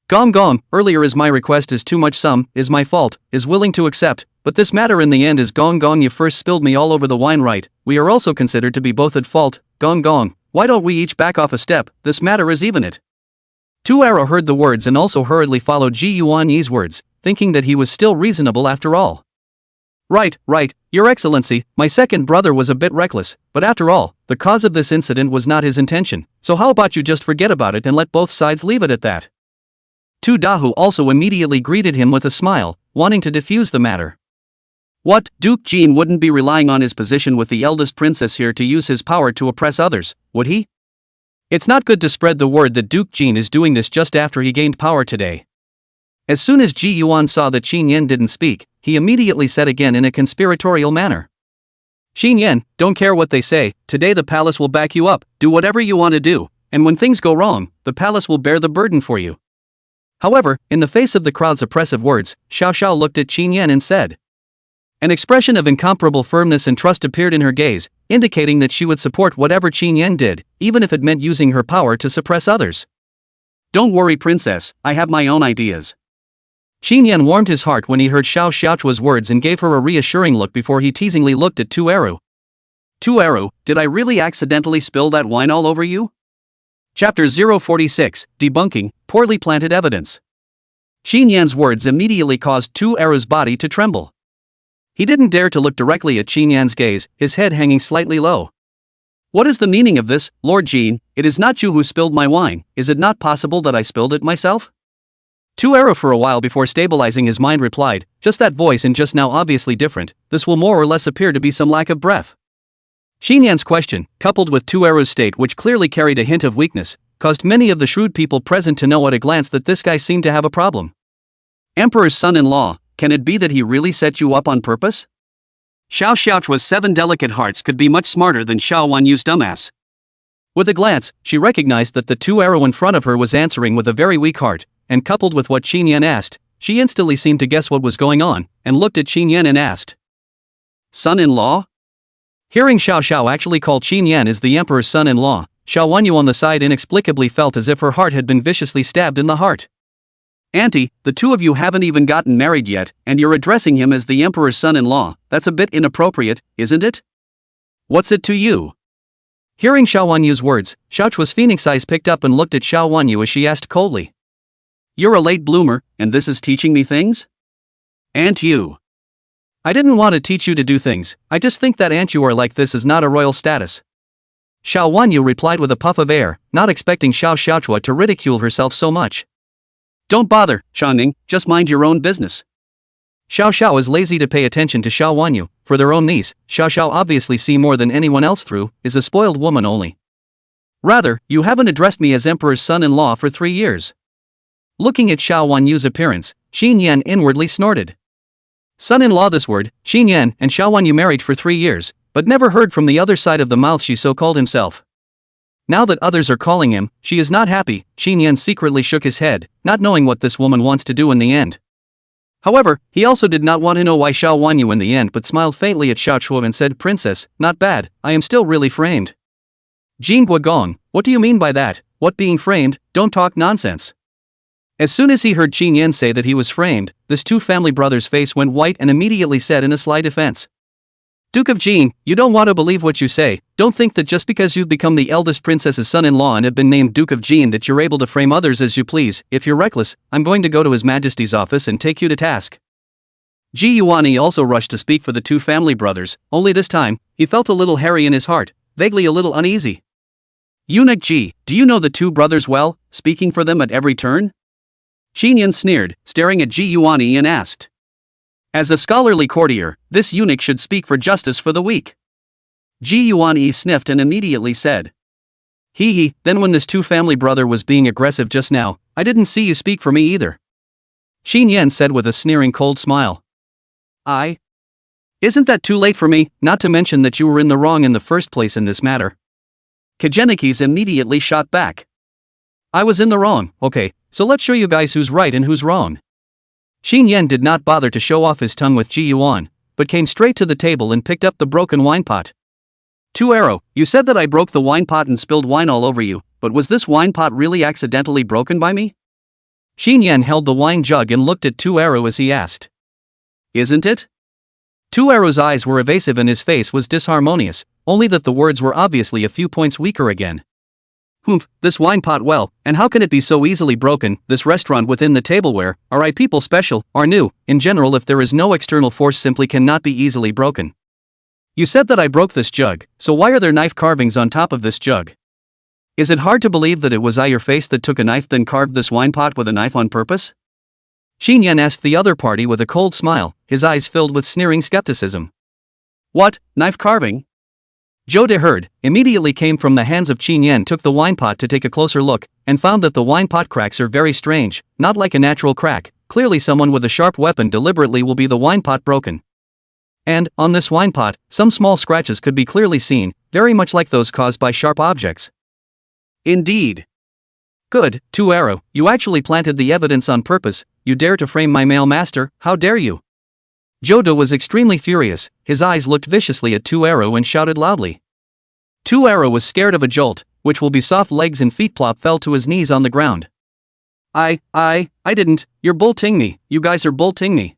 Gong, earlier is my request is too much some, is my fault, is willing to accept, but this matter in the end is Gong, you first spilled me all over the wine right, we are also considered to be both at fault, Gong, why don't we each back off a step, this matter is even it. Tu Eru heard the words and also hurriedly followed Ji Yuanyi's words, thinking that he was still reasonable after all. Right, Your Excellency, my second brother was a bit reckless, but after all, the cause of this incident was not his intention, so how about you just forget about it and let both sides leave it at that? Tu Dahu also immediately greeted him with a smile, wanting to defuse the matter. What, Duke Jean wouldn't be relying on his position with the eldest princess here to use his power to oppress others, would he? It's not good to spread the word that Duke Jean is doing this just after he gained power today. As soon as Ji Yuan saw that Qin Yan didn't speak, he immediately said again in a conspiratorial manner. Qin Yan, don't care what they say, today the palace will back you up, do whatever you want to do, and when things go wrong, the palace will bear the burden for you. However, in the face of the crowd's oppressive words, Xiao Xiao looked at Qin Yan and said. An expression of incomparable firmness and trust appeared in her gaze, indicating that she would support whatever Qin Yan did, even if it meant using her power to suppress others. Don't worry, princess, I have my own ideas. Qin Yan warmed his heart when he heard Xiao Xiaochua's words and gave her a reassuring look before he teasingly looked at Tu Eru. Tu Eru, did I really accidentally spill that wine all over you? Chapter 046, Debunking, Poorly Planted Evidence. Qin Yan's words immediately caused Tu Eru's body to tremble. He didn't dare to look directly at Qin Yan's gaze, his head hanging slightly low. What is the meaning of this, Lord Jean? It is not you who spilled my wine, is it not possible that I spilled it myself? Tu Eru for a while before stabilizing his mind replied, just that voice and just now obviously different, this will more or less appear to be some lack of breath. Qin Yan's question, coupled with Tu Eru's state which clearly carried a hint of weakness, caused many of the shrewd people present to know at a glance that this guy seemed to have a problem. Emperor's son-in-law, can it be that he really set you up on purpose? Xiao Xiaochua's 7 delicate hearts could be much smarter than Xiao Wanyu's dumbass. With a glance, she recognized that the Tu Eru in front of her was answering with a very weak heart, and coupled with what Qin Yan asked, she instantly seemed to guess what was going on, and looked at Qin Yan and asked. Son-in-law? Hearing Xiao Xiao actually call Qin Yan as the emperor's son-in-law, Xiao Wanyu on the side inexplicably felt as if her heart had been viciously stabbed in the heart. Auntie, the two of you haven't even gotten married yet, and you're addressing him as the emperor's son-in-law, that's a bit inappropriate, isn't it? What's it to you? Hearing Xiao Wanyu's words, Xiaochua's phoenix eyes picked up and looked at Xiao Wanyu as she asked coldly. You're a late bloomer, and this is teaching me things? Aunt you. I didn't want to teach you to do things, I just think that aunt you are like this is not a royal status. Xiao Wanyu replied with a puff of air, not expecting Xiao Xiaochua to ridicule herself so much. Don't bother, Xiangning, just mind your own business. Xiao Xiao is lazy to pay attention to Xiao Wanyu, for their own niece, Xiao Xiao obviously see more than anyone else through, is a spoiled woman only. Rather, you haven't addressed me as emperor's son-in-law for 3 years. Looking at Xiao Wanyu's appearance, Qin Yan inwardly snorted. Son-in-law this word, Qin Yan and Xiao Wanyu married for 3 years, but never heard from the other side of the mouth she so called himself. Now that others are calling him, she is not happy, Qin Yan secretly shook his head, not knowing what this woman wants to do in the end. However, he also did not want to know why Xiao Wanyu in the end but smiled faintly at Xiaochua and said, Princess, not bad, I am still really framed. Jing Guogong, what do you mean by that? What being framed? Don't talk nonsense. As soon as he heard Qin Yan say that he was framed, this two family brother's face went white and immediately said in a sly defense. Duke of Jin, you don't want to believe what you say, don't think that just because you've become the eldest princess's son-in-law and have been named Duke of Jin that you're able to frame others as you please. If you're reckless, I'm going to go to His Majesty's office and take you to task. Ji Yuani also rushed to speak for the two family brothers, only this time, he felt a little hairy in his heart, vaguely a little uneasy. Eunuch Ji, do you know the two brothers well, speaking for them at every turn? Qin Yan sneered, staring at Ji Yuani and asked. As a scholarly courtier, this eunuch should speak for justice for the weak. Ji Yuan sniffed and immediately said. Hee, then when this two family brother was being aggressive just now, I didn't see you speak for me either. Qin Yan said with a sneering cold smile. Isn't that too late for me, not to mention that you were in the wrong in the first place in this matter? Kagenikis immediately shot back. I was in the wrong, okay, so let's show you guys who's right and who's wrong. Qin Yan did not bother to show off his tongue with Ji Yuan, but came straight to the table and picked up the broken wine pot. Tu Eru, you said that I broke the wine pot and spilled wine all over you, but was this wine pot really accidentally broken by me? Qin Yan held the wine jug and looked at Tu Eru as he asked. Isn't it? Tu Eru's eyes were evasive and his face was disharmonious, only that the words were obviously a few points weaker again. Humph, this wine pot, well, and how can it be so easily broken? This restaurant within the tableware, are I people special, or new? In general, if there is no external force, simply cannot be easily broken. You said that I broke this jug, so why are there knife carvings on top of this jug? Is it hard to believe that it was I, your face, that took a knife then carved this wine pot with a knife on purpose? Qin Yan asked the other party with a cold smile, his eyes filled with sneering skepticism. What, knife carving? Zhou De heard, immediately came from the hands of Qin Yan, took the wine pot to take a closer look, and found that the wine pot cracks are very strange, not like a natural crack. Clearly someone with a sharp weapon deliberately will be the wine pot broken. And, on this wine pot, some small scratches could be clearly seen, very much like those caused by sharp objects. Indeed. Good, Two Arrow, you actually planted the evidence on purpose. You dare to frame my male master, how dare you? Zhou De was extremely furious, his eyes looked viciously at Two Arrow and shouted loudly. Two Arrow was scared of a jolt, which will be soft legs and feet, plop, fell to his knees on the ground. I didn't, you're bull-ting me, you guys are bull-ting me.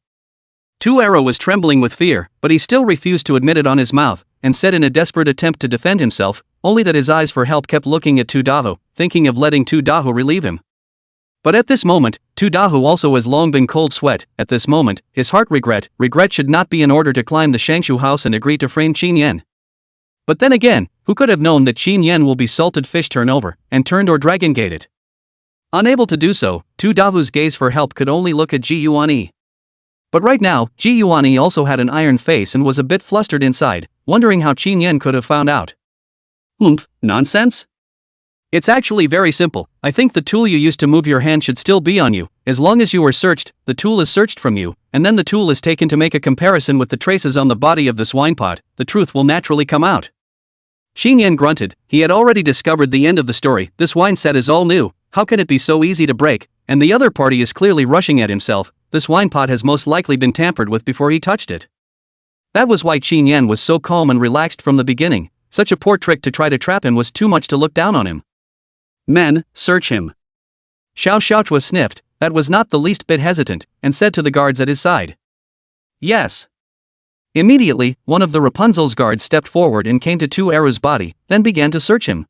Two Arrow was trembling with fear, but he still refused to admit it on his mouth, and said in a desperate attempt to defend himself, only that his eyes for help kept looking at Tu Dahu, thinking of letting Tu Dahu relieve him. But at this moment, Tu Dahu also has long been cold sweat. At this moment, his heart regret should not be in order to climb the Shangshu house and agree to frame Qin Yan. But then again, who could have known that Qin Yan will be salted fish turnover, and turned or dragon gated? Unable to do so, Tu Dahu's gaze for help could only look at Ji Yuan-yi. But right now, Ji Yuan-yi also had an iron face and was a bit flustered inside, wondering how Qin Yan could have found out. Oomph, nonsense? It's actually very simple. I think the tool you used to move your hand should still be on you. As long as you are searched, the tool is searched from you, and then the tool is taken to make a comparison with the traces on the body of this wine pot. The truth will naturally come out. Qin Yan grunted. He had already discovered the end of the story. This wine set is all new. How can it be so easy to break? And the other party is clearly rushing at himself. This wine pot has most likely been tampered with before he touched it. That was why Qin Yan was so calm and relaxed from the beginning. Such a poor trick to try to trap him was too much to look down on him. Men, search him. Xiao Xiaochua sniffed, that was not the least bit hesitant, and said to the guards at his side. Yes. Immediately, one of the Rapunzel's guards stepped forward and came to Two Arrow's body, then began to search him.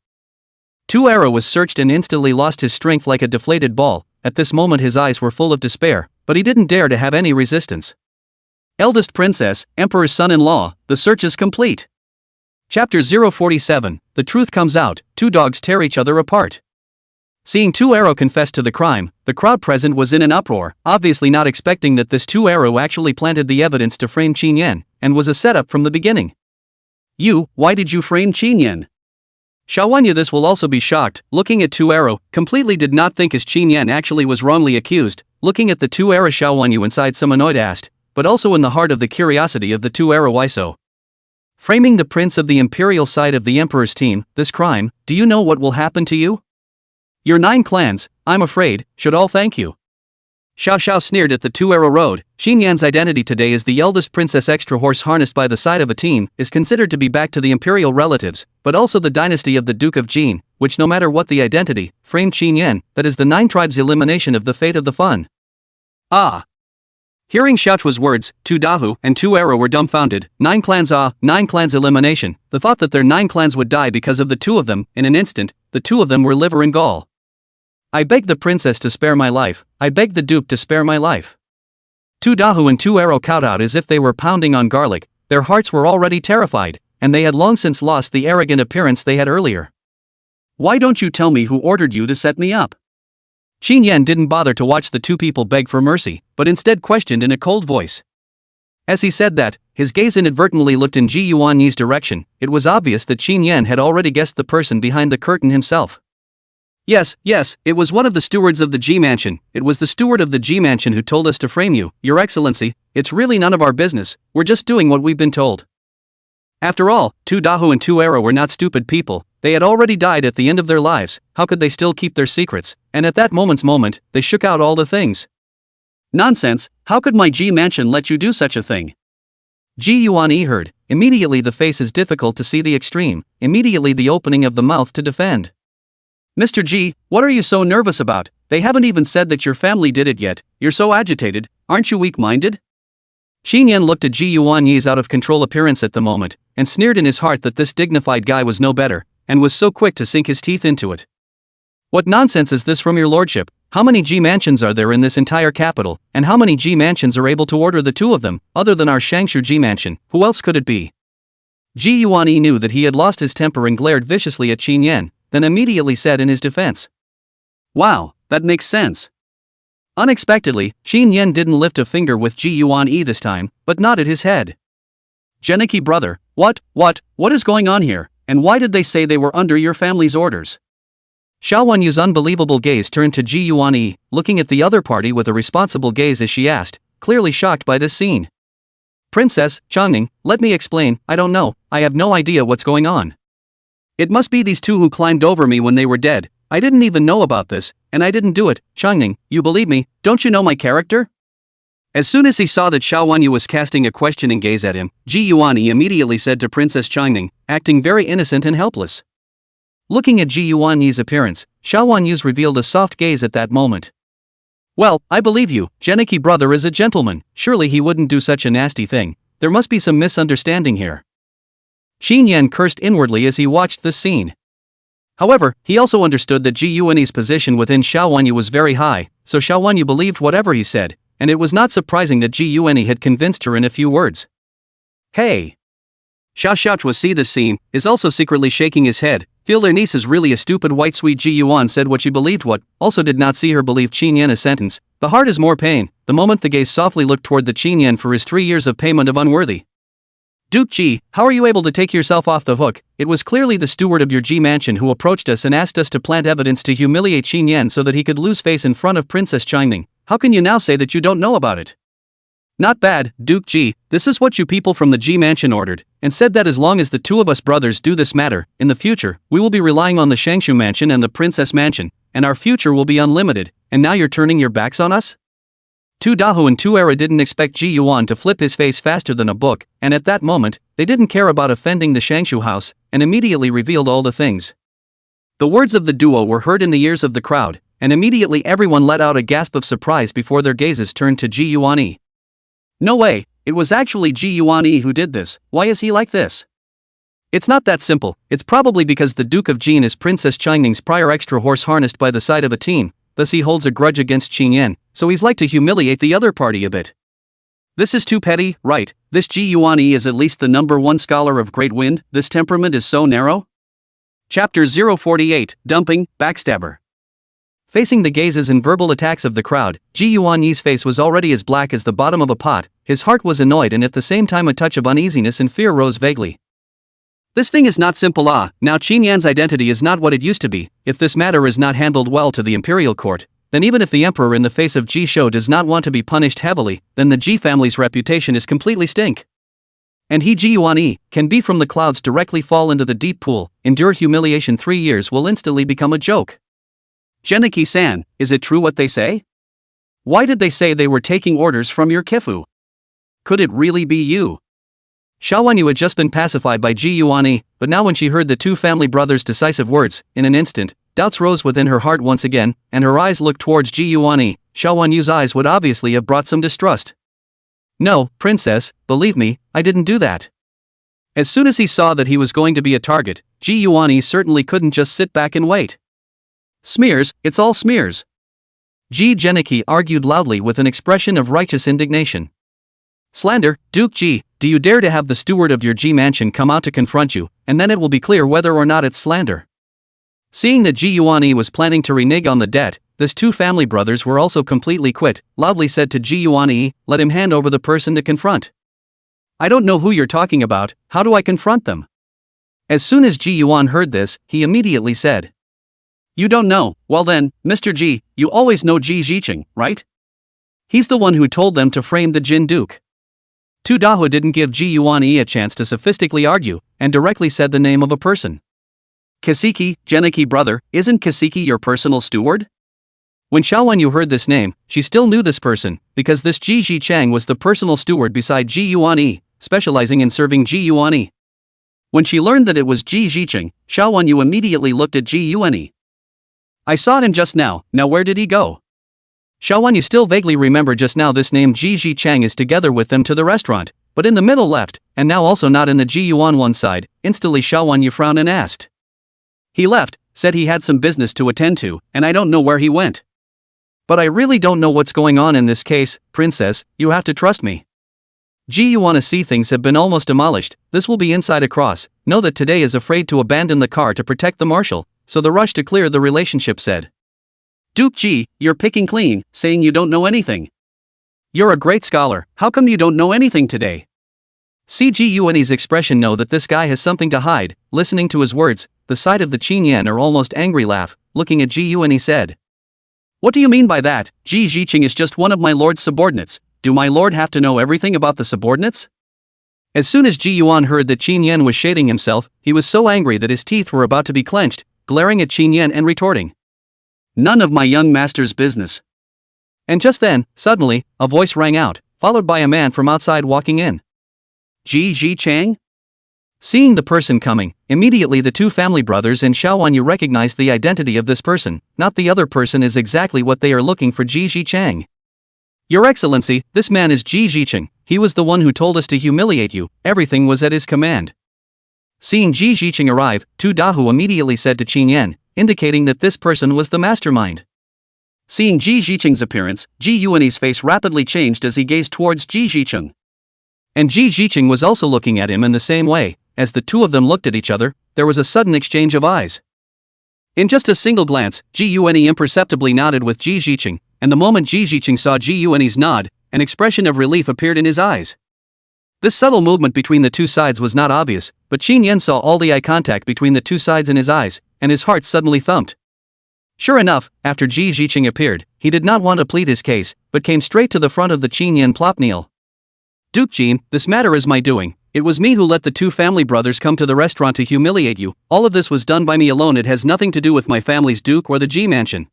Two Arrow was searched and instantly lost his strength like a deflated ball. At this moment his eyes were full of despair, but he didn't dare to have any resistance. Eldest Princess, Emperor's son-in-law, the search is complete. Chapter 047, The Truth Comes Out, Two Dogs Tear Each Other Apart. Seeing Two Arrow confess to the crime, the crowd present was in an uproar, obviously not expecting that this Two Arrow actually planted the evidence to frame Qin Yan, and was a setup from the beginning. Why did you frame Qin Yan? Xiaowanyu this will also be shocked, looking at Two Arrow, completely did not think as Qin Yan actually was wrongly accused. Looking at the Two Arrow, Xiaowanyu inside some annoyed asked, but also in the heart of the curiosity of the Two Arrow, why so? Framing the prince of the imperial side of the emperor's team, this crime, do you know what will happen to you? Your 9 clans, I'm afraid, should all thank you. Xiao Xiao sneered at the Two Arrow Road. Qin Yan's identity today as the eldest princess, extra horse harnessed by the side of a team, is considered to be back to the imperial relatives, but also the dynasty of the Duke of Jin, which no matter what the identity, framed Qin Yan, that is the 9 tribes' elimination of the fate of the fun. Ah! Hearing Xiaochua's words, Tu Dahu and Two Arrow were dumbfounded. 9 clans, 9 clans elimination. The thought that their 9 clans would die because of the 2 of them, in an instant, the 2 of them were liver and gall. I beg the princess to spare my life, I beg the duke to spare my life. Tu Dahu and Two Arrow cowed out as if they were pounding on garlic. Their hearts were already terrified, and they had long since lost the arrogant appearance they had earlier. Why don't you tell me who ordered you to set me up? Qin Yan didn't bother to watch the 2 people beg for mercy, but instead questioned in a cold voice. As he said that, his gaze inadvertently looked in Ji Yuan-yi's direction. It was obvious that Qin Yan had already guessed the person behind the curtain himself. Yes, it was one of the stewards of the Ji Mansion. It was the steward of the Ji Mansion who told us to frame you, Your Excellency. It's really none of our business, we're just doing what we've been told. After all, Tu Dahu and Two Arrow were not stupid people. They had already died at the end of their lives. How could they still keep their secrets? And at that moment's moment, they shook out all the things. Nonsense, how could my Ji Mansion let you do such a thing? Ji Yuan-yi heard. Immediately the face is difficult to see the extreme, immediately the opening of the mouth to defend. Mr. Ji, what are you so nervous about? They haven't even said that your family did it yet. You're so agitated, aren't you weak-minded? Qin Yan looked at Ji Yuan-yi's out-of-control appearance at the moment, and sneered in his heart that this dignified guy was no better, and was so quick to sink his teeth into it. What nonsense is this from your lordship? How many G mansions are there in this entire capital, and how many G mansions are able to order the two of them, other than our Shangshu G mansion? Who else could it be? Ji Yuanyi knew that he had lost his temper and glared viciously at Qin Yan, then immediately said in his defense, "Wow, that makes sense." Unexpectedly, Qin Yan didn't lift a finger with Ji Yuanyi this time, but nodded his head. "Geniki brother, what is going on here, and why did they say they were under your family's orders?" Xiao Wenyu's unbelievable gaze turned to Ji Yuanyi, looking at the other party with a responsible gaze as she asked, clearly shocked by this scene. "Princess, Changning, let me explain, I don't know, I have no idea what's going on. It must be these two who climbed over me when they were dead, I didn't even know about this, and I didn't do it. Changning, you believe me, don't you know my character?" As soon as he saw that Xiao Wenyu was casting a questioning gaze at him, Ji Yuanyi immediately said to Princess Changning, acting very innocent and helpless. Looking at Ji Yuanyi's appearance, Xiao Wenyu's revealed a soft gaze at that moment. "Well, I believe you, Geniki brother is a gentleman, surely he wouldn't do such a nasty thing, there must be some misunderstanding here." Qin Yan cursed inwardly as he watched this scene. However, he also understood that Ji Yuanyi's position within Xiao Wenyu was very high, so Xiao Wenyu believed whatever he said, and it was not surprising that Ji Yuanyi had convinced her in a few words. "Hey!" Xiao Xiaochuo see this scene, is also secretly shaking his head, feel their niece is really a stupid white sweet. Ji Yuan said what she believed also did not see her believe Qin Yan a sentence, "The heart is more pain," the moment the gaze softly looked toward the Qin Yan for his 3 years of payment of unworthy. "Duke Ji, how are you able to take yourself off the hook? It was clearly the steward of your Ji mansion who approached us and asked us to plant evidence to humiliate Qin Yan so that he could lose face in front of Princess Changning. How can you now say that you don't know about it?" "Not bad, Duke Ji, this is what you people from the Ji mansion ordered, and said that as long as the two of us brothers do this matter, in the future, we will be relying on the Shangshu mansion and the Princess mansion, and our future will be unlimited, and now you're turning your backs on us?" Tu Dahu and Tu Era didn't expect Ji Yuan to flip his face faster than a book, and at that moment, they didn't care about offending the Shangshu house, and immediately revealed all the things. The words of the duo were heard in the ears of the crowd, and immediately everyone let out a gasp of surprise before their gazes turned to Ji Yuanyi. "No way, it was actually Ji Yuanyi who did this, why is he like this?" "It's not that simple, it's probably because the Duke of Jin is Princess Changning's prior extra horse harnessed by the side of a team, thus he holds a grudge against Qin Yan, so he's like to humiliate the other party a bit. This is too petty, right? This Ji Yuanyi is at least the #1 scholar of Great Wind, this temperament is so narrow?" Chapter 048, Dumping, Backstabber. Facing the gazes and verbal attacks of the crowd, Ji Yuanyi's face was already as black as the bottom of a pot, his heart was annoyed and at the same time a touch of uneasiness and fear rose vaguely. "This thing is not simple. Now Qin Yan's identity is not what it used to be. If this matter is not handled well to the imperial court, then even if the emperor in the face of Ji Shou does not want to be punished heavily, then the Ji family's reputation is completely stink. And he Ji Yuanyi can be from the clouds directly fall into the deep pool, endure humiliation 3 years will instantly become a joke. Geniki-san, is it true what they say? Why did they say they were taking orders from your Kifu? Could it really be you?" Xiao Wenyu had just been pacified by Ji Yuanyi, but now when she heard the two family brothers' decisive words, in an instant, doubts rose within her heart once again, and her eyes looked towards Ji Yuanyi. Xiao Wenyu's eyes would obviously have brought some distrust. "No, princess, believe me, I didn't do that." As soon as he saw that he was going to be a target, Ji Yuanyi certainly couldn't just sit back and wait. "Smears, it's all smears." Ji Geniki argued loudly with an expression of righteous indignation. "Slander, Duke Ji, do you dare to have the steward of your Ji mansion come out to confront you, and then it will be clear whether or not it's slander." Seeing that Ji Yuanyi was planning to renege on the debt, these two family brothers were also completely quit, loudly said to Ji Yuanyi, "Let him hand over the person to confront." "I don't know who you're talking about, how do I confront them?" As soon as Ji Yuan heard this, he immediately said, "You don't know, well then, Mr. Ji, you always know Ji Zicheng, right? He's the one who told them to frame the Jin Duke." Tu Dahu didn't give Ji Yuanyi a chance to sophistically argue, and directly said the name of a person. "Kasiki, Geniki brother, isn't Kasiki your personal steward?" When Xiao Wenyu heard this name, she still knew this person, because this Ji Zicheng was the personal steward beside Ji Yuanyi, specializing in serving Ji Yuanyi. When she learned that it was Ji Zicheng, Xiao Wenyu immediately looked at Ji Yuanyi. "I saw him just now where did he go?" Xiao Wenyu still vaguely remembered just now this name Ji Zicheng is together with them to the restaurant, but in the middle left, and now also not in the Ji Yuan one side. Instantly Xiao Wenyu frowned and asked. "He left, said he had some business to attend to, and I don't know where he went. But I really don't know what's going on in this case, princess, you have to trust me. Gee, you wanna see things have been almost demolished, this will be inside across, know that today is afraid to abandon the car to protect the marshal, so the rush to clear the relationship said. Duke G, you're picking clean, saying you don't know anything. You're a great scholar, how come you don't know anything today? See Ji Yuan's expression know that this guy has something to hide, listening to his words, the side of the Qin Yan or almost angry laugh, looking at Ji Yuan said. What do you mean by that? Ji Ziqing is just one of my lord's subordinates, do my lord have to know everything about the subordinates? As soon as Ji Yuan heard that Qin Yan was shading himself, he was so angry that his teeth were about to be clenched, glaring at Qin Yan and retorting. None of my young master's business. And just then, suddenly, a voice rang out, followed by a man from outside walking in. Ji Chang? Seeing the person coming, immediately the two family brothers and Xiao Wanyu recognized the identity of this person, not the other person is exactly what they are looking for. Ji Chang. Your Excellency, this man is Ji Ziqing, he was the one who told us to humiliate you, everything was at his command. Seeing Ji Ziqing arrive, Tu Dahu immediately said to Qin Yan, indicating that this person was the mastermind. Seeing Ji Ziqing's appearance, Ji Yuan's face rapidly changed as he gazed towards Ji Ziqing. And Ji Ziqing was also looking at him in the same way. As the two of them looked at each other, there was a sudden exchange of eyes. In just a single glance, Ji Yuan imperceptibly nodded with Ji Ziqing, and the moment Ji Ziqing saw Ji Yuan's nod, an expression of relief appeared in his eyes. This subtle movement between the two sides was not obvious, but Qin Yan saw all the eye contact between the two sides in his eyes, and his heart suddenly thumped. Sure enough, after Ji Ziqing appeared, he did not want to plead his case, but came straight to the front of the Qin Yan Plopneal. Duke Jin, this matter is my doing. It was me who let the two family brothers come to the restaurant to humiliate you. All of this was done by me alone. It has nothing to do with my family's Duke or the Ji mansion.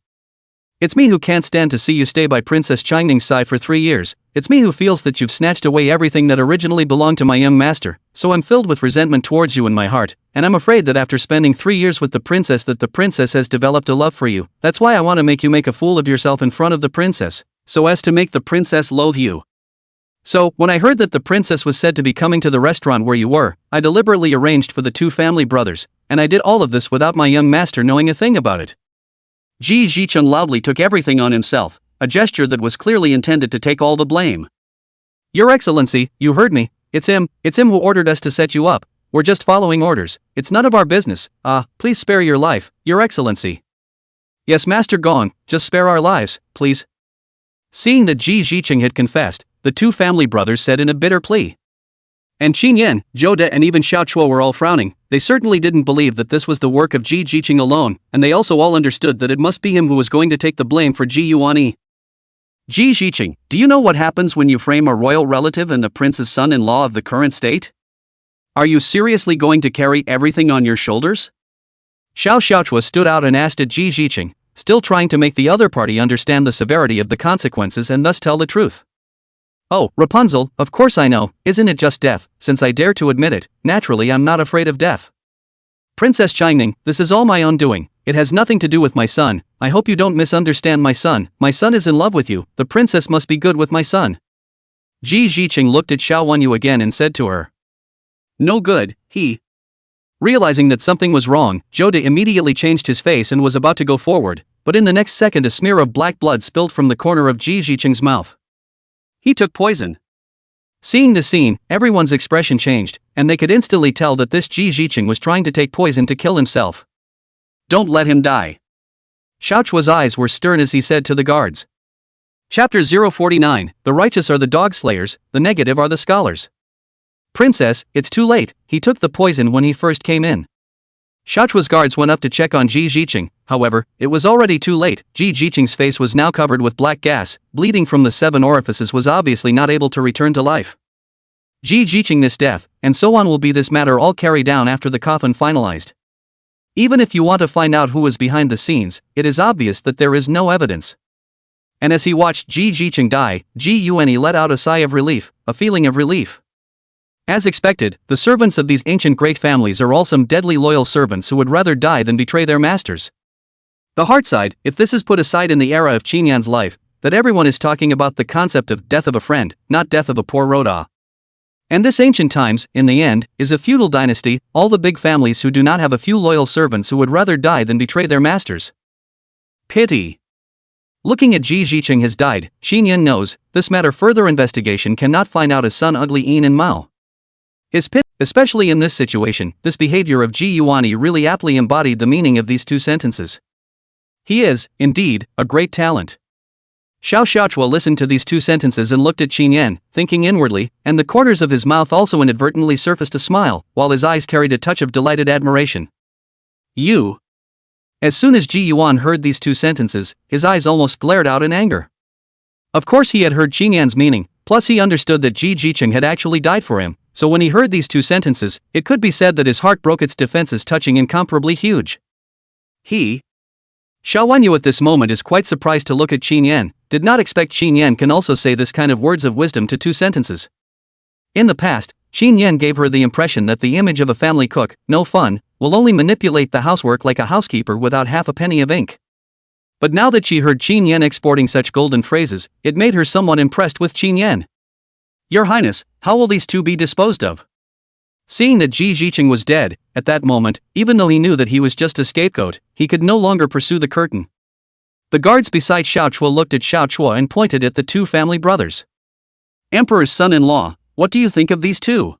It's me who can't stand to see you stay by Princess Changning's side for 3 years. It's me who feels that you've snatched away everything that originally belonged to my young master. So I'm filled with resentment towards you in my heart, and I'm afraid that after spending 3 years with the princess that the princess has developed a love for you. That's why I want to make you make a fool of yourself in front of the princess, so as to make the princess loathe you. So, when I heard that the princess was said to be coming to the restaurant where you were, I deliberately arranged for the two family brothers, and I did all of this without my young master knowing a thing about it. Ji Ziqing loudly took everything on himself, a gesture that was clearly intended to take all the blame. Your Excellency, you heard me, it's him who ordered us to set you up, we're just following orders, it's none of our business, please spare your life, Your Excellency. Yes Master Gong, just spare our lives, please. Seeing that Ji Ziqing had confessed, the two family brothers said in a bitter plea. And Qin Yan, Zhou De and even Xiao Chuo were all frowning. They certainly didn't believe that this was the work of Ji Ziqing alone, and they also all understood that it must be him who was going to take the blame for Ji Yuan. Ji Ziqing, do you know what happens when you frame a royal relative and the prince's son-in-law of the current state? Are you seriously going to carry everything on your shoulders? Xiao Xiaochua stood out and asked at Ji Ziqing, still trying to make the other party understand the severity of the consequences and thus tell the truth. Oh, Rapunzel, of course I know, isn't it just death, since I dare to admit it, naturally I'm not afraid of death. Princess Changning, this is all my own doing, it has nothing to do with my son, I hope you don't misunderstand my son is in love with you, the princess must be good with my son. Ji Ziqing looked at Xiao Wanyu again and said to her. No good, he. Realizing that something was wrong, Zhou De immediately changed his face and was about to go forward, but in the next second a smear of black blood spilled from the corner of Ji Ziqing's mouth. He took poison. Seeing the scene, everyone's expression changed, and they could instantly tell that this Ji Ziqing was trying to take poison to kill himself. Don't let him die. Xiao Chua's eyes were stern as he said to the guards. Chapter 049, The righteous are the dog slayers, the negative are the scholars. Princess, it's too late, he took the poison when he first came in. Xiao Chua's guards went up to check on Ji Ziqing, however, it was already too late. Ji Ziqing's face was now covered with black gas, bleeding from the 7 orifices was obviously not able to return to life. Ji Ziqing this death, and so on will be this matter all carried down after the coffin finalized. Even if you want to find out who is behind the scenes, it is obvious that there is no evidence. And as he watched Ji Ziqing die, Ji Yuan let out a sigh of relief, a feeling of relief. As expected, the servants of these ancient great families are all some deadly loyal servants who would rather die than betray their masters. The heart side, if this is put aside in the era of Qin Yan's life, that everyone is talking about the concept of death of a friend, not death of a poor Roda. And this ancient times, in the end, is a feudal dynasty, all the big families who do not have a few loyal servants who would rather die than betray their masters. Pity. Looking at Ji Zicheng has died, Xinyan knows, this matter further investigation cannot find out his son ugly Yin and Mao. His pit, especially in this situation, this behavior of Ji Yuani really aptly embodied the meaning of these two sentences. He is, indeed, a great talent. Xiao Xiaochua listened to these two sentences and looked at Xinyan, thinking inwardly, and the corners of his mouth also inadvertently surfaced a smile, while his eyes carried a touch of delighted admiration. You. As soon as Ji Yuan heard these two sentences, his eyes almost glared out in anger. Of course he had heard Xinyan's meaning, plus he understood that Ji Zicheng had actually died for him, so when he heard these two sentences, it could be said that his heart broke its defenses, touching incomparably huge. Xiao Wanyu at this moment is quite surprised to look at Xinyan, did not expect Xinyan can also say this kind of words of wisdom to two sentences. In the past, Xinyan gave her the impression that the image of a family cook, no fun, will only manipulate the housework like a housekeeper without half a penny of ink. But now that she heard Xinyan exporting such golden phrases, it made her somewhat impressed with Xinyan. Your Highness, how will these two be disposed of? Seeing that Ji Zicheng was dead, at that moment, even though he knew that he was just a scapegoat, he could no longer pursue the curtain. The guards beside Xiao Chua looked at Xiao Chua and pointed at the two family brothers. Emperor's son-in-law, what do you think of these two?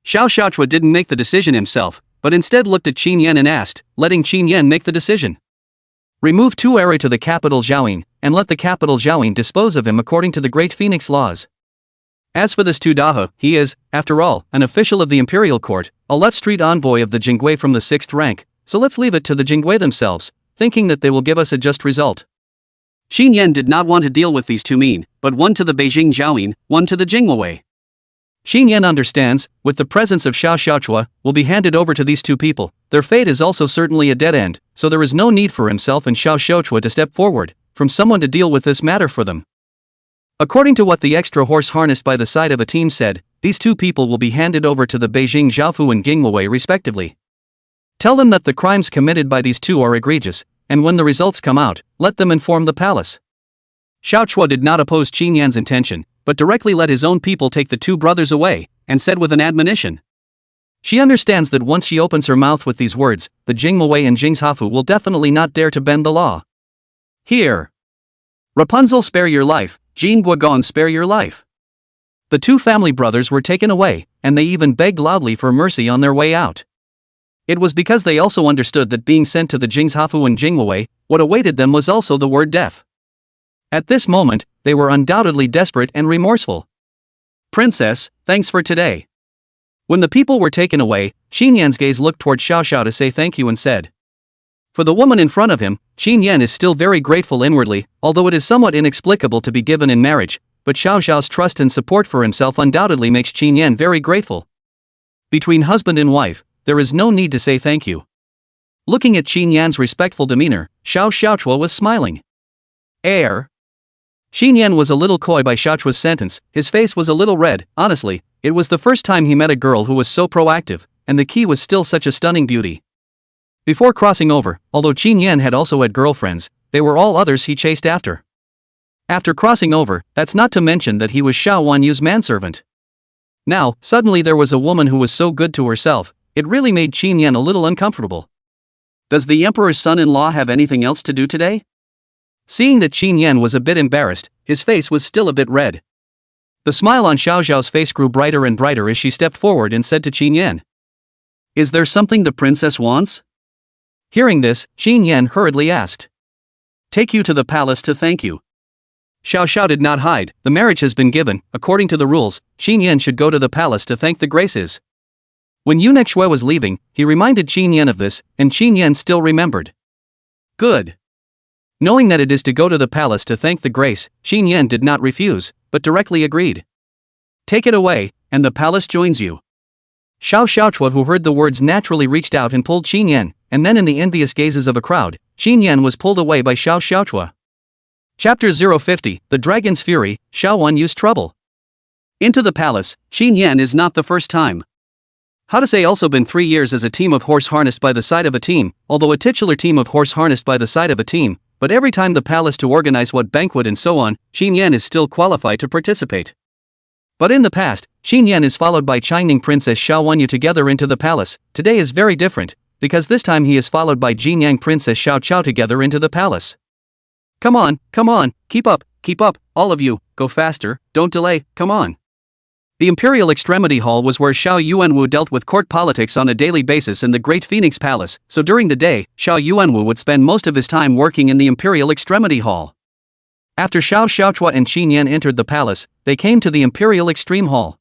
Xiao Xiaochua didn't make the decision himself, but instead looked at Xinyan and asked, letting Xinyan make the decision. Remove Tu Eri to the capital Zhaoying, and let the capital Zhaoying dispose of him according to the Great Phoenix laws. As for this Tu Daha, he is, after all, an official of the imperial court, a left street envoy of the Jingui from the 6th rank, so let's leave it to the Jingui themselves, thinking that they will give us a just result. Xinyan did not want to deal with these two men, but one to the Beijing Zhaoying, one to the Jingwei. Xinyan understands, with the presence of Xiao Xiaochua, will be handed over to these two people. Their fate is also certainly a dead end, so there is no need for himself and Xiao Xiaochua to step forward, from someone to deal with this matter for them. According to what the extra horse harnessed by the side of a team said, these two people will be handed over to the Beijing Zhaofu and Jingwei respectively. Tell them that the crimes committed by these two are egregious, and when the results come out, let them inform the palace. Xiao Chua did not oppose Xinyan's intention, but directly let his own people take the two brothers away, and said with an admonition. She understands that once she opens her mouth with these words, the Jingwei and Jingshafu will definitely not dare to bend the law. Here. Rapunzel, spare your life, Jean Guogong, spare your life. The two family brothers were taken away, and they even begged loudly for mercy on their way out. It was because they also understood that being sent to the Jingshafu and Jingwei, what awaited them was also the word death. At this moment, they were undoubtedly desperate and remorseful. Princess, thanks for today. When the people were taken away, Xinyan's gaze looked toward Xiao Xiao to say thank you and said. For the woman in front of him, Xinyan is still very grateful inwardly, although it is somewhat inexplicable to be given in marriage, but Xiao Xiao's trust and support for himself undoubtedly makes Xinyan very grateful. Between husband and wife, there is no need to say thank you. Looking at Xinyan's respectful demeanor, Xiao Xiaochua was smiling. Xinyan was a little coy by Xiaochua's sentence, his face was a little red. Honestly, it was the first time he met a girl who was so proactive, and the key was still such a stunning beauty. Before crossing over, although Xinyan had also had girlfriends, they were all others he chased after. After crossing over, that's not to mention that he was Xiao Wanyu's manservant. Now, suddenly there was a woman who was so good to herself, it really made Xinyan a little uncomfortable. Does the emperor's son-in-law have anything else to do today? Seeing that Xinyan was a bit embarrassed, his face was still a bit red. The smile on Xiao Xiao's face grew brighter and brighter as she stepped forward and said to Xinyan. Is there something the princess wants? Hearing this, Xinyan hurriedly asked. Take you to the palace to thank you. Xiao Xiao did not hide, the marriage has been given, according to the rules, Xinyan should go to the palace to thank the graces. When Eunuch Shui was leaving, he reminded Xinyan of this, and Xinyan still remembered. Good. Knowing that it is to go to the palace to thank the grace, Xinyan did not refuse, but directly agreed. Take it away, and the palace joins you. Xiao Xiaochua, who heard the words, naturally reached out and pulled Xinyan, and then in the envious gazes of a crowd, Xinyan was pulled away by Xiao Xiaochua. Chapter 050, The Dragon's Fury, Xiao Wanyu's Trouble. Into the palace, Xinyan is not the first time. How to say also been 3 years as a team of horse harnessed by the side of a team, although a titular team of horse harnessed by the side of a team, but every time the palace to organize what banquet and so on, Xinyan is still qualified to participate. But in the past, Qin Yan is followed by Changning Princess Xiao Wanyu together into the palace. Today is very different, because this time he is followed by Jinyang Princess Xiao Chao together into the palace. Come on, keep up, all of you, go faster, don't delay, come on. The Imperial Extremity Hall was where Xiao Yuanwu dealt with court politics on a daily basis in the Great Phoenix Palace, so during the day, Xiao Yuanwu would spend most of his time working in the Imperial Extremity Hall. After Xiao Xiaochua and Qin Yan entered the palace, they came to the Imperial Extreme Hall.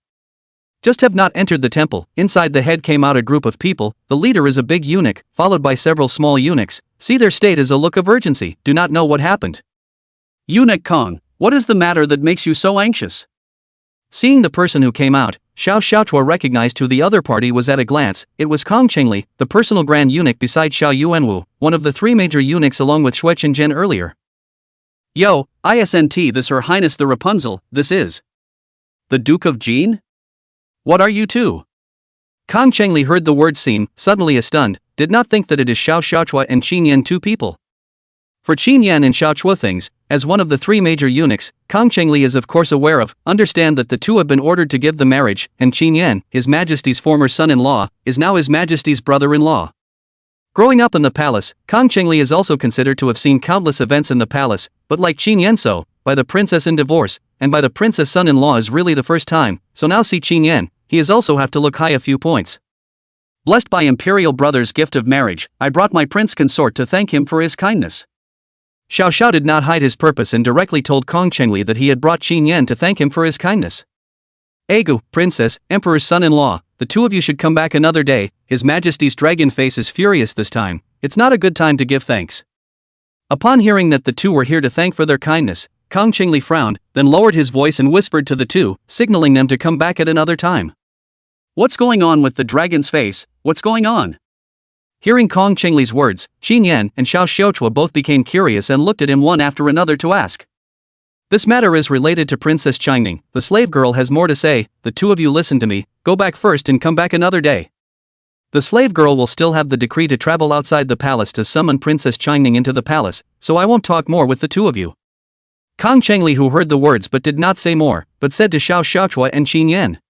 Just have not entered the temple, inside the head came out a group of people, the leader is a big eunuch, followed by several small eunuchs, see their state as a look of urgency, do not know what happened. Eunuch Kong, what is the matter that makes you so anxious? Seeing the person who came out, Xiao Xiaochua recognized who the other party was at a glance, it was Kong Chengli, the personal grand eunuch beside Xiao Yuanwu, one of the three major eunuchs along with Xue Qinzhen earlier. Yo, ISNT this Her Highness the Rapunzel, this is the Duke of Jin? What are you two? Kong Chengli heard the word seem, suddenly stunned, did not think that it is Xiao Xiaochua and Qin Yan two people. For Qin Yan and Xiao Chua things, as one of the three major eunuchs, Kong Chengli is of course aware of, understand that the two have been ordered to give the marriage, and Qin Yan, His Majesty's former son-in-law, is now His Majesty's brother-in-law. Growing up in the palace, Kong Chengli is also considered to have seen countless events in the palace, but like Qin Yan so, by the princess in divorce, and by the princess son-in-law is really the first time, so now see Qin Yan, he is also have to look high a few points. Blessed by Imperial Brother's gift of marriage, I brought my prince consort to thank him for his kindness. Xiao Xiao did not hide his purpose and directly told Kong Chengli that he had brought Qin Yan to thank him for his kindness. Egu, princess, emperor's son-in-law, the two of you should come back another day, His Majesty's dragon face is furious this time, it's not a good time to give thanks. Upon hearing that the two were here to thank for their kindness, Kong Chengli frowned, then lowered his voice and whispered to the two, signaling them to come back at another time. What's going on with the dragon's face, what's going on? Hearing Kong Chengli's words, Qin Yan and Xiao Xiaochua both became curious and looked at him one after another to ask. This matter is related to Princess Changning, the slave girl has more to say, the two of you listen to me, go back first and come back another day. The slave girl will still have the decree to travel outside the palace to summon Princess Changning into the palace, so I won't talk more with the two of you. Kong Chengli who heard the words but did not say more, but said to Xiao Xiaochua and Qin Yan.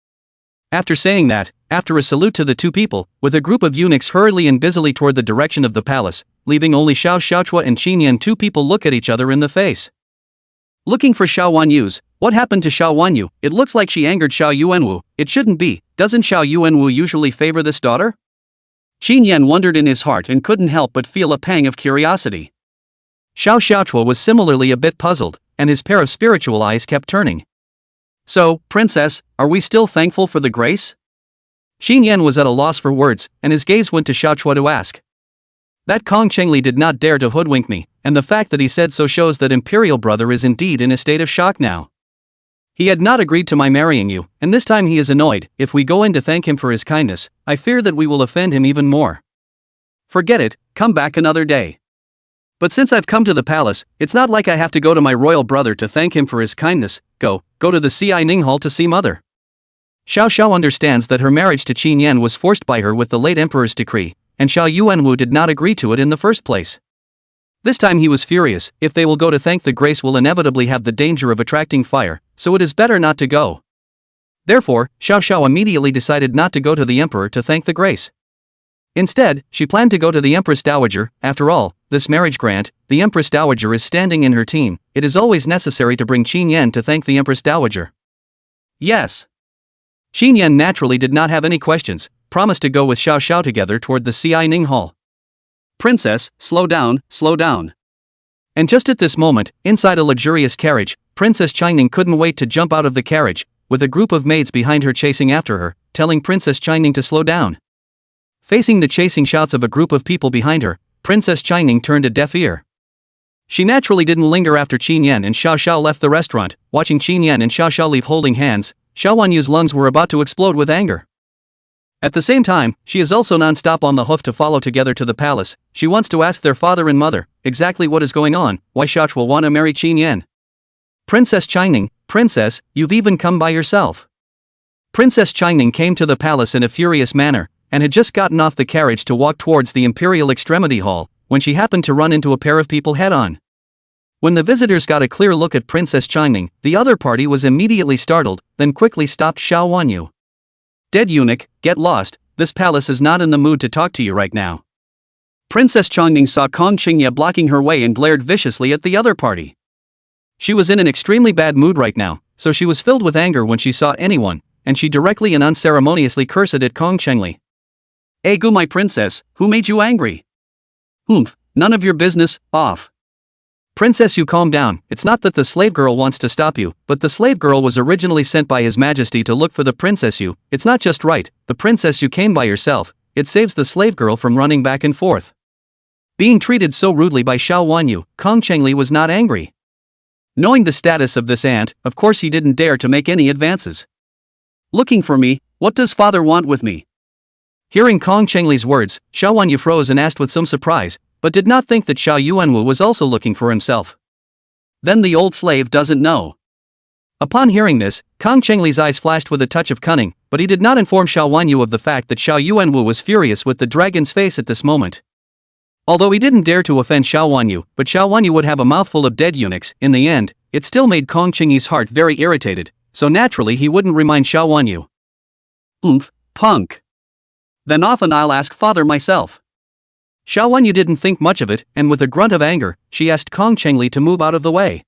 After saying that, after a salute to the two people, with a group of eunuchs hurriedly and busily toward the direction of the palace, leaving only Xiao Xiaochua and Qin Yan, two people look at each other in the face. Looking for Xiao Wanyu's, what happened to Xiao Wanyu? It looks like she angered Xiao Yuanwu, it shouldn't be, doesn't Xiao Yuanwu usually favor this daughter? Qin Yan wondered in his heart and couldn't help but feel a pang of curiosity. Xiao Xiaochua was similarly a bit puzzled, and his pair of spiritual eyes kept turning. So, princess, are we still thankful for the grace? Qin Yan was at a loss for words, and his gaze went to Xiaochua to ask. That Kong Chengli did not dare to hoodwink me, and the fact that he said so shows that Imperial Brother is indeed in a state of shock now. He had not agreed to my marrying you, and this time he is annoyed. If we go in to thank him for his kindness, I fear that we will offend him even more. Forget it, come back another day. But since I've come to the palace, it's not like I have to go to my royal brother to thank him for his kindness, go to the Ci Ning Hall to see mother. Xiao Xiao understands that her marriage to Qin Yan was forced by her with the late emperor's decree, and Xiao Yuanwu did not agree to it in the first place. This time he was furious, if they will go to thank the grace will inevitably have the danger of attracting fire, so it is better not to go. Therefore, Xiao Xiao immediately decided not to go to the emperor to thank the grace. Instead, she planned to go to the Empress Dowager. After all, this marriage grant, the Empress Dowager is standing in her team, it is always necessary to bring Qin Yan to thank the Empress Dowager. Yes. Qin Yan naturally did not have any questions, promised to go with Xiao Xiao together toward the Ci Ning Hall. Princess, slow down, slow down. And just at this moment, inside a luxurious carriage, Princess Changning couldn't wait to jump out of the carriage, with a group of maids behind her chasing after her, telling Princess Changning to slow down. Facing the chasing shouts of a group of people behind her, Princess Changning turned a deaf ear. She naturally didn't linger after Qin Yan and Xiao Xiao left the restaurant. Watching Qin Yan and Xiao Xiao leave holding hands, Xiao Wanyu's lungs were about to explode with anger. At the same time, she is also non-stop on the hoof to follow together to the palace. She wants to ask their father and mother exactly what is going on, why Xiao will want to marry Qin Yan. Princess Changning, princess, you've even come by yourself. Princess Changning came to the palace in a furious manner, and had just gotten off the carriage to walk towards the Imperial Extremity Hall, when she happened to run into a pair of people head-on. When the visitors got a clear look at Princess Changning, the other party was immediately startled, then quickly stopped Xiao Wanyu. "Dead eunuch, get lost, this palace is not in the mood to talk to you right now." Princess Changning saw Kong Qingye blocking her way and glared viciously at the other party. She was in an extremely bad mood right now, so she was filled with anger when she saw anyone, and she directly and unceremoniously cursed at Kong Qingye. "Egu my princess, who made you angry?" "Humph, none of your business, off." "Princess, you calm down, it's not that the slave girl wants to stop you, but the slave girl was originally sent by His Majesty to look for the princess you, it's not just right, the princess you came by yourself, it saves the slave girl from running back and forth." Being treated so rudely by Xiao Wanyu, Kong Qingye was not angry. Knowing the status of this aunt, of course he didn't dare to make any advances. "Looking for me, what does father want with me?" Hearing Kong Qingye's words, Xiao Wanyu froze and asked with some surprise, but did not think that Xiao Yuanwu was also looking for himself. "Then the old slave doesn't know." Upon hearing this, Kong Qingye's eyes flashed with a touch of cunning, but he did not inform Xiao Wanyu of the fact that Xiao Yuanwu was furious with the dragon's face at this moment. Although he didn't dare to offend Xiao Wanyu, but Xiao Wanyu would have a mouthful of dead eunuchs, in the end, it still made Kong Qingye's heart very irritated, so naturally he wouldn't remind Xiao Wanyu. "Oomph, punk. Then often I'll ask father myself." Xiao Wanyu didn't think much of it, and with a grunt of anger, she asked Kong Qingye to move out of the way.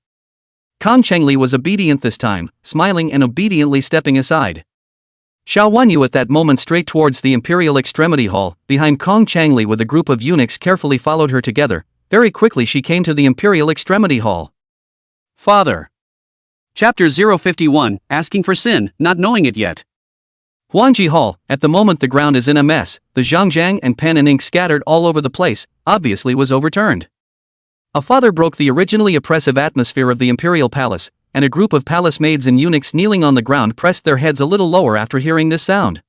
Kong Qingye was obedient this time, smiling and obediently stepping aside. Xiao Wanyu at that moment straight towards the Imperial Extremity Hall, behind Kong Qingye with a group of eunuchs carefully followed her together. Very quickly she came to the Imperial Extremity Hall. Father. Chapter 051, Asking for Sin, Not Knowing It Yet. Huangji Hall, at the moment the ground is in a mess, the zhangjiang and pen and ink scattered all over the place, obviously was overturned. A father broke the originally oppressive atmosphere of the Imperial Palace, and a group of palace maids and eunuchs kneeling on the ground pressed their heads a little lower after hearing this sound.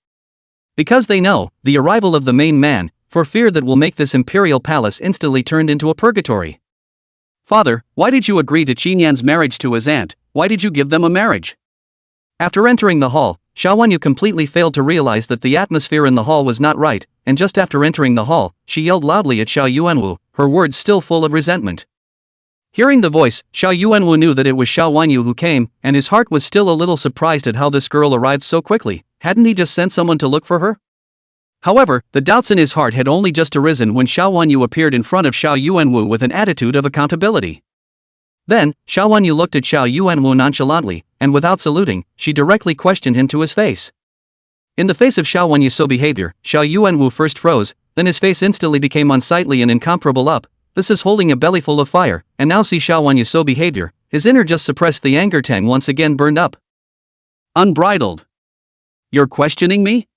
Because they know, the arrival of the main man, for fear that will make this imperial palace instantly turned into a purgatory. "Father, why did you agree to Qin Yan's marriage to his aunt? Why did you give them a marriage?" After entering the hall, Xiao Wanyu completely failed to realize that the atmosphere in the hall was not right, and just after entering the hall, she yelled loudly at Xiao Yuanwu, her words still full of resentment. Hearing the voice, Xiao Yuanwu knew that it was Xiao Wanyu who came, and his heart was still a little surprised at how this girl arrived so quickly. Hadn't he just sent someone to look for her? However, the doubts in his heart had only just arisen when Xiao Wanyu appeared in front of Xiao Yuanwu with an attitude of accountability. Then, Xiao Wanyu looked at Xiao Yuanwu nonchalantly, and without saluting, she directly questioned him to his face. In the face of Xiao Wanyu's so behavior, Xiao Yuanwu first froze, then his face instantly became unsightly and incomparable up. This is holding a bellyful of fire, and now see Xiao Wanyu's so behavior, his inner just suppressed the anger tang once again burned up. Unbridled. You're questioning me?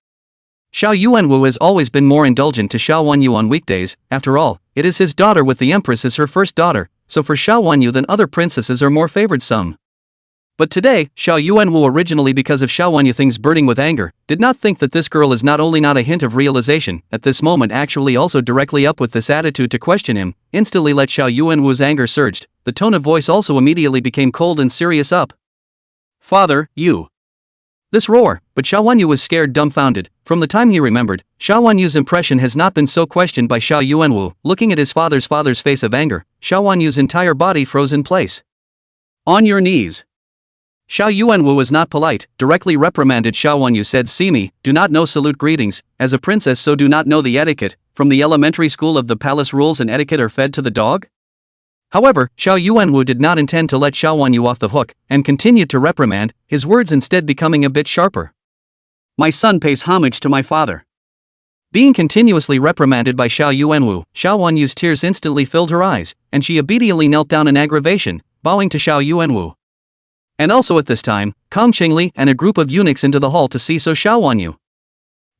Xiao Yuanwu has always been more indulgent to Xiao Wanyu on weekdays. After all, it is his daughter with the empress as her first daughter, so for Xiao Wanyu than other princesses are more favored some. But today, Xiao Yuanwu originally because of Xiao Wanyu things burning with anger, did not think that this girl is not only not a hint of realization, at this moment actually also directly up with this attitude to question him, instantly let Xiao Yuanwu's anger surged, the tone of voice also immediately became cold and serious up. Father, you. This roar, but Xiao Wanyu was scared dumbfounded. From the time he remembered, Xiao Wanyu's impression has not been so questioned by Xiao Yuanwu. Looking at his father's face of anger, Xiao Wanyu's entire body froze in place. On your knees. Xiao Yuanwu was not polite, directly reprimanded. Xiao Wanyu said, "See me, do not know salute greetings, as a princess so do not know the etiquette, from the elementary school of the palace rules and etiquette are fed to the dog?" However, Xiao Yuanwu did not intend to let Xiao Wanyu off the hook, and continued to reprimand, his words instead becoming a bit sharper. My son pays homage to my father. Being continuously reprimanded by Xiao Yuanwu, Xiao Wanyu's tears instantly filled her eyes, and she obediently knelt down in aggravation, bowing to Xiao Yuanwu. And also at this time, Kong Qingye and a group of eunuchs into the hall to see so Xiao Wanyu.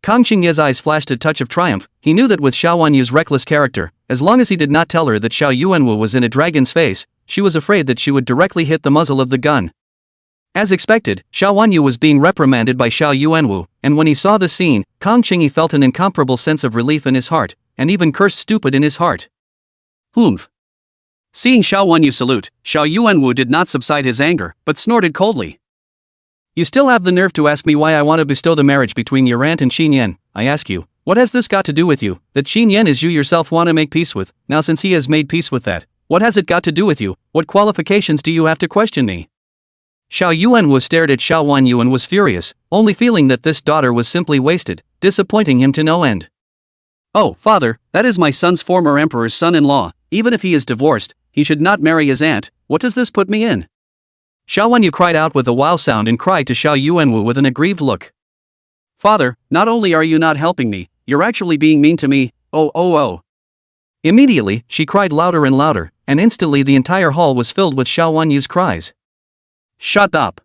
Kong Qingye's eyes flashed a touch of triumph. He knew that with Xiao Wanyu's reckless character, as long as he did not tell her that Xiao Yuanwu was in a dragon's face, she was afraid that she would directly hit the muzzle of the gun. As expected, Xiao Wanyu was being reprimanded by Xiao Yuanwu, and when he saw the scene, Kong Qingye felt an incomparable sense of relief in his heart, and even cursed stupid in his heart. Humph. Seeing Xiao Wanyu salute, Xiao Yuanwu did not subside his anger, but snorted coldly. You still have the nerve to ask me why I want to bestow the marriage between your aunt and Qin Yan. I ask you, what has this got to do with you, that Qin Yan is you yourself want to make peace with? Now since he has made peace with that, What has it got to do with you? What qualifications do you have to question me? Xiao Yuanwu stared at Xiao Wanyu and was furious, only feeling that this daughter was simply wasted, disappointing him to no end. Oh, father, that is my son's former emperor's son-in-law. Even if he is divorced, he should not marry his aunt. What does this put me in? Xiao Wanyu cried out with a wow sound and cried to Xiao Yuanwu with an aggrieved look. Father, not only are you not helping me, you're actually being mean to me. Oh. Immediately, she cried louder and louder, and instantly the entire hall was filled with Xiao Wanyu's cries. Shut up.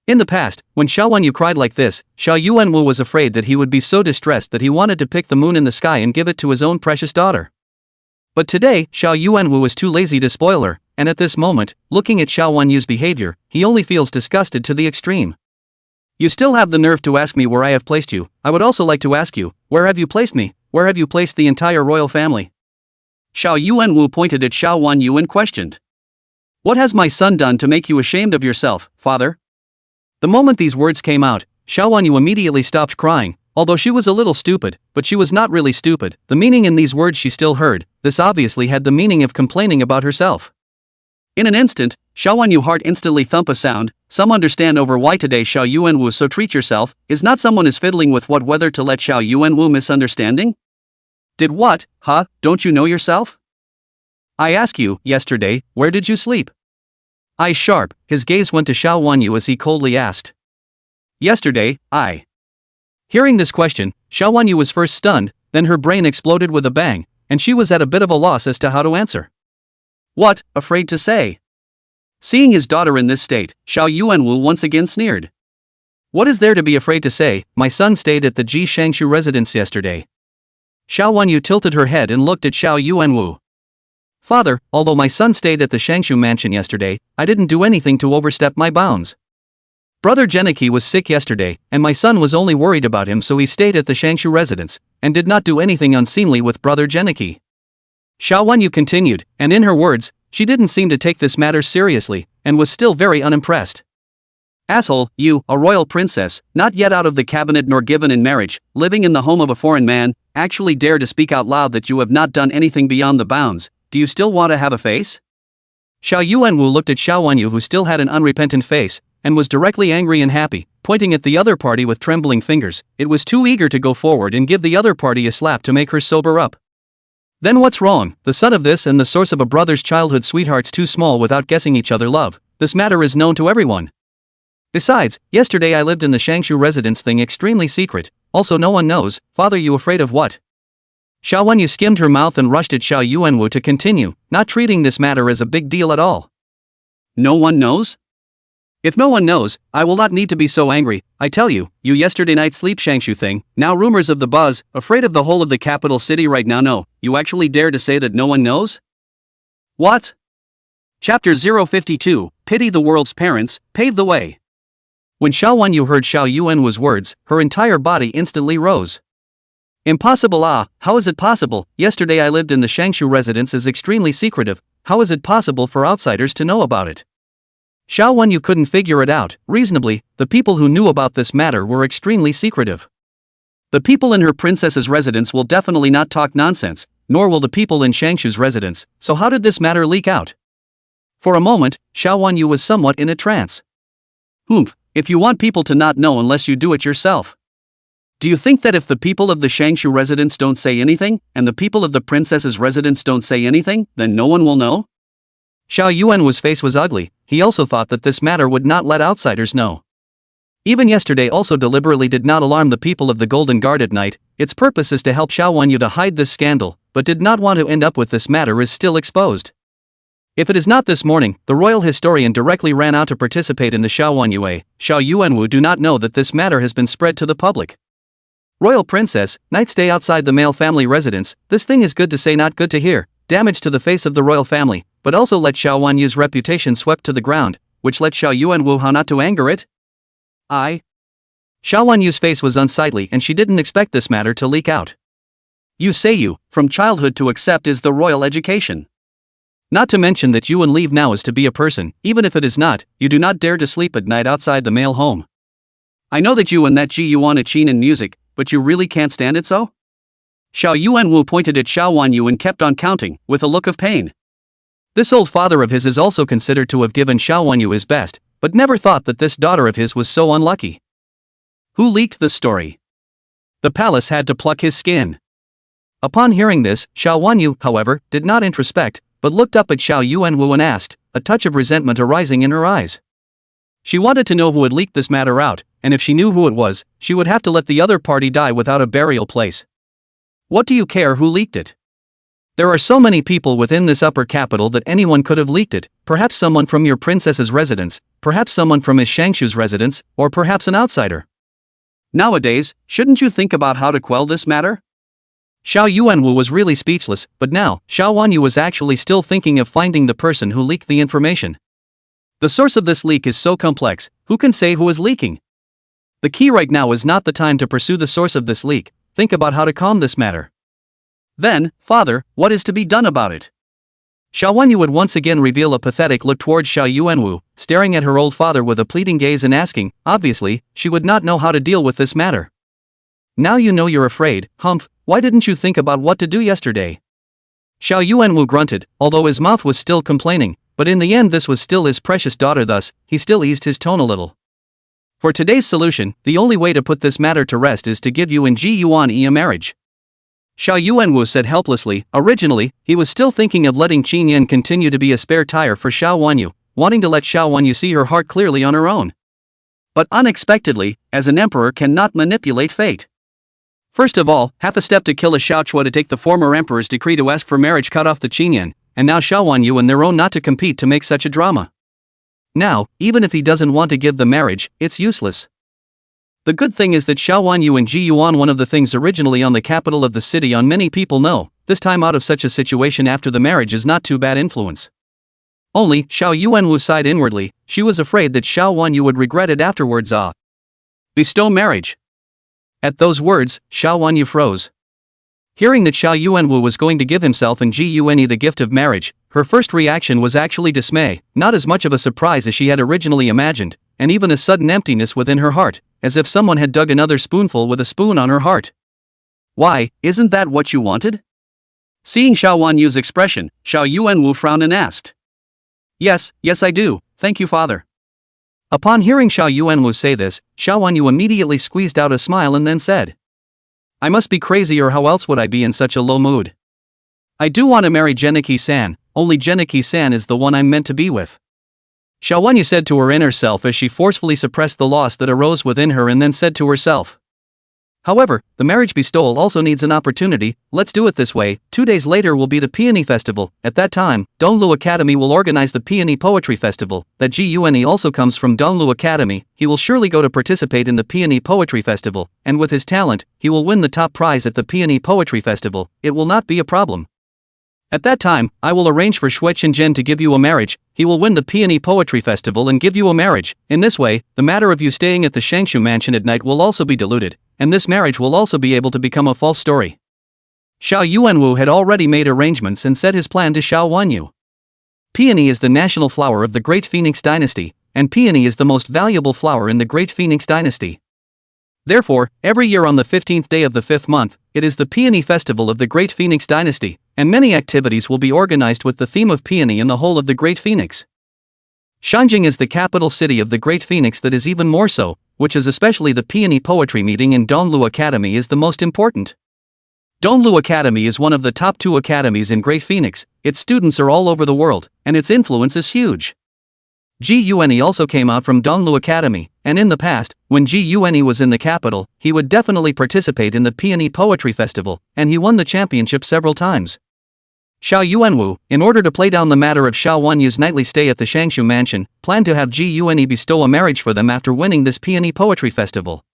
In the past, when Xiao Wanyu cried like this, Xiao Yuanwu was afraid that he would be so distressed that he wanted to pick the moon in the sky and give it to his own precious daughter. But today, Xiao Yuanwu was too lazy to spoil her, and at this moment, looking at Xiao Wanyu's behavior, he only feels disgusted to the extreme. You still have the nerve to ask me where I have placed you. I would also like to ask you, where have you placed me? Where have you placed the entire royal family? Xiao Yuanwu pointed at Xiao Wanyu and questioned. What has my son done to make you ashamed of yourself, father? The moment these words came out, Xiao Wanyu immediately stopped crying, although she was a little stupid, but she was not really stupid. The meaning in these words she still heard. This obviously had the meaning of complaining about herself. In an instant, Xiao Wanyu's heart instantly thump a sound. Some understand over why today Xiao Yuanwu so treat yourself. Is not someone is fiddling with what whether to let Xiao Yuanwu misunderstanding? Did what, huh, don't you know yourself? I ask you, yesterday, where did you sleep? Eyes sharp, his gaze went to Xiao Wanyu as he coldly asked. Yesterday, I. Hearing this question, Xiao Wanyu was first stunned, then her brain exploded with a bang, and she was at a bit of a loss as to how to answer. What, afraid to say? Seeing his daughter in this state, Xiao Yuanwu once again sneered. What is there to be afraid to say? My son stayed at the Ji Shangshu residence yesterday. Xiao Wanyu tilted her head and looked at Xiao Yuanwu. Father, although my son stayed at the Shangshu mansion yesterday, I didn't do anything to overstep my bounds. Brother Geniki was sick yesterday, and my son was only worried about him, so he stayed at the Shangshu residence, and did not do anything unseemly with Brother Geniki. Xiao Wanyu continued, and in her words, she didn't seem to take this matter seriously, and was still very unimpressed. Asshole, you, a royal princess, not yet out of the cabinet nor given in marriage, living in the home of a foreign man, actually dare to speak out loud that you have not done anything beyond the bounds. Do you still want to have a face? Xiao Yuanwu looked at Xiao Wanyu, who still had an unrepentant face, and was directly angry and happy, pointing at the other party with trembling fingers. It was too eager to go forward and give the other party a slap to make her sober up. Then what's wrong? The son of this and the source of a brother's childhood sweetheart's too small without guessing each other love. This matter is known to everyone. Besides, yesterday I lived in the Shangshu residence thing extremely secret. Also no one knows. Father, you afraid of what? Xiao Wanyu skimmed her mouth and rushed at Xiao Yuanwu to continue, not treating this matter as a big deal at all. No one knows? If no one knows, I will not need to be so angry. I tell you, you yesterday night sleep Shangshu thing, now rumors of the buzz, afraid of the whole of the capital city right now. No, you actually dare to say that no one knows? What? Chapter 052, Pity the World's Parents, Pave the Way. When Xiao Wanyu heard Xiao Yuanwu's words, her entire body instantly rose. Impossible. How is it possible? Yesterday I lived in the Shangshu residence is extremely secretive. How is it possible for outsiders to know about it? Xiao Wanyu couldn't figure it out. Reasonably, the people who knew about this matter were extremely secretive. The people in her princess's residence will definitely not talk nonsense, nor will the people in Shangshu's residence, so how did this matter leak out? For a moment, Xiao Wanyu was somewhat in a trance. If you want people to not know unless you do it yourself. Do you think that if the people of the Shangshu residence don't say anything, and the people of the princess's residence don't say anything, then no one will know? Xiao Yuanwu's face was ugly. He also thought that this matter would not let outsiders know. Even yesterday also deliberately did not alarm the people of the Golden Guard at night. Its purpose is to help Xiao Wanyu to hide this scandal, but did not want to end up with this matter is still exposed. If it is not this morning, the royal historian directly ran out to participate in the Xiao Wanyu. Xiao Yuanwu do not know that this matter has been spread to the public. Royal princess, night stay outside the male family residence. This thing is good to say, not good to hear. Damage to the face of the royal family, but also let Xiao Wanyu's reputation swept to the ground, which let Xiao Yuanwu how not to anger it? Xiao Wanyu's face was unsightly and she didn't expect this matter to leak out. You say you, from childhood to accept is the royal education. Not to mention that you and leave now is to be a person, even if it is not, you do not dare to sleep at night outside the male home. I know that you and that Ji Yuan a chin in music, but you really can't stand it so? Xiao Yuanwu pointed at Xiao Wanyu and kept on counting, with a look of pain. This old father of his is also considered to have given Xiao Wanyu his best, but never thought that this daughter of his was so unlucky. Who leaked the story? The palace had to pluck his skin. Upon hearing this, Xiao Wanyu, however, did not introspect, but looked up at Xiao Yuanwu and asked, a touch of resentment arising in her eyes. She wanted to know who had leaked this matter out, and if she knew who it was, she would have to let the other party die without a burial place. What do you care who leaked it? There are so many people within this upper capital that anyone could have leaked it, perhaps someone from your princess's residence, perhaps someone from Miss Shangshu's residence, or perhaps an outsider. Nowadays, shouldn't you think about how to quell this matter? Xiao Yuanwu was really speechless, but now, Xiao Wanyu was actually still thinking of finding the person who leaked the information. The source of this leak is so complex, who can say who is leaking? The key right now is not the time to pursue the source of this leak, think about how to calm this matter. Then, father, what is to be done about it? Xiao Wanyu would once again reveal a pathetic look towards Xiao Yuanwu, staring at her old father with a pleading gaze and asking, obviously, she would not know how to deal with this matter. Now you know you're afraid, humph, why didn't you think about what to do yesterday? Xiao Yuanwu grunted, although his mouth was still complaining, but in the end this was still his precious daughter, thus, he still eased his tone a little. For today's solution, the only way to put this matter to rest is to give you and Ji Yuan-yi a marriage. Xiao Yuanwu said helplessly. Originally, he was still thinking of letting Qin Yan continue to be a spare tire for Xiao Wanyu, wanting to let Xiao Wanyu see her heart clearly on her own. But unexpectedly, as an emperor cannot manipulate fate. First of all, half a step to kill a Xiao Chua to take the former emperor's decree to ask for marriage cut off the Qin Yan, and now Xiao Wanyu and their own not to compete to make such a drama. Now, even if he doesn't want to give the marriage, it's useless. The good thing is that Xiao Wanyu and Ji Yuan, one of the things originally on the capital of the city, on many people know, this time out of such a situation after the marriage is not too bad influence. Only, Xiao Yuanwu sighed inwardly, she was afraid that Xiao Wanyu would regret it afterwards. Bestow marriage. At those words, Xiao Wanyu froze. Hearing that Xiao Yuanwu was going to give himself and Ji Yuanyi the gift of marriage, her first reaction was actually dismay, not as much of a surprise as she had originally imagined, and even a sudden emptiness within her heart, as if someone had dug another spoonful with a spoon on her heart. Why, isn't that what you wanted? Seeing Xiao Wanyu's expression, Xiao Yuanwu frowned and asked. Yes, I do, thank you, father. Upon hearing Xiao Yuanwu say this, Xiao Wanyu immediately squeezed out a smile and then said, I must be crazy, or how else would I be in such a low mood? I do want to marry Geniki-san, only Geniki-san is the one I'm meant to be with. Xiao Wanyu said to her inner self as she forcefully suppressed the loss that arose within her, and then said to herself. However, the marriage bestowal also needs an opportunity. Let's do it this way. 2 days later will be the Peony Festival. At that time, Donglu Academy will organize the Peony Poetry Festival. That Ji Yuanyi also comes from Donglu Academy. He will surely go to participate in the Peony Poetry Festival, and with his talent, he will win the top prize at the Peony Poetry Festival. It will not be a problem. At that time, I will arrange for Xue Qingzhen to give you a marriage. He will win the Peony Poetry Festival and give you a marriage. In this way, the matter of you staying at the Shangshu mansion at night will also be diluted, and this marriage will also be able to become a false story. Xiao Yuanwu had already made arrangements and said his plan to Xiao Wanyu. Peony is the national flower of the Great Phoenix Dynasty, and peony is the most valuable flower in the Great Phoenix Dynasty. Therefore, every year on the 15th day of the 5th month, it is the Peony Festival of the Great Phoenix Dynasty, and many activities will be organized with the theme of peony in the whole of the Great Phoenix. Shanjing is the capital city of the Great Phoenix, that is even more so, which is especially the Peony Poetry Meeting in Donglu Academy is the most important. Donglu Academy is one of the top 2 academies in Great Phoenix, its students are all over the world, and its influence is huge. Ji Yuanyi also came out from Donglu Academy, and in the past, when Ji Yuanyi was in the capital, he would definitely participate in the Peony Poetry Festival, and he won the championship several times. Xiao Yuanwu, in order to play down the matter of Xiao Wanyu's nightly stay at the Shangshu mansion, planned to have Ji Yuanyi bestow a marriage for them after winning this Peony Poetry Festival.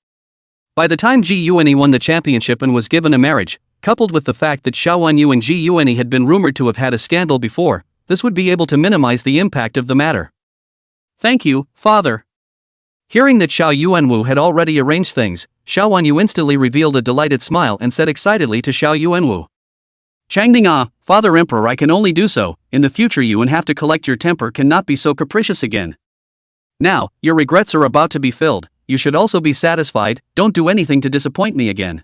By the time Ji Yuanyi won the championship and was given a marriage, coupled with the fact that Xiao Wanyu and Ji Yuanyi had been rumored to have had a scandal before, this would be able to minimize the impact of the matter. Thank you, father. Hearing that Xiao Yuanwu had already arranged things, Xiao Wanyu instantly revealed a delighted smile and said excitedly to Xiao Yuanwu. Changding, Father Emperor, I can only do so. In the future you and have to collect your temper, cannot be so capricious again. Now, your regrets are about to be filled, you should also be satisfied, don't do anything to disappoint me again.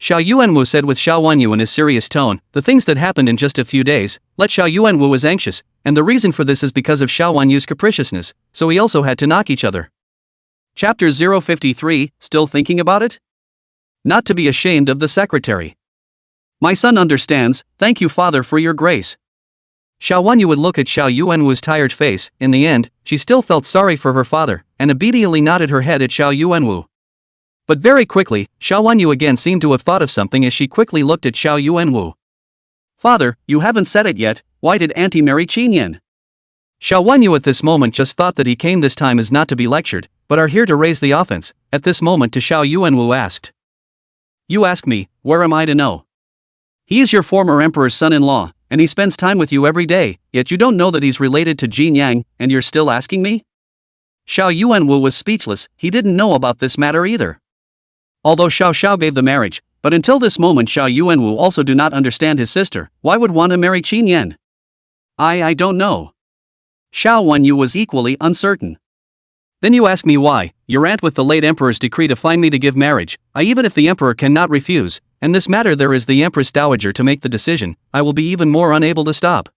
Xiao Yuanwu said with Xiao Wanyu in his serious tone, the things that happened in just a few days. Xiao Yuanwu was anxious, and the reason for this is because of Xiao Wanyu's capriciousness, so he also had to knock each other. Chapter 053, still thinking about it? Not to be ashamed of the secretary. My son understands, thank you father for your grace. Xiao Wanyu would look at Xiao Yuanwu's tired face. In the end, she still felt sorry for her father, and obediently nodded her head at Xiao Yuanwu. But very quickly, Xiao Wanyu again seemed to have thought of something as she quickly looked at Xiao Yuanwu. Father, you haven't said it yet, why did Auntie marry Qinyan? Xiao Wanyu at this moment just thought that he came this time as not to be lectured, but are here to raise the offense. At this moment to Xiao Yuanwu asked. You ask me, where am I to know? He is your former emperor's son-in-law, and he spends time with you every day, yet you don't know that he's related to Jin Yang, and you're still asking me? Xiao Yuanwu was speechless, he didn't know about this matter either. Although Xiao gave the marriage, but until this moment Xiao Yuanwu also do not understand his sister. Why would want to marry Qin Yan? I don't know. Xiao Wanyu was equally uncertain. Then you ask me why, your aunt with the late emperor's decree to find me to give marriage, even if the emperor cannot refuse, and this matter there is the empress dowager to make the decision, I will be even more unable to stop.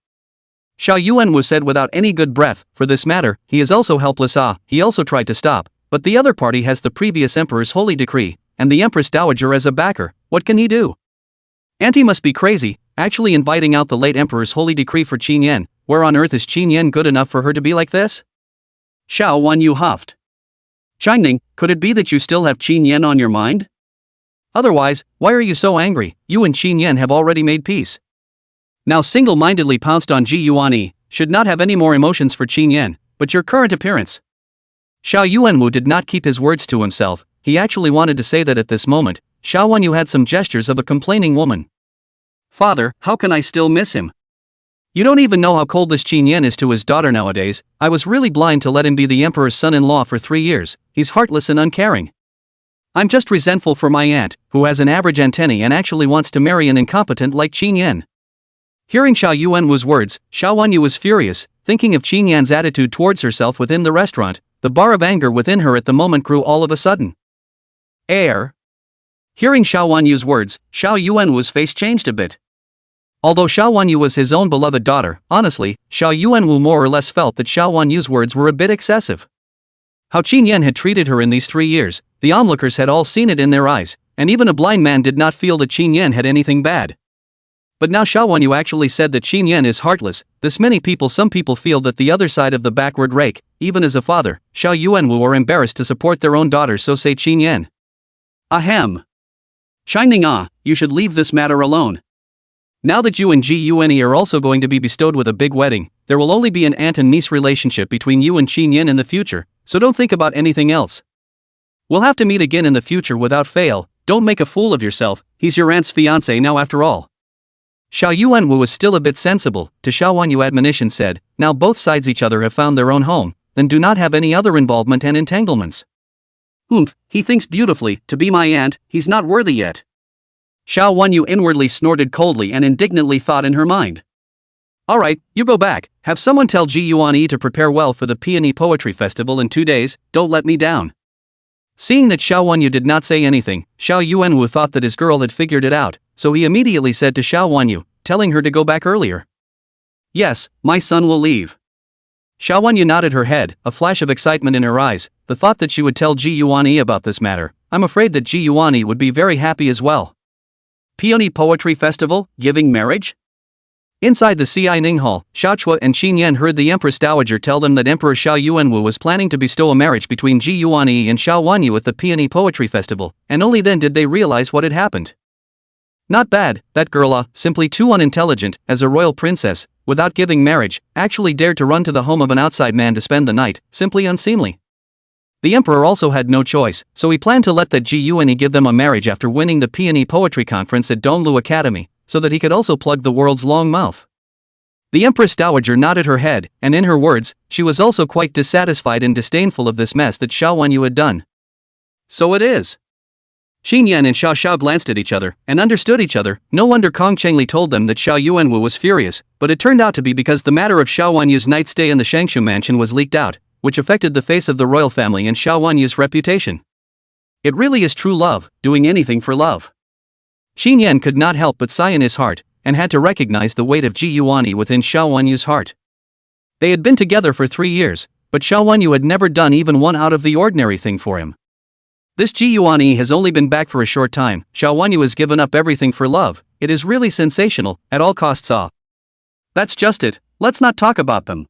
Xiao Yuanwu said without any good breath, for this matter, he is also helpless. He also tried to stop, but the other party has the previous emperor's holy decree, and the empress dowager as a backer, what can he do? Auntie must be crazy, actually inviting out the late emperor's holy decree for Qin Yan. Where on earth is Qin Yan good enough for her to be like this? Xiao Wanyu huffed. Changning, could it be that you still have Qin Yan on your mind? Otherwise, why are you so angry? You and Qin Yan have already made peace. Now single-mindedly pounced on Ji Yuanyi, should not have any more emotions for Qin Yan, but your current appearance. Xiao Yuanwu did not keep his words to himself, he actually wanted to say that at this moment, Xiao Wanyu had some gestures of a complaining woman. Father, how can I still miss him? You don't even know how cold this Qin Yan is to his daughter nowadays. I was really blind to let him be the emperor's son-in-law for 3 years, he's heartless and uncaring. I'm just resentful for my aunt, who has an average antennae and actually wants to marry an incompetent like Qin Yan. Hearing Xiao Yuanwu's words, Xiao Wanyu was furious, thinking of Qin Yan's attitude towards herself within the restaurant. The bar of anger within her at the moment grew all of a sudden. Heir. Hearing Xiao Wanyu's words, Xiao Yuanwu's face changed a bit. Although Xiao Wanyu was his own beloved daughter, honestly, Xiao Yuanwu more or less felt that Xiao Wanyu's words were a bit excessive. How Qin Yan had treated her in these 3 years, the onlookers had all seen it in their eyes, and even a blind man did not feel that Qin Yan had anything bad. But now Xiao Wanyu actually said that Qin Yan is heartless. Some people feel that the other side of the backward rake, even as a father, Xiao Yuanwu are embarrassed to support their own daughter, so say Qin Yan. Ahem. Changning, you should leave this matter alone. Now that you and Ji Yuanyi are also going to be bestowed with a big wedding, there will only be an aunt and niece relationship between you and Qin Yan in the future, so don't think about anything else. We'll have to meet again in the future without fail, don't make a fool of yourself, he's your aunt's fiancé now after all. Xiao Yuanwu was still a bit sensible, to Xiao Wanyu admonition said, now both sides each other have found their own home, then do not have any other involvement and entanglements. He thinks beautifully, to be my aunt, he's not worthy yet. Xiao Wanyu inwardly snorted coldly and indignantly thought in her mind. Alright, you go back, have someone tell Ji Yuanyi to prepare well for the Peony Poetry Festival in 2 days, don't let me down. Seeing that Xiao Wanyu did not say anything, Xiao Yuanwu thought that his girl had figured it out, so he immediately said to Xiao Wanyu, telling her to go back earlier. Yes, my son will leave. Xiao Wanyu nodded her head, a flash of excitement in her eyes, the thought that she would tell Ji Yuanyi about this matter. I'm afraid that Ji Yuanyi would be very happy as well. Peony Poetry Festival, giving marriage? Inside the Xianing Hall, Xiaochua and Qin Yan heard the Empress Dowager tell them that Emperor Xiao Yuanwu was planning to bestow a marriage between Ji Yuanyi and Xiao Wanyu at the Peony Poetry Festival, and only then did they realize what had happened. Not bad, that girl, simply too unintelligent, as a royal princess, without giving marriage, actually dared to run to the home of an outside man to spend the night, simply unseemly. The emperor also had no choice, so he planned to let that Ji Yuanyi give them a marriage after winning the Peony Poetry Conference at Donglu Academy, so that he could also plug the world's long mouth. The Empress Dowager nodded her head, and in her words, she was also quite dissatisfied and disdainful of this mess that Xiao Wanyu had done. So it is. Qin Yan and Xiao glanced at each other, and understood each other. No wonder Kong Chengli told them that Xiao Yuanwu was furious, but it turned out to be because the matter of Xiao Wanyu's night stay in the Shangshu mansion was leaked out, which affected the face of the royal family and Xiao Wanyu's reputation. It really is true love, doing anything for love. Xin Yan could not help but sigh in his heart, and had to recognize the weight of Ji Yuani within Xiao Wenyu's heart. They had been together for 3 years, but Xiao Wenyu had never done even one out of the ordinary thing for him. This Ji Yuani has only been back for a short time. Xiao Wenyu has given up everything for love. It is really sensational, at all costs. That's just it, let's not talk about them.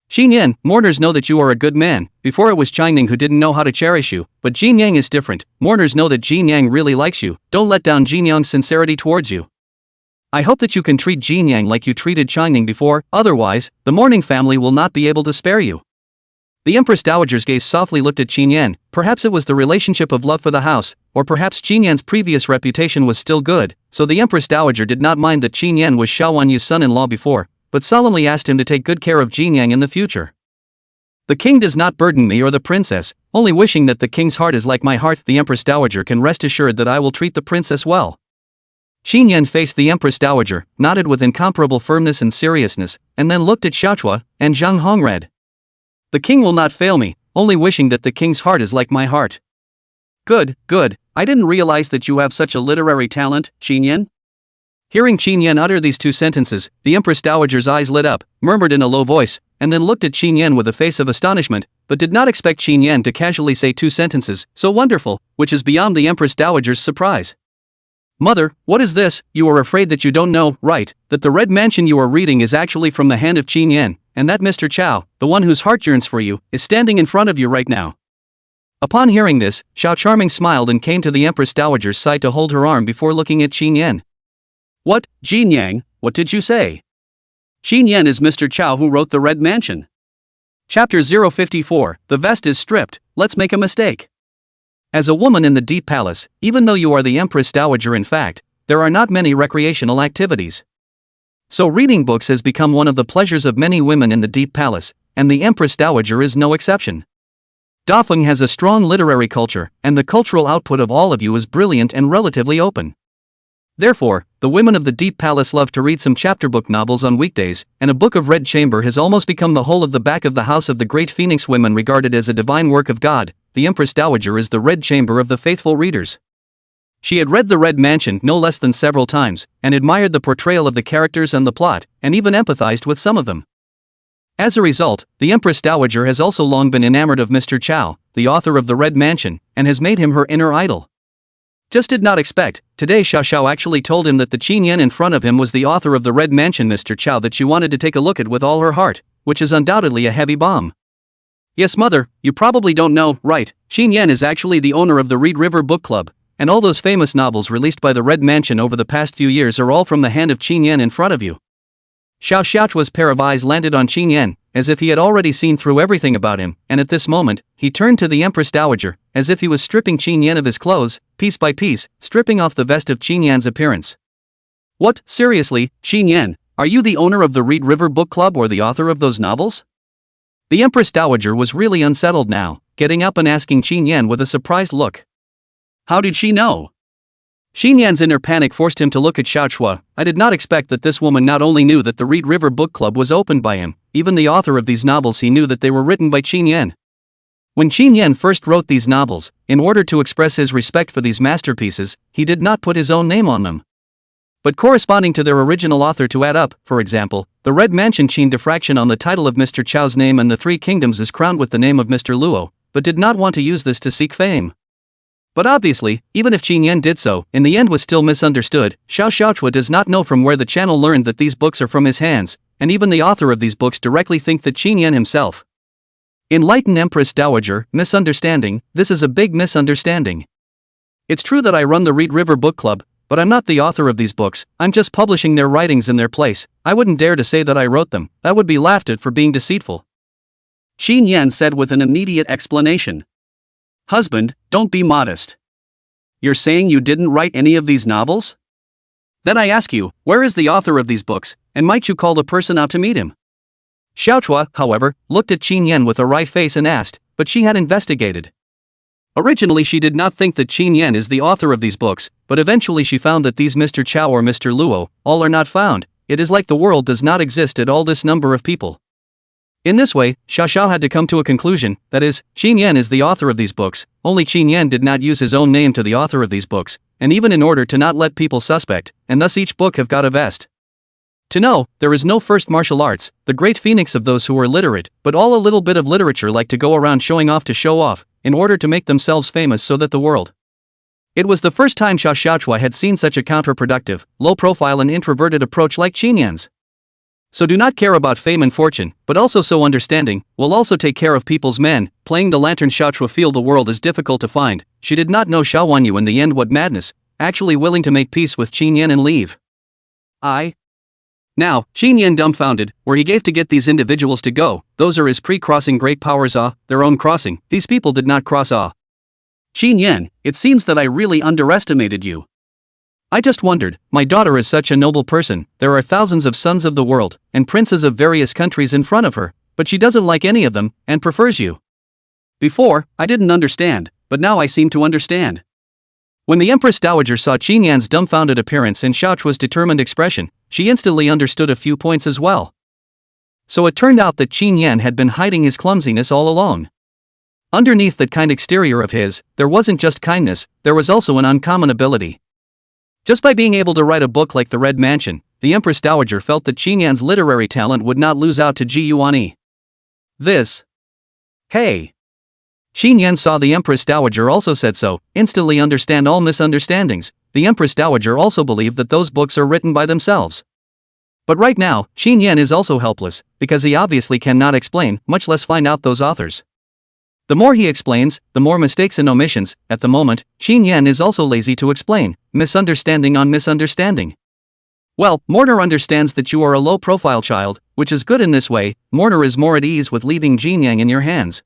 Xin Yan, mourners know that you are a good man. Before it was Changning who didn't know how to cherish you, but Jin Yang is different. Mourners know that Jin Yang really likes you. Don't let down Jin Yang's sincerity towards you. I hope that you can treat Jin Yang like you treated Changning before, otherwise, the mourning family will not be able to spare you. The Empress Dowager's gaze softly looked at Qin Yan. Perhaps it was the relationship of love for the house, or perhaps Qin Yan's previous reputation was still good, so the Empress Dowager did not mind that Qin Yan was Xiao Wenyu's son-in-law before, but solemnly asked him to take good care of Jin Yang in the future. The king does not burden me or the princess, only wishing that the king's heart is like my heart. The Empress Dowager can rest assured that I will treat the princess well. Qin Yan faced the Empress Dowager, nodded with incomparable firmness and seriousness, and then looked at Xiaochua and Zhang Hongred. The king will not fail me, only wishing that the king's heart is like my heart. Good, good, I didn't realize that you have such a literary talent, Qin Yan. Hearing Qin Yan utter these 2 sentences, the Empress Dowager's eyes lit up, murmured in a low voice, and then looked at Qin Yan with a face of astonishment, but did not expect Qin Yan to casually say 2 sentences, so wonderful, which is beyond the Empress Dowager's surprise. Mother, what is this? You are afraid that you don't know, right, that the red mansion you are reading is actually from the hand of Qin Yan, and that Mr. Chao, the one whose heart yearns for you, is standing in front of you right now. Upon hearing this, Xiao Charming smiled and came to the Empress Dowager's side to hold her arm before looking at Qin Yan. What, Jin Yang, what did you say? Qin Yan is Mr. Chao who wrote The Red Mansion. Chapter 054, The vest is stripped, let's make a mistake. As a woman in the Deep Palace, even though you are the Empress Dowager in fact, there are not many recreational activities. So reading books has become one of the pleasures of many women in the Deep Palace, and the Empress Dowager is no exception. Dafeng has a strong literary culture, and the cultural output of all of you is brilliant and relatively open. Therefore, the women of the Deep Palace love to read some chapter book novels on weekdays, and a book of Red Chamber has almost become the whole of the back of the house of the great Phoenix women regarded as a divine work of God. The Empress Dowager is the Red Chamber of the faithful readers. She had read The Red Mansion no less than several times, and admired the portrayal of the characters and the plot, and even empathized with some of them. As a result, the Empress Dowager has also long been enamored of Mr. Chao, the author of The Red Mansion, and has made him her inner idol. Just did not expect, today Xiao actually told him that the Qin Yan in front of him was the author of The Red Mansion Mr. Chao that she wanted to take a look at with all her heart, which is undoubtedly a heavy bomb. Yes mother, you probably don't know, right, Qin Yan is actually the owner of the Reed River Book Club, and all those famous novels released by The Red Mansion over the past few years are all from the hand of Qin Yan in front of you. Xiaochua's pair of eyes landed on Qin Yan, as if he had already seen through everything about him, and at this moment, he turned to the Empress Dowager, as if he was stripping Qin Yan of his clothes, piece by piece, stripping off the vest of Qin Yan's appearance. What, seriously, Qin Yan, are you the owner of the Reed River Book Club or the author of those novels? The Empress Dowager was really unsettled now, getting up and asking Qin Yan with a surprised look. How did she know? Qin Yan's inner panic forced him to look at Xiaochua. I did not expect that this woman not only knew that the Reed River Book Club was opened by him, even the author of these novels he knew that they were written by Qin Yan. When Qin Yan first wrote these novels, in order to express his respect for these masterpieces, he did not put his own name on them. But corresponding to their original author to add up, for example, The Red Mansion Qin diffraction on the title of Mr. Chao's name and the Three Kingdoms is crowned with the name of Mr. Luo, but did not want to use this to seek fame. But obviously, even if Qin Yan did so, in the end was still misunderstood. Xiaochua does not know from where the channel learned that these books are from his hands, and even the author of these books directly think that Qin Yan himself. Enlightened Empress Dowager, misunderstanding, this is a big misunderstanding. It's true that I run the Reed River Book Club, but I'm not the author of these books, I'm just publishing their writings in their place. I wouldn't dare to say that I wrote them, that would be laughed at for being deceitful. Qin Yan said with an immediate explanation. Husband, don't be modest. You're saying you didn't write any of these novels? Then I ask you, where is the author of these books, and might you call the person out to meet him? Xiaochua, however, looked at Qin Yan with a wry face and asked, but she had investigated. Originally she did not think that Qin Yan is the author of these books, but eventually she found that these Mr. Chao or Mr. Luo, all are not found. It is like the world does not exist at all this number of people. In this way, Xiao had to come to a conclusion, that is, Qin Yan is the author of these books, only Qin Yan did not use his own name to the author of these books, and even in order to not let people suspect, and thus each book have got a vest. To know, there is no first martial arts, the great phoenix of those who are literate, but all a little bit of literature like to go around showing off to show off, in order to make themselves famous so that the world. It was the first time Xia Xiaochua had seen such a counterproductive, low-profile and introverted approach like Qin Yan's. So do not care about fame and fortune, but also so understanding, will also take care of people's men. Playing the lantern Xiaochua feel the world is difficult to find. She did not know Xiao Wanyu in the end what madness, actually willing to make peace with Qin Yan and leave. Now, Qin Yan dumbfounded, where he gave to get these individuals to go, those are his pre-crossing great powers their own crossing, these people did not cross Qin Yan, it seems that I really underestimated you. I just wondered, my daughter is such a noble person, there are thousands of sons of the world, and princes of various countries in front of her, but she doesn't like any of them, and prefers you. Before, I didn't understand, but now I seem to understand. When the Empress Dowager saw Qin Yan's dumbfounded appearance and Xiaochua's determined expression, she instantly understood a few points as well. So it turned out that Qin Yan had been hiding his clumsiness all along. Underneath that kind exterior of his, there wasn't just kindness, there was also an uncommon ability. Just by being able to write a book like The Red Mansion, the Empress Dowager felt that Qin Yan's literary talent would not lose out to Ji Yuanyi. Hey! Qin Yan saw the Empress Dowager also said so, instantly understand all misunderstandings. The Empress Dowager also believed that those books are written by themselves. But right now, Qin Yan is also helpless, because he obviously cannot explain, much less find out those authors. The more he explains, the more mistakes and omissions. At the moment, Qin Yan is also lazy to explain, misunderstanding on misunderstanding. Well, Mortar understands that you are a low-profile child, which is good in this way. Mortar is more at ease with leaving Jin Yang in your hands.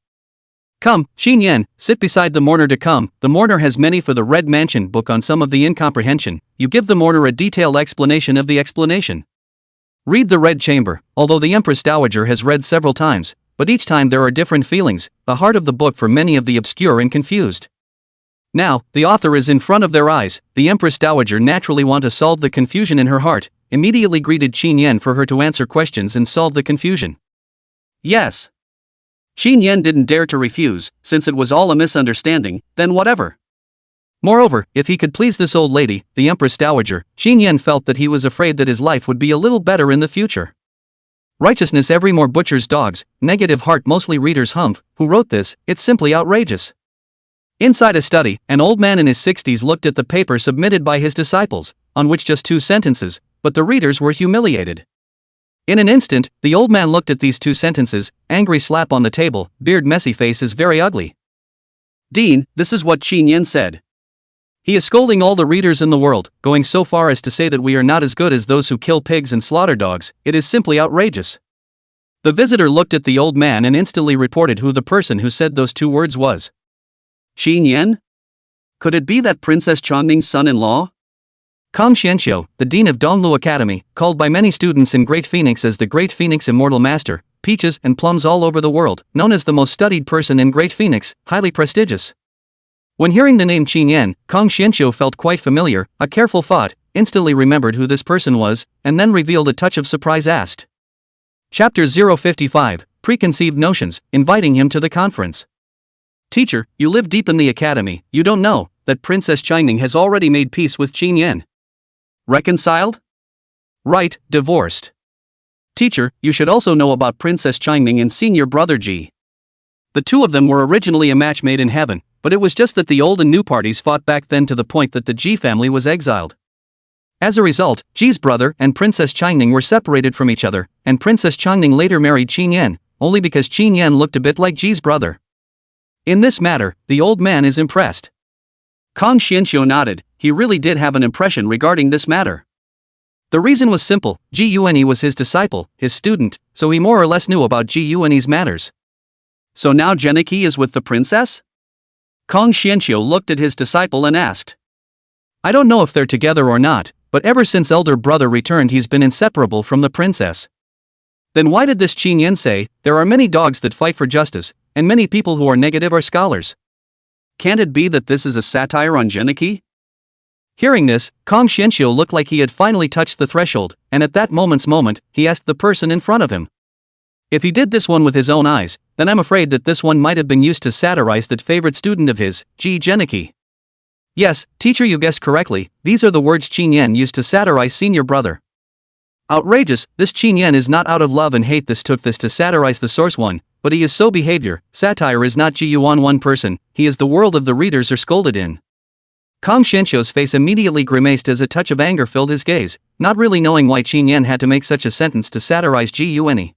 Come, Qin Yan, sit beside the mourner to come. The mourner has many for the Red Mansion book on some of the incomprehension. You give the mourner a detailed explanation of the explanation. Read the Red Chamber, although the Empress Dowager has read several times, but each time there are different feelings, the heart of the book for many of the obscure and confused. Now, the author is in front of their eyes, the Empress Dowager naturally want to solve the confusion in her heart, immediately greeted Qin Yan for her to answer questions and solve the confusion. Yes. Qin Yan didn't dare to refuse, since it was all a misunderstanding, then whatever. Moreover, if he could please this old lady, the Empress Dowager, Qin Yan felt that he was afraid that his life would be a little better in the future. Righteousness every more butcher's dogs, negative heart mostly readers humph. Who wrote this? It's simply outrageous. Inside a study, an old man in his 60s looked at the paper submitted by his disciples, on which just 2 sentences, but the readers were humiliated. In an instant, the old man looked at these 2 sentences, angry slap on the table, beard messy face is very ugly. Dean, this is what Qin Yan said. He is scolding all the readers in the world, going so far as to say that we are not as good as those who kill pigs and slaughter dogs. It is simply outrageous. The visitor looked at the old man and instantly reported who the person who said those 2 words was. Qin Yan? Could it be that Princess Changning's son-in-law? Kang Xianxiu, the dean of Donglu Academy, called by many students in Great Phoenix as the Great Phoenix Immortal Master, peaches and plums all over the world, known as the most studied person in Great Phoenix, highly prestigious. When hearing the name Qin Yan, Kang Xianxiu felt quite familiar. A careful thought, instantly remembered who this person was, and then revealed a touch of surprise asked. Chapter 055, Preconceived Notions, inviting him to the conference. Teacher, you live deep in the academy, you don't know that Princess Changning has already made peace with Qin Yan. Reconciled? Right, divorced. Teacher, you should also know about Princess Changning and senior brother Ji. The 2 of them were originally a match made in heaven, but it was just that the old and new parties fought back then to the point that the Ji family was exiled. As a result, Ji's brother and Princess Changning were separated from each other, and Princess Changning later married Qin Yan, only because Qin Yan looked a bit like Ji's brother. In this matter, the old man is impressed. Kang Xianxiu nodded, he really did have an impression regarding this matter. The reason was simple, Ji Yuanyi was his disciple, his student, so he more or less knew about Ji Yuanyi's matters. So now Geniki is with the princess? Kang Xianxiu looked at his disciple and asked. I don't know if they're together or not, but ever since elder brother returned he's been inseparable from the princess. Then why did this Qin Yan say, there are many dogs that fight for justice, and many people who are negative are scholars? Can't it be that this is a satire on Geniki? Hearing this, Kang Xianxiu looked like he had finally touched the threshold, and at that moment, he asked the person in front of him. If he did this one with his own eyes, then I'm afraid that this one might have been used to satirize that favorite student of his, Ji Geniki. Yes, teacher, you guessed correctly, these are the words Qin Yan used to satirize senior brother. Outrageous, this Qin Yan is not out of love and hate this took this to satirize the source one, but he is so behavior, satire is not Ji-yuan one person, he is the world of the readers are scolded in. Kong Xianqiu's face immediately grimaced as a touch of anger filled his gaze, not really knowing why Qin Yan had to make such a sentence to satirize Ji-yuan.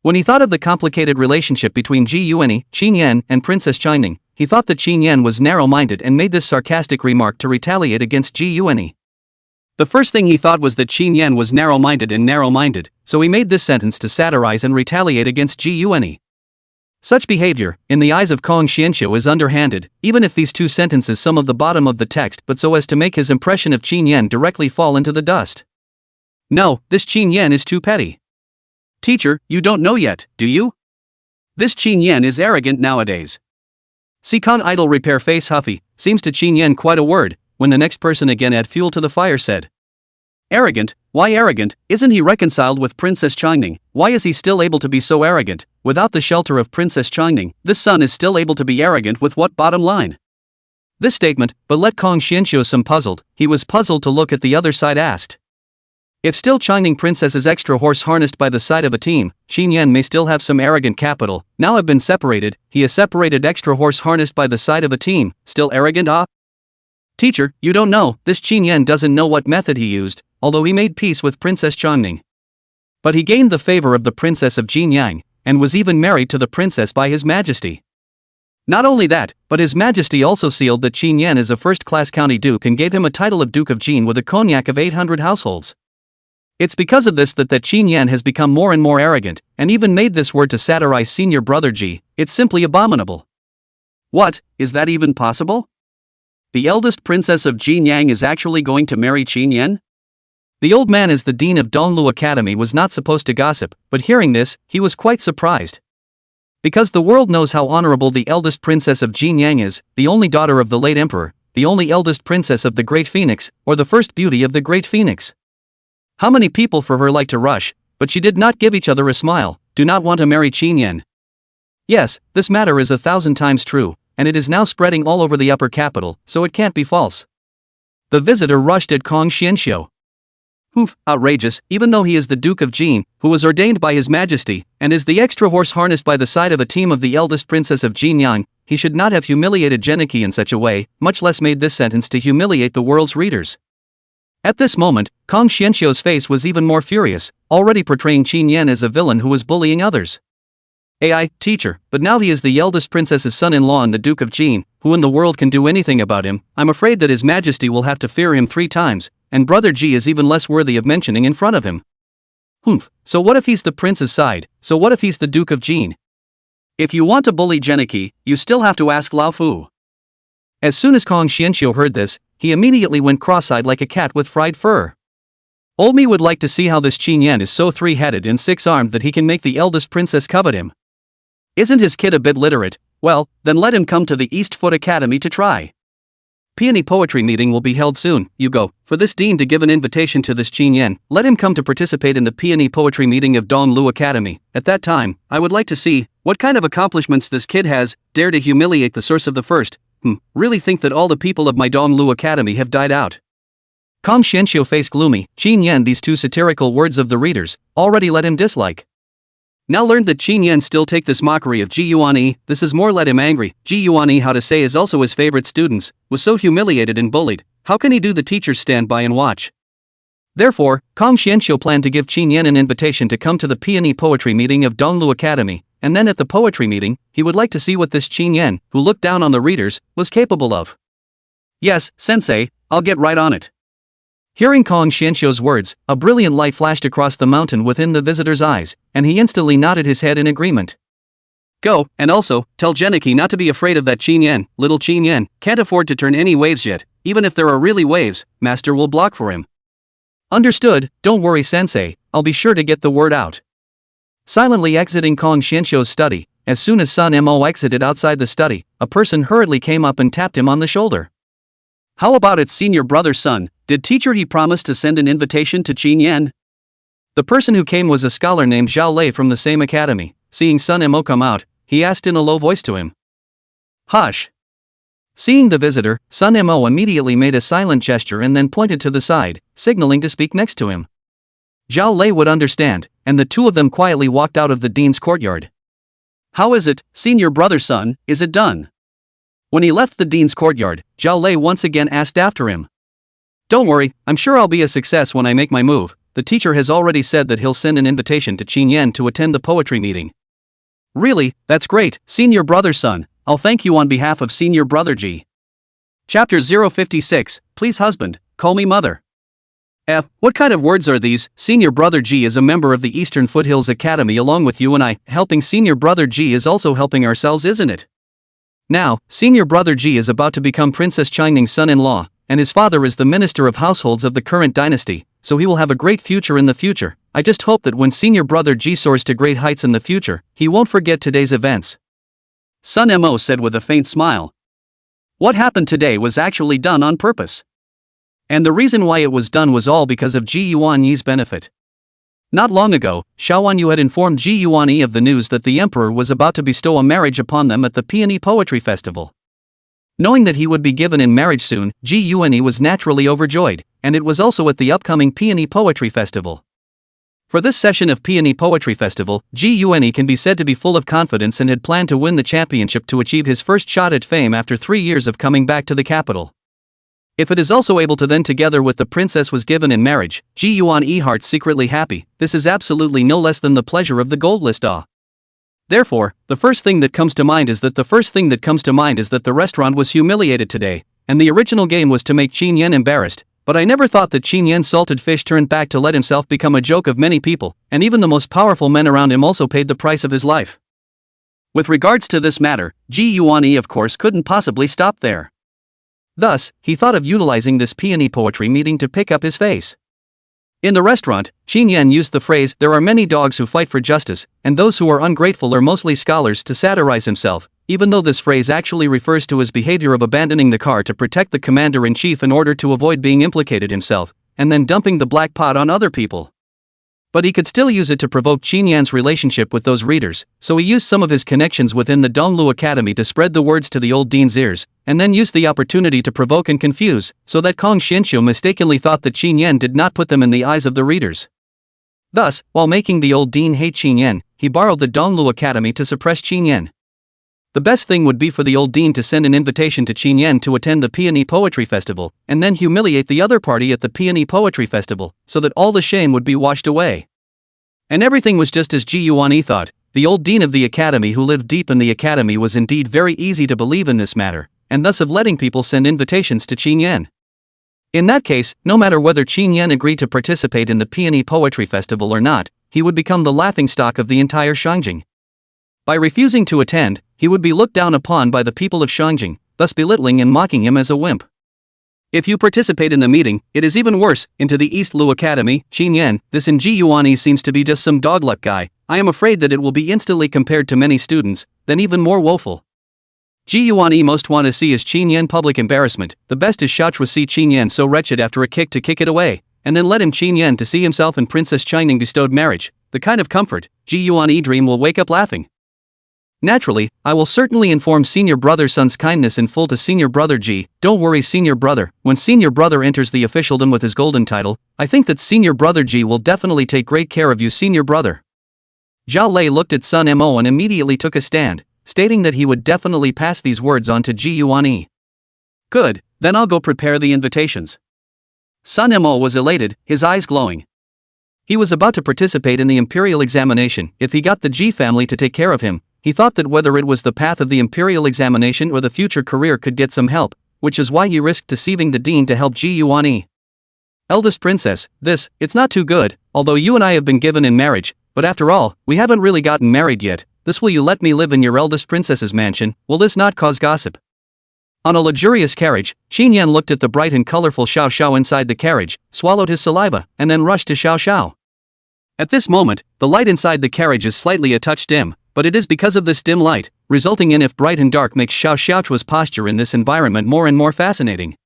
When he thought of the complicated relationship between Ji-yuan, Qin Yan, and Princess Changning, he thought that Qin Yan was narrow-minded and made this sarcastic remark to retaliate against Ji-yuan. The first thing he thought was that Qin Yan was narrow-minded, so he made this sentence to satirize and retaliate against Ji-yuan. Such behavior, in the eyes of Kong Xianqiu, is underhanded, even if these two sentences sum of the bottom of the text, but so as to make his impression of Qin Yan directly fall into the dust. No, this Qin Yan is too petty. Teacher, you don't know yet, do you? This Qin Yan is arrogant nowadays. See, Kong idle repair face huffy, seems to Qin Yan quite a word, when the next person again add fuel to the fire said. Arrogant, why arrogant, isn't he reconciled with Princess Changning, why is he still able to be so arrogant, without the shelter of Princess Changning, this son is still able to be arrogant with what bottom line? This statement, but let Kong Xianqiu some puzzled, he was puzzled to look at the other side asked. If still Changning Princess's extra horse harnessed by the side of a team, Qin Yan may still have some arrogant capital, now have been separated, he is separated extra horse harnessed by the side of a team, still arrogant ah? Teacher, you don't know, this Qin Yan doesn't know what method he used, although he made peace with Princess Changning. But he gained the favor of the Princess of Jinyang, and was even married to the princess by His Majesty. Not only that, but His Majesty also sealed that Qin Yan is a first-class county duke and gave him a title of Duke of Jin with a cognac of 800 households. It's because of this that Qin Yan has become more and more arrogant, and even made this word to satirize senior brother Ji, it's simply abominable. What, is that even possible? The eldest princess of Jinyang is actually going to marry Qin Yan? The old man as the dean of Donglu Academy was not supposed to gossip, but hearing this, he was quite surprised. Because the world knows how honorable the eldest princess of Jinyang is, the only daughter of the late emperor, the only eldest princess of the Great Phoenix, or the first beauty of the Great Phoenix. How many people for her like to rush, but she did not give each other a smile, do not want to marry Qin Yan. Yes, this matter is 1,000 times true, and it is now spreading all over the upper capital, so it can't be false. The visitor rushed at Kong Xianqiu. Oof, outrageous, even though he is the Duke of Jin, who was ordained by His Majesty, and is the extra horse harnessed by the side of a team of the eldest princess of Jinyang, he should not have humiliated Geniki in such a way, much less made this sentence to humiliate the world's readers. At this moment, Kong Xianqiu's face was even more furious, already portraying Qin Yan as a villain who was bullying others. AI, teacher, but now he is the eldest princess's son-in-law and the Duke of Jin, who in the world can do anything about him, I'm afraid that His Majesty will have to fear him 3 times, and brother Ji is even less worthy of mentioning in front of him. Humph, so what if he's the prince's side, so what if he's the Duke of Jin? If you want to bully Geniki, you still have to ask Lao Fu. As soon as Kong Xianqiu heard this, he immediately went cross-eyed like a cat with fried fur. Old me would like to see how this Qin Yan is so 3-headed and 6-armed that he can make the eldest princess covet him. Isn't his kid a bit literate? Well, then let him come to the Eastfoot Academy to try. Peony poetry meeting will be held soon, you go, for this dean to give an invitation to this Qin Yan, let him come to participate in the peony poetry meeting of Donglu Academy. At that time, I would like to see what kind of accomplishments this kid has, dare to humiliate the source of the first. Really think that all the people of my Donglu Academy have died out. Kong Xianqiu face gloomy, Qin Yan these two satirical words of the readers, already let him dislike. Now learned that Qin Yan still take this mockery of Ji Yuan, this is more let him angry, Ji Yuan how to say is also his favorite students, was so humiliated and bullied, how can he do the teachers stand by and watch? Therefore, Kong Xianqiu planned to give Qin Yan an invitation to come to the peony poetry meeting of Donglu Academy, and then at the poetry meeting, he would like to see what this Qin Yan, who looked down on the readers, was capable of. Yes, sensei, I'll get right on it. Hearing Kong Xianqiu's words, a brilliant light flashed across the mountain within the visitor's eyes, and he instantly nodded his head in agreement. Go, and also, tell Geniki not to be afraid of that Qin Yan, little Qin Yan, can't afford to turn any waves yet, even if there are really waves, master will block for him. Understood, don't worry sensei, I'll be sure to get the word out. Silently exiting Kong Xianqiu's study, as soon as Sun Mo exited outside the study, a person hurriedly came up and tapped him on the shoulder. How about its senior brother's son, did teacher he promise to send an invitation to Qin Yan? The person who came was a scholar named Zhao Lei from the same academy. Seeing Sun Mo come out, he asked in a low voice to him. Hush! Seeing the visitor, Sun Mo immediately made a silent gesture and then pointed to the side, signaling to speak next to him. Zhao Lei would understand, and the two of them quietly walked out of the dean's courtyard. How is it, senior brother Sun, is it done? When he left the dean's courtyard, Zhao Lei once again asked after him. Don't worry, I'm sure I'll be a success when I make my move. The teacher has already said that he'll send an invitation to Qin Yan to attend the poetry meeting. Really, that's great, senior brother Sun. I'll thank you on behalf of senior brother Ji. Chapter 056, Please husband, call me mother. What kind of words are these? Senior brother Ji is a member of the Eastern Foothills Academy along with you and I. Helping senior brother Ji is also helping ourselves, isn't it? Now, senior brother Ji is about to become Princess Qingning's son-in-law, and his father is the minister of households of the current dynasty, so he will have a great future in the future. I just hope that when senior brother Ji soars to great heights in the future, he won't forget today's events. Sun Mo said with a faint smile. What happened today was actually done on purpose. And the reason why it was done was all because of Ji Yuanyi's benefit. Not long ago, Xiao Wanyu had informed Ji Yuanyi of the news that the emperor was about to bestow a marriage upon them at the Peony Poetry Festival. Knowing that he would be given in marriage soon, Ji Yuanyi was naturally overjoyed, and it was also at the upcoming Peony Poetry Festival. For this session of Peony Poetry Festival, Ji Yuanyi can be said to be full of confidence and had planned to win the championship to achieve his first shot at fame after 3 years of coming back to the capital. If it is also able to then together with the princess was given in marriage, Ji Yuanyi heart secretly happy, this is absolutely no less than the pleasure of the gold list. Therefore, the first thing that comes to mind is that the restaurant was humiliated today, and the original game was to make Qin Yan embarrassed. But I never thought that Qin Yan's salted fish turned back to let himself become a joke of many people, and even the most powerful men around him also paid the price of his life. With regards to this matter, Ji Yuanyi of course couldn't possibly stop there. Thus, he thought of utilizing this peony poetry meeting to pick up his face. In the restaurant, Qin Yan used the phrase, "There are many dogs who fight for justice, and those who are ungrateful are mostly scholars," to satirize himself, even though this phrase actually refers to his behavior of abandoning the car to protect the commander-in-chief in order to avoid being implicated himself, and then dumping the black pot on other people. But he could still use it to provoke Qin Yan's relationship with those readers, so he used some of his connections within the Donglu Academy to spread the words to the old dean's ears, and then used the opportunity to provoke and confuse, so that Kong Xianxiu mistakenly thought that Qin Yan did not put them in the eyes of the readers. Thus, while making the old dean hate Qin Yan, he borrowed the Donglu Academy to suppress Qin Yan. The best thing would be for the old dean to send an invitation to Qin Yan to attend the Peony Poetry Festival, and then humiliate the other party at the Peony Poetry Festival, so that all the shame would be washed away. And everything was just as Ji Yuanyi thought. The old dean of the academy who lived deep in the academy was indeed very easy to believe in this matter, and thus of letting people send invitations to Qin Yan. In that case, no matter whether Qin Yan agreed to participate in the Peony Poetry Festival or not, he would become the laughingstock of the entire Shangjing. By refusing to attend, he would be looked down upon by the people of Shangjing, thus belittling and mocking him as a wimp. If you participate in the meeting, it is even worse. Into the East Lu Academy, Qin Yan, this in Ji Yuanyi seems to be just some dog luck guy. I am afraid that it will be instantly compared to many students, then even more woeful. Ji Yuanyi most want to see is Qin Yan public embarrassment. The best is Xiaochua see Qin Yan so wretched after a kick to kick it away, and then let him Qin Yan to see himself and Princess Qingning bestowed marriage, the kind of comfort Ji Yuanyi dream will wake up laughing. Naturally, I will certainly inform senior brother Sun's kindness in full to senior brother Ji. Don't worry senior brother, when senior brother enters the officialdom with his golden title, I think that senior brother Ji will definitely take great care of you senior brother. Zhao Lei looked at Sun Mo and immediately took a stand, stating that he would definitely pass these words on to Ji Yuanyi. Good, then I'll go prepare the invitations. Sun Mo was elated, his eyes glowing. He was about to participate in the imperial examination. If he got the Ji family to take care of him, he thought that whether it was the path of the imperial examination or the future career could get some help, which is why he risked deceiving the dean to help Ji Yuanyi. Eldest princess, it's not too good, although you and I have been given in marriage, but after all, we haven't really gotten married yet. Will you let me live in your eldest princess's mansion? Will this not cause gossip? On a luxurious carriage, Qin Yan looked at the bright and colorful Xiao Xiao inside the carriage, swallowed his saliva, and then rushed to Xiao Xiao. At this moment, the light inside the carriage is slightly a touch dim, but it is because of this dim light, resulting in if bright and dark makes Xiao Xiaochua's posture in this environment more and more fascinating.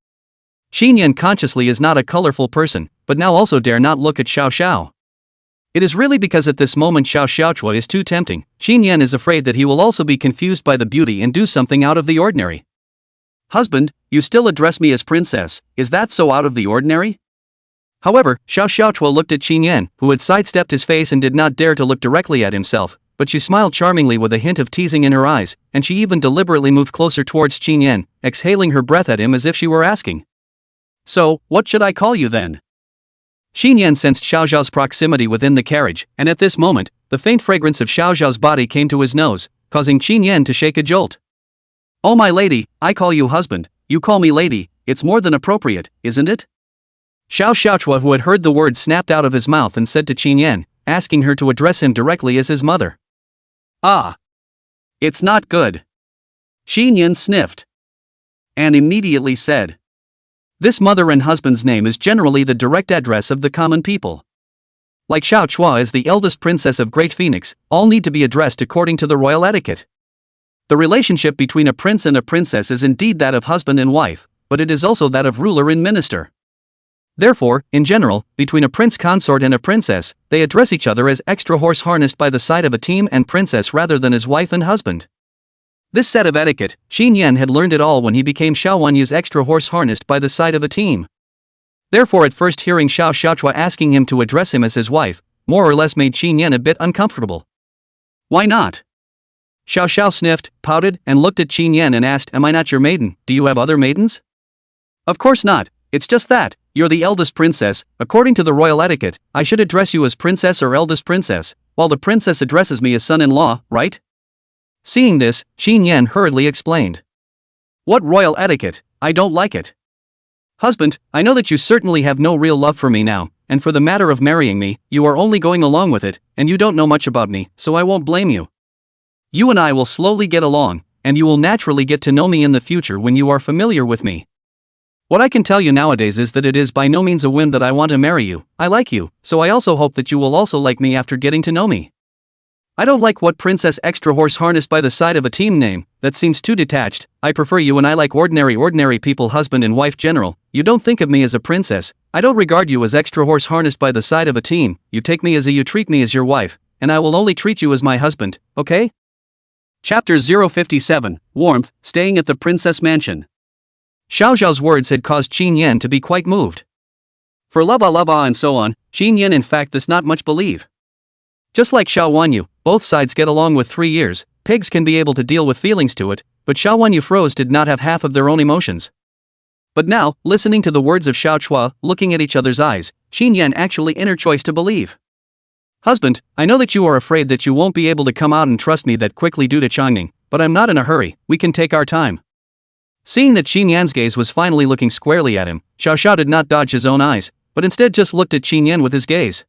Qin Yan consciously is not a colorful person, but now also dare not look at Xiao Xiao. It is really because at this moment Xiao Xiaochua is too tempting. Qin Yan is afraid that he will also be confused by the beauty and do something out of the ordinary. Husband, you still address me as princess, is that so out of the ordinary? However, Xiao Xiaochua looked at Qin Yan, who had sidestepped his face and did not dare to look directly at himself, but she smiled charmingly with a hint of teasing in her eyes, and she even deliberately moved closer towards Qin Yan, exhaling her breath at him as if she were asking. So, what should I call you then? Qin Yan sensed Xiao Zhao's proximity within the carriage, and at this moment, the faint fragrance of Xiao Zhao's body came to his nose, causing Qin Yan to shake a jolt. Oh my lady, I call you husband, you call me lady, it's more than appropriate, isn't it? Xiao Xiaochua, who had heard the words, snapped out of his mouth and said to Qin Yan, asking her to address him directly as his mother. Ah. It's not good. Qin Yan sniffed. And immediately said. This mother and husband's name is generally the direct address of the common people. Like Xiao Chua is the eldest princess of Great Phoenix, all need to be addressed according to the royal etiquette. The relationship between a prince and a princess is indeed that of husband and wife, but it is also that of ruler and minister. Therefore, in general, between a prince consort and a princess, they address each other as extra horse harnessed by the side of a team and princess rather than as wife and husband. This set of etiquette, Qin Yan had learned it all when he became Xiao Wanyu's extra horse harnessed by the side of a team. Therefore, at first hearing Xiao Xiaochua asking him to address him as his wife, more or less made Qin Yan a bit uncomfortable. Why not? Xiao Xiao sniffed, pouted, and looked at Qin Yan and asked, Am I not your maiden? Do you have other maidens? Of course not, it's just that, you're the eldest princess, according to the royal etiquette, I should address you as princess or eldest princess, while the princess addresses me as son-in-law, right? Seeing this, Qin Yan hurriedly explained. What royal etiquette? I don't like it. Husband, I know that you certainly have no real love for me now, and for the matter of marrying me, you are only going along with it, and you don't know much about me, so I won't blame you. You and I will slowly get along, and you will naturally get to know me in the future when you are familiar with me. What I can tell you nowadays is that it is by no means a whim that I want to marry you, I like you, so I also hope that you will also like me after getting to know me. I don't like what princess extra horse harnessed by the side of a team name, that seems too detached, I prefer you and I like ordinary people husband and wife general, you don't think of me as a princess, I don't regard you as extra horse harnessed by the side of a team, you take me as you treat me as your wife, and I will only treat you as my husband, okay? Chapter 057, Warmth, Staying at the Princess Mansion. Xiao Zhao's words had caused Qin Yan to be quite moved. For love and so on, Qin Yan in fact does not much believe. Just like Xiao Wanyu, both sides get along with 3 years, pigs can be able to deal with feelings to it, but Xiao Wanyu froze did not have half of their own emotions. But now, listening to the words of Xiao Chua, looking at each other's eyes, Qin Yan actually inner choice to believe. Husband, I know that you are afraid that you won't be able to come out and trust me that quickly due to Changning, but I'm not in a hurry, we can take our time. Seeing that Qin Yan's gaze was finally looking squarely at him, Xiao Xiao did not dodge his own eyes, but instead just looked at Qin Yan with his gaze.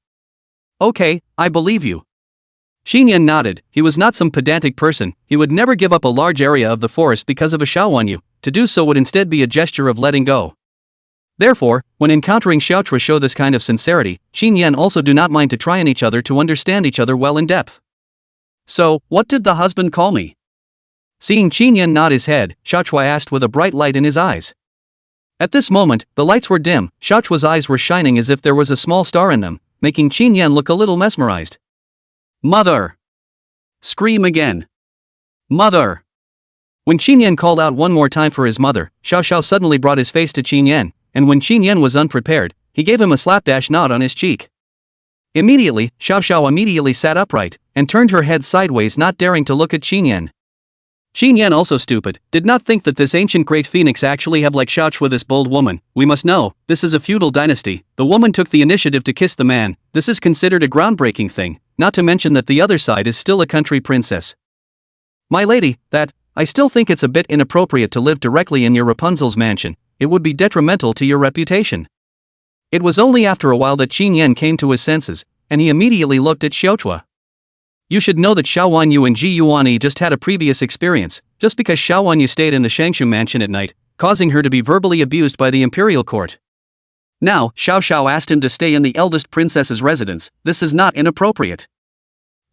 Okay, I believe you. Qin Yan nodded, he was not some pedantic person, he would never give up a large area of the forest because of a Xiao Wanyu, to do so would instead be a gesture of letting go. Therefore, when encountering Xiao Chua show this kind of sincerity, Qin Yan also do not mind to try on each other to understand each other well in depth. So, what did the husband call me? Seeing Qin Yan nod his head, Xiao Chua asked with a bright light in his eyes. At this moment, the lights were dim, Xiao Chua's eyes were shining as if there was a small star in them, making Qin Yan look a little mesmerized. Mother! Scream again. Mother! When Qin Yan called out one more time for his mother, Xiao Xiao suddenly brought his face to Qin Yan, and when Qin Yan was unprepared, he gave him a slapdash nod on his cheek. Immediately, Xiao Xiao immediately sat upright, and turned her head sideways not daring to look at Qin Yan. Qin Yan, also stupid, did not think that this ancient great phoenix actually have like Xiao Chua this bold woman. We must know, this is a feudal dynasty, the woman took the initiative to kiss the man, this is considered a groundbreaking thing, not to mention that the other side is still a country princess. My lady, I still think it's a bit inappropriate to live directly in your Rapunzel's mansion, it would be detrimental to your reputation. It was only after a while that Qin Yan came to his senses, and he immediately looked at Xiao Chua. You should know that Xiao Wanyu and Ji Yuanyi just had a previous experience, just because Xiao Wanyu stayed in the Shangshu mansion at night, causing her to be verbally abused by the imperial court. Now, Xiao Xiao asked him to stay in the eldest princess's residence, this is not inappropriate.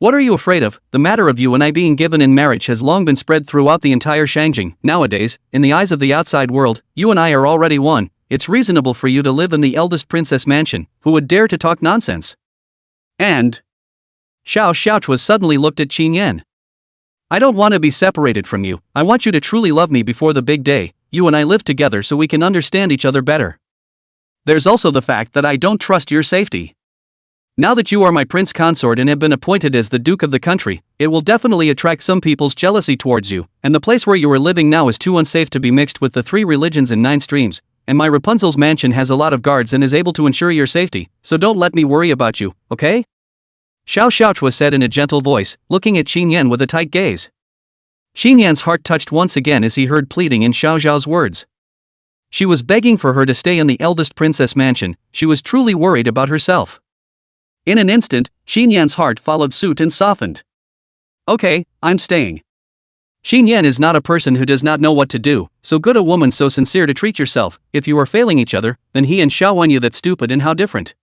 What are you afraid of? The matter of you and I being given in marriage has long been spread throughout the entire Shangjing. Nowadays, in the eyes of the outside world, you and I are already one, it's reasonable for you to live in the eldest princess mansion, who would dare to talk nonsense? And... Xiao Xiaochua suddenly looked at Qin Yan. I don't want to be separated from you, I want you to truly love me before the big day, you and I live together so we can understand each other better. There's also the fact that I don't trust your safety. Now that you are my prince consort and have been appointed as the duke of the country, it will definitely attract some people's jealousy towards you, and the place where you are living now is too unsafe to be mixed with the 3 religions and 9 streams, and my Rapunzel's mansion has a lot of guards and is able to ensure your safety, so don't let me worry about you, okay? Xiao Xiaochua said in a gentle voice, looking at Qin Yan with a tight gaze. Qin Yan's heart touched once again as he heard pleading in Xiao Xiao's words. She was begging for her to stay in the eldest princess mansion. She was truly worried about herself. In an instant, Qin Yan's heart followed suit and softened. Okay, I'm staying. Qin Yan is not a person who does not know what to do, so good a woman so sincere to treat yourself. If you are failing each other, then he and Xiao Wanyu that stupid, and how different.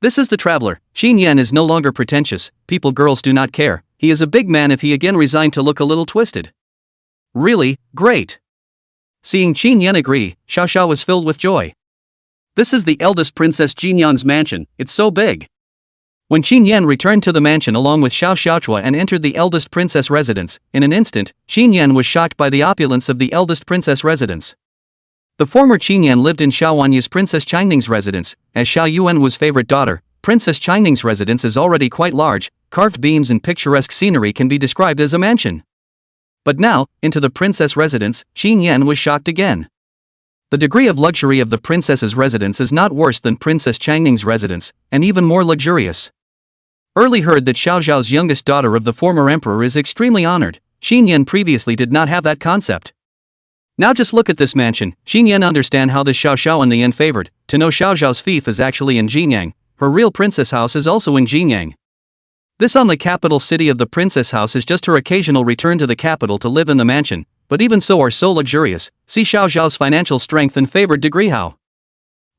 This is the traveler. Qin Yan is no longer pretentious, girls do not care. He is a big man if he again resigned to look a little twisted. Really, great. Seeing Qin Yan agree, Xiao Xiao was filled with joy. This is the eldest princess Qin Yan's mansion, it's so big. When Qin Yan returned to the mansion along with Xiao Xiaochua and entered the eldest princess residence, in an instant, Qin Yan was shocked by the opulence of the eldest princess residence. The former Qin Yan lived in Xiao Wanyu's Princess Changning's residence, as Xiao Yuan's favorite daughter. Princess Changning's residence is already quite large, carved beams and picturesque scenery can be described as a mansion. But now, into the princess residence, Qin Yan was shocked again. The degree of luxury of the princess's residence is not worse than Princess Changning's residence, and even more luxurious. Early heard that Xiao Zhao's youngest daughter of the former emperor is extremely honored. Qin Yan previously did not have that concept. Now just look at this mansion. Qin Yan understand how this Xiao Xiao and the Yan favored, to know Xiao Zhao's fief is actually in Jinyang. Her real princess house is also in Jinyang. This on the capital city of the princess house is just her occasional return to the capital to live in the mansion, but even so are so luxurious. See Xiao Zhao's financial strength and favored degree how.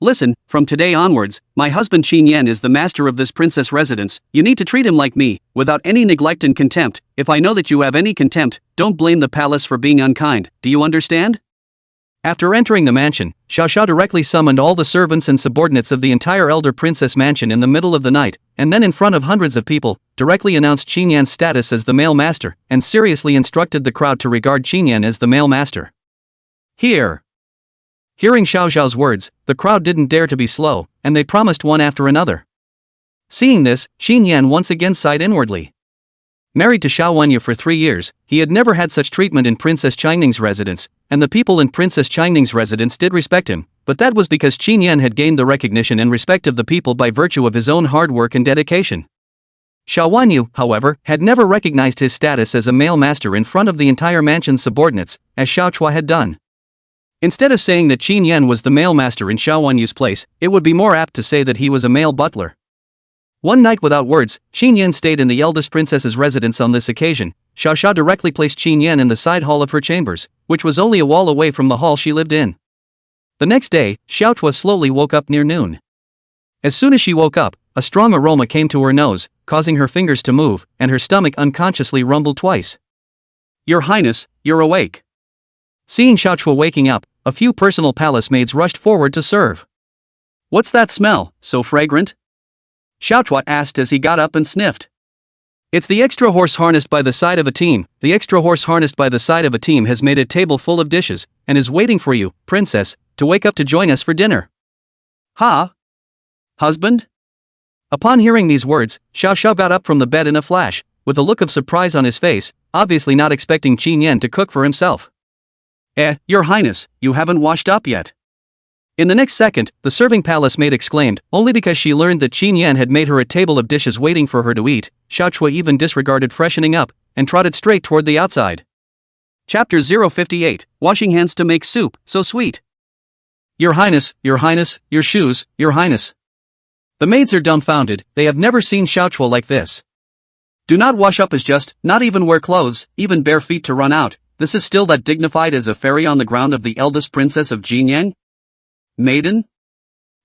Listen, from today onwards, my husband Qin Yan is the master of this princess residence. You need to treat him like me, without any neglect and contempt. If I know that you have any contempt, don't blame the palace for being unkind. Do you understand? After entering the mansion, Xiao Xiao directly summoned all the servants and subordinates of the entire elder princess mansion in the middle of the night, and then in front of hundreds of people, directly announced Qin Yan's status as the male master, and seriously instructed the crowd to regard Qin Yan as the male master. Here. Hearing Xiao Zhao's words, the crowd didn't dare to be slow, and they promised one after another. Seeing this, Qin Yan once again sighed inwardly. Married to Xiao Wanyu for 3 years, he had never had such treatment in Princess Changning's residence, and the people in Princess Changning's residence did respect him, but that was because Qin Yan had gained the recognition and respect of the people by virtue of his own hard work and dedication. Xiao Wanyu, however, had never recognized his status as a male master in front of the entire mansion's subordinates, as Xiao Chua had done. Instead of saying that Qin Yan was the male master in Xiao Wanyu's place, it would be more apt to say that he was a male butler. One night without words, Qin Yan stayed in the eldest princess's residence on this occasion. Xiao Xiao directly placed Qin Yan in the side hall of her chambers, which was only a wall away from the hall she lived in. The next day, Xiao Chua slowly woke up near noon. As soon as she woke up, a strong aroma came to her nose, causing her fingers to move, and her stomach unconsciously rumbled twice. Your Highness, you're awake. Seeing Xiao Chua waking up, a few personal palace maids rushed forward to serve. What's that smell, so fragrant? Xiao Chua asked as he got up and sniffed. It's the extra horse harnessed by the side of a team. The extra horse harnessed by the side of a team has made a table full of dishes, and is waiting for you, princess, to wake up to join us for dinner. Ha? Husband? Upon hearing these words, Xiao Xiao got up from the bed in a flash, with a look of surprise on his face, obviously not expecting Qin Yan to cook for himself. Your Highness, you haven't washed up yet. In the next second, the serving palace maid exclaimed, only because she learned that Qin Yan had made her a table of dishes waiting for her to eat. Xiao Chua even disregarded freshening up, and trotted straight toward the outside. Chapter 058, Washing Hands to Make Soup, So Sweet. Your Highness, your shoes, your Highness. The maids are dumbfounded, they have never seen Xiao Chua like this. Do not wash up as just, not even wear clothes, even bare feet to run out. This is still that dignified as a fairy on the ground of the eldest princess of Jinyang? Maiden?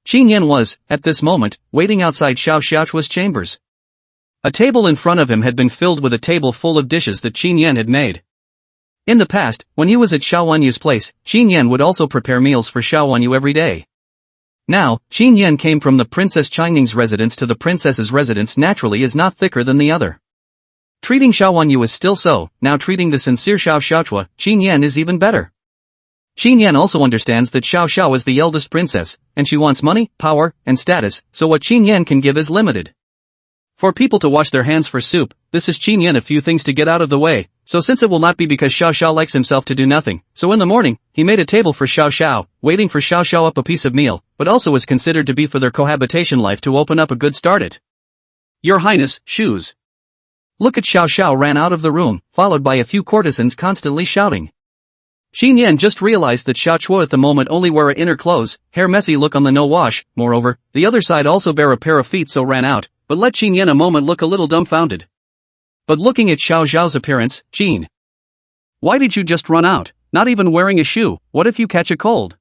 Qin Yan was, at this moment, waiting outside Xiao Xiaochua's chambers. A table in front of him had been filled with a table full of dishes that Qin Yan had made. In the past, when he was at Xiao Wanyu's place, Qin Yan would also prepare meals for Xiao Wanyu every day. Now, Qin Yan came from the Princess Changning's residence to the princess's residence naturally is not thicker than the other. Treating Xiao Wanyu is still so, now treating the sincere Xiao Xiaochua, Qin Yan is even better. Xin Yan also understands that Xiao Xiao is the eldest princess, and she wants money, power, and status, so what Xin Yan can give is limited. For people to wash their hands for soup, this is Xin Yan a few things to get out of the way, so since it will not be because Xiao Xiao likes himself to do nothing, so in the morning, he made a table for Xiao Xiao, waiting for Xiao Xiao up a piece of meal, but also was considered to be for their cohabitation life to open up a good start it. Your Highness, shoes. Look at Xiao Xiao ran out of the room, followed by a few courtesans constantly shouting. Xin Yan just realized that Xiao Chua at the moment only wear a inner clothes, hair messy look on the no wash, moreover, the other side also bear a pair of feet so ran out, but let Xin Yan a moment look a little dumbfounded. But looking at Xiao Xiao's appearance, Xin. Why did you just run out, not even wearing a shoe, what if you catch a cold?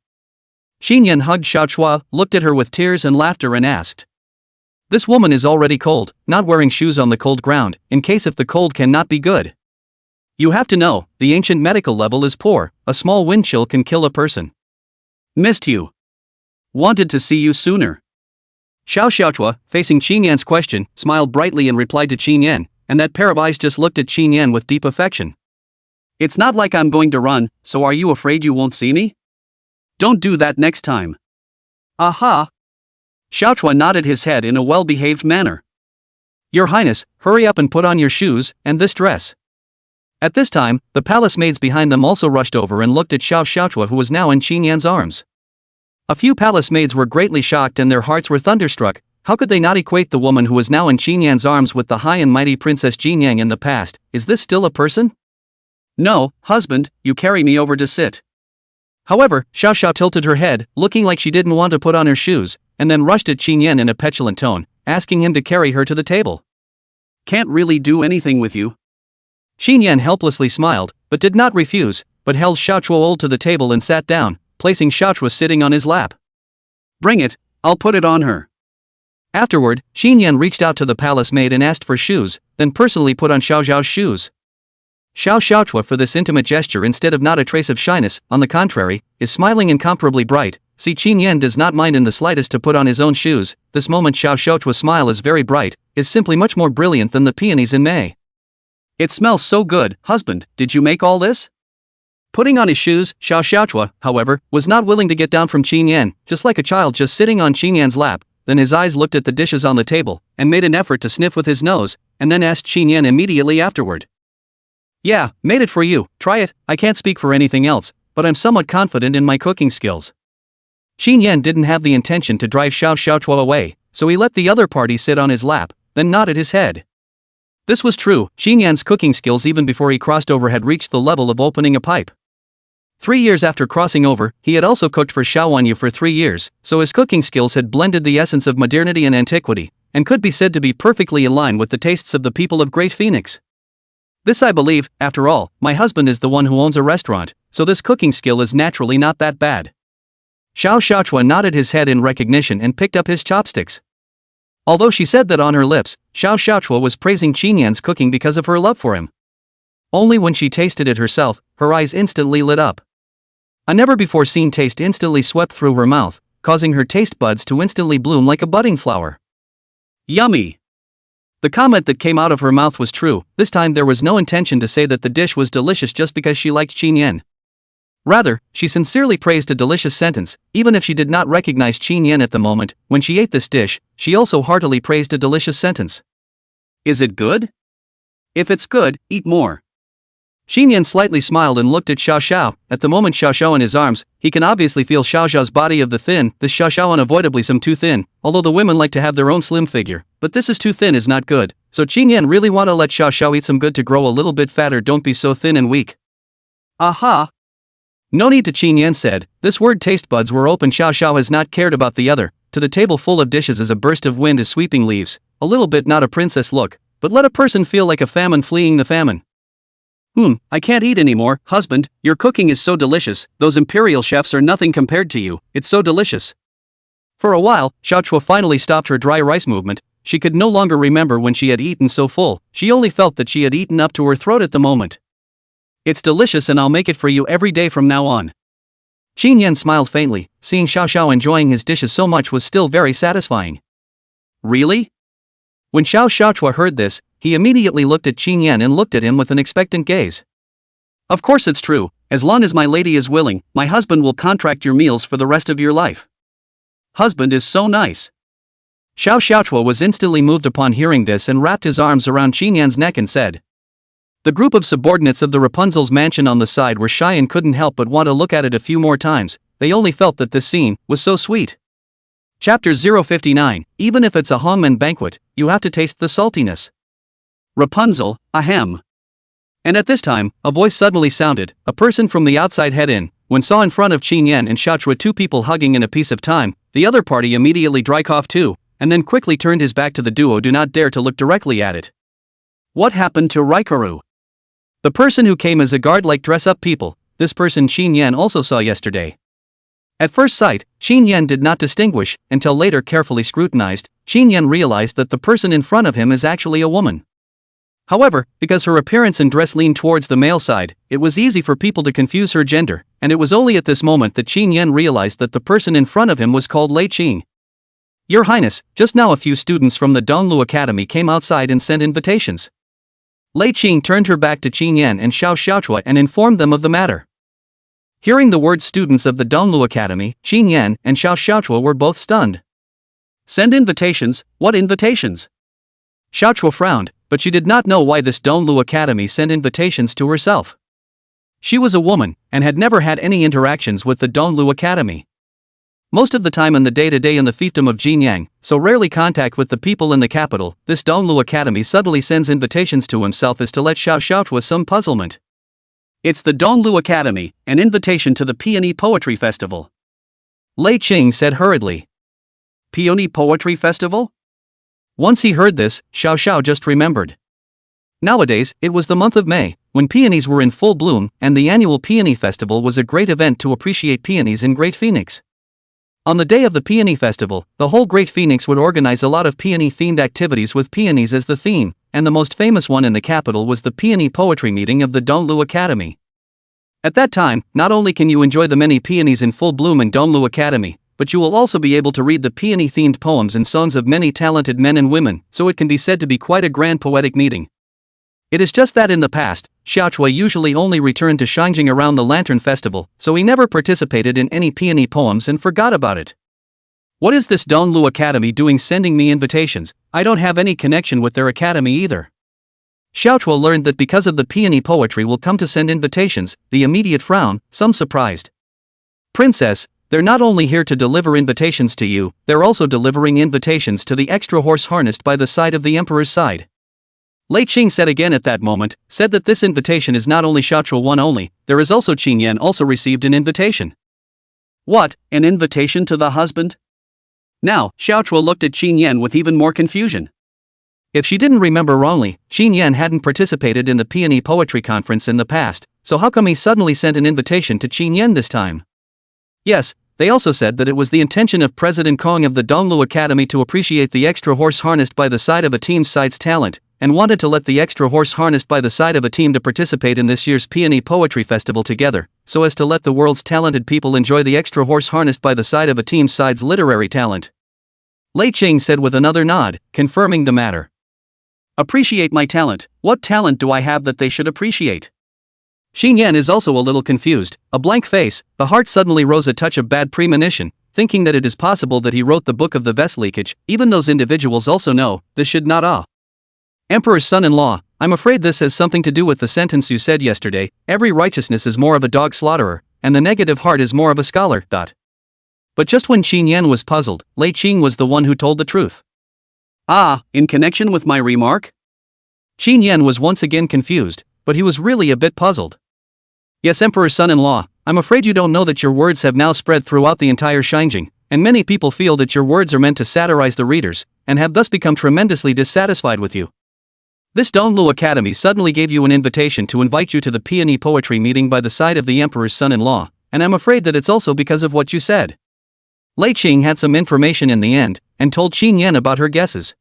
Xin Yan hugged Xiao Chua, looked at her with tears and laughter and asked. This woman is already cold, not wearing shoes on the cold ground, in case if the cold cannot be good. You have to know, the ancient medical level is poor, a small wind chill can kill a person. Missed you. Wanted to see you sooner. Xiao Xiaochua, facing Xin Yan's question, smiled brightly and replied to Xin Yan, and that pair of eyes just looked at Xin Yan with deep affection. It's not like I'm going to run, so are you afraid you won't see me? Don't do that next time. Aha! Xiaochua nodded his head in a well-behaved manner. Your Highness, hurry up and put on your shoes, and this dress. At this time, the palace maids behind them also rushed over and looked at Xiao Xiaochua who was now in Xin Yan's arms. A few palace maids were greatly shocked and their hearts were thunderstruck. How could they not equate the woman who was now in Xin Yan's arms with the high and mighty Princess Jin Yang in the past? Is this still a person? No, husband, you carry me over to sit. However, Xiao Xiao tilted her head, looking like she didn't want to put on her shoes, and then rushed at Xin Yan in a petulant tone, asking him to carry her to the table. Can't really do anything with you. Xin Yan helplessly smiled, but did not refuse, but held Xiao Chua to the table and sat down, placing Xiao Chua sitting on his lap. Bring it, I'll put it on her. Afterward, Xin Yan reached out to the palace maid and asked for shoes, then personally put on Xiao Xiao's shoes. Xiao Xiaochua for this intimate gesture instead of not a trace of shyness, on the contrary, is smiling incomparably bright. See Xin Yan does not mind in the slightest to put on his own shoes. This moment Xiao Xiaochua's smile is very bright, is simply much more brilliant than the peonies in May. It smells so good, husband, did you make all this? Putting on his shoes, Xiao Xiaochua, however, was not willing to get down from Xin Yan, just like a child just sitting on Xin Yan's lap. Then his eyes looked at the dishes on the table, and made an effort to sniff with his nose, and then asked Xin Yan immediately afterward. Yeah, made it for you, try it, I can't speak for anything else, but I'm somewhat confident in my cooking skills. Xin Yan didn't have the intention to drive Xiao Xiaochua away, so he let the other party sit on his lap, then nodded his head. This was true, Xin Yan's cooking skills even before he crossed over had reached the level of opening a pipe. 3 years after crossing over, he had also cooked for Xiao Wanyu for 3 years, so his cooking skills had blended the essence of modernity and antiquity, and could be said to be perfectly in line with the tastes of the people of Great Phoenix. This I believe, after all, my husband is the one who owns a restaurant, so this cooking skill is naturally not that bad. Xiao Xiaochua nodded his head in recognition and picked up his chopsticks. Although she said that on her lips, Xiao Xiaochua was praising Xin Yan's cooking because of her love for him. Only when she tasted it herself, her eyes instantly lit up. A never-before-seen taste instantly swept through her mouth, causing her taste buds to instantly bloom like a budding flower. Yummy! The comment that came out of her mouth was true. This time there was no intention to say that the dish was delicious just because she liked Xin Yan. Rather, she sincerely praised a delicious sentence, even if she did not recognize Xin Yan at the moment. When she ate this dish, she also heartily praised a delicious sentence. Is it good? If it's good, eat more. Xin Yan slightly smiled and looked at Xiao Xiao. At the moment Xiao Xiao in his arms, he can obviously feel Xiao Xiao's body of the thin. This Xiao Xiao unavoidably some too thin, although the women like to have their own slim figure, but this is too thin is not good, so Xin Yan really want to let Xiao Xiao eat some good to grow a little bit fatter. Don't be so thin and weak. Aha! No need to, Xin Yan said. This word taste buds were open. Xiao Xiao has not cared about the other. To the table full of dishes as a burst of wind is sweeping leaves. A little bit not a princess look, but let a person feel like a famine fleeing the famine. I can't eat anymore, husband, your cooking is so delicious, those imperial chefs are nothing compared to you, it's so delicious. For a while, Xiao Chua finally stopped her dry rice movement. She could no longer remember when she had eaten so full, she only felt that she had eaten up to her throat at the moment. It's delicious and I'll make it for you every day from now on. Xin Yan smiled faintly, seeing Xiao Xiao enjoying his dishes so much was still very satisfying. Really? When Xiao Xiaochua heard this, he immediately looked at Xin Yan and looked at him with an expectant gaze. Of course it's true, As long as my lady is willing, my husband will contract your meals for the rest of your life. Husband is so nice. Xiao Xiaochua was instantly moved upon hearing this and wrapped his arms around Qin Yan's neck and said. The group of subordinates of the Rapunzel's mansion on the side were shy and couldn't help but want to look at it a few more times. They only felt that this scene was so sweet. Chapter 059, even if it's a hangmen banquet, you have to taste the saltiness. Rapunzel, ahem. And at this time, a voice suddenly sounded. A person from the outside head in. When saw in front of Qin Yan and Xiaochua two people hugging in a piece of time, the other party immediately dry coughed too, and then quickly turned his back to the duo. Do not dare to look directly at it. What happened to Raikaru? The person who came as a guard-like dress-up people, this person Qin Yan also saw yesterday. At first sight, Qin Yan did not distinguish, until later carefully scrutinized, Qin Yan realized that the person in front of him is actually a woman. However, because her appearance and dress leaned towards the male side, it was easy for people to confuse her gender, and it was only at this moment that Qin Yan realized that the person in front of him was called Lei Qing. Your Highness, just now a few students from the Donglu Academy came outside and sent invitations. Lei Qing turned her back to Qin Yan and Xiao Xiaochua and informed them of the matter. Hearing the word students of the Donglu Academy, Qin Yan and Xiao Xiaochua were both stunned. Send invitations? What invitations? Xiaochua frowned, but she did not know why this Donglu Academy sent invitations to herself. She was a woman, and had never had any interactions with the Donglu Academy. Most of the time in the day-to-day in the fiefdom of Jinyang, so rarely contact with the people in the capital, this Donglu Academy suddenly sends invitations to himself as to let Xiao Xiaochua some puzzlement. It's the Donglu Academy, an invitation to the Peony Poetry Festival. Lei Qing said hurriedly. Peony Poetry Festival? Once he heard this, Xiao Xiao just remembered. Nowadays, it was the month of May, when peonies were in full bloom, and the annual Peony Festival was a great event to appreciate peonies in Great Phoenix. On the day of the Peony Festival, the whole Great Phoenix would organize a lot of peony-themed activities with peonies as the theme, and the most famous one in the capital was the Peony Poetry Meeting of the Donglu Academy. At that time, not only can you enjoy the many peonies in full bloom in Donglu Academy, but you will also be able to read the peony-themed poems and songs of many talented men and women, so it can be said to be quite a grand poetic meeting. It is just that in the past, Xiaochua usually only returned to Shangjing around the Lantern Festival, so he never participated in any peony poems and forgot about it. What is this Donglu Academy doing sending me invitations? I don't have any connection with their academy either. Xiaochua learned that because of the peony poetry will come to send invitations, the immediate frown, some surprised. Princess, they're not only here to deliver invitations to you, they're also delivering invitations to the extra horse harnessed by the side of the emperor's side. Lei Qing said again at that moment, said that this invitation is not only Xiaochua one only, there is also Qin Yan also received an invitation. What, an invitation to the husband? Now, Xiaochua looked at Qin Yan with even more confusion. If she didn't remember wrongly, Qin Yan hadn't participated in the Peony Poetry Conference in the past, so how come he suddenly sent an invitation to Qin Yan this time? Yes, they also said that it was the intention of President Kong of the Donglu Academy to appreciate the extra horse harnessed by the side of a team's side's talent, and wanted to let the extra horse harnessed by the side of a team to participate in this year's Peony Poetry Festival together, so as to let the world's talented people enjoy the extra horse harnessed by the side of a team's side's literary talent. Lei Qing said with another nod, confirming the matter. Appreciate my talent. What talent do I have that they should appreciate? Qin Yan is also a little confused, a blank face, the heart suddenly rose a touch of bad premonition, thinking that it is possible that he wrote the book of the vest leakage. Even those individuals also know, this should not Emperor's son-in-law, I'm afraid this has something to do with the sentence you said yesterday, every righteousness is more of a dog slaughterer, and the negative heart is more of a scholar. But just when Qin Yan was puzzled, Lei Qing was the one who told the truth. In connection with my remark? Qin Yan was once again confused, but he was really a bit puzzled. Yes, Emperor's son-in-law, I'm afraid you don't know that your words have now spread throughout the entire Shangjing, and many people feel that your words are meant to satirize the readers, and have thus become tremendously dissatisfied with you. This Donglu Academy suddenly gave you an invitation to invite you to the Peony Poetry Meeting by the side of the Emperor's son-in-law, and I'm afraid that it's also because of what you said. Lei Qing had some information in the end, and told Qin Yan about her guesses.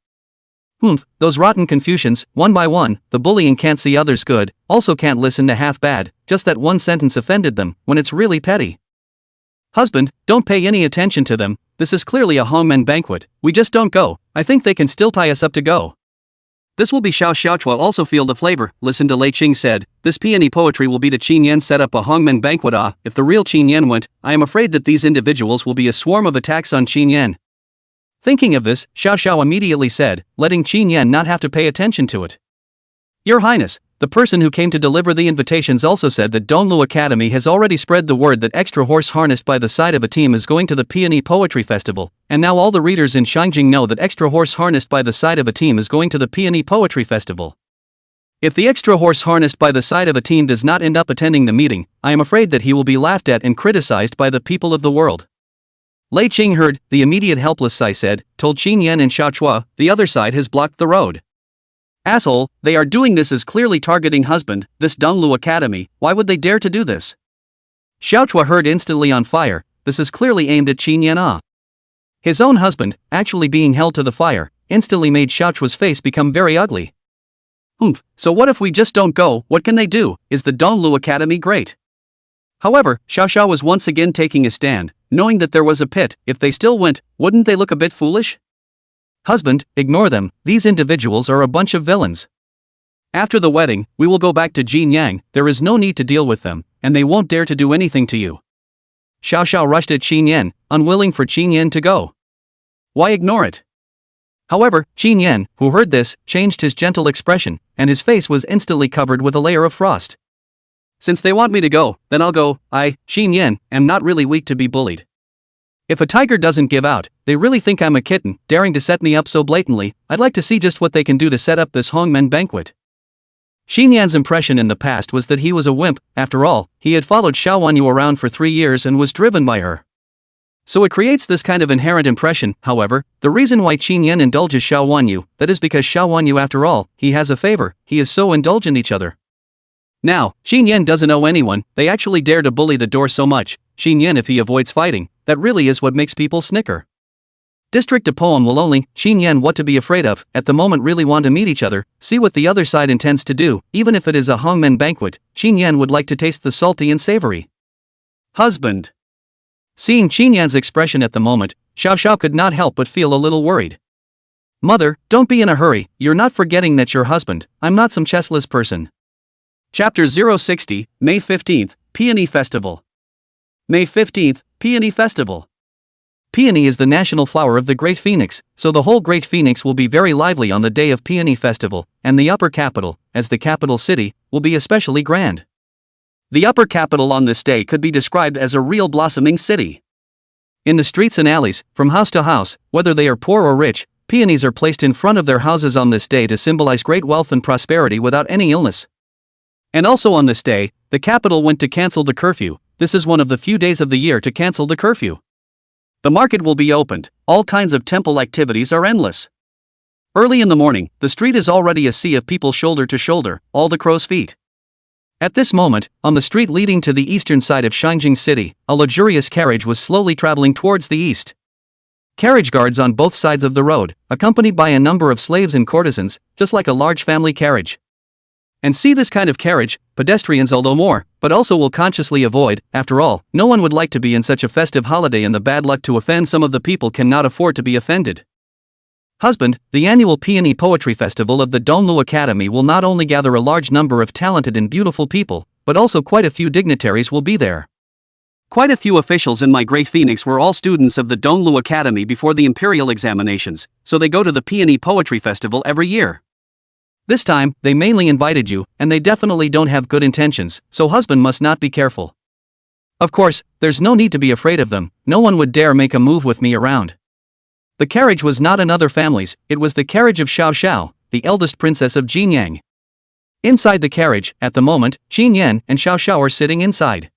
Those rotten Confucians, one by one, the bullying can't see others good, also can't listen to half bad, just that one sentence offended them, when it's really petty. Husband, don't pay any attention to them, this is clearly a hangmen banquet, we just don't go, I think they can still tie us up to go. This will be Xiao Xiaochua also feel the flavor, listen to Lei Qing said. This peony poetry will be to Qin Yan set up a hongmen banquet. If the real Qin Yan went, I am afraid that these individuals will be a swarm of attacks on Qin Yan. Thinking of this, Xiao Xiao immediately said, letting Qin Yan not have to pay attention to it. Your Highness, the person who came to deliver the invitations also said that Donglu Academy has already spread the word that extra horse harnessed by the side of a team is going to the Peony Poetry Festival, and now all the readers in Shangjing know that extra horse harnessed by the side of a team is going to the Peony Poetry Festival. If the extra horse harnessed by the side of a team does not end up attending the meeting, I am afraid that he will be laughed at and criticized by the people of the world. Lei Qing heard, the immediate helpless Sai said, told Qin Yan and Xiaochua, the other side has blocked the road. Asshole, they are doing this as clearly targeting husband, this Donglu Academy, why would they dare to do this? Xiaochua heard instantly on fire, this is clearly aimed at Qin Yan. His own husband, actually being held to the fire, instantly made Xiaochua's face become very ugly. So what if we just don't go, what can they do, is the Donglu Academy great? However, Xiao Xiao was once again taking a stand, knowing that there was a pit, if they still went, wouldn't they look a bit foolish? Husband, ignore them, these individuals are a bunch of villains. After the wedding, we will go back to Jin Yang, there is no need to deal with them, and they won't dare to do anything to you. Xiao Xiao rushed at Qin Yan, unwilling for Qin Yan to go. Why ignore it? However, Qin Yan, who heard this, changed his gentle expression, and his face was instantly covered with a layer of frost. Since they want me to go, then I'll go. I, Qin Yan, am not really weak to be bullied. If a tiger doesn't give out, they really think I'm a kitten, daring to set me up so blatantly. I'd like to see just what they can do to set up this hongmen banquet. Qin Yan's impression in the past was that he was a wimp. After all, he had followed Xiao Wanyu around for 3 years and was driven by her. So it creates this kind of inherent impression. However, the reason why Qin Yan indulges Xiao Wanyu, that is because Xiao Wanyu, after all, he has a favor, he is so indulgent each other. Now, Qin Yan doesn't owe anyone, they actually dare to bully the door so much. Qin Yan, if he avoids fighting, that really is what makes people snicker. District a poem will only, Qin Yan what to be afraid of, at the moment really want to meet each other, see what the other side intends to do, even if it is a hongmen banquet, Qin Yan would like to taste the salty and savory. Husband. Seeing Qin Yan's expression at the moment, Xiao Xiao could not help but feel a little worried. Mother, don't be in a hurry, you're not forgetting that your husband, I'm not some chessless person. Chapter 060, May 15th, Peony Festival. May 15th, Peony Festival. Peony is the national flower of the Great Phoenix, so the whole Great Phoenix will be very lively on the day of Peony Festival, and the upper capital, as the capital city, will be especially grand. The upper capital on this day could be described as a real blossoming city. In the streets and alleys, from house to house, whether they are poor or rich, peonies are placed in front of their houses on this day to symbolize great wealth and prosperity without any illness. And also on this day, the capital went to cancel the curfew. This is one of the few days of the year to cancel the curfew. The market will be opened, all kinds of temple activities are endless. Early in the morning, the street is already a sea of people shoulder to shoulder, all the crow's feet. At this moment, on the street leading to the eastern side of Shangjing City, a luxurious carriage was slowly traveling towards the east. Carriage guards on both sides of the road, accompanied by a number of slaves and courtesans, just like a large family carriage. And see this kind of carriage, pedestrians although more, but also will consciously avoid, after all, no one would like to be in such a festive holiday and the bad luck to offend some of the people cannot afford to be offended. Husband, the annual Peony Poetry Festival of the Donglu Academy will not only gather a large number of talented and beautiful people, but also quite a few dignitaries will be there. Quite a few officials in my Great Phoenix were all students of the Donglu Academy before the imperial examinations, so they go to the Peony Poetry Festival every year. This time, they mainly invited you, and they definitely don't have good intentions, so husband must not be careful. Of course, there's no need to be afraid of them, no one would dare make a move with me around. The carriage was not another family's, it was the carriage of Xiao Xiao, the eldest princess of Jinyang. Inside the carriage, at the moment, Qin Yan and Xiao Xiao are sitting inside.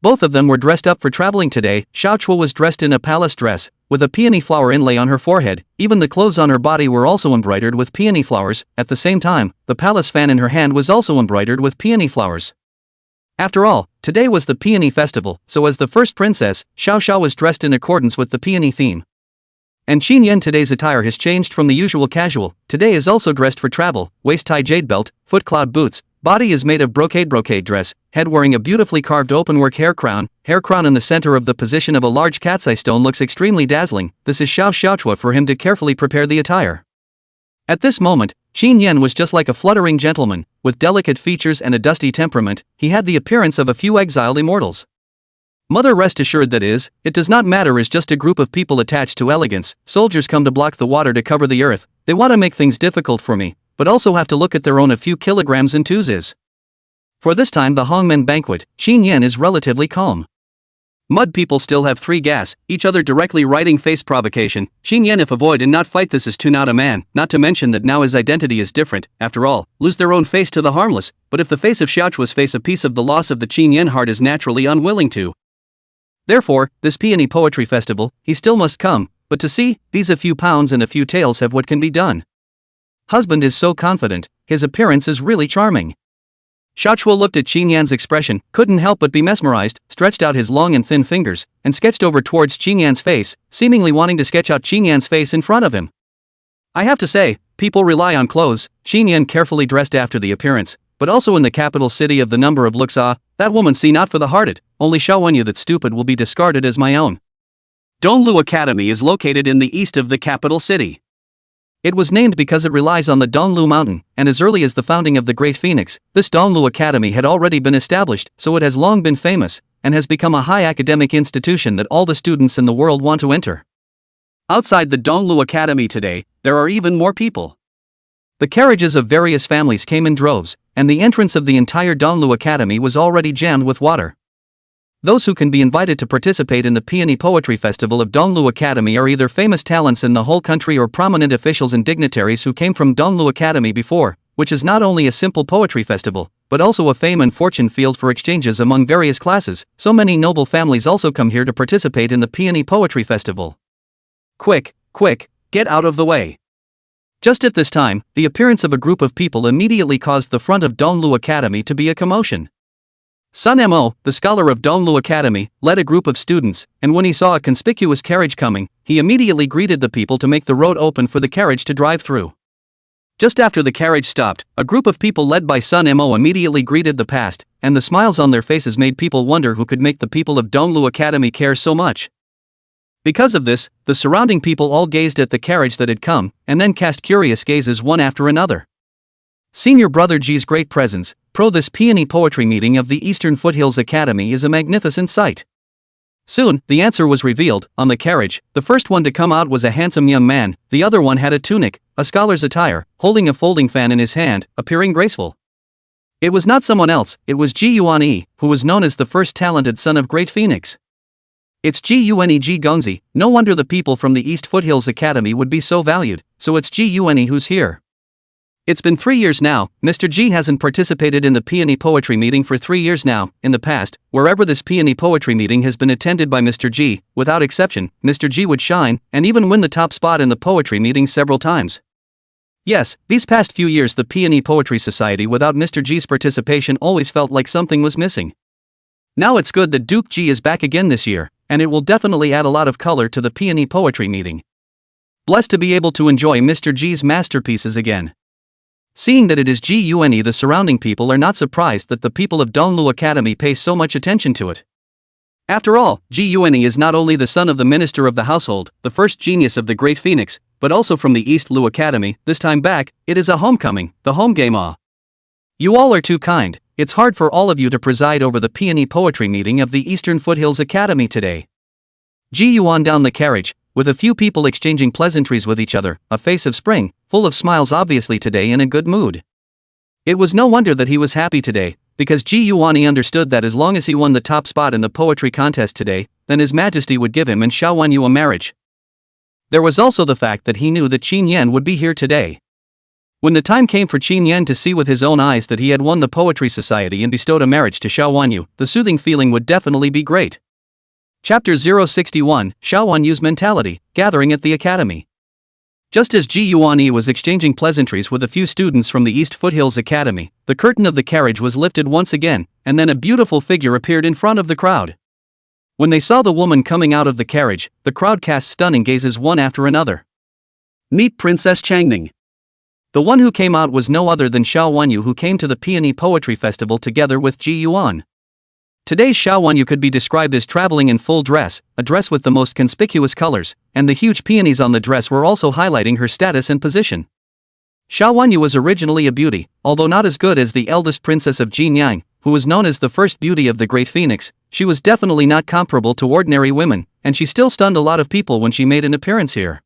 Both of them were dressed up for traveling today. Xiao Chua was dressed in a palace dress, with a peony flower inlay on her forehead, even the clothes on her body were also embroidered with peony flowers. At the same time, the palace fan in her hand was also embroidered with peony flowers. After all, today was the Peony Festival, so as the first princess, Xiao Xiao was dressed in accordance with the peony theme. And Qin Yan today's attire has changed from the usual casual, today is also dressed for travel, waist-tie jade belt, foot-cloud boots, body is made of brocade dress, head wearing a beautifully carved openwork hair crown in the center of the position of a large cat's eye stone looks extremely dazzling. This is Xiao Xiaochua for him to carefully prepare the attire. At this moment, Qin Yan was just like a fluttering gentleman, with delicate features and a dusty temperament. He had the appearance of a few exiled immortals. Mother, rest assured that it does not matter is just a group of people attached to elegance. Soldiers come to block the water to cover the earth. They want to make things difficult for me, but also have to look at their own a few kilograms and twos. For this time the Hongmen banquet, Qin Yan is relatively calm. Mud people still have 3 gas, each other directly writing face provocation. Qin Yan if avoid and not fight this is too not a man, not to mention that now his identity is different, after all, lose their own face to the harmless, but if the face of Xiaochua's face a piece of the loss of the Qin Yan heart is naturally unwilling to. Therefore, this peony poetry festival, he still must come, but to see, these a few pounds and a few taels have what can be done. Husband is so confident, his appearance is really charming. Xiaochua looked at Qin Yan's expression, couldn't help but be mesmerized, stretched out his long and thin fingers, and sketched over towards Qin Yan's face, seemingly wanting to sketch out Qin Yan's face in front of him. I have to say, people rely on clothes. Qin Yan carefully dressed after the appearance, but also in the capital city of the number of looks. That woman see not for the hearted, only Xiaowenyu that stupid will be discarded as my own. Donglu Academy is located in the east of the capital city. It was named because it relies on the Donglu Mountain, and as early as the founding of the Great Phoenix, this Donglu Academy had already been established, so it has long been famous, and has become a high academic institution that all the students in the world want to enter. Outside the Donglu Academy today, there are even more people. The carriages of various families came in droves, and the entrance of the entire Donglu Academy was already jammed with water. Those who can be invited to participate in the Peony Poetry Festival of Donglu Academy are either famous talents in the whole country or prominent officials and dignitaries who came from Donglu Academy before, which is not only a simple poetry festival, but also a fame and fortune field for exchanges among various classes. So many noble families also come here to participate in the Peony Poetry Festival. Quick, get out of the way. Just at this time, the appearance of a group of people immediately caused the front of Donglu Academy to be a commotion. Sun Mo, the scholar of Donglu Academy, led a group of students, and when he saw a conspicuous carriage coming, he immediately greeted the people to make the road open for the carriage to drive through. Just after the carriage stopped, a group of people led by Sun Mo immediately greeted the past, and the smiles on their faces made people wonder who could make the people of Donglu Academy care so much. Because of this, the surrounding people all gazed at the carriage that had come, and then cast curious gazes one after another. Senior Brother G's great presence, this peony poetry meeting of the Eastern Foothills Academy is a magnificent sight. Soon, the answer was revealed. On the carriage, the first one to come out was a handsome young man, the other one had a tunic, a scholar's attire, holding a folding fan in his hand, appearing graceful. It was not someone else, it was Ji Yuan, who was known as the first talented son of Great Phoenix. It's Ji Yuan Ji Gongzi, no wonder the people from the East Foothills Academy would be so valued, so it's Ji Yuan who's here. It's been 3 years now. Mr. G hasn't participated in the peony poetry meeting for 3 years now. In the past, wherever this peony poetry meeting has been attended by Mr. G, without exception, Mr. G would shine, and even win the top spot in the poetry meeting several times. Yes, these past few years the Peony Poetry Society without Mr. G's participation always felt like something was missing. Now it's good that Duke G is back again this year, and it will definitely add a lot of color to the peony poetry meeting. Blessed to be able to enjoy Mr. G's masterpieces again. Seeing that it is Ji Yuan, the surrounding people are not surprised that the people of Donglu Academy pay so much attention to it. After all, Ji Yuan is not only the son of the minister of the household, the first genius of the Great Phoenix, but also from the East Lu Academy. This time back, it is a homecoming, the home game. You all are too kind. It's hard for all of you to preside over the peony poetry meeting of the Eastern Foothills Academy today. Ji Yuan down the carriage, with a few people exchanging pleasantries with each other, a face of spring, full of smiles, obviously today in a good mood. It was no wonder that he was happy today, because Ji Yuan understood that as long as he won the top spot in the poetry contest today, then His Majesty would give him and Xiaowenyu a marriage. There was also the fact that he knew that Qin Yan would be here today. When the time came for Qin Yan to see with his own eyes that he had won the Poetry Society and bestowed a marriage to Xiaowenyu, the soothing feeling would definitely be great. Chapter 061, Xiaowenyu's Mentality, Gathering at the Academy. Just as Ji Yuan was exchanging pleasantries with a few students from the East Foothills Academy, the curtain of the carriage was lifted once again, and then a beautiful figure appeared in front of the crowd. When they saw the woman coming out of the carriage, the crowd cast stunning gazes one after another. Meet Princess Changning. The one who came out was no other than Xiaowenyu, who came to the Peony Poetry Festival together with Ji Yuan. Today's Xiaowenyu could be described as traveling in full dress, a dress with the most conspicuous colors, and the huge peonies on the dress were also highlighting her status and position. Xiao Wanyu was originally a beauty, although not as good as the eldest princess of Jinyang, who was known as the first beauty of the Great Phoenix. She was definitely not comparable to ordinary women, and she still stunned a lot of people when she made an appearance here.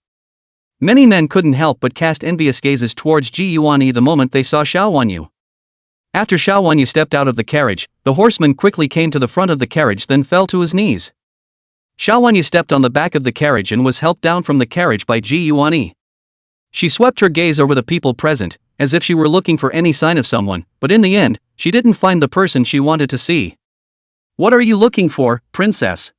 Many men couldn't help but cast envious gazes towards Ji Yuanyi the moment they saw Xiao Wanyu. After Xiao Wanyu stepped out of the carriage, the horseman quickly came to the front of the carriage then fell to his knees. Xiao Wanyu stepped on the back of the carriage and was helped down from the carriage by Ji Yuanyi. She swept her gaze over the people present, as if she were looking for any sign of someone, but in the end, she didn't find the person she wanted to see. "What are you looking for, princess?"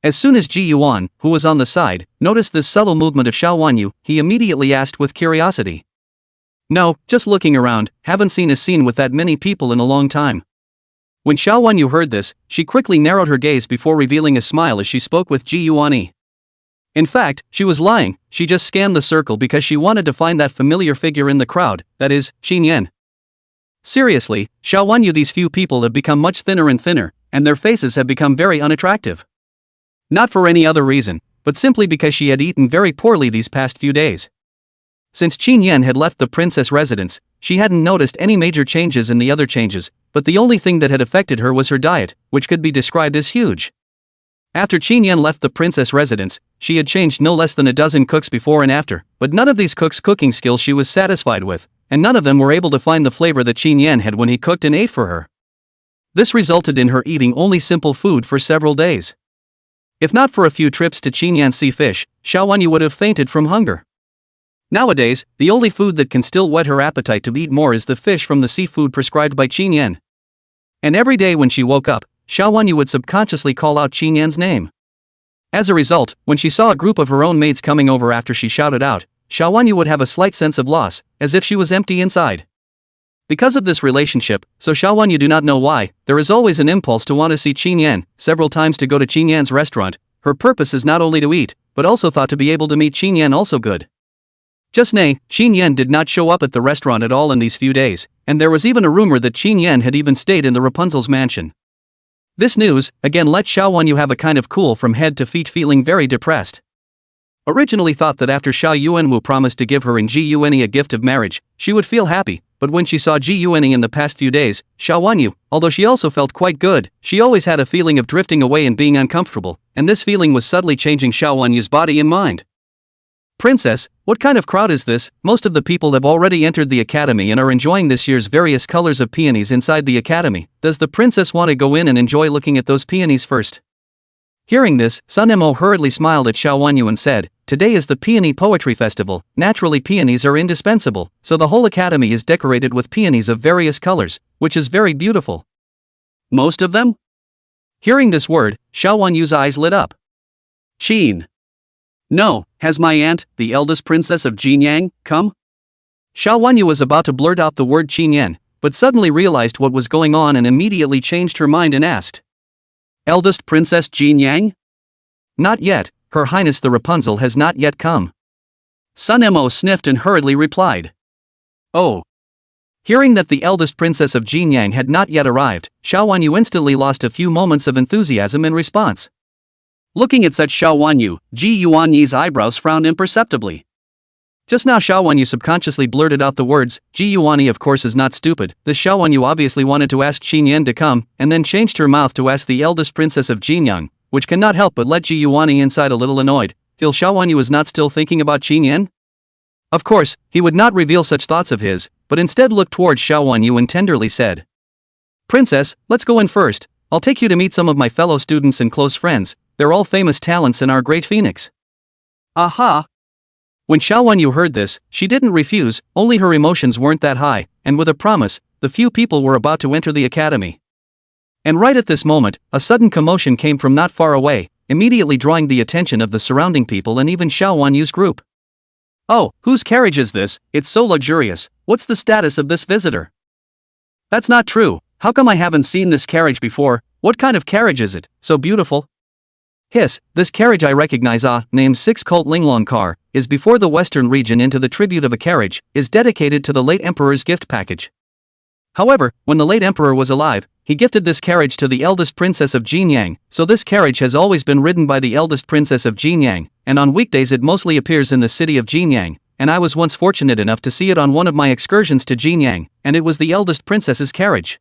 As soon as Ji Yuan, who was on the side, noticed this subtle movement of Xiao Wanyu, he immediately asked with curiosity. "No, just looking around, haven't seen a scene with that many people in a long time." When Xiao Wanyu heard this, she quickly narrowed her gaze before revealing a smile as she spoke with Ji Yuanyi. In fact, she was lying, she just scanned the circle because she wanted to find that familiar figure in the crowd, that is, Qin Yan. Seriously, Xiao Wanyu, these few people have become much thinner and thinner, and their faces have become very unattractive. Not for any other reason, but simply because she had eaten very poorly these past few days. Since Qin Yan had left the princess residence, she hadn't noticed any major changes in the other changes, but the only thing that had affected her was her diet, which could be described as huge. After Qin Yan left the princess residence, she had changed no less than a dozen cooks before and after, but none of these cooks' cooking skills she was satisfied with, and none of them were able to find the flavor that Qin Yan had when he cooked and ate for her. This resulted in her eating only simple food for several days. If not for a few trips to Qin Yan Sea Fish, Xiao Wanyu would have fainted from hunger. Nowadays, the only food that can still whet her appetite to eat more is the fish from the seafood prescribed by Qin Yan. And every day when she woke up, Xiao Wanyu would subconsciously call out Qin Yan's name. As a result, when she saw a group of her own maids coming over after she shouted out, Xiao Wanyu would have a slight sense of loss, as if she was empty inside. Because of this relationship, so Xiao Wanyu do not know why, there is always an impulse to want to see Qin Yan, several times to go to Qin Yan's restaurant. Her purpose is not only to eat, but also thought to be able to meet Qin Yan also good. Just nay, Qin Yan did not show up at the restaurant at all in these few days, and there was even a rumor that Qin Yan had even stayed in the Rapunzel's mansion. This news, again, let Xiao Wanyu have a kind of cool from head to feet, feeling very depressed. Originally thought that after Xiao Yuanwu promised to give her and Ji Yuanyi a gift of marriage, she would feel happy, but when she saw Ji Yuanyi in the past few days, Xiao Wanyu, although she also felt quite good, she always had a feeling of drifting away and being uncomfortable, and this feeling was subtly changing Xiao Wanyu's body and mind. "Princess, what kind of crowd is this? Most of the people have already entered the academy and are enjoying this year's various colors of peonies inside the academy. Does the princess want to go in and enjoy looking at those peonies first?" Hearing this, Sun Mo hurriedly smiled at Xiao Wanyu and said, "Today is the Peony Poetry Festival. Naturally peonies are indispensable, so the whole academy is decorated with peonies of various colors, which is very beautiful." "Most of them?" Hearing this word, Xiao Wanyu's eyes lit up. "Qin. No, has my aunt, the eldest princess of Jinyang, come?" Xiao Wanyu was about to blurt out the word Qin Yan, but suddenly realized what was going on and immediately changed her mind and asked, "Eldest Princess Jinyang?" "Not yet, Her Highness the Rapunzel has not yet come." Sun Mo sniffed and hurriedly replied, "Oh." Hearing that the eldest princess of Jinyang had not yet arrived, Xiao Wanyu instantly lost a few moments of enthusiasm in response. Looking at such Xiao Wanyu, Ji Yuanyi's eyebrows frowned imperceptibly. Just now Xiao Wanyu subconsciously blurted out the words, "Ji Yuanyi of course is not stupid." This Xiao Wanyu obviously wanted to ask Qin Yan to come, and then changed her mouth to ask the eldest princess of Jinyang, which cannot help but let Ji Yuanyi inside a little annoyed. Feel Xiao Wanyu is not still thinking about Qin Yan? Of course, he would not reveal such thoughts of his, but instead looked towards Xiao Wanyu and tenderly said, "Princess, let's go in first. I'll take you to meet some of my fellow students and close friends. They're all famous talents in our Great Phoenix." Aha! When Xiao Wanyu heard this, she didn't refuse, only her emotions weren't that high, and with a promise, the few people were about to enter the academy. And right at this moment, a sudden commotion came from not far away, immediately drawing the attention of the surrounding people and even Xiao Wanyu's group. "Oh, whose carriage is this? It's so luxurious. What's the status of this visitor?" "That's not true. How come I haven't seen this carriage before? What kind of carriage is it? So beautiful." "Hiss, this carriage I recognize, named 6 Cult Linglong car, is before the western region into the tribute of a carriage, is dedicated to the late emperor's gift package. However, when the late emperor was alive, he gifted this carriage to the eldest princess of Jinyang, so this carriage has always been ridden by the eldest princess of Jinyang, and on weekdays it mostly appears in the city of Jinyang, and I was once fortunate enough to see it on one of my excursions to Jinyang, and it was the eldest princess's carriage.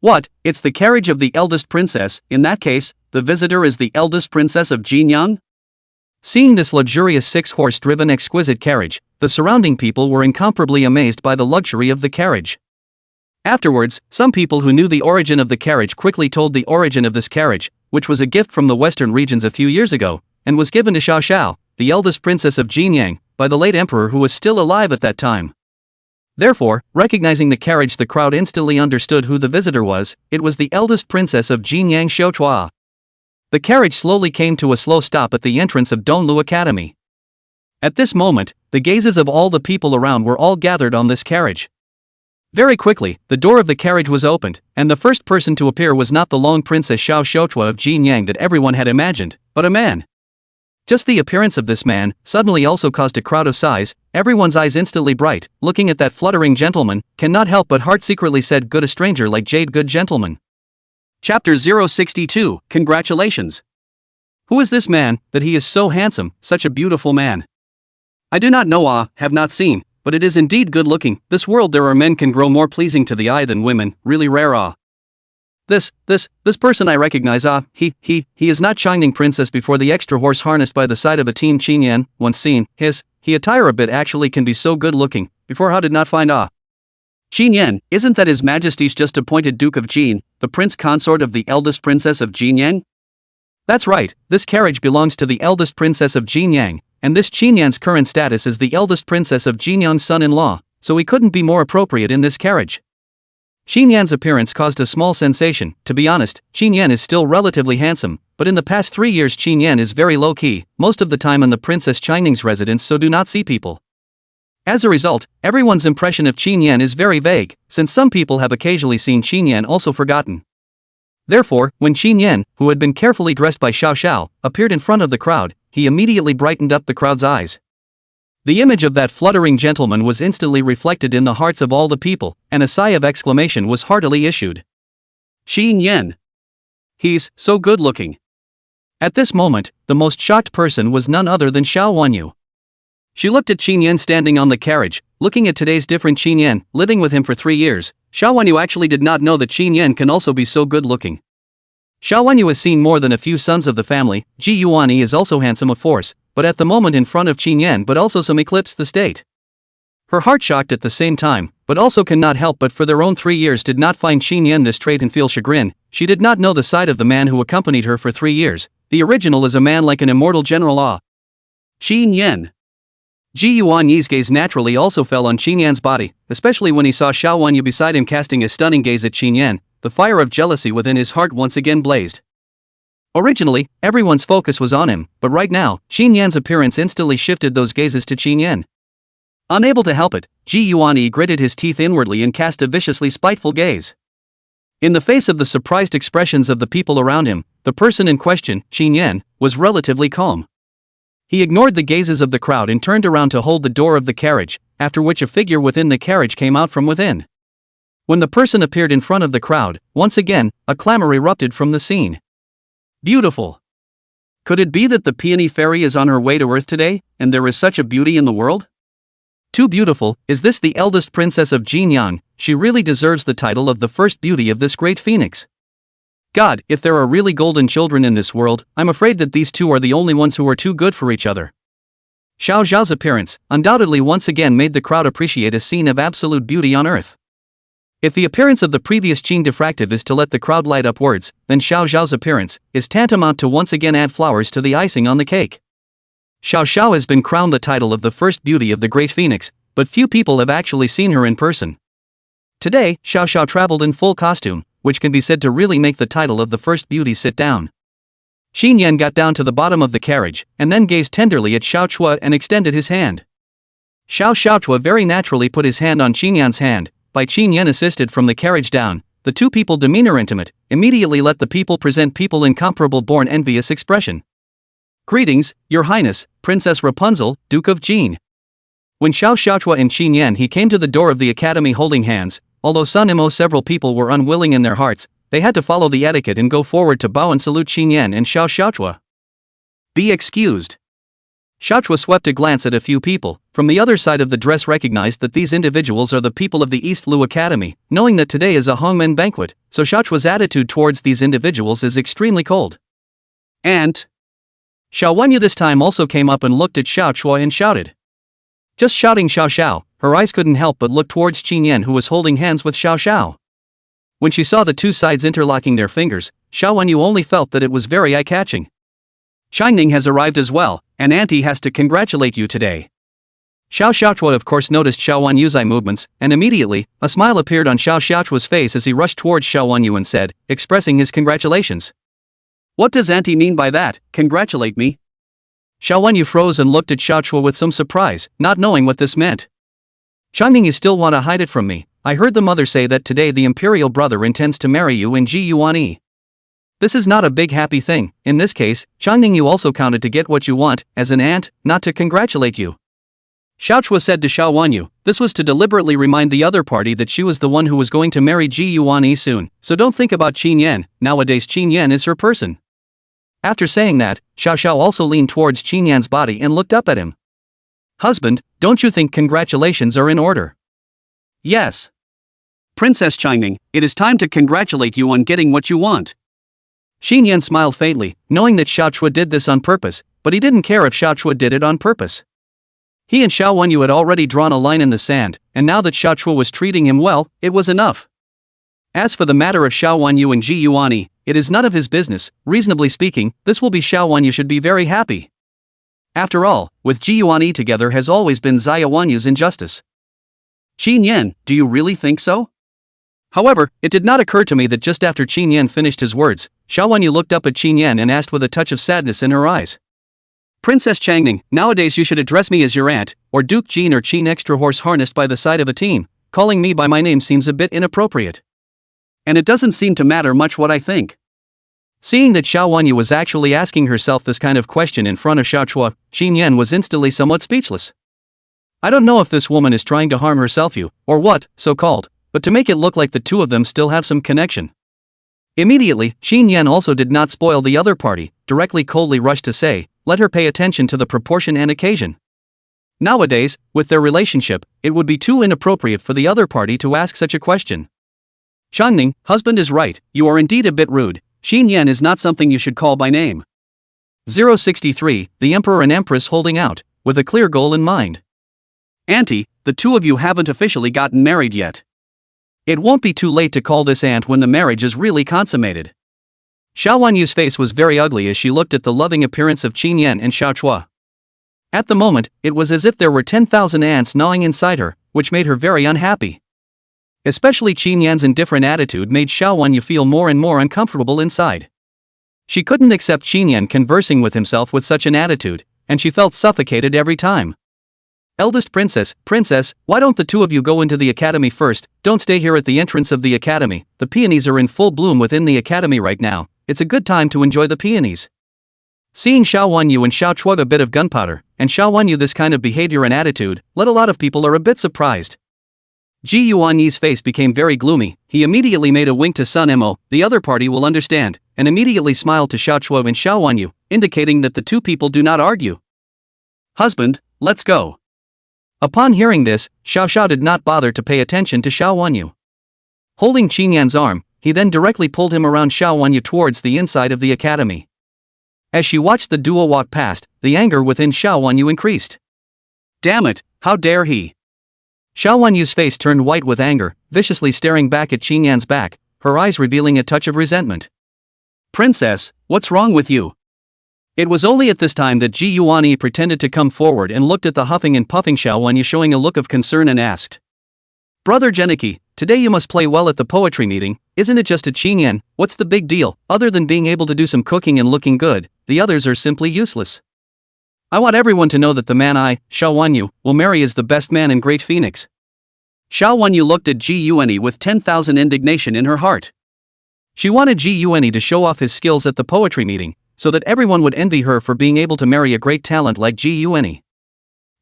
What, it's the carriage of the eldest princess? In that case, the visitor is the eldest princess of Jinyang? Seeing this luxurious 6-horse-driven exquisite carriage, the surrounding people were incomparably amazed by the luxury of the carriage. Afterwards, some people who knew the origin of the carriage quickly told the origin of this carriage, which was a gift from the western regions a few years ago, and was given to Xiao Xiao, the eldest princess of Jinyang, by the late emperor who was still alive at that time. Therefore, recognizing the carriage, the crowd instantly understood who the visitor was. It was the eldest princess of Jinyang, Xiaochua. The carriage slowly came to a slow stop at the entrance of Donlu Academy. At this moment, the gazes of all the people around were all gathered on this carriage. Very quickly, the door of the carriage was opened, and the first person to appear was not the lone Princess Xiao Xiaochua of Jinyang that everyone had imagined, but a man. Just the appearance of this man suddenly also caused a crowd of sighs. Everyone's eyes instantly bright, looking at that fluttering gentleman, cannot help but heart secretly said, good, a stranger like jade, good gentleman. Chapter 062, Congratulations. Who is this man, that he is so handsome, such a beautiful man? I do not know, have not seen, but it is indeed good looking. This world there are men can grow more pleasing to the eye than women, really rare. This person I recognize. He is not shining princess before the extra horse harnessed by the side of a team Qinyan, once seen. He attire a bit actually can be so good looking, before how did not find. Qinyan, isn't that His Majesty's just appointed Duke of Jin, the prince consort of the eldest princess of Jinyang? That's right, this carriage belongs to the eldest princess of Jinyang, and this Qinyan's current status is the eldest princess of Jinyang's son-in-law, so he couldn't be more appropriate in this carriage. Qinyan's appearance caused a small sensation. To be honest, Qinyan is still relatively handsome, but in the past 3 years Qinyan is very low-key, most of the time in the Princess Qining's residence, so do not see people. As a result, everyone's impression of Qinyan is very vague, since some people have occasionally seen Qinyan also forgotten. Therefore, when Qinyan, who had been carefully dressed by Xiao Xiao, appeared in front of the crowd, he immediately brightened up the crowd's eyes. The image of that fluttering gentleman was instantly reflected in the hearts of all the people, and a sigh of exclamation was heartily issued. Qinyan. He's so good looking. At this moment, the most shocked person was none other than Xiao Wanyu. She looked at Qinyan standing on the carriage, looking at today's different Qinyan, living with him for 3 years. Xiao Wanyu actually did not know that Qinyan can also be so good looking. Xiao Wanyu has seen more than a few sons of the family. Ji Yuani is also handsome of force, but at the moment in front of Qinyan but also some eclipsed the state. Her heart shocked at the same time, but also cannot help but for their own 3 years did not find Qinyan this trait and feel chagrin. She did not know the side of the man who accompanied her for 3 years. The original is a man like an immortal general. Qinyan. Ji Yuanyi's gaze naturally also fell on Qinyan's body, especially when he saw Xiao Wanyu beside him casting a stunning gaze at Qinyan. The fire of jealousy within his heart once again blazed. Originally, everyone's focus was on him, but right now, Qinyan's appearance instantly shifted those gazes to Qinyan. Unable to help it, Ji Yuani gritted his teeth inwardly and cast a viciously spiteful gaze. In the face of the surprised expressions of the people around him, the person in question, Qinyan, was relatively calm. He ignored the gazes of the crowd and turned around to hold the door of the carriage, after which a figure within the carriage came out from within. When the person appeared in front of the crowd, once again, a clamor erupted from the scene. Beautiful. Could it be that the peony fairy is on her way to Earth today, and there is such a beauty in the world? Too beautiful. Is this the eldest princess of Jinyang? She really deserves the title of the first beauty of this great phoenix. God, if there are really golden children in this world, I'm afraid that these two are the only ones who are too good for each other. Xiao Zhao's appearance undoubtedly once again made the crowd appreciate a scene of absolute beauty on Earth. If the appearance of the previous Qin diffractive is to let the crowd light upwards, then Xiao Zhao's appearance is tantamount to once again add flowers to the icing on the cake. Xiao Xiao has been crowned the title of the first beauty of the Great Phoenix, but few people have actually seen her in person. Today, Xiao Xiao traveled in full costume, which can be said to really make the title of the first beauty sit down. Qinyan got down to the bottom of the carriage, and then gazed tenderly at Xiao Chua and extended his hand. Xiao Chua very naturally put his hand on Qinyan's hand. By Qinyan assisted from the carriage down, the two people demeanor intimate, immediately let the people present people incomparable born envious expression. Greetings, Your Highness, Princess Rapunzel, Duke of Jin. When Xiao Xiaochua and Qinyan he came to the door of the academy holding hands, although several people were unwilling in their hearts, they had to follow the etiquette and go forward to bow and salute Qinyan and Xiao Xiaochua. Be excused. Xiaochua swept a glance at a few people, from the other side of the dress recognized that these individuals are the people of the East Lu Academy, knowing that today is a Hongmen banquet, so Xiaochua's attitude towards these individuals is extremely cold. "Aunt!" Xiao Wenyu this time also came up and looked at Xiaochua and shouted. Just shouting Xiao Xiao, her eyes couldn't help but look towards Qin Yan, who was holding hands with Xiao Xiao. When she saw the two sides interlocking their fingers, Xiao Wenyu only felt that it was very eye-catching. "Changning has arrived as well, and Auntie has to congratulate you today." Xiaochua of course noticed Xiao Wenyu's eye movements, and immediately, a smile appeared on Xiaochua's face as he rushed towards Xiao Wenyu and said, expressing his congratulations. "What does Auntie mean by that, congratulate me?" Xiao Wenyu froze and looked at Xiaochua with some surprise, not knowing what this meant. "Changning, you still want to hide it from me? I heard the mother say that today the imperial brother intends to marry you in Ji Yuan. This is not a big happy thing. In this case, Changning, you also counted to get what you want, as an aunt, not to congratulate you." Xiaochua said to Xiao Wenyu. This was to deliberately remind the other party that she was the one who was going to marry Ji Yuan soon, so don't think about Qin Yan, nowadays Qin Yan is her person. After saying that, Xiao Xiao also leaned towards Qin Yan's body and looked up at him. "Husband, don't you think congratulations are in order?" "Yes. Princess Changning, it is time to congratulate you on getting what you want." Qin Yan smiled faintly, knowing that Xiaochua did this on purpose, but he didn't care if Xiaochua did it on purpose. He and Xiao Wenyu had already drawn a line in the sand, and now that Xiaochua was treating him well, it was enough. As for the matter of Xiao Wenyu and Ji Yuan, it is none of his business. Reasonably speaking, this will be Xiao Wenyu should be very happy. After all, with Ji Yuan together has always been Xia Wenyu's injustice. "Qin Yan, do you really think so?" However, it did not occur to me that just after Qin Yan finished his words, Xiao Wenyu looked up at Qin Yan and asked with a touch of sadness in her eyes. "Princess Changning, nowadays you should address me as your aunt, or Duke Jin or Qin extra horse harnessed by the side of a team. Calling me by my name seems a bit inappropriate. And it doesn't seem to matter much what I think." Seeing that Xiao Wenyu was actually asking herself this kind of question in front of Xiaochua, Qin Yan was instantly somewhat speechless. I don't know if this woman is trying to harm herself or what, so-called, but to make it look like the two of them still have some connection. Immediately, Qin Yan also did not spoil the other party, directly coldly rushed to say, let her pay attention to the proportion and occasion. Nowadays, with their relationship, it would be too inappropriate for the other party to ask such a question. "Changning, husband is right, you are indeed a bit rude. Qin Yan is not something you should call by name." 063, the Emperor and Empress holding out, with a clear goal in mind. "Auntie, the two of you haven't officially gotten married yet. It won't be too late to call this aunt when the marriage is really consummated." Xiao Wenyu's face was very ugly as she looked at the loving appearance of Qin Yan and Xiaochua. At the moment, it was as if there were 10,000 ants gnawing inside her, which made her very unhappy. Especially Qin Yan's indifferent attitude made Xiao Wenyu feel more and more uncomfortable inside. She couldn't accept Qin Yan conversing with himself with such an attitude, and she felt suffocated every time. "Eldest princess, why don't the two of you go into the academy first? Don't stay here at the entrance of the academy. The peonies are in full bloom within the academy right now. It's a good time to enjoy the peonies." Seeing Xiao Wenyu and Xiaochua a bit of gunpowder, and Xiao Wenyu this kind of behavior and attitude, led a lot of people are a bit surprised. Ji Yuanyi's face became very gloomy. He immediately made a wink to Sun Mo, the other party will understand, and immediately smiled to Xiaochua and Xiao Wenyu, indicating that the two people do not argue. "Husband, let's go." Upon hearing this, Xiao Xiao did not bother to pay attention to Xiao Wenyu. Holding Qin Yan's arm, he then directly pulled him around Xiao Wenyu towards the inside of the academy. As she watched the duo walk past, the anger within Xiao Wenyu increased. "Damn it, how dare he!" Xiao Wenyu's face turned white with anger, viciously staring back at Qin Yan's back, her eyes revealing a touch of resentment. "Princess, what's wrong with you?" It was only at this time that Ji Yuan pretended to come forward and looked at the huffing and puffing Xiao Wenyu, showing a look of concern, and asked, "Brother Geniki, today you must play well at the poetry meeting, isn't it just a Qin Yan? What's the big deal? Other than being able to do some cooking and looking good, the others are simply useless. I want everyone to know that the man I, Xiao Wenyu, will marry is the best man in Great Phoenix." Xiao Wenyu looked at Ji Yuan with 10,000 indignation in her heart. She wanted Ji Yuan to show off his skills at the poetry meeting, so that everyone would envy her for being able to marry a great talent like Ji Yuan.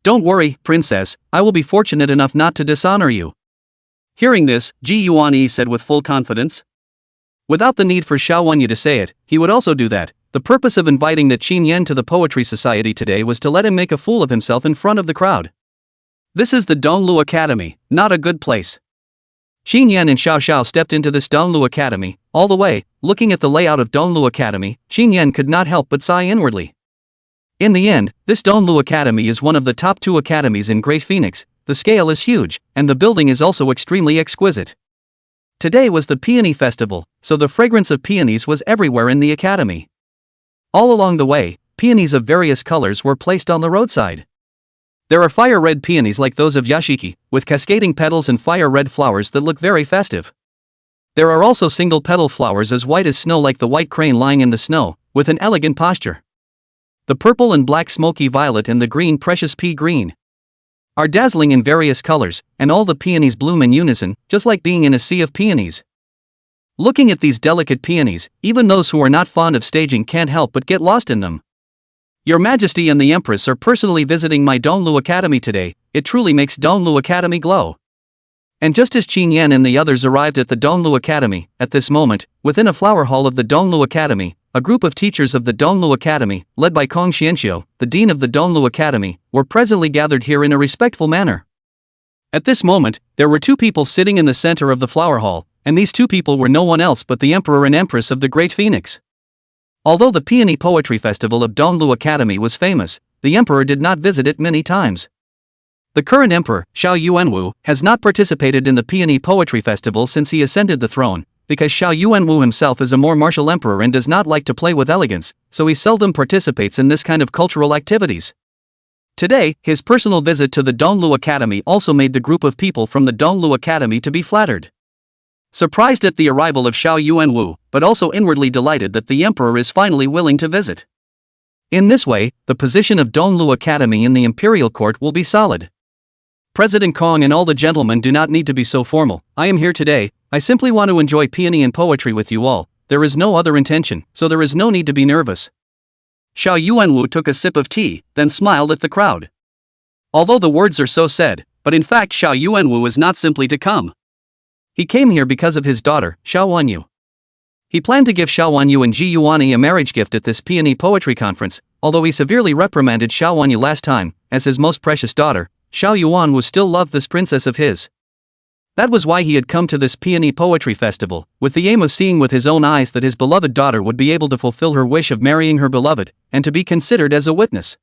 "Don't worry, princess, I will be fortunate enough not to dishonor you." Hearing this, Ji Yuan said with full confidence. Without the need for Xiao Wenyu to say it, he would also do that. The purpose of inviting the Qin Yan to the Poetry Society today was to let him make a fool of himself in front of the crowd. This is the Donglu Academy, not a good place. Qin Yan and Xiao Xiao stepped into this Donglu Academy. All the way, looking at the layout of Donglu Academy, Qin Yan could not help but sigh inwardly. In the end, this Donglu Academy is one of the top 2 academies in Great Phoenix. The scale is huge, and the building is also extremely exquisite. Today was the Peony Festival, so the fragrance of peonies was everywhere in the academy. All along the way, peonies of various colors were placed on the roadside. There are fire-red peonies like those of Yashiki, with cascading petals and fire-red flowers that look very festive. There are also single-petal flowers as white as snow like the white crane lying in the snow, with an elegant posture. The purple and black smoky violet and the green precious pea green are dazzling in various colors, and all the peonies bloom in unison, just like being in a sea of peonies. Looking at these delicate peonies, even those who are not fond of staging can't help but get lost in them. Your Majesty and the Empress are personally visiting my Donglu Academy today. It truly makes Donglu Academy glow. And just as Qin Yan and the others arrived at the Donglu Academy, at this moment, within a flower hall of the Donglu Academy, a group of teachers of the Donglu Academy, led by Kong Xianxiu, the dean of the Donglu Academy, were presently gathered here in a respectful manner. At this moment, there were 2 people sitting in the center of the flower hall, and these 2 people were no one else but the Emperor and Empress of the Great Phoenix. Although the Peony Poetry Festival of Donglu Academy was famous, the Emperor did not visit it many times. The current Emperor, Xiao Yuanwu, has not participated in the Peony Poetry Festival since he ascended the throne, because Xiao Yuanwu himself is a more martial emperor and does not like to play with elegance, so he seldom participates in this kind of cultural activities. Today, his personal visit to the Donglu Academy also made the group of people from the Donglu Academy to be flattered. Surprised at the arrival of Xiao Yuanwu, but also inwardly delighted that the emperor is finally willing to visit. In this way, the position of Donglu Academy in the imperial court will be solid. President Kong and all the gentlemen do not need to be so formal. I am here today, I simply want to enjoy peony and poetry with you all. There is no other intention, so there is no need to be nervous. Xiao Yuanwu took a sip of tea, then smiled at the crowd. Although the words are so said, but in fact Xiao Yuanwu is not simply to come. He came here because of his daughter, Xiao Wanyu. He planned to give Xiao Wanyu and Ji Yuani a marriage gift at this peony poetry conference, although he severely reprimanded Xiao Wanyu last time, as his most precious daughter, Xiao Yuanwu still loved this princess of his. That was why he had come to this peony poetry festival, with the aim of seeing with his own eyes that his beloved daughter would be able to fulfill her wish of marrying her beloved, and to be considered as a witness.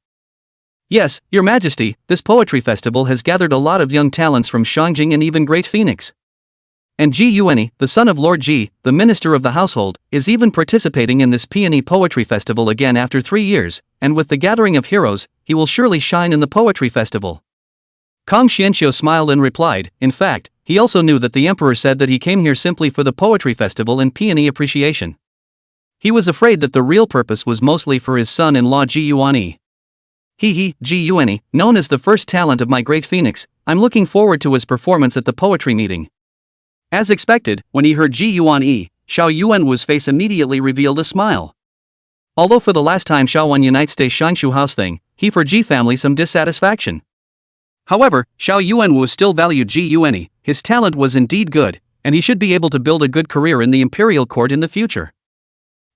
Yes, Your Majesty, this poetry festival has gathered a lot of young talents from Shangjing and even Great Phoenix. And Ji Yuani, the son of Lord Ji, the minister of the household, is even participating in this peony poetry festival again after 3 years, and with the gathering of heroes, he will surely shine in the poetry festival. Kong Xianxiu smiled and replied, in fact, he also knew that the emperor said that he came here simply for the poetry festival and peony appreciation. He was afraid that the real purpose was mostly for his son-in-law Ji Yuani. Ji Yuani, known as the first talent of my Great Phoenix, I'm looking forward to his performance at the poetry meeting. As expected, when he heard Ji Yuani, Xiao Yuanwu's face immediately revealed a smile. Although for the last time Xiao Wan unites Stay Shanshu house thing, he for Ji family some dissatisfaction. However, Xiao Yuanwu still valued Ji Yuani, his talent was indeed good, and he should be able to build a good career in the imperial court in the future.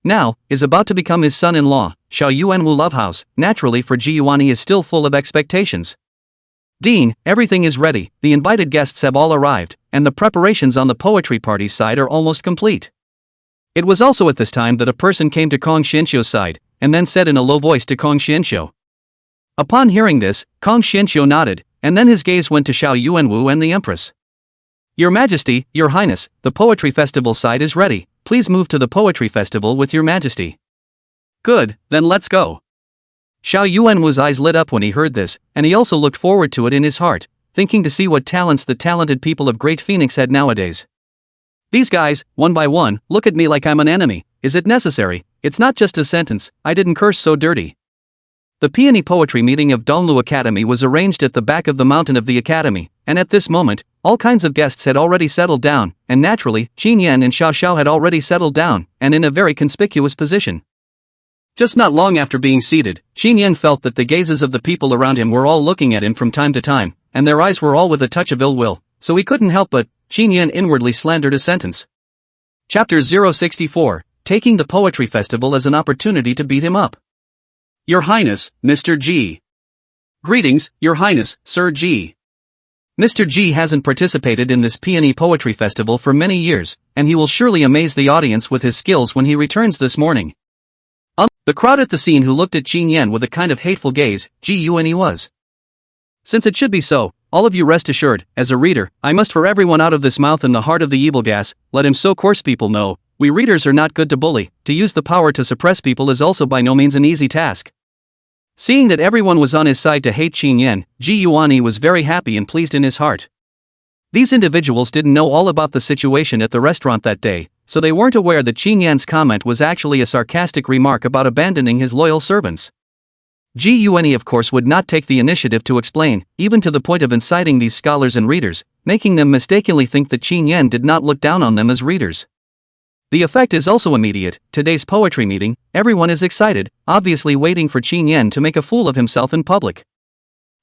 Now, is about to become his son-in-law, Xiao Yuanwu love house, naturally for Ji Yuani is still full of expectations. Dean, everything is ready, the invited guests have all arrived, and the preparations on the poetry party side are almost complete. It was also at this time that a person came to Kong Xianxiu's side, and then said in a low voice to Kong Xianxiu. Upon hearing this, Kong Xianxiu nodded, and then his gaze went to Xiao Yuanwu and the Empress. Your Majesty, Your Highness, the poetry festival side is ready, please move to the poetry festival with Your Majesty. Good, then let's go. Xiao Yuanwu's eyes lit up when he heard this, and he also looked forward to it in his heart, thinking to see what talents the talented people of Great Phoenix had nowadays. These guys, one by one, look at me like I'm an enemy. Is it necessary? It's not just a sentence, I didn't curse so dirty. The peony poetry meeting of Donglu Academy was arranged at the back of the mountain of the academy, and at this moment, all kinds of guests had already settled down, and naturally, Qin Yan and Xiao Xiao had already settled down, and in a very conspicuous position. Just not long after being seated, Qin Yan felt that the gazes of the people around him were all looking at him from time to time, and their eyes were all with a touch of ill will, so he couldn't help but, Qin Yan inwardly slandered a sentence. Chapter 064, Taking the Poetry Festival as an Opportunity to Beat Him Up. Your Highness, Mr. G. Greetings, Your Highness, Sir G. Mr. G hasn't participated in this peony poetry festival for many years, and he will surely amaze the audience with his skills when he returns this morning. The crowd at the scene who looked at Qin Yan with a kind of hateful gaze, Gun was. Since it should be so, all of you rest assured, as a reader, I must for everyone out of this mouth and the heart of the evil gas, let him so coarse people know, we readers are not good to bully, to use the power to suppress people is also by no means an easy task. Seeing that everyone was on his side to hate Qin Yan, Gun was very happy and pleased in his heart. These individuals didn't know all about the situation at the restaurant that day, so they weren't aware that Qin Yan's comment was actually a sarcastic remark about abandoning his loyal servants. Gun of course would not take the initiative to explain, even to the point of inciting these scholars and readers, making them mistakenly think that Qin Yan did not look down on them as readers. The effect is also immediate. Today's poetry meeting, everyone is excited, obviously waiting for Qin Yan to make a fool of himself in public.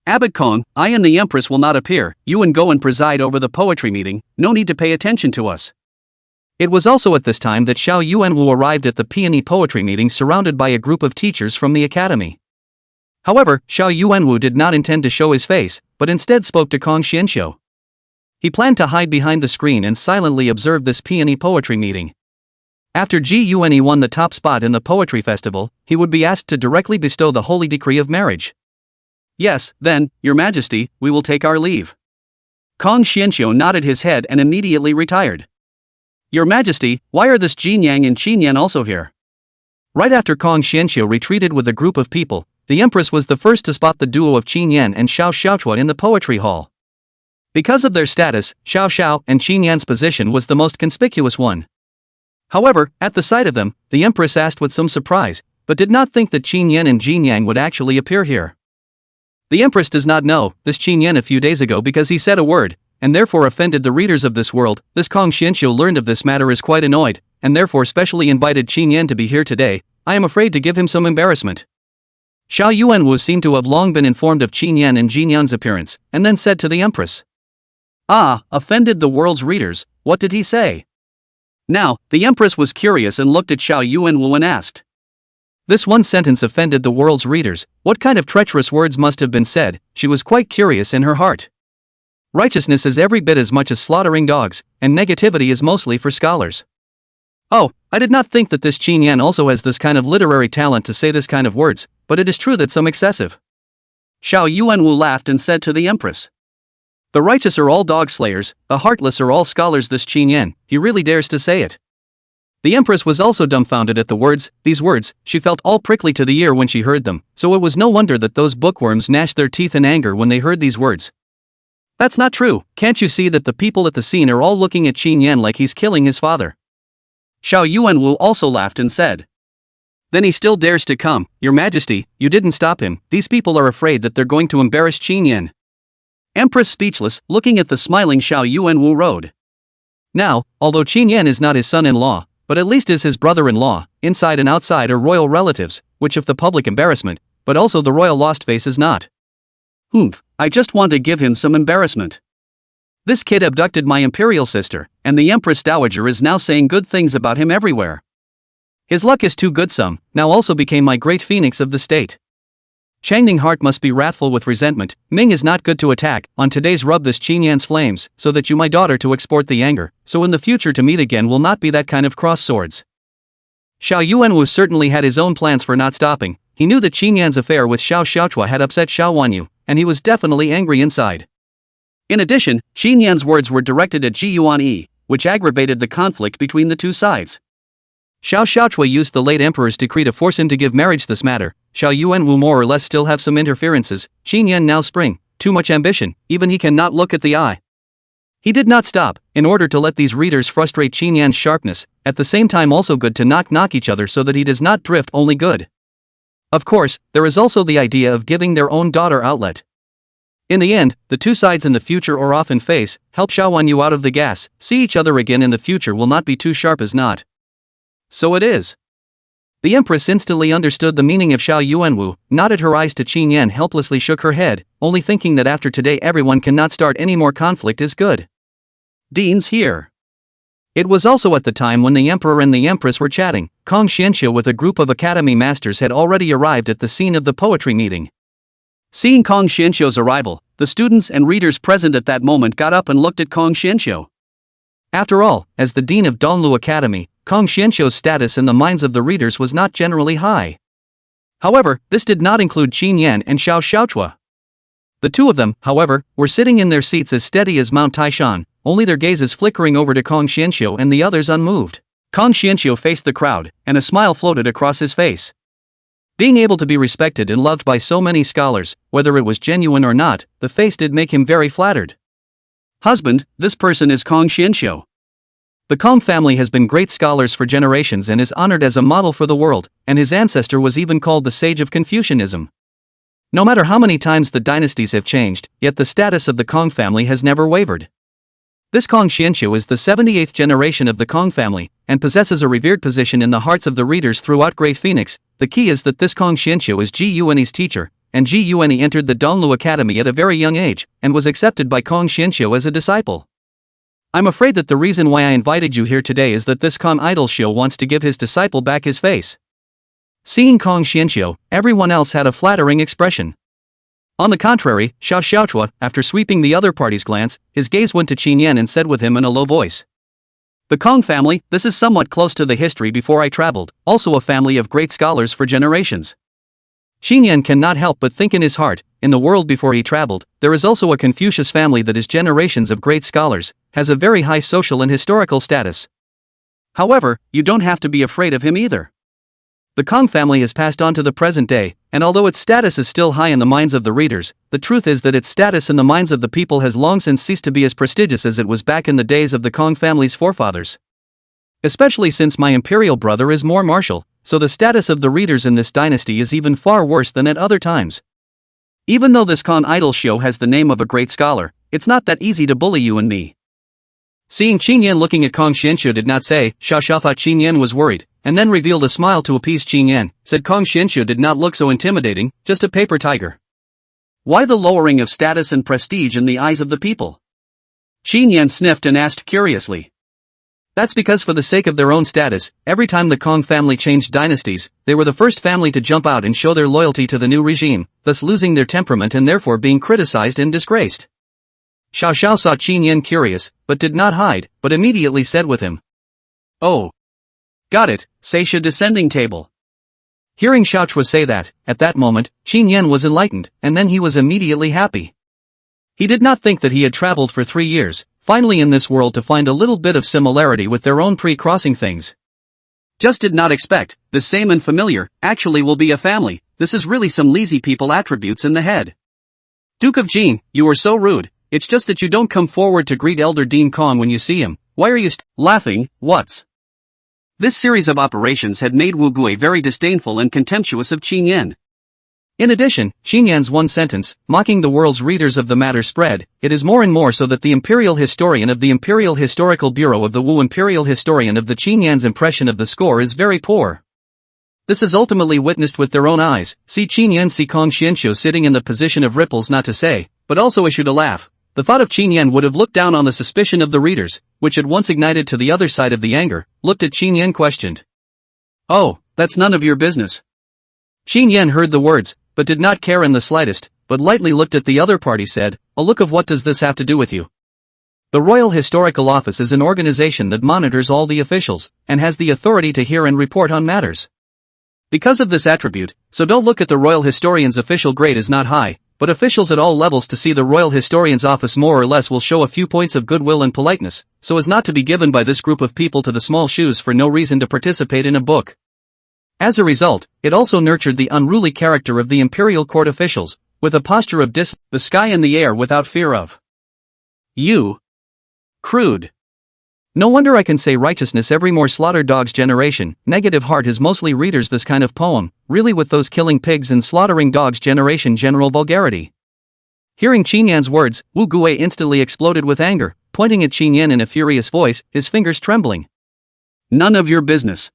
Abbot Kong, I and the Empress will not appear, you and go and preside over the poetry meeting, no need to pay attention to us. It was also at this time that Xiao Yuanwu arrived at the peony poetry meeting surrounded by a group of teachers from the academy. However, Xiao Yuanwu did not intend to show his face, but instead spoke to Kong Xianxiu. He planned to hide behind the screen and silently observe this peony poetry meeting. After Gun won the top spot in the poetry festival, he would be asked to directly bestow the holy decree of marriage. Yes, then, Your Majesty, we will take our leave. Kong Xianxiu nodded his head and immediately retired. Your Majesty, why are this Jin Yang and Qin Yan also here? Right after Kong Xianxiu retreated with a group of people, the Empress was the first to spot the duo of Qin Yan and Xiao Xiaochua in the poetry hall. Because of their status, Xiao Xiao and Qin Yan's position was the most conspicuous one. However, at the sight of them, the Empress asked with some surprise, but did not think that Qin Yan and Jin Yang would actually appear here. The Empress does not know this Qin Yan a few days ago because he said a word, and therefore offended the readers of this world. This Kong Xianxiu learned of this matter is quite annoyed, and therefore specially invited Qin Yan to be here today. I am afraid to give him some embarrassment. Xiao Yuanwu seemed to have long been informed of Qin Yan and Jin Yan's appearance, and then said to the Empress. Ah, offended the world's readers, what did he say? Now, the Empress was curious and looked at Xiao Yuanwu and asked. This one sentence offended the world's readers, what kind of treacherous words must have been said? She was quite curious in her heart. Righteousness is every bit as much as slaughtering dogs, and negativity is mostly for scholars. Oh, I did not think that this Qin Yan also has this kind of literary talent to say this kind of words, but it is true that some excessive. Xiao Yuanwu laughed and said to the Empress. The righteous are all dog slayers, the heartless are all scholars. This Qin Yan, he really dares to say it. The Empress was also dumbfounded at the words. These words, she felt all prickly to the ear when she heard them, so it was no wonder that those bookworms gnashed their teeth in anger when they heard these words. That's not true, can't you see that the people at the scene are all looking at Qin Yan like he's killing his father? Xiao Yuanwu also laughed and said. Then he still dares to come, Your Majesty, you didn't stop him, these people are afraid that they're going to embarrass Qin Yan. Empress speechless, looking at the smiling Xiao Yuanwu rode. Now, although Qin Yan is not his son-in-law, but at least is his brother-in-law, inside and outside are royal relatives, which if the public embarrassment, but also the royal lost face is not. I just want to give him some embarrassment. This kid abducted my imperial sister, and the Empress Dowager is now saying good things about him everywhere. His luck is too good some, now also became my great phoenix of the state. Changning heart must be wrathful with resentment, Ming is not good to attack, on today's rub this Qin Yan's flames, so that you my daughter to export the anger, so in the future to meet again will not be that kind of cross swords. Xiao Yuanwu certainly had his own plans for not stopping, he knew that Qin Yan's affair with Xiao Xiaochua had upset Xiao Wanyu, and he was definitely angry inside. In addition, Qin Yan's words were directed at Ji Yuan, which aggravated the conflict between the two sides. Xiao Xiaochua used the late emperor's decree to force him to give marriage. This matter, Xiao Yuanwu more or less still have some interferences. Qin Yan now spring, too much ambition, even he cannot look at the eye. He did not stop, in order to let these readers frustrate Qin Yan's sharpness, at the same time also good to knock each other so that he does not drift only good. Of course, there is also the idea of giving their own daughter outlet. In the end, the two sides in the future or often face, help Xiao Wanyu out of the gas, see each other again in the future will not be too sharp as not. So it is. The Empress instantly understood the meaning of Xiao Yuanwu, nodded her eyes to Qin Yan, helplessly shook her head, only thinking that after today everyone cannot start any more conflict is good. Dean's here. It was also at the time when the Emperor and the Empress were chatting. Kong Xianxiu with a group of academy masters had already arrived at the scene of the poetry meeting. Seeing Kong Xianxiu's arrival, the students and readers present at that moment got up and looked at Kong Xianqiu. After all, as the dean of Donglu Academy, Kong Xianqiu's status in the minds of the readers was not generally high. However, this did not include Qin Yan and Xiao Xiaochua. The two of them, however, were sitting in their seats as steady as Mount Taishan, only their gazes flickering over to Kong Xianqiu and the others unmoved. Kong Xianqiu faced the crowd, and a smile floated across his face. Being able to be respected and loved by so many scholars, whether it was genuine or not, the face did make him very flattered. Husband, this person is Kong Xianqiu. The Kong family has been great scholars for generations and is honored as a model for the world, and his ancestor was even called the sage of Confucianism. No matter how many times the dynasties have changed, yet the status of the Kong family has never wavered. This Kong Xianqiu is the 78th generation of the Kong family, and possesses a revered position in the hearts of the readers throughout Great Phoenix. The key is that this Kong Xianqiu is Ji Yuanyi's teacher, and Ji Yuanyi entered the Donglu Academy at a very young age, and was accepted by Kong Xianqiu as a disciple. I'm afraid that the reason why I invited you here today is that this Kong idol Xiu wants to give his disciple back his face. Seeing Kong Xianqiu, everyone else had a flattering expression. On the contrary, Xiao Xiaochua, after sweeping the other party's glance, his gaze went to Qin Yan and said with him in a low voice. The Kong family, this is somewhat close to the history before I traveled, also a family of great scholars for generations. Qin Yan cannot help but think in his heart, in the world before he traveled, there is also a Confucius family that is generations of great scholars, has a very high social and historical status. However, you don't have to be afraid of him either. The Kong family has passed on to the present day, and although its status is still high in the minds of the readers, the truth is that its status in the minds of the people has long since ceased to be as prestigious as it was back in the days of the Kong family's forefathers. Especially since my imperial brother is more martial, so the status of the readers in this dynasty is even far worse than at other times. Even though this Kong idol Xiu has the name of a great scholar, it's not that easy to bully you and me. Seeing Qin Yan looking at Kong Xianqiu did not say, Xiao Xiao thought Qin Yan was worried, and then revealed a smile to appease Qin Yan, said Kong Xianqiu did not look so intimidating, just a paper tiger. Why the lowering of status and prestige in the eyes of the people? Qin Yan sniffed and asked curiously. That's because for the sake of their own status, every time the Kong family changed dynasties, they were the first family to jump out and show their loyalty to the new regime, thus losing their temperament and therefore being criticized and disgraced. Xiao Xiao saw Qin Yan curious, but did not hide, but immediately said with him. Oh. Got it, Seisha descending table. Hearing Xiaochua say that, at that moment, Qin Yan was enlightened, and then he was immediately happy. He did not think that he had traveled for 3 years, finally in this world to find a little bit of similarity with their own pre-crossing things. Just did not expect, the same and familiar, actually will be a family, this is really some lazy people attributes in the head. Duke of Jin, you are so rude, it's just that you don't come forward to greet Elder Dean Kong when you see him, why are you laughing, what's? This series of operations had made Wu Gui very disdainful and contemptuous of Qin Yan. In addition, Qin Yan's one sentence, mocking the world's readers of the matter spread, it is more and more so that the imperial historian of the Imperial Historical Bureau of the Wu imperial historian of the Qin Yan's impression of the score is very poor. This is ultimately witnessed with their own eyes, see Qin Yan see Kong Xianqiu sitting in the position of ripples not to say, but also issued a laugh. The thought of Qin Yan would have looked down on the suspicion of the readers, which had once ignited to the other side of the anger, looked at Qin Yan questioned. Oh, that's none of your business. Qin Yan heard the words, but did not care in the slightest, but lightly looked at the other party said, a look of what does this have to do with you? The Royal Historical Office is an organization that monitors all the officials, and has the authority to hear and report on matters. Because of this attribute, so don't look at the Royal Historian's official grade as not high, but officials at all levels to see the Royal Historian's office more or less will show a few points of goodwill and politeness, so as not to be given by this group of people to the small shoes for no reason to participate in a book. As a result, it also nurtured the unruly character of the imperial court officials, with a posture of the sky and the air without fear of. You. Crude. No wonder I can say righteousness every more slaughtered dog's generation, negative heart is mostly readers this kind of poem, really with those killing pigs and slaughtering dogs generation general vulgarity. Hearing Qin Yan's words, Wu Gui instantly exploded with anger, pointing at Qin Yan in a furious voice, his fingers trembling. None of your business.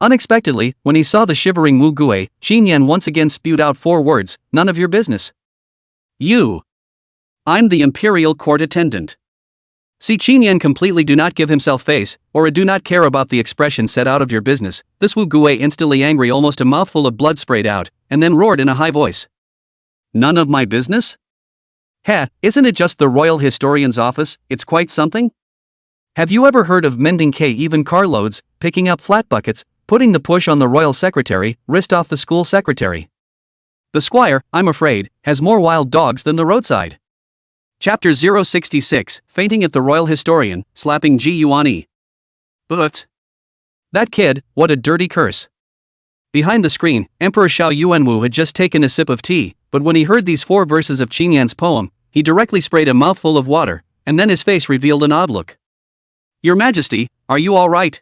Unexpectedly, when he saw the shivering Wu Gui, Qin Yan once again spewed out 4 words, none of your business. You. I'm the imperial court attendant. See Qin Yan completely do not give himself face, or a do not care about the expression said out of your business, this Wu Gui instantly angry almost a mouthful of blood sprayed out, and then roared in a high voice. None of my business? Heh, isn't it just the royal historian's office? It's quite something? Have you ever heard of mending even carloads, picking up flat buckets, putting the push on the royal secretary, wrist off the school secretary? The squire, I'm afraid, has more wild dogs than the roadside. Chapter 066, Fainting at the Royal Historian, Slapping Ji Yuan. But that kid, what a dirty curse. Behind the screen, Emperor Xiao Yuanwu had just taken a sip of tea, but when he heard these 4 verses of Qin Yan's poem, he directly sprayed a mouthful of water, and then his face revealed an odd look. Your Majesty, are you all right?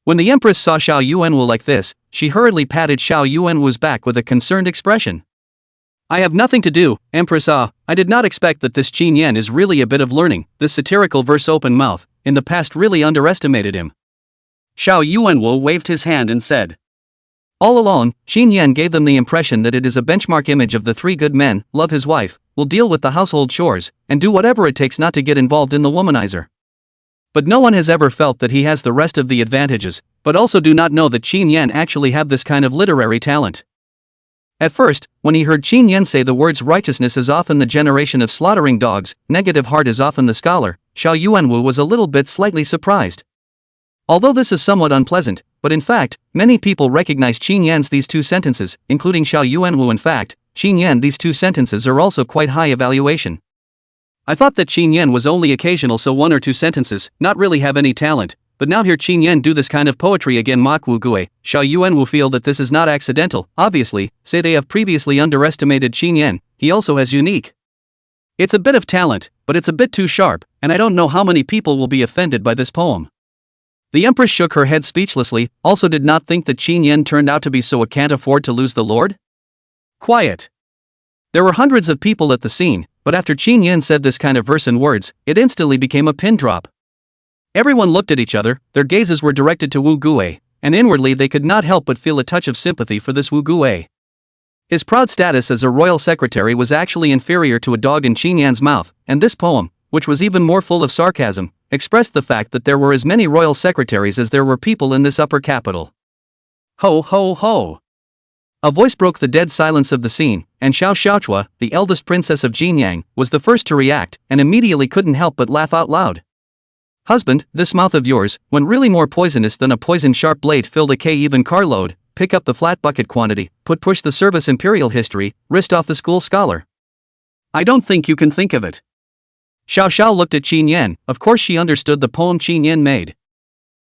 When the Empress saw Xiao Yuanwu like this, she hurriedly patted Xiao Yuanwu's back with a concerned expression. I have nothing to do, Empress. I did not expect that this Qin Yan is really a bit of learning. This satirical verse open mouth, in the past really underestimated him. Xiao Yuanwu waved his hand and said. All along, Qin Yan gave them the impression that it is a benchmark image of the 3 good men, love his wife, will deal with the household chores, and do whatever it takes not to get involved in the womanizer. But no one has ever felt that he has the rest of the advantages, but also do not know that Qin Yan actually have this kind of literary talent. At first, when he heard Qin Yan say the words righteousness is often the generation of slaughtering dogs, negative heart is often the scholar, Xiao Yuanwu was a little bit slightly surprised. Although this is somewhat unpleasant, but in fact, many people recognize Qin Yan's these 2 sentences, including Xiao Yuanwu. In fact, Qin Yan these 2 sentences are also quite high evaluation. I thought that Qin Yan was only occasional, so 1 or 2 sentences, not really have any talent, but now hear Qin Yan do this kind of poetry again. Mak Wu Gue, Xiao Yuanwu feel that this is not accidental, obviously, say they have previously underestimated Qin Yan, he also has unique. It's a bit of talent, but it's a bit too sharp, and I don't know how many people will be offended by this poem. The Empress shook her head speechlessly, also did not think that Qin Yan turned out to be so. Can't afford to lose the Lord? Quiet. There were hundreds of people at the scene, but after Qin Yan said this kind of verse and words, it instantly became a pin drop. Everyone looked at each other, their gazes were directed to Wu Gue, and inwardly they could not help but feel a touch of sympathy for this Wu Gue. His proud status as a royal secretary was actually inferior to a dog in Qin Yan's mouth, and this poem, which was even more full of sarcasm, expressed the fact that there were as many royal secretaries as there were people in this upper capital. Ho ho ho! A voice broke the dead silence of the scene, and Xiao Xiaochua, the eldest princess of Jinyang, was the first to react, and immediately couldn't help but laugh out loud. Husband, this mouth of yours, when really more poisonous than a poison-sharp blade, fill the even carload, pick up the flat bucket quantity, push the service imperial history, wrist off the school scholar. I don't think you can think of it. Xiao Xiao looked at Qin Yan. Of course she understood the poem Qin Yan made.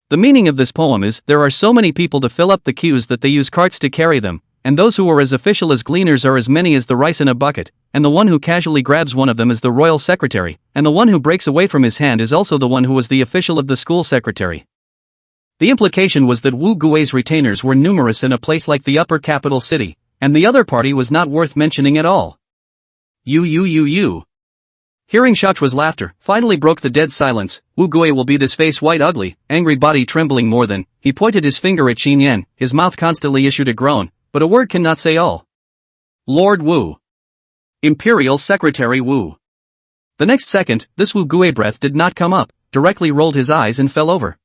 The meaning of this poem is, there are so many people to fill up the queues that they use carts to carry them, and those who are as official as gleaners are as many as the rice in a bucket, and the one who casually grabs one of them is the royal secretary, and the one who breaks away from his hand is also the one who was the official of the school secretary. The implication was that Wu Gui's retainers were numerous in a place like the upper capital city, and the other party was not worth mentioning at all. You. Hearing Xiaochua's laughter, finally broke the dead silence. Wu Gui will be this face white ugly, angry body trembling more than, he pointed his finger at Qin Yan, his mouth constantly issued a groan, but a word cannot say all. Lord Wu. Imperial Secretary Wu. The next second, this Wu Gui breath did not come up, directly rolled his eyes and fell over.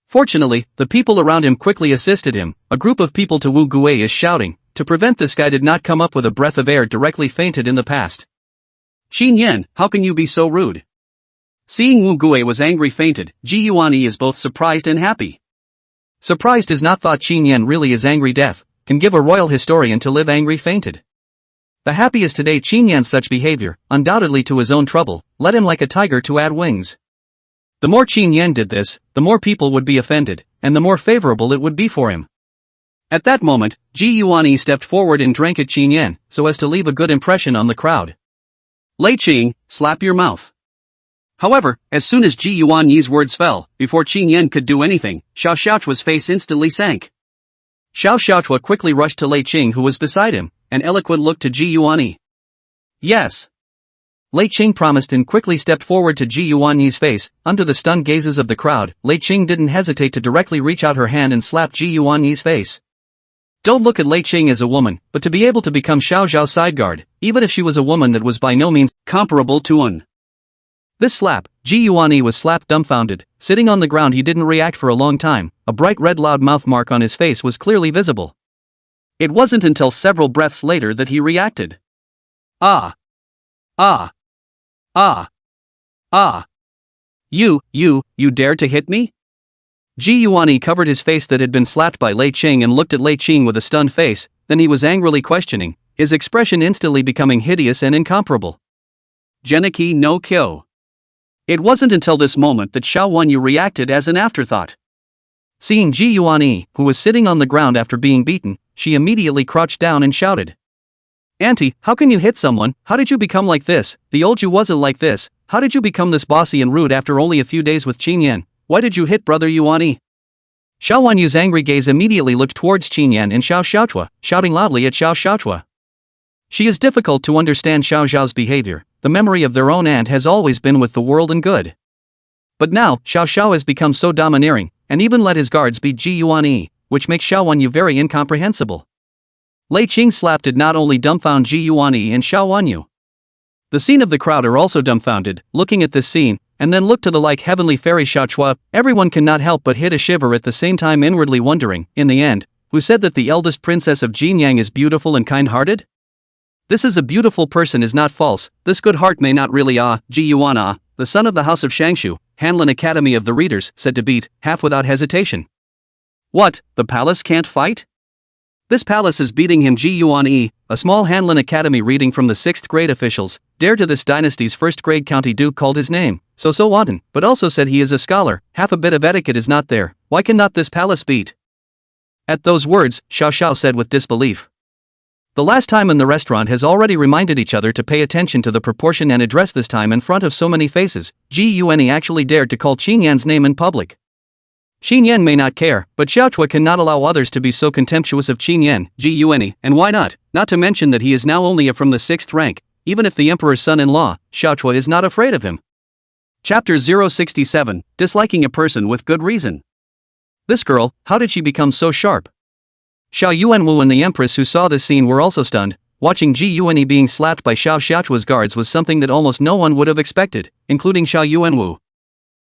Fortunately, the people around him quickly assisted him. A group of people to Wu Gui is shouting, to prevent this guy did not come up with a breath of air directly fainted in the past. Qin Yan, how can you be so rude? Seeing Wu Gui was angry fainted, Ji Yuani is both surprised and happy. Surprised is not thought Qin Yan really is angry deaf, can give a royal historian to live angry fainted. The happy is today Qin Yan's such behavior, undoubtedly to his own trouble, led him like a tiger to add wings. The more Qin Yan did this, the more people would be offended, and the more favorable it would be for him. At that moment, Ji Yuani stepped forward and drank at Qin Yan, so as to leave a good impression on the crowd. Lei Qing, slap your mouth. However, as soon as Ji Yuani's words fell, before Qin Yan could do anything, Xiao Xiaochua's face instantly sank. Xiao Xiaochua quickly rushed to Lei Qing who was beside him, an eloquent look to Ji Yuani. Yes. Lei Qing promised and quickly stepped forward to Ji Yuani's face. Under the stunned gazes of the crowd, Lei Qing didn't hesitate to directly reach out her hand and slap Ji Yuani's face. Don't look at Lei Qing as a woman, but to be able to become Xiao Zhao's sideguard, even if she was a woman that was by no means comparable to Un. This slap, Ji Yuani was slapped dumbfounded, sitting on the ground he didn't react for a long time, a bright red loud mouth mark on his face was clearly visible. It wasn't until several breaths later that he reacted. Ah! Ah! Ah! Ah! You dared to hit me? Ji Yuani covered his face that had been slapped by Lei Qing and looked at Lei Qing with a stunned face, then he was angrily questioning, his expression instantly becoming hideous and incomparable. Geniki no Kyo. It wasn't until this moment that Xiao Wanyu reacted as an afterthought. Seeing Ji Yuani, who was sitting on the ground after being beaten, she immediately crouched down and shouted. Auntie, how can you hit someone? How did you become like this? The old you wasn't like this. How did you become this bossy and rude after only a few days with Qin Yan? Why did you hit brother Yuani? Xiao Wanyu's angry gaze immediately looked towards Qin Yan and Xiao Xiaochua, shouting loudly at Xiao Xiaochua. She is difficult to understand Xiao Xiao's behavior. The memory of their own aunt has always been with the world and good. But now, Xiao Xiao has become so domineering, and even let his guards beat Ji Yuani, which makes Xiao Wanyu very incomprehensible. Lei Qing's slap did not only dumbfound Ji Yuani and Xiao Wanyu. The scene of the crowd are also dumbfounded, looking at this scene, and then look to the like heavenly fairy Xiaochua. Everyone cannot help but hit a shiver at the same time, inwardly wondering, in the end, who said that the eldest princess of Jinyang is beautiful and kind-hearted? This is a beautiful person is not false, this good heart may not really Ji Yuan the son of the house of Shangshu, Hanlin Academy of the Readers, said to beat, half without hesitation. What, the palace can't fight? This palace is beating him. Ji Yuan a small Hanlin Academy reading from the 6th grade officials, dare to this dynasty's 1st grade county duke called his name, so wanton, but also said he is a scholar, half a bit of etiquette is not there, why cannot this palace beat? At those words, Xiao Xiao said with disbelief. The last time in the restaurant has already reminded each other to pay attention to the proportion and address this time in front of so many faces. Ji Yuan actually dared to call Qin Yan's name in public. Qin Yan may not care, but Xiaochua cannot allow others to be so contemptuous of Qin Yan, Ji Yuan, and why not? Not to mention that he is now only from the 6th rank, even if the emperor's son-in-law, Xiaochua is not afraid of him. Chapter 067, Disliking a person with good reason. This girl, how did she become so sharp? Xiao Yuanwu and the empress who saw this scene were also stunned. Watching Ji Yuani being slapped by Xiao Xiaochua's guards was something that almost no one would have expected, including Xiao Yuanwu.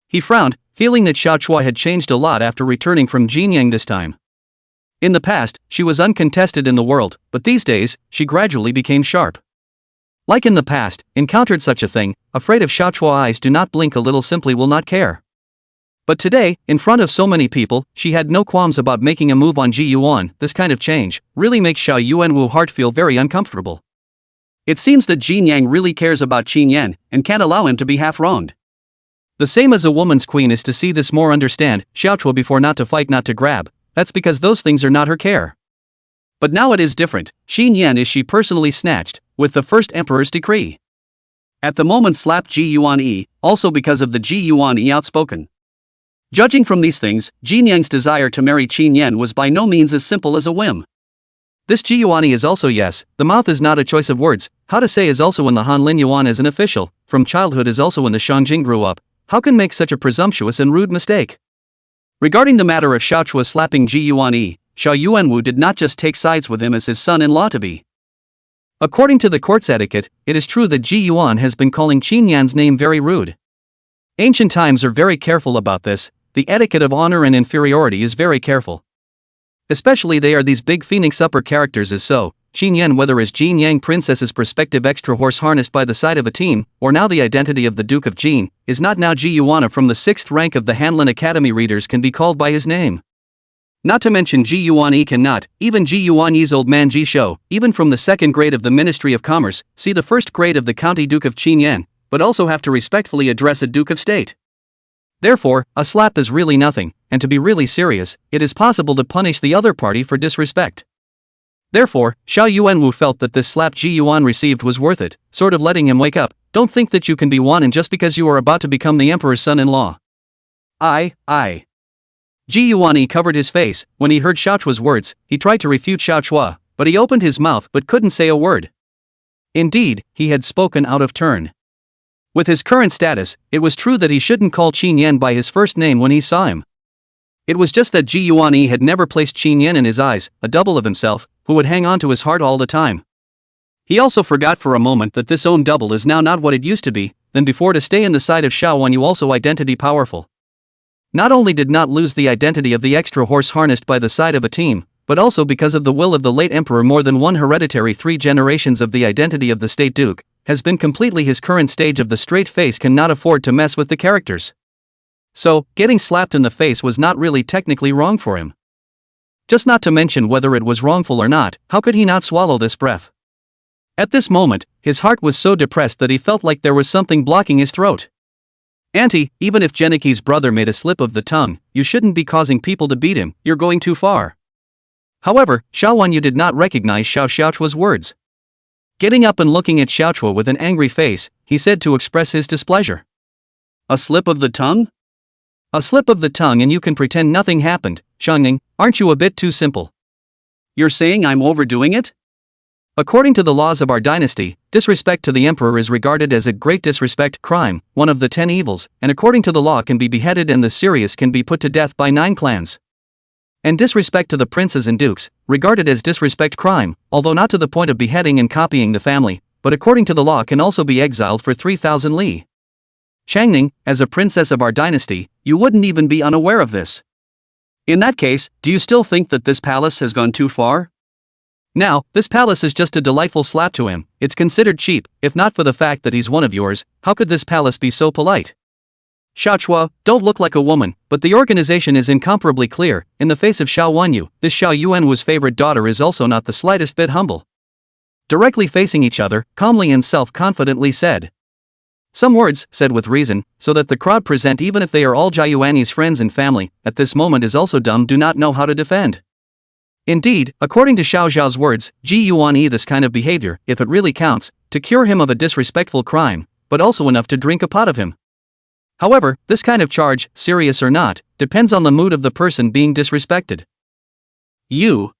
He frowned, feeling that Xiaochua had changed a lot after returning from Jinyang this time. In the past, she was uncontested in the world, but these days, she gradually became sharp. Like in the past, encountered such a thing, afraid of Xiaochua eyes do not blink a little, simply will not care. But today, in front of so many people, she had no qualms about making a move on Ji Yuan. This kind of change really makes Xiao Yuanwu heart feel very uncomfortable. It seems that Jinyang really cares about Qin Yan, and can't allow him to be half wronged. The same as a woman's queen is to see this more understand, Xiaochua before not to fight not to grab, that's because those things are not her care. But now it is different, Qin Yan is she personally snatched, with the first emperor's decree. At the moment slapped Ji Yuan also because of the Ji Yuan outspoken. Judging from these things, Jinyang's desire to marry Qin Yan was by no means as simple as a whim. This Ji Yuan is also yes, the mouth is not a choice of words, how to say is also in the Hanlin Yuan as an official, from childhood is also in the Shangjing grew up. How can make such a presumptuous and rude mistake? Regarding the matter of Xiaochua slapping Ji Yuan Xiao Yuanwu did not just take sides with him as his son-in-law to be. According to the court's etiquette, it is true that Ji Yuan has been calling Qin Yan's name very rude. Ancient times are very careful about this, the etiquette of honor and inferiority is very careful. Especially they are these big phoenix upper characters as so, Qin Yan whether as Jin Yang princess's prospective extra horse harnessed by the side of a team, or now the identity of the Duke of Jin, is not now Ji Yuan from the 6th rank of the Hanlin Academy readers can be called by his name. Not to mention Ji Yuan cannot, even Ji Yuan's old man Ji Shou, even from the 2nd grade of the Ministry of Commerce, see the 1st grade of the County Duke of Qin Yan, but also have to respectfully address a Duke of State. Therefore, a slap is really nothing, and to be really serious, it is possible to punish the other party for disrespect. Therefore, Xiao Yuanwu felt that this slap Ji Yuan received was worth it, sort of letting him wake up. Don't think that you can be wanted just because you are about to become the emperor's son-in-law. I. Ji Yuan covered his face. When he heard Xiaochua's words, he tried to refute Xiaochua, but he opened his mouth but couldn't say a word. Indeed, he had spoken out of turn. With his current status, it was true that he shouldn't call Qin Yan by his first name when he saw him. It was just that Ji Yuan had never placed Qin Yan in his eyes, a double of himself, who would hang on to his heart all the time. He also forgot for a moment that this own double is now not what it used to be, then before to stay in the side of Xiao Wanyu also identity powerful. Not only did not lose the identity of the extra horse harnessed by the side of a team, but also because of the will of the late emperor more than one hereditary 3 generations of the identity of the state duke, has been completely his current stage of the straight face cannot afford to mess with the characters. So, getting slapped in the face was not really technically wrong for him. Just not to mention whether it was wrongful or not, how could he not swallow this breath? At this moment, his heart was so depressed that he felt like there was something blocking his throat. Auntie, even if Geniki's brother made a slip of the tongue, you shouldn't be causing people to beat him, you're going too far. However, Xiao Wanyu did not recognize Xiao Xiaochua's words. Getting up and looking at Xiaochua with an angry face, he said to express his displeasure. A slip of the tongue? A slip of the tongue and you can pretend nothing happened, Xiangning, aren't you a bit too simple? You're saying I'm overdoing it? According to the laws of our dynasty, disrespect to the emperor is regarded as a great disrespect crime, one of the 10 evils, and according to the law can be beheaded and the serious can be put to death by 9 clans. And disrespect to the princes and dukes, regarded as disrespect crime, although not to the point of beheading and copying the family, but according to the law can also be exiled for 3,000 li. Xiangning, as a princess of our dynasty, you wouldn't even be unaware of this. In that case, do you still think that this palace has gone too far? Now, this palace is just a delightful slap to him, it's considered cheap, if not for the fact that he's one of yours, how could this palace be so polite? Xiaochua, don't look like a woman, but the organization is incomparably clear, in the face of Xiao Wanyu, this Xiao Yuanwu's favorite daughter is also not the slightest bit humble. Directly facing each other, calmly and self-confidently said. Some words, said with reason, so that the crowd present even if they are all Jiayuani's friends and family, at this moment is also dumb do not know how to defend. Indeed, according to Xiao Zhao's words, Ji Yuan this kind of behavior, if it really counts, to cure him of a disrespectful crime, but also enough to drink a pot of him. However, this kind of charge, serious or not, depends on the mood of the person being disrespected. Xiao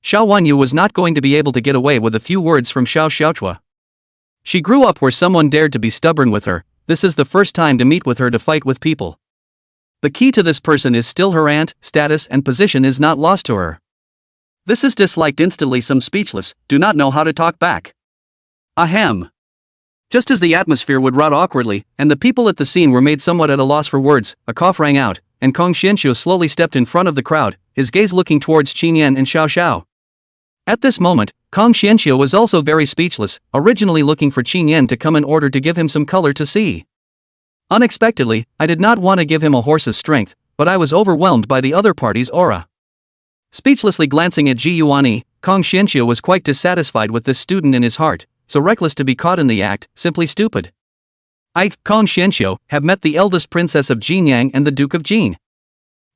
Wanyu was not going to be able to get away with a few words from Xiao Xiaochua. She grew up where someone dared to be stubborn with her, this is the first time to meet with her to fight with people. The key to this person is still her aunt, status and position is not lost to her. This is disliked instantly, some speechless, do not know how to talk back. Ahem. Just as the atmosphere would rot awkwardly, and the people at the scene were made somewhat at a loss for words, a cough rang out, and Kong Xianxiu slowly stepped in front of the crowd, his gaze looking towards Qin Yan and Xiao Xiao. At this moment, Kong Xianxiu was also very speechless, originally looking for Qin Yan to come in order to give him some color to see. Unexpectedly, I did not want to give him a horse's strength, but I was overwhelmed by the other party's aura. Speechlessly glancing at Ji Yuan, Kong Xianxiu was quite dissatisfied with this student in his heart, so reckless to be caught in the act, simply stupid. I, Kong Xianxiu, have met the eldest princess of Jinyang and the Duke of Jin.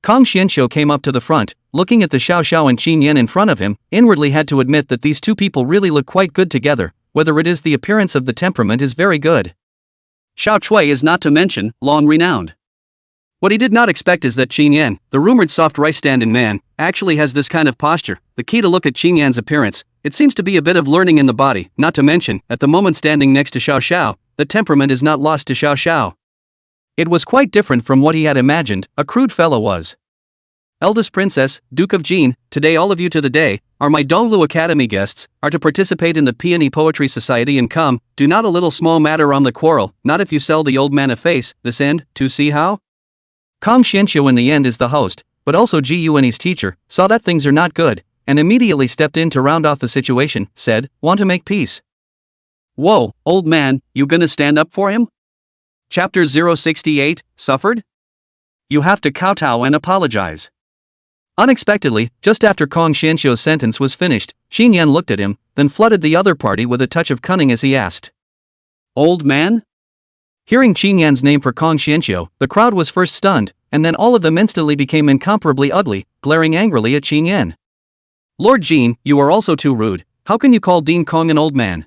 Kong Xianxiu came up to the front, looking at the Xiao Xiao and Qin Yan in front of him, inwardly had to admit that these two people really look quite good together, whether it is the appearance of the temperament is very good. Xiao Chui is not to mention, long renowned. What he did not expect is that Qin Yan, the rumored soft rice-standing man, actually has this kind of posture. The key to look at Qin Yan's appearance, it seems to be a bit of learning in the body, not to mention, at the moment standing next to Xiao Xiao, the temperament is not lost to Xiao Xiao. It was quite different from what he had imagined, a crude fellow was. Eldest Princess, Duke of Jin, today all of you to the day, are my Donglu Academy guests, are to participate in the Peony Poetry Society and come, do not a little small matter on the quarrel, not if you sell the old man a face, this end, to see how? Kong Xianxiu in the end is the host, but also Ji Yuan's teacher, saw that things are not good, and immediately stepped in to round off the situation, said, want to make peace. Whoa, old man, you gonna stand up for him? Chapter 068, Suffered? You have to kowtow and apologize. Unexpectedly, just after Kong Xianxiu's sentence was finished, Qin Yan looked at him, then flooded the other party with a touch of cunning as he asked. Old man? Hearing Qin Yan's name for Kong Xianxiu, the crowd was first stunned, and then all of them instantly became incomparably ugly, glaring angrily at Qin Yan. Lord Jin, you are also too rude, how can you call Dean Kong an old man?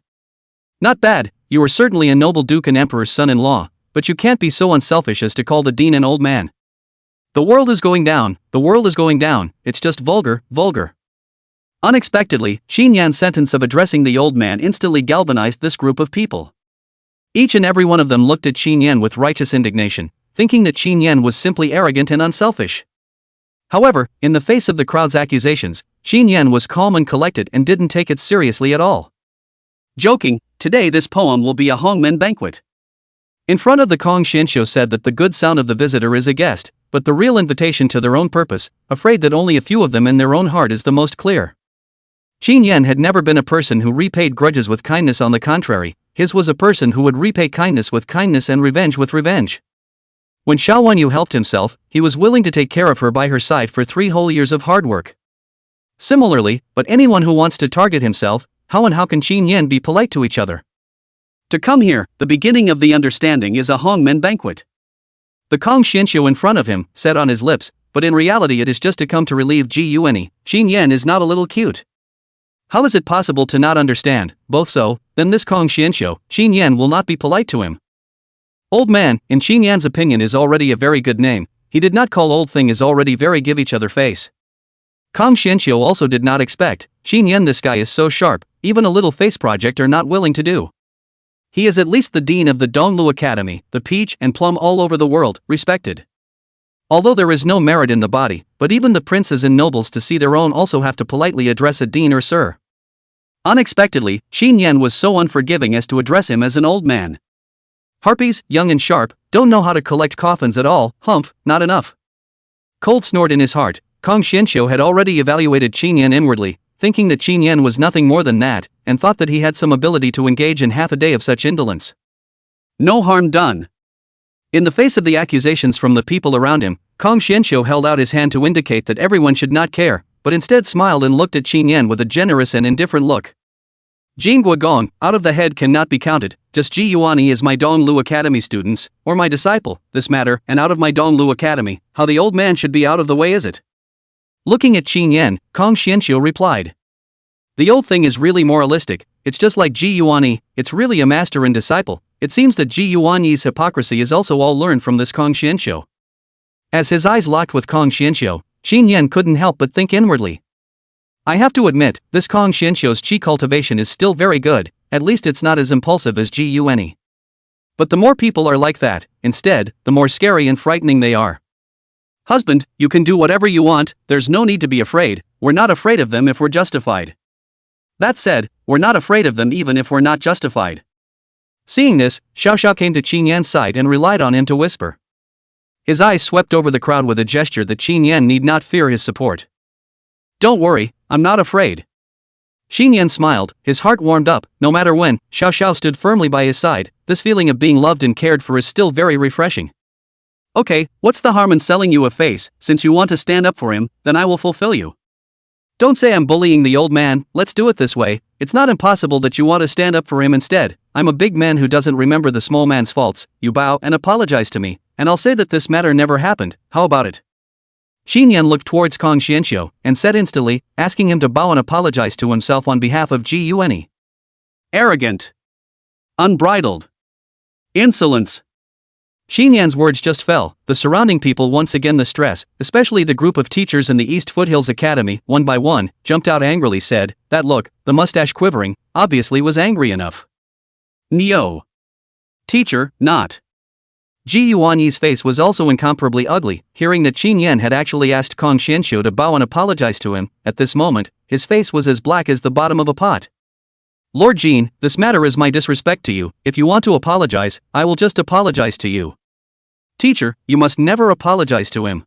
Not bad, you are certainly a noble duke and emperor's son-in-law, but you can't be so unselfish as to call the dean an old man. The world is going down, it's just vulgar. Unexpectedly, Qin Yan's sentence of addressing the old man instantly galvanized this group of people. Each and every one of them looked at Qin Yan with righteous indignation, thinking that Qin Yan was simply arrogant and unselfish. However, in the face of the crowd's accusations, Qin Yan was calm and collected and didn't take it seriously at all. Joking, today this poem will be a hongmen banquet. In front of the Kong Xianxiu said that the good sound of the visitor is a guest, but the real invitation to their own purpose, afraid that only a few of them in their own heart is the most clear. Qin Yan had never been a person who repaid grudges with kindness, on the contrary, his was a person who would repay kindness with kindness and revenge with revenge. When Xiao Wanyu helped himself, he was willing to take care of her by her side for 3 whole years of hard work. Similarly, but anyone who wants to target himself, how can Qin Yan be polite to each other? To come here, the beginning of the understanding is a Hongmen banquet. The Kong Xianxiu in front of him, said on his lips, but in reality it is just to come to relieve Ji Yuanyi. Qin Yan is not a little cute. How is it possible to not understand? Both so, then this Kong Xianxiu, Qin Yan will not be polite to him. Old man, in Qin Yan's opinion is already a very good name, he did not call old thing is already very give each other face. Kong Xianxiu also did not expect, Qin Yan this guy is so sharp, even a little face project are not willing to do. He is at least the dean of the Donglu Academy, the peach and plum all over the world, respected. Although there is no merit in the body, but even the princes and nobles to see their own also have to politely address a dean or sir. Unexpectedly, Qin Yan was so unforgiving as to address him as an old man. Harpies, young and sharp, don't know how to collect coffins at all, humph, not enough. Cold snort in his heart, Kong Xianxiu had already evaluated Qin Yan inwardly, thinking that Qin Yan was nothing more than that, and thought that he had some ability to engage in half a day of such indolence. No harm done. In the face of the accusations from the people around him, Kong Xianxiu held out his hand to indicate that everyone should not care, but instead smiled and looked at Qin Yan with a generous and indifferent look. Jin Guogong, out of the head cannot be counted, just Ji Yuanyi is my Donglu Academy students, or my disciple, this matter, and out of my Donglu Academy, how the old man should be out of the way is it? Looking at Qin Yan, Kong Xianxiu replied. The old thing is really moralistic, it's just like Ji Yuanyi, it's really a master and disciple. It seems that Ji Yuanyi's hypocrisy is also all learned from this Kong Xianxiu. As his eyes locked with Kong Xianxiu, Qin Yan couldn't help but think inwardly. I have to admit, this Kong Xianxiu's qi cultivation is still very good, at least it's not as impulsive as Ji Yuanyi. But the more people are like that, instead, the more scary and frightening they are. Husband, you can do whatever you want, there's no need to be afraid, we're not afraid of them if we're justified. That said, we're not afraid of them even if we're not justified. Seeing this, Xiao Xiao came to Qin Yan's side and relied on him to whisper. His eyes swept over the crowd with a gesture that Qin Yan need not fear his support. Don't worry, I'm not afraid. Qin Yan smiled, his heart warmed up, no matter when, Xiao Xiao stood firmly by his side, this feeling of being loved and cared for is still very refreshing. Okay, what's the harm in selling you a face, since you want to stand up for him, then I will fulfill you. Don't say I'm bullying the old man, let's do it this way, it's not impossible that you want to stand up for him instead, I'm a big man who doesn't remember the small man's faults, you bow and apologize to me, and I'll say that this matter never happened, how about it? Qin Yan looked towards Kong Xianxiu, and said instantly, asking him to bow and apologize to himself on behalf of Ji Yuanyi. Arrogant. Unbridled. Insolence. Qin Yan's words just fell, the surrounding people once again the stress, especially the group of teachers in the East Foothills Academy, one by one, jumped out angrily said, that look, the mustache quivering, obviously was angry enough. Neo. Teacher, not. Ji Yuanyi's face was also incomparably ugly, hearing that Qin Yan had actually asked Kong Xianxiu to bow and apologize to him, at this moment, his face was as black as the bottom of a pot. Lord Jin, this matter is my disrespect to you, if you want to apologize, I will just apologize to you. Teacher, you must never apologize to him.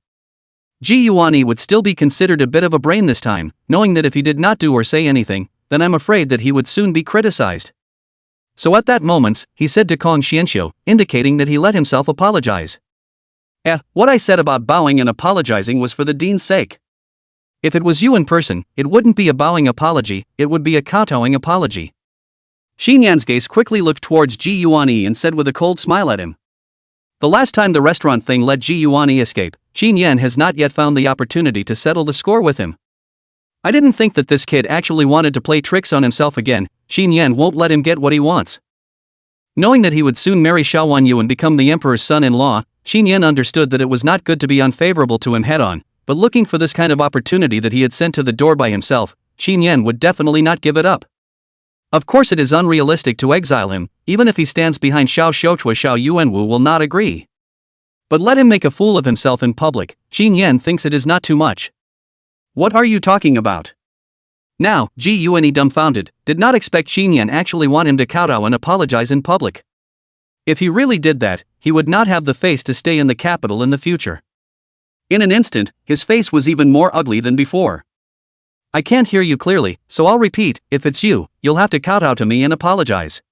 Ji Yuanyi would still be considered a bit of a brain this time, knowing that if he did not do or say anything, then I'm afraid that he would soon be criticized. So at that moment, he said to Kong Xianxiu, indicating that he let himself apologize. What I said about bowing and apologizing was for the dean's sake. If it was you in person, it wouldn't be a bowing apology, it would be a kowtowing apology. Qin Yan's gaze quickly looked towards Ji Yuanyi and said with a cold smile at him. The last time the restaurant thing let Ji Yuanyi escape, Qin Yan has not yet found the opportunity to settle the score with him. I didn't think that this kid actually wanted to play tricks on himself again, Qin Yan won't let him get what he wants. Knowing that he would soon marry Xiao Wanyu and become the emperor's son-in-law, Qin Yan understood that it was not good to be unfavorable to him head-on, but looking for this kind of opportunity that he had sent to the door by himself, Qin Yan would definitely not give it up. Of course it is unrealistic to exile him, even if he stands behind Xiao Shouchua Xiao Yuanwu will not agree. But let him make a fool of himself in public, Qin Yan thinks it is not too much. What are you talking about? Now, Ji Yuanyi dumbfounded, did not expect Qin Yan actually want him to kowtow and apologize in public. If he really did that, he would not have the face to stay in the capital in the future. In an instant, his face was even more ugly than before. I can't hear you clearly, so I'll repeat, if it's you, you'll have to kowtow to me and apologize.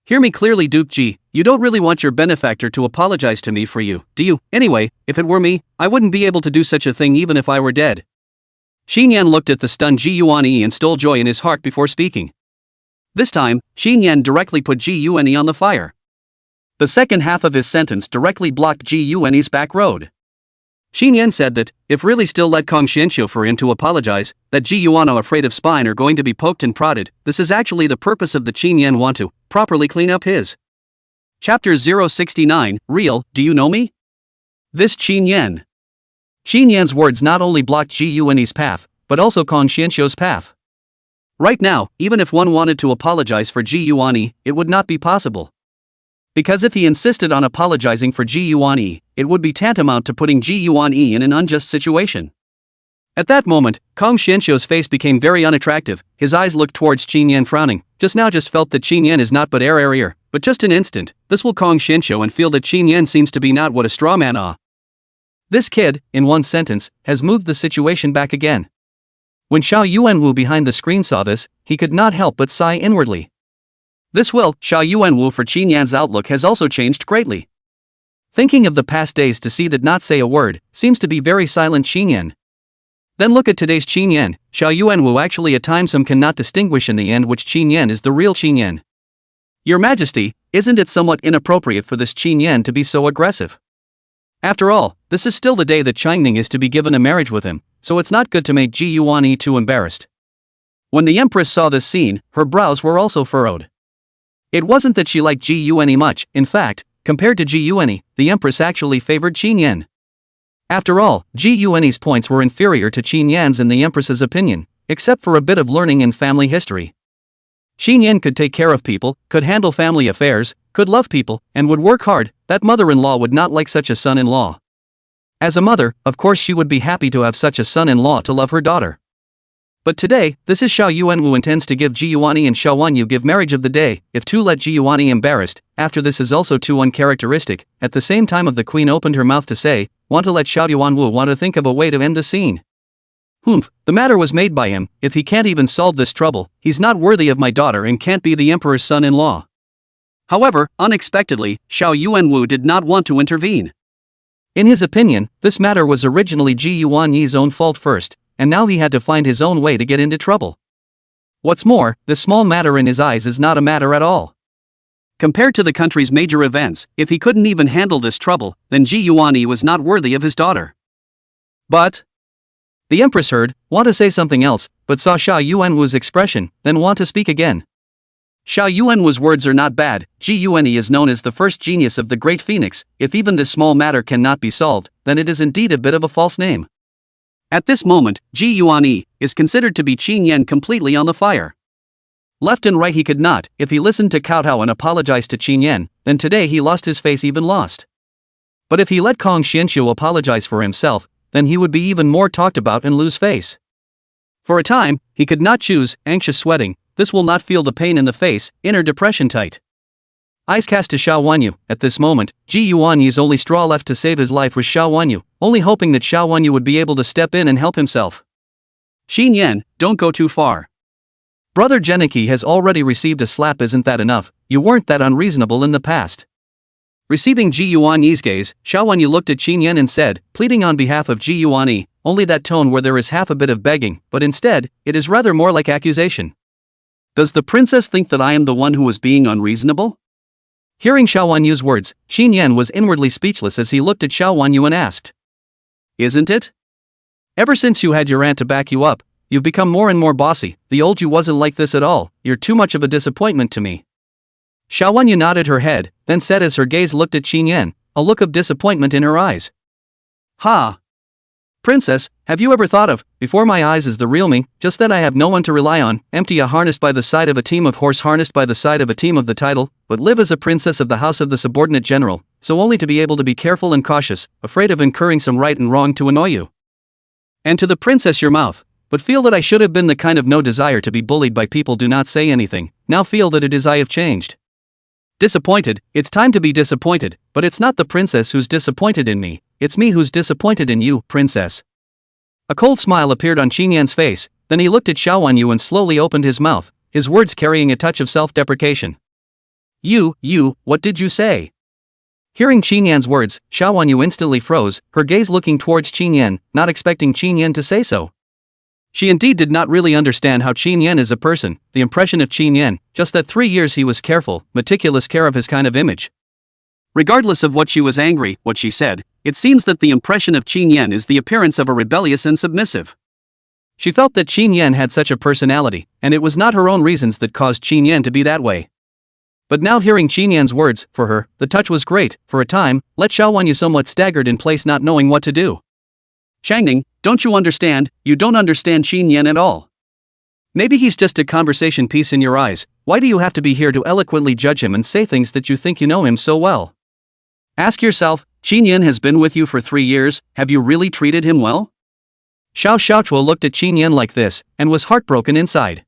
Hear me clearly, Duke Ji, you don't really want your benefactor to apologize to me for you, do you? Anyway, if it were me, I wouldn't be able to do such a thing even if I were dead. Xinyan looked at the stunned Ji Yuanyi and stole joy in his heart before speaking. This time, Xinyan directly put Ji Yuanyi on the fire. The second half of his sentence directly blocked Ji Yuanyi's back road. Xinyan said that, if really still let Kong Xianxiu for him to apologize, that Ji Yuano afraid of spine are going to be poked and prodded. This is actually the purpose of the Xinyan want to properly clean up his. Chapter 069, Real, do you know me? This Xinyan. Xinyan's words not only blocked Ji Yuanyi's path, but also Kong Xianxiu's path. Right now, even if one wanted to apologize for Ji Yuanyi, it would not be possible. Because if he insisted on apologizing for Ji Yuanyi, it would be tantamount to putting Ji Yuanyi in an unjust situation. At that moment, Kong Xianxiu's face became very unattractive. His eyes looked towards Xinyan frowning. Just felt that Xinyan is not but air, but just an instant, this will Kong Xianxiu and feel that Xinyan seems to be not what a straw man are. This kid, in one sentence, has moved the situation back again. When Xiao Yuanwu behind the screen saw this, he could not help but sigh inwardly. This will, Xiao Yuanwu for Xinyan's outlook has also changed greatly. Thinking of the past days to see that not say a word, seems to be very silent Xinyan. Then look at today's Xinyan, Xiao Yuanwu actually at times some cannot distinguish in the end which Xinyan is the real Xinyan. Your Majesty, isn't it somewhat inappropriate for this Xinyan to be so aggressive? After all, this is still the day that Changning is to be given a marriage with him, so it's not good to make Ji Yuanyi too embarrassed. When the Empress saw this scene, her brows were also furrowed. It wasn't that she liked Ji Yuanyi much, in fact, compared to Ji Yuanyi, the Empress actually favored Xinyan. After all, Ji Yuanyi's points were inferior to Xinyan's in the Empress's opinion, except for a bit of learning in family history. Xinyan could take care of people, could handle family affairs, could love people, and would work hard. That mother-in-law would not like such a son-in-law. As a mother, of course she would be happy to have such a son-in-law to love her daughter. But today, this is Xiao Yuanwu intends to give Ji Yuanyi and Xiao Wanyu give marriage of the day. If to let Ji Yuanyi embarrassed, after this is also too uncharacteristic. At the same time of the queen opened her mouth to say, want to let Xiao Yuanwu want to think of a way to end the scene. The matter was made by him. If he can't even solve this trouble, he's not worthy of my daughter and can't be the emperor's son-in-law. However, unexpectedly, Xiao Yuanwu did not want to intervene. In his opinion, this matter was originally Ji Yuanyi's own fault first, and now he had to find his own way to get into trouble. What's more, this small matter in his eyes is not a matter at all. Compared to the country's major events, if he couldn't even handle this trouble, then Ji Yuanyi was not worthy of his daughter. But the Empress heard, want to say something else, but saw Xiao Yuanwu's expression, then want to speak again. Xiao Yuanwu's words are not bad. Ji Yuanyi is known as the first genius of the Great Phoenix. If even this small matter cannot be solved, then it is indeed a bit of a false name. At this moment, Ji Yuanyi is considered to be Xinyan completely on the fire. Left and right he could not. If he listened to kowtow and apologized to Xinyan, then today he lost his face even lost. But if he let Kong Xianxiu apologize for himself, then he would be even more talked about and lose face. For a time, he could not choose, anxious sweating, this will not feel the pain in the face, inner depression tight. Eyes cast to Xiao Wanyu. At this moment, Ji Yuanyi's only straw left to save his life was Xiao Wanyu, only hoping that Xiao Wanyu would be able to step in and help himself. Xinyan, don't go too far. Brother Geniki has already received a slap, isn't that enough? You weren't that unreasonable in the past. Receiving Ji Yuanyi's gaze, Xiao Wanyu looked at Xinyan and said, pleading on behalf of Ji Yuanyi, only that tone where there is half a bit of begging, but instead, it is rather more like accusation. Does the princess think that I am the one who was being unreasonable? Hearing Xiao Wanyu's words, Xinyan was inwardly speechless as he looked at Xiao Wanyu and asked. Isn't it? Ever since you had your aunt to back you up, you've become more and more bossy. The old you wasn't like this at all. You're too much of a disappointment to me. Xiao Wanyu nodded her head, then said as her gaze looked at Xinyan, a look of disappointment in her eyes. Ha! Princess, have you ever thought of, before my eyes is the real me, just that I have no one to rely on, empty a harnessed by the side of a team of horse harnessed by the side of a team of the title, but live as a princess of the house of the subordinate general, so only to be able to be careful and cautious, afraid of incurring some right and wrong to annoy you. And to the princess your mouth, but feel that I should have been the kind of no desire to be bullied by people do not say anything, now feel that it is I have changed. Disappointed, it's time to be disappointed, but it's not the princess who's disappointed in me, it's me who's disappointed in you, princess. A cold smile appeared on Xinyan's face, then he looked at Xiao Wanyu and slowly opened his mouth, his words carrying a touch of self-deprecation. What did you say? Hearing Qin Yan's words, Xiao Wanyu instantly froze, her gaze looking towards Qin Yan, not expecting Qin Yan to say so. She indeed did not really understand how Qin Yan is a person, the impression of Qin Yan, just that 3 years he was careful, meticulous care of his kind of image. Regardless of what she was angry, what she said, it seems that the impression of Qin Yan is the appearance of a rebellious and submissive. She felt that Qin Yan had such a personality, and it was not her own reasons that caused Qin Yan to be that way. But now hearing Qin Yan's words, for her, the touch was great. For a time, let Xiao Wanyu somewhat staggered in place, not knowing what to do. Changning, don't you understand? You don't understand Qin Yan at all. Maybe he's just a conversation piece in your eyes. Why do you have to be here to eloquently judge him and say things that you think you know him so well? Ask yourself, Qin Yan has been with you for 3 years, have you really treated him well? Xiao Xiaochuo looked at Qin Yan like this, and was heartbroken inside.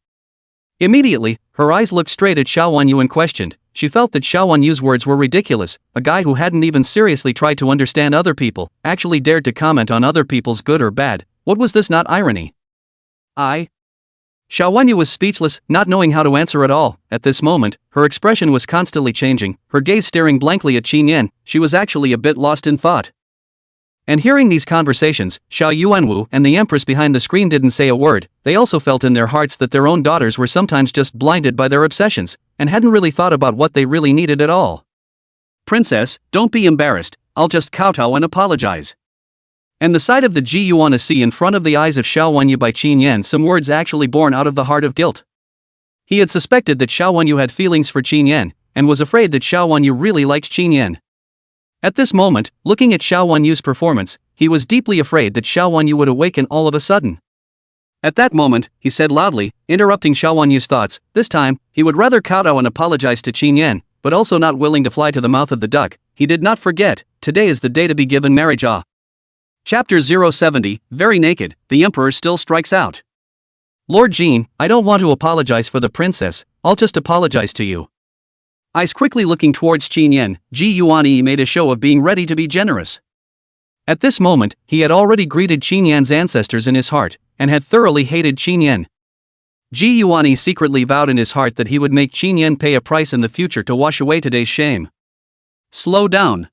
Immediately, her eyes looked straight at Xiao Wanyu and questioned. She felt that Xiao Wanyu's words were ridiculous. A guy who hadn't even seriously tried to understand other people, actually dared to comment on other people's good or bad. What was this not irony? Xiao Wanyu was speechless, not knowing how to answer at all. At this moment, her expression was constantly changing, her gaze staring blankly at Qin Yan. She was actually a bit lost in thought. And hearing these conversations, Xiao Yuanwu and the empress behind the screen didn't say a word. They also felt in their hearts that their own daughters were sometimes just blinded by their obsessions, and hadn't really thought about what they really needed at all. Princess, don't be embarrassed, I'll just kowtow and apologize. And the sight of the Ji Yuan see in front of the eyes of Xiao Wanyu by Qin Yan, some words actually born out of the heart of guilt. He had suspected that Xiao Wanyu had feelings for Qin Yan, and was afraid that Xiao Wanyu really liked Qin Yan. At this moment, looking at Xiao Wanyu's performance, he was deeply afraid that Xiao Wanyu would awaken all of a sudden. At that moment, he said loudly, interrupting Xiao Wanyu's thoughts. This time, he would rather kowtow and apologize to Qin Yan, but also not willing to fly to the mouth of the duck. He did not forget, today is the day to be given marriage. Chapter 070, Very Naked, the Emperor Still Strikes Out. Lord Jin, I don't want to apologize for the princess, I'll just apologize to you. Eyes quickly looking towards Qin Yan, Ji Yuan made a show of being ready to be generous. At this moment, he had already greeted Qin Yan's ancestors in his heart, and had thoroughly hated Qin Yan. Ji Yuan secretly vowed in his heart that he would make Qin Yan pay a price in the future to wash away today's shame. Slow down.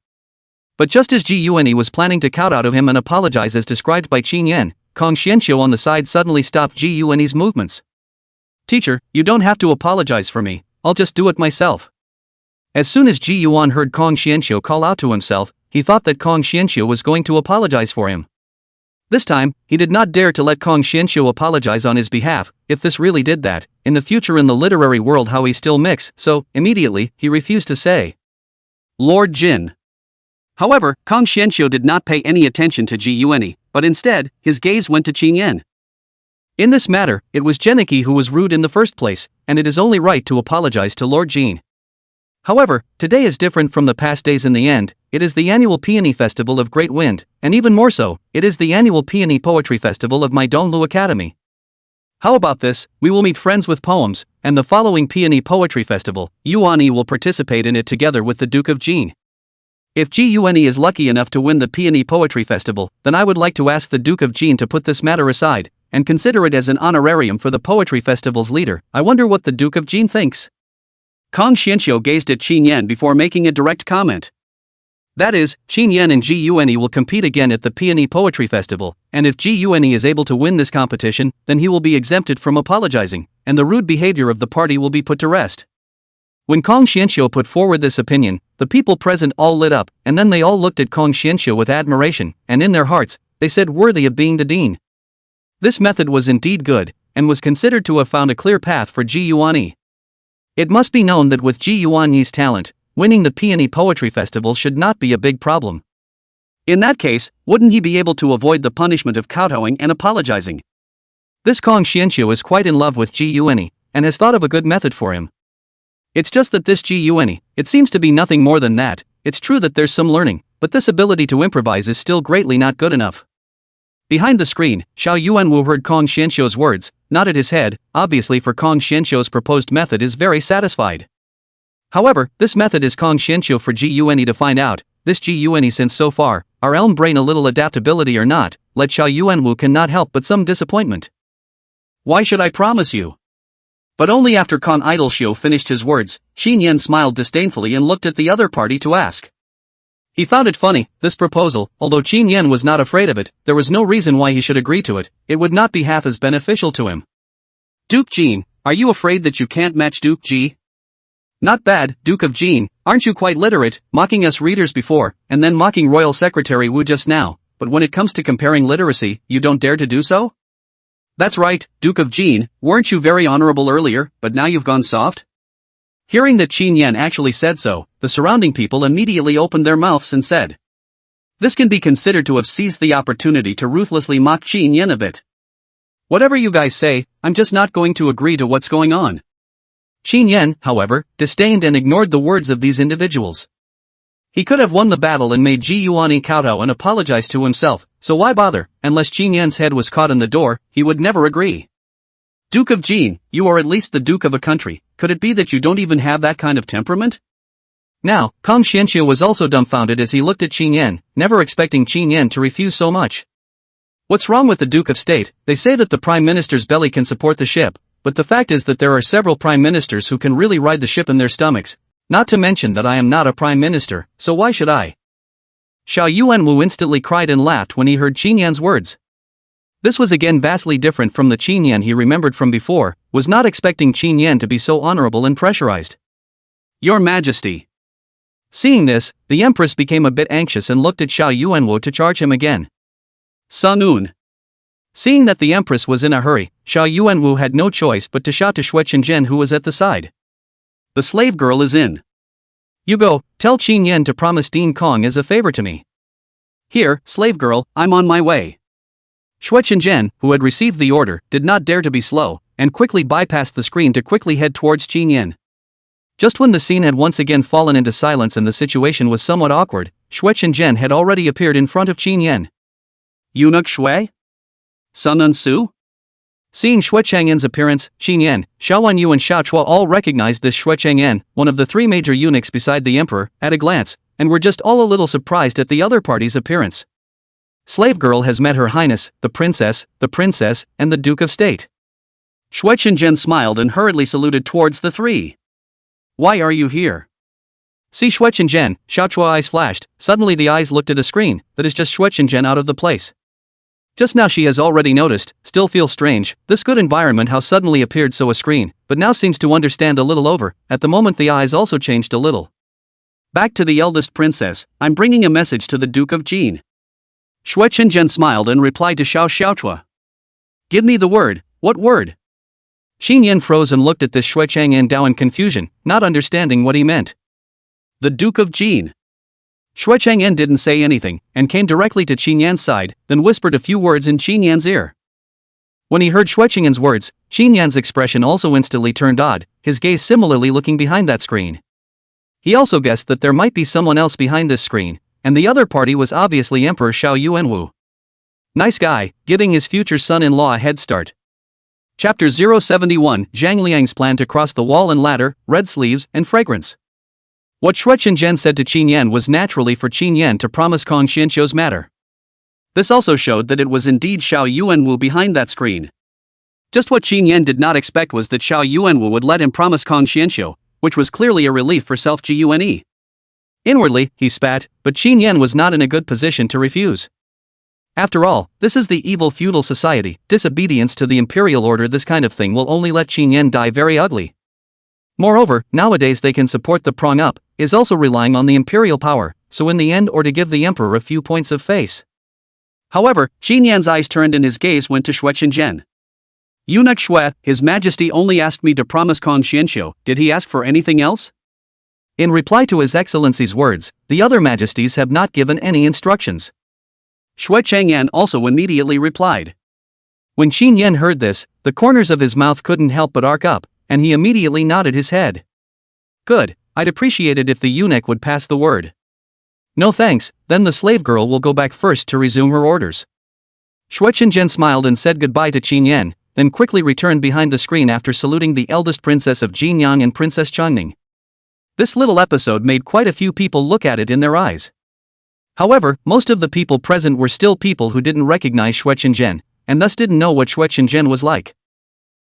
But just as Ji Yuan was planning to kowtow to him and apologize as described by Qin Yan, Kong Xianqiu on the side suddenly stopped Ji Yuan's movements. Teacher, you don't have to apologize for me, I'll just do it myself. As soon as Ji Yuan heard Kong Xianqiu call out to himself, he thought that Kong Xianqiu was going to apologize for him. This time, he did not dare to let Kong Xianqiu apologize on his behalf. If this really did that, in the future in the literary world how he still mix, so, immediately, he refused to say. Lord Jin. However, Kong Xianqiu did not pay any attention to Ji Yuan, but instead, his gaze went to Qin Yan. In this matter, it was Geniki who was rude in the first place, and it is only right to apologize to Lord Jin. However, today is different from the past days. In the end, it is the annual Peony Festival of Great Wind, and even more so, it is the annual Peony Poetry Festival of my Donglu Academy. How about this, we will meet friends with poems, and the following Peony Poetry Festival, Yuan will participate in it together with the Duke of Jin. If Ji Yuan is lucky enough to win the Peony Poetry Festival, then I would like to ask the Duke of Jin to put this matter aside, and consider it as an honorarium for the Poetry Festival's leader. I wonder what the Duke of Jin thinks. Kong Xianqiu gazed at Qin Yan before making a direct comment. That is, Qin Yan and Ji Yuan will compete again at the Peony Poetry Festival, and if Ji Yuan is able to win this competition, then he will be exempted from apologizing, and the rude behavior of the party will be put to rest. When Kong Xianqiu put forward this opinion, the people present all lit up, and then they all looked at Kong Xianqiu with admiration, and in their hearts, they said worthy of being the dean. This method was indeed good, and was considered to have found a clear path for Ji Yuan. It must be known that with Ji Yuan's talent, winning the Peony Poetry Festival should not be a big problem. In that case, wouldn't he be able to avoid the punishment of kowtowing and apologizing? This Kong Xianqiu is quite in love with Ji Yuan, and has thought of a good method for him. It's just that this Ji Yuan, it seems to be nothing more than that. It's true that there's some learning, but this ability to improvise is still greatly not good enough. Behind the screen, Xiao Yuanwu heard Kong Xianqiu's words, nodded his head, obviously for Kong Xianqiu's proposed method is very satisfied. However, this method is Kong Xianqiu for Ji Yuan to find out, this Ji Yuan since so far, our elm brain a little adaptability or not, let Xiao Yuanwu cannot help but some disappointment. Why should I promise you? But only after Khan Idolshio finished his words, Qin Yan smiled disdainfully and looked at the other party to ask. He found it funny, this proposal, although Qin Yan was not afraid of it, there was no reason why he should agree to it, it would not be half as beneficial to him. Duke Jin, are you afraid that you can't match Duke Ji? Not bad, Duke of Jin, aren't you quite literate, mocking us readers before, and then mocking Royal Secretary Wu just now, but when it comes to comparing literacy, you don't dare to do so? That's right, Duke of Jin, weren't you very honorable earlier, but now you've gone soft? Hearing that Qin Yan actually said so, the surrounding people immediately opened their mouths and said. This can be considered to have seized the opportunity to ruthlessly mock Qin Yan a bit. Whatever you guys say, I'm just not going to agree to what's going on. Qin Yan, however, disdained and ignored the words of these individuals. He could have won the battle and made Ji Yuani kowtow and apologize to himself, so why bother, unless Qin Yan's head was caught in the door, he would never agree. Duke of Jin, you are at least the Duke of a country, could it be that you don't even have that kind of temperament? Now, Kong Xianxiu was also dumbfounded as he looked at Qin Yan, never expecting Qin Yan to refuse so much. What's wrong with the Duke of State? They say that the Prime Minister's belly can support the ship, but the fact is that there are several Prime Ministers who can really ride the ship in their stomachs, not to mention that I am not a Prime Minister, so why should I? Xiao Yuanwu instantly cried and laughed when he heard Qin Yan's words. This was again vastly different from the Qin Yan he remembered from before, was not expecting Qin Yan to be so honorable and pressurized. Your Majesty. Seeing this, the Empress became a bit anxious and looked at Xiao Yuanwu to charge him again. Sun Un. Seeing that the Empress was in a hurry, Xiao Yuanwu had no choice but to shout to Xue Qinzhen who was at the side. The slave girl is in. You go, tell Qin Yan to promise Dean Kong as a favor to me. Here, slave girl, I'm on my way. Xue Qinzhen, who had received the order, did not dare to be slow, and quickly bypassed the screen to quickly head towards Qin Yan. Just when the scene had once again fallen into silence and the situation was somewhat awkward, Xue Qinzhen had already appeared in front of Qin Yan. Eunuch Xue? Sun Un Su? Seeing Xue Chang'an's appearance, Qin Yan, Xiao Wanyu and Xiao Chua all recognized this Xue Chang'an, one of the three major eunuchs beside the emperor, at a glance, and were just all a little surprised at the other party's appearance. Slave girl has met Her Highness, the princess, and the Duke of State. Xue Qinzhen smiled and hurriedly saluted towards the three. Why are you here? See Xue Qinzhen, Xiao Chua eyes flashed, suddenly the eyes looked at a screen, that is just Xue Qinzhen out of the place. Just now she has already noticed, still feels strange, this good environment how suddenly appeared so a screen, but now seems to understand a little over, at the moment the eyes also changed a little. Back to the eldest princess, I'm bringing a message to the Duke of Jin. Xue Qinzhen smiled and replied to Xiao Chua. Give me the word, what word? Qin Yan froze and looked at this Xue Chang'an Dao in confusion, not understanding what he meant. The Duke of Jin. Xue Chang'an didn't say anything, and came directly to Qin Yan's side, then whispered a few words in Qin Yan's ear. When he heard Xue Chang'an's words, Qin Yan's expression also instantly turned odd, his gaze similarly looking behind that screen. He also guessed that there might be someone else behind this screen, and the other party was obviously Emperor Xiao Yuanwu. Nice guy, giving his future son-in-law a head start. Chapter 071, Zhang Liang's plan to cross the wall and ladder, red sleeves, and fragrance. What Xue Qinzhen said to Qin Yan was naturally for Qin Yan to promise Kong Xianxiu's matter. This also showed that it was indeed Xiao Yuanwu behind that screen. Just what Qin Yan did not expect was that Xiao Yuanwu would let him promise Kong Xianxiu, which was clearly a relief for Self-Gune. Inwardly, he spat, but Qin Yan was not in a good position to refuse. After all, this is the evil feudal society, disobedience to the imperial order. This kind of thing will only let Qin Yan die very ugly. Moreover, nowadays they can support the prong up, is also relying on the imperial power, so in the end or to give the emperor a few points of face. However, Qin Yan's eyes turned and his gaze went to Xue Qinzhen. Eunuch Xue, His Majesty only asked me to promise Kong Xianxiu, did he ask for anything else? In reply to His Excellency's words, the other majesties have not given any instructions. Xue Chang'an also immediately replied. When Qin Yan heard this, the corners of his mouth couldn't help but arc up, and he immediately nodded his head. Good, I'd appreciate it if the eunuch would pass the word. No thanks, then the slave girl will go back first to resume her orders. Xue Qinzhen smiled and said goodbye to Qin Yan, then quickly returned behind the screen after saluting the eldest princess of Jinyang and Princess Changning. This little episode made quite a few people look at it in their eyes. However, most of the people present were still people who didn't recognize Xue Qinzhen, and thus didn't know what Xue Qinzhen was like.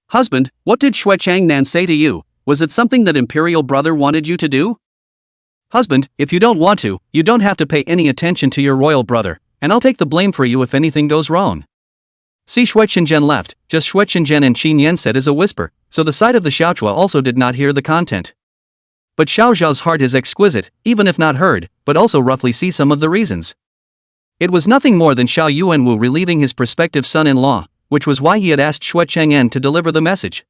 Husband, what did Shui Changnan say to you? Was it something that Imperial Brother wanted you to do? Husband, if you don't want to, you don't have to pay any attention to your royal brother, and I'll take the blame for you if anything goes wrong. See, Shui Qingzhen left, just Shui Qingzhen and Qin Yan said as a whisper, so the side of the Xiaochua also did not hear the content. But Xiao Zhao's heart is exquisite, even if not heard, but also roughly see some of the reasons. It was nothing more than Xiao Yuanwu relieving his prospective son-in-law, which was why he had asked Shui Chang'an to deliver the message.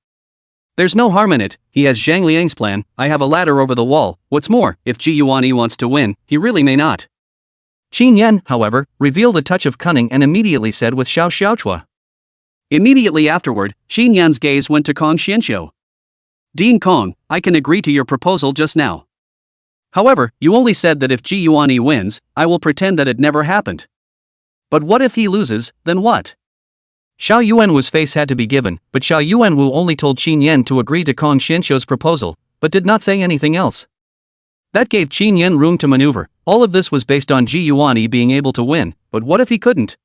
There's no harm in it, he has Zhang Liang's plan, I have a ladder over the wall, what's more, if Ji Yuanyi wants to win, he really may not. Qin Yan, however, revealed a touch of cunning and immediately said with Xiao Xiaochua. Immediately afterward, Qin Yan's gaze went to Kong Xianqiu. Dean Kong, I can agree to your proposal just now. However, you only said that if Ji Yuanyi wins, I will pretend that it never happened. But what if he loses, then what? Xiao Yuanwu's face had to be given, but Xiao Yuanwu only told Qin Yan to agree to Kong Xianqiu's proposal, but did not say anything else. That gave Qin Yan room to maneuver. All of this was based on Ji Yuanyi being able to win, but what if he couldn't?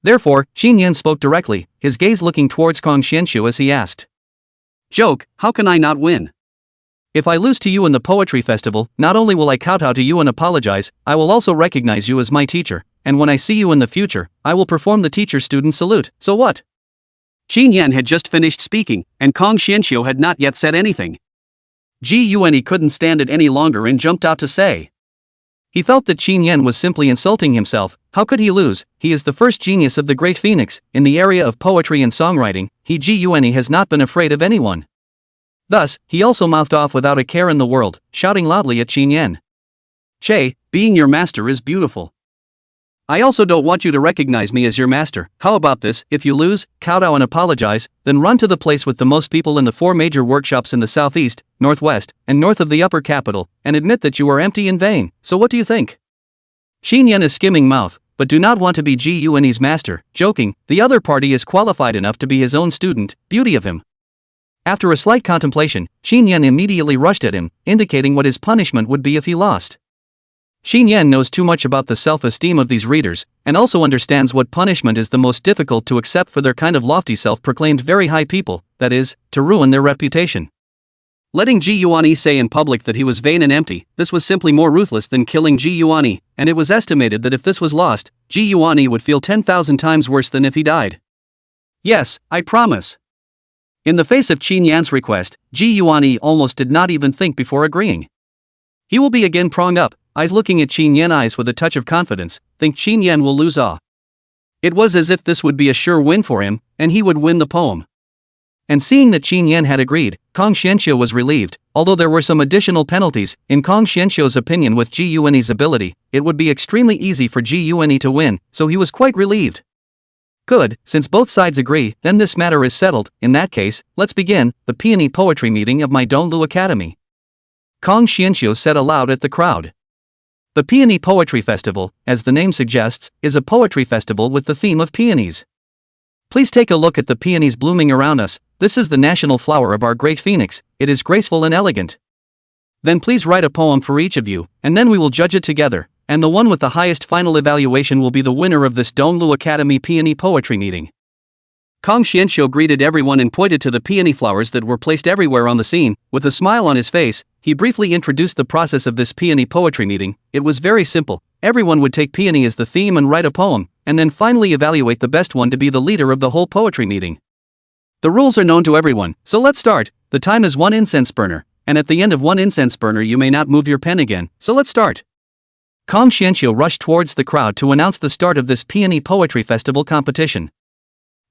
Therefore, Qin Yan spoke directly, his gaze looking towards Kong Xianqiu as he asked. Joke, how can I not win? If I lose to you in the poetry festival, not only will I kowtow to you and apologize, I will also recognize you as my teacher, and when I see you in the future, I will perform the teacher-student salute, so what? Qin Yan had just finished speaking, and Kong Xianqiu had not yet said anything. Ji Yuanyi couldn't stand it any longer and jumped out to say. He felt that Qin Yan was simply insulting himself. How could he lose? He is the first genius of the Great Phoenix. In the area of poetry and songwriting, Ji Yuanyi has not been afraid of anyone. Thus, he also mouthed off without a care in the world, shouting loudly at Qin Yan. Che, being your master is beautiful. I also don't want you to recognize me as your master. How about this? If you lose, kowtow and apologize, then run to the place with the most people in the 4 major workshops in the southeast, northwest, and north of the upper capital, and admit that you are empty in vain. So what do you think? Qin Yan is skimming mouth, but do not want to be Ji Yuanyi's master, joking, the other party is qualified enough to be his own student, beauty of him. After a slight contemplation, Qin Yan immediately rushed at him, indicating what his punishment would be if he lost. Qin Yan knows too much about the self-esteem of these readers, and also understands what punishment is the most difficult to accept for their kind of lofty self-proclaimed very high people, that is, to ruin their reputation. Letting Ji Yuanyi say in public that he was vain and empty, this was simply more ruthless than killing Ji Yuanyi, and it was estimated that if this was lost, Ji Yuanyi would feel 10,000 times worse than if he died. Yes, I promise. In the face of Qin Yan's request, Ji Yuanyi almost did not even think before agreeing. He will be again pronged up, eyes looking at Qin Yan's eyes with a touch of confidence, think Qin Yan will lose awe. It was as if this would be a sure win for him, and he would win the poem. And seeing that Qin Yan had agreed, Kong Xianqiu was relieved, although there were some additional penalties. In Kong Xianqiu's opinion, with Ji Yuanyi's ability, it would be extremely easy for Ji Yuanyi to win, so he was quite relieved. Good, since both sides agree, then this matter is settled. In that case, let's begin the peony poetry meeting of my Donglu Academy. Kong Xianqiu said aloud at the crowd. The Peony Poetry Festival, as the name suggests, is a poetry festival with the theme of peonies. Please take a look at the peonies blooming around us. This is the national flower of our great phoenix. It is graceful and elegant. Then please write a poem for each of you, and then we will judge it together, and the one with the highest final evaluation will be the winner of this Donglu Academy Peony Poetry meeting. Kong Xianqiu greeted everyone and pointed to the peony flowers that were placed everywhere on the scene. With a smile on his face, he briefly introduced the process of this peony poetry meeting. It was very simple. Everyone would take peony as the theme and write a poem, and then finally evaluate the best one to be the leader of the whole poetry meeting. The rules are known to everyone, so let's start. The time is 1 incense burner, and at the end of 1 incense burner you may not move your pen again, so let's start. Kong Xianqiu rushed towards the crowd to announce the start of this peony poetry festival competition.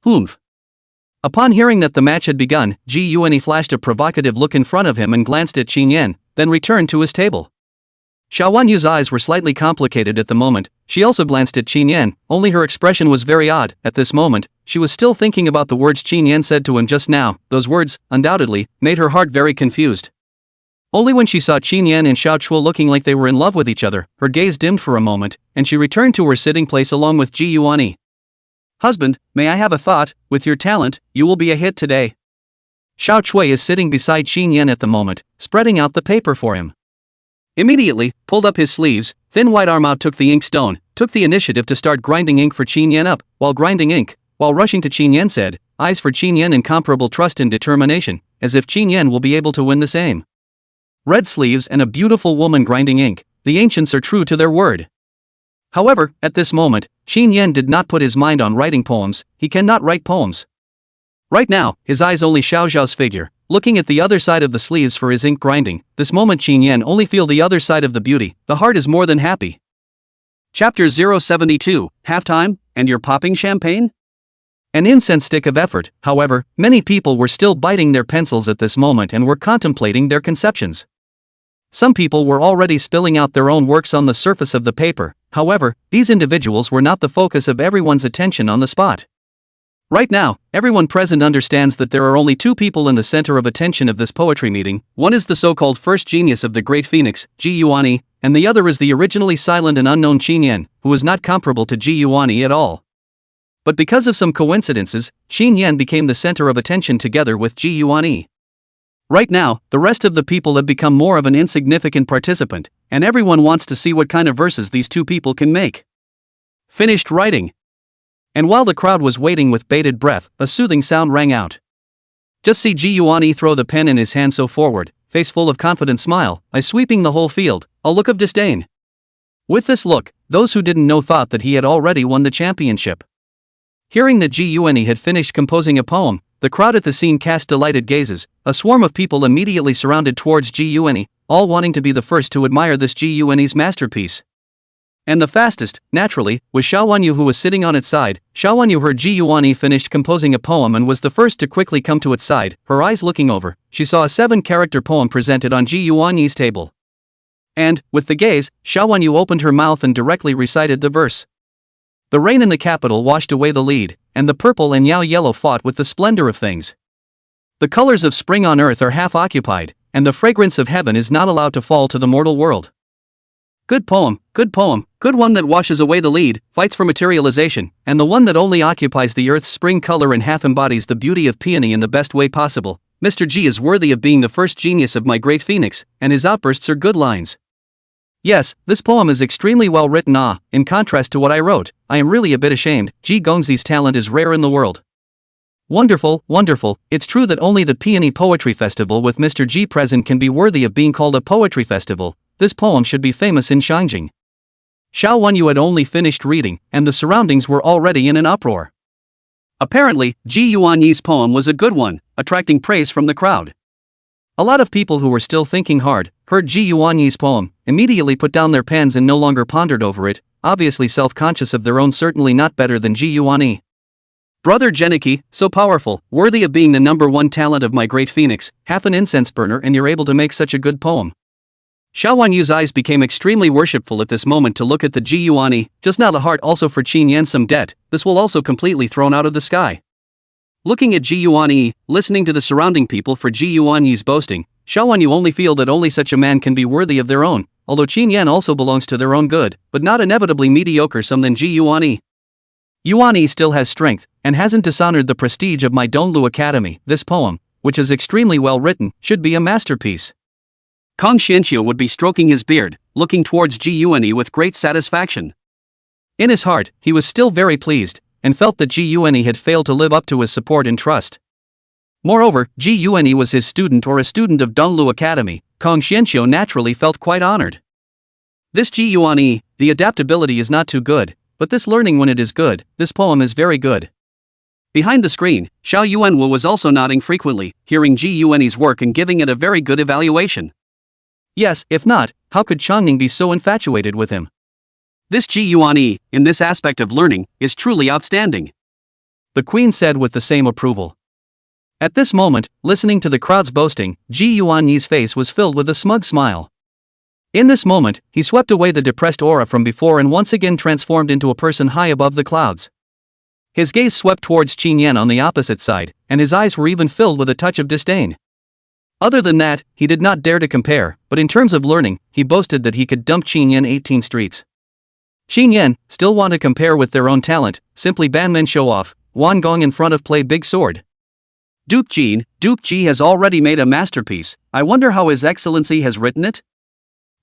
Humph. Upon hearing that the match had begun, Ji Yuanyi flashed a provocative look in front of him and glanced at Qin Yan, then returned to his table. Xiao Wanyu's eyes were slightly complicated at the moment. She also glanced at Qin Yan, only her expression was very odd. At this moment, she was still thinking about the words Qin Yan said to him just now. Those words, undoubtedly, made her heart very confused. Only when she saw Qin Yan and Xiao Chuo looking like they were in love with each other, her gaze dimmed for a moment, and she returned to her sitting place along with Ji Yuanyi. Husband, may I have a thought? With your talent, you will be a hit today. Xiao Chui is sitting beside Qin Yan at the moment, spreading out the paper for him. Immediately, pulled up his sleeves, thin white arm out took the ink stone, took the initiative to start grinding ink for Qin Yan up. While grinding ink, while rushing to Qin Yan said, eyes for Qin Yan, incomparable trust and determination, as if Qin Yan will be able to win the same. Red sleeves and a beautiful woman grinding ink, the ancients are true to their word. However, at this moment, Qin Yan did not put his mind on writing poems. He cannot write poems. Right now, his eyes only Xiao Zhao's figure, looking at the other side of the sleeves for his ink grinding. This moment Qin Yan only feel the other side of the beauty. The heart is more than happy. Chapter 072, Halftime, and you're popping champagne? An incense stick of effort. However, many people were still biting their pencils at this moment and were contemplating their conceptions. Some people were already spilling out their own works on the surface of the paper. However, these individuals were not the focus of everyone's attention on the spot. Right now, everyone present understands that there are only two people in the center of attention of this poetry meeting. One is the so-called first genius of the Great Phoenix, Ji Yuanyi, and the other is the originally silent and unknown Qin Yan, who is not comparable to Ji Yuanyi at all. But because of some coincidences, Qin Yan became the center of attention together with Ji Yuanyi. Right now, the rest of the people have become more of an insignificant participant, and everyone wants to see what kind of verses these two people can make. Finished writing. And while the crowd was waiting with bated breath, a soothing sound rang out. Just see Ji Yuanyi throw the pen in his hand so forward, face full of confident smile, eyes sweeping the whole field, a look of disdain. With this look, those who didn't know thought that he had already won the championship. Hearing that Ji Yuanyi had finished composing a poem, the crowd at the scene cast delighted gazes. A swarm of people immediately surrounded towards Ji Yuanyi, all wanting to be the first to admire this Ji Yuanyi's masterpiece. And the fastest, naturally, was Xiao Wanyu, who was sitting on its side. Xiao Wanyu heard Ji Yuanyi finished composing a poem and was the first to quickly come to its side. Her eyes looking over, she saw a 7-character poem presented on Ji Yuanyi's table. And, with the gaze, Xiao Wanyu opened her mouth and directly recited the verse. The rain in the capital washed away the lead, and the purple and yellow fought with the splendor of things. The colors of spring on earth are half occupied, and the fragrance of heaven is not allowed to fall to the mortal world. Good poem, good one that washes away the lead, fights for materialization, and the one that only occupies the earth's spring color and half embodies the beauty of peony in the best way possible. Mr. G is worthy of being the first genius of my great phoenix, and his outbursts are good lines. Yes, this poem is extremely well written. In contrast to what I wrote, I am really a bit ashamed. Ji Gongzi's talent is rare in the world. Wonderful, wonderful. It's true that only the Peony Poetry Festival with Mr. G present can be worthy of being called a poetry festival. This poem should be famous in Shangjing. Xiao Wanyu had only finished reading, and the surroundings were already in an uproar. Apparently, Ji Yuanyi's poem was a good one, attracting praise from the crowd. A lot of people who were still thinking hard, heard Ji Yuanyi's poem, immediately put down their pens and no longer pondered over it, obviously self-conscious of their own, certainly not better than Ji Yuanyi. Brother Geniki, so powerful, worthy of being the #1 talent of my great phoenix, half an incense burner, and you're able to make such a good poem. Xiao Wanyu's eyes became extremely worshipful at this moment to look at the Ji Yuanyi. Just now the heart also for Qin Yan some debt, this will also completely thrown out of the sky. Looking at Ji Yuanyi, listening to the surrounding people for Ji Yuanyi's boasting, Xiao Wanyu only feel that only such a man can be worthy of their own, although Qin Yan also belongs to their own good, but not inevitably mediocre some than Ji Yuanyi. Yuanyi still has strength, and hasn't dishonored the prestige of my Donlu Academy. This poem, which is extremely well written, should be a masterpiece. Kong Xianqiu would be stroking his beard, looking towards Ji Yuanyi with great satisfaction. In his heart, he was still very pleased, and felt that Ji Yuanyi had failed to live up to his support and trust. Moreover, Ji Yuanyi was his student or a student of Donlu Academy. Kong Xianqiu naturally felt quite honored. This Ji Yuanyi, the adaptability is not too good, but this learning when it is good, this poem is very good. Behind the screen, Xiao Yuanwu was also nodding frequently, hearing Ji Yuanyi's work and giving it a very good evaluation. Yes, if not, how could Changning be so infatuated with him? This Ji Yuanyi, in this aspect of learning, is truly outstanding. The queen said with the same approval. At this moment, listening to the crowd's boasting, Ji Yuanyi's face was filled with a smug smile. In this moment, he swept away the depressed aura from before and once again transformed into a person high above the clouds. His gaze swept towards Qin Yan on the opposite side, and his eyes were even filled with a touch of disdain. Other than that, he did not dare to compare, but in terms of learning, he boasted that he could dump Qin Yan 18 streets. Qin Yan, still want to compare with their own talent, simply ban men show off, Wan Gong in front of play big sword. Duke Ji has already made a masterpiece, I wonder how His Excellency has written it?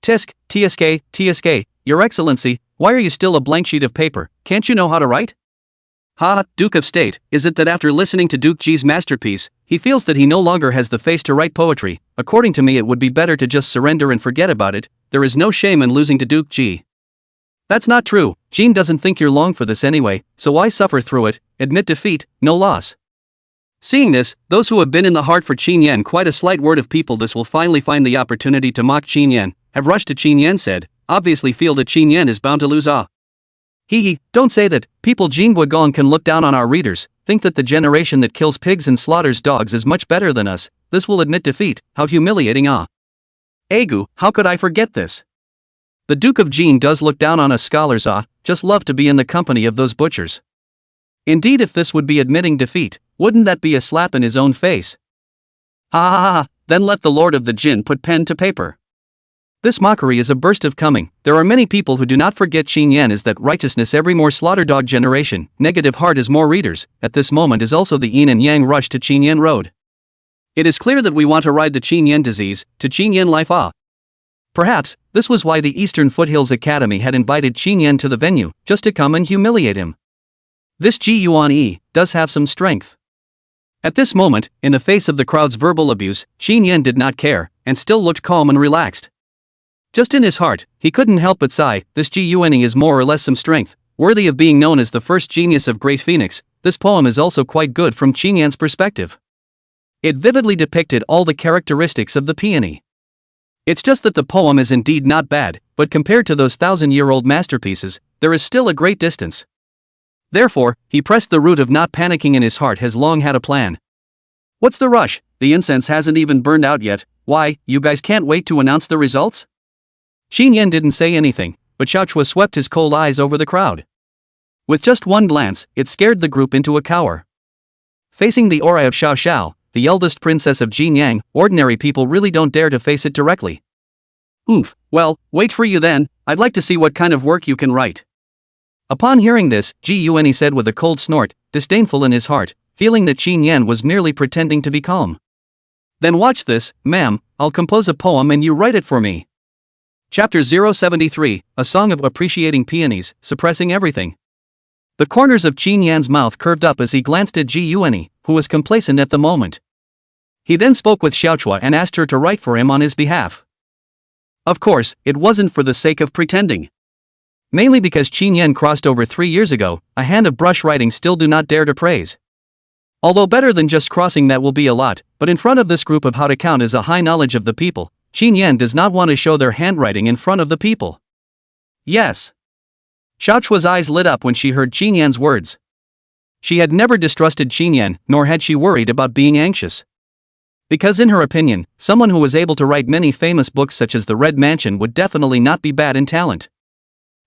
TSK, Your Excellency, why are you still a blank sheet of paper, can't you know how to write? Ha, Duke of State, is it that after listening to Duke G's masterpiece, he feels that he no longer has the face to write poetry? According to me, it would be better to just surrender and forget about it. There is no shame in losing to Duke G. That's not true. Jean doesn't think you're long for this anyway, so why suffer through it? Admit defeat, no loss. Seeing this, those who have been in the heart for Qin Yan, quite a slight word of people this will finally find the opportunity to mock Qin Yan, have rushed to Qin Yan said, obviously feel that Qin Yan is bound to lose. Hee, don't say that. People Jin Guogong can look down on our readers, think that the generation that kills pigs and slaughters dogs is much better than us. This will admit defeat. How humiliating. Agu, how could I forget this? The Duke of Jin does look down on us scholars. Just love to be in the company of those butchers. Indeed, if this would be admitting defeat, wouldn't that be a slap in his own face? Then let the Lord of the Jin put pen to paper. This mockery is a burst of coming. There are many people who do not forget Qin Yan is that righteousness every more slaughter dog generation, negative heart is more readers. At this moment is also the yin and yang rush to Qin Yan road. It is clear that we want to ride the Qin Yan disease, to Qin Yan life. Perhaps, this was why the Eastern Foothills Academy had invited Qin Yan to the venue, just to come and humiliate him. This Ji Yuan Yi does have some strength. At this moment, in the face of the crowd's verbal abuse, Qin Yan did not care, and still looked calm and relaxed. Just in his heart, he couldn't help but sigh, this Ji Yuan Yi is more or less some strength, worthy of being known as the first genius of Great Phoenix. This poem is also quite good from Qin Yan's perspective. It vividly depicted all the characteristics of the peony. It's just that the poem is indeed not bad, but compared to those 1,000-year-old masterpieces, there is still a great distance. Therefore, he pressed the root of not panicking in his heart has long had a plan. What's the rush? The incense hasn't even burned out yet. Why, you guys can't wait to announce the results? Qin Yan didn't say anything, but Xiao Chua swept his cold eyes over the crowd. With just one glance, it scared the group into a cower. Facing the aura of Xiao Xiao, the eldest princess of Jin Yang, ordinary people really don't dare to face it directly. Oomph, well, wait for you then, I'd like to see what kind of work you can write. Upon hearing this, Ji Yuan said with a cold snort, disdainful in his heart, feeling that Qin Yan was merely pretending to be calm. Then watch this, ma'am, I'll compose a poem and you write it for me. Chapter 073, A Song of Appreciating Peonies, Suppressing Everything. The corners of Qin Yan's mouth curved up as he glanced at Ji Yuan, who was complacent at the moment. He then spoke with Xiao Chua and asked her to write for him on his behalf. Of course, it wasn't for the sake of pretending. Mainly because Qin Yan crossed over 3 years ago, a hand of brush writing still do not dare to praise. Although better than just crossing that will be a lot, but in front of this group of how to count is a high knowledge of the people. Qin Yan does not want to show their handwriting in front of the people. Yes. Xiao Chua's eyes lit up when she heard Qin Yan's words. She had never distrusted Qin Yan, nor had she worried about being anxious. Because in her opinion, someone who was able to write many famous books such as The Red Mansion would definitely not be bad in talent.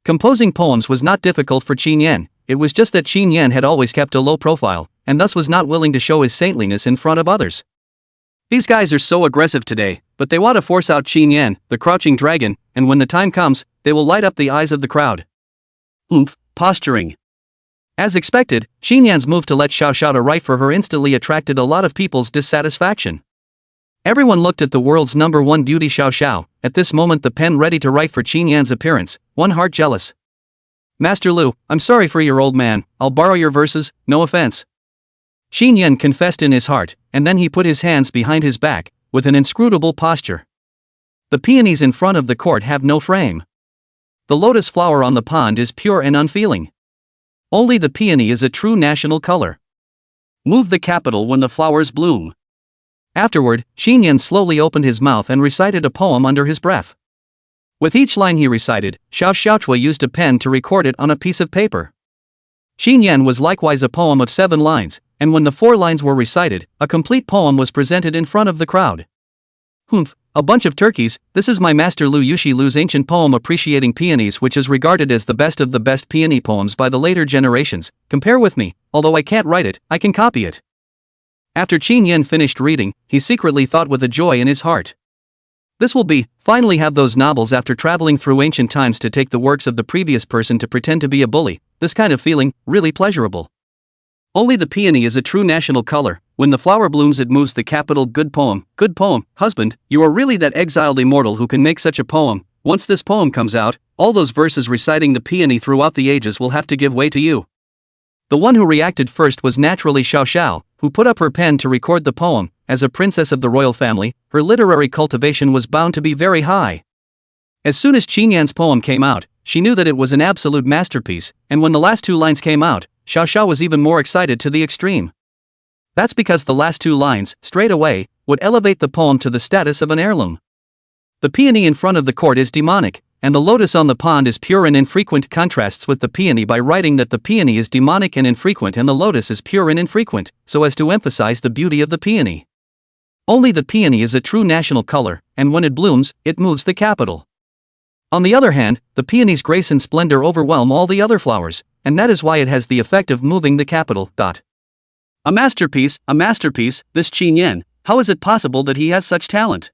Composing poems was not difficult for Qin Yan, it was just that Qin Yan had always kept a low profile, and thus was not willing to show his saintliness in front of others. These guys are so aggressive today, but they want to force out Qin Yan, the crouching dragon, and when the time comes, they will light up the eyes of the crowd. Oomph, posturing. As expected, Qin Yan's move to let Xiao Xiao to write for her instantly attracted a lot of people's dissatisfaction. Everyone looked at the world's #1 beauty Xiao Xiao, at this moment the pen ready to write for Qin Yan's appearance, one heart jealous. Master Lu, I'm sorry for your old man, I'll borrow your verses, no offense. Qin Yan confessed in his heart, and then he put his hands behind his back, with an inscrutable posture. The peonies in front of the court have no frame. The lotus flower on the pond is pure and unfeeling. Only the peony is a true national color. Move the capital when the flowers bloom. Afterward, Qin Yan slowly opened his mouth and recited a poem under his breath. With each line he recited, Xiao Chua used a pen to record it on a piece of paper. Qin Yan was likewise a poem of 7 lines, and when the 4 lines were recited, a complete poem was presented in front of the crowd. Humph, a bunch of turkeys, this is my master Lu Yushi Lu's ancient poem Appreciating Peonies, which is regarded as the best peony poems by the later generations. Compare with me, although I can't write it, I can copy it. After Qin Yan finished reading, he secretly thought with a joy in his heart. This will be, finally have those nobles after traveling through ancient times to take the works of the previous person to pretend to be a bully, this kind of feeling, really pleasurable. Only the peony is a true national color, when the flower blooms it moves the capital. Good poem, husband, you are really that exiled immortal who can make such a poem. Once this poem comes out, all those verses reciting the peony throughout the ages will have to give way to you. The one who reacted first was naturally Xiao Xiao, who put up her pen to record the poem. As a princess of the royal family, her literary cultivation was bound to be very high. As soon as Qin Yan's poem came out, she knew that it was an absolute masterpiece, and when the last two lines came out, Xiao Xiao was even more excited to the extreme. That's because the last two lines, straight away, would elevate the poem to the status of an heirloom. The peony in front of the court is demonic, and the lotus on the pond is pure and infrequent. Contrasts with the peony by writing that the peony is demonic and infrequent and the lotus is pure and infrequent, so as to emphasize the beauty of the peony. Only the peony is a true national color, and when it blooms, it moves the capital. On the other hand, the peony's grace and splendor overwhelm all the other flowers, and that is why it has the effect of moving the capital. A masterpiece, this Qin Yan. How is it possible that he has such talent?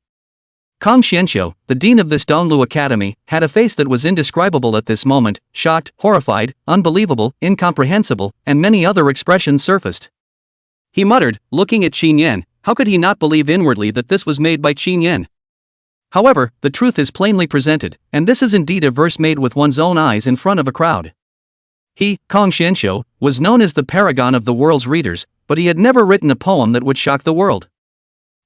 Kang Xianxiu, the dean of this Donglu Academy, had a face that was indescribable at this moment. Shocked, horrified, unbelievable, incomprehensible, and many other expressions surfaced. He muttered, looking at Qin Yan, how could he not believe inwardly that this was made by Qin Yan? However, the truth is plainly presented, and this is indeed a verse made with one's own eyes in front of a crowd. He, Kang Xianxiu, was known as the paragon of the world's readers, but he had never written a poem that would shock the world.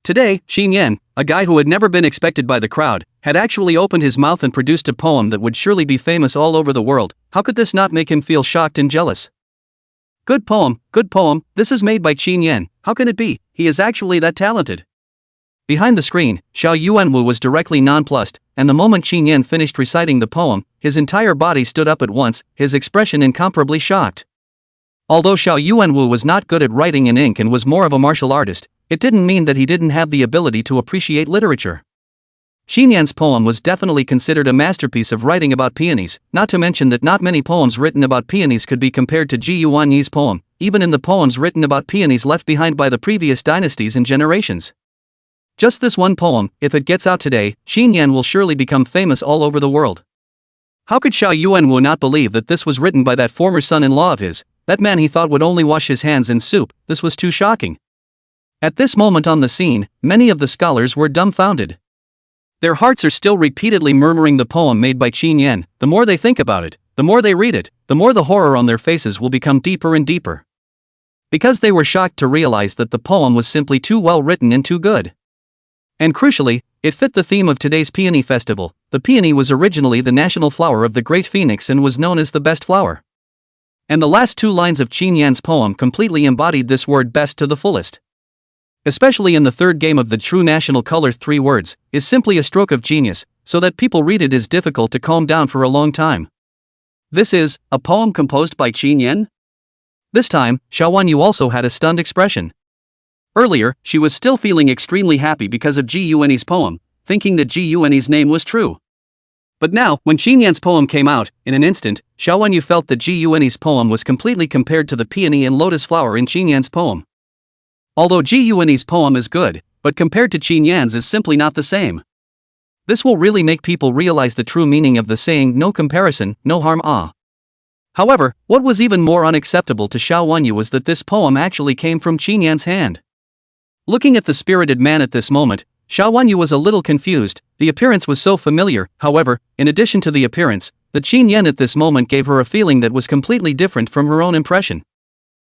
Today, Qin Yan, a guy who had never been expected by the crowd, had actually opened his mouth and produced a poem that would surely be famous all over the world. How could this not make him feel shocked and jealous? Good poem, this is made by Qin Yan. How can it be? He is actually that talented. Behind the screen, Xiao Yuanwu was directly nonplussed, and the moment Qin Yan finished reciting the poem, his entire body stood up at once, his expression incomparably shocked. Although Xiao Yuanwu was not good at writing in ink and was more of a martial artist, it didn't mean that he didn't have the ability to appreciate literature. Qin Yan's poem was definitely considered a masterpiece of writing about peonies, not to mention that not many poems written about peonies could be compared to Ji Yuanyi's poem, even in the poems written about peonies left behind by the previous dynasties and generations. Just this one poem, if it gets out today, Qin Yan will surely become famous all over the world. How could Xiao Yuanwu not believe that this was written by that former son-in-law of his, that man he thought would only wash his hands in soup? This was too shocking. At this moment on the scene, many of the scholars were dumbfounded. Their hearts are still repeatedly murmuring the poem made by Qin Yan. The more they think about it, the more they read it, the more the horror on their faces will become deeper and deeper. Because they were shocked to realize that the poem was simply too well written and too good. And crucially, it fit the theme of today's Peony Festival. The peony was originally the national flower of the Great Phoenix and was known as the best flower. And the last two lines of Qin Yan's poem completely embodied this word best to the fullest. Especially in the third game of the true national color, 3 words is simply a stroke of genius, so that people read it is difficult to calm down for a long time. This is a poem composed by Qin Yan? This time, Xiao Wanyu also had a stunned expression. Earlier, she was still feeling extremely happy because of Ji Yuanyi's poem, thinking that Ji Yuanyi's name was true. But now, when Qin Yan's poem came out, in an instant, Xiao Wanyu felt that Ji Yuanyi's poem was completely compared to the peony and lotus flower in Qin Yan's poem. Although Ji Yuanyi's poem is good, but compared to Qin Yan's is simply not the same. This will really make people realize the true meaning of the saying no comparison, no harm. However, what was even more unacceptable to Xiao Wanyu was that this poem actually came from Qin Yan's hand. Looking at the spirited man at this moment, Xiao Wanyu was a little confused. The appearance was so familiar. However, in addition to the appearance, the Qin Yan at this moment gave her a feeling that was completely different from her own impression.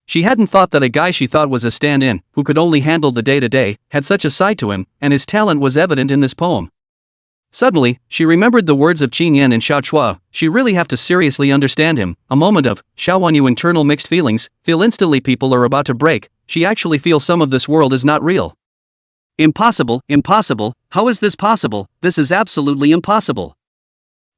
She hadn't thought that a guy she thought was a stand-in, who could only handle the day-to-day, had such a side to him, and his talent was evident in this poem. Suddenly, she remembered the words of Qin Yan and Xiao Chua. She really have to seriously understand him. A moment of Xiao Wanyu internal mixed feelings, feel instantly people are about to break. She actually feels some of this world is not real. Impossible, how is this possible? This is absolutely impossible.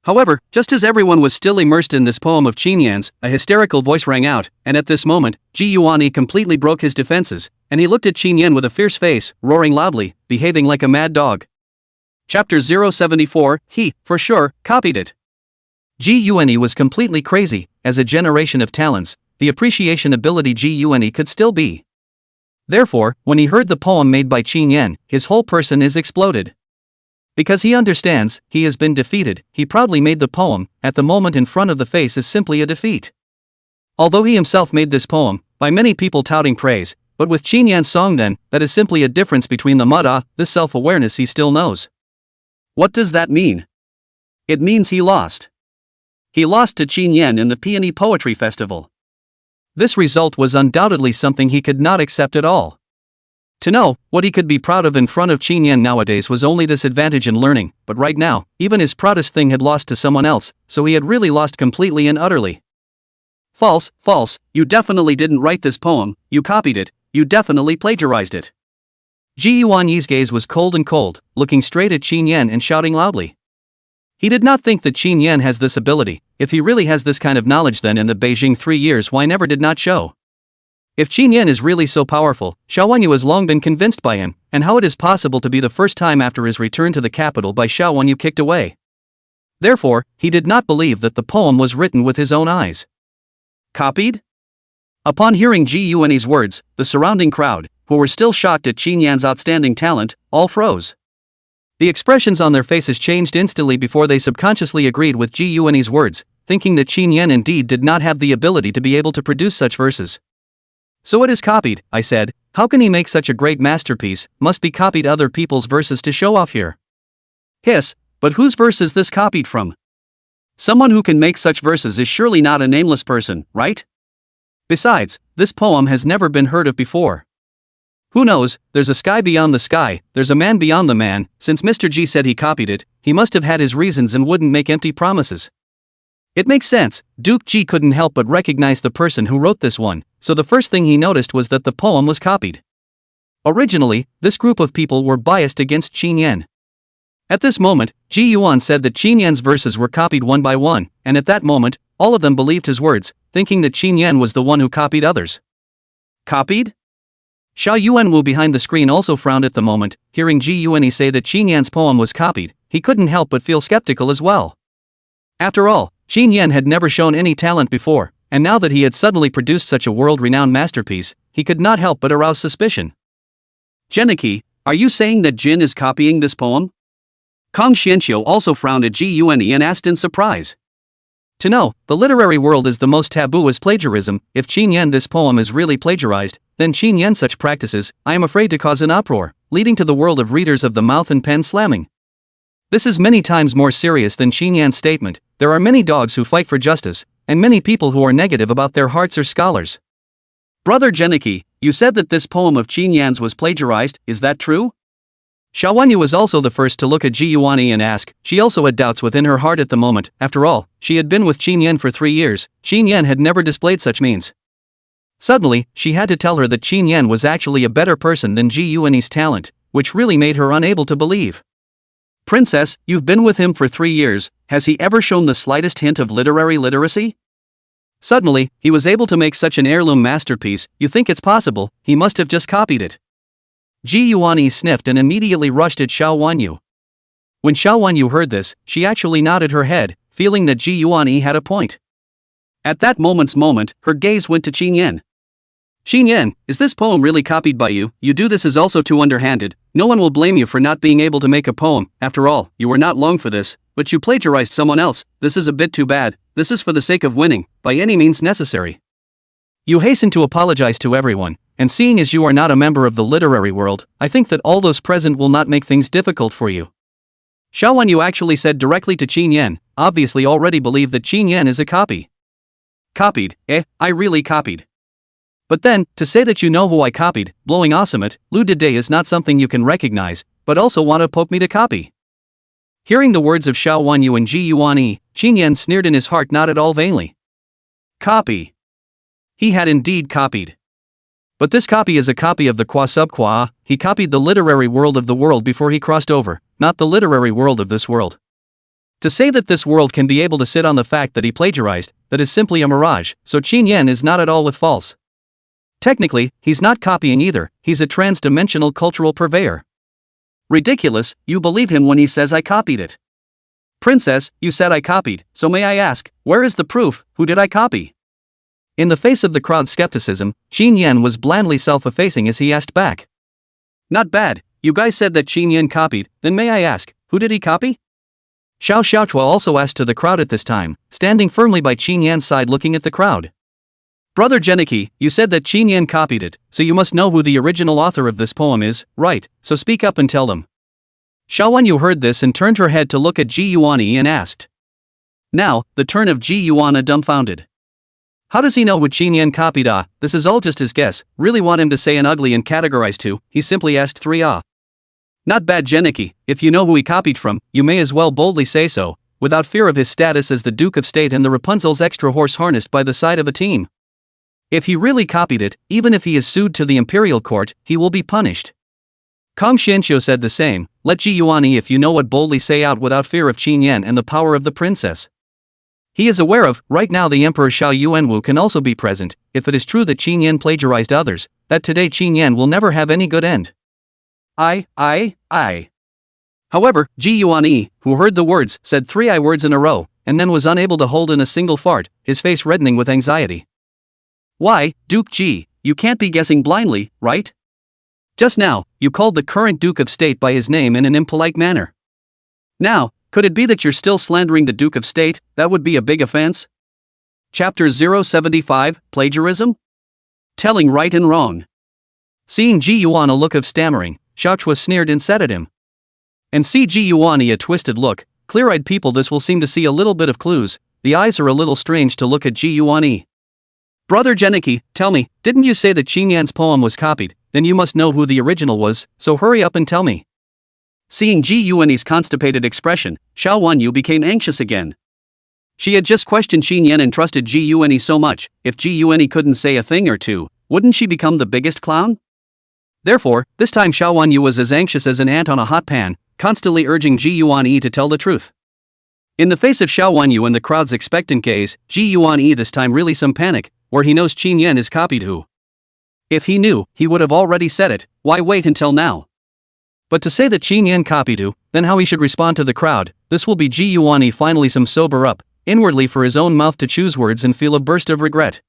However, just as everyone was still immersed in this poem of Qin Yan's, a hysterical voice rang out, and at this moment, Ji Yuanyi completely broke his defenses, and he looked at Qin Yan with a fierce face, roaring loudly, behaving like a mad dog. Chapter 074, he, for sure, copied it. Ji Yuanyi was completely crazy. As a generation of talents, the appreciation ability Ji Yuanyi could still be. Therefore, when he heard the poem made by Qin Yan, his whole person is exploded. Because he understands, he has been defeated, he proudly made the poem. At the moment in front of the face is simply a defeat. Although he himself made this poem, by many people touting praise, but with Qin Yan's song then, that is simply a difference between the mud. This self-awareness he still knows. What does that mean? It means he lost. He lost to Qin Yan in the Peony Poetry Festival. This result was undoubtedly something he could not accept at all. To know what he could be proud of in front of Qin Yan nowadays was only this advantage in learning, but right now, even his proudest thing had lost to someone else, so he had really lost completely and utterly. False, false, you definitely didn't write this poem, you copied it, you definitely plagiarized it. Ji Yuanyi's gaze was cold and cold, looking straight at Qin Yan and shouting loudly. He did not think that Qin Yan has this ability. If he really has this kind of knowledge, then in the Beijing 3 years why never did not show? If Qin Yan is really so powerful, Xiao Wanyu has long been convinced by him, and how it is possible to be the first time after his return to the capital by Xiao Wanyu kicked away. Therefore, he did not believe that the poem was written with his own eyes. Copied? Upon hearing Ji Yuanyi's words, the surrounding crowd, who were still shocked at Qin Yan's outstanding talent, all froze. The expressions on their faces changed instantly before they subconsciously agreed with Ji Yuanyi's words, thinking that Qin Yan indeed did not have the ability to be able to produce such verses. So it is copied, I said. How can he make such a great masterpiece? Must be copied other people's verses to show off here. Hiss, but whose verse is this copied from? Someone who can make such verses is surely not a nameless person, right? Besides, this poem has never been heard of before. Who knows, there's a sky beyond the sky, there's a man beyond the man. Since Mr. G said he copied it, he must have had his reasons and wouldn't make empty promises. It makes sense. Duke Ji couldn't help but recognize the person who wrote this one, so the first thing he noticed was that the poem was copied. Originally, this group of people were biased against Qin Yan. At this moment, Ji Yuan said that Qin Yan's verses were copied one by one, and at that moment, all of them believed his words, thinking that Qin Yan was the one who copied others. Copied? Xiao Yuanwu behind the screen also frowned at the moment, hearing Ji Yuanyi say that Qin Yan's poem was copied. He couldn't help but feel skeptical as well. After all, Qin Yan had never shown any talent before, and now that he had suddenly produced such a world-renowned masterpiece, he could not help but arouse suspicion. Geniki, are you saying that Jin is copying this poem? Kong Xianqiu also frowned at Ji Yuanyi and asked in surprise. To know, the literary world is the most taboo as plagiarism. If Qin Yan this poem is really plagiarized, then Qin Yan such practices, I am afraid to cause an uproar, leading to the world of readers of the mouth and pen slamming. This is many times more serious than Qin Yan's statement. There are many dogs who fight for justice, and many people who are negative about their hearts are scholars. Brother Geniki, you said that this poem of Qin Yan's was plagiarized, is that true? Xiao Wanyu was also the first to look at Ji Yuanyi and ask. She also had doubts within her heart at the moment. After all, she had been with Qin Yan for 3 years. Qin Yan had never displayed such means. Suddenly, she had to tell her that Qin Yan was actually a better person than Ji Yuanyi's talent, which really made her unable to believe. Princess, you've been with him for 3 years, has he ever shown the slightest hint of literary literacy? Suddenly, he was able to make such an heirloom masterpiece. You think it's possible? He must have just copied it. Ji Yuanyi sniffed and immediately rushed at Xiao Wanyu. When Xiao Wanyu heard this, she actually nodded her head, feeling that Ji Yuanyi had a point. At that moment's moment, her gaze went to Qin Yan. Qin Yan, is this poem really copied by you? You do this is also too underhanded. No one will blame you for not being able to make a poem. After all, you were not long for this, but you plagiarized someone else. This is a bit too bad. This is for the sake of winning, by any means necessary. You hasten to apologize to everyone, and seeing as you are not a member of the literary world, I think that all those present will not make things difficult for you. Xiao Wanyu actually said directly to Qin Yan, obviously already believed that Qin Yan is a copy. Copied, I really copied. But then, to say that you know who I copied, blowing awesome at, Lu Dede is not something you can recognize, but also want to poke me to copy. Hearing the words of Xiao Wanyu and Ji Yuanyi, Qin Yan sneered in his heart not at all vainly. Copy. He had indeed copied. But this copy is a copy of the qua sub qua. He copied the literary world of the world before he crossed over, not the literary world of this world. To say that this world can be able to sit on the fact that he plagiarized, that is simply a mirage, so Qin Yan is not at all with false. Technically, he's not copying either, he's a trans-dimensional cultural purveyor. Ridiculous, you believe him when he says I copied it. Princess, you said I copied, so may I ask, where is the proof, who did I copy? In the face of the crowd's skepticism, Qin Yan was blandly self-effacing as he asked back. Not bad, you guys said that Qin Yan copied, then may I ask, who did he copy? Xiao Xiaochua also asked to the crowd at this time, standing firmly by Qin Yan's side looking at the crowd. Brother Geniki, you said that Qin Yan copied it, so you must know who the original author of this poem is, right, so speak up and tell them. Xiao Wanyu heard this and turned her head to look at Ji Yuanyi and asked. Now, the turn of Ji Yuanyi dumbfounded. How does he know who Qin Yan copied? This is all just his guess. Really want him to say an ugly and categorize to, he simply asked 3 Not bad, Genicky. If you know who he copied from, you may as well boldly say so, without fear of his status as the Duke of State and the Rapunzel's extra horse harnessed by the side of a team. If he really copied it, even if he is sued to the imperial court, he will be punished. Kong Xianqiu said the same. Let Ji Yuanyi, if you know what, boldly say out without fear of Qin Yan and the power of the princess. He is aware of, right now the Emperor Xiao Yuanwu can also be present, if it is true that Qin Yan plagiarized others, that today Qin Yan will never have any good end. However, Ji Yuanyi, who heard the words, said 3 words in a row, and then was unable to hold in a single fart, his face reddening with anxiety. Why, Duke Ji, you can't be guessing blindly, right? Just now, you called the current Duke of State by his name in an impolite manner. Now, could it be that you're still slandering the Duke of State? That would be a big offense. Chapter 075, Plagiarism? Telling right and wrong. Seeing Ji Yuan a look of stammering, Xiaochua sneered and said at him. And see Ji Yuani a twisted look. Clear-eyed people this will seem to see a little bit of clues. The eyes are a little strange to look at Ji Yuani. Brother Genicky, tell me, didn't you say that Qin Yan's poem was copied? Then you must know who the original was, so hurry up and tell me. Seeing Ji Yuani's constipated expression, Xiao Wanyu became anxious again. She had just questioned Qin Yan and trusted Ji Yuani so much. If Ji Yuani couldn't say a thing or two, wouldn't she become the biggest clown? Therefore, this time Xiao Wanyu was as anxious as an ant on a hot pan, constantly urging Ji Yuani to tell the truth. In the face of Xiao Wanyu and the crowd's expectant gaze, Ji Yuani this time really some panic, where he knows Qin Yan is copied who. If he knew, he would have already said it. Why wait until now? But to say that Qin Yan copied who, then how he should respond to the crowd, this will be Ji Yuani finally some sober up, inwardly for his own mouth to choose words and feel a burst of regret.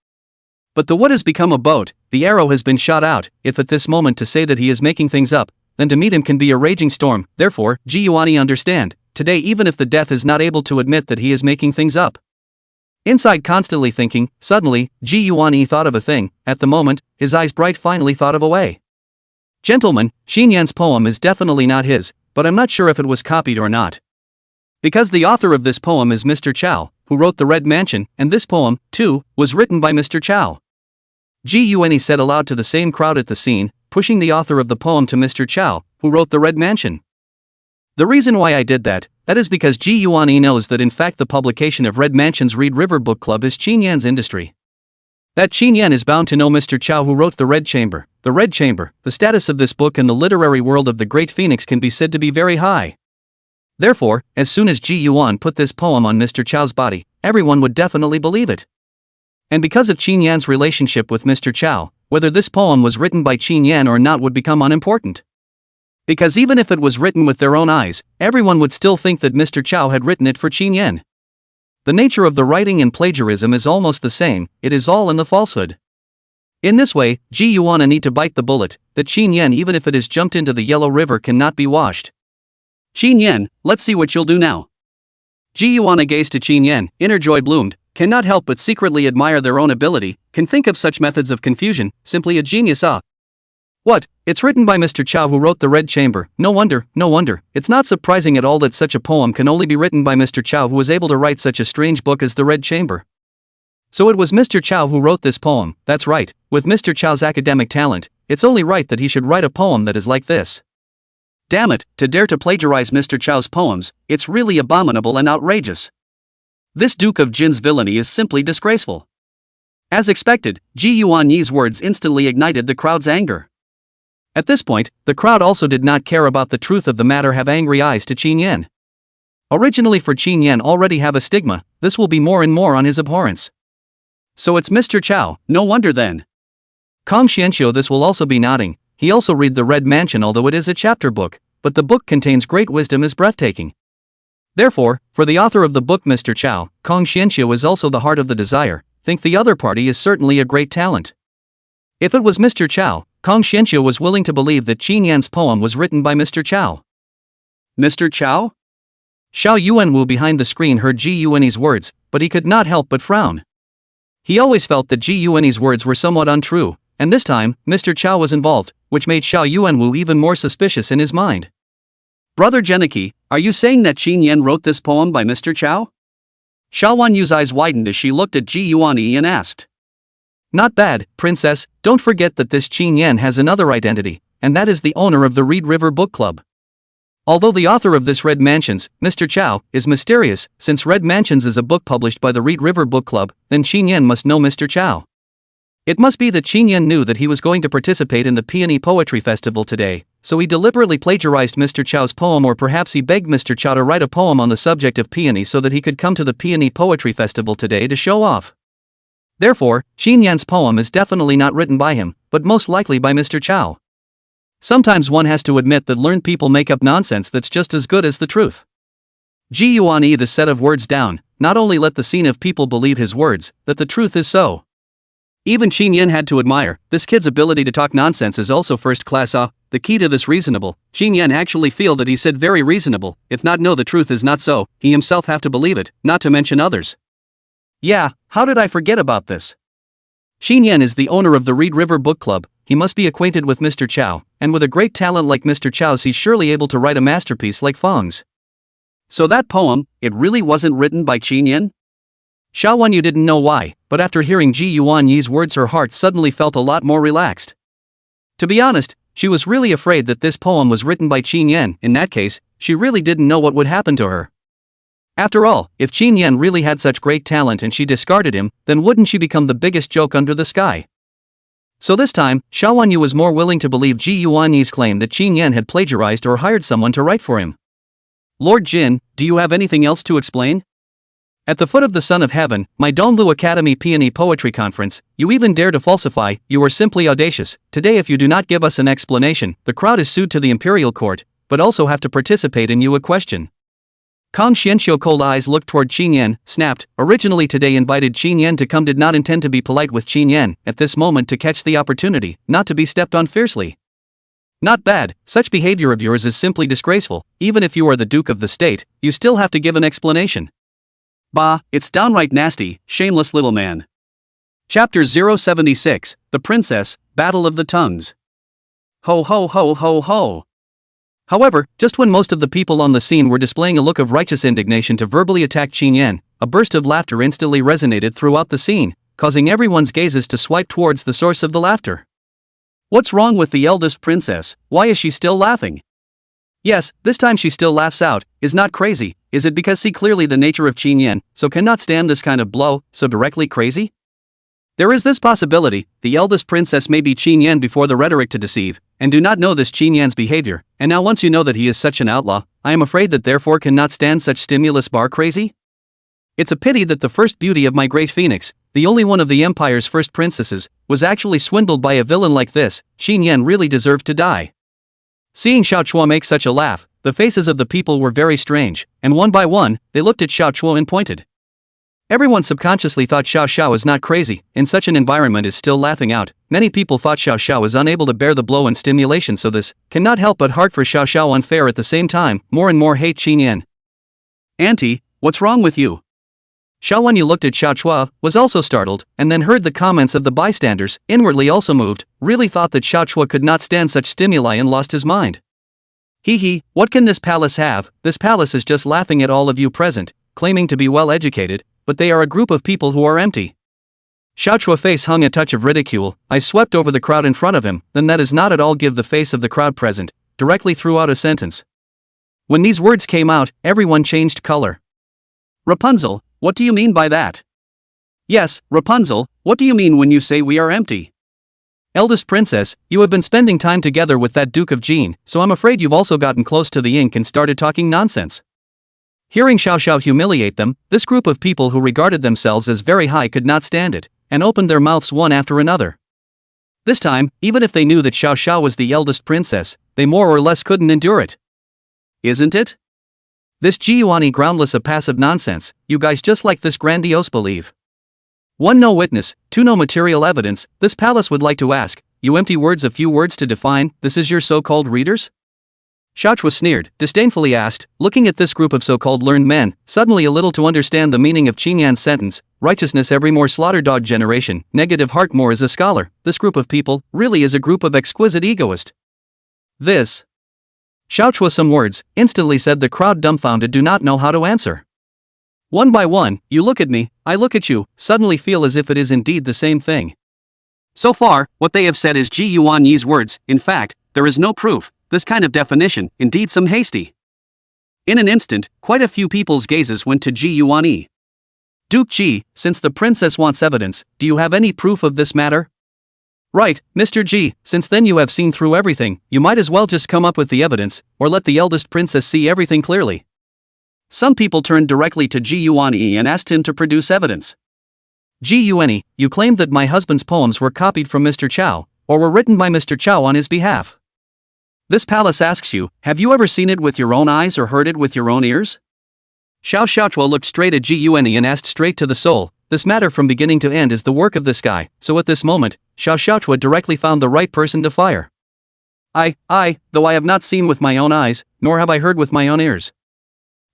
But the wood has become a boat, the arrow has been shot out. If at this moment to say that he is making things up, then to meet him can be a raging storm. Therefore, Ji Yuani understand, today even if the death is not able to admit that he is making things up. Inside constantly thinking, suddenly, Ji Yuani thought of a thing. At the moment, his eyes bright finally thought of a way. Gentlemen, Qin Yan's poem is definitely not his, but I'm not sure if it was copied or not. Because the author of this poem is Mr. Chow, who wrote The Red Mansion, and this poem, too, was written by Mr. Chow. Ji Yuani said aloud to the same crowd at the scene, pushing the author of the poem to Mr. Chow, who wrote The Red Mansion. The reason why I did that is because Ji Yuani knows that in fact the publication of Red Mansion's Read River Book Club is Qin Yan's industry. That Qin Yan is bound to know Mr. Chow who wrote The Red Chamber. The Red Chamber, the status of this book in the literary world of the Great Phoenix can be said to be very high. Therefore, as soon as Ji Yuan put this poem on Mr. Chow's body, everyone would definitely believe it. And because of Qin Yan's relationship with Mr. Chow, whether this poem was written by Qin Yan or not would become unimportant. Because even if it was written with their own eyes, everyone would still think that Mr. Chow had written it for Qin Yan. The nature of the writing and plagiarism is almost the same, it is all in the falsehood. In this way, Ji Yuan need to bite the bullet, that Qin Yan even if it is jumped into the Yellow River cannot be washed. Qin Yan, let's see what you'll do now. Ji Yuan gazed to Qin Yan, inner joy bloomed, cannot help but secretly admire their own ability, can think of such methods of confusion, simply a genius. What, it's written by Mr. Chow who wrote The Red Chamber. No wonder, it's not surprising at all that such a poem can only be written by Mr. Chow who was able to write such a strange book as The Red Chamber. So it was Mr. Chow who wrote this poem, that's right, with Mr. Chow's academic talent, it's only right that he should write a poem that is like this. Damn it, to dare to plagiarize Mr. Chow's poems, it's really abominable and outrageous. This Duke of Jin's villainy is simply disgraceful. As expected, Ji Yuanyi's words instantly ignited the crowd's anger. At this point, the crowd also did not care about the truth of the matter, have angry eyes to Qin Yan. Originally for Qin Yan already have a stigma, this will be more and more on his abhorrence. So it's Mr. Chow, no wonder then. Kong Xianqiu this will also be nodding, he also read The Red Mansion although it is a chapter book, but the book contains great wisdom is breathtaking. Therefore, for the author of the book Mr. Chow, Kong Xianqiu is also the heart of the desire, think the other party is certainly a great talent. If it was Mr. Chow, Kong Xianqiu was willing to believe that Qin Yan's poem was written by Mr. Chow. Mr. Chow? Xiao Yuanwu behind the screen heard Ji Yuanyi's words, but he could not help but frown. He always felt that Ji Yuanyi's words were somewhat untrue, and this time, Mr. Chow was involved, which made Xiao Yuanwu even more suspicious in his mind. Brother Genicky, are you saying that Qin Yan wrote this poem by Mr. Chow? Xiao Wanyu's eyes widened as she looked at Ji Yuanyi and asked. Not bad, princess. Don't forget that this Qin Yan has another identity, and that is the owner of the Reed River Book Club. Although the author of this Red Mansions, Mr. Chow, is mysterious, since Red Mansions is a book published by the Reed River Book Club, then Qin Yan must know Mr. Chow. It must be that Qin Yan knew that he was going to participate in the Peony Poetry Festival today, so he deliberately plagiarized Mr. Chow's poem, or perhaps he begged Mr. Chow to write a poem on the subject of peony so that he could come to the Peony Poetry Festival today to show off. Therefore, Qin Yan's poem is definitely not written by him, but most likely by Mr. Chow. Sometimes one has to admit that learned people make up nonsense that's just as good as the truth. Guan the set of words down, not only let the scene of people believe his words, that the truth is so. Even Qin Yan had to admire, this kid's ability to talk nonsense is also first class. The key to this reasonable, Qin Yan actually feel that he said very reasonable, if not no the truth is not so, he himself have to believe it, not to mention others. Yeah, how did I forget about this? Qin Yan is the owner of the Reed River Book Club, he must be acquainted with Mr. Chow, and with a great talent like Mr. Chow's he's surely able to write a masterpiece like Feng's. So that poem, it really wasn't written by Qin Yan? Xiao Wanyu didn't know why, but after hearing Ji Yuanyi's words her heart suddenly felt a lot more relaxed. To be honest, she was really afraid that this poem was written by Qin Yan. In that case, she really didn't know what would happen to her. After all, if Qin Yan really had such great talent and she discarded him, then wouldn't she become the biggest joke under the sky? So this time, Xiao Wanyu was more willing to believe Ji Yuanyi's claim that Qin Yan had plagiarized or hired someone to write for him. Lord Jin, do you have anything else to explain? At the foot of the Son of Heaven, my Donglu Academy Peony Poetry Conference, you even dare to falsify, you are simply audacious. Today if you do not give us an explanation, the crowd is sued to the Imperial Court, but also have to participate in you a question. Kong Xianxiu cold eyes looked toward Qin Yan, snapped, originally today invited Qin Yan to come did not intend to be polite with Qin Yan, at this moment to catch the opportunity, not to be stepped on fiercely. Not bad, such behavior of yours is simply disgraceful, even if you are the Duke of the State, you still have to give an explanation. Bah, it's downright nasty, shameless little man. Chapter 076, The Princess, Battle of the Tongues. Ho ho ho ho ho. However, just when most of the people on the scene were displaying a look of righteous indignation to verbally attack Qin Yan, a burst of laughter instantly resonated throughout the scene, causing everyone's gazes to swipe towards the source of the laughter. What's wrong with the eldest princess? Why is she still laughing? Yes, this time she still laughs out, is not crazy. Is it because see clearly the nature of Qin Yan, so cannot stand this kind of blow, so directly crazy? There is this possibility, the eldest princess may be Qin Yan before the rhetoric to deceive, and do not know this Qin Yan's behavior, and now once you know that he is such an outlaw, I am afraid that therefore cannot stand such stimulus bar crazy? It's a pity that the first beauty of my great phoenix, the only one of the empire's first princesses, was actually swindled by a villain like this. Qin Yan really deserved to die. Seeing Xiao Chua make such a laugh, the faces of the people were very strange, and one by one, they looked at Xiao Chua and pointed. Everyone subconsciously thought Xiao Xiao is not crazy, in such an environment is still laughing out. Many people thought Xiao Xiao is unable to bear the blow and stimulation, so this cannot help but heart for Xiao Xiao unfair at the same time, more and more hate Qin Yan. Auntie, what's wrong with you? Xiao Wanyu looked at Xiao Chua, was also startled, and then heard the comments of the bystanders, inwardly also moved, really thought that Xiao Chua could not stand such stimuli and lost his mind. Hee hee, what can this palace have? This palace is just laughing at all of you present, claiming to be well educated, but they are a group of people who are empty. Xiao Chua's face hung a touch of ridicule. I swept over the crowd in front of him, then that is not at all give the face of the crowd present, directly threw out a sentence. When these words came out, everyone changed color. Rapunzel, what do you mean by that? Yes, Rapunzel, what do you mean when you say we are empty? Eldest princess, you have been spending time together with that Duke of Jin, so I'm afraid you've also gotten close to the ink and started talking nonsense. Hearing Xiao Xiao humiliate them, this group of people who regarded themselves as very high could not stand it, and opened their mouths one after another. This time, even if they knew that Xiao Xiao was the eldest princess, they more or less couldn't endure it. Isn't it? This Jiuani groundless of passive nonsense, you guys just like this grandiose believe. 1. No witness, 2. No material evidence, this palace would like to ask, you empty words a few words to define, this is your so-called readers? Xiao Chua sneered, disdainfully asked, looking at this group of so-called learned men, suddenly a little to understand the meaning of Qin Yan's sentence, righteousness every more slaughter dog generation, negative heart more as a scholar, this group of people, really is a group of exquisite egoists. This. Xiao Chua some words, instantly said the crowd dumbfounded do not know how to answer. One by one, you look at me, I look at you, suddenly feel as if it is indeed the same thing. So far, what they have said is Ji Yuan Yi's words. In fact, there is no proof. This kind of definition, indeed some hasty. In an instant, quite a few people's gazes went to Ji Yuan Yi. Duke Ji, since the princess wants evidence, do you have any proof of this matter? Right, Mr. Ji, since then you have seen through everything, you might as well just come up with the evidence, or let the eldest princess see everything clearly. Some people turned directly to Ji Yuan Yi and asked him to produce evidence. Ji Yuan Yi, you claimed that my husband's poems were copied from Mr. Chow, or were written by Mr. Chow on his behalf. This palace asks you, have you ever seen it with your own eyes or heard it with your own ears? Xiao Xiaochua looked straight at Ji Yuan Yi and asked straight to the soul, this matter from beginning to end is the work of this guy, so at this moment, Xiao Xiaochua directly found the right person to fire. Though I have not seen with my own eyes, nor have I heard with my own ears.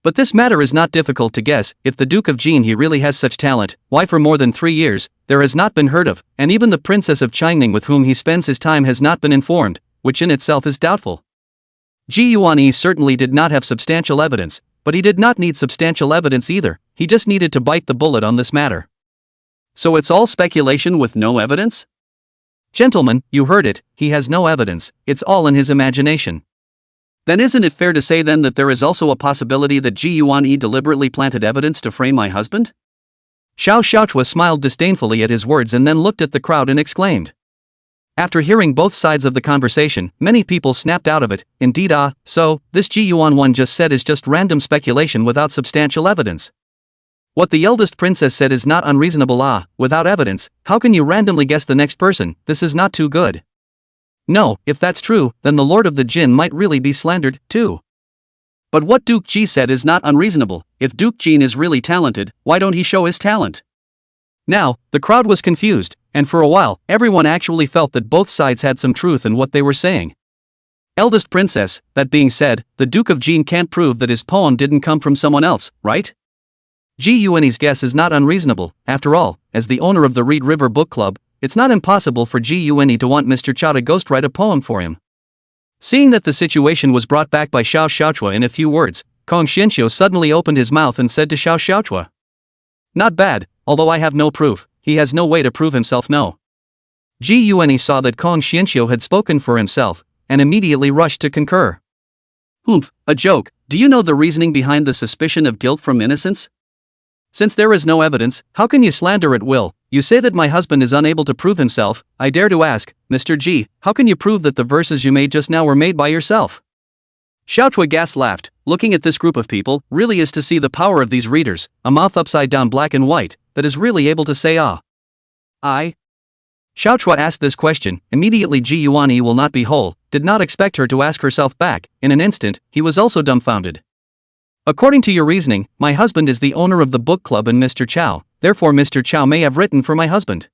But this matter is not difficult to guess. If the Duke of Jin he really has such talent, why for more than 3 years, there has not been heard of, and even the Princess of Changning with whom he spends his time has not been informed, which in itself is doubtful. Ji Yuan Yi certainly did not have substantial evidence, but he did not need substantial evidence either, he just needed to bite the bullet on this matter. So it's all speculation with no evidence? Gentlemen, you heard it, he has no evidence, it's all in his imagination. Then isn't it fair to say then that there is also a possibility that Ji Yuan Yi deliberately planted evidence to frame my husband? Xiao Xiaochua smiled disdainfully at his words and then looked at the crowd and exclaimed. After hearing both sides of the conversation, many people snapped out of it, indeed so, this Ji Yuan one just said is just random speculation without substantial evidence. What the eldest princess said is not unreasonable without evidence, how can you randomly guess the next person, this is not too good. No, if that's true, then the Lord of the Jinn might really be slandered, too. But what Duke Ji said is not unreasonable, if Duke Jin is really talented, why don't he show his talent? Now, the crowd was confused, and for a while, everyone actually felt that both sides had some truth in what they were saying. Eldest princess, that being said, the Duke of Jin can't prove that his poem didn't come from someone else, right? Ji Yuan's guess is not unreasonable, after all, as the owner of the Reed River Book Club, it's not impossible for Ji Yuan to want Mr. Chow to ghostwrite a poem for him. Seeing that the situation was brought back by Xiao Xiaochua in a few words, Kong Xianxiu suddenly opened his mouth and said to Xiao Xiaochua. Not bad, although I have no proof, he has no way to prove himself no. Ji Yuan saw that Kong Xianxiu had spoken for himself, and immediately rushed to concur. Humph, a joke, do you know the reasoning behind the suspicion of guilt from innocence? Since there is no evidence, how can you slander at will? You say that my husband is unable to prove himself, I dare to ask, Mr. Ji, how can you prove that the verses you made just now were made by yourself? Xiaochua Gas laughed, looking at this group of people, really is to see the power of these readers, a mouth upside down black and white, that is really able to say I. Xiaochua asked this question, immediately Ji Yuan will not be whole, did not expect her to ask herself back, in an instant, he was also dumbfounded. According to your reasoning, my husband is the owner of the book club and Mr. Chow, therefore Mr. Chow may have written for my husband.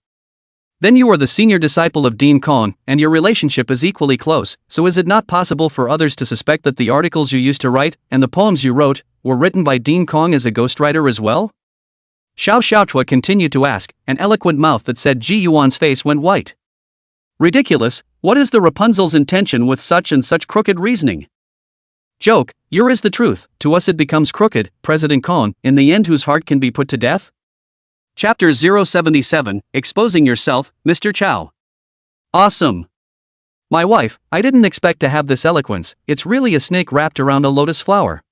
Then you are the senior disciple of Dean Kong, and your relationship is equally close, so is it not possible for others to suspect that the articles you used to write, and the poems you wrote, were written by Dean Kong as a ghostwriter as well? Xiao Xiaochua continued to ask, an eloquent mouth that said Ji Yuan's face went white. Ridiculous, what is the Rapunzel's intention with such and such crooked reasoning? Joke, your is the truth, to us it becomes crooked, President Kong, in the end whose heart can be put to death? Chapter 077, Exposing Yourself, Mr. Chow. Awesome. My wife, I didn't expect to have this eloquence, it's really a snake wrapped around a lotus flower.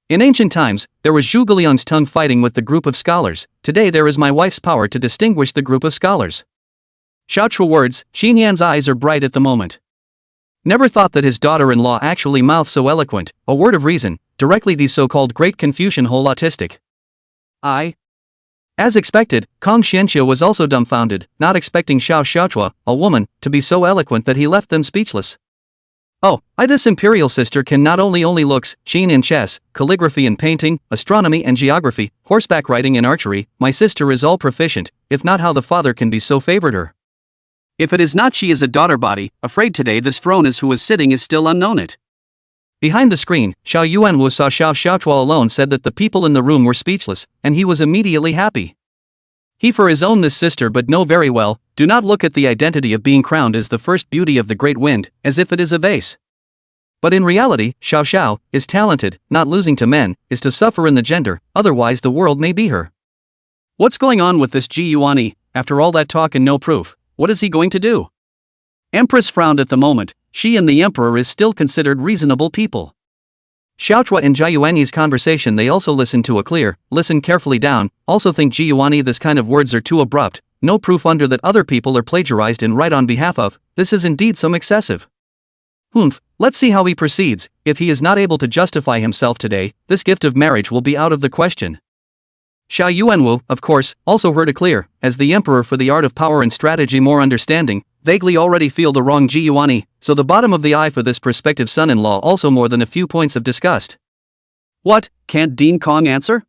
In ancient times, there was Zhuge Liang's tongue fighting with the group of scholars, today there is my wife's power to distinguish the group of scholars. Xiaochua words, Xinyan's eyes are bright at the moment. Never thought that his daughter-in-law actually mouthed so eloquent, a word of reason, directly these so-called Great Confucian whole autistic. As expected, Kong Xianxiu was also dumbfounded, not expecting Xiao Xiaochua, a woman, to be so eloquent that he left them speechless. This imperial sister can not only looks, Qin in chess, calligraphy and painting, astronomy and geography, horseback riding and archery, my sister is all proficient, if not how the father can be so favored her. If it is not she is a daughter body, afraid today this throne is who is sitting is still unknown it. Behind the screen, Xiao Yuanwu saw Xiao Xiaochua alone said that the people in the room were speechless, and he was immediately happy. He for his own this sister but know very well, do not look at the identity of being crowned as the first beauty of the great wind, as if it is a vase. But in reality, Xiao Xiao is talented, not losing to men, is to suffer in the gender, otherwise the world may be her. What's going on with this Ji Yuan? After all that talk and no proof, what is he going to do? Empress frowned at the moment. She and the emperor is still considered reasonable people. Xiaochua and Jiayuani's conversation they also listen to listen carefully down, also think Jiayuani this kind of words are too abrupt, no proof under that other people are plagiarized and write on behalf of, this is indeed some excessive. Let's see how he proceeds. If he is not able to justify himself today, this gift of marriage will be out of the question. Xiao Yuanwu, of course, also heard as the emperor for the art of power and strategy more understanding, vaguely already feel the wrong Ji Yuani, so the bottom of the eye for this prospective son-in-law also more than a few points of disgust. What, can't Dean Kong answer?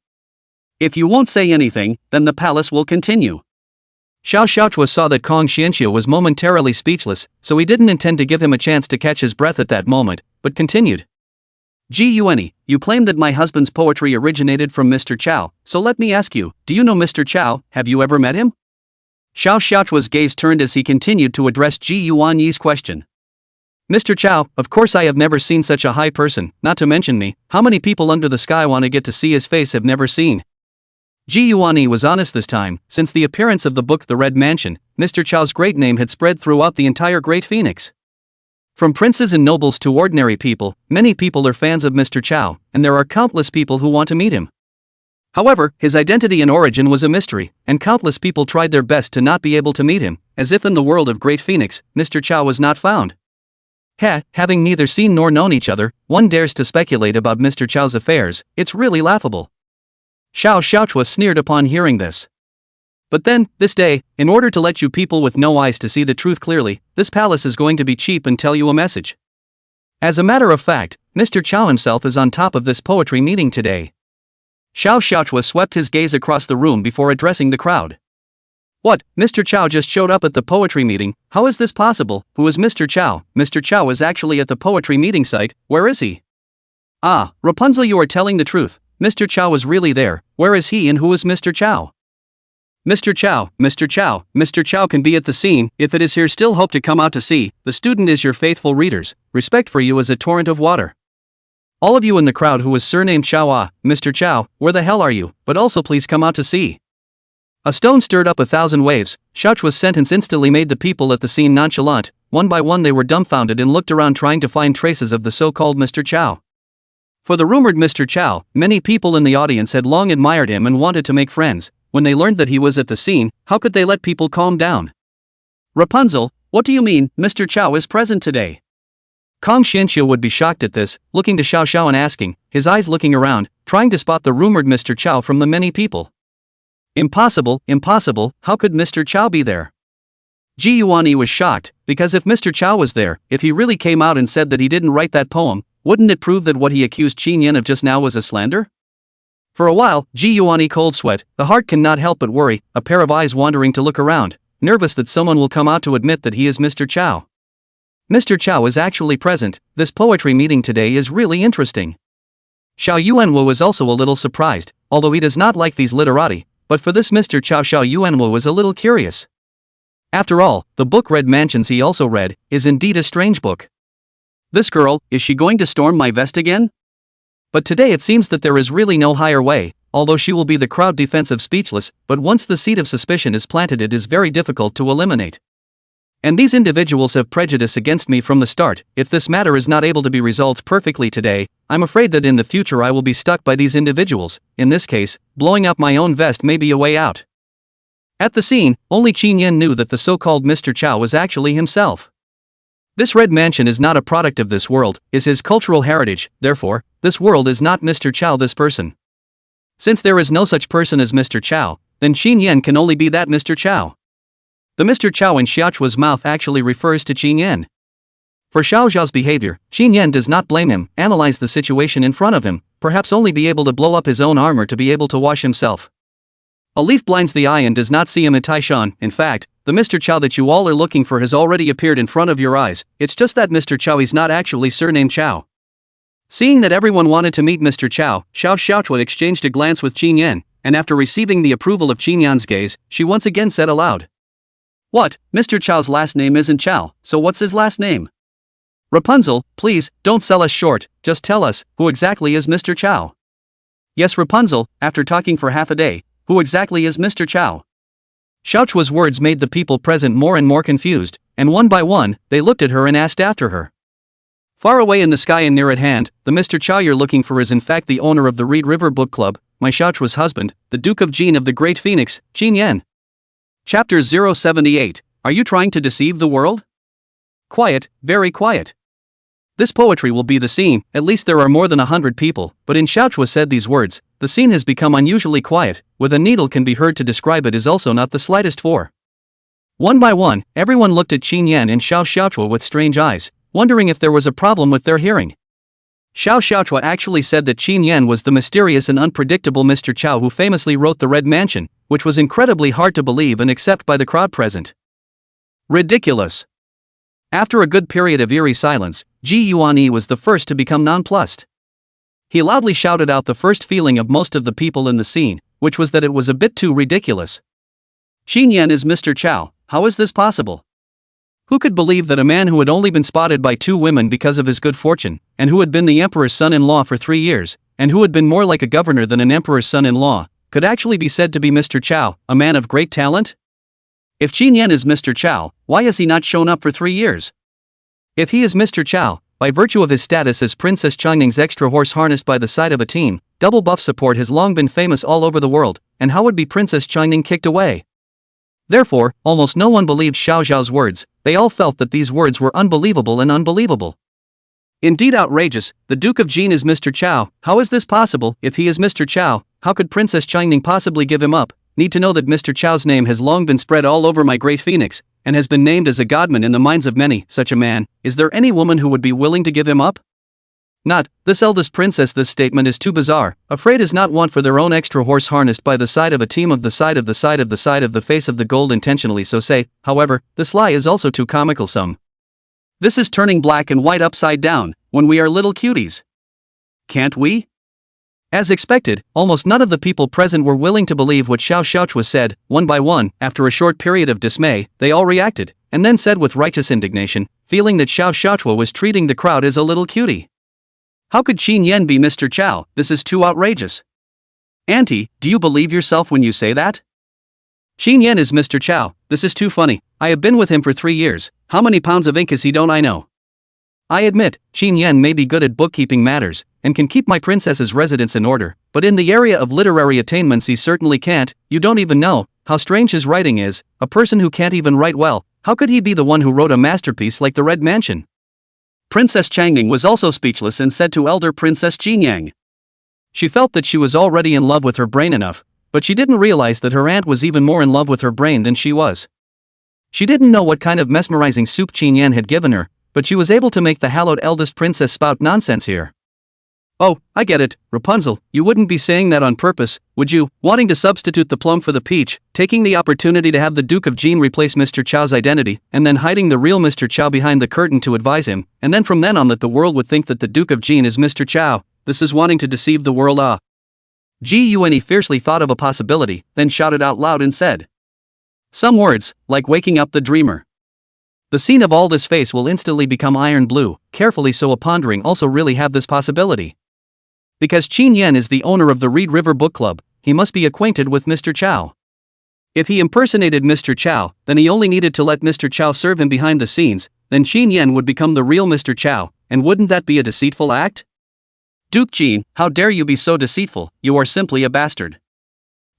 If you won't say anything, then the palace will continue. Xiao Xiaochua saw that Kong Xianxia was momentarily speechless, so he didn't intend to give him a chance to catch his breath at that moment, but continued. Ji Yuani, you claim that my husband's poetry originated from Mr. Chao, so let me ask you, do you know Mr. Chao, have you ever met him? Xiao Xiaochua's gaze turned as he continued to address Ji Yuani's question. Mr. Chao, of course I have never seen such a high person, not to mention me, how many people under the sky want to get to see his face have never seen? Ji Yuani was honest this time. Since the appearance of the book The Red Mansion, Mr. Chao's great name had spread throughout the entire Great Phoenix. From princes and nobles to ordinary people, many people are fans of Mr. Chao, and there are countless people who want to meet him. However, his identity and origin was a mystery, and countless people tried their best to not be able to meet him, as if in the world of Great Phoenix, Mr. Chao was not found. Having neither seen nor known each other, one dares to speculate about Mr. Chao's affairs, it's really laughable. Xiao Xiaochua sneered upon hearing this. But then, this day, in order to let you people with no eyes to see the truth clearly, this palace is going to be cheap and tell you a message. As a matter of fact, Mr. Chao himself is on top of this poetry meeting today. Xiao Xiaochua swept his gaze across the room before addressing the crowd. What, Mr. Chao just showed up at the poetry meeting, how is this possible? Who is Mr. Chao? Mr. Chao is actually at the poetry meeting site, where is he? Ah, Rapunzel, you are telling the truth, Mr. Chao was really there, where is he and who is Mr. Chao? Mr. Chao can be at the scene, if it is here still hope to come out to see, the student is your faithful readers, respect for you as a torrent of water. All of you in the crowd who is surnamed Chao, Mr. Chao, where the hell are you, but also please come out to see. A stone stirred up 1,000 waves. Xiaochua's sentence instantly made the people at the scene nonchalant, one by one they were dumbfounded and looked around trying to find traces of the so-called Mr. Chao. For the rumored Mr. Chao, many people in the audience had long admired him and wanted to make friends. When they learned that he was at the scene, how could they let people calm down? Rapunzel, what do you mean, Mr. Chao is present today? Kong Xianxia would be shocked at this, looking to Xiao Xiao and asking, his eyes looking around, trying to spot the rumored Mr. Chao from the many people. Impossible, how could Mr. Chao be there? Ji Yuani was shocked, because if Mr. Chao was there, if he really came out and said that he didn't write that poem, wouldn't it prove that what he accused Qin Yan of just now was a slander? For a while, Ji Yuani cold sweat, the heart cannot help but worry, a pair of eyes wandering to look around, nervous that someone will come out to admit that he is Mr. Chao. Mr. Chao is actually present, this poetry meeting today is really interesting. Xiao Yuanwu was also a little surprised, although he does not like these literati, but for this Mr. Chao Xiao Yuanwu was a little curious. After all, the book Red Mansions he also read, is indeed a strange book. This girl, is she going to storm my vest again? But today it seems that there is really no higher way, although she will be the crowd defensive speechless, but once the seed of suspicion is planted it is very difficult to eliminate. And these individuals have prejudice against me from the start. If this matter is not able to be resolved perfectly today, I'm afraid that in the future I will be stuck by these individuals. In this case, blowing up my own vest may be a way out. At the scene, only Qin Yan knew that the so-called Mr. Chao was actually himself. This red mansion is not a product of this world, is his cultural heritage, therefore, this world is not Mr. Chao this person. Since there is no such person as Mr. Chao, then Qin Yan can only be that Mr. Chao. The Mr. Chao in Xiaochua's mouth actually refers to Qin Yan. For Xiao Zhao's behavior, Qin Yan does not blame him, analyze the situation in front of him, perhaps only be able to blow up his own armor to be able to wash himself. A leaf blinds the eye and does not see him in Taishan. In fact, the Mr. Chao that you all are looking for has already appeared in front of your eyes, it's just that Mr. Chao is not actually surnamed Chao. Seeing that everyone wanted to meet Mr. Chao, Xiao Xiaochua exchanged a glance with Qin Yan, and after receiving the approval of Qin Yan's gaze, she once again said aloud. What, Mr. Chao's last name isn't Chao, so what's his last name? Rapunzel, please, don't sell us short, just tell us, who exactly is Mr. Chao? Yes, Rapunzel, after talking for half a day, who exactly is Mr. Chao? Xiaochua's words made the people present more and more confused, and one by one, they looked at her and asked after her. Far away in the sky and near at hand, the Mr. Chow you're looking for is in fact the owner of the Reed River Book Club, my Xiaochua's husband, the Duke of Jin of the Great Phoenix, Qin Yan. Chapter 078, Are you trying to deceive the world? Quiet, very quiet. This poetry will be the scene, at least there are more than 100 people, but in Xiaochua said these words, the scene has become unusually quiet, with a needle can be heard to describe it is also not the slightest for. One by one, everyone looked at Qin Yan and Xiaochua with strange eyes, wondering if there was a problem with their hearing. Xiaochua actually said that Qin Yan was the mysterious and unpredictable Mr. Chow who famously wrote The Red Mansion, which was incredibly hard to believe and accept by the crowd present. Ridiculous. After a good period of eerie silence, Ji Yuanyi was the first to become nonplussed. He loudly shouted out the first feeling of most of the people in the scene, which was that it was a bit too ridiculous. Qin Yan is Mr. Chow, how is this possible? Who could believe that a man who had only been spotted by 2 women because of his good fortune, and who had been the emperor's son-in-law for 3 years, and who had been more like a governor than an emperor's son-in-law, could actually be said to be Mr. Chow, a man of great talent? If Qin Yan is Mr. Chow, why has he not shown up for 3 years? If he is Mr. Chow, by virtue of his status as Princess Changning's extra horse harnessed by the side of a team, double buff support has long been famous all over the world, and how would be Princess Changning kicked away? Therefore, almost no one believed Xiao Zhao's words, they all felt that these words were unbelievable and unbelievable. Indeed outrageous, the Duke of Jin is Mr. Chow, how is this possible? If he is Mr. Chow, how could Princess Changning possibly give him up? Need to know that Mr. Chow's name has long been spread all over my great phoenix, and has been named as a godman in the minds of many. Such a man, is there any woman who would be willing to give him up? Not, this eldest princess. This statement is too bizarre. Afraid is not want for their own extra horse harnessed by the side of a team of the side of the side of the side of the face of the gold intentionally so say. However, this lie is also too comical some. This is turning black and white upside down, when we are little cuties. Can't we? As expected, almost none of the people present were willing to believe what Xiaochua said. One by one, after a short period of dismay, they all reacted, and then said with righteous indignation, feeling that Xiaochua was treating the crowd as a little cutie. How could Qin Yan be Mr. Chow? This is too outrageous. Auntie, do you believe yourself when you say that? Qin Yan is Mr. Chow, this is too funny. I have been with him for 3 years, how many pounds of ink is he don't I know? I admit, Qin Yan may be good at bookkeeping matters, and can keep my princess's residence in order, but in the area of literary attainments he certainly can't. You don't even know how strange his writing is. A person who can't even write well, how could he be the one who wrote a masterpiece like The Red Mansion? Princess Changning was also speechless and said to elder Princess Qin Yang. She felt that she was already in love with her brain enough, but she didn't realize that her aunt was even more in love with her brain than she was. She didn't know what kind of mesmerizing soup Qin Yan had given her, but she was able to make the hallowed eldest princess spout nonsense here. Oh, I get it, Rapunzel, you wouldn't be saying that on purpose, would you? Wanting to substitute the plum for the peach, taking the opportunity to have the Duke of Jin replace Mr. Chow's identity, and then hiding the real Mr. Chow behind the curtain to advise him, and then from then on that the world would think that the Duke of Jin is Mr. Chow. This is wanting to deceive the world. Ji Yuanyi fiercely thought of a possibility, then shouted out loud and said. Some words, like waking up the dreamer. The scene of all this face will instantly become iron blue, carefully so a pondering also really have this possibility. Because Qin Yan is the owner of the Reed River Book Club, he must be acquainted with Mr. Chow. If he impersonated Mr. Chow, then he only needed to let Mr. Chow serve him behind the scenes, then Qin Yan would become the real Mr. Chow, and wouldn't that be a deceitful act? Duke Jin, how dare you be so deceitful, you are simply a bastard.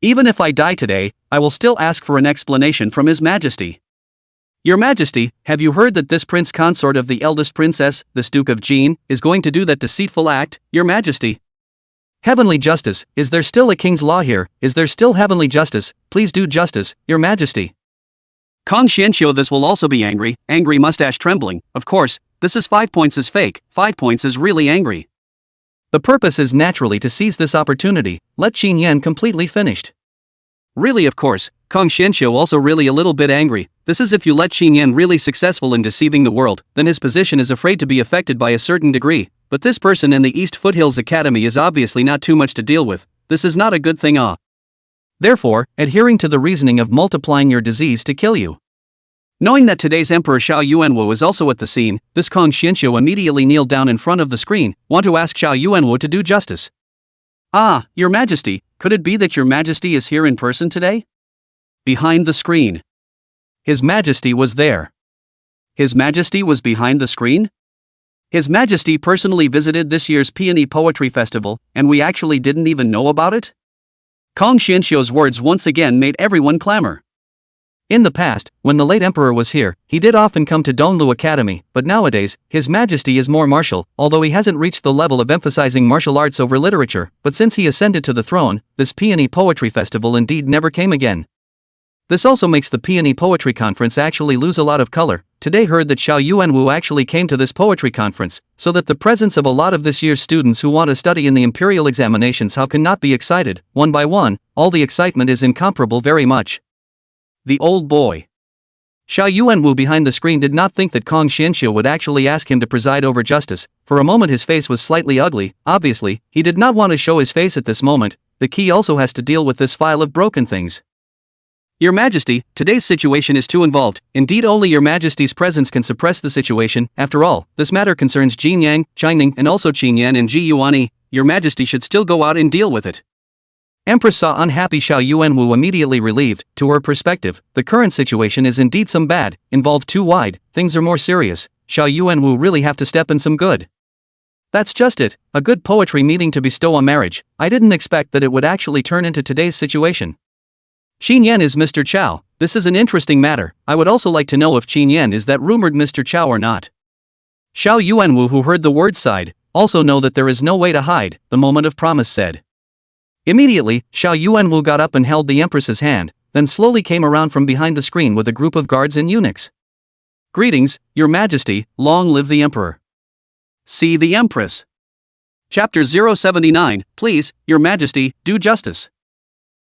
Even if I die today, I will still ask for an explanation from His Majesty. Your Majesty, have you heard that this prince consort of the eldest princess, this Duke of Jin, is going to do that deceitful act, Your Majesty? Heavenly justice, is there still a king's law here? Is there still heavenly justice? Please do justice, Your Majesty. Kong Xianqiu this will also be angry, mustache trembling, of course, this is 5 points is fake, 5 points is really angry. The purpose is naturally to seize this opportunity, let Qin Yan completely finished. Really of course, Kong Xianqiu also really a little bit angry, this is if you let Qin Yan really successful in deceiving the world, then his position is afraid to be affected by a certain degree, but this person in the East Foothills Academy is obviously not too much to deal with, this is not a good thing. Therefore, adhering to the reasoning of multiplying your disease to kill you. Knowing that today's Emperor Xiao Yuanwu is also at the scene, this Kong Xianqiu immediately kneeled down in front of the screen, want to ask Xiao Yuanwu to do justice. Your Majesty, could it be that Your Majesty is here in person today? Behind the screen. His Majesty was there. His Majesty was behind the screen? His Majesty personally visited this year's Peony Poetry Festival, and we actually didn't even know about it? Kong Xianxiu's words once again made everyone clamor. In the past, when the late emperor was here, he did often come to Donglu Academy, but nowadays, His Majesty is more martial, although he hasn't reached the level of emphasizing martial arts over literature, but since he ascended to the throne, this Peony Poetry Festival indeed never came again. This also makes the Peony Poetry Conference actually lose a lot of color. Today heard that Xiao Yuanwu actually came to this poetry conference, so that the presence of a lot of this year's students who want to study in the imperial examinations how can not be excited, one by one, all the excitement is incomparable very much. The old boy. Xiao Yuanwu behind the screen did not think that Kong Xianxiu would actually ask him to preside over justice. For a moment his face was slightly ugly. Obviously, he did not want to show his face at this moment. The key also has to deal with this file of broken things. Your Majesty, today's situation is too involved. Indeed, only Your Majesty's presence can suppress the situation. After all, this matter concerns Jin Yang, Changning, and also Qin Yan and Ji Yuanyi. Your Majesty should still go out and deal with it. Empress saw unhappy Xiao Yuanwu immediately relieved. To her perspective, the current situation is indeed some bad, involved too wide, things are more serious. Xiao Yuanwu really have to step in some good. That's just it, a good poetry meeting to bestow on marriage. I didn't expect that it would actually turn into today's situation. Qin Yan is Mr. Chao. This is an interesting matter. I would also like to know if Qin Yan is that rumored Mr. Chao or not. Xiao Yuanwu, who heard the word, sighed. Also know that there is no way to hide, the moment of promise said. Immediately, Xiao Yuanwu got up and held the Empress's hand, then slowly came around from behind the screen with a group of guards and eunuchs. Greetings, Your Majesty, long live the Emperor. See the Empress. Chapter 079, please, Your Majesty, do justice.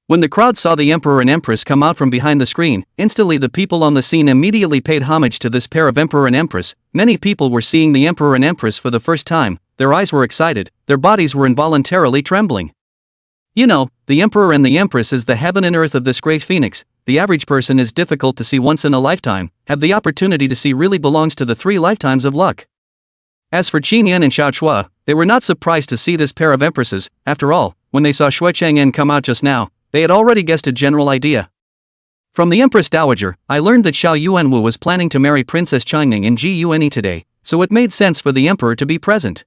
When the crowd saw the Emperor and Empress come out from behind the screen, instantly the people on the scene immediately paid homage to this pair of Emperor and Empress. Many people were seeing the Emperor and Empress for the first time, their eyes were excited, their bodies were involuntarily trembling. You know, the Emperor and the Empress is the heaven and earth of this great phoenix. The average person is difficult to see once in a lifetime, have the opportunity to see really belongs to the 3 lifetimes of luck. As for Qin Yan and Xiao Chua, they were not surprised to see this pair of empresses. After all, when they saw Shui Chang'an come out just now, they had already guessed a general idea. From the Empress Dowager, I learned that Xiao Yuanwu was planning to marry Princess Changning and Ji Yuanyi today, so it made sense for the Emperor to be present.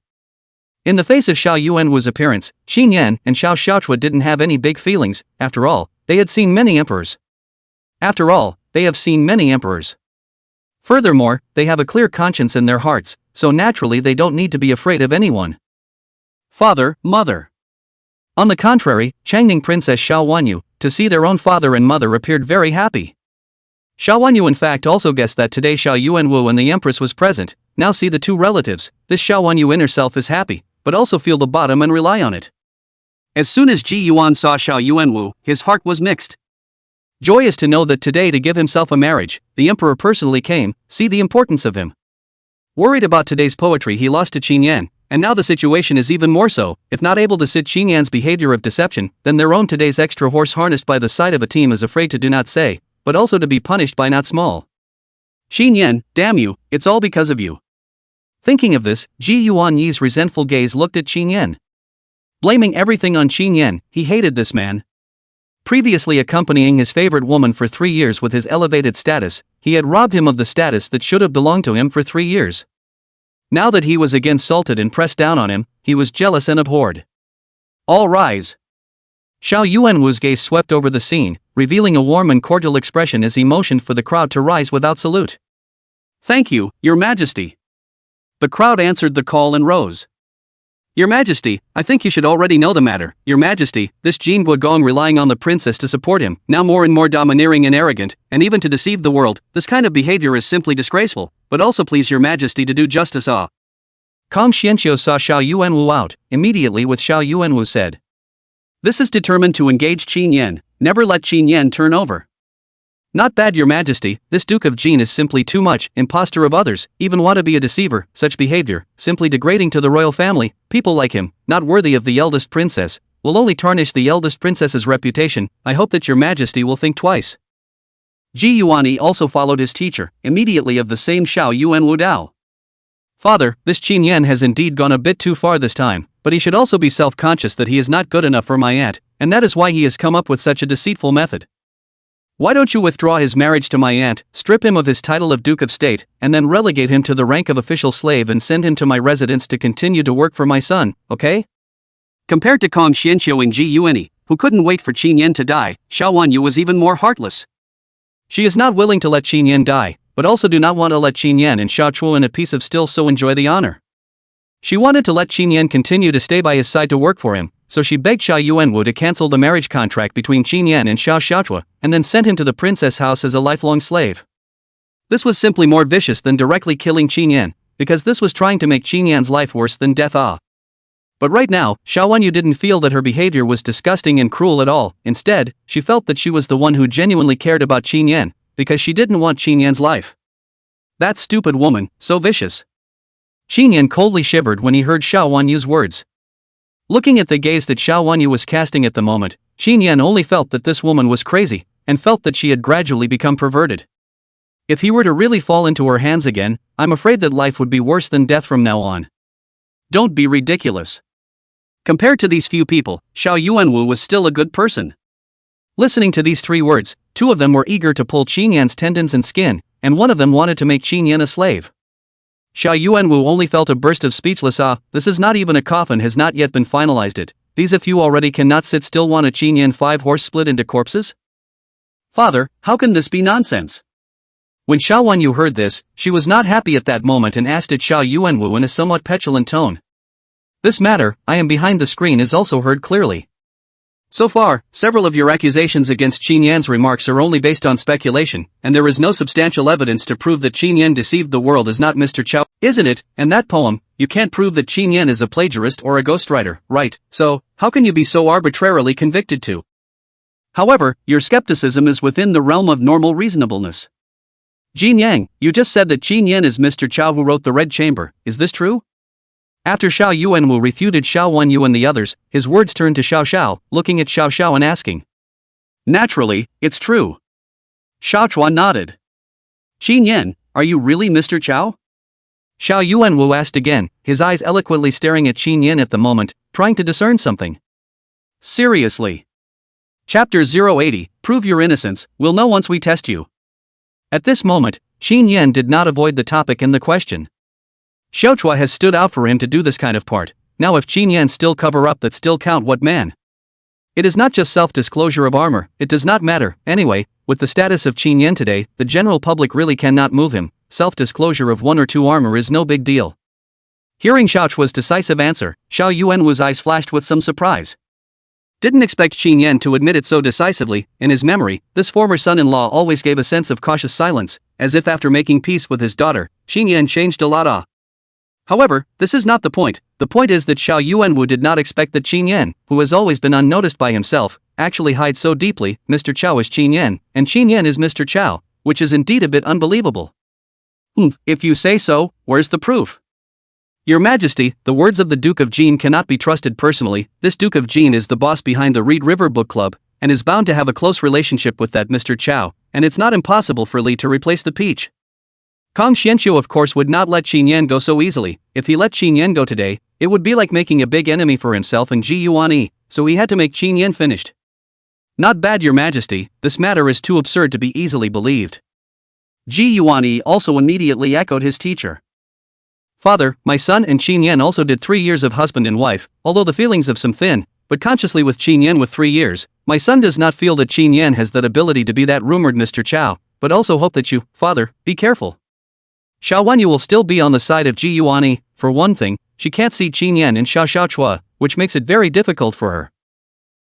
In the face of Xiao Yuanwu's appearance, Qin Yan and Xiao Xiaochua didn't have any big feelings. After all, they had seen many emperors. Furthermore, they have a clear conscience in their hearts, so naturally they don't need to be afraid of anyone. Father, mother. On the contrary, Changning Princess Xiao Wanyu, to see their own father and mother, appeared very happy. Xiao Wanyu in fact also guessed that today Xiao Yuanwu and the Empress was present. Now see the two relatives, this Xiao Wanyu inner self is happy, but also feel the bottom and rely on it. As soon as Ji Yuan saw Xiao Yuanwu, his heart was mixed. Joyous to know that today to give himself a marriage, the Emperor personally came, see the importance of him. Worried about today's poetry he lost to Qin Yan, and now the situation is even more so. If not able to sit Qin Yan's behavior of deception, then their own today's extra horse harnessed by the side of a team is afraid to do not say, but also to be punished by not small. Qin Yan, damn you, it's all because of you. Thinking of this, Ji Yuanyi's resentful gaze looked at Qin Yan. Blaming everything on Qin Yan, he hated this man. Previously accompanying his favorite woman for 3 years with his elevated status, he had robbed him of the status that should have belonged to him for 3 years. Now that he was again salted and pressed down on him, he was jealous and abhorred. All rise. Xiao Yuanwu's gaze swept over the scene, revealing a warm and cordial expression as he motioned for the crowd to rise without salute. Thank you, Your Majesty. The crowd answered the call and rose. Your Majesty, I think you should already know the matter. Your Majesty, this Jin Guogong relying on the princess to support him, now more and more domineering and arrogant, and even to deceive the world, this kind of behavior is simply disgraceful, but also please Your Majesty to do justice. Kong Xianxiu saw Xiao Yuanwu out, immediately with Xiao Yuanwu said. This is determined to engage Qin Yan, never let Qin Yan turn over. Not bad, Your Majesty, this Duke of Jin is simply too much, impostor of others, even want to be a deceiver, such behavior, simply degrading to the royal family, people like him, not worthy of the eldest princess, will only tarnish the eldest princess's reputation. I hope that Your Majesty will think twice. Ji Yuanyi also followed his teacher, immediately of the same Xiao Yuanwu Dao. Father, this Qin Yan has indeed gone a bit too far this time, but he should also be self-conscious that he is not good enough for my aunt, and that is why he has come up with such a deceitful method. Why don't you withdraw his marriage to my aunt, strip him of his title of Duke of State, and then relegate him to the rank of official slave and send him to my residence to continue to work for my son, okay? Compared to Kong Xianqiu and Ji Yuanyi, who couldn't wait for Qin Yan to die, Xiao Wanyu was even more heartless. She is not willing to let Qin Yan die, but also do not want to let Qin Yan and Xiao Chuo in a piece of still so enjoy the honor. She wanted to let Qin Yan continue to stay by his side to work for him, so she begged Xia Yuanwu to cancel the marriage contract between Qin Yan and Xiao Xiaochua, and then sent him to the princess house as a lifelong slave. This was simply more vicious than directly killing Qin Yan, because this was trying to make Qin Yan's life worse than death. But right now, Xiao Wanyu didn't feel that her behavior was disgusting and cruel at all. Instead, she felt that she was the one who genuinely cared about Qin Yan, because she didn't want Qin Yan's life. That stupid woman, so vicious. Qin Yan coldly shivered when he heard Xiao Wanyu's words. Looking at the gaze that Xiao Wanyu was casting at the moment, Qin Yan only felt that this woman was crazy, and felt that she had gradually become perverted. If he were to really fall into her hands again, I'm afraid that life would be worse than death from now on. Don't be ridiculous. Compared to these few people, Xiao Yuanwu was still a good person. Listening to these 3 words, 2 of them were eager to pull Qin Yan's tendons and skin, and 1 of them wanted to make Qin Yan a slave. Xiao Yuanwu only felt a burst of speechless awe. This is not even a coffin, has not yet been finalized it. These of you already cannot sit still. Want a Qin Yan 5 horse split into corpses? Father, how can this be nonsense? When Xiao Wanyu heard this, she was not happy at that moment and asked at Xiao Yuanwu in a somewhat petulant tone. This matter, I am behind the screen, is also heard clearly. So far, several of your accusations against Qin Yan's remarks are only based on speculation, and there is no substantial evidence to prove that Qin Yan deceived the world as not Mr. Chao, isn't it? And that poem, you can't prove that Qin Yan is a plagiarist or a ghostwriter, right? So, how can you be so arbitrarily convicted to? However, your skepticism is within the realm of normal reasonableness. Jin Yang, you just said that Qin Yan is Mr. Chao who wrote The Red Chamber, is this true? After Xiao Yuanwu refuted Xiao Wanyu and the others, his words turned to Xiao Xiao, looking at Xiao Xiao and asking. Naturally, it's true. Xiao Chua nodded. Qin Yan, are you really Mr. Chao? Xiao Yuanwu asked again, his eyes eloquently staring at Qin Yan at the moment, trying to discern something. Seriously. Chapter 080, Prove Your Innocence, we'll know once we test you. At this moment, Qin Yan did not avoid the topic and the question. Xiao Chua has stood out for him to do this kind of part. Now if Qin Yan still cover up, that still count what man? It is not just self-disclosure of armor, it does not matter. Anyway, with the status of Qin Yan today, the general public really cannot move him. Self-disclosure of 1 or 2 armor is no big deal. Hearing Xiao Chua's decisive answer, Xiao Yuanwu's eyes flashed with some surprise. Didn't expect Qin Yan to admit it so decisively. In his memory, this former son-in-law always gave a sense of cautious silence, as if after making peace with his daughter, Qin Yan changed a lot. However, this is not the point. The point is that Xiao Yuanwu did not expect that Qin Yan, who has always been unnoticed by himself, actually hides so deeply. Mr. Chao is Qin Yan, and Qin Yan is Mr. Chao, which is indeed a bit unbelievable. If you say so, where's the proof? Your Majesty, the words of the Duke of Jin cannot be trusted personally. This Duke of Jin is the boss behind the Reed River Book Club, and is bound to have a close relationship with that Mr. Chao, and it's not impossible for Li to replace the peach. Kong Xianqiu of course would not let Qin Yan go so easily. If he let Qin Yan go today, it would be like making a big enemy for himself and Ji Yuanyi, so he had to make Qin Yan finished. Not bad, Your Majesty, this matter is too absurd to be easily believed. Ji Yuanyi also immediately echoed his teacher. Father, my son and Qin Yan also did 3 years of husband and wife, although the feelings of some thin, but consciously with Qin Yan with 3 years, my son does not feel that Qin Yan has that ability to be that rumored Mr. Chao, but also hope that you, father, be careful. Xiao Wanyu will still be on the side of Ji Yuanyi. For one thing, she can't see Qin Yan and Xiao Chua, which makes it very difficult for her.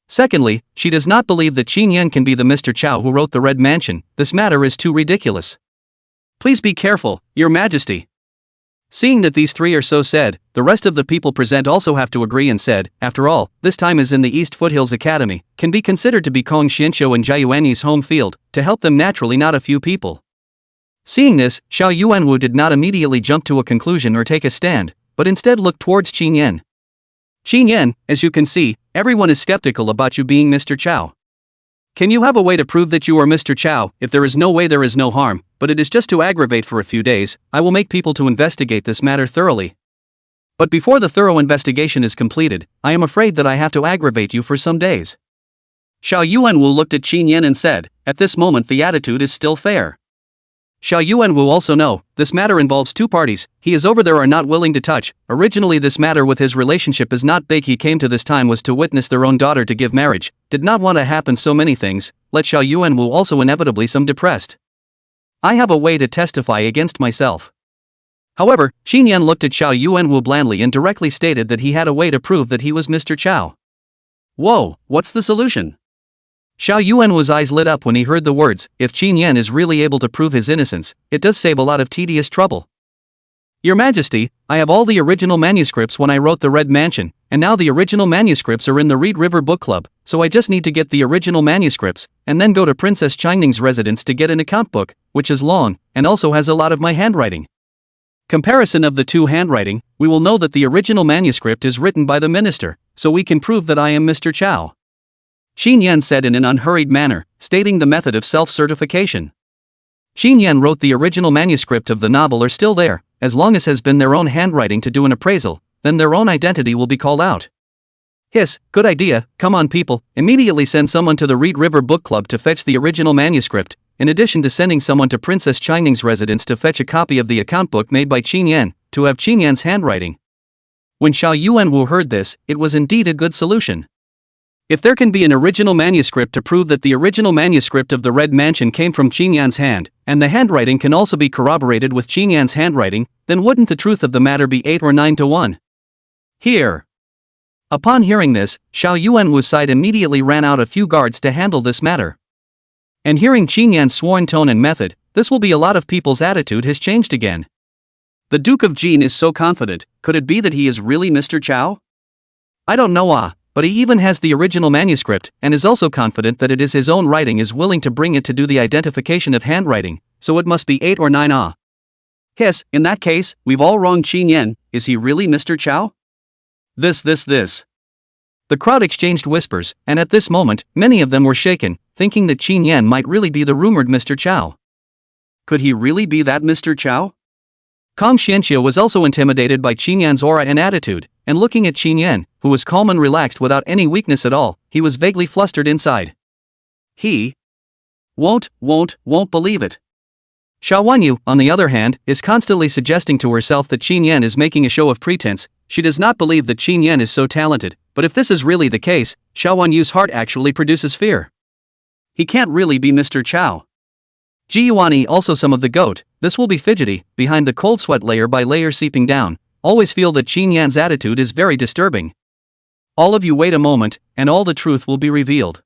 Secondly, she does not believe that Qin Yan can be the Mr. Chao who wrote The Red Mansion. This matter is too ridiculous. Please be careful, Your Majesty. Seeing that these 3 are so said, the rest of the people present also have to agree and said, after all, this time is in the East Foothills Academy, can be considered to be Kong Xianqiu and Jia Yuanyi's home field, to help them naturally not a few people. Seeing this, Xiao Yuanwu did not immediately jump to a conclusion or take a stand, but instead looked towards Qin Yan. Qin Yan, as you can see, everyone is skeptical about you being Mr. Chao. Can you have a way to prove that you are Mr. Chao? If there is no way, there is no harm, but it is just to aggravate for a few days. I will make people to investigate this matter thoroughly. But before the thorough investigation is completed, I am afraid that I have to aggravate you for some days. Xiao Yuanwu looked at Qin Yan and said, at this moment the attitude is still fair. Xiao Yuanwu also know, this matter involves two parties, he is over there are not willing to touch. Originally this matter with his relationship is not big, he came to this time was to witness their own daughter to give marriage, did not want to happen so many things, let Xiao Yuanwu also inevitably some depressed. I have a way to testify against myself. However, Qin Yan looked at Xiao Yuanwu blandly and directly stated that he had a way to prove that he was Mr. Chao. Whoa, what's the solution? Xiao Yuanwu's eyes lit up when he heard the words, if Qin Yan is really able to prove his innocence, it does save a lot of tedious trouble. Your Majesty, I have all the original manuscripts when I wrote the Red Mansion, and now the original manuscripts are in the Reed River Book Club, so I just need to get the original manuscripts, and then go to Princess Qingning's residence to get an account book, which is long, and also has a lot of my handwriting. Comparison of the two handwriting, we will know that the original manuscript is written by the minister, so we can prove that I am Mr. Chao. Qin Yan said in an unhurried manner, stating the method of self-certification. Qin Yan wrote the original manuscript of the novel are still there, as long as has been their own handwriting to do an appraisal, then their own identity will be called out. Hiss, good idea, come on people, immediately send someone to the Reed River Book Club to fetch the original manuscript, in addition to sending someone to Princess Qingning's residence to fetch a copy of the account book made by Qin Yan, to have Qin Yan's handwriting. When Xiao Yuanwu heard this, it was indeed a good solution. If there can be an original manuscript to prove that the original manuscript of the Red Mansion came from Qin Yan's hand, and the handwriting can also be corroborated with Qin Yan's handwriting, then wouldn't the truth of the matter be 8 or 9 to 1? Here. Upon hearing this, Xiao Yuanwu's side immediately ran out a few guards to handle this matter. And hearing Qin Yan's sworn tone and method, this will be a lot of people's attitude has changed again. The Duke of Jin is so confident, could it be that he is really Mr. Chao? I don't know but he even has the original manuscript, and is also confident that it is his own writing is willing to bring it to do the identification of handwriting, so it must be 8 or 9 Hiss, in that case, we've all wronged Qin Yan, is he really Mr. Chao? This. The crowd exchanged whispers, and at this moment, many of them were shaken, thinking that Qin Yan might really be the rumored Mr. Chao. Could he really be that Mr. Chao? Kang Xianxia was also intimidated by Qin Yan's aura and attitude, and looking at Qin Yan, who was calm and relaxed without any weakness at all, he was vaguely flustered inside. He won't believe it. Xiao Wanyu, on the other hand, is constantly suggesting to herself that Qin Yan is making a show of pretense. She does not believe that Qin Yan is so talented, but if this is really the case, Xiao Wanyu's heart actually produces fear. He can't really be Mr. Chao. Jiyuani also some of the goat, this will be fidgety, behind the cold sweat layer by layer seeping down, always feel that Qin Yan's attitude is very disturbing. All of you wait a moment, and all the truth will be revealed.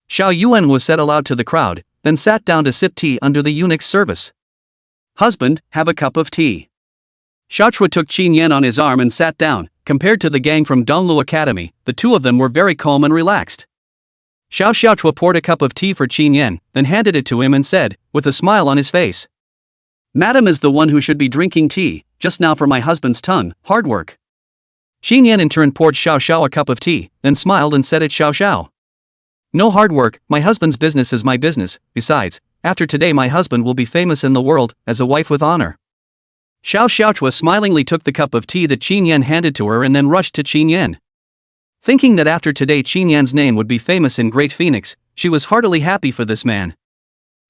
Xiao Yuan was said aloud to the crowd, then sat down to sip tea under the eunuch's service. Husband, have a cup of tea. Xiaochua took Qin Yan on his arm and sat down. Compared to the gang from Donglu Academy, the two of them were very calm and relaxed. Xiaochua poured a cup of tea for Qin Yan, then handed it to him and said, with a smile on his face, Madam is the one who should be drinking tea, just now for my husband's tongue, hard work. Qin Yan in turn poured Xiao a cup of tea, then smiled and said at Xiao. No hard work, my husband's business is my business, besides, after today my husband will be famous in the world, as a wife with honor. Xiaochua smilingly took the cup of tea that Qin Yan handed to her and then rushed to Qin Yan. Thinking that after today Qin Yan's name would be famous in Great Phoenix, she was heartily happy for this man.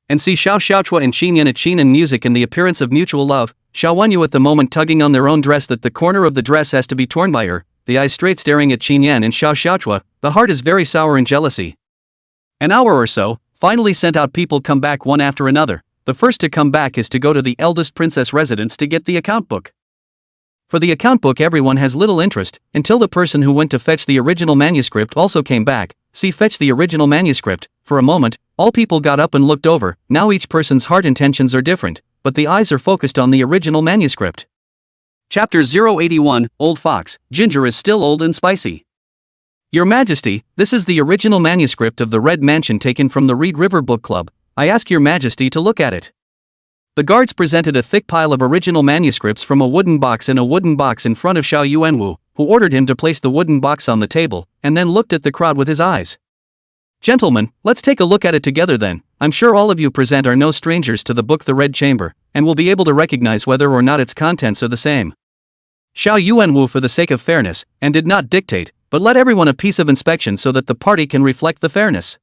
And see Xiaochua and Qin Yan at Qin and music and the appearance of mutual love, Xiao Wanyu at the moment tugging on their own dress that the corner of the dress has to be torn by her, the eyes straight staring at Qin Yan and Xiaochua, the heart is very sour in jealousy. An hour or so, finally sent out people come back one after another. The first to come back is to go to the eldest princess residence to get the account book. For the account book everyone has little interest, until the person who went to fetch the original manuscript also came back. See fetch the original manuscript. For a moment, all people got up and looked over. Now each person's heart intentions are different, but the eyes are focused on the original manuscript. Chapter 081, Old Fox, Ginger is still old and spicy. Your Majesty, this is the original manuscript of the Red Mansion taken from the Reed River Book Club. I ask your Majesty to look at it. The guards presented a thick pile of original manuscripts from a wooden box in front of Xiao Yuanwu, who ordered him to place the wooden box on the table, and then looked at the crowd with his eyes. Gentlemen, let's take a look at it together then. I'm sure all of you present are no strangers to the book The Red Chamber, and will be able to recognize whether or not its contents are the same. Xiao Yuanwu for the sake of fairness, and did not dictate, but let everyone a piece of inspection so that the party can reflect the fairness.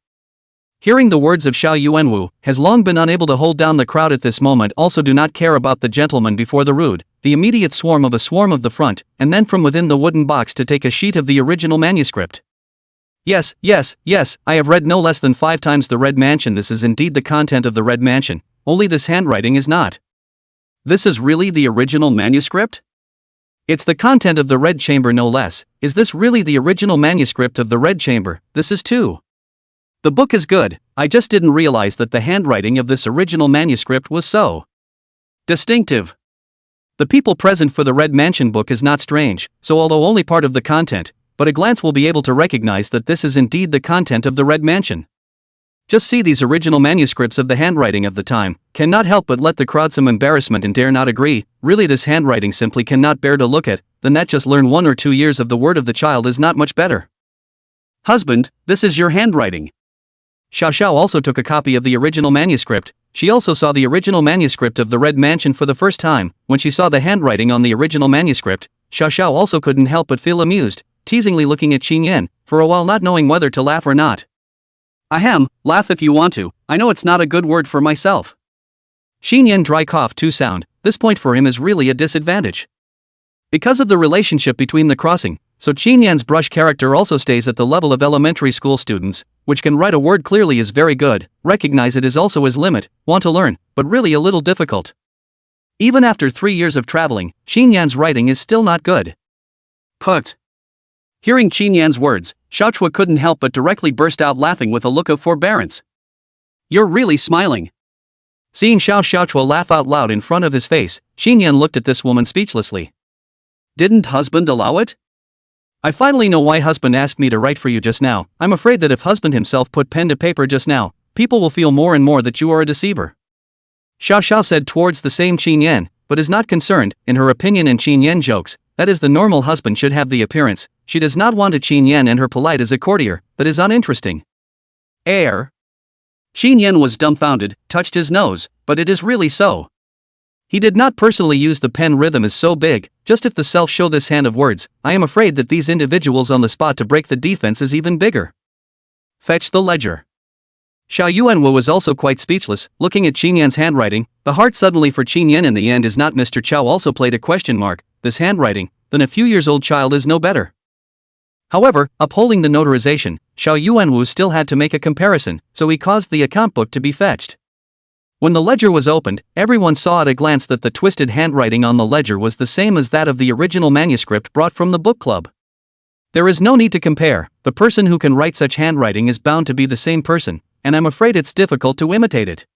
Hearing the words of Xiao Yuanwu, has long been unable to hold down the crowd at this moment. Also do not care about the gentleman before the rude, the immediate swarm of the front, and then from within the wooden box to take a sheet of the original manuscript. Yes, I have read no less than 5 times the Red Mansion. This is indeed the content of the Red Mansion, only this handwriting is not. This is really the original manuscript? It's the content of the Red Chamber no less. Is this really the original manuscript of the Red Chamber? This is too. The book is good, I just didn't realize that the handwriting of this original manuscript was so distinctive. The people present for the Red Mansion book is not strange, so although only part of the content, but a glance will be able to recognize that this is indeed the content of the Red Mansion. Just see these original manuscripts of the handwriting of the time, cannot help but let the crowd some embarrassment and dare not agree. Really this handwriting simply cannot bear to look at, then that just learn 1 or 2 years of the word of the child is not much better. Husband, this is your handwriting. Xiao Xiao also took a copy of the original manuscript. She also saw the original manuscript of the Red Mansion for the first time. When she saw the handwriting on the original manuscript, Xiao Xiao also couldn't help but feel amused, teasingly looking at Qin Yan, for a while not knowing whether to laugh or not. Ahem, laugh if you want to, I know it's not a good word for myself. Qin Yan dry cough to sound, this point for him is really a disadvantage. Because of the relationship between the crossing, so Qin Yan's brush character also stays at the level of elementary school students, which can write a word clearly is very good, recognize it is also his limit, want to learn, but really a little difficult. Even after 3 years of traveling, Qin Yan's writing is still not good. Put. Hearing Qin Yan's words, Xiaochua couldn't help but directly burst out laughing with a look of forbearance. You're really smiling. Seeing Xiaochua laugh out loud in front of his face, Qin Yan looked at this woman speechlessly. Didn't husband allow it? I finally know why husband asked me to write for you just now. I'm afraid that if husband himself put pen to paper just now, people will feel more and more that you are a deceiver. Xiao Xiao said towards the same Qin Yan, but is not concerned, in her opinion and Qin Yan jokes, that is the normal husband should have the appearance, she does not want a Qin Yan and her polite as a courtier, that is uninteresting. Air. Qin Yan was dumbfounded, touched his nose, but it is really so. He did not personally use the pen rhythm is so big, just if the self show this hand of words, I am afraid that these individuals on the spot to break the defense is even bigger. Fetch the ledger. Xiao Yuanwu was also quite speechless, looking at Qin Yan's handwriting. The heart suddenly for Qin Yan in the end is not Mr. Chow also played a question mark, this handwriting, then a few years old child is no better. However, upholding the notarization, Xiao Yuanwu still had to make a comparison, so he caused the account book to be fetched. When the ledger was opened, everyone saw at a glance that the twisted handwriting on the ledger was the same as that of the original manuscript brought from the book club. There is no need to compare, the person who can write such handwriting is bound to be the same person, and I'm afraid it's difficult to imitate it.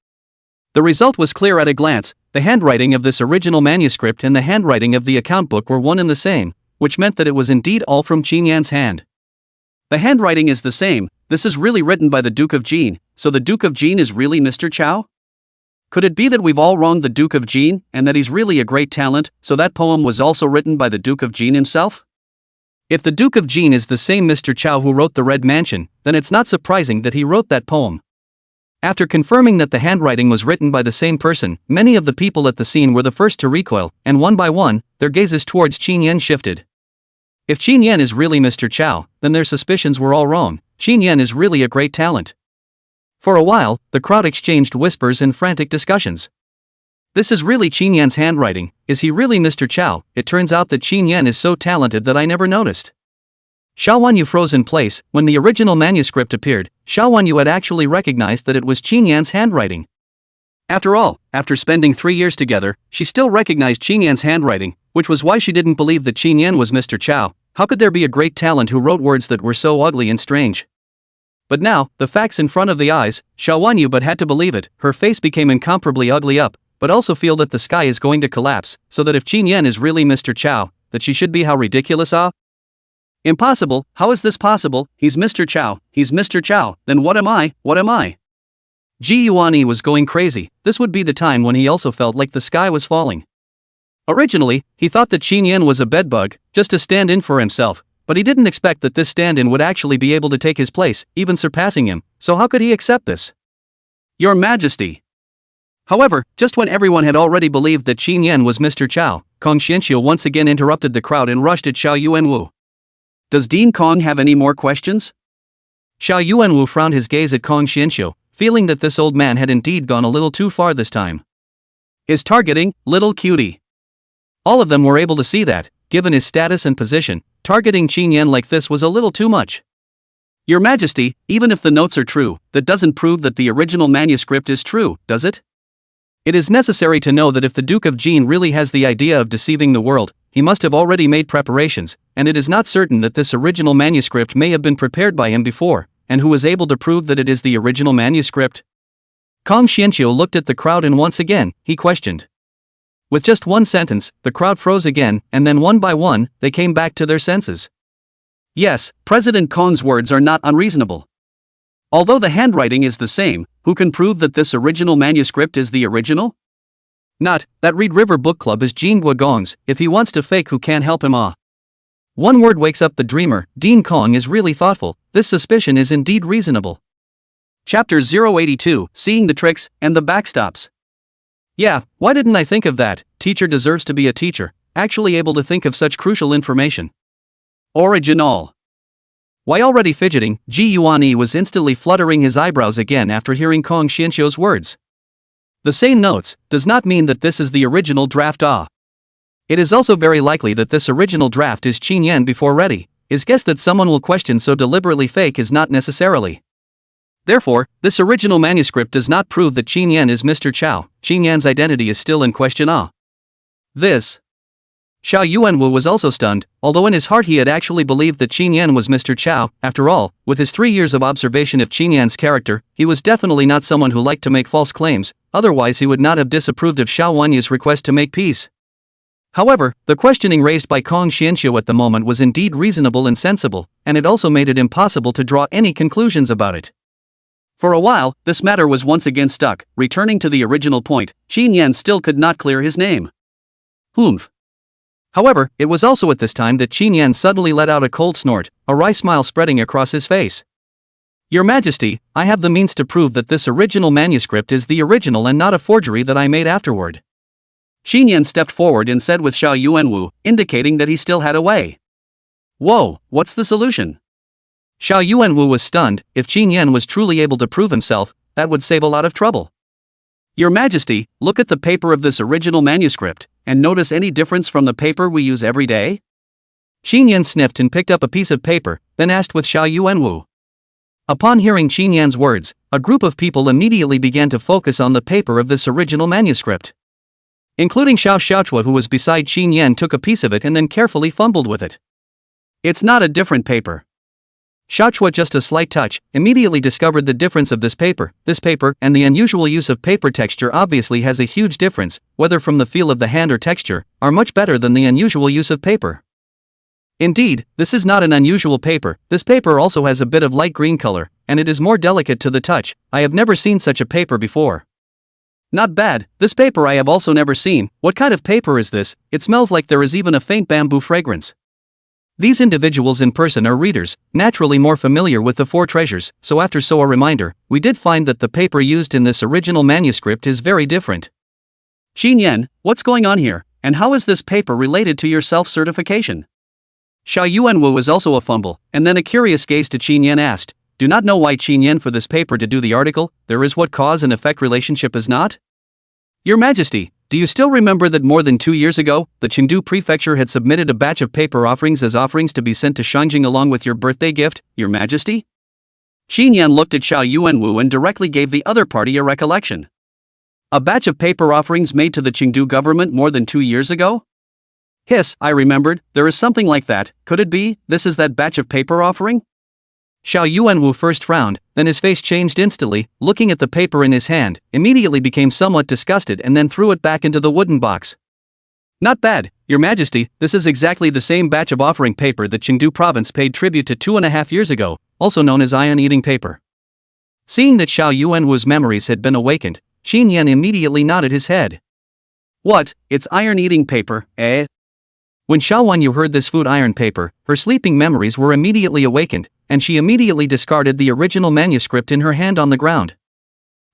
The result was clear at a glance, the handwriting of this original manuscript and the handwriting of the account book were one and the same, which meant that it was indeed all from Qin Yan's hand. The handwriting is the same, this is really written by the Duke of Jin, so the Duke of Jin is really Mr. Chow? Could it be that we've all wronged the Duke of Jin, and that he's really a great talent, so that poem was also written by the Duke of Jin himself? If the Duke of Jin is the same Mr. Chow who wrote the Red Mansion, then it's not surprising that he wrote that poem. After confirming that the handwriting was written by the same person, many of the people at the scene were the first to recoil, and one by one, their gazes towards Qin Yan shifted. If Qin Yan is really Mr. Chow, then their suspicions were all wrong. Qin Yan is really a great talent. For a while, the crowd exchanged whispers and frantic discussions. This is really Qin Yan's handwriting, is he really Mr. Chow? It turns out that Qin Yan is so talented that I never noticed. Xiao Wanyu froze in place. When the original manuscript appeared, Xiao Wanyu had actually recognized that it was Qin Yan's handwriting. After all, after spending 3 years together, she still recognized Qin Yan's handwriting, which was why she didn't believe that Qin Yan was Mr. Chow. How could there be a great talent who wrote words that were so ugly and strange? But now, the facts in front of the eyes, Xiao Wanyu but had to believe it, her face became incomparably ugly up, but also feel that the sky is going to collapse, so that if Qin Yan is really Mr. Chow, that she should be how ridiculous Impossible, how is this possible? He's Mr. Chow, he's Mr. Chow, then what am I? Ji Yuanyi was going crazy, this would be the time when he also felt like the sky was falling. Originally, he thought that Qin Yan was a bedbug, just to stand in for himself, but he didn't expect that this stand-in would actually be able to take his place, even surpassing him, so how could he accept this? Your Majesty. However, just when everyone had already believed that Qin Yan was Mr. Chow, Kong Xianxiu once again interrupted the crowd and rushed at Xiao Yuanwu. Does Dean Kong have any more questions? Xiao Yuanwu frowned his gaze at Kong Xianxiu, feeling that this old man had indeed gone a little too far this time. His targeting, little cutie. All of them were able to see that, given his status and position, targeting Qin Yan like this was a little too much. Your Majesty, even if the notes are true, that doesn't prove that the original manuscript is true, does it? It is necessary to know that if the Duke of Jin really has the idea of deceiving the world, he must have already made preparations, and it is not certain that this original manuscript may have been prepared by him before, and who was able to prove that it is the original manuscript? Kong Xianxiu looked at the crowd and once again, he questioned. With just one sentence, the crowd froze again, and then one by one, they came back to their senses. Yes, President Kong's words are not unreasonable. Although the handwriting is the same, who can prove that this original manuscript is the original? Not, that Reed River Book Club is Jin Guogong's, if he wants to fake who can't help him One word wakes up the dreamer, Dean Kong is really thoughtful, this suspicion is indeed reasonable. Chapter 082, Seeing the Tricks, and the Backstops. Yeah, why didn't I think of that? Teacher deserves to be a teacher, actually able to think of such crucial information. Original. While already fidgeting, Ji Yuanyi was instantly fluttering his eyebrows again after hearing Kong Xianxiu's words. The same notes, does not mean that this is the original draft. It is also very likely that this original draft is Qin Yan before ready. His guess that someone will question so deliberately fake is not necessarily. Therefore, this original manuscript does not prove that Qin Yan is Mr. Chao. Qin Yan's identity is still in question. This. Xiao Yuanwu was also stunned, although in his heart he had actually believed that Qin Yan was Mr. Chao. After all, with his 3 years of observation of Qin Yan's character, he was definitely not someone who liked to make false claims, otherwise he would not have disapproved of Xiao Wanyu's request to make peace. However, the questioning raised by Kong Xianxiu at the moment was indeed reasonable and sensible, and it also made it impossible to draw any conclusions about it. For a while, this matter was once again stuck. Returning to the original point, Qin Yan still could not clear his name. Humph. However, it was also at this time that Qin Yan suddenly let out a cold snort, a wry smile spreading across his face. Your Majesty, I have the means to prove that this original manuscript is the original and not a forgery that I made afterward. Qin Yan stepped forward and said with Xiao Yuanwu, indicating that he still had a way. Whoa, what's the solution? Xiao Yuanwu was stunned. If Qin Yan was truly able to prove himself, that would save a lot of trouble. Your Majesty, look at the paper of this original manuscript, and notice any difference from the paper we use every day? Qin Yan sniffed and picked up a piece of paper, then asked with Xiao Yuanwu. Upon hearing Qin Yan's words, a group of people immediately began to focus on the paper of this original manuscript. Including Xiao Xiaochua, who was beside Qin Yan, took a piece of it and then carefully fumbled with it. It's not a different paper. Xiaochua, just a slight touch, immediately discovered the difference of this paper, and the unusual use of paper texture obviously has a huge difference, whether from the feel of the hand or texture, are much better than the unusual use of paper. Indeed, this is not an unusual paper, this paper also has a bit of light green color, and it is more delicate to the touch. I have never seen such a paper before. Not bad, this paper I have also never seen. What kind of paper is this? It smells like there is even a faint bamboo fragrance. These individuals in person are readers, naturally more familiar with the four treasures, so after a reminder, we did find that the paper used in this original manuscript is very different. Qin Yan, what's going on here, and how is this paper related to your self-certification? Xiao Yuanwu was also a fumble, and then a curious gaze to Qin Yan asked, do not know why Qin Yan for this paper to do the article, there is what cause and effect relationship is not? Your Majesty, do you still remember that more than 2 years ago, the Chengdu Prefecture had submitted a batch of paper offerings as offerings to be sent to Shangjing along with your birthday gift, Your Majesty? Qin Yan looked at Xiao Yuanwu and directly gave the other party a recollection. A batch of paper offerings made to the Chengdu government more than 2 years ago? Hiss, I remembered, there is something like that. Could it be, this is that batch of paper offering? Xiao Yuanwu first frowned, then his face changed instantly, looking at the paper in his hand, immediately became somewhat disgusted and then threw it back into the wooden box. Not bad, Your Majesty, this is exactly the same batch of offering paper that Chengdu province paid tribute to 2.5 years ago, also known as iron-eating paper. Seeing that Xiao Yuanwu's memories had been awakened, Qin Yan immediately nodded his head. What, it's iron-eating paper, eh? When Xiao Wanyu heard this food iron paper, her sleeping memories were immediately awakened, and she immediately discarded the original manuscript in her hand on the ground.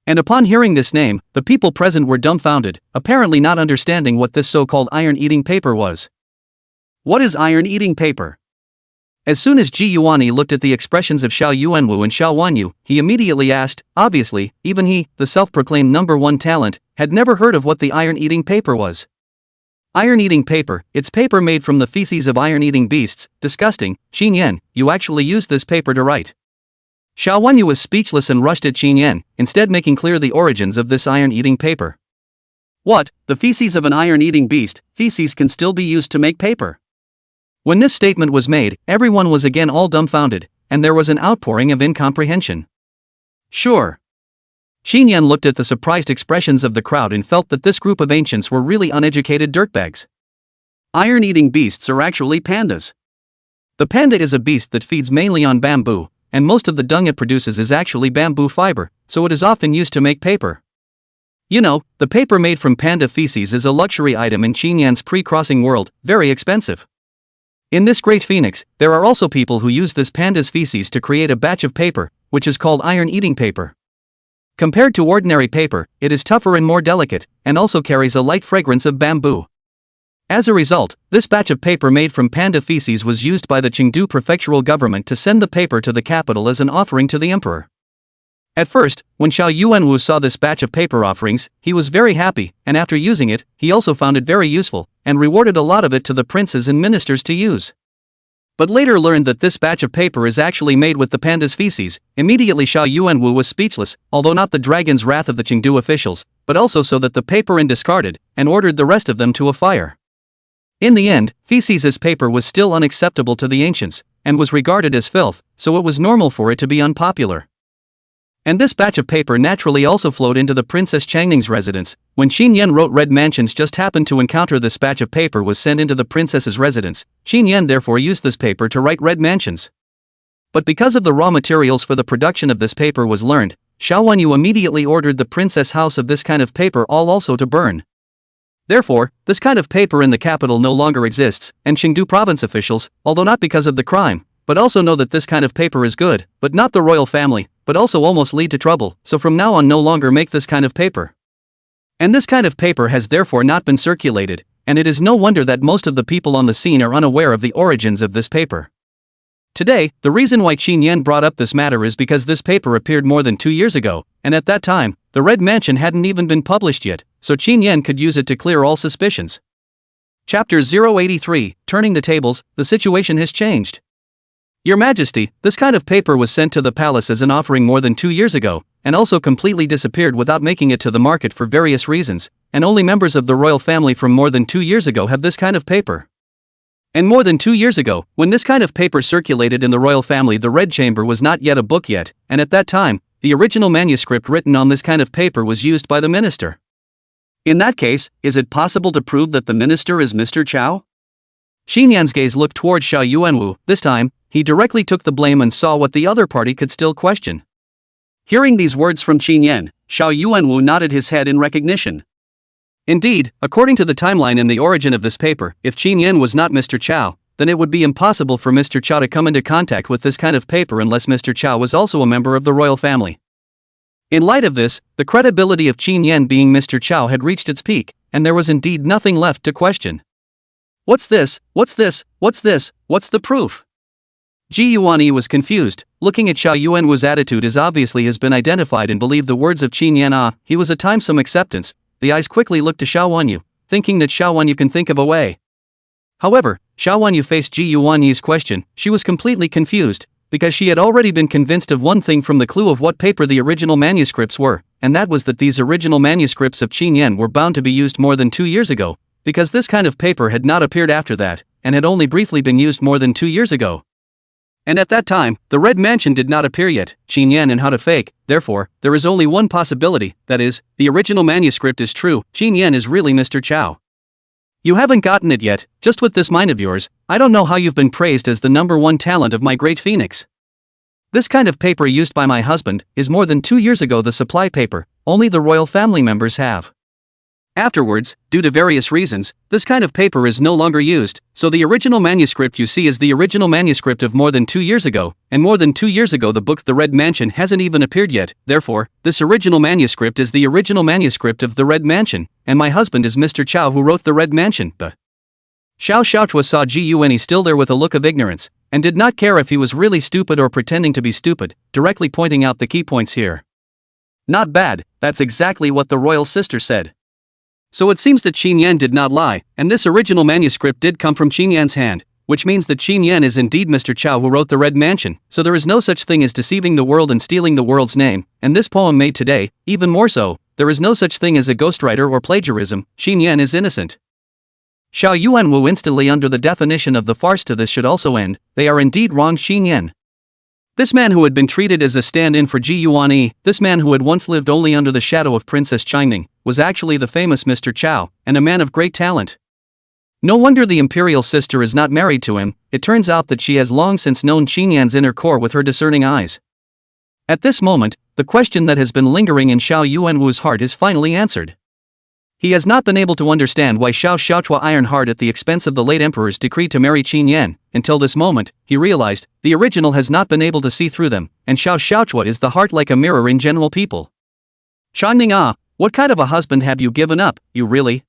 And upon hearing this name, the people present were dumbfounded, apparently not understanding what this so-called iron-eating paper was. What is iron-eating paper? As soon as Ji Yuanyi looked at the expressions of Xiao Yuanwu and Xiao Wanyu, he immediately asked. Obviously, even he, the self-proclaimed #1 talent, had never heard of what the iron-eating paper was. Iron-eating paper, it's paper made from the feces of iron-eating beasts. Disgusting. Qin Yan, you actually used this paper to write. Xiao Wanyu was speechless and rushed at Qin Yan, instead making clear the origins of this iron-eating paper. What, the feces of an iron-eating beast? Feces can still be used to make paper? When this statement was made, everyone was again all dumbfounded, and there was an outpouring of incomprehension. Sure. Qin Yan looked at the surprised expressions of the crowd and felt that this group of ancients were really uneducated dirtbags. Iron-eating beasts are actually pandas. The panda is a beast that feeds mainly on bamboo, and most of the dung it produces is actually bamboo fiber, so it is often used to make paper. You know, the paper made from panda feces is a luxury item in Qin Yan's pre-crossing world, very expensive. In this great phoenix, there are also people who use this panda's feces to create a batch of paper, which is called iron-eating paper. Compared to ordinary paper, it is tougher and more delicate, and also carries a light fragrance of bamboo. As a result, this batch of paper made from panda feces was used by the Chengdu prefectural government to send the paper to the capital as an offering to the emperor. At first, when Xiao Yuanwu saw this batch of paper offerings, he was very happy, and after using it, he also found it very useful, and rewarded a lot of it to the princes and ministers to use. But later learned that this batch of paper is actually made with the panda's feces. Immediately Xiao Yuanwu was speechless, although not the dragon's wrath of the Chengdu officials, but also so that the paper and discarded, and ordered the rest of them to a fire. In the end, feces as paper was still unacceptable to the ancients, and was regarded as filth, so it was normal for it to be unpopular. And this batch of paper naturally also flowed into the Princess Changning's residence. When Qin Yan wrote Red Mansions just happened to encounter this batch of paper was sent into the princess's residence. Qin Yan therefore used this paper to write Red Mansions. But because of the raw materials for the production of this paper was learned, Xiao Wanyu immediately ordered the princess house of this kind of paper all also to burn. Therefore, this kind of paper in the capital no longer exists, and Chengdu province officials, although not because of the crime, but also know that this kind of paper is good, but not the royal family, but also almost lead to trouble, so from now on no longer make this kind of paper. And this kind of paper has therefore not been circulated, and it is no wonder that most of the people on the scene are unaware of the origins of this paper. Today, the reason why Qin Yan brought up this matter is because this paper appeared more than 2 years ago, and at that time, the Red Mansion hadn't even been published yet, so Qin Yan could use it to clear all suspicions. Chapter 083, Turning the Tables, the situation has changed. Your Majesty, this kind of paper was sent to the palace as an offering more than 2 years ago, and also completely disappeared without making it to the market for various reasons, and only members of the royal family from more than 2 years ago have this kind of paper. And more than 2 years ago, when this kind of paper circulated in the royal family, the Red Chamber was not yet a book yet, and at that time, the original manuscript written on this kind of paper was used by the minister. In that case, is it possible to prove that the minister is Mr. Chao? Qin Yan's gaze looked toward Xiao Yuanwu. This time, he directly took the blame and saw what the other party could still question. Hearing these words from Qin Yan, Xiao Yuanwu nodded his head in recognition. Indeed, according to the timeline and the origin of this paper, if Qin Yan was not Mr. Chao, then it would be impossible for Mr. Chao to come into contact with this kind of paper unless Mr. Chao was also a member of the royal family. In light of this, the credibility of Qin Yan being Mr. Chao had reached its peak, and there was indeed nothing left to question. What's this? What's this? What's this? What's the proof? Ji Yuanyi was confused. Looking at Xiao Yuanwu's attitude as obviously has been identified and believed the words of Qin Yan. He was a timesome acceptance. The eyes quickly looked to Xiao Wanyu, thinking that Xiao Wanyu can think of a way. However, Xiao Wanyu faced Ji Yuanyi's question. She was completely confused, because she had already been convinced of one thing from the clue of what paper the original manuscripts were, and that was that these original manuscripts of Qin Yan were bound to be used more than 2 years ago, because this kind of paper had not appeared after that, and had only briefly been used more than 2 years ago. And at that time, the Red Mansion did not appear yet, Qin Yan and how to fake. Therefore, there is only one possibility, that is, the original manuscript is true, Qin Yan is really Mr. Chao. You haven't gotten it yet, just with this mind of yours, I don't know how you've been praised as the #1 talent of my great phoenix. This kind of paper used by my husband is more than 2 years ago the supply paper, only the royal family members have. Afterwards, due to various reasons, this kind of paper is no longer used, so the original manuscript you see is the original manuscript of more than 2 years ago, and more than 2 years ago the book The Red Mansion hasn't even appeared yet. Therefore, this original manuscript is the original manuscript of The Red Mansion, and my husband is Mr. Chao who wrote The Red Mansion. But Xiao Xiaochua saw Ji Yuanyi still there with a look of ignorance, and did not care if he was really stupid or pretending to be stupid, directly pointing out the key points here. Not bad, that's exactly what the royal sister said. So it seems that Qin Yan did not lie, and this original manuscript did come from Qin Yan's hand, which means that Qin Yan is indeed Mr. Chow who wrote the Red Mansion, so there is no such thing as deceiving the world and stealing the world's name, and this poem made today, even more so, there is no such thing as a ghostwriter or plagiarism, Qin Yan is innocent. Xiao Yuan Wu instantly under the definition of the farce to this should also end, they are indeed wrong Qin Yan. This man who had been treated as a stand-in for Ji Yuan, this man who had once lived only under the shadow of Princess Changning, was actually the famous Mr. Chow, and a man of great talent. No wonder the imperial sister is not married to him, it turns out that she has long since known Qin Yan's inner core with her discerning eyes. At this moment, the question that has been lingering in Xiao Yuanwu's heart is finally answered. He has not been able to understand why Xiao Xiaochua Ironheart at the expense of the late emperor's decree to marry Qin Yan. Until this moment, he realized, the original has not been able to see through them, and Xiao Xiaochua is the heart like a mirror in general people. Changning what kind of a husband have you given up, you really?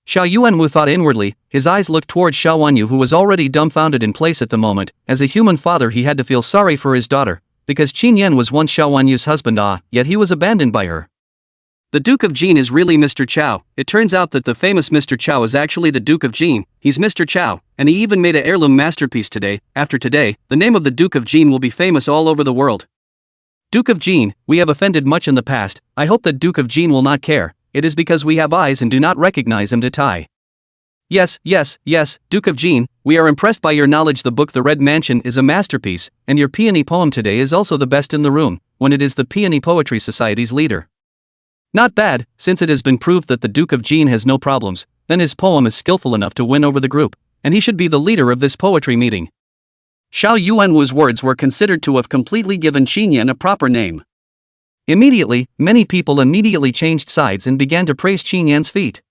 Xiao Yuanwu thought inwardly, his eyes looked towards Xiao Wanyu who was already dumbfounded in place at the moment. As a human father he had to feel sorry for his daughter, because Qin Yan was once Xiao Wanyu's husband yet he was abandoned by her. The Duke of Jin is really Mr. Chow. It turns out that the famous Mr. Chow is actually the Duke of Jin. He's Mr. Chow, and he even made an heirloom masterpiece today. After today, the name of the Duke of Jin will be famous all over the world. Duke of Jin, we have offended much in the past. I hope that Duke of Jin will not care. It is because we have eyes and do not recognize him to tie. Yes, Duke of Jin, we are impressed by your knowledge. The book The Red Mansion is a masterpiece, and your peony poem today is also the best in the room, when it is the Peony Poetry Society's leader. Not bad, since it has been proved that the Duke of Jin has no problems, then his poem is skillful enough to win over the group, and he should be the leader of this poetry meeting. Xiao Yuanwu's words were considered to have completely given Qin Yan a proper name. Immediately, many people immediately changed sides and began to praise Qin Yan's feat.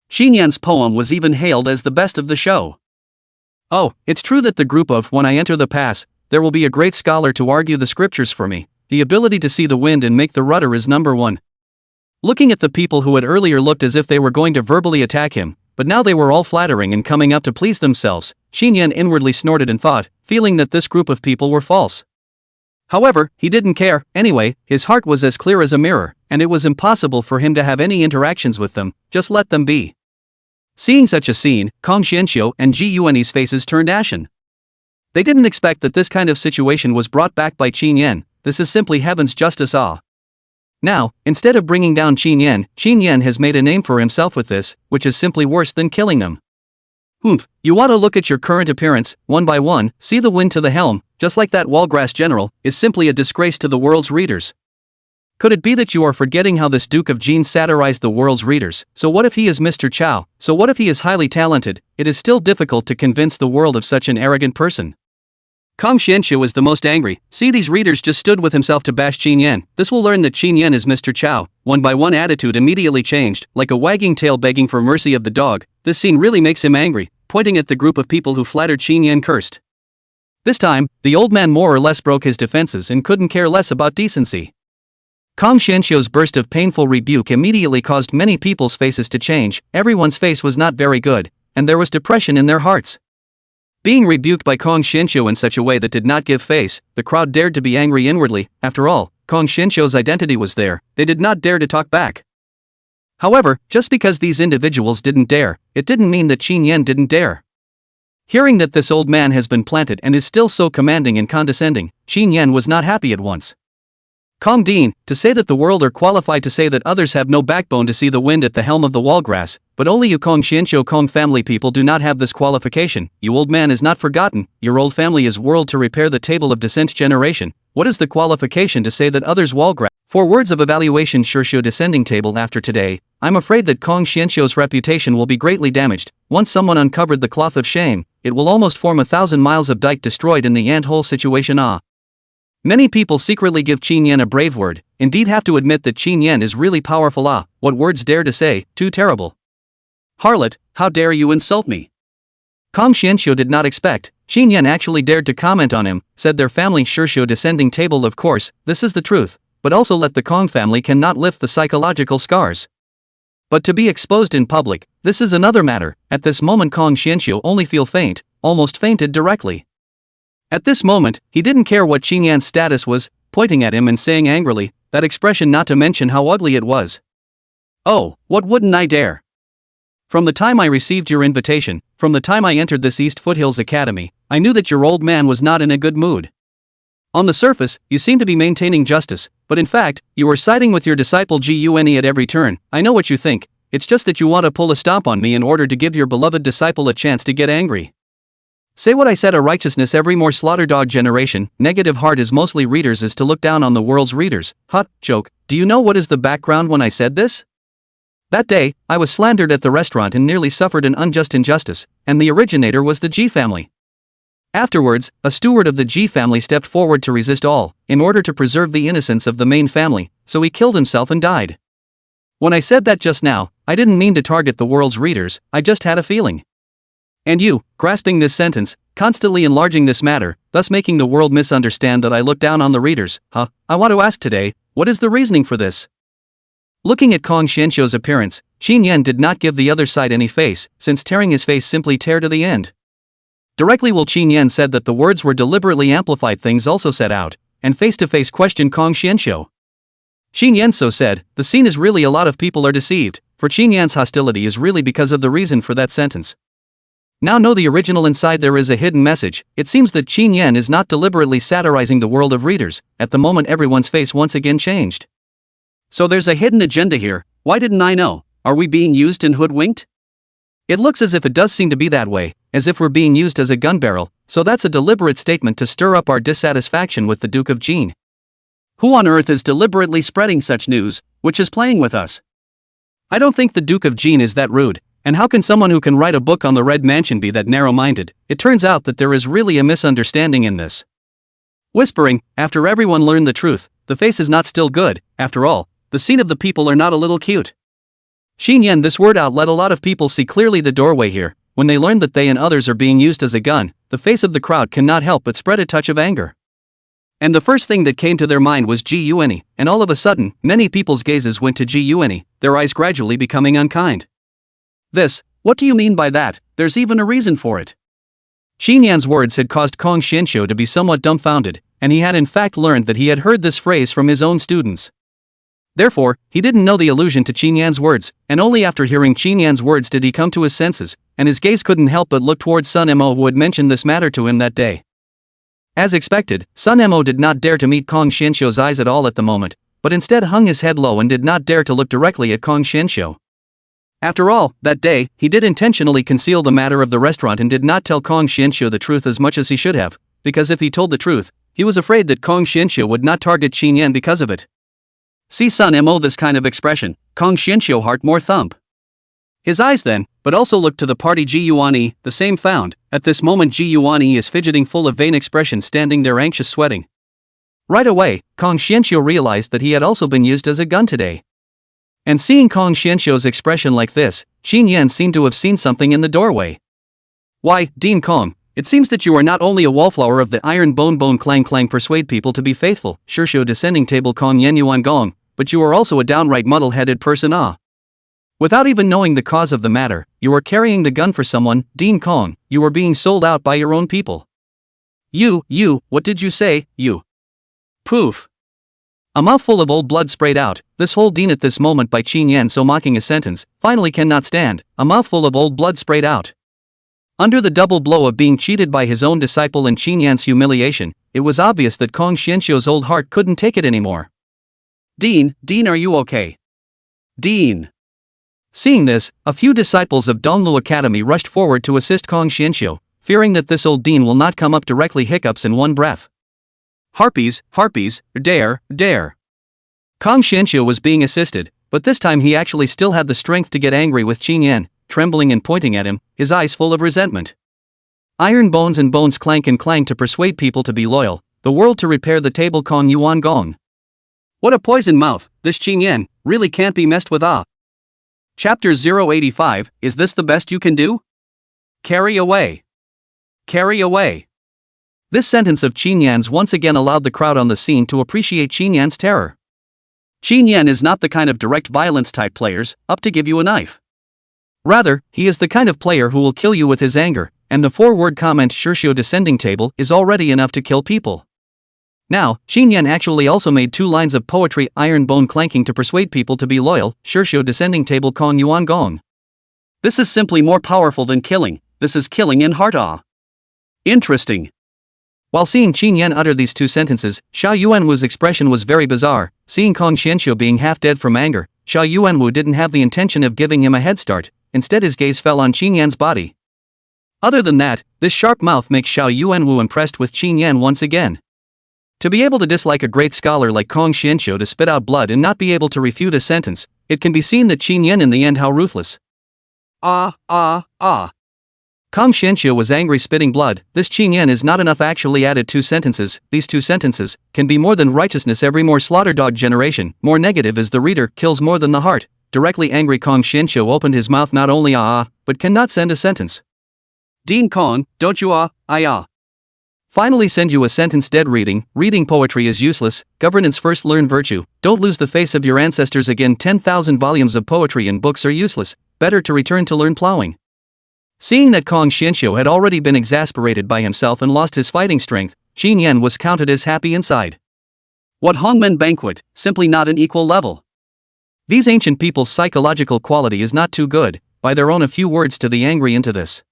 Qin Yan's poem was even hailed as the best of the show. Oh, it's true that the group of when I enter the pass, there will be a great scholar to argue the scriptures for me. The ability to see the wind and make the rudder is number one. Looking at the people who had earlier looked as if they were going to verbally attack him, but now they were all flattering and coming up to please themselves, Qin Yan inwardly snorted and thought, feeling that this group of people were false. However, he didn't care. Anyway, his heart was as clear as a mirror, and it was impossible for him to have any interactions with them, just let them be. Seeing such a scene, Kong Xianxiu and Ji Yuan's faces turned ashen. They didn't expect that this kind of situation was brought back by Qin Yan. This is simply heaven's justice. Now, instead of bringing down Qin Yan has made a name for himself with this, which is simply worse than killing them. You ought to look at your current appearance, one by one, see the wind to the helm, just like that Wallgrass general, is simply a disgrace to the world's readers. Could it be that you are forgetting how this Duke of Jin satirized the world's readers? So what if he is Mr. Chow? So what if he is highly talented? It is still difficult to convince the world of such an arrogant person. Kong Xianxiu is the most angry. See, these readers just stood with himself to bash Qin Yan. This will learn that Qin Yan is Mr. Chow. One by one attitude immediately changed, like a wagging tail begging for mercy of the dog. This scene really makes him angry, pointing at the group of people who flattered Qin Yan cursed. This time, the old man more or less broke his defenses and couldn't care less about decency. Kong Xianxiu's burst of painful rebuke immediately caused many people's faces to change. Everyone's face was not very good, and there was depression in their hearts. Being rebuked by Kong Xianxiu in such a way that did not give face, the crowd dared to be angry inwardly. After all, Kong Xianxiu's identity was there, they did not dare to talk back. However, just because these individuals didn't dare, it didn't mean that Qin Yan didn't dare. Hearing that this old man has been planted and is still so commanding and condescending, Qin Yan was not happy at once. Kong Dean, to say that the world are qualified to say that others have no backbone to see the wind at the helm of the Wallgrass, but only you Kong Xianxiu Kong family people do not have this qualification. You old man is not forgotten, your old family is whirled to repair the table of descent generation. What is the qualification to say that others Wallgrass? For words of evaluation Shishio descending table after today, I'm afraid that Kong Xianxiu's reputation will be greatly damaged. Once someone uncovered the cloth of shame, it will almost form 1,000 miles of dike destroyed in the ant-hole situation. Many people secretly give Qin Yan a brave word, indeed have to admit that Qin Yan is really powerful. What words dare to say, too terrible. Harlot, how dare you insult me? Kong Xianxiu did not expect, Qin Yan actually dared to comment on him, said their family Shishio descending table. Of course, this is the truth, but also let the Kong family cannot lift the psychological scars. But to be exposed in public, this is another matter. At this moment Kong Xianxiu only feel faint, almost fainted directly. At this moment, he didn't care what Qin Yan's status was, pointing at him and saying angrily, that expression not to mention how ugly it was. "Oh, what wouldn't I dare? From the time I received your invitation, from the time I entered this East Foothills Academy, I knew that your old man was not in a good mood. On the surface, you seem to be maintaining justice, but in fact, you are siding with your disciple Gun at every turn. I know what you think, it's just that you want to pull a stomp on me in order to give your beloved disciple a chance to get angry. Say what I said, a righteousness every more slaughter dog generation, negative heart is mostly readers is to look down on the world's readers. Hot joke, do you know what is the background when I said this? That day, I was slandered at the restaurant and nearly suffered an unjust injustice, and the originator was the G family. Afterwards, a steward of the G family stepped forward to resist all, in order to preserve the innocence of the main family, so he killed himself and died. When I said that just now, I didn't mean to target the world's readers, I just had a feeling. And you, grasping this sentence, constantly enlarging this matter, thus making the world misunderstand that I look down on the readers, I want to ask today, what is the reasoning for this? Looking at Kong Xianxiu's appearance, Qin Yan did not give the other side any face, since tearing his face simply tear to the end. Directly while Qin Yan said that the words were deliberately amplified, things also said out, and face-to-face questioned Kong Xianxiu. Qin Yan so said, the scene is really a lot of people are deceived, for Qin Yan's hostility is really because of the reason for that sentence. Now know the original inside there is a hidden message. It seems that Qin Yan is not deliberately satirizing the world of readers. At the moment everyone's face once again changed. So there's a hidden agenda here. Why didn't I know? Are we being used and hoodwinked? It looks as if it does seem to be that way, as if we're being used as a gun barrel, so that's a deliberate statement to stir up our dissatisfaction with the Duke of Jin. Who on earth is deliberately spreading such news, which is playing with us? I don't think the Duke of Jin is that rude. And how can someone who can write a book on the Red Mansion be that narrow-minded? It turns out that there is really a misunderstanding in this. Whispering, after everyone learned the truth, the face is not still good, after all, the scene of the people are not a little cute. Qin Yan, this word out let a lot of people see clearly the doorway here. When they learn that they and others are being used as a gun, the face of the crowd cannot help but spread a touch of anger. And the first thing that came to their mind was Gun, and all of a sudden, many people's gazes went to Gun, their eyes gradually becoming unkind. This, what do you mean by that? There's even a reason for it. Qin Yan's words had caused Kong Xianxiu to be somewhat dumbfounded, and he had in fact learned that he had heard this phrase from his own students. Therefore, he didn't know the allusion to Qin Yan's words, and only after hearing Qin Yan's words did he come to his senses, and his gaze couldn't help but look towards Sun Mo, who had mentioned this matter to him that day. As expected, Sun Mo did not dare to meet Kong Xianxiu's eyes at all at the moment, but instead hung his head low and did not dare to look directly at Kong Xianxiu. After all, that day, he did intentionally conceal the matter of the restaurant and did not tell Kong Xianxiu the truth as much as he should have, because if he told the truth, he was afraid that Kong Xianxiu would not target Qin Yan because of it. See Sun Mo this kind of expression, Kong Xianxiu heart more thump. His eyes then, but also looked to the party Gun, the same found, at this moment Gun is fidgeting full of vain expression standing there anxious sweating. Right away, Kong Xianxiu realized that he had also been used as a gun today. And seeing Kong Xianxiu's expression like this, Qin Yan seemed to have seen something in the doorway. Why, Dean Kong, it seems that you are not only a wallflower of the iron bone clang clang persuade people to be faithful, Shishou descending table Kong Yen Yuan Gong, but you are also a downright muddle-headed person Without even knowing the cause of the matter, you are carrying the gun for someone, Dean Kong, you are being sold out by your own people. You, what did you say, you? Poof. A mouthful of old blood sprayed out. This whole Dean at this moment by Qin Yan so mocking a sentence, finally cannot stand. A mouthful of old blood sprayed out. Under the double blow of being cheated by his own disciple and Qin Yan's humiliation, it was obvious that Kong Xianxiu's old heart couldn't take it anymore. Dean, are you okay? Dean. Seeing this, a few disciples of Donglu Academy rushed forward to assist Kong Xianxiu, fearing that this old Dean will not come up directly, hiccups in one breath. Harpies, dare. Kong Xianxiu was being assisted, but this time he actually still had the strength to get angry with Qin Yan, trembling and pointing at him, his eyes full of resentment. Iron bones and bones clank and clang to persuade people to be loyal, the world to repair the table Kong Yuan Gong. What a poison mouth, this Qin Yan, really can't be messed with Chapter 085, is this the best you can do? Carry away. This sentence of Qin Yan's once again allowed the crowd on the scene to appreciate Qin Yan's terror. Qin Yan is not the kind of direct violence type players, up to give you a knife. Rather, he is the kind of player who will kill you with his anger, and the 4-word comment Shirshio descending table is already enough to kill people. Now, Qin Yan actually also made 2 lines of poetry iron bone clanking to persuade people to be loyal, Shirshio descending table Kong Yuan Gong. This is simply more powerful than killing, this is killing in heart awe. Interesting. While seeing Qin Yan utter these 2 sentences, Xiao Yuanwu's expression was very bizarre. Seeing Kong Xianxiu being half dead from anger, Xiao Yuanwu didn't have the intention of giving him a head start, instead his gaze fell on Qin Yan's body. Other than that, this sharp mouth makes Xiao Yuanwu impressed with Qin Yan once again. To be able to dislike a great scholar like Kong Xianxiu to spit out blood and not be able to refute a sentence, it can be seen that Qin Yan in the end how ruthless. Kong Xianxiu was angry spitting blood. This Qin Yan is not enough actually added 2 sentences. These 2 sentences can be more than righteousness every more slaughter dog generation. More negative is the reader kills more than the heart. Directly angry Kong Xianxiu opened his mouth not only but cannot send a sentence. Dean Kong, don't you Finally send you a sentence dead reading. Reading poetry is useless. Governance first learn virtue. Don't lose the face of your ancestors again. 10,000 volumes of poetry and books are useless. Better to return to learn plowing. Seeing that Kong Xianxiu had already been exasperated by himself and lost his fighting strength, Qin Yan was counted as happy inside. What Hongmen banquet, simply not an equal level. These ancient people's psychological quality is not too good, by their own a few words to the angry into this.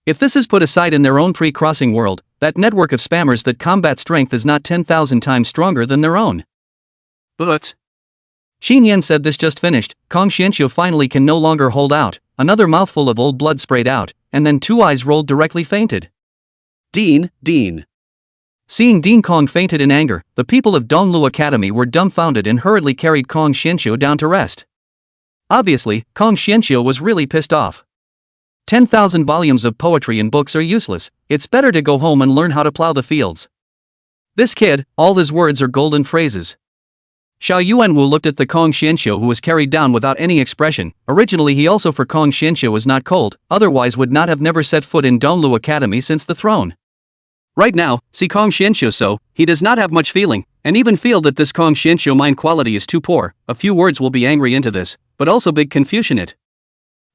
If this is put aside in their own pre-crossing world, that network of spammers that combat strength is not 10,000 times stronger than their own. But Qin Yan said this just finished, Kong Xianxiu finally can no longer hold out, another mouthful of old blood sprayed out, and then 2 eyes rolled directly fainted. Dean. Seeing Dean Kong fainted in anger, the people of Donglu Academy were dumbfounded and hurriedly carried Kong Xianxiu down to rest. Obviously, Kong Xianxiu was really pissed off. 10,000 volumes of poetry and books are useless, it's better to go home and learn how to plow the fields. This kid, all his words are golden phrases. Xiao Yuanwu looked at the Kong Xianxiu who was carried down without any expression. Originally he also for Kong Xianxiu was not cold, otherwise would not have never set foot in Donglu Academy since the throne. Right now, see Kong Xianxiu so, he does not have much feeling, and even feel that this Kong Xianxiu mind quality is too poor. A few words will be angry into this, but also big confusion it.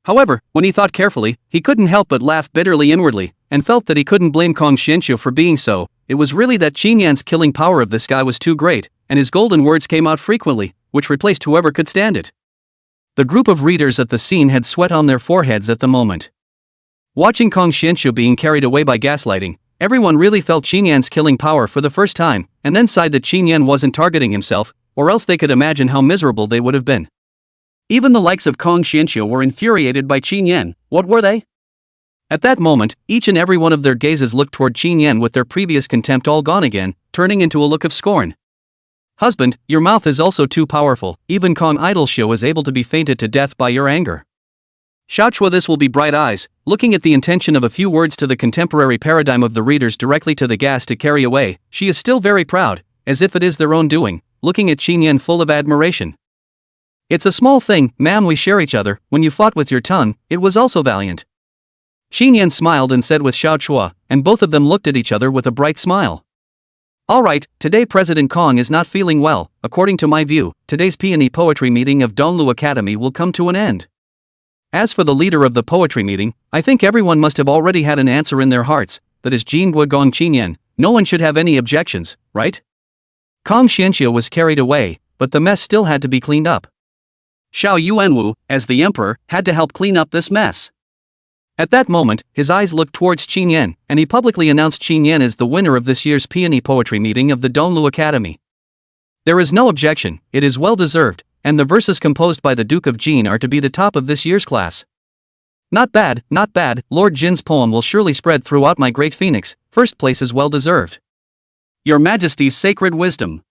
However, when he thought carefully, he couldn't help but laugh bitterly inwardly, and felt that he couldn't blame Kong Xianxiu for being so. It was really that Qin Yan's killing power of this guy was too great, and his golden words came out frequently, which replaced whoever could stand it. The group of readers at the scene had sweat on their foreheads at the moment. Watching Kong Xianxiu being carried away by gaslighting, everyone really felt Qin Yan's killing power for the first time, and then sighed that Qin Yan wasn't targeting himself, or else they could imagine how miserable they would have been. Even the likes of Kong Xianxiu were infuriated by Qin Yan. What were they? At that moment, each and every one of their gazes looked toward Qin Yan with their previous contempt all gone again, turning into a look of scorn. Husband, your mouth is also too powerful, even Kong Idolshio is able to be fainted to death by your anger. Xiaochua this will be bright eyes, looking at the intention of a few words to the contemporary paradigm of the readers directly to the gas to carry away, she is still very proud, as if it is their own doing, looking at Qin Yan full of admiration. It's a small thing, ma'am, we share each other. When you fought with your tongue, it was also valiant. Qin Yan smiled and said with Xiaochua, and both of them looked at each other with a bright smile. Alright, today President Kong is not feeling well. According to my view, today's peony poetry meeting of Donglu Academy will come to an end. As for the leader of the poetry meeting, I think everyone must have already had an answer in their hearts, that is Jin Guogong Qin Yan. No one should have any objections, right? Kong Xianxiu was carried away, but the mess still had to be cleaned up. Xiao Yuanwu, as the emperor, had to help clean up this mess. At that moment, his eyes looked towards Qin Yan, and he publicly announced Qin Yan as the winner of this year's peony poetry meeting of the Donglu Academy. There is no objection, it is well deserved, and the verses composed by the Duke of Jin are to be the top of this year's class. Not bad, not bad, Lord Jin's poem will surely spread throughout my great phoenix, first place is well deserved. Your Majesty's sacred wisdom.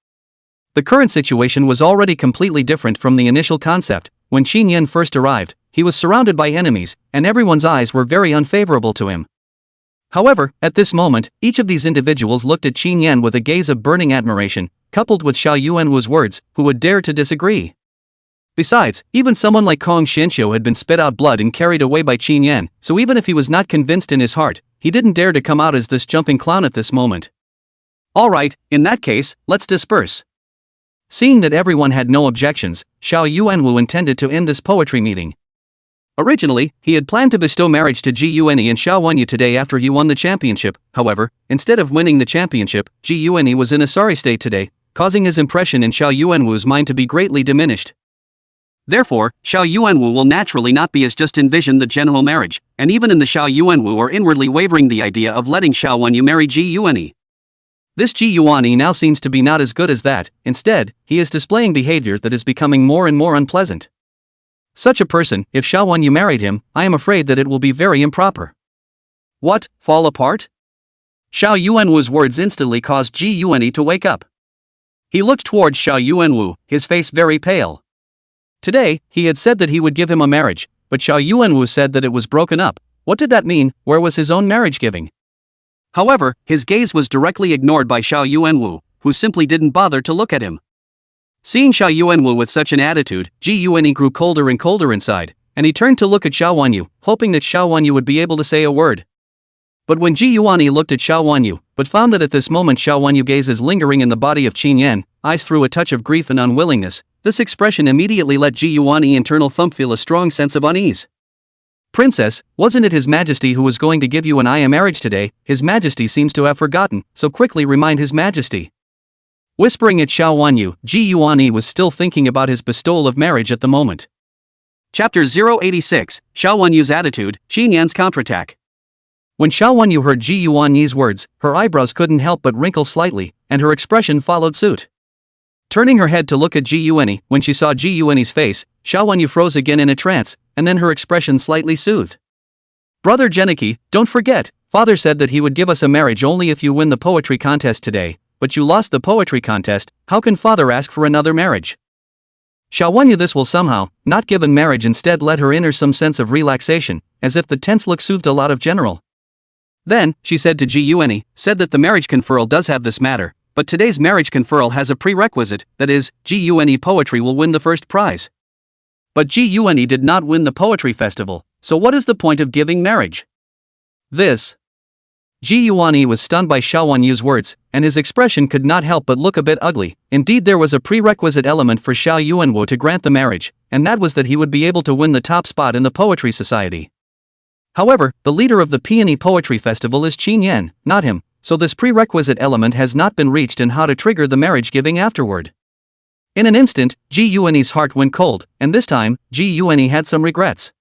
The current situation was already completely different from the initial concept. When Qin Yan first arrived, he was surrounded by enemies, and everyone's eyes were very unfavorable to him. However, at this moment, each of these individuals looked at Qin Yan with a gaze of burning admiration, coupled with Xiao Yuanwu's words, who would dare to disagree? Besides, even someone like Kong Xianxiu had been spit out blood and carried away by Qin Yan, so even if he was not convinced in his heart, he didn't dare to come out as this jumping clown at this moment. Alright, in that case, let's disperse. Seeing that everyone had no objections, Xiao Yuanwu intended to end this poetry meeting. Originally, he had planned to bestow marriage to Ji Yuanyi and Xiao Wanyu today after he won the championship. However, instead of winning the championship, Ji Yuanyi was in a sorry state today, causing his impression in Xiao Yuanwu's mind to be greatly diminished. Therefore, Xiao Yuanwu will naturally not be as just envisioned the general marriage, and even in the Xiao Yuanwu are inwardly wavering the idea of letting Xiao Wanyu marry Ji Yuanyi. This Ji Yuanyi now seems to be not as good as that. Instead, he is displaying behavior that is becoming more and more unpleasant. Such a person, if Xiao Wanyu married him, I am afraid that it will be very improper. What, fall apart? Xiao Yuanwu's words instantly caused Ji Yuanyi to wake up. He looked towards Xiao Yuanwu, his face very pale. Today, he had said that he would give him a marriage, but Xiao Yuanwu said that it was broken up. What did that mean? Where was his own marriage giving? However, his gaze was directly ignored by Xiao Yuanwu, who simply didn't bother to look at him. Seeing Xiao Yuanwu with such an attitude, Ji Yuanyi grew colder and colder inside, and he turned to look at Xiao Wanyu, hoping that Xiao Wanyu would be able to say a word. But when Ji Yuanyi looked at Xiao Wanyu, but found that at this moment Xiao Wanyu gaze is lingering in the body of Qin Yan, eyes through a touch of grief and unwillingness, this expression immediately let Ji Yuanyi internal thump feel a strong sense of unease. Princess, wasn't it His Majesty who was going to give you and I a marriage today? His Majesty seems to have forgotten, so quickly remind His Majesty. Whispering at Xiao Wanyu, Ji Yuanyi was still thinking about his bestowal of marriage at the moment. Chapter 086, Xiao Wanyu's attitude, Qin Yan's counterattack. When Xiao Wanyu heard Ji Yuanyi's words, her eyebrows couldn't help but wrinkle slightly, and her expression followed suit. Turning her head to look at Ji Yuanyi, when she saw Ji Yuanyi's face, Xiao Wanyu froze again in a trance, and then her expression slightly soothed. Brother Geniki, don't forget, father said that he would give us a marriage only if you win the poetry contest today, but you lost the poetry contest. How can father ask for another marriage? Xiao Wanyu this will somehow, not given marriage instead let her enter some sense of relaxation, as if the tense look soothed a lot of general. Then, she said to Ji Yuanyi, said that the marriage conferral does have this matter, but today's marriage conferral has a prerequisite, that is, Ji Yuanyi poetry will win the first prize. But Ji Yuanyi did not win the poetry festival, so what is the point of giving marriage? This. Ji Yuanyi was stunned by Xiao Wanyu's words, and his expression could not help but look a bit ugly. Indeed, there was a prerequisite element for Xiao Yuanwu to grant the marriage, and that was that he would be able to win the top spot in the poetry society. However, the leader of the Peony Poetry Festival is Qin Yan, not him, so this prerequisite element has not been reached in how to trigger the marriage giving afterward. In an instant, Ji Yuanyi's heart went cold, and this time, Ji Yuanyi had some regrets.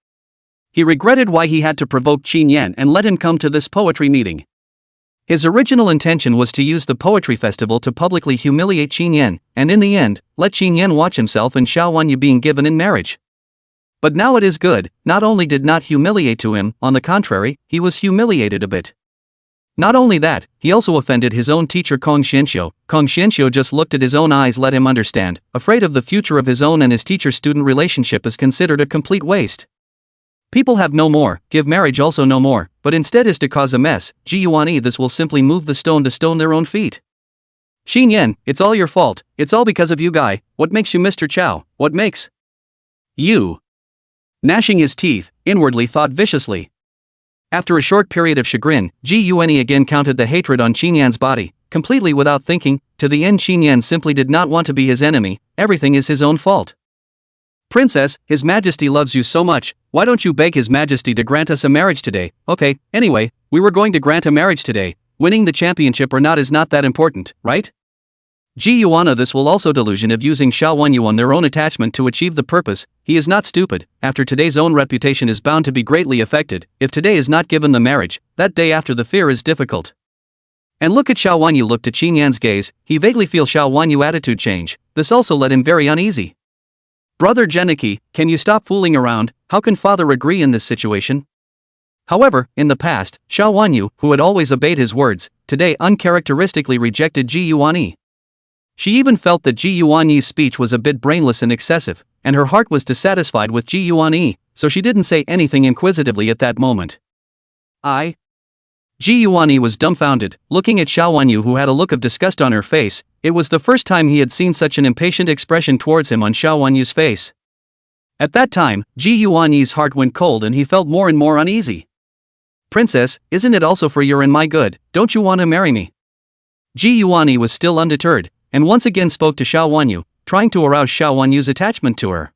He regretted why he had to provoke Qin Yan and let him come to this poetry meeting. His original intention was to use the poetry festival to publicly humiliate Qin Yan, and in the end, let Qin Yan watch himself and Xiao Wanyu being given in marriage. But now it is good, not only did not humiliate to him, on the contrary, he was humiliated a bit. Not only that, he also offended his own teacher Kong Xianxiu. Kong Xianxiu just looked at his own eyes let him understand, afraid of the future of his own and his teacher-student relationship is considered a complete waste. People have no more, give marriage also no more, but instead is to cause a mess. Ji Yuanyi this will simply move the stone to stone their own feet. Qin Yan, it's all your fault, it's all because of you guy, what makes you Mr. Chow, what makes you? Gnashing his teeth, inwardly thought viciously. After a short period of chagrin, Ji Yuanyi again counted the hatred on Qin Yan's body, completely without thinking. To the end Qin Yan simply did not want to be his enemy, everything is his own fault. Princess, His Majesty loves you so much, why don't you beg His Majesty to grant us a marriage today? Okay, anyway, we were going to grant a marriage today, winning the championship or not is not that important, right? Ji Yuanyi this will also delusion of using Xiao Wanyu on their own attachment to achieve the purpose. He is not stupid, after today's own reputation is bound to be greatly affected. If today is not given the marriage, that day after the fear is difficult. And look at Xiao Wanyu looked at Qin Yan's gaze, he vaguely feel Xiao Wanyu attitude change, this also led him very uneasy. Brother Geniki, can you stop fooling around, how can father agree in this situation? However, in the past, Xiao Wanyu, who had always obeyed his words, today uncharacteristically rejected Ji Yuanyi. She even felt that Ji Yuanyi's speech was a bit brainless and excessive, and her heart was dissatisfied with Ji Yuanyi, so she didn't say anything inquisitively at that moment. Ji Yuanyi was dumbfounded, looking at Xiao Wanyu who had a look of disgust on her face. It was the first time he had seen such an impatient expression towards him on Xiao Wanyu's face. At that time, Ji Yuanyi's heart went cold and he felt more and more uneasy. Princess, isn't it also for your and my good, don't you want to marry me? Ji Yuanyi was still undeterred, and once again spoke to Xiao Wanyu, trying to arouse Xiao Wanyu's attachment to her.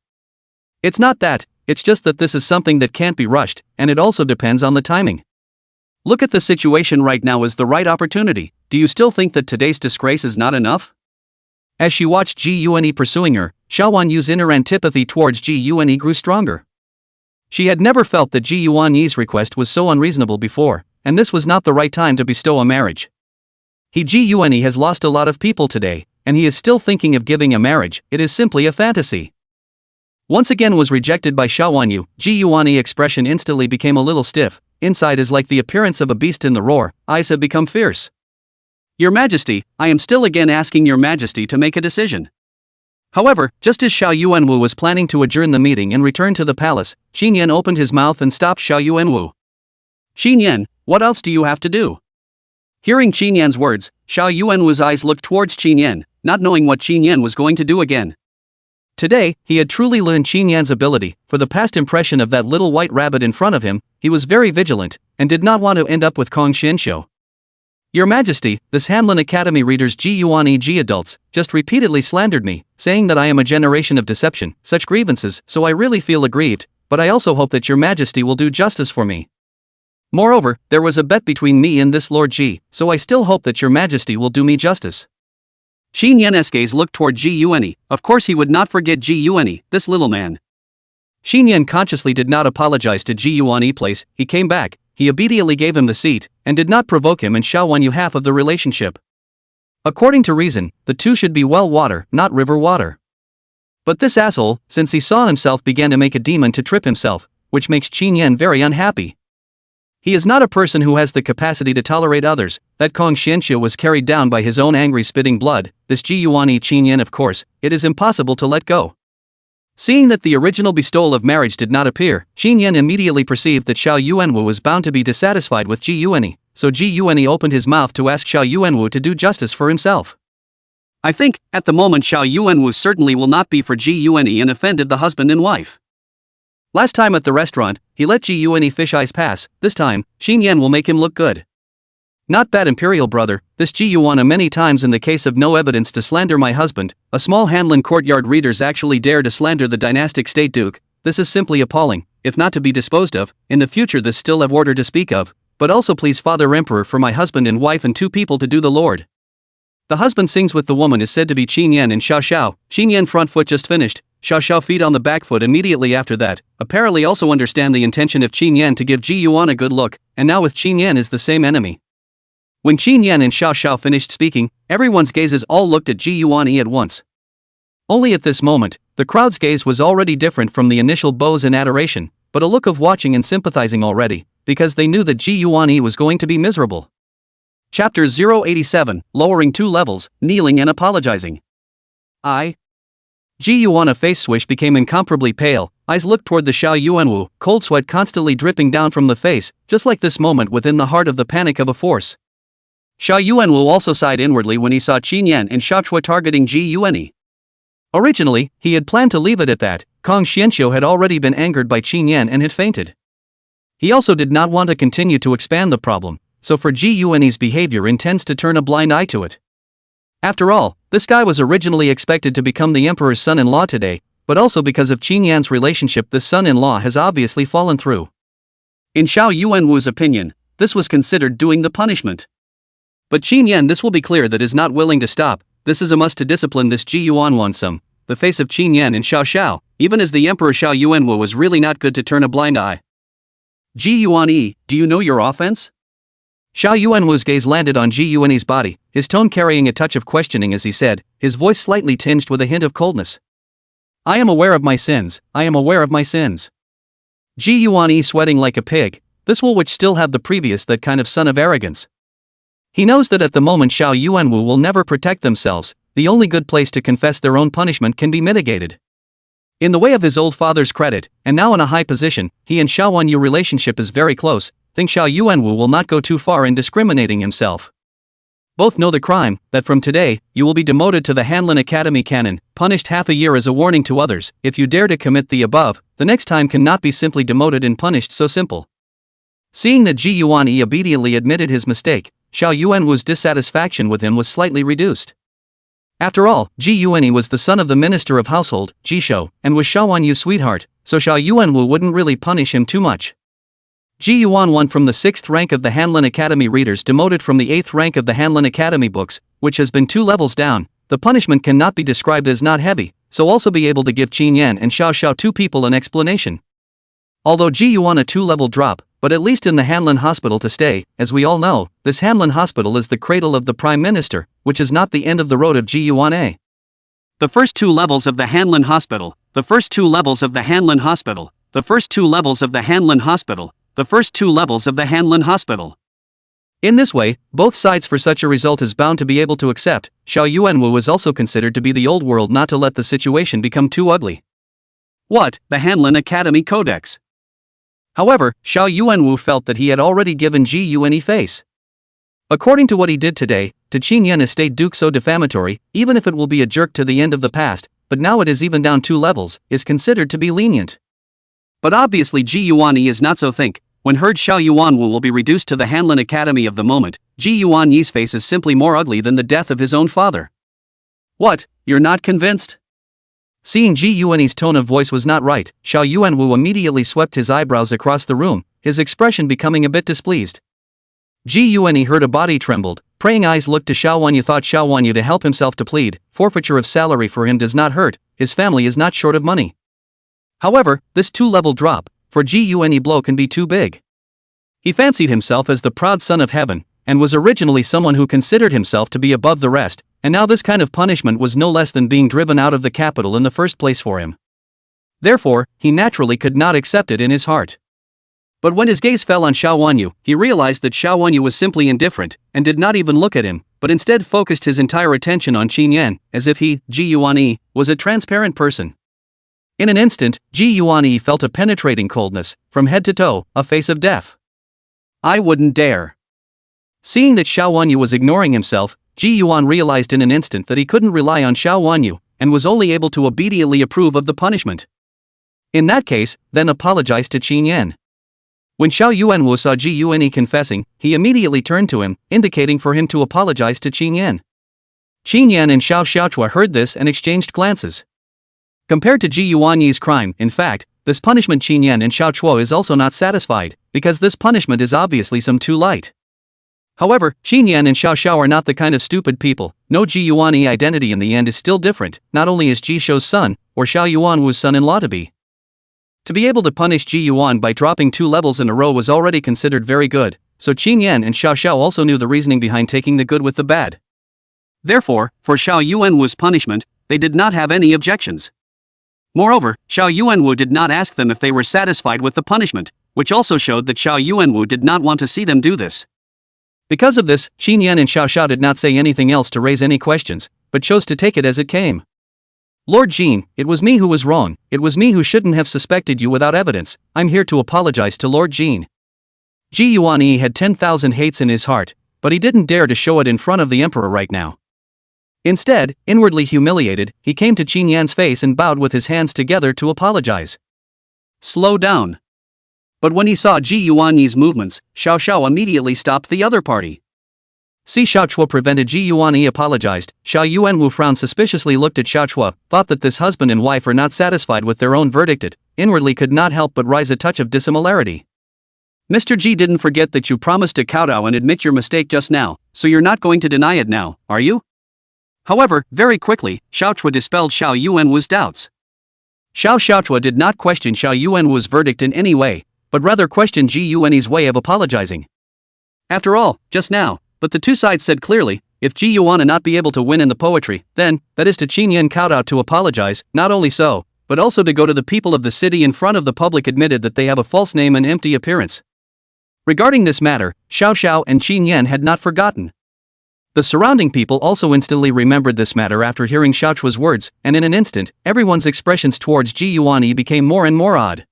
It's not that, it's just that this is something that can't be rushed, and it also depends on the timing. Look at the situation right now as the right opportunity. Do you still think that today's disgrace is not enough? As she watched Ji Yuanyi pursuing her, Xiao Wanyu's inner antipathy towards Ji Yuanyi grew stronger. She had never felt that Ji Yuanyi's request was so unreasonable before, and this was not the right time to bestow a marriage. Ji Yuanyi has lost a lot of people today, and he is still thinking of giving a marriage. It is simply a fantasy. Once again was rejected by Xiao Wanyu, Ji Yuanyi's expression instantly became a little stiff. Inside is like the appearance of a beast in the roar, eyes have become fierce. Your Majesty, I am still again asking Your Majesty to make a decision. However, just as Xiao Yuanwu was planning to adjourn the meeting and return to the palace, Qin Yan opened his mouth and stopped Xiao Yuanwu. Qin Yan, what else do you have to do? Hearing Qin Yan's words, Xiao Yuanwu's eyes looked towards Qin Yan, not knowing what Qin Yan was going to do again. Today, he had truly learned Qin Yan's ability. For the past impression of that little white rabbit in front of him, he was very vigilant, and did not want to end up with Kong Xianxiu. Your Majesty, this Hanlin Academy readers Ji Yuanyi Ji adults, just repeatedly slandered me, saying that I am a generation of deception, such grievances, so I really feel aggrieved, but I also hope that Your Majesty will do justice for me. Moreover, there was a bet between me and this Lord Ji, so I still hope that Your Majesty will do me justice. Qin Yan's gaze looked toward Ji Yuanyi. Of course he would not forget Ji Yuanyi, this little man. Qin Yan consciously did not apologize to Ji Yuanyi place. He came back, he obediently gave him the seat, and did not provoke him and Xiao Wanyu half of the relationship. According to reason, the two should be well water, not river water. But this asshole, since he saw himself, began to make a demon to trip himself, which makes Qin Yan very unhappy. He is not a person who has the capacity to tolerate others. That Kong Xianxiu was carried down by his own angry spitting blood. This Ji Yuanyi Qin Yan, of course, it is impossible to let go. Seeing that the original bestowal of marriage did not appear, Qin Yan immediately perceived that Xiao Yuanwu was bound to be dissatisfied with Ji Yuanyi, so Ji Yuanyi opened his mouth to ask Xiao Yuanwu to do justice for himself. I think, at the moment Xiao Yuanwu certainly will not be for Ji Yuanyi and offended the husband and wife. Last time at the restaurant, he let Ji Yuanyi fish eyes pass. This time, Qin Yan will make him look good. Not bad, imperial brother. This Ji Yuanyi many times in the case of no evidence to slander my husband. A small Hanlin courtyard readers actually dare to slander the dynastic state duke. This is simply appalling, if not to be disposed of. In the future this still have order to speak of, but also please Father Emperor for my husband and wife and 2 people to do the Lord. The husband sings with the woman is said to be Qin Yan and Xiao Xiao. Qin Yan front foot just finished. Xiao Xiao feet on the back foot immediately after that, apparently also understand the intention of Qin Yan to give Ji Yuan a good look, and now with Qin Yan is the same enemy. When Qin Yan and Xiao Xiao finished speaking, everyone's gazes all looked at Ji Yuanyi at once. Only at this moment, the crowd's gaze was already different from the initial bows and adoration, but a look of watching and sympathizing already, because they knew that Ji Yuanyi was going to be miserable. Chapter 087, Lowering 2 Levels, Kneeling and Apologizing. Ji Yuanyi's face swish became incomparably pale, eyes looked toward the Xiao Yuanwu, cold sweat constantly dripping down from the face, just like this moment within the heart of the panic of a force. Xiao Yuanwu also sighed inwardly when he saw Qin Yan and Xiao Chua targeting Ji Yuanyi. Originally, he had planned to leave it at that. Kong Xianxiu had already been angered by Qin Yan and had fainted. He also did not want to continue to expand the problem, so for Ji Yuanyi's behavior intends to turn a blind eye to it. After all, this guy was originally expected to become the emperor's son-in-law today, but also because of Qin Yan's relationship this son-in-law has obviously fallen through. In Xiao Yuanwu's opinion, this was considered doing the punishment. But Qin Yan, this will be clear, that is not willing to stop. This is a must to discipline this Ji Yuanwan some. The face of Qin Yan and Xiao Xiao, even as the emperor Xiao Yuanwu was really not good to turn a blind eye. Ji Yuanyi, do you know your offense? Xiao Yuanwu's gaze landed on Ji Yuanyi's body, his tone carrying a touch of questioning as he said, his voice slightly tinged with a hint of coldness. I am aware of my sins, I am aware of my sins. Ji Yuanyi sweating like a pig, this will which still have the previous that kind of son of arrogance. He knows that at the moment Xiao Yuanwu will never protect themselves, the only good place to confess their own punishment can be mitigated. In the way of his old father's credit, and now in a high position, he and Xiao Wanyu relationship is very close, think Xiao Yuanwu will not go too far in discriminating himself. Both know the crime, that from today, you will be demoted to the Hanlin Academy canon, punished half a year as a warning to others. If you dare to commit the above, the next time cannot be simply demoted and punished so simple. Seeing that Ji Yuanyi obediently admitted his mistake, Xiao Yuanwu's dissatisfaction with him was slightly reduced. After all, Ji Yuanyi was the son of the Minister of Household, Ji Shou, and was Xiao Wanyu's sweetheart, so Xiao Yuanwu wouldn't really punish him too much. Ji Yuan from the 6th rank of the Hanlin Academy readers demoted from the 8th rank of the Hanlin Academy books, which has been 2 levels down. The punishment cannot be described as not heavy, so also be able to give Qin Yan and Xiao Xiao 2 people an explanation. Although Ji Yuan a 2-level drop, but at least in the Hanlin Hospital to stay. As we all know, this Hanlin Hospital is the cradle of the Prime Minister, which is not the end of the road of Ji Yuan A. The first 2 levels of the Hanlin Hospital, the first 2 levels of the Hanlin Hospital, the first 2 levels of the Hanlin Hospital, the first 2 levels of the Hanlin Hospital. In this way, both sides for such a result is bound to be able to accept. Xiao Yuanwu is also considered to be the old world not to let the situation become too ugly. What? The Hanlin Academy Codex. However, Xiao Yuanwu felt that he had already given Ji Yuan face. According to what he did today, to Qin Yan estate Duke so defamatory, even if it will be a jerk to the end of the past, but now it is even down 2 levels, is considered to be lenient. But obviously Ji Yuan is not so think. When heard Xiao Yuanwu will be reduced to the Hanlin Academy of the moment, Ji Yuan's face is simply more ugly than the death of his own father. What, you're not convinced? Seeing Ji Yuan's tone of voice was not right, Xiao Yuanwu immediately swept his eyebrows across the room, his expression becoming a bit displeased. Ji Yuan heard a body trembled, praying eyes looked to Xiao Wanyu thought Xiao Wanyu to help himself to plead, forfeiture of salary for him does not hurt, his family is not short of money. However, this 2-level drop, for Ji Yuan blow can be too big. He fancied himself as the proud son of heaven, and was originally someone who considered himself to be above the rest, and now this kind of punishment was no less than being driven out of the capital in the first place for him. Therefore, he naturally could not accept it in his heart. But when his gaze fell on Xiao Wanyu, he realized that Xiao Wanyu was simply indifferent, and did not even look at him, but instead focused his entire attention on Qin Yan, as if he, Ji Yuan, was a transparent person. In an instant, Ji Yuan felt a penetrating coldness, from head to toe, a face of death. I wouldn't dare. Seeing that Xiao Wanyu was ignoring himself, Ji Yuan realized in an instant that he couldn't rely on Xiao Wanyu, and was only able to obediently approve of the punishment. In that case, then apologize to Qin Yan. When Xiao Yuanwu saw Ji Yuan confessing, he immediately turned to him, indicating for him to apologize to Qin Yan. Qin Yan and Xiao Xiaochua heard this and exchanged glances. Compared to Ji Yuan's crime, in fact, this punishment Qin Yan and Xiao Chuo is also not satisfied, because this punishment is obviously some too light. However, Qin Yan and Xiao Xiao are not the kind of stupid people. No, Ji Yuan identity in the end is still different, not only is Ji Shou's son, or Xiao Yuanwu's son-in-law to be. To be able to punish Ji Yuan by dropping 2 levels in a row was already considered very good, so Qin Yan and Xiao Xiao also knew the reasoning behind taking the good with the bad. Therefore, for Xiao Yuanwu's punishment, they did not have any objections. Moreover, Xiao Yuanwu did not ask them if they were satisfied with the punishment, which also showed that Xiao Yuanwu did not want to see them do this. Because of this, Qin Yan and Xiao Xiao did not say anything else to raise any questions, but chose to take it as it came. Lord Jin, it was me who was wrong, it was me who shouldn't have suspected you without evidence, I'm here to apologize to Lord Jin. Ji Yuan had 10,000 hates in his heart, but he didn't dare to show it in front of the emperor right now. Instead, inwardly humiliated, he came to Qin Yan's face and bowed with his hands together to apologize. Slow down. But when he saw Ji Yuan's movements, Xiao Xiao immediately stopped the other party. See Xiao Chuo prevented Ji Yuan apologized. Xiao Yuanwu frowned suspiciously looked at Xiao Chuo, thought that this husband and wife are not satisfied with their own verdict it, inwardly could not help but rise a touch of dissimilarity. Mr. Ji didn't forget that you promised to kowtow and admit your mistake just now, so you're not going to deny it now, are you? However, very quickly, Xiao Chuo dispelled Xiao Yuanwu's doubts. Xiao Chuo did not question Xiao Yuanwu's verdict in any way, but rather questioned Ji Yuan's way of apologizing. After all, just now, but the two sides said clearly, if Ji Yuan not be able to win in the poetry, then, that is to Qin Yan kowtow to apologize, not only so, but also to go to the people of the city in front of the public admitted that they have a false name and empty appearance. Regarding this matter, Xiao Xiao and Qin Yan had not forgotten. The surrounding people also instantly remembered this matter after hearing Xiao Chuo's words, and in an instant, everyone's expressions towards Ji Yuan became more and more odd.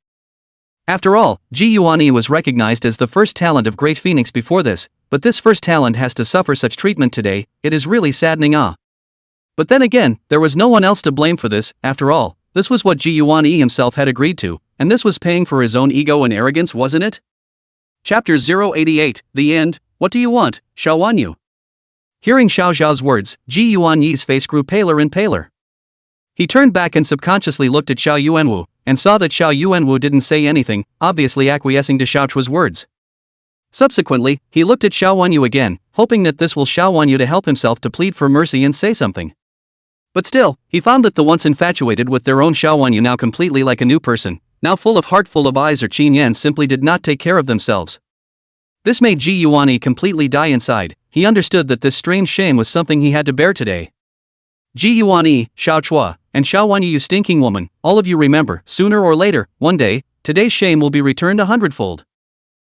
After all, Ji Yuan was recognized as the first talent of Great Phoenix before this, but this first talent has to suffer such treatment today, it is really saddening. But then again, there was no one else to blame for this, after all, this was what Ji Yuan himself had agreed to, and this was paying for his own ego and arrogance, wasn't it? Chapter 088, The End, What do you want, Xiao Wanyu? Hearing Xiao Xiao's words, Ji Yuan's face grew paler and paler. He turned back and subconsciously looked at Xiao Yuanwu, and saw that Xiao Yuanwu didn't say anything, obviously acquiescing to Xiao Chua's words. Subsequently, he looked at Xiao Wanyu again, hoping that this will Xiao Wanyu to help himself to plead for mercy and say something. But still, he found that the once infatuated with their own Xiao Wanyu, now completely like a new person, now full of heart full of eyes, or Qin Yan, simply did not take care of themselves. This made Ji Yuani completely die inside. He understood that this strange shame was something he had to bear today. Ji Yuani, Xiao Chua, and Xiao Wanyu, you stinking woman, all of you remember, sooner or later, one day, today's shame will be returned 100-fold.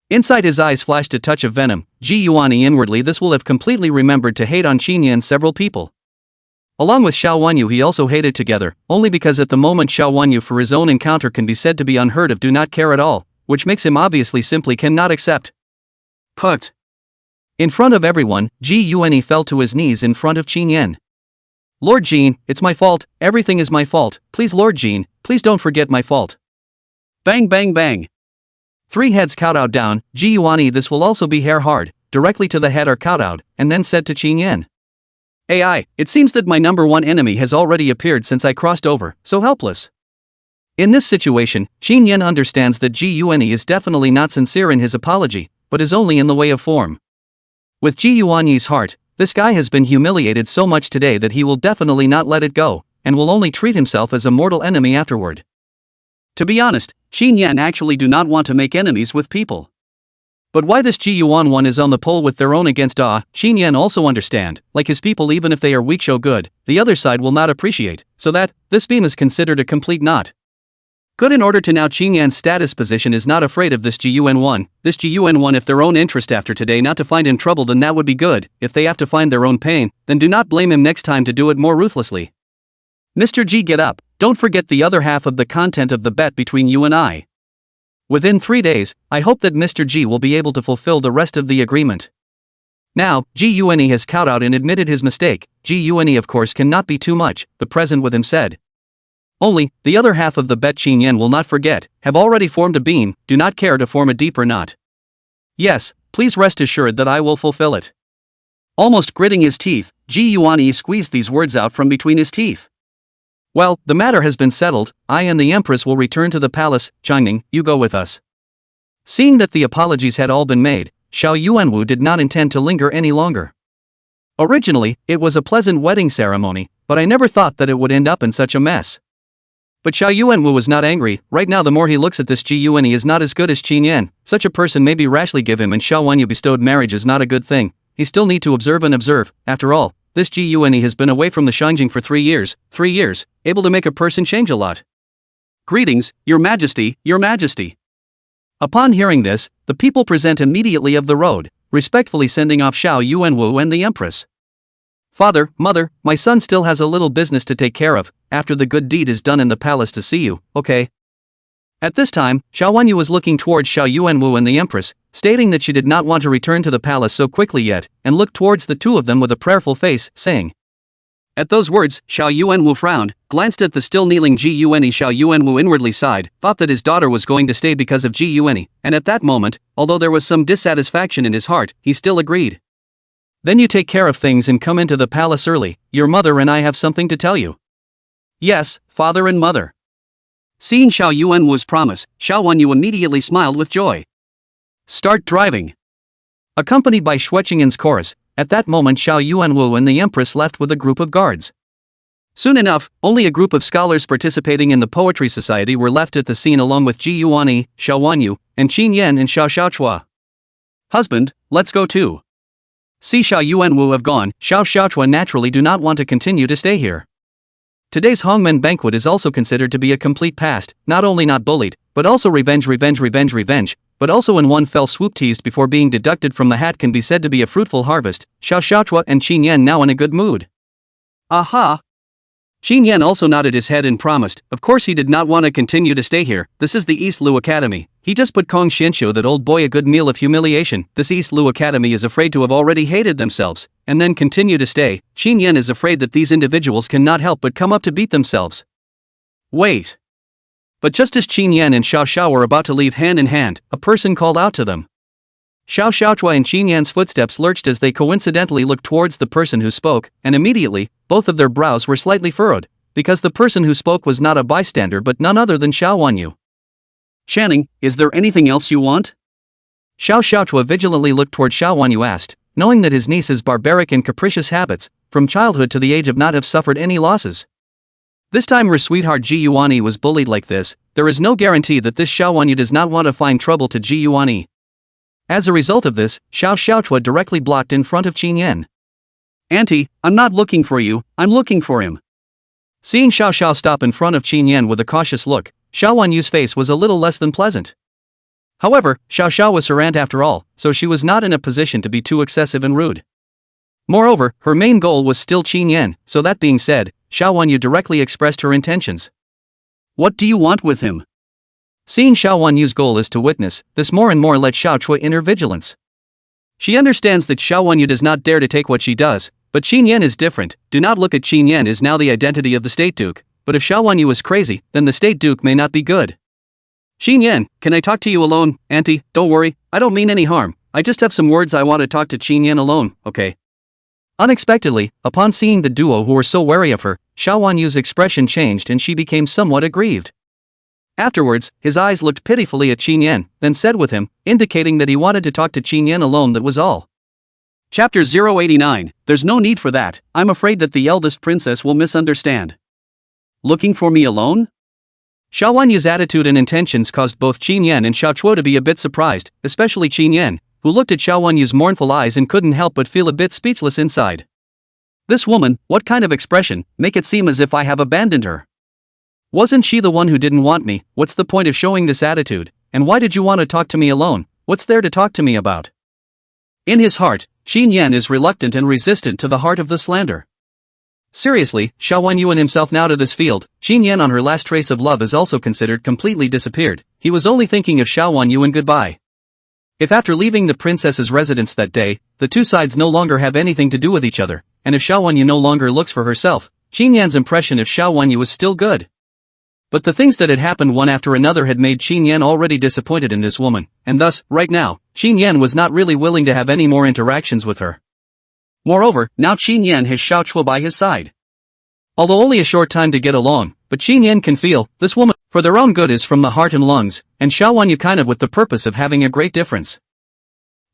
Inside his eyes flashed a touch of venom. Ji Yuani inwardly this will have completely remembered to hate on Qin Yan several people. Along with Xiao Wanyu he also hated together, only because at the moment Xiao Wanyu for his own encounter can be said to be unheard of, do not care at all, which makes him obviously simply cannot accept. Put. In front of everyone, Ji Yuani fell to his knees in front of Qin Yan. Lord Jin, it's my fault, everything is my fault, please Lord Jin, please don't forget my fault. Bang bang bang. 3 heads kowtowed down. Ji Yuani this will also be hair hard, directly to the head are kowtowed, and then said to Qin Yan. AI, it seems that my number one enemy has already appeared since I crossed over, so helpless. In this situation, Qin Yan understands that Ji Yuani is definitely not sincere in his apology, but is only in the way of form. With Ji Yuani's heart, this guy has been humiliated so much today that he will definitely not let it go, and will only treat himself as a mortal enemy afterward. To be honest, Qin Yan actually do not want to make enemies with people. But why this Ji Yuan one is on the pole with their own against Qin Yan also understand, like his people, even if they are weak show good, the other side will not appreciate, so that, this beam is considered a complete knot. Good in order to now Qin Yan's status position is not afraid of this Ji Yuan one, if their own interest after today not to find in trouble, then that would be good. If they have to find their own pain, then do not blame him next time to do it more ruthlessly. Mr. G, get up, don't forget the other half of the content of the bet between you and I. Within 3 days, I hope that Mr. G will be able to fulfill the rest of the agreement. Now, Ji Yuani has kowtowed and admitted his mistake. Ji Yuani of course cannot be too much, but present with him said. Only, the other half of the bet Qin Yan will not forget, have already formed a beam, do not care to form a deeper knot. Yes, please rest assured that I will fulfill it. Almost gritting his teeth, Ji Yuani squeezed these words out from between his teeth. Well, the matter has been settled, I and the Empress will return to the palace. Changning, you go with us. Seeing that the apologies had all been made, Xiao Yuanwu did not intend to linger any longer. Originally, it was a pleasant wedding ceremony, but I never thought that it would end up in such a mess. But Xiao Yuanwu was not angry. Right now the more he looks at this Ji Yuani is not as good as Qin Yan, such a person may be rashly give him and Xiao Wanyu bestowed marriage is not a good thing. He still need to observe and observe. After all, this Ji Yuani has been away from the Shangjing for 3 years, able to make a person change a lot. Greetings, Your Majesty, Your Majesty. Upon hearing this, the people present immediately of the road, respectfully sending off Xiao Yuanwu and the Empress. Father, mother, my son still has a little business to take care of, after the good deed is done in the palace to see you, okay? At this time, Xiao Wanyu was looking towards Xiao Yuanwu and the Empress, stating that she did not want to return to the palace so quickly yet, and looked towards the two of them with a prayerful face, saying. At those words, Xiao Yuanwu frowned, glanced at the still kneeling Ji Yuani. Xiao Yuanwu inwardly sighed, thought that his daughter was going to stay because of Ji Yuani, and at that moment, although there was some dissatisfaction in his heart, he still agreed. Then you take care of things and come into the palace early, your mother and I have something to tell you. Yes, father and mother. Seeing Xiao Yuanwu's promise, Xiao Wanyu immediately smiled with joy. Start driving. Accompanied by Shuqingyan's chorus, at that moment Xiao Yuanwu and the Empress left with a group of guards. Soon enough, only a group of scholars participating in the Poetry Society were left at the scene along with Ji Yuani, Xiao Wanyu, and Qin Yan and Xiao Xiaochua. Husband, let's go too. See Xiao Yuanwu have gone, Xiao Xiaochua naturally do not want to continue to stay here. Today's Hongmen banquet is also considered to be a complete past, not only not bullied, but also revenge, but also in one fell swoop teased before being deducted from the hat can be said to be a fruitful harvest. Xiao Xiaochua and Qin Yan now in a good mood. Aha! Qin Yan also nodded his head and promised, of course he did not want to continue to stay here, this is the East Lu Academy. He just put Kong Xianxiu that old boy a good meal of humiliation. This East Lu Academy is afraid to have already hated themselves, and then continue to stay. Qin Yan is afraid that these individuals cannot help but come up to beat themselves. Wait. But just as Qin Yan and Xiao Xiao were about to leave hand in hand, a person called out to them. Xiao Xiaochua and Qin Yan's footsteps lurched as they coincidentally looked towards the person who spoke, and immediately, both of their brows were slightly furrowed. because the person who spoke was not a bystander but none other than Xiao Wanyu. Channing, is there anything else you want? Xiao Xiaochua vigilantly looked toward Xiao Wanyu asked, knowing that his niece's barbaric and capricious habits, from childhood to the age of not have suffered any losses. This time her sweetheart Ji Yuani was bullied like this, there is no guarantee that this Xiao Wanyu does not want to find trouble to Ji Yuani. As a result of this, Xiao Xiaochua directly blocked in front of Qin Yan. Auntie, I'm not looking for you, I'm looking for him. Seeing Xiao Xiao stop in front of Qin Yan with a cautious look, Xiao Wanyu's face was a little less than pleasant. However, Xiao Xiao was her aunt after all, so she was not in a position to be too excessive and rude. Moreover, her main goal was still Qin Yan, so that being said, Xiao Wanyu directly expressed her intentions. What do you want with him? Seeing Xiao Wanyu's goal is to witness, this more and more let Xiao Chua in her vigilance. She understands that Xiao Wanyu does not dare to take what she does, but Qin Yan is different. Do not look at Qin Yan is now the identity of the State Duke, but if Xiao Wanyu is crazy, then the State Duke may not be good. Qin Yan, can I talk to you alone, Auntie? Don't worry, I don't mean any harm, I just have some words I want to talk to Qin Yan alone, okay? Unexpectedly, upon seeing the duo who were so wary of her, Xiao Wanyu's expression changed and she became somewhat aggrieved. Afterwards, his eyes looked pitifully at Qin Yan, then said with him, indicating that he wanted to talk to Qin Yan alone, that was all. Chapter 089, There's no need for that, I'm afraid that the eldest princess will misunderstand. Looking for me alone? Xiao Wanyu's attitude and intentions caused both Qin Yan and Xiao Chuo to be a bit surprised, especially Qin Yan, who looked at Xiao Wanyu's mournful eyes and couldn't help but feel a bit speechless inside. This woman, what kind of expression, make it seem as if I have abandoned her? Wasn't she the one who didn't want me? What's the point of showing this attitude, and why did you want to talk to me alone? What's there to talk to me about? In his heart, Qin Yan is reluctant and resistant to the heart of the slander. Seriously, Xiao Wanyu and himself now to this field, Qin Yan on her last trace of love is also considered completely disappeared, he was only thinking of Xiao Wanyu and goodbye. If after leaving the princess's residence that day, the two sides no longer have anything to do with each other, and if Xiao Wanyu no longer looks for herself, Qin Yan's impression of Xiao Wanyu was still good. But the things that had happened one after another had made Qin Yan already disappointed in this woman, and thus, right now, Qin Yan was not really willing to have any more interactions with her. Moreover, now Qin Yan has Xiao Chua by his side. Although only a short time to get along, but Qin Yan can feel, this woman, for their own good is from the heart and lungs, and Xiao Wanyu kind of with the purpose of having a great difference.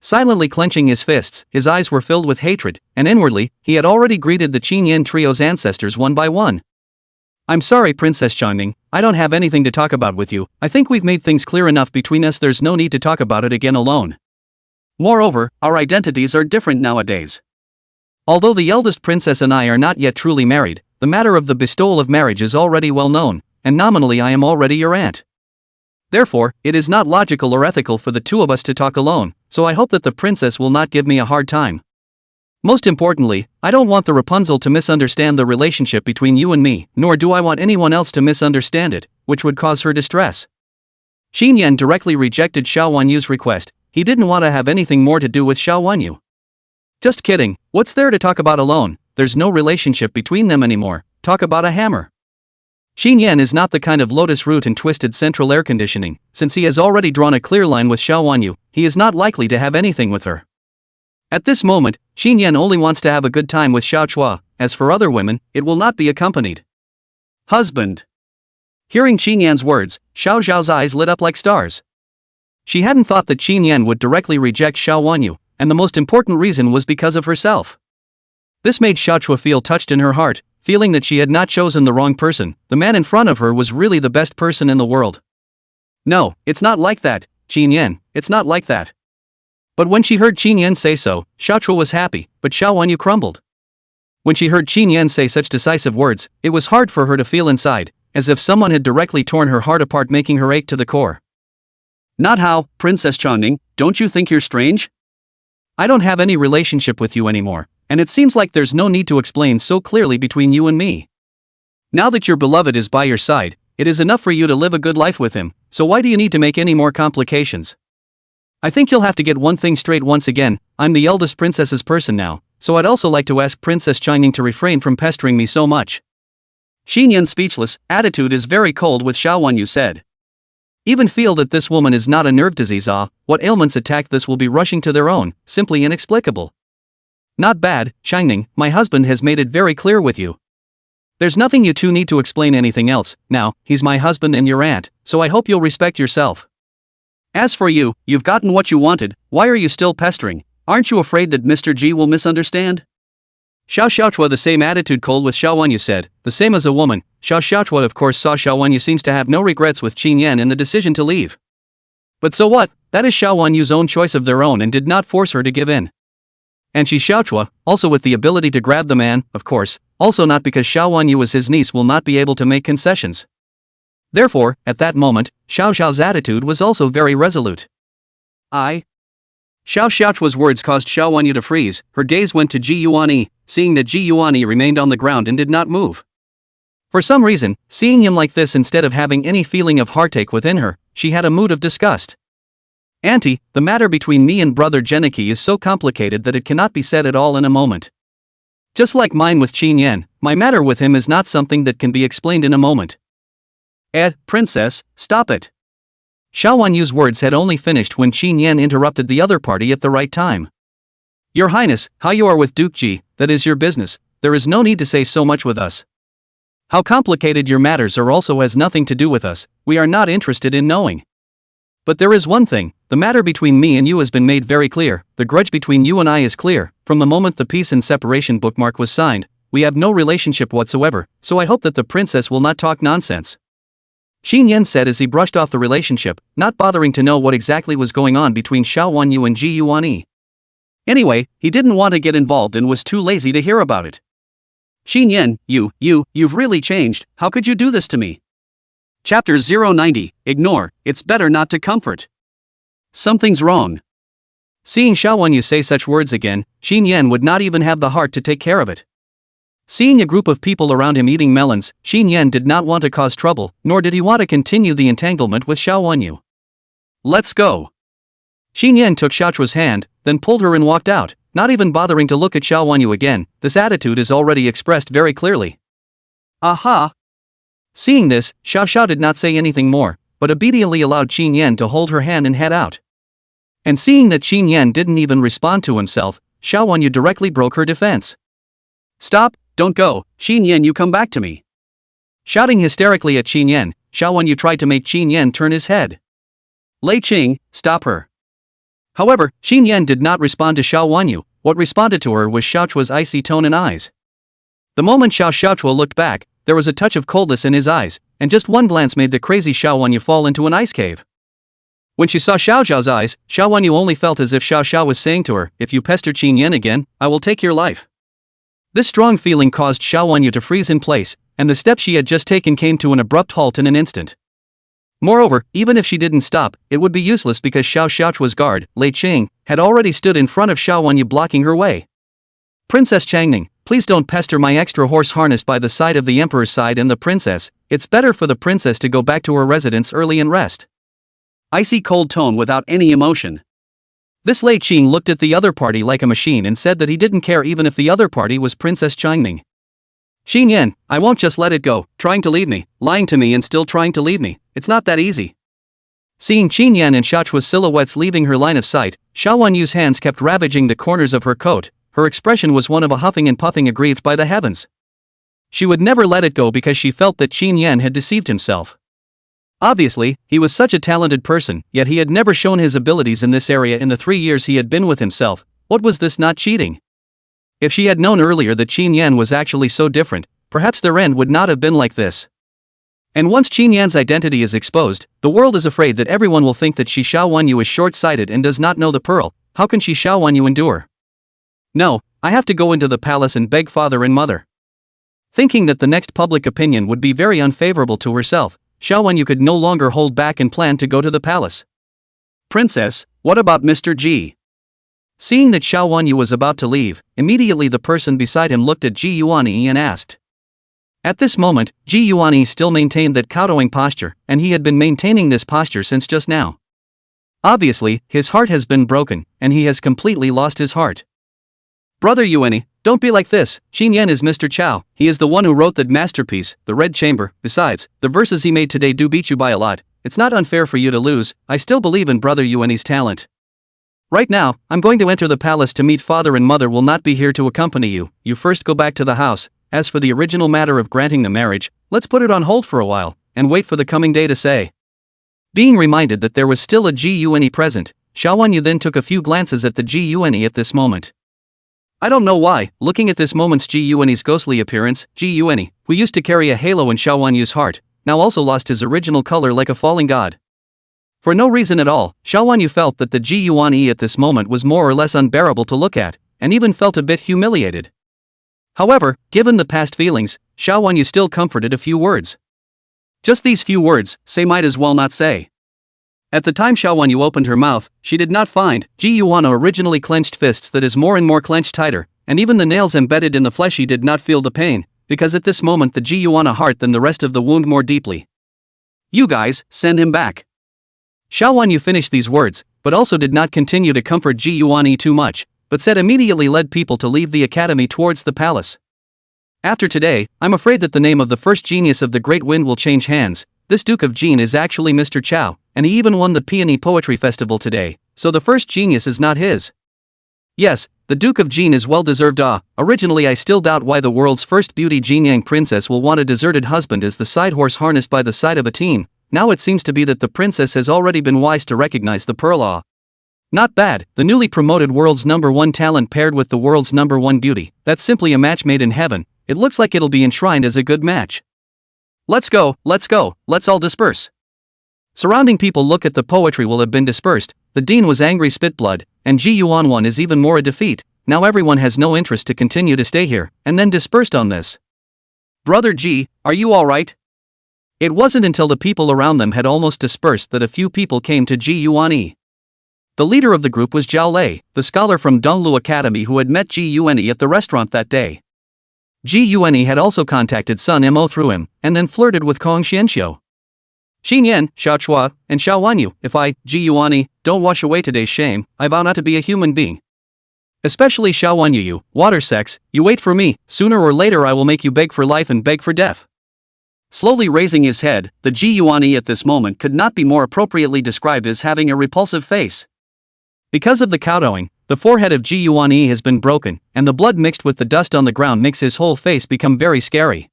Silently clenching his fists, his eyes were filled with hatred, and inwardly, he had already greeted the Qin Yan trio's ancestors one by one. I'm sorry Princess Changning, I don't have anything to talk about with you, I think we've made things clear enough between us, there's no need to talk about it again alone. Moreover, our identities are different nowadays. Although the eldest princess and I are not yet truly married, the matter of the bestowal of marriage is already well known, and nominally I am already your aunt. Therefore, it is not logical or ethical for the two of us to talk alone, so I hope that the princess will not give me a hard time. Most importantly, I don't want the Rapunzel to misunderstand the relationship between you and me, nor do I want anyone else to misunderstand it, which would cause her distress. Qin Yan directly rejected Xiao Wanyu's request, he didn't want to have anything more to do with Xiao Wanyu. Just kidding, what's there to talk about alone, there's no relationship between them anymore, talk about a hammer. Qin Yan is not the kind of lotus root and twisted central air conditioning, since he has already drawn a clear line with Xiao Wanyu, he is not likely to have anything with her. At this moment, Qin Yan only wants to have a good time with Xiao Chua, as for other women, it will not be accompanied. Husband. Hearing Qin Yan's words, Xiao Zhao's eyes lit up like stars. She hadn't thought that Qin Yan would directly reject Xiao Wanyu, and the most important reason was because of herself. This made Xiao Chua feel touched in her heart, feeling that she had not chosen the wrong person, the man in front of her was really the best person in the world. No, it's not like that, Qin Yan, it's not like that. But when she heard Qin Yan say so, Xiao Chua was happy, but Xiao Wanyu crumbled. When she heard Qin Yan say such decisive words, it was hard for her to feel inside, as if someone had directly torn her heart apart, making her ache to the core. Not how, Princess Changning, don't you think you're strange? I don't have any relationship with you anymore, and it seems like there's no need to explain so clearly between you and me. Now that your beloved is by your side, it is enough for you to live a good life with him, so why do you need to make any more complications? I think you'll have to get one thing straight once again, I'm the eldest princess's person now, so I'd also like to ask Princess Changning to refrain from pestering me so much. Qin Yan's speechless attitude is very cold with Xiao Wanyu said. Even feel that this woman is not a nerve disease, what ailments attack this will be rushing to their own, simply inexplicable. Not bad, Changning, my husband has made it very clear with you. There's nothing you two need to explain anything else. Now, he's my husband and your aunt, so I hope you'll respect yourself. As for you, you've gotten what you wanted, why are you still pestering? Aren't you afraid that Mr. G will misunderstand? Xiao Xiaochua the same attitude cold with Xiao Wanyu said, the same as a woman. Xiao Xiaochua of course saw Xiao Wanyu seems to have no regrets with Qin Yan in the decision to leave. But so what, that is Xiao Wanyu's own choice of their own and did not force her to give in. And she Xiaochua, also with the ability to grab the man, of course, also not because Xiao Wanyu was his niece will not be able to make concessions. Therefore, at that moment, Xiao Xiao's attitude was also very resolute. Xiao Xiaochua's words caused Xiao Wanyu to freeze, her gaze went to Ji Yuanyi, seeing that Ji Yuanyi remained on the ground and did not move. For some reason, seeing him like this instead of having any feeling of heartache within her, she had a mood of disgust. Auntie, the matter between me and brother Geniki is so complicated that it cannot be said at all in a moment. Just like mine with Qin Yan, my matter with him is not something that can be explained in a moment. Princess, stop it. Xiao Wanyu's words had only finished when Qin Yan interrupted the other party at the right time. Your Highness, how you are with Duke Ji, that is your business, there is no need to say so much with us. How complicated your matters are also has nothing to do with us, we are not interested in knowing. But there is one thing, the matter between me and you has been made very clear, the grudge between you and I is clear, from the moment the peace and separation bookmark was signed, we have no relationship whatsoever, so I hope that the princess will not talk nonsense. Qin Yan said as he brushed off the relationship, not bothering to know what exactly was going on between Xiao Wanyu and Ji Yuanyi. Anyway, he didn't want to get involved and was too lazy to hear about it. Qin Yan, you've really changed, how could you do this to me? Chapter 090, Ignore, it's better not to comfort. Something's wrong. Seeing Xiao Wanyu say such words again, Qin Yan would not even have the heart to take care of it. Seeing a group of people around him eating melons, Qin Yan did not want to cause trouble, nor did he want to continue the entanglement with Xiao Wanyu. Let's go. Qin Yan took Xiaochua's hand, then pulled her and walked out, not even bothering to look at Xiao Wanyu again. This attitude is already expressed very clearly. Aha! Seeing this, Xiao Xiao did not say anything more, but obediently allowed Qin Yan to hold her hand and head out. And seeing that Qin Yan didn't even respond to himself, Xiao Wanyu directly broke her defense. Stop, don't go, Qin Yan, you come back to me. Shouting hysterically at Qin Yan, Xiao Wanyu tried to make Qin Yan turn his head. Lei Qing, stop her. However, Qin Yan did not respond to Xiao Wanyu, what responded to her was Xiaochua's icy tone and eyes. The moment Xiao Xiaochua looked back, there was a touch of coldness in his eyes, and just one glance made the crazy Xiao Wanyu fall into an ice cave. When she saw Xiao Xiao's eyes, Xiao Wanyu only felt as if Xiao Xiao was saying to her, if you pester Qin Yan again, I will take your life. This strong feeling caused Xiao Wanyu to freeze in place, and the step she had just taken came to an abrupt halt in an instant. Moreover, even if she didn't stop, it would be useless because Xiao Xiaochua's guard, Lei Qing, had already stood in front of Xiao Wanyu blocking her way. Princess Changning, please don't pester my extra horse harnessed by the side of the emperor's side and the princess, it's better for the princess to go back to her residence early and rest. Icy cold tone without any emotion. This Lei Qing looked at the other party like a machine and said that he didn't care even if the other party was Princess Changning. Qin Yan, I won't just let it go, trying to leave me, lying to me and still trying to leave me, it's not that easy. Seeing Qin Yan and Xiaochua's silhouettes leaving her line of sight, Xiao Wanyu's hands kept ravaging the corners of her coat, her expression was one of a huffing and puffing aggrieved by the heavens. She would never let it go because she felt that Qin Yan had deceived himself. Obviously, he was such a talented person, yet he had never shown his abilities in this area in the 3 years he had been with himself. What was this not cheating? If she had known earlier that Qin Yan was actually so different, perhaps their end would not have been like this. And once Qin Yan's identity is exposed, the world is afraid that everyone will think that she Xiao Wanyu is short-sighted and does not know the pearl. How can she Xiao Wanyu endure? No, I have to go into the palace and beg father and mother. Thinking that the next public opinion would be very unfavorable to herself, Xiao Wanyu could no longer hold back and planned to go to the palace. Princess, what about Mr. G? Seeing that Xiao Wanyu was about to leave, immediately the person beside him looked at Ji Yuanyi and asked. At this moment, Ji Yuanyi still maintained that kowtowing posture, and he had been maintaining this posture since just now. Obviously, his heart has been broken, and he has completely lost his heart. Brother Yuanyi, don't be like this, Qin Yan is Mr. Chao, he is the one who wrote that masterpiece, The Red Chamber, besides, the verses he made today do beat you by a lot, it's not unfair for you to lose, I still believe in Brother Yuanyi's talent. Right now, I'm going to enter the palace to meet father and mother will not be here to accompany you, you first go back to the house, as for the original matter of granting the marriage, let's put it on hold for a while, and wait for the coming day to say. Being reminded that there was still a GUNE present, Xiao Wanyu then took a few glances at the GUNE at this moment. I don't know why, looking at this moment's GUNE's ghostly appearance, GUNE, who used to carry a halo in Xiao Wanyu's heart, now also lost his original color like a falling god. For no reason at all, Xiao Wanyu felt that the GUNE at this moment was more or less unbearable to look at, and even felt a bit humiliated. However, given the past feelings, Xiao Wanyu still comforted a few words. Just these few words, say might as well not say. At the time Xiao Wanyu opened her mouth, she did not find Guyuana originally clenched fists that is more and more clenched tighter, and even the nails embedded in the fleshy did not feel the pain, because at this moment the Guyuana heart than the rest of the wound more deeply. You guys, send him back. Xiao Wanyu finished these words, but also did not continue to comfort Guyuani too much, but said immediately led people to leave the academy towards the palace. After today, I'm afraid that the name of the first genius of the Great Wind will change hands. This Duke of Jin is actually Mr. Chao, and he even won the Peony Poetry Festival today, so the first genius is not his. Yes, the Duke of Jin is well deserved. Originally I still doubt why the world's first beauty Jinyang princess will want a deserted husband as the side horse harnessed by the side of a team. Now it seems to be that the princess has already been wise to recognize the pearl. Not bad, the newly promoted world's #1 talent paired with the world's #1 beauty, that's simply a match made in heaven. It looks like it'll be enshrined as a good match. Let's go, let's all disperse. Surrounding people look at the poetry will have been dispersed, the dean was angry spit blood, and Ji Yuan is even more a defeat, now everyone has no interest to continue to stay here, and then dispersed on this. Brother Ji, are you alright? It wasn't until the people around them had almost dispersed that a few people came to Ji Yuan. The leader of the group was Zhao Lei, the scholar from Donglu Academy who had met Ji Yuan at the restaurant that day. Ji Yuan had also contacted Sun Mo through him, and then flirted with Kong Xianxiu. Xin Yan, Xiao Chua, and Xiao Wanyu, if I, Ji Yuan, don't wash away today's shame, I vow not to be a human being. Especially Xiao Wanyu, you, water sex, you wait for me, sooner or later I will make you beg for life and beg for death. Slowly raising his head, the Ji Yuan at this moment could not be more appropriately described as having a repulsive face. Because of the kowtowing, the forehead of Ji Yuan has been broken, and the blood mixed with the dust on the ground makes his whole face become very scary.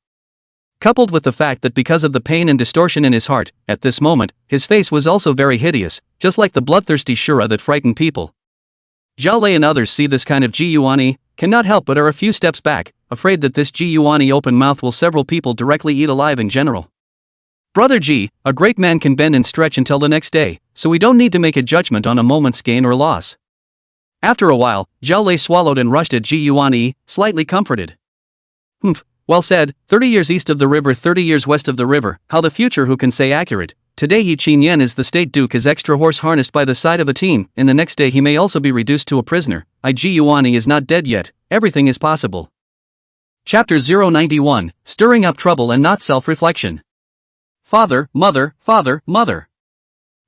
Coupled with the fact that because of the pain and distortion in his heart, at this moment, his face was also very hideous, just like the bloodthirsty Shura that frightened people. Zhao Lei and others see this kind of Ji Yuan, cannot help but are a few steps back, afraid that this Ji Yuan open mouth will several people directly eat alive in general. Brother Ji, a great man can bend and stretch until the next day, so we don't need to make a judgment on a moment's gain or loss. After a while, Zhao Lei swallowed and rushed at Ji Yuan, slightly comforted. Humph, well said, 30 years east of the river 30 years west of the river, how the future who can say accurate. Today He Qin Yan is the state duke is extra horse harnessed by the side of a team, and the next day he may also be reduced to a prisoner. Ji Yuan is not dead yet, everything is possible. Chapter 091, Stirring Up Trouble and Not Self-Reflection. Father, mother, father, mother.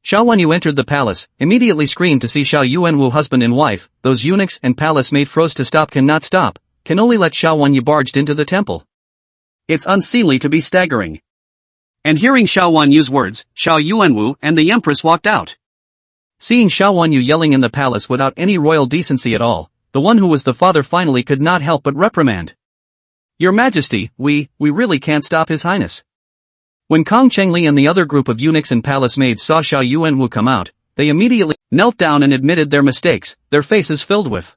Xiao Wanyu entered the palace, immediately screamed to see Xiao Yuanwu husband and wife, those eunuchs and palace maid froze to stop cannot stop, can only let Xiao Wanyu barged into the temple. It's unseemly to be staggering. And hearing Xiao Wanyu's words, Xiao Yuanwu and the empress walked out. Seeing Xiao Wanyu yelling in the palace without any royal decency at all, the one who was the father finally could not help but reprimand. Your Majesty, we really can't stop His Highness. When Kong Chengli and the other group of eunuchs and palace maids saw Xiao Yuanwu come out, they immediately knelt down and admitted their mistakes, their faces filled with.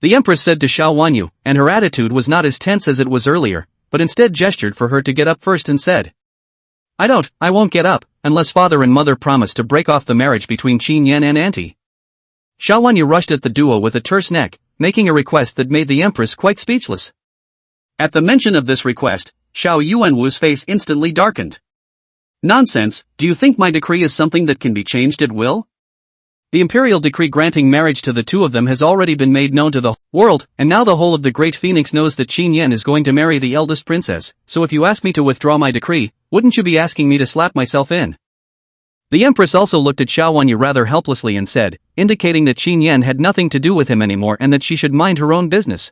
The empress said to Xiao Wanyu, and her attitude was not as tense as it was earlier, but instead gestured for her to get up first and said, I won't get up, unless father and mother promise to break off the marriage between Qin Yan and auntie. Xiao Wanyu rushed at the duo with a terse neck, making a request that made the empress quite speechless. At the mention of this request, Xiao Yuanwu's face instantly darkened. Nonsense, do you think my decree is something that can be changed at will? The imperial decree granting marriage to the two of them has already been made known to the world, and now the whole of the Great Phoenix knows that Qin Yan is going to marry the eldest princess, so if you ask me to withdraw my decree, wouldn't you be asking me to slap myself in? The empress also looked at Xiao Wanyu rather helplessly and said, indicating that Qin Yan had nothing to do with him anymore and that she should mind her own business.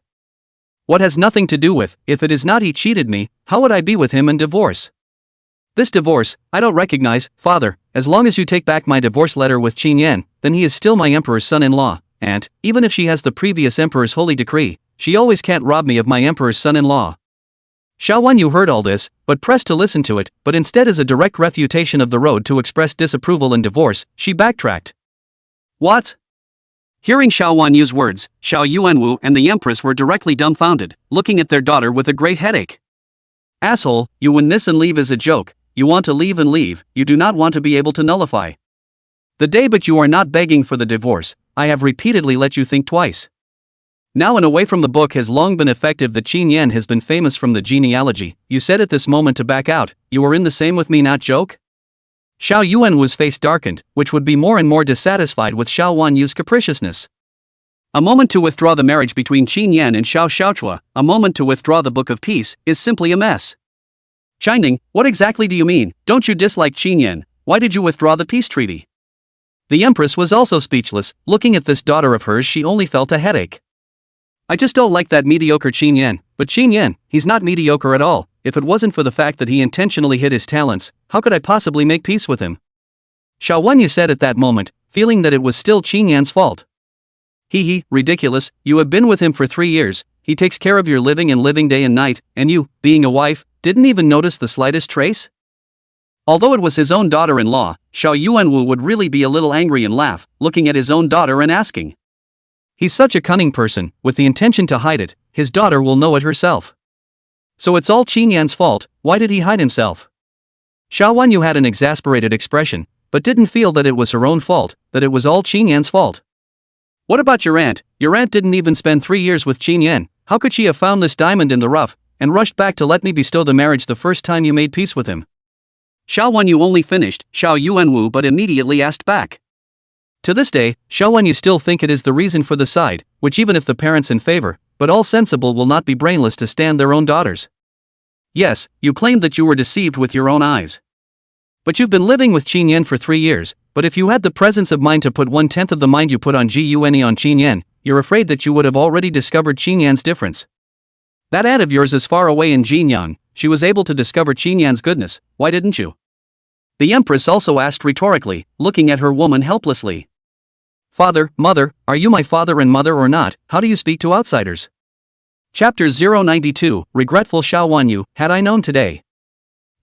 What has nothing to do with, if it is not he cheated me, how would I be with him in divorce? This divorce, I don't recognize, father, as long as you take back my divorce letter with Qin Yan, then he is still my emperor's son-in-law, and, even if she has the previous emperor's holy decree, she always can't rob me of my emperor's son-in-law. Xiao Wanyu heard all this, but pressed to listen to it, but instead as a direct refutation of the road to express disapproval and divorce, she backtracked. What? Hearing Xiao Wanyu's words, Xiao Yuanwu and the Empress were directly dumbfounded, looking at their daughter with a great headache. Asshole, you win this and leave is a joke, you want to leave and leave, you do not want to be able to nullify the day, but you are not begging for the divorce, I have repeatedly let you think twice. Now and away from the book has long been effective. The Qin Yan has been famous from the genealogy, you said at this moment to back out, you are in the same with me not joke? Xiao Yuanwu's face darkened, which would be more and more dissatisfied with Xiao Wanyu's capriciousness. A moment to withdraw the marriage between Qin Yan and Xiao Xiaochua, a moment to withdraw the Book of Peace, is simply a mess. Chining, what exactly do you mean? Don't you dislike Qin Yan? Why did you withdraw the peace treaty? The Empress was also speechless. Looking at this daughter of hers, she only felt a headache. I just don't like that mediocre Qin Yan. But Qin Yan, he's not mediocre at all. If it wasn't for the fact that he intentionally hid his talents, how could I possibly make peace with him? Xiao Wanyu said at that moment, feeling that it was still Qin Yan's fault. Hee, ridiculous, you have been with him for 3 years, he takes care of your living and living day and night, and you, being a wife, didn't even notice the slightest trace? Although it was his own daughter-in-law, Xiao Yuanwu would really be a little angry and laugh, looking at his own daughter and asking. He's such a cunning person, with the intention to hide it, his daughter will know it herself. So it's all Qin Yan's fault, why did he hide himself? Xiao Wanyu had an exasperated expression, but didn't feel that it was her own fault, that it was all Qin Yan's fault. What about your aunt? Your aunt didn't even spend 3 years with Qin Yan, how could she have found this diamond in the rough, and rushed back to let me bestow the marriage the first time you made peace with him? Xiao Wanyu only finished, Xiao Yuanwu but immediately asked back. To this day, Xiao Wanyu still think it is the reason for the side, which even if the parents in favor, but all sensible will not be brainless to stand their own daughters. Yes, you claimed that you were deceived with your own eyes. But you've been living with Qin Yan for 3 years, but if you had the presence of mind to put 1/10 of the mind you put on Gune on Qin Yan, you're afraid that you would have already discovered Qin Yan's difference. That aunt of yours is far away in Jinyang, she was able to discover Qin Yan's goodness, why didn't you? The Empress also asked rhetorically, looking at her woman helplessly. Father, mother, are you my father and mother or not? How do you speak to outsiders? Chapter 092, Regretful Xiao Wanyu, had I known today.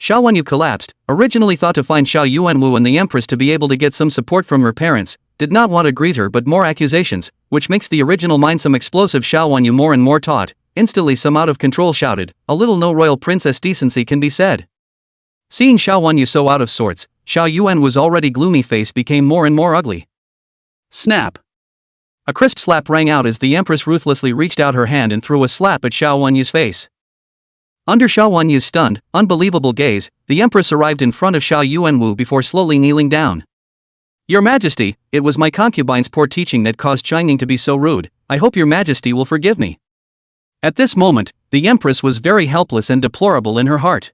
Xiao Wanyu collapsed, originally thought to find Xiao Yuanwu and the Empress to be able to get some support from her parents, did not want to greet her but more accusations, which makes the original mind some explosive Xiao Wanyu more and more taut, instantly some out of control shouted, a little no royal princess decency can be said. Seeing Xiao Wanyu so out of sorts, Xiao Yuanwu's already gloomy face became more and more ugly. Snap! A crisp slap rang out as the Empress ruthlessly reached out her hand and threw a slap at Xiao Wanyu's face. Under Xiao Wanyu's stunned, unbelievable gaze, the Empress arrived in front of Xiao Yuanwu before slowly kneeling down. Your Majesty, it was my concubine's poor teaching that caused Changning to be so rude, I hope your Majesty will forgive me. At this moment, the Empress was very helpless and deplorable in her heart.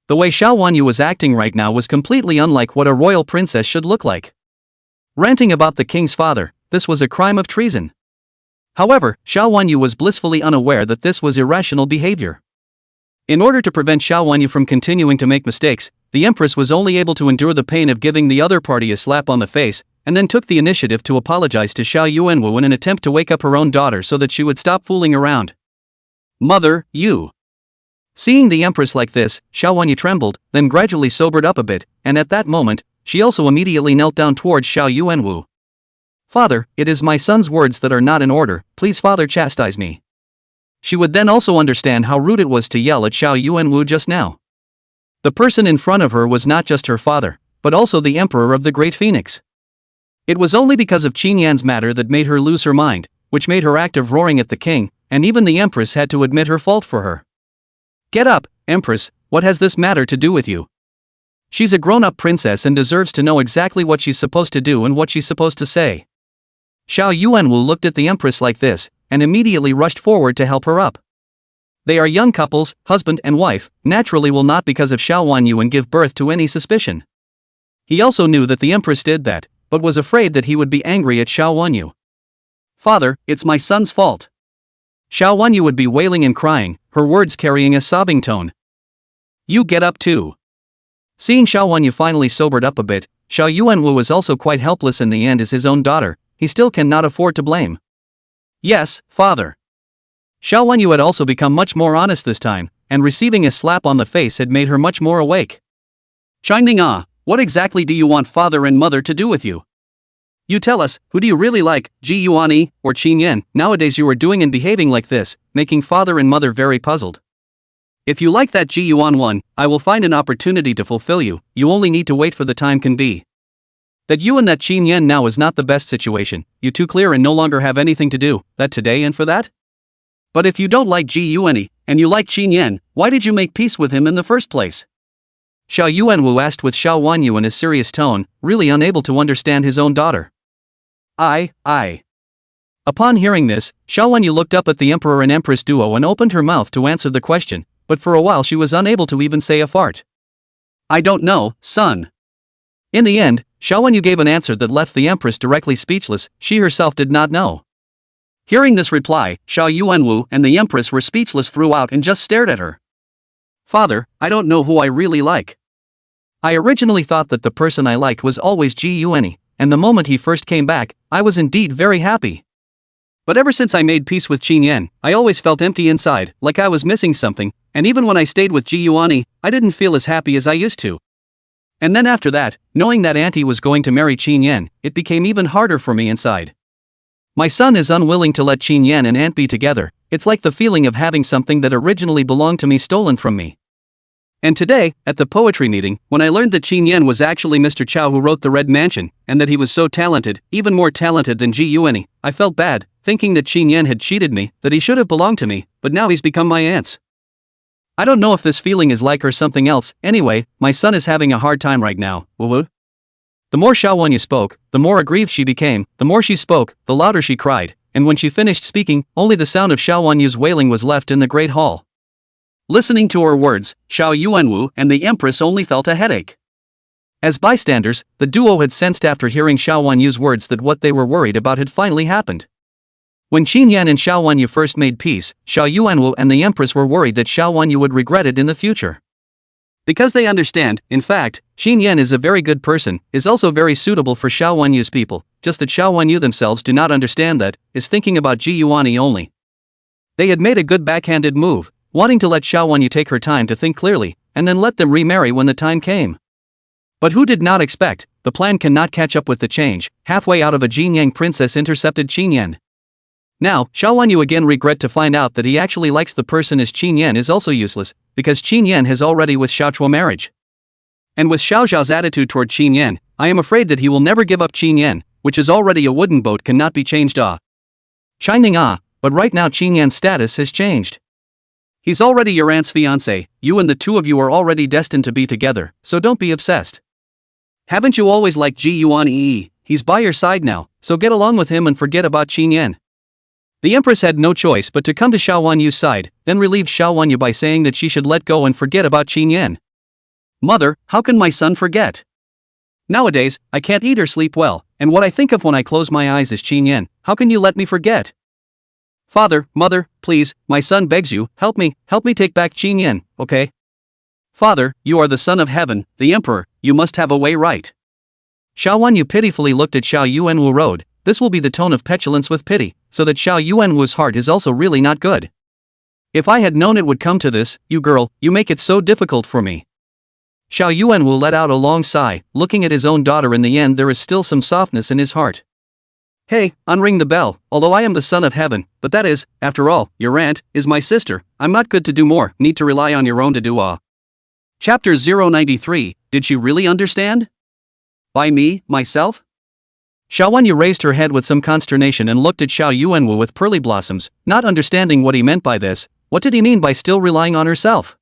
The way Xiao Wanyu was acting right now was completely unlike what a royal princess should look like. Ranting about the king's father, this was a crime of treason. However, Xiao Wanyu was blissfully unaware that this was irrational behavior. In order to prevent Xiao Wanyu from continuing to make mistakes, the Empress was only able to endure the pain of giving the other party a slap on the face, and then took the initiative to apologize to Xiao Yuanwu in an attempt to wake up her own daughter so that she would stop fooling around. Mother, you. Seeing the Empress like this, Xiao Wanyu trembled, then gradually sobered up a bit, and at that moment, she also immediately knelt down towards Xiao Yuanwu. Father, it is my son's words that are not in order, please father chastise me. She would then also understand how rude it was to yell at Xiao Yuanwu just now. The person in front of her was not just her father, but also the Emperor of the Great Phoenix. It was only because of Qin Yan's matter that made her lose her mind, which made her act of roaring at the king, and even the Empress had to admit her fault for her. Get up, Empress, what has this matter to do with you? She's a grown-up princess and deserves to know exactly what she's supposed to do and what she's supposed to say. Xiao Yuanwu looked at the Empress like this, and immediately rushed forward to help her up. They are young couples, husband and wife, naturally will not because of Xiao Wanyu and give birth to any suspicion. He also knew that the Empress did that, but was afraid that he would be angry at Xiao Wanyu. Father, it's my son's fault. Xiao Wanyu would be wailing and crying, her words carrying a sobbing tone. You get up too. Seeing Xiao Wanyu finally sobered up a bit, Xiao Yuanwu was also quite helpless in the end as his own daughter, he still cannot afford to blame. Yes, father. Xiao Wanyu had also become much more honest this time, and receiving a slap on the face had made her much more awake. Changning what exactly do you want father and mother to do with you? You tell us, who do you really like, Ji Yuan or Qin Yan? Nowadays you are doing and behaving like this, making father and mother very puzzled. If you like that Ji Yuan one, I will find an opportunity to fulfill you, you only need to wait for the time can be. That you and that Qin Yan now is not the best situation, you too clear and no longer have anything to do, that today and for that? But if you don't like Ji Yuan, and you like Qin Yan, why did you make peace with him in the first place? Xiao Yuanwu asked with Xiao Wanyu in a serious tone, really unable to understand his own daughter. I. Upon hearing this, Xiao Wanyu looked up at the emperor and empress duo and opened her mouth to answer the question, but for a while she was unable to even say a fart. I don't know, son. In the end, Xiao Wanyu gave an answer that left the empress directly speechless, she herself did not know. Hearing this reply, Xiao Yuanwu and the empress were speechless throughout and just stared at her. Father, I don't know who I really like. I originally thought that the person I liked was always Ji Yuan, and the moment he first came back, I was indeed very happy. But ever since I made peace with Qin Yan, I always felt empty inside, like I was missing something, and even when I stayed with Ji Yuan, I didn't feel as happy as I used to. And then after that, knowing that Auntie was going to marry Qin Yan, it became even harder for me inside. My son is unwilling to let Qin Yan and Aunt be together, it's like the feeling of having something that originally belonged to me stolen from me. And today, at the poetry meeting, when I learned that Qin Yan was actually Mr. Chow who wrote The Red Mansion, and that he was so talented, even more talented than Ji Yuan, I felt bad, thinking that Qin Yan had cheated me, that he should have belonged to me, but now he's become my aunt's. I don't know if this feeling is like or something else, anyway, my son is having a hard time right now, woo-woo. The more Xiao Wanyu spoke, the more aggrieved she became, the more she spoke, the louder she cried, and when she finished speaking, only the sound of Xiao Wanyu's wailing was left in the great hall. Listening to her words, Xiao Yuanwu and the empress only felt a headache. As bystanders, the duo had sensed after hearing Xiao Wanyu's words that what they were worried about had finally happened. When Qin Yan and Xiao Wanyu first made peace, Xiao Yuanwu and the empress were worried that Xiao Wanyu would regret it in the future. Because they understand, in fact, Qin Yan is a very good person, is also very suitable for Xiao Wanyu's people, just that Xiao Wanyu themselves do not understand that, is thinking about Ji Yuan only. They had made a good backhanded move, wanting to let Xiao Wanyu take her time to think clearly, and then let them remarry when the time came. But who did not expect, the plan cannot catch up with the change, halfway out of a Jinyang princess intercepted Qin Yan. Now, Xiao Wanyu again regret to find out that he actually likes the person as Qin Yan is also useless, because Qin Yan has already with Xiao Chua marriage. And with Xiao Zhao's attitude toward Qin Yan, I am afraid that he will never give up Qin Yan, which is already a wooden boat cannot be changed Shining but right now Qin Yan's status has changed. He's already your aunt's fiancé, you and the two of you are already destined to be together, so don't be obsessed. Haven't you always liked Ji Yuan? He's by your side now, so get along with him and forget about Qin Yan. The empress had no choice but to come to Xiao Wanyu's side, then relieved Xiao Wanyu by saying that she should let go and forget about Qin Yan. Mother, how can my son forget? Nowadays, I can't eat or sleep well, and what I think of when I close my eyes is Qin Yan, how can you let me forget? Father, mother, please, my son begs you, help me take back Qin Yan, okay? Father, you are the son of heaven, the emperor, you must have a way right. Xiao Wanyu pitifully looked at Xiao Yuanwu road, this will be the tone of petulance with pity, so that Xiao Yuanwu's heart is also really not good. If I had known it would come to this, you girl, you make it so difficult for me. Xiao Yuanwu let out a long sigh, looking at his own daughter in the end there is still some softness in his heart. Hey, unring the bell, although I am the son of heaven, but that is, after all, your aunt, is my sister, I'm not good to do more, need to rely on your own to do Chapter 093, did she really understand? By me, myself? Xiao Wanyu raised her head with some consternation and looked at Xiao Yuanwu with pearly blossoms, not understanding what he meant by this, what did he mean by still relying on herself?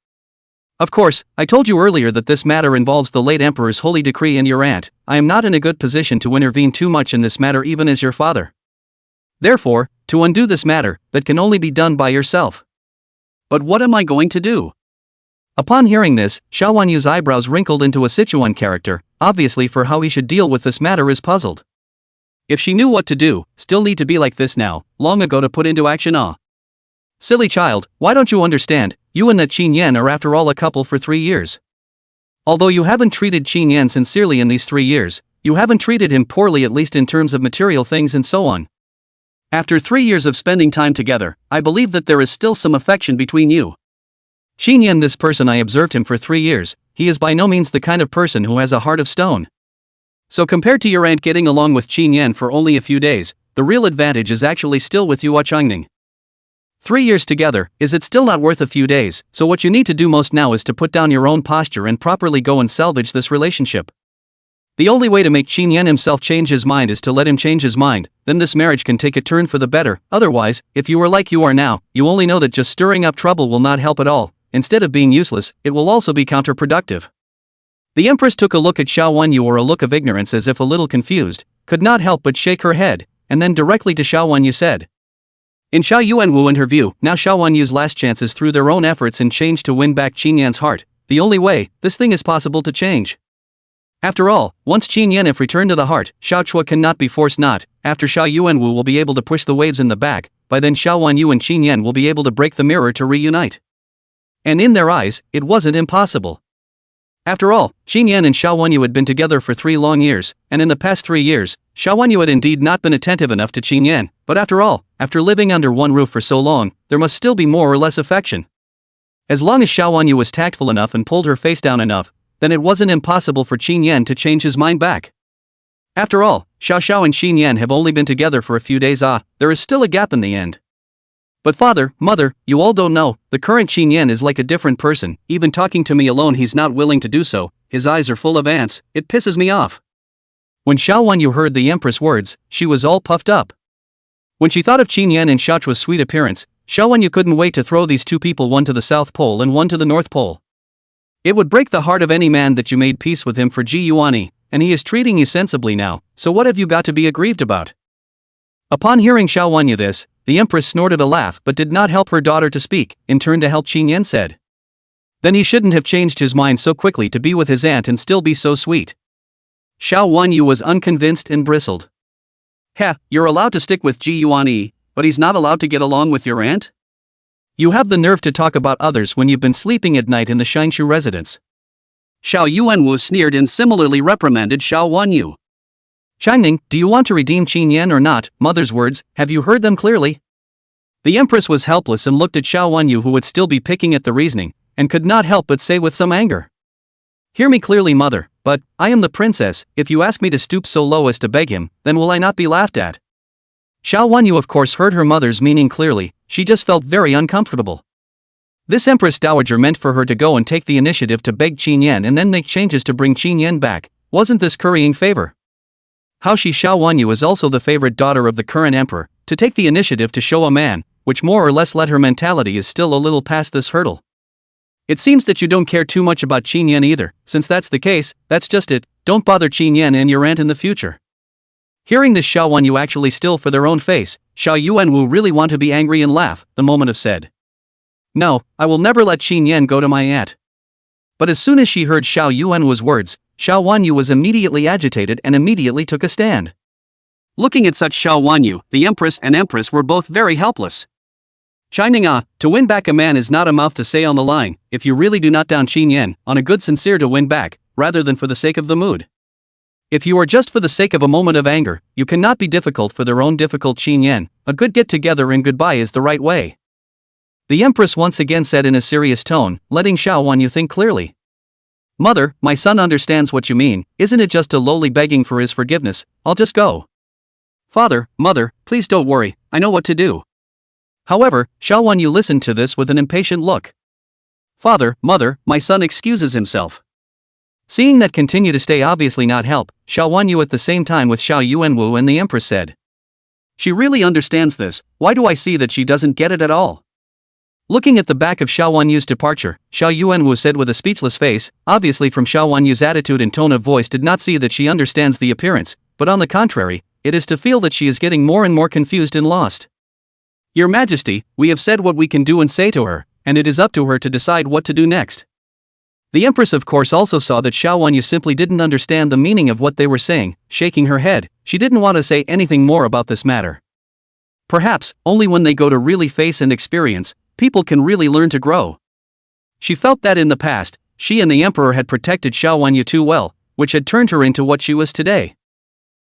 Of course, I told you earlier that this matter involves the late emperor's holy decree and your aunt, I am not in a good position to intervene too much in this matter even as your father. Therefore, to undo this matter, that can only be done by yourself. But what am I going to do? Upon hearing this, Xiao Wanyu's eyebrows wrinkled into a Sichuan character, obviously for how he should deal with this matter is puzzled. If she knew what to do, still need to be like this now, long ago to put into action Silly child, why don't you understand, you and that Qin Yan are after all a couple for 3 years. Although you haven't treated Qin Yan sincerely in these 3 years, you haven't treated him poorly at least in terms of material things and so on. After 3 years of spending time together, I believe that there is still some affection between you. Qin Yan, this person, I observed him for 3 years, he is by no means the kind of person who has a heart of stone. So compared to your aunt getting along with Qin Yan for only a few days, the real advantage is actually still with you, Changning. 3 years together, is it still not worth a few days? So what you need to do most now is to put down your own posture and properly go and salvage this relationship. The only way to make Qin Yan himself change his mind is to let him change his mind, then this marriage can take a turn for the better. Otherwise, if you are like you are now, you only know that just stirring up trouble will not help at all. Instead of being useless, it will also be counterproductive. The Empress took a look at Xiao Wanyu, or a look of ignorance, as if a little confused, could not help but shake her head, and then directly to Xiao Wanyu said. In Xiao Yuanwu and her view, now Xiao Wanyu's last chance is through their own efforts and change to win back Qin Yan's heart. The only way this thing is possible to change. After all, once Qin Yan if returned to the heart, Xiao Chua cannot be forced not. After Xiao Yuanwu will be able to push the waves in the back, by then Xiao Wanyu and Qin Yan will be able to break the mirror to reunite. And in their eyes, it wasn't impossible. After all, Qin Yan and Xiao Wanyu had been together for 3 long years, and in the past 3 years, Xiao Wanyu had indeed not been attentive enough to Qin Yan, but after all, after living under one roof for so long, there must still be more or less affection. As long as Xiao Wanyu was tactful enough and pulled her face down enough, then it wasn't impossible for Qin Yan to change his mind back. After all, Xiao Xiao and Qin Yan have only been together for a few days. There is still a gap in the end. But father, mother, you all don't know, the current Qin Yan is like a different person. Even talking to me alone he's not willing to do so, his eyes are full of ants, it pisses me off. When Xiao Wanyu heard the Empress' words, she was all puffed up. When she thought of Qin Yan and Xiao Chua's sweet appearance, Xiao Wanyu couldn't wait to throw these two people, one to the South Pole and one to the North Pole. It would break the heart of any man that you made peace with him for Ji Yuani, and he is treating you sensibly now, so what have you got to be aggrieved about? Upon hearing Xiao Wanyu this, the Empress snorted a laugh but did not help her daughter to speak. In turn to help, Qin Yan said. Then he shouldn't have changed his mind so quickly to be with his aunt and still be so sweet. Xiao Wanyu was unconvinced and bristled. You're allowed to stick with Ji Yuani, but he's not allowed to get along with your aunt? You have the nerve to talk about others when you've been sleeping at night in the Shinshu residence. Xiao Yuanwu sneered and similarly reprimanded Xiao Wanyu. Changning, do you want to redeem Qin Yan or not? Mother's words, have you heard them clearly? The Empress was helpless and looked at Xiao Wanyu, who would still be picking at the reasoning, and could not help but say with some anger. Hear me clearly, mother, but I am the princess. If you ask me to stoop so low as to beg him, then will I not be laughed at? Xiao Wanyu of course heard her mother's meaning clearly, she just felt very uncomfortable. This Empress Dowager meant for her to go and take the initiative to beg Qin Yan and then make changes to bring Qin Yan back. Wasn't this currying favor? How she, Xiao Wanyu, is also the favorite daughter of the current emperor, to take the initiative to show a man, which more or less let her mentality is still a little past this hurdle. It seems that you don't care too much about Qin Yan either. Since that's the case, that's just it, don't bother Qin Yan and your aunt in the future. Hearing this, Xiao Wanyu actually still for their own face, Xiao Yuanwu really want to be angry and laugh, the moment of said. No, I will never let Qin Yan go to my aunt. But as soon as she heard Xiao Yuanwu's words, Xiao Wanyu was immediately agitated and immediately took a stand. Looking at such Xiao Wanyu, the Empress and Empress were both very helpless. Changning, to win back a man is not a mouth to say on the line, if you really do not down Qin Yan, on a good sincere to win back, rather than for the sake of the mood. If you are just for the sake of a moment of anger, you cannot be difficult for their own difficult Qin Yan. A good get together and goodbye is the right way. The Empress once again said in a serious tone, letting Xiao Wanyu think clearly. Mother, my son understands what you mean, isn't it just a lowly begging for his forgiveness? I'll just go. Father, mother, please don't worry, I know what to do. However, Xiao Wanyu listened to this with an impatient look. Father, mother, my son excuses himself. Seeing that continue to stay obviously not help, Xiao Wanyu at the same time with Xiao Yuanwu and the Empress said. She really understands this, why do I see that she doesn't get it at all? Looking at the back of Xiao Wanyu's departure, Xiao Yuanwu said with a speechless face, obviously from Xiao Wanyu's attitude and tone of voice did not see that she understands the appearance, but on the contrary, it is to feel that she is getting more and more confused and lost. Your Majesty, we have said what we can do and say to her, and it is up to her to decide what to do next. The Empress of course also saw that Xiao Wanyu simply didn't understand the meaning of what they were saying, shaking her head, she didn't want to say anything more about this matter. Perhaps, only when they go to really face and experience, people can really learn to grow. She felt that in the past, she and the Emperor had protected Xiao Wanyu too well, which had turned her into what she was today.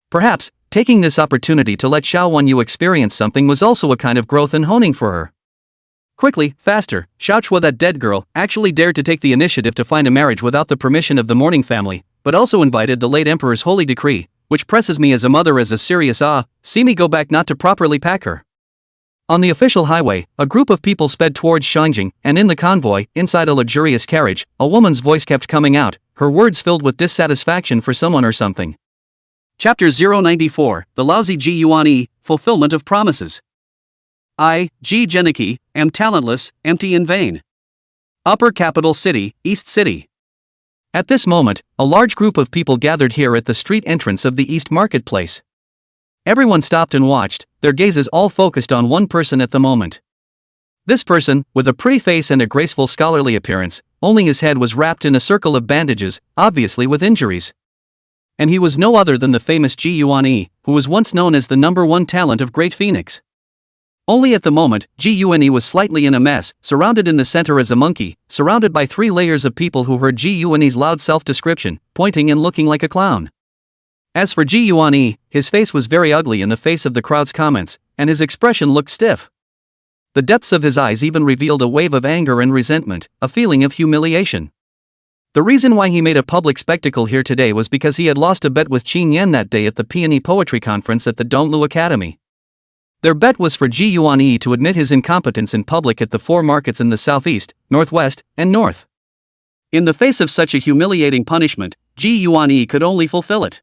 Perhaps, taking this opportunity to let Xiao Wanyu experience something was also a kind of growth and honing for her. Quickly, faster, Xiaochua, that dead girl, actually dared to take the initiative to find a marriage without the permission of the mourning family, but also invited the late emperor's holy decree, which presses me as a mother as a serious see me go back not to properly pack her. On the official highway, a group of people sped towards Shangjing, and in the convoy, inside a luxurious carriage, a woman's voice kept coming out, her words filled with dissatisfaction for someone or something. Chapter 094, The Lousy Ji Yuan, Fulfillment of Promises. I, Ji Geniki, am talentless, empty and vain. Upper Capital City, East City. At this moment, a large group of people gathered here at the street entrance of the East Marketplace. Everyone stopped and watched, their gazes all focused on one person at the moment. This person, with a pretty face and a graceful scholarly appearance, only his head was wrapped in a circle of bandages, obviously with injuries. And he was no other than the famous Ji Yuan, who was once known as the #1 talent of Great Phoenix. Only at the moment, Ji Yuan was slightly in a mess, surrounded in the center as a monkey, surrounded by 3 layers of people who heard Ji Yuan's loud self-description, pointing and looking like a clown. As for Ji Yuan, his face was very ugly in the face of the crowd's comments, and his expression looked stiff. The depths of his eyes even revealed a wave of anger and resentment, a feeling of humiliation. The reason why he made a public spectacle here today was because he had lost a bet with Qin Yan that day at the Peony Poetry Conference at the Donglu Academy. Their bet was for Ji Yuan to admit his incompetence in public at the 4 markets in the southeast, northwest, and north. In the face of such a humiliating punishment, Ji Yuan could only fulfill it.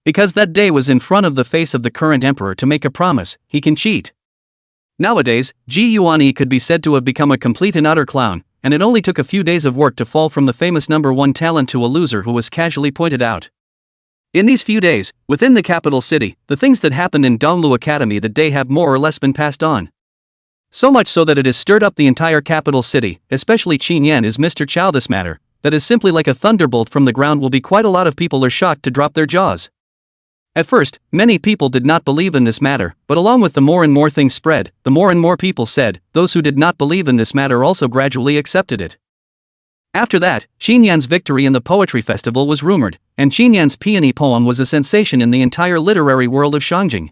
Because that day was in front of the face of the current emperor to make a promise, he can cheat. Nowadays, Ji Yuan could be said to have become a complete and utter clown, and it only took a few days of work to fall from the famous #1 talent to a loser who was casually pointed out. In these few days, within the capital city, the things that happened in Donglu Academy that day have more or less been passed on. So much so that it has stirred up the entire capital city, especially Qin Yan is Mr. Chow this matter, that is simply like a thunderbolt from the ground will be quite a lot of people are shocked to drop their jaws. At first, many people did not believe in this matter, but along with the more and more things spread, the more and more people said, those who did not believe in this matter also gradually accepted it. After that, Qin Yan's victory in the poetry festival was rumored, and Qin Yan's peony poem was a sensation in the entire literary world of Shangjing.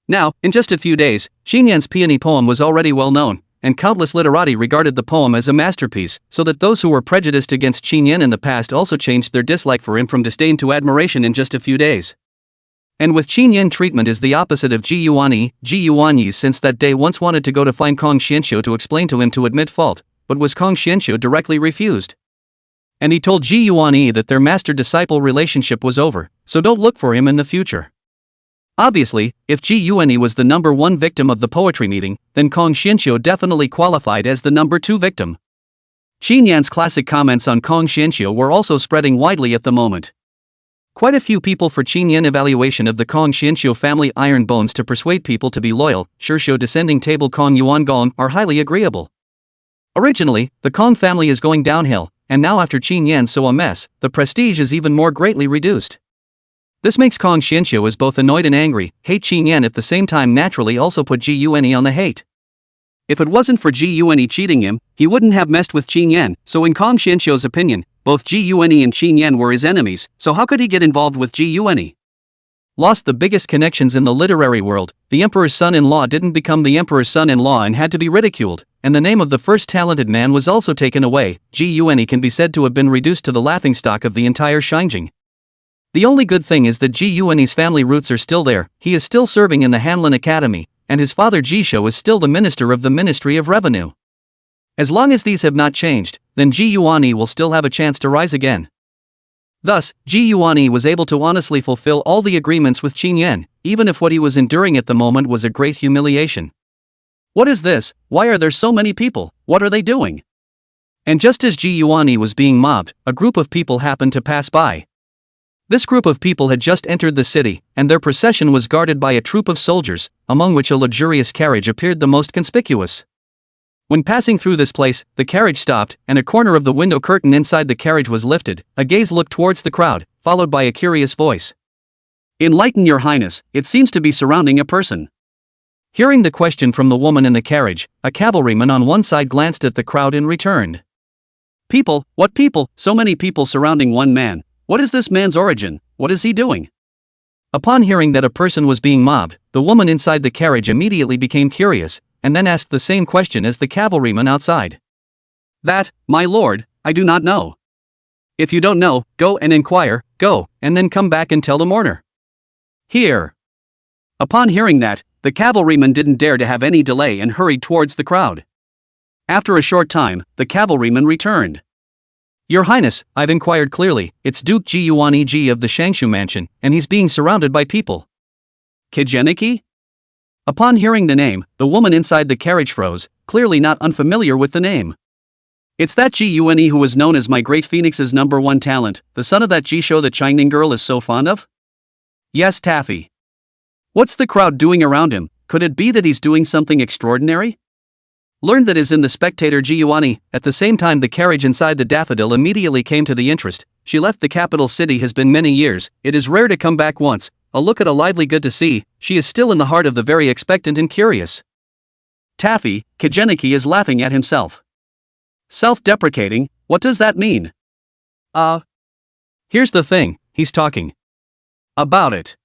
Now, in just a few days, Qin Yan's peony poem was already well known, and countless literati regarded the poem as a masterpiece, so that those who were prejudiced against Qin Yan in the past also changed their dislike for him from disdain to admiration in just a few days. And with Qin Yan, treatment is the opposite of Ji Yuan since that day once wanted to go to find Kong Xianxiu to explain to him to admit fault, but was Kong Xianxiu directly refused. And he told Ji Yuan that their master-disciple relationship was over, so don't look for him in the future. Obviously, if Ji Yuan was the #1 victim of the poetry meeting, then Kong Xianxiu definitely qualified as the #2 victim. Qin Yan's classic comments on Kong Xianxiu were also spreading widely at the moment. Quite a few people for Qin Yan evaluation of the Kong Xianxiu family iron bones to persuade people to be loyal, Shishio descending table Kong Yuan Gong are highly agreeable. Originally, the Kong family is going downhill, and now after Qin Yan so a mess, the prestige is even more greatly reduced. This makes Kong Xianxiu as both annoyed and angry, hate Qin Yan at the same time naturally also put Ji Yuan on the hate. If it wasn't for Ji Yuan cheating him, he wouldn't have messed with Qin Yan, so in Kong Xianxiu's opinion, both Ji Yuan and Qin Yan were his enemies, so how could he get involved with Ji Yuan? Lost the biggest connections in the literary world, the emperor's son-in-law didn't become the emperor's son-in-law and had to be ridiculed, and the name of the first talented man was also taken away. Ji Yuan can be said to have been reduced to the laughingstock of the entire Shangjing. The only good thing is that Ji Yuan's family roots are still there, he is still serving in the Hanlin Academy, and his father Jishou is still the minister of the Ministry of Revenue. As long as these have not changed, then Ji Yuan will still have a chance to rise again. Thus, Ji Yuan was able to honestly fulfill all the agreements with Qin Yan, even if what he was enduring at the moment was a great humiliation. What is this? Why are there so many people? What are they doing? And just as Ji Yuan was being mobbed, a group of people happened to pass by. This group of people had just entered the city, and their procession was guarded by a troop of soldiers, among which a luxurious carriage appeared the most conspicuous. When passing through this place, the carriage stopped, and a corner of the window curtain inside the carriage was lifted. A gaze looked towards the crowd, followed by a curious voice. "Enlighten your highness, it seems to be surrounding a person." Hearing the question from the woman in the carriage, a cavalryman on one side glanced at the crowd and returned. "People, what people? So many people surrounding one man. What is this man's origin? What is he doing?" Upon hearing that a person was being mobbed, the woman inside the carriage immediately became curious, and then asked the same question as the cavalryman outside. That, my lord, I do not know. If you don't know, go and inquire, go, and then come back and tell the mourner. Here. Upon hearing that, the cavalryman didn't dare to have any delay and hurried towards the crowd. After a short time, the cavalryman returned. Your Highness, I've inquired clearly, it's Duke Ji of the Shangshu mansion, and he's being surrounded by people. Kijeniki? Upon hearing the name, the woman inside the carriage froze, clearly not unfamiliar with the name. It's that Ji who was known as my great Phoenix's #1 talent, the son of that Ji show that Changning girl is so fond of? Yes, Taffy. What's the crowd doing around him? Could it be that he's doing something extraordinary? Learned that is in the spectator Ji. At the same time the carriage inside the daffodil immediately came to the interest. She left the capital city has been many years, it is rare to come back once. A look at a lively good to see, she is still in the heart of the very expectant and curious. Taffy, Kijeniki is laughing at himself. Self-deprecating, what does that mean? Here's the thing, he's talking about it.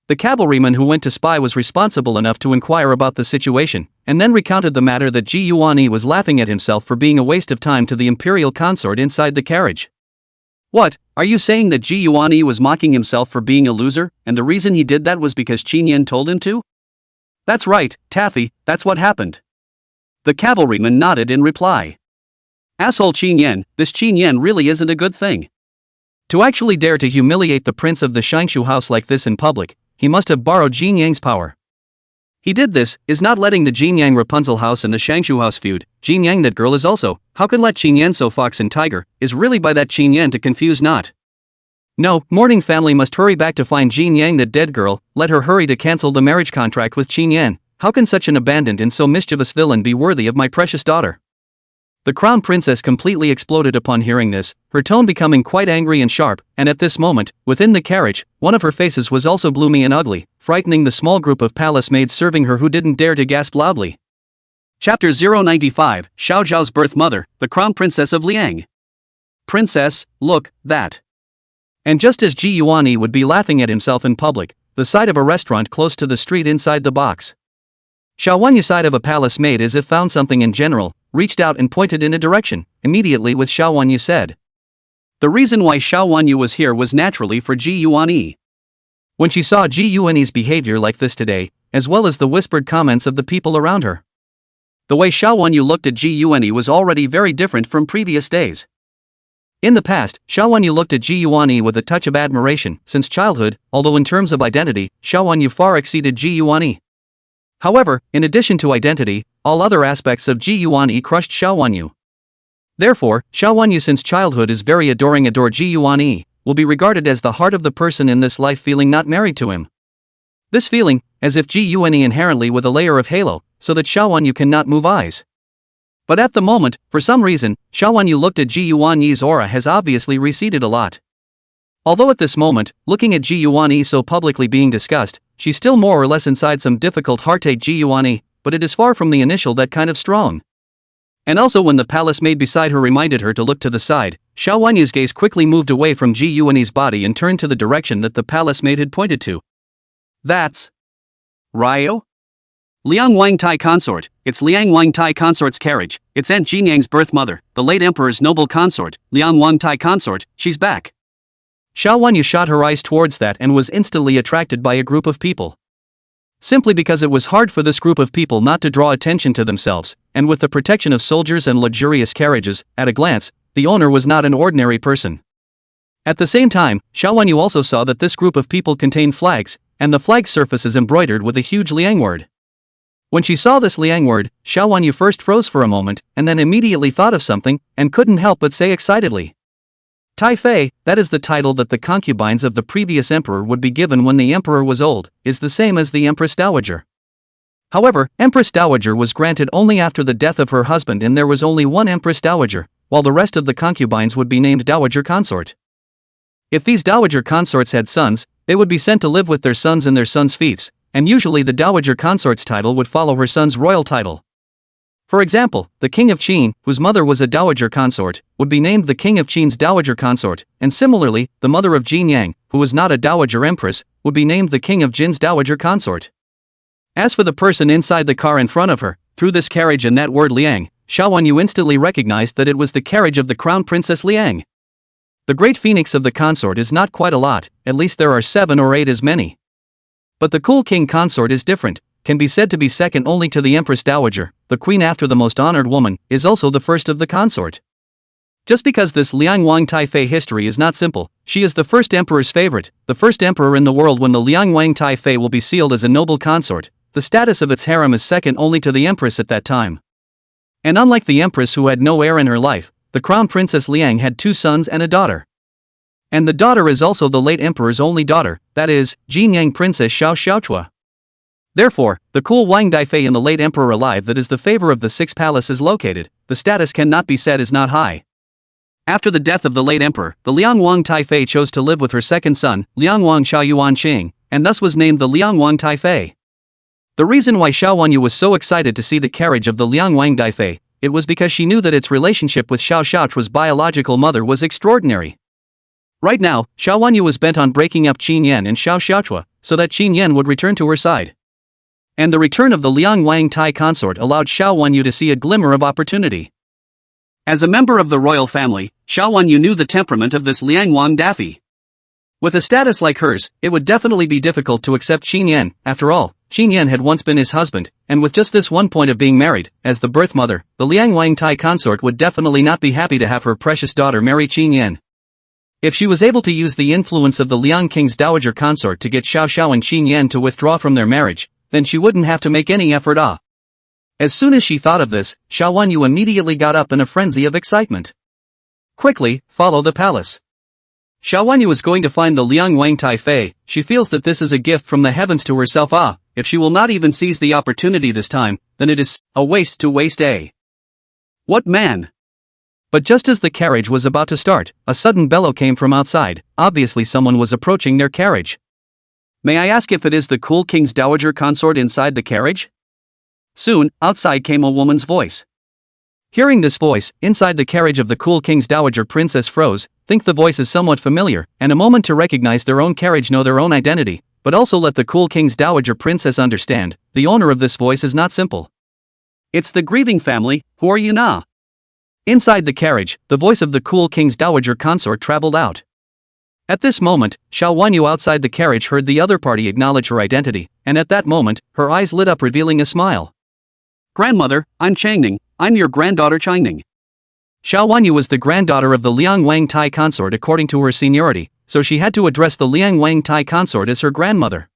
The cavalryman who went to spy was responsible enough to inquire about the situation, and then recounted the matter that Ji was laughing at himself for being a waste of time to the imperial consort inside the carriage. What, are you saying that Ji was mocking himself for being a loser, and the reason he did that was because Qin Yan told him to? That's right, Taffy, that's what happened. The cavalryman nodded in reply. Asshole Qin Yan, this Qin Yan really isn't a good thing. To actually dare to humiliate the prince of the Shangshu house like this in public, he must have borrowed Jin Yang's power. He did this, is not letting the Jin Yang Rapunzel house and the Shangshu house feud. Jin Yang that girl is also, how can let Qin Yan so fox and tiger, is really by that Qin Yan to confuse not. No, mourning family must hurry back to find Jin Yang that dead girl, let her hurry to cancel the marriage contract with Qin Yan. How can such an abandoned and so mischievous villain be worthy of my precious daughter? The crown princess completely exploded upon hearing this, her tone becoming quite angry and sharp, and at this moment, within the carriage, one of her faces was also gloomy and ugly, frightening the small group of palace maids serving her who didn't dare to gasp loudly. Chapter 095, Xiao Zhao's birth mother, the crown princess of Liang. Princess, look, that. And just as Ji would be laughing at himself in public, the side of a restaurant close to the street inside the box. Xiao Wanyu side of a palace maid as if found something in general, reached out and pointed in a direction, immediately with Xiao Wanyu said. The reason why Xiao Wanyu was here was naturally for Ji Yuanyi. When she saw Ji Yuanyi's behavior like this today, as well as the whispered comments of the people around her. The way Xiao Wanyu looked at Ji Yuanyi was already very different from previous days. In the past, Xiao Wanyu looked at Ji Yuanyi with a touch of admiration since childhood, although in terms of identity, Xiao Wanyu far exceeded Ji Yuanyi. However, in addition to identity, all other aspects of Ji Yuanyi crushed Xiao Wanyu. Therefore, Xiao Wanyu since childhood is very adore Ji Yuanyi, will be regarded as the heart of the person in this life feeling not married to him. This feeling, as if Ji Yuanyi inherently with a layer of halo, so that Xiao Wanyu cannot move eyes. But at the moment, for some reason, Xiao Wanyu looked at Ji Yuanyi's aura has obviously receded a lot. Although at this moment, looking at Ji Yuanyi so publicly being discussed, she's still more or less inside some difficult heartache Ji Yuanyi, but it is far from the initial that kind of strong. And also when the palace maid beside her reminded her to look to the side, Xiao Wanyu's gaze quickly moved away from Ji Yuanyi's body and turned to the direction that the palace maid had pointed to. That's Ryo? Liang Wangtai consort, it's Liang Wangtai consort's carriage, it's Aunt Jinyang's birth mother, the late emperor's noble consort, Liang Wangtai consort, she's back. Xiao Wanyu shot her eyes towards that and was instantly attracted by a group of people. Simply because it was hard for this group of people not to draw attention to themselves, and with the protection of soldiers and luxurious carriages, at a glance, the owner was not an ordinary person. At the same time, Xiao Wanyu also saw that this group of people contained flags, and the flag surface is embroidered with a huge Liang word. When she saw this Liang word, Xiao Wanyu first froze for a moment, and then immediately thought of something, and couldn't help but say excitedly. Tai Fei, that is the title that the concubines of the previous emperor would be given when the emperor was old, is the same as the Empress Dowager. However, Empress Dowager was granted only after the death of her husband and there was only one Empress Dowager, while the rest of the concubines would be named Dowager Consort. If these Dowager Consorts had sons, they would be sent to live with their sons and their sons' fiefs, and usually the Dowager Consort's title would follow her son's royal title. For example, the King of Qin, whose mother was a Dowager Consort, would be named the King of Qin's Dowager Consort, and similarly, the mother of Jin Yang, who was not a Dowager Empress, would be named the King of Jin's Dowager Consort. As for the person inside the car in front of her, through this carriage and that word Liang, Xiao Wanyu instantly recognized that it was the carriage of the Crown Princess Liang. The Great Phoenix of the consort is not quite a lot, at least there are 7 or 8 as many. But the Cool King consort is different, can be said to be second only to the Empress Dowager, the queen after the most honored woman, is also the first of the consort. Just because this Liang Wang Taifei history is not simple, she is the first emperor's favorite, the first emperor in the world when the Liang Wang Taifei will be sealed as a noble consort. The status of its harem is second only to the empress at that time. And unlike the empress who had no heir in her life, the Crown Princess Liang had 2 sons and a daughter. And the daughter is also the late emperor's only daughter, that is, Jinyang Princess Xiao Xiaochua. Therefore, the cool Wang Daifei in the late emperor alive that is the favor of the 6 palace is located, the status cannot be said is not high. After the death of the late emperor, the Liang Wang Taifei chose to live with her second son, Liang Wang Xiaoyuan Qing, and thus was named the Liang Wang Taifei. The reason why Xiao Wanyu was so excited to see the carriage of the Liang Wang Daifei, it was because she knew that its relationship with Xiao Xiaochua's biological mother was extraordinary. Right now, Xiao Wanyu was bent on breaking up Qin Yan and Xiao Xiaochua, so that Qin Yan would return to her side. And the return of the Liang Wang Tai consort allowed Xiao Wanyu to see a glimmer of opportunity. As a member of the royal family, Xiao Wanyu knew the temperament of this Liang Wang Daffy. With a status like hers, it would definitely be difficult to accept Qin Yan. After all, Qin Yan had once been his husband, and with just this one point of being married, as the birth mother, the Liang Wang Tai consort would definitely not be happy to have her precious daughter marry Qin Yan. If she was able to use the influence of the Liang King's dowager consort to get Xiao Xiao and Qin Yan to withdraw from their marriage, then she wouldn't have to make any effort. As soon as she thought of this, Xiao Wanyu immediately got up in a frenzy of excitement. Quickly, follow the palace. Xiao Wanyu is going to find the Liang Wang Taifei. She feels that this is a gift from the heavens to herself. If she will not even seize the opportunity this time, then it is a waste to waste. What man? But just as the carriage was about to start, a sudden bellow came from outside. Obviously someone was approaching their carriage. May I ask if it is the cool king's dowager consort inside the carriage? Soon, outside came a woman's voice. Hearing this voice, inside the carriage of the cool king's dowager princess froze, think the voice is somewhat familiar, and a moment to recognize their own carriage, know their own identity, but also let the cool king's dowager princess understand, the owner of this voice is not simple. It's the grieving family. Who are you now? Inside the carriage, the voice of the cool king's dowager consort traveled out. At this moment, Xiao Wanyu outside the carriage heard the other party acknowledge her identity, and at that moment, her eyes lit up revealing a smile. Grandmother, I'm Changning, I'm your granddaughter Changning. Xiao Wanyu was the granddaughter of the Liang Wang Tai consort according to her seniority, so she had to address the Liang Wang Tai consort as her grandmother.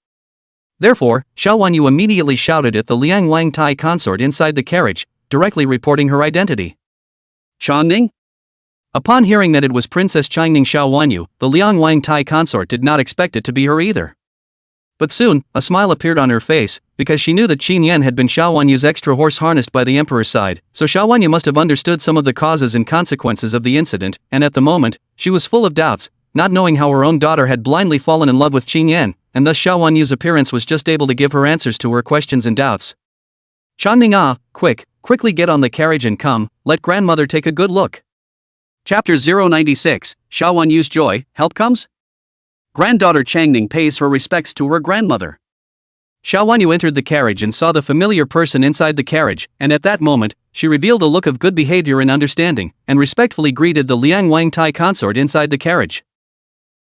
Therefore, Xiao Wanyu immediately shouted at the Liang Wang Tai consort inside the carriage, directly reporting her identity. Changning? Upon hearing that it was Princess Changning Xiao Wanyu, the Liang Wang Tai consort did not expect it to be her either. But soon, a smile appeared on her face, because she knew that Qin Yan had been Xiao Wanyu's extra horse harnessed by the emperor's side, so Xiao Wanyu must have understood some of the causes and consequences of the incident, and at the moment, she was full of doubts, not knowing how her own daughter had blindly fallen in love with Qin Yan, and thus Xiao Wanyu's appearance was just able to give her answers to her questions and doubts. Changning quickly get on the carriage and come, let grandmother take a good look. Chapter 096, Xiao Wanyu's joy, help comes? Granddaughter Changning pays her respects to her grandmother. Xiao Wanyu entered the carriage and saw the familiar person inside the carriage, and at that moment, she revealed a look of good behavior and understanding, and respectfully greeted the Liang Wang Tai consort inside the carriage.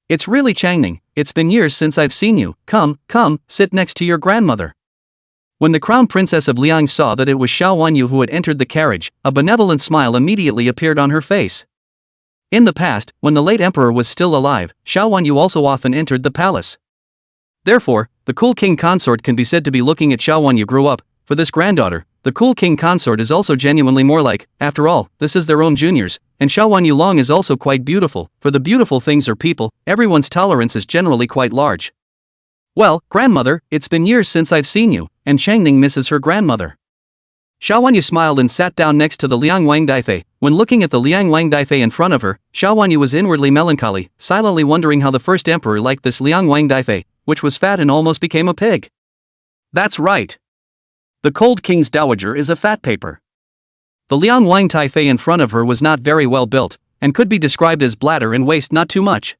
It's really Changning, it's been years since I've seen you, come, sit next to your grandmother. When the crown princess of Liang saw that it was Xiao Wanyu who had entered the carriage, a benevolent smile immediately appeared on her face. In the past, when the late emperor was still alive, Xiao Wanyu also often entered the palace. Therefore, the cool king consort can be said to be looking at Xiao Wanyu grew up. For this granddaughter, the cool king consort is also genuinely more like, after all, this is their own juniors, and Xiao Wanyu Long is also quite beautiful. For the beautiful things are people, everyone's tolerance is generally quite large. Well, grandmother, it's been years since I've seen you, and Changning misses her grandmother. Xiao Wanyu smiled and sat down next to the Liang Wang Daifei. When looking at the Liang Wang Daifei in front of her, Xiao Wanyu was inwardly melancholy, silently wondering how the first emperor liked this Liang Wang Daifei, which was fat and almost became a pig. That's right. The cold king's dowager is a fat paper. The Liang Wang Taifei in front of her was not very well built, and could be described as bladder and waist not too much.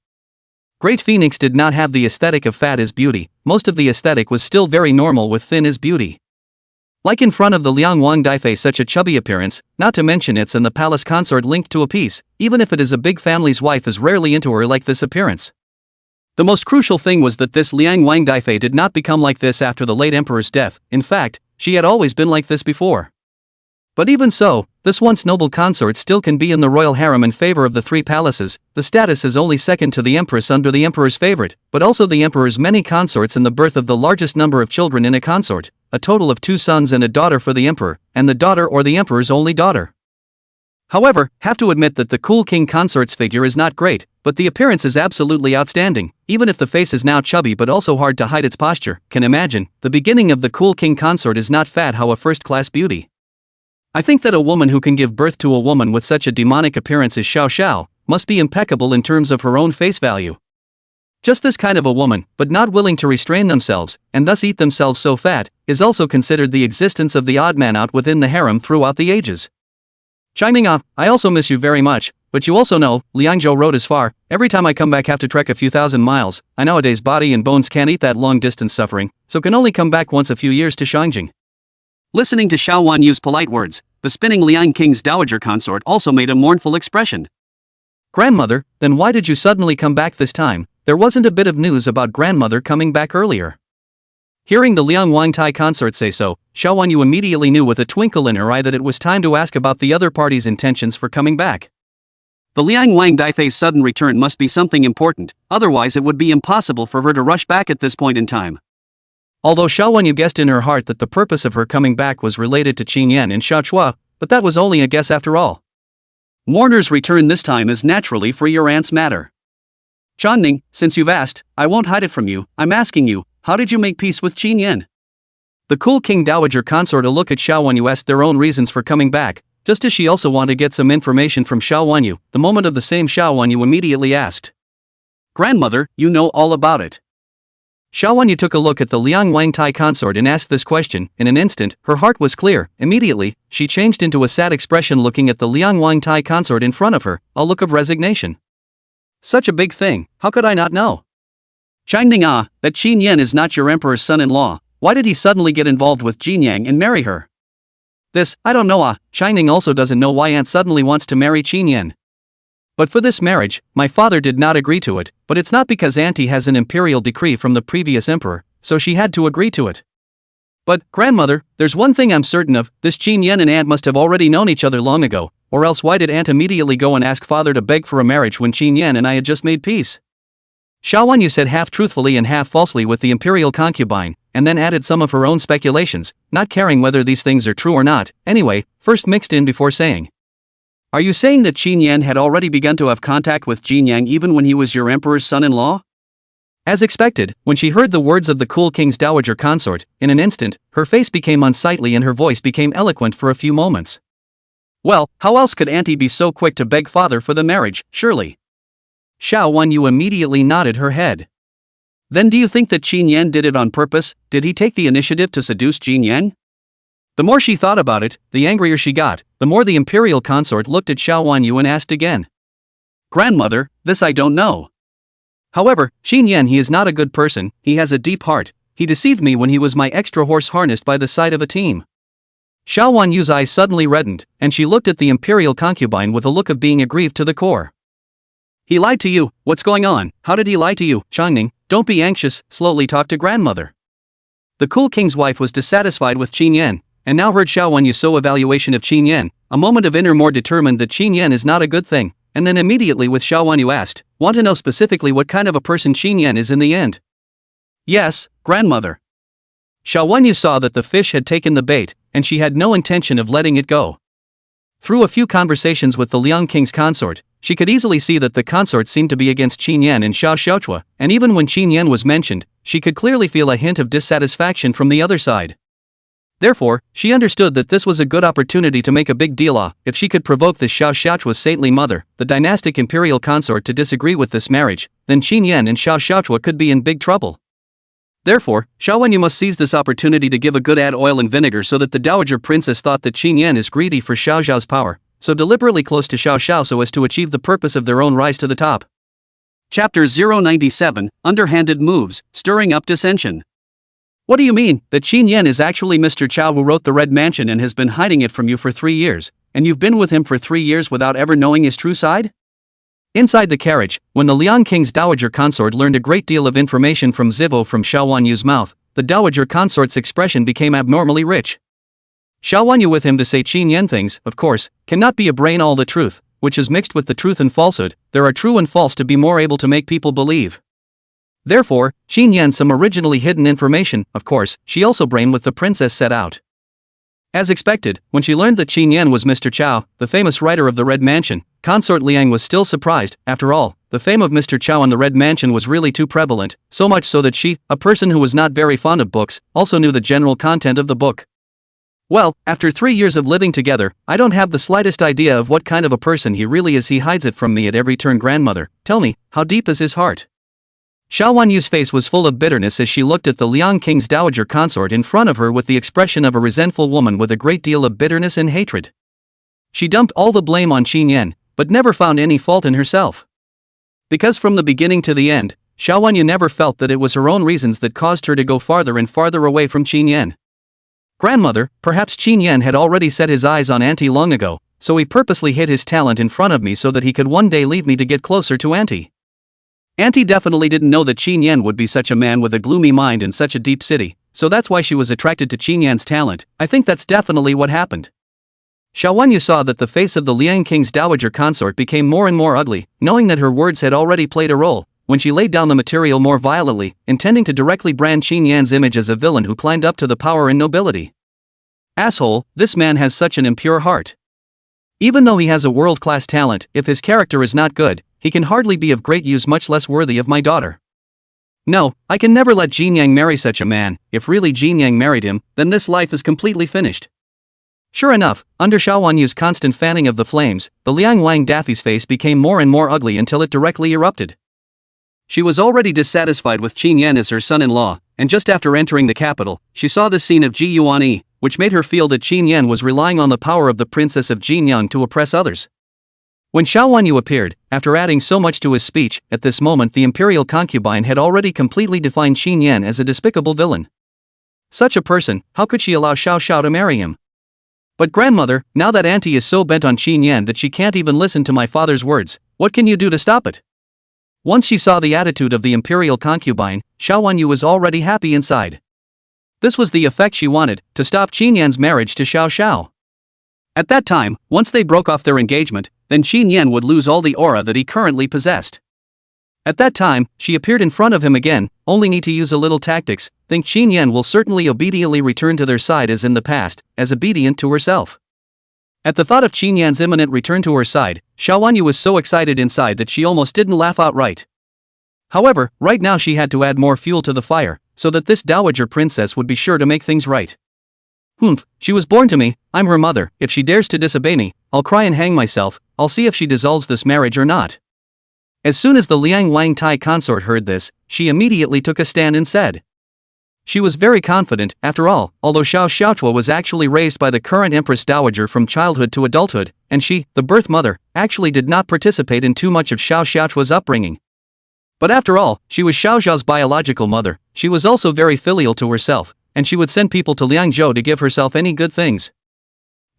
Great Phoenix did not have the aesthetic of fat as beauty, most of the aesthetic was still very normal with thin as beauty. Like in front of the Liang Wang Daifei, such a chubby appearance, not to mention it's in the palace consort linked to a piece, even if it is a big family's wife is rarely into her like this appearance. The most crucial thing was that this Liang Wang Daifei did not become like this after the late emperor's death, in fact, she had always been like this before. But even so, this once noble consort still can be in the royal harem in favor of the three palaces. The status is only second to the empress under the emperor's favorite, but also the emperor's many consorts and the birth of the largest number of children in a consort, a total of 2 sons and a daughter for the emperor, and the daughter or the emperor's only daughter. However, have to admit that the cool king consort's figure is not great, but the appearance is absolutely outstanding, even if the face is now chubby but also hard to hide its posture. Can imagine, the beginning of the cool king consort is not fat, how a first-class beauty. I think that a woman who can give birth to a woman with such a demonic appearance as Xiao Xiao must be impeccable in terms of her own face value. Just this kind of a woman, but not willing to restrain themselves, and thus eat themselves so fat, is also considered the existence of the odd man out within the harem throughout the ages. Chiming up, I also miss you very much, but you also know, Liangzhou Road is far, every time I come back have to trek a few thousand miles, I nowadays body and bones can't eat that long distance suffering, so can only come back once a few years to Shangjing. Listening to Xiao Wanyu's polite words, the spinning Liang King's dowager consort also made a mournful expression. Grandmother, then why did you suddenly come back this time? There wasn't a bit of news about grandmother coming back earlier. Hearing the Liang Wangtai consort say so, Xiao Wanyu immediately knew with a twinkle in her eye that it was time to ask about the other party's intentions for coming back. The Liang Wang Daifei's sudden return must be something important, otherwise it would be impossible for her to rush back at this point in time. Although Xiao Wanyu guessed in her heart that the purpose of her coming back was related to Qin Yan and Xiao Chua, but that was only a guess after all. Mourner's return this time is naturally for your aunt's matter. Channing, since you've asked, I won't hide it from you, I'm asking you, how did you make peace with Qin Yan? The cool king dowager consort a look at Xiao Wanyu asked their own reasons for coming back, just as she also wanted to get some information from Xiao Wanyu. The moment of the same, Xiao Wanyu immediately asked. Grandmother, you know all about it. Xiao Wanyu took a look at the Liang Wangtai consort and asked this question. In an instant, her heart was clear. Immediately, she changed into a sad expression looking at the Liang Wangtai consort in front of her, a look of resignation. Such a big thing, how could I not know? Changning that Qin Yan is not your emperor's son-in-law, why did he suddenly get involved with Jin Yang and marry her? This, I don't know Changning also doesn't know why aunt suddenly wants to marry Qin Yan. But for this marriage, my father did not agree to it, but it's not because auntie has an imperial decree from the previous emperor, so she had to agree to it. But, grandmother, there's one thing I'm certain of, this Qin Yan and aunt must have already known each other long ago, or else why did aunt immediately go and ask father to beg for a marriage when Qin Yan and I had just made peace? Xiao Wanyu said half truthfully and half falsely with the imperial concubine, and then added some of her own speculations, not caring whether these things are true or not, anyway, first mixed in before saying. Are you saying that Qin Yan had already begun to have contact with Jin Yang even when he was your emperor's son-in-law? As expected, when she heard the words of the cool king's dowager consort, in an instant, her face became unsightly and her voice became eloquent for a few moments. Well, how else could auntie be so quick to beg father for the marriage, surely? Xiao Wanyu immediately nodded her head. Then do you think that Qin Yan did it on purpose? Did he take the initiative to seduce Jin Yang? The more she thought about it, the angrier she got, the more the imperial consort looked at Xiao Wanyu and asked again. Grandmother, this I don't know. However, Qin Yan he is not a good person, he has a deep heart, he deceived me when he was my extra horse harnessed by the side of a team. Xiao Wanyu's eyes suddenly reddened, and she looked at the imperial concubine with a look of being aggrieved to the core. He lied to you, what's going on, how did he lie to you, Changning, don't be anxious, slowly talk to grandmother. The cool king's wife was dissatisfied with Qin Yan, and now heard Xiao Wanyu so evaluation of Qin Yan, a moment of inner more determined that Qin Yan is not a good thing, and then immediately with Xiao Wanyu asked, want to know specifically what kind of a person Qin Yan is in the end? Yes, grandmother. Xiao Wanyu saw that the fish had taken the bait, and she had no intention of letting it go. Through a few conversations with the Liang King's consort, she could easily see that the consort seemed to be against Qin Yan and Xiao Xiaochua, and even when Qin Yan was mentioned, she could clearly feel a hint of dissatisfaction from the other side. Therefore, she understood that this was a good opportunity to make a big deal if she could provoke this Xiao Xiaochua's saintly mother, the dynastic imperial consort, to disagree with this marriage, then Qin Yan and Xiao Xiaochua could be in big trouble. Therefore, Xiao Wanyu must seize this opportunity to give a good add oil and vinegar so that the dowager princess thought that Qin Yan is greedy for Xiao Xiao's power, so deliberately close to Xiao Xiao so as to achieve the purpose of their own rise to the top. Chapter 097, Underhanded Moves, Stirring Up Dissension. What do you mean, that Qin Yan is actually Mr. Chow who wrote The Red Mansion and has been hiding it from you for 3 years, and you've been with him for 3 years without ever knowing his true side? Inside the carriage, when the Liang King's dowager consort learned a great deal of information from Zivo from Xiao Wanyu's mouth, the dowager consort's expression became abnormally rich. Xiao Wanyu with him to say Qin Yan things, of course, cannot be a brain all the truth, which is mixed with the truth and falsehood. There are true and false to be more able to make people believe. Therefore, Qin Yan some originally hidden information, of course, she also brain with the princess set out. As expected, when she learned that Qin Yan was Mr. Chow, the famous writer of the Red Mansion, consort Liang was still surprised. After all, the fame of Mr. Chow and the Red Mansion was really too prevalent, so much so that she, a person who was not very fond of books, also knew the general content of the book. Well, after 3 years of living together, I don't have the slightest idea of what kind of a person he really is. He hides it from me at every turn. Grandmother, tell me, how deep is his heart? Xiao Wanyu's face was full of bitterness as she looked at the Liang King's dowager consort in front of her with the expression of a resentful woman with a great deal of bitterness and hatred. She dumped all the blame on Qin Yan, but never found any fault in herself. Because from the beginning to the end, Xiao Wanyu never felt that it was her own reasons that caused her to go farther and farther away from Qin Yan. Grandmother, perhaps Qin Yan had already set his eyes on Auntie long ago, so he purposely hid his talent in front of me so that he could one day leave me to get closer to Auntie. Auntie definitely didn't know that Qin Yan would be such a man with a gloomy mind in such a deep city, so that's why she was attracted to Qin Yan's talent. I think that's definitely what happened. Xiao Wanyu saw that the face of the Liang King's dowager consort became more and more ugly, knowing that her words had already played a role, when she laid down the material more violently, intending to directly brand Qin Yan's image as a villain who climbed up to the power and nobility. Asshole, this man has such an impure heart. Even though he has a world-class talent, if his character is not good, he can hardly be of great use, much less worthy of my daughter. No, I can never let Jin Yang marry such a man. If really Jin Yang married him, then this life is completely finished. Sure enough, under Xiao Wanyu's constant fanning of the flames, the Liang Lang Daffy's face became more and more ugly until it directly erupted. She was already dissatisfied with Qin Yan as her son-in-law, and just after entering the capital, she saw the scene of Ji Yuan, which made her feel that Qin Yan was relying on the power of the princess of Jinyang to oppress others. When Xiao Wanyu appeared, after adding so much to his speech, at this moment the imperial concubine had already completely defined Qin Yan as a despicable villain. Such a person, how could she allow Xiao Xiao to marry him? But grandmother, now that Auntie is so bent on Qin Yan that she can't even listen to my father's words, what can you do to stop it? Once she saw the attitude of the imperial concubine, Xiao Wanyu was already happy inside. This was the effect she wanted, to stop Qin Yan's marriage to Xiao Xiao. At that time, once they broke off their engagement, then Qin Yan would lose all the aura that he currently possessed. At that time, she appeared in front of him again, only need to use a little tactics, think Qin Yan will certainly obediently return to their side as in the past, as obedient to herself. At the thought of Qin Yan's imminent return to her side, Xiao Wanyu was so excited inside that she almost didn't laugh outright. However, right now she had to add more fuel to the fire, so that this dowager princess would be sure to make things right. Humph, she was born to me, I'm her mother. If she dares to disobey me, I'll cry and hang myself. I'll see if she dissolves this marriage or not. As soon as the Liang Lang Tai consort heard this, she immediately took a stand and said. She was very confident. After all, although Xiao Xiaochua was actually raised by the current Empress Dowager from childhood to adulthood, and she, the birth mother, actually did not participate in too much of Xiao Xiaochua's upbringing. But after all, she was Xiao Xiao's biological mother. She was also very filial to herself, and she would send people to Liangzhou to give herself any good things.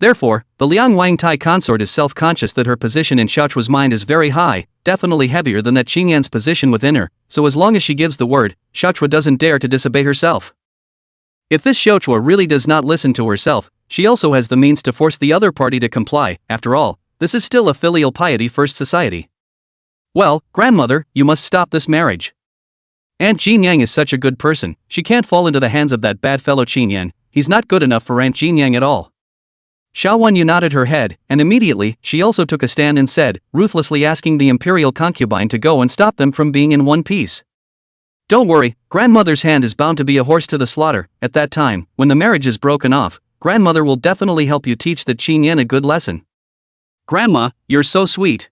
Therefore, the Liang Wang Tai consort is self-conscious that her position in Xiaochua's mind is very high, definitely heavier than that Qin Yan's position within her, so as long as she gives the word, Xiaochua doesn't dare to disobey herself. If this Xiaochua really does not listen to herself, she also has the means to force the other party to comply. After all, this is still a filial piety-first society. Well, grandmother, you must stop this marriage. Aunt Jin Yang is such a good person, she can't fall into the hands of that bad fellow Qin Yan. He's not good enough for Aunt Jin Yang at all. Xiao Wanyu nodded her head, and immediately, she also took a stand and said, ruthlessly asking the imperial concubine to go and stop them from being in one piece. Don't worry, grandmother's hand is bound to be a horse to the slaughter. At that time, when the marriage is broken off, grandmother will definitely help you teach the Qin Yan a good lesson. Grandma, you're so sweet.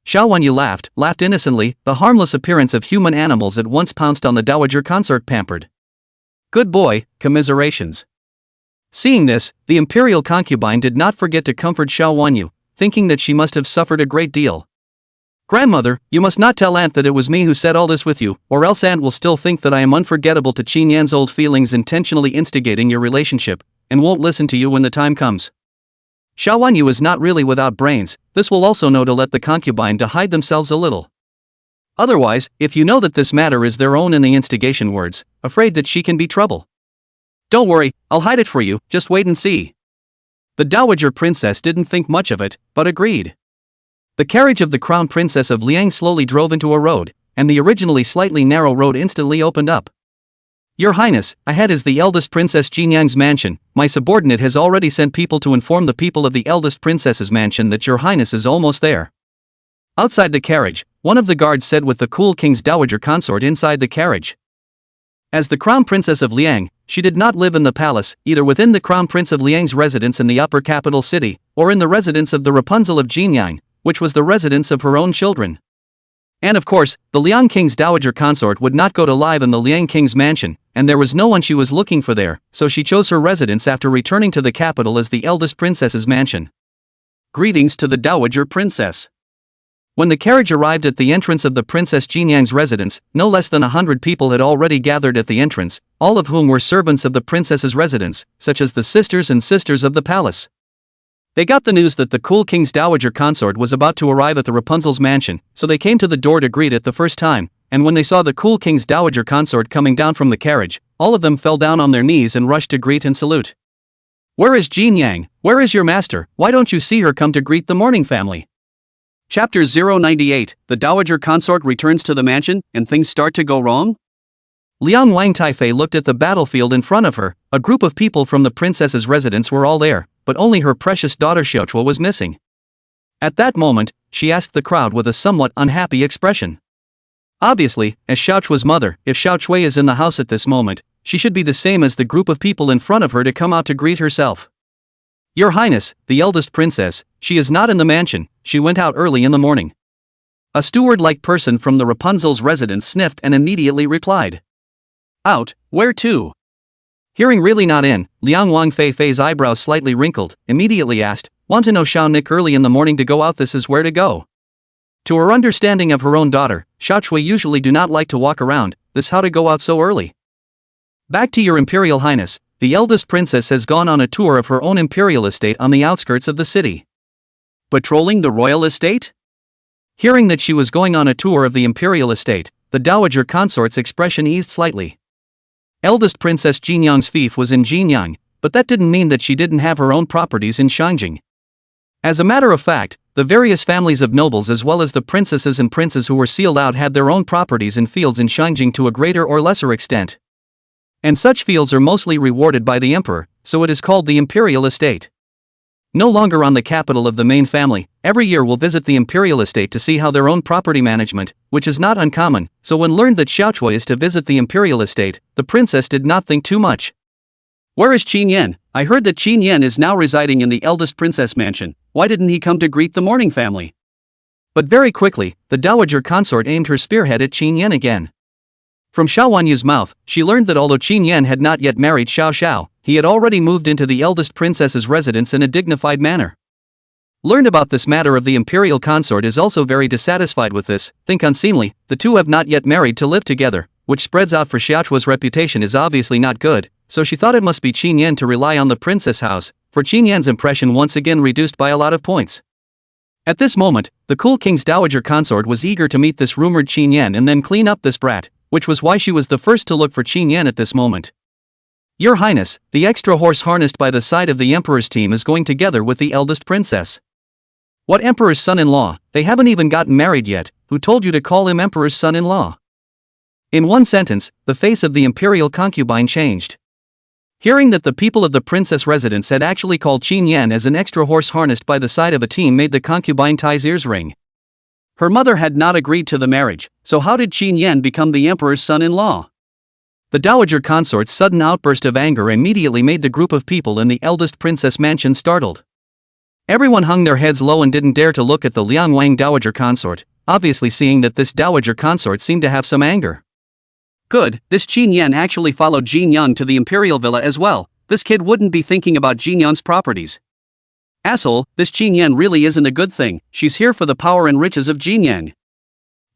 Xiao Wanyu laughed innocently. The harmless appearance of human animals at once pounced on the dowager consort pampered. Good boy, commiserations. Seeing this, the imperial concubine did not forget to comfort Xiao Wanyu, thinking that she must have suffered a great deal. Grandmother, you must not tell Aunt that it was me who said all this with you, or else Aunt will still think that I am unforgettable to Qin Yan's old feelings, intentionally instigating your relationship, and won't listen to you when the time comes. Xiao Wanyu is not really without brains. This will also know to let the concubine to hide themselves a little. Otherwise, if you know that this matter is their own in the instigation words, afraid that she can be trouble. Don't worry, I'll hide it for you, just wait and see. The Dowager Princess didn't think much of it, but agreed. The carriage of the Crown Princess of Liang slowly drove into a road, and the originally slightly narrow road instantly opened up. Your Highness, ahead is the eldest Princess Jinyang's mansion. My subordinate has already sent people to inform the people of the eldest princess's mansion that Your Highness is almost there. Outside the carriage, one of the guards said with the cool king's dowager consort inside the carriage. As the Crown Princess of Liang, she did not live in the palace, either within the Crown Prince of Liang's residence in the upper capital city, or in the residence of the Rapunzel of Jinyang, which was the residence of her own children. And of course, the Liang King's dowager consort would not go to live in the Liang King's mansion, and there was no one she was looking for there, so she chose her residence after returning to the capital as the eldest princess's mansion. Greetings to the Dowager Princess. When the carriage arrived at the entrance of the Princess Jinyang's residence, no less than 100 people had already gathered at the entrance, all of whom were servants of the princess's residence, such as the sisters and sisters of the palace. They got the news that the cool king's dowager consort was about to arrive at the Rapunzel's mansion, so they came to the door to greet it the first time, and when they saw the cool king's dowager consort coming down from the carriage, all of them fell down on their knees and rushed to greet and salute. Where is Jinyang? Where is your master? Why don't you see her come to greet the mourning family? Chapter 098, the dowager consort returns to the mansion, and things start to go wrong? Liang Wang Taifei looked at the battlefield in front of her. A group of people from the princess's residence were all there, but only her precious daughter Xiaochua was missing. At that moment, she asked the crowd with a somewhat unhappy expression. Obviously, as Xiaochua's mother, if Xiaochua is in the house at this moment, she should be the same as the group of people in front of her to come out to greet herself. Your Highness, the eldest princess, she is not in the mansion, she went out early in the morning. A steward-like person from the Rapunzel's residence sniffed and immediately replied. Out, where to? Hearing really not in, Liang Wang Fei's eyebrows slightly wrinkled, immediately asked, want to know Xiao Nick early in the morning to go out, this is where to go. To her understanding of her own daughter, Xiaochua usually do not like to walk around, this how to go out so early. Back to your Imperial Highness, the eldest princess has gone on a tour of her own imperial estate on the outskirts of the city. Patrolling the royal estate? Hearing that she was going on a tour of the imperial estate, the dowager consort's expression eased slightly. Eldest Princess Jinyang's fief was in Jinyang, but that didn't mean that she didn't have her own properties in Shangjing. As a matter of fact, the various families of nobles as well as the princesses and princes who were sealed out had their own properties and fields in Shangjing to a greater or lesser extent. And such fields are mostly rewarded by the emperor, so it is called the imperial estate. No longer on the capital of the main family, every year will visit the imperial estate to see how their own property management, which is not uncommon, so when learned that Xiaochua is to visit the imperial estate, the princess did not think too much. Where is Qin Yan? I heard that Qin Yan is now residing in the eldest princess mansion, why didn't he come to greet the mourning family? But very quickly, the dowager consort aimed her spearhead at Qin Yan again. From Xiao Wanyu's mouth, she learned that although Qin Yan had not yet married Xiao Xiao, he had already moved into the eldest princess's residence in a dignified manner. Learned about this matter of the imperial consort is also very dissatisfied with this, think unseemly, the two have not yet married to live together, which spreads out for Xiaochua's reputation is obviously not good, so she thought it must be Qin Yan to rely on the princess house, for Qin Yan's impression once again reduced by a lot of points. At this moment, the cool king's dowager consort was eager to meet this rumored Qin Yan and then clean up this brat, which was why she was the first to look for Qin Yan at this moment. Your Highness, the extra horse harnessed by the side of the emperor's team is going together with the eldest princess. What emperor's son-in-law? They haven't even gotten married yet, who told you to call him emperor's son-in-law? In one sentence, the face of the imperial concubine changed. Hearing that the people of the princess residence had actually called Qin Yan as an extra horse harnessed by the side of a team made the concubine Tai's ears ring. Her mother had not agreed to the marriage, so how did Qin Yan become the emperor's son-in-law? The dowager consort's sudden outburst of anger immediately made the group of people in the eldest princess mansion startled. Everyone hung their heads low and didn't dare to look at the Liang Wang dowager consort, obviously seeing that this dowager consort seemed to have some anger. Good, this Qin Yan actually followed Jin Yang to the imperial villa as well, this kid wouldn't be thinking about Jin Yang's properties. Asshole, this Qin Yan really isn't a good thing, she's here for the power and riches of Jin Yang.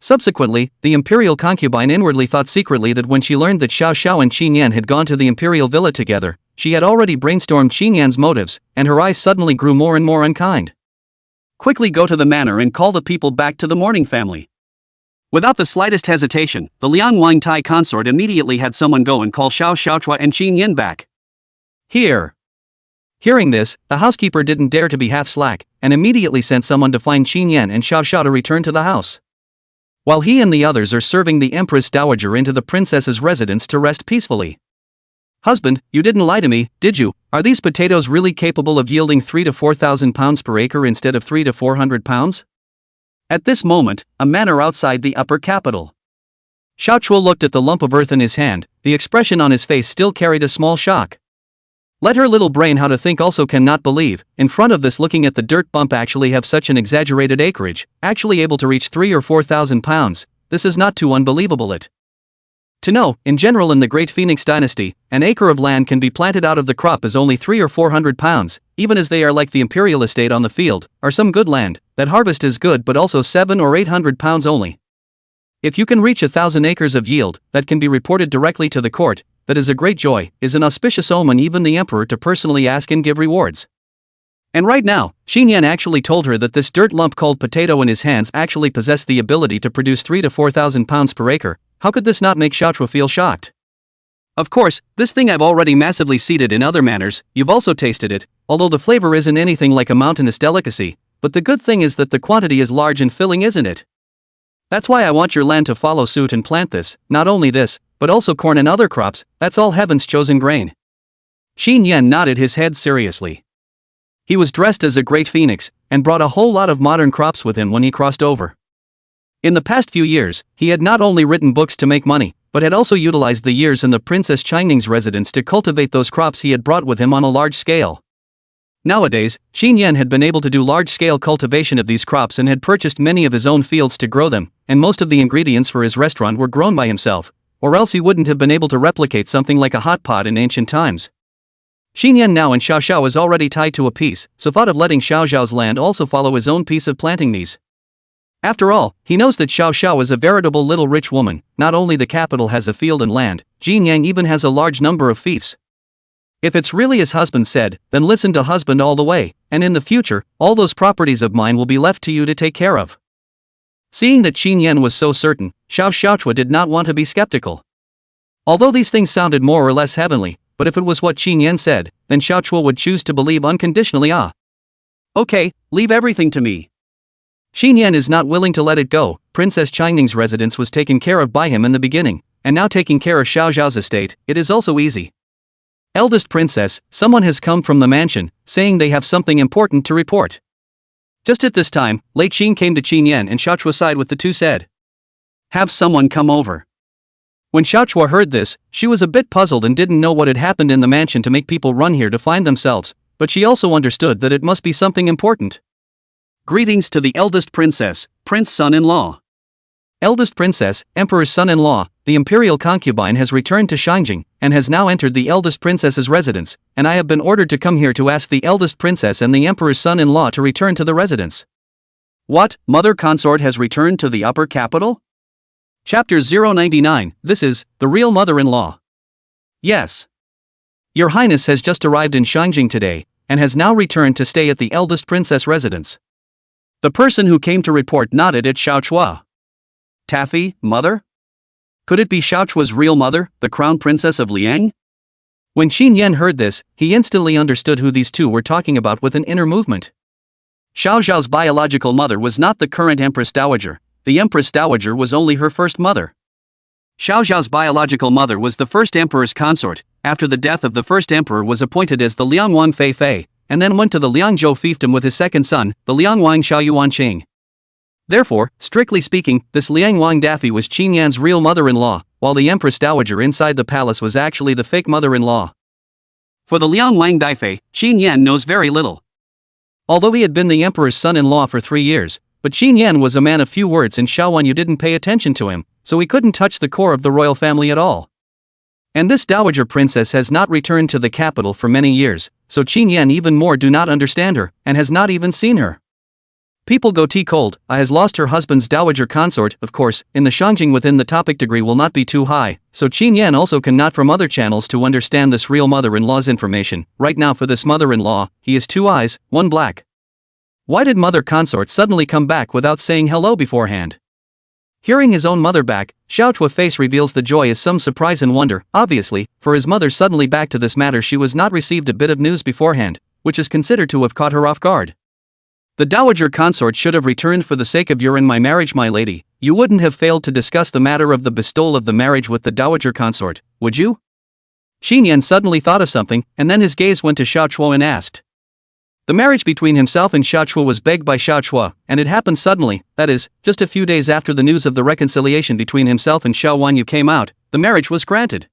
Subsequently, the imperial concubine inwardly thought secretly that when she learned that Xiao Xiao and Qin Yan had gone to the imperial villa together, she had already brainstormed Qin Yan's motives, and her eyes suddenly grew more and more unkind. Quickly go to the manor and call the people back to the mourning family. Without the slightest hesitation, the Liang Wang Tai consort immediately had someone go and call Xiao Xiaochua and Qin Yan back. Here. Hearing this, the housekeeper didn't dare to be half slack, and immediately sent someone to find Qin Yan and Xiao Xiao to return to the house. While he and the others are serving the Empress Dowager into the princess's residence to rest peacefully. Husband, you didn't lie to me, did you? Are these potatoes really capable of yielding 3 to 4,000 pounds per acre instead of 3 to 400 pounds? At this moment, a manor outside the upper capital. Xiao Chua looked at the lump of earth in his hand, the expression on his face still carried a small shock. Let her little brain how to think also cannot believe, in front of this looking at the dirt bump actually have such an exaggerated acreage, actually able to reach 3 or 4,000 pounds, this is not too unbelievable it. To know, in general in the Great Phoenix Dynasty, an acre of land can be planted out of the crop is only 3 or 400 pounds, even as they are like the imperial estate on the field, or some good land, that harvest is good but also 7 or 800 pounds only. If you can reach 1,000 acres of yield, that can be reported directly to the court, that is a great joy, is an auspicious omen even the emperor to personally ask and give rewards. And right now, Qin Yan actually told her that this dirt lump called potato in his hands actually possessed the ability to produce 3 to 4,000 pounds per acre. How could this not make Xiao Chua feel shocked? Of course, this thing I've already massively seeded in other manners, you've also tasted it, although the flavor isn't anything like a mountainous delicacy, but the good thing is that the quantity is large and filling, isn't it? That's why I want your land to follow suit and plant this, not only this, but also corn and other crops, that's all heaven's chosen grain. Qin Yan nodded his head seriously. He was dressed as a great phoenix, and brought a whole lot of modern crops with him when he crossed over. In the past few years, he had not only written books to make money, but had also utilized the years in the Princess Chingning's residence to cultivate those crops he had brought with him on a large scale. Nowadays, Qin Yan had been able to do large-scale cultivation of these crops and had purchased many of his own fields to grow them, and most of the ingredients for his restaurant were grown by himself, or else he wouldn't have been able to replicate something like a hot pot in ancient times. Qin Yan now and Xiao Xiao is already tied to a piece, so thought of letting Xiao Xiao's land also follow his own piece of planting these. After all, he knows that Xiao Xiao is a veritable little rich woman, not only the capital has a field and land, Qin Yan even has a large number of fiefs. If it's really as husband said, then listen to husband all the way, and in the future, all those properties of mine will be left to you to take care of. Seeing that Qin Yan was so certain, Xiao Xiaochua did not want to be skeptical. Although these things sounded more or less heavenly, but if it was what Qin Yan said, then Xiao Chua would choose to believe unconditionally. Okay, leave everything to me. Qin Yan is not willing to let it go. Princess Chingning's residence was taken care of by him in the beginning, and now taking care of Xiao Xiao's estate, it is also easy. Eldest princess, someone has come from the mansion, saying they have something important to report. Just at this time, Lei Qin came to Qin Yan and Xiao Chua side with the two said, "Have someone come over." When Xiao Chua heard this, she was a bit puzzled and didn't know what had happened in the mansion to make people run here to find themselves, but she also understood that it must be something important. Greetings to the eldest princess, prince son-in-law. Eldest princess, emperor's son-in-law, the imperial concubine has returned to Shangjing, and has now entered the eldest princess's residence, and I have been ordered to come here to ask the eldest princess and the emperor's son-in-law to return to the residence. What, mother consort has returned to the upper capital? Chapter 099, this is, the real mother-in-law. Yes. Your Highness has just arrived in Shangjing today, and has now returned to stay at the eldest princess residence. The person who came to report nodded at Xiao Chua. Taffy, mother? Could it be Xiao Chua's real mother, the crown princess of Liang? When Qin Yan heard this, he instantly understood who these two were talking about with an inner movement. Xiao Xiao's biological mother was not the current Empress Dowager, the Empress Dowager was only her first mother. Xiao Xiao's biological mother was the first emperor's consort, after the death of the first emperor was appointed as the Liangwang Fei Fei, and then went to the Liangzhou fiefdom with his second son, the Liangwang Xiaoyuan Qing. Therefore, strictly speaking, this Liang Wang Daffy was Qin Yan's real mother-in-law, while the Empress Dowager inside the palace was actually the fake mother-in-law. For the Liang Wang Daifei, Qin Yan knows very little. Although he had been the emperor's son-in-law for 3 years, but Qin Yan was a man of few words and Xiaowan didn't pay attention to him, so he couldn't touch the core of the royal family at all. And this dowager princess has not returned to the capital for many years, so Qin Yan even more do not understand her, and has not even seen her. People go tea cold, has lost her husband's dowager consort. Of course, in the Shangjing within the topic degree will not be too high, so Qin Yan also cannot from other channels to understand this real mother-in-law's information. Right now for this mother-in-law, he is two eyes, one black. Why did mother consort suddenly come back without saying hello beforehand? Hearing his own mother back, Xiaochua's face reveals the joy as some surprise and wonder. Obviously, for his mother suddenly back to this matter, she was not received a bit of news beforehand, which is considered to have caught her off guard. The dowager consort should have returned for the sake of your and my marriage, my lady. You wouldn't have failed to discuss the matter of the bestowal of the marriage with the dowager consort, would you? Qin Yan suddenly thought of something, and then his gaze went to Xiaochua and asked. The marriage between himself and Xiaochua was begged by Xiaochua, and it happened suddenly, that is, just a few days after the news of the reconciliation between himself and Xiao Wanyu came out, the marriage was granted.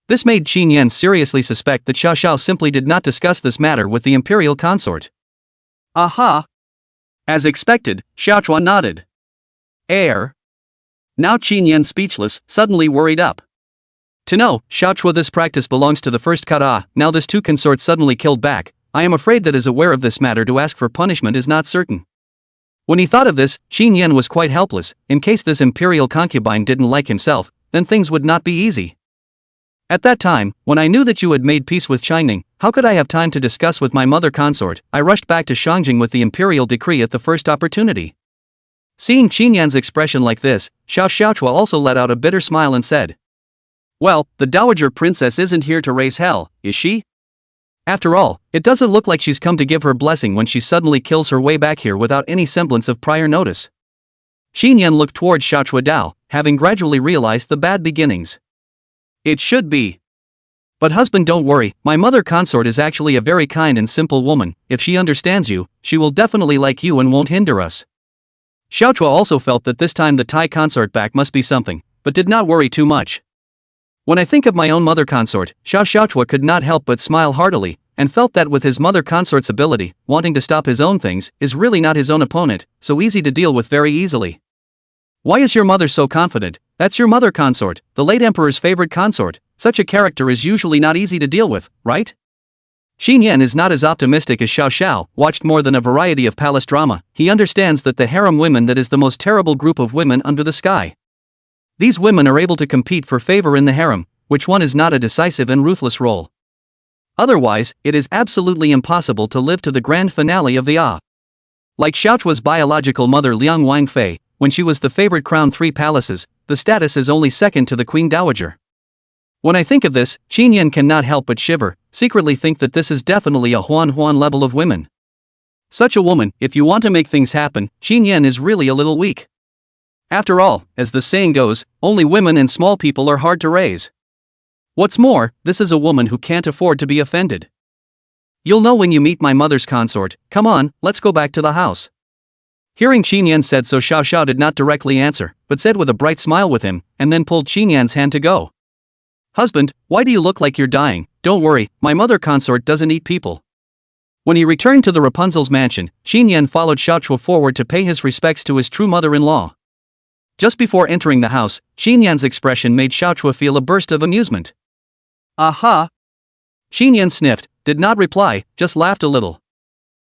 This made Qin Yan seriously suspect that Xiao Xiao simply did not discuss this matter with the imperial consort. Aha! As expected, Xiaochua nodded. Now Qin Yan, speechless, suddenly worried up. To know, Xiaochua, this practice belongs to the first kata. Now this two consort suddenly killed back. I am afraid that is aware of this matter to ask for punishment is not certain. When he thought of this, Qin Yan was quite helpless. In case this imperial concubine didn't like himself, then things would not be easy. At that time, when I knew that you had made peace with Changning, how could I have time to discuss with my mother consort? I rushed back to Shangjing with the imperial decree at the first opportunity. Seeing Qin Yan's expression like this, Xiaochua also let out a bitter smile and said, well, the dowager princess isn't here to raise hell, is she? After all, it doesn't look like she's come to give her blessing when she suddenly kills her way back here without any semblance of prior notice. Qin Yan looked toward Xiaochua Dao, having gradually realized the bad beginnings. It should be. But husband, don't worry, my mother consort is actually a very kind and simple woman. If she understands you, she will definitely like you and won't hinder us. Xiaochua also felt that this time the Thai consort back must be something, but did not worry too much. When I think of my own mother consort, Xiaochua could not help but smile heartily, and felt that with his mother consort's ability, wanting to stop his own things, is really not his own opponent, so easy to deal with very easily. Why is your mother so confident? That's your mother consort, the late emperor's favorite consort. Such a character is usually not easy to deal with, right? Qin Yan is not as optimistic as Xiao Xiao, watched more than a variety of palace drama. He understands that the harem women that is the most terrible group of women under the sky. These women are able to compete for favor in the harem, which one is not a decisive and ruthless role. Otherwise, it is absolutely impossible to live to the grand finale of the Ah. Like Xiaochua's biological mother Liang Wangfei, when she was the favorite crown 3 palaces, the status is only second to the Queen Dowager. When I think of this, Qin Yan cannot help but shiver, secretly think that this is definitely a Huan level of women. Such a woman, if you want to make things happen, Qin Yan is really a little weak. After all, as the saying goes, only women and small people are hard to raise. What's more, this is a woman who can't afford to be offended. You'll know when you meet my mother's consort. Come on, let's go back to the house. Hearing Qin Yan said so, Xiao Xiao did not directly answer, but said with a bright smile with him, and then pulled Qin Yan's hand to go. Husband, why do you look like you're dying? Don't worry, my mother consort doesn't eat people. When he returned to the Rapunzel's mansion, Qin Yan followed Xiaochua forward to pay his respects to his true mother-in-law. Just before entering the house, Qin Yan's expression made Xiaochua feel a burst of amusement. Aha! Qin Yan sniffed, did not reply, just laughed a little.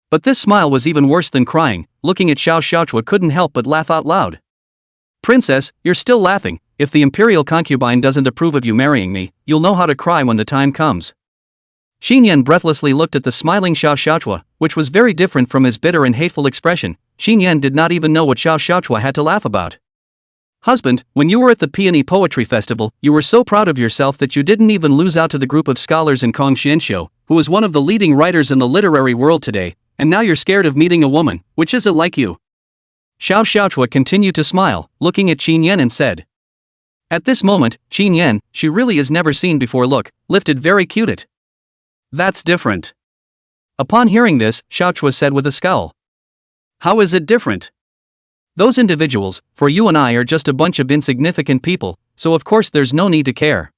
But this smile was even worse than crying. Looking at Xiaochua couldn't help but laugh out loud. Princess, you're still laughing. If the imperial concubine doesn't approve of you marrying me, you'll know how to cry when the time comes. Qin Yan breathlessly looked at the smiling Xiaochua, which was very different from his bitter and hateful expression. Qin Yan did not even know what Xiaochua had to laugh about. Husband, when you were at the Peony Poetry Festival, you were so proud of yourself that you didn't even lose out to the group of scholars in Kong Xianxiu, who is one of the leading writers in the literary world today, and now you're scared of meeting a woman, which isn't like you. Xiaochua continued to smile, looking at Qin Yan and said. At this moment, Qin Yan, she really is never seen before look, lifted very cute it. That's different. Upon hearing this, Xiaochua said with a scowl. How is it different? Those individuals, for you and I are just a bunch of insignificant people, so of course there's no need to care.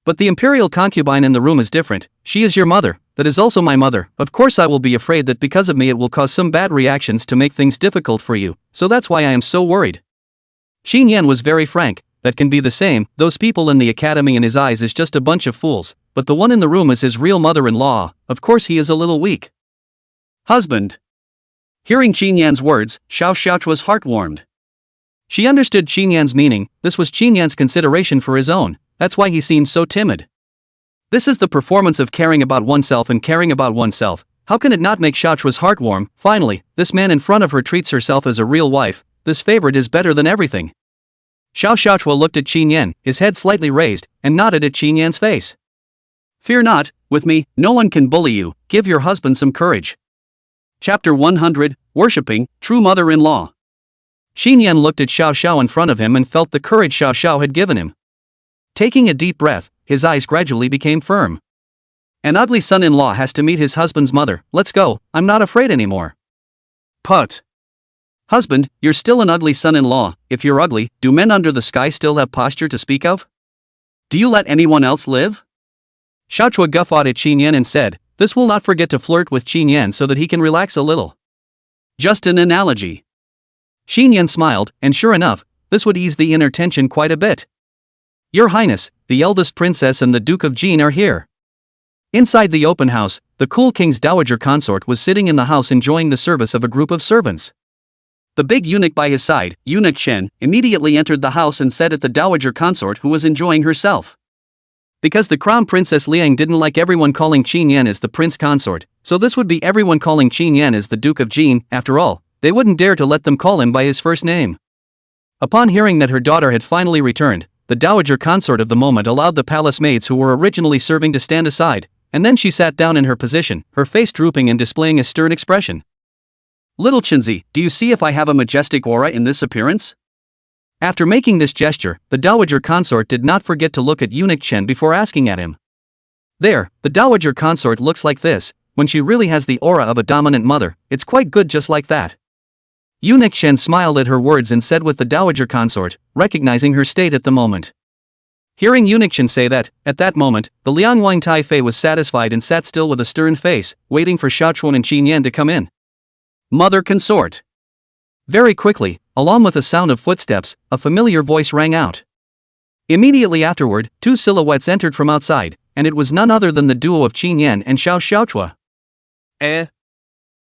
But the imperial concubine in the room is different. She is your mother, that is also my mother. Of course I will be afraid that because of me it will cause some bad reactions to make things difficult for you, so that's why I am so worried. Qin Yan was very frank. That can be the same, those people in the academy in his eyes is just a bunch of fools, but the one in the room is his real mother-in-law, of course he is a little weak. Husband. Hearing Qin Yan's words, Xiao Xiaochua's heart warmed. She understood Qin Yan's meaning. This was Qin Yan's consideration for his own, that's why he seemed so timid. This is the performance of caring about oneself and caring about oneself. How can it not make Xiaochua's heart warm? Finally, this man in front of her treats herself as a real wife. This favorite is better than everything. Xiao Xiaochua looked at Qin Yan, his head slightly raised, and nodded at Qin Yan's face. Fear not, with me, no one can bully you. Give your husband some courage. Chapter 100, Worshipping, True Mother-in-Law. Qin Yan looked at Xiao Xiao in front of him and felt the courage Xiao Xiao had given him. Taking a deep breath, his eyes gradually became firm. An ugly son-in-law has to meet his husband's mother. Let's go, I'm not afraid anymore. Put. Husband, you're still an ugly son-in-law. If you're ugly, do men under the sky still have posture to speak of? Do you let anyone else live? Xiaochua guffawed at Qin Yan and said, this will not forget to flirt with Qin Yan so that he can relax a little. Just an analogy. Qin Yan smiled, and sure enough, this would ease the inner tension quite a bit. Your Highness, the eldest princess and the Duke of Jin are here. Inside the open house, the cool king's dowager consort was sitting in the house enjoying the service of a group of servants. The big eunuch by his side, Eunuch Chen, immediately entered the house and said at the dowager consort who was enjoying herself. Because the crown princess Liang didn't like everyone calling Qin Yan as the prince consort, so this would be everyone calling Qin Yan as the Duke of Jin. After all, they wouldn't dare to let them call him by his first name. Upon hearing that her daughter had finally returned, the dowager consort of the moment allowed the palace maids who were originally serving to stand aside, and then she sat down in her position, her face drooping and displaying a stern expression. Little Qinzi, do you see if I have a majestic aura in this appearance? After making this gesture, the dowager consort did not forget to look at Eunuch Chen before asking at him. There, the dowager consort looks like this. When she really has the aura of a dominant mother, it's quite good just like that. Eunuch Chen smiled at her words and said with the dowager consort, recognizing her state at the moment. Hearing Eunuch Chen say that, at that moment, the Liangwang Taifei was satisfied and sat still with a stern face, waiting for Xiaochuan and Qin Yan to come in. Mother consort. Very quickly, along with a sound of footsteps, a familiar voice rang out. Immediately afterward, two silhouettes entered from outside, and it was none other than the duo of Qin Yan and Xiao Xiaochua.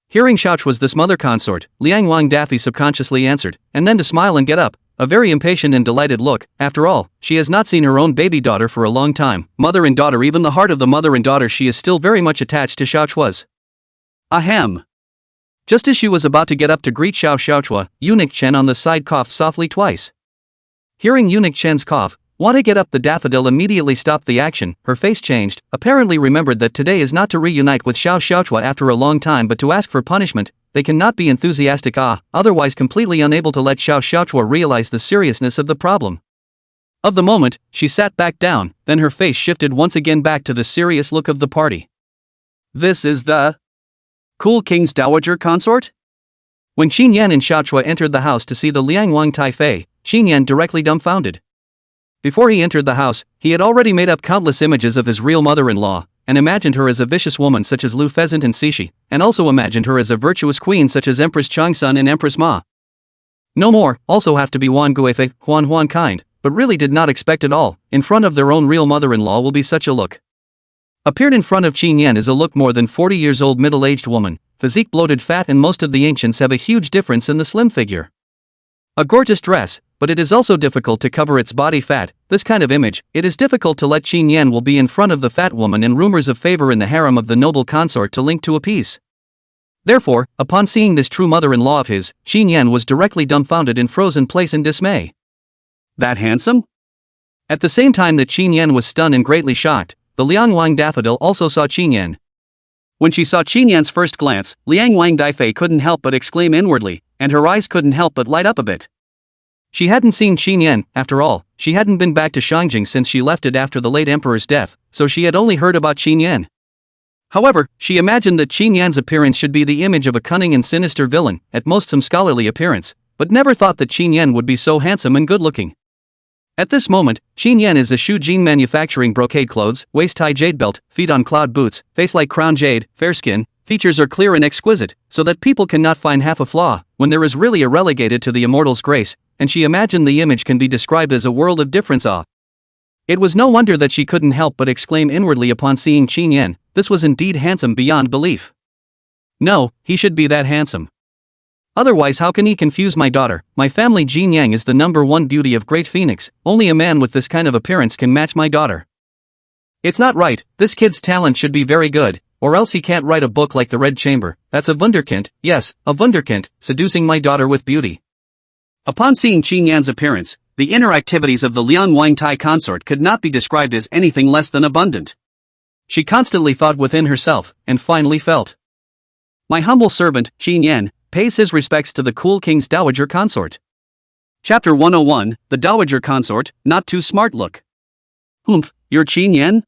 Hearing Xiaochua's this mother consort, Liang Wang Daffy subconsciously answered, and then to smile and get up, a very impatient and delighted look. After all, she has not seen her own baby daughter for a long time. Mother and daughter, even the heart of the mother and daughter, she is still very much attached to Xiaochua's. Ahem. Just as she was about to get up to greet Xiao Xiaochua, Eunuch Chen on the side coughed softly twice. Hearing Eunuch Chen's cough, want to get up, the daffodil immediately stopped the action. Her face changed, apparently remembered that today is not to reunite with Xiao Xiaochua after a long time but to ask for punishment. They cannot be enthusiastic, otherwise completely unable to let Xiao Xiaochua realize the seriousness of the problem. Of the moment, she sat back down, then her face shifted once again back to the serious look of the party. This is the cool king's dowager consort? When Qin Yan and Xiaochua entered the house to see the Liangwang Taifei, Qin Yan directly dumbfounded. Before he entered the house, he had already made up countless images of his real mother-in-law, and imagined her as a vicious woman such as Lu Pheasant and Cixi, and also imagined her as a virtuous queen such as Empress Changsun and Empress Ma. No more, also have to be Wan Guifei, Huan kind, but really did not expect at all, in front of their own real mother-in-law will be such a look. Appeared in front of Qin Yan is a look more than 40 years old middle-aged woman, physique bloated fat, and most of the ancients have a huge difference in the slim figure. A gorgeous dress, but it is also difficult to cover its body fat. This kind of image, it is difficult to let Qin Yan will be in front of the fat woman and rumors of favor in the harem of the noble consort to link to a piece. Therefore, upon seeing this true mother-in-law of his, Qin Yan was directly dumbfounded in frozen place in dismay. That handsome? At the same time that Qin Yan was stunned and greatly shocked, the Liangwang daffodil also saw Qin Yan. When she saw Qin Yan's first glance, Liangwang Daifei couldn't help but exclaim inwardly, and her eyes couldn't help but light up a bit. She hadn't seen Qin Yan, after all, she hadn't been back to Shangjing since she left it after the late emperor's death, so she had only heard about Qin Yan. However, she imagined that Qin Yan's appearance should be the image of a cunning and sinister villain, at most some scholarly appearance, but never thought that Qin Yan would be so handsome and good-looking. At this moment, Qin Yan is a Shu Jin manufacturing brocade clothes, waist-high jade belt, feet on cloud boots, face like crown jade, fair skin, features are clear and exquisite, so that people cannot find half a flaw, when there is really a relegated to the immortal's grace, and she imagined the image can be described as a world of difference. It was no wonder that she couldn't help but exclaim inwardly upon seeing Qin Yan, this was indeed handsome beyond belief. No, he should be that handsome. Otherwise how can he confuse my daughter? My family Jin Yang is the #1 beauty of Great Phoenix, only a man with this kind of appearance can match my daughter. It's not right, this kid's talent should be very good, or else he can't write a book like The Red Chamber. That's a wunderkind, yes, a wunderkind, seducing my daughter with beauty. Upon seeing Qin Yan's appearance, the inner activities of the Liang Wangtai consort could not be described as anything less than abundant. She constantly thought within herself, and finally felt. My humble servant, Qin Yan, pays his respects to the cool king's dowager consort. Chapter 101, The Dowager Consort, Not Too Smart Look. Humph, you're Qin Yan?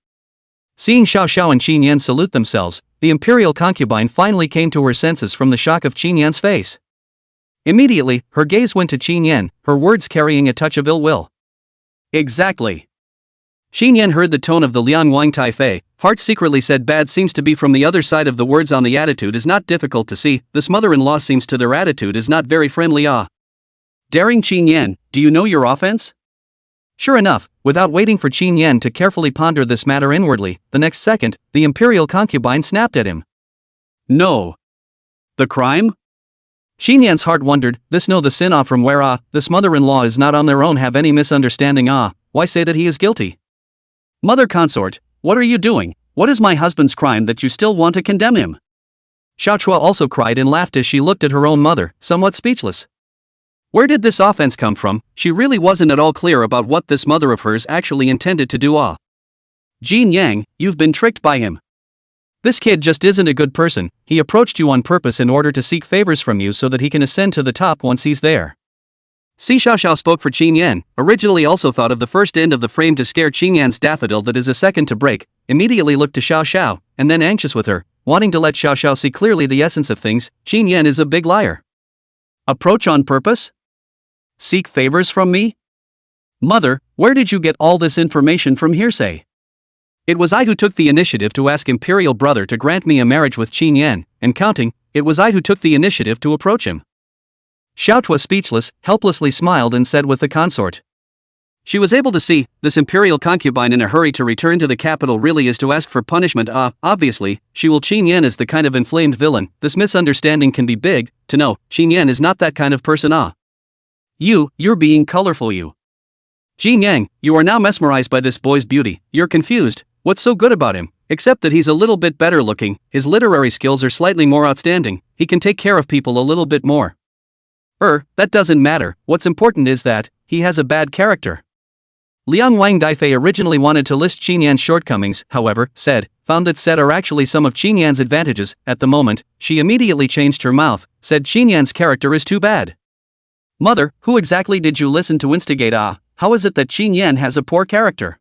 Seeing Xiao Xiao and Qin Yan salute themselves, the imperial concubine finally came to her senses from the shock of Qin Yan's face. Immediately, her gaze went to Qin Yan, her words carrying a touch of ill will. Exactly. Qin Yan heard the tone of the Liang Wangtai Fei, heart secretly said bad seems to be from the other side of the words on the attitude is not difficult to see, this mother-in-law seems to their attitude is not very friendly Daring Qin Yan, do you know your offense? Sure enough, without waiting for Qin Yan to carefully ponder this matter inwardly, the next second, the imperial concubine snapped at him. No. The crime? Qin Yan's heart wondered, this know the sin from where this mother-in-law is not on their own have any misunderstanding why say that he is guilty? Mother consort, what are you doing? What is my husband's crime that you still want to condemn him? Xiao Chua also cried and laughed as she looked at her own mother, somewhat speechless. Where did this offense come from? She really wasn't at all clear about what this mother of hers actually intended to do. Jin Yang, you've been tricked by him. This kid just isn't a good person, he approached you on purpose in order to seek favors from you so that he can ascend to the top once he's there. Si Xiao Xiao spoke for Qin Yan, originally also thought of the first end of the frame to scare Qin Yan's daffodil that is a second to break, immediately looked to Xiao Xiao, and then anxious with her, wanting to let Xiao Xiao see clearly the essence of things, Qin Yan is a big liar. Approach on purpose? Seek favors from me? Mother, where did you get all this information from hearsay? It was I who took the initiative to ask Imperial Brother to grant me a marriage with Qin Yan, and counting, it was I who took the initiative to approach him. Xiao Chua speechless, helplessly smiled and said with the consort. She was able to see, this imperial concubine in a hurry to return to the capital really is to ask for punishment. Obviously, she will Qin Yan is the kind of inflamed villain, this misunderstanding can be big, to know, Qin Yan is not that kind of person. You're being colorful Jin Yang, you are now mesmerized by this boy's beauty, you're confused, what's so good about him, except that he's a little bit better looking, his literary skills are slightly more outstanding, he can take care of people a little bit more. That doesn't matter, what's important is that, he has a bad character. Liang Wangtai originally wanted to list Qin Yan's shortcomings, however, found that said are actually some of Qin Yan's advantages, at the moment, she immediately changed her mouth, said Qin Yan's character is too bad. Mother, who exactly did you listen to instigate how is it that Qin Yan has a poor character?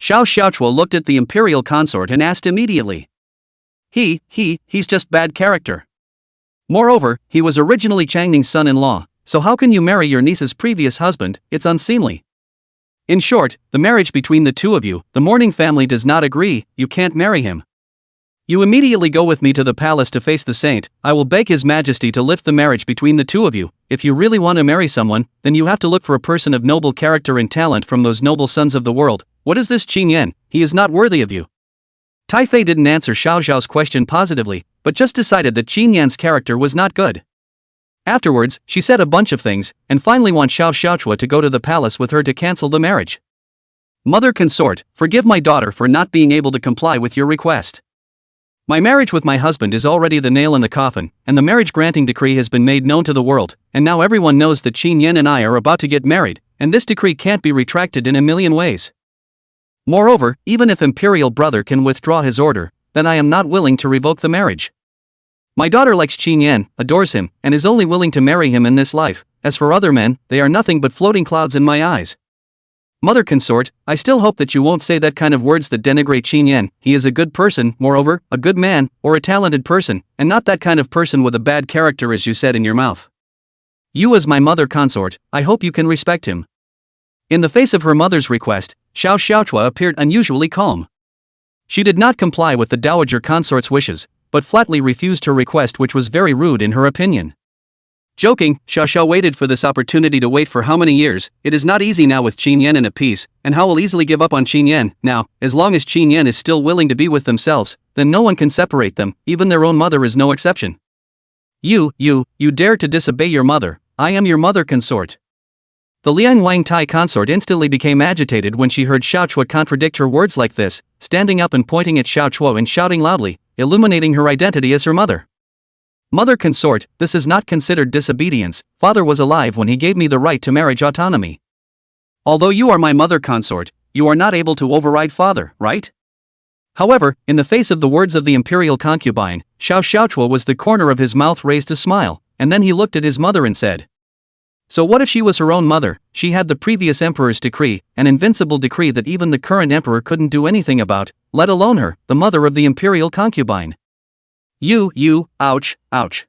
Xiao Xiaochua looked at the imperial consort and asked immediately. He's just bad character. Moreover, he was originally Changning's son-in-law, so how can you marry your niece's previous husband, it's unseemly. In short, the marriage between the two of you, the mourning family does not agree, you can't marry him. You immediately go with me to the palace to face the saint, I will beg his majesty to lift the marriage between the two of you, if you really want to marry someone, then you have to look for a person of noble character and talent from those noble sons of the world, what is this Qin Yan, he is not worthy of you. Tai Fei didn't answer Xiao Xiao's question positively, but just decided that Qin Yan's character was not good. Afterwards, she said a bunch of things, and finally want Xiao Xiaochua to go to the palace with her to cancel the marriage. Mother consort, forgive my daughter for not being able to comply with your request. My marriage with my husband is already the nail in the coffin, and the marriage-granting decree has been made known to the world, and now everyone knows that Qin Yan and I are about to get married, and this decree can't be retracted in a million ways. Moreover, even if Imperial Brother can withdraw his order, then I am not willing to revoke the marriage. My daughter likes Qin Yan, adores him, and is only willing to marry him in this life, as for other men, they are nothing but floating clouds in my eyes. Mother consort, I still hope that you won't say that kind of words that denigrate Qin Yan, he is a good person, moreover, a good man, or a talented person, and not that kind of person with a bad character as you said in your mouth. You as my mother consort, I hope you can respect him. In the face of her mother's request, Xiao Xiaochua appeared unusually calm. She did not comply with the dowager consort's wishes, but flatly refused her request, which was very rude in her opinion. Joking, Xiao Xiao waited for this opportunity to wait for how many years, it is not easy now with Qin Yan in a peace, and how will easily give up on Qin Yan, now, as long as Qin Yan is still willing to be with themselves, then no one can separate them, even their own mother is no exception. You dare to disobey your mother, I am your mother consort. The Liang Wang Tai consort instantly became agitated when she heard Xiao Chua contradict her words like this, standing up and pointing at Xiao Chua and shouting loudly, illuminating her identity as her mother. Mother consort, this is not considered disobedience, father was alive when he gave me the right to marriage autonomy. Although you are my mother consort, you are not able to override father, right? However, in the face of the words of the imperial concubine, Xiao Xiaochua was the corner of his mouth raised to smile, and then he looked at his mother and said, so what if she was her own mother? She had the previous emperor's decree, an invincible decree that even the current emperor couldn't do anything about, let alone her, the mother of the imperial concubine. Ouch, ouch.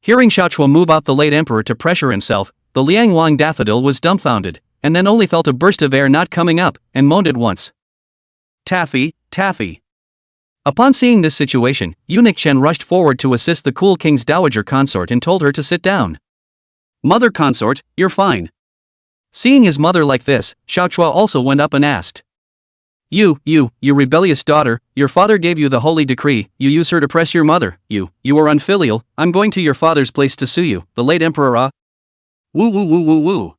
Hearing Xiaochua move out the late emperor to pressure himself, the Liang Wang daffodil was dumbfounded, and then only felt a burst of air not coming up, and moaned at once. Taffy. Upon seeing this situation, eunuch Chen rushed forward to assist the cool king's dowager consort and told her to sit down. Mother consort, you're fine. Seeing his mother like this, Xiaochua also went up and asked. You rebellious daughter, your father gave you the holy decree, you use her to press your mother, you are unfilial, I'm going to your father's place to sue you, the late emperor Woo.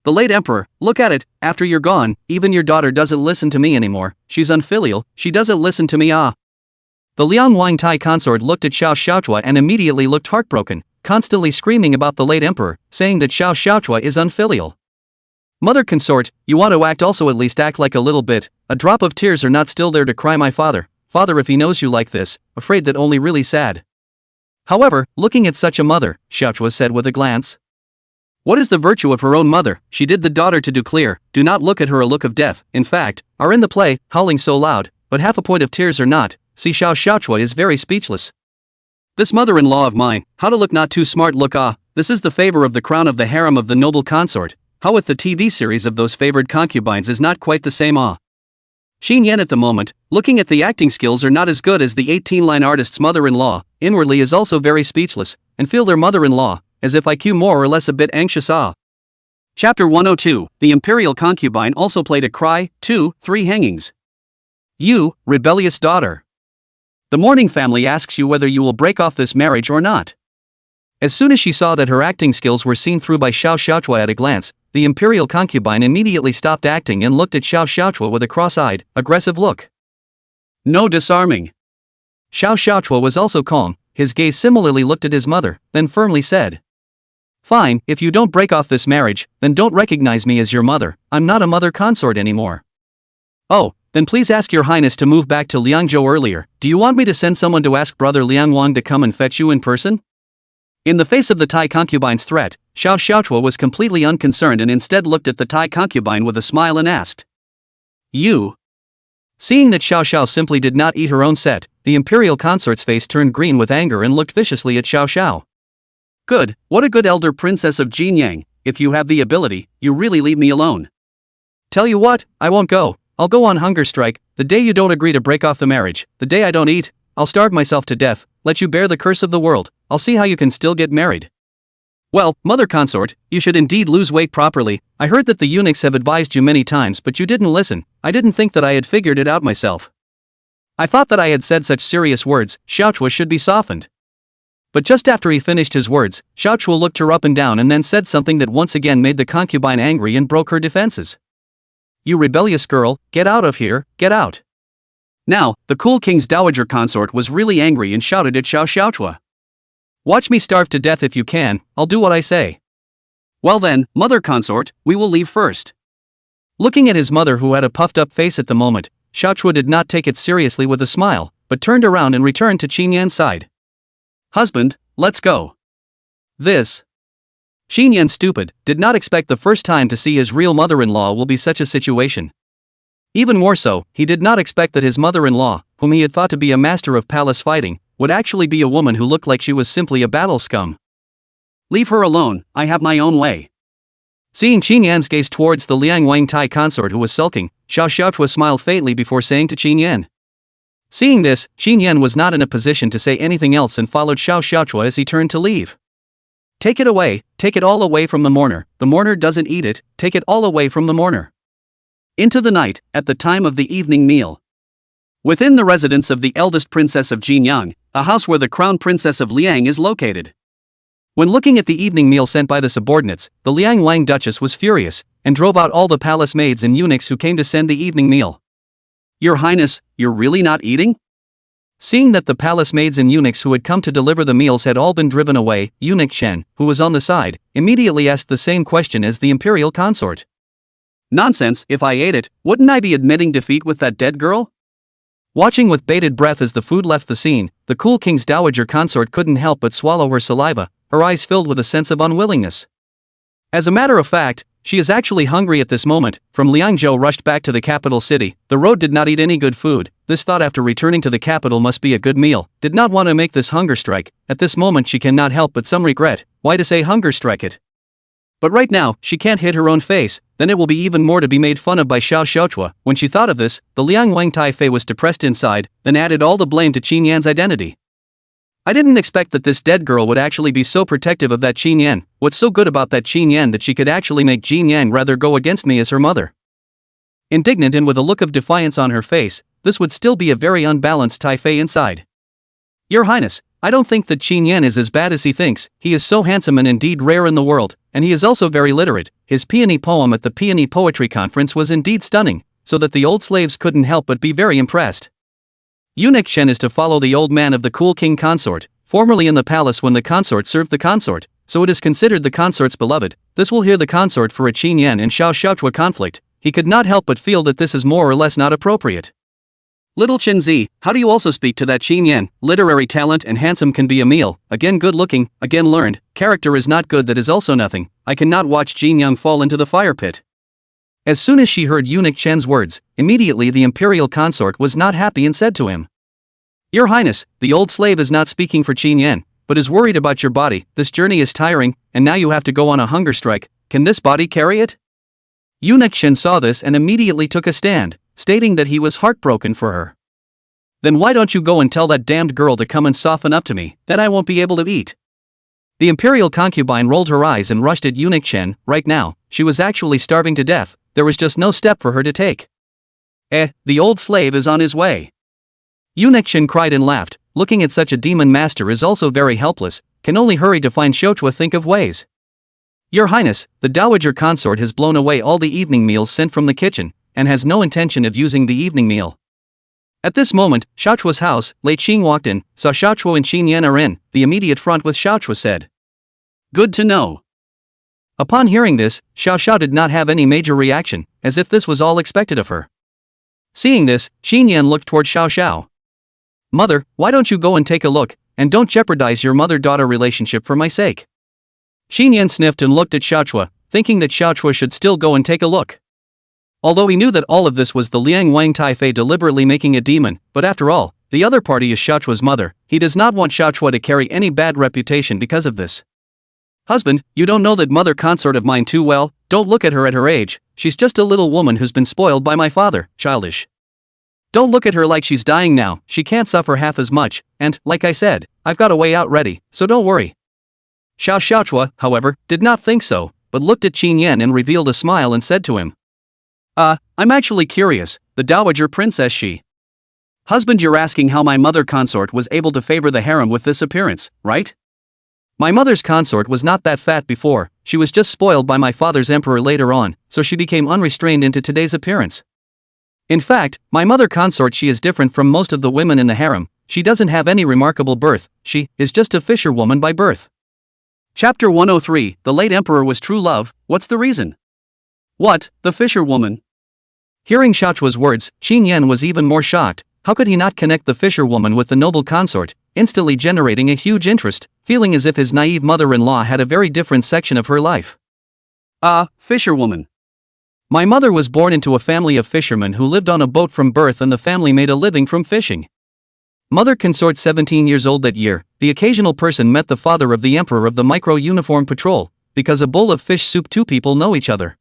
The late emperor, look at it, after you're gone, even your daughter doesn't listen to me anymore, she's unfilial, she doesn't listen to me The Liang Wang Tai consort looked at Xiao Xiaochua and immediately looked heartbroken, constantly screaming about the late emperor, saying that Xiao Xiaochua is unfilial. Mother consort, you want to act also at least act like a little bit, a drop of tears are not still there to cry my father if he knows you like this, afraid that only really sad. However, looking at such a mother, Xiaochua said with a glance. What is the virtue of her own mother, she did the daughter to do clear, do not look at her a look of death, in fact, are in the play, howling so loud, but half a point of tears are not, see Xiao Xiaochua is very speechless. This mother-in-law of mine, how to look not too smart look this is the favor of the crown of the harem of the noble consort, how with the TV series of those favored concubines is not quite the same Xin Yan at the moment, looking at the acting skills are not as good as the 18-line artist's mother-in-law, inwardly is also very speechless, and feel their mother-in-law, as if IQ more or less a bit anxious Chapter 102, the imperial concubine also played a cry, 3 hangings. You, rebellious daughter. The mourning family asks you whether you will break off this marriage or not. As soon as she saw that her acting skills were seen through by Xiao Xiaochua at a glance, the imperial concubine immediately stopped acting and looked at Xiao Xiaochua with a cross-eyed, aggressive look. No disarming. Xiao Xiaochua was also calm, his gaze similarly looked at his mother, then firmly said. Fine, if you don't break off this marriage, then don't recognize me as your mother, I'm not a mother consort anymore. Oh, then please ask your highness to move back to Liangzhou earlier, do you want me to send someone to ask brother Liang Wang to come and fetch you in person? In the face of the Thai concubine's threat, Xiao Xiaochua was completely unconcerned and instead looked at the Thai concubine with a smile and asked. You? Seeing that Xiao Xiao simply did not eat her own set, the imperial consort's face turned green with anger and looked viciously at Xiao Xiao. Good, what a good elder princess of Jinyang, if you have the ability, you really leave me alone. Tell you what, I won't go, I'll go on hunger strike, the day you don't agree to break off the marriage, the day I don't eat, I'll starve myself to death, let you bear the curse of the world, I'll see how you can still get married. Well, mother consort, you should indeed lose weight properly, I heard that the eunuchs have advised you many times but you didn't listen, I didn't think that I had figured it out myself. I thought that I had said such serious words, Xiaochua should be softened. But just after he finished his words, Xiaochua looked her up and down and then said something that once again made the concubine angry and broke her defenses. You rebellious girl, get out of here, get out. Now, the cool king's dowager consort was really angry and shouted at Xiao Xiaochua. Watch me starve to death if you can, I'll do what I say. Well then, mother consort, we will leave first. Looking at his mother who had a puffed up face at the moment, Xiaochua did not take it seriously with a smile, but turned around and returned to Qin Yan's side. Husband, let's go. This. Qin Yan stupid, did not expect the first time to see his real mother-in-law will be such a situation. Even more so, he did not expect that his mother-in-law, whom he had thought to be a master of palace fighting, would actually be a woman who looked like she was simply a battle scum. Leave her alone, I have my own way. Seeing Qin Yan's gaze towards the Liang Wang Tai consort who was sulking, Xiao Xiaochua smiled faintly before saying to Qin Yan. Seeing this, Qin Yan was not in a position to say anything else and followed Xiao Xiaochua as he turned to leave. Take it away, take it all away from the mourner doesn't eat it, take it all away from the mourner. Into the night, at the time of the evening meal. Within the residence of the eldest princess of Jinyang, a house where the crown princess of Liang is located. When looking at the evening meal sent by the subordinates, the Liang Lang Duchess was furious, and drove out all the palace maids and eunuchs who came to send the evening meal. "Your Highness, you're really not eating?" Seeing that the palace maids and eunuchs who had come to deliver the meals had all been driven away, Eunuch Chen, who was on the side, immediately asked the same question as the imperial consort. "Nonsense, if I ate it, wouldn't I be admitting defeat with that dead girl?" Watching with bated breath as the food left the scene, the cool king's dowager consort couldn't help but swallow her saliva, her eyes filled with a sense of unwillingness. As a matter of fact, she is actually hungry at this moment. From Liangzhou rushed back to the capital city. The road did not eat any good food. This thought after returning to the capital must be a good meal. Did not want to make this hunger strike. At this moment she cannot help but some regret. Why to say hunger strike it? But right now, she can't hit her own face, then it will be even more to be made fun of by Xiao Xiaochua. When she thought of this, the Liang Wang Taifei was depressed inside, then added all the blame to Qin Yan's identity. "I didn't expect that this dead girl would actually be so protective of that Qin Yan. What's so good about that Qin Yan that she could actually make Qin Yang rather go against me as her mother?" Indignant and with a look of defiance on her face, this would still be a very unbalanced Taifei inside. "Your Highness, I don't think that Qin Yan is as bad as he thinks. He is so handsome and indeed rare in the world, and he is also very literate. His peony poem at the Peony Poetry Conference was indeed stunning, so that the old slaves couldn't help but be very impressed." Eunuch Chen is to follow the old man of the cool king consort, formerly in the palace when the consort served the consort, so it is considered the consort's beloved. This will hear the consort for a Qin Yan and Xiao Xiaochua conflict. He could not help but feel that this is more or less not appropriate. "Little Chen Zi, how do you also speak to that Qin Yan? Literary talent and handsome can be a meal, again good looking, again learned, character is not good, that is also nothing. I cannot watch Jin Yang fall into the fire pit." As soon as she heard Eunuch Chen's words, immediately the imperial consort was not happy and said to him, "Your Highness, the old slave is not speaking for Qin Yan, but is worried about your body. This journey is tiring, and now you have to go on a hunger strike. Can this body carry it?" Eunuch Chen saw this and immediately took a stand, stating that he was heartbroken for her. "Then why don't you go and tell that damned girl to come and soften up to me, then I won't be able to eat." The imperial concubine rolled her eyes and rushed at Eunuch Chen. Right now, she was actually starving to death. There was just no step for her to take. The old slave is on his way." Eunuch Chen cried and laughed. Looking at such a demon master is also very helpless, can only hurry to find Xiaochua think of ways. "Your Highness, the dowager consort has blown away all the evening meals sent from the kitchen, and has no intention of using the evening meal." At this moment, Xiaochua's house, Lei Qing walked in, saw Xiaochua and Qin Yan are in the immediate front with Xiaochua said, "Good to know." Upon hearing this, Xiao Xiao did not have any major reaction, as if this was all expected of her. Seeing this, Qin Yan looked toward Xiao Xiao. "Mother, why don't you go and take a look, and don't jeopardize your mother-daughter relationship for my sake?" Qin Yan sniffed and looked at Xiaochua, thinking that Xiaochua should still go and take a look. Although he knew that all of this was the Liang Wang Taifei deliberately making a demon, but after all, the other party is Xiaochua's mother, he does not want Xiaochua to carry any bad reputation because of this. "Husband, you don't know that mother consort of mine too well, don't look at her age, she's just a little woman who's been spoiled by my father, childish. Don't look at her like she's dying now, she can't suffer half as much, and, like I said, I've got a way out ready, so don't worry." Xiao Xiaochua, however, did not think so, but looked at Qin Yan and revealed a smile and said to him, I'm actually curious, the dowager princess she. Husband, you're asking how my mother consort was able to favor the harem with this appearance, right? My mother's consort was not that fat before, she was just spoiled by my father's emperor later on, so she became unrestrained into today's appearance. In fact, my mother consort she is different from most of the women in the harem, she doesn't have any remarkable birth, she is just a fisherwoman by birth. Chapter 103, The Late Emperor Was True Love, What's the Reason? What, the fisherwoman? Hearing Xiaochua's words, Qin Yan was even more shocked. How could he not connect the fisherwoman with the noble consort, instantly generating a huge interest, feeling as if his naive mother-in-law had a very different section of her life. Fisherwoman. My mother was born into a family of fishermen who lived on a boat from birth, and the family made a living from fishing. Mother consort 17 years old that year, the occasional person met the father of the emperor of the micro-uniform patrol, because a bowl of fish soup two people know each other.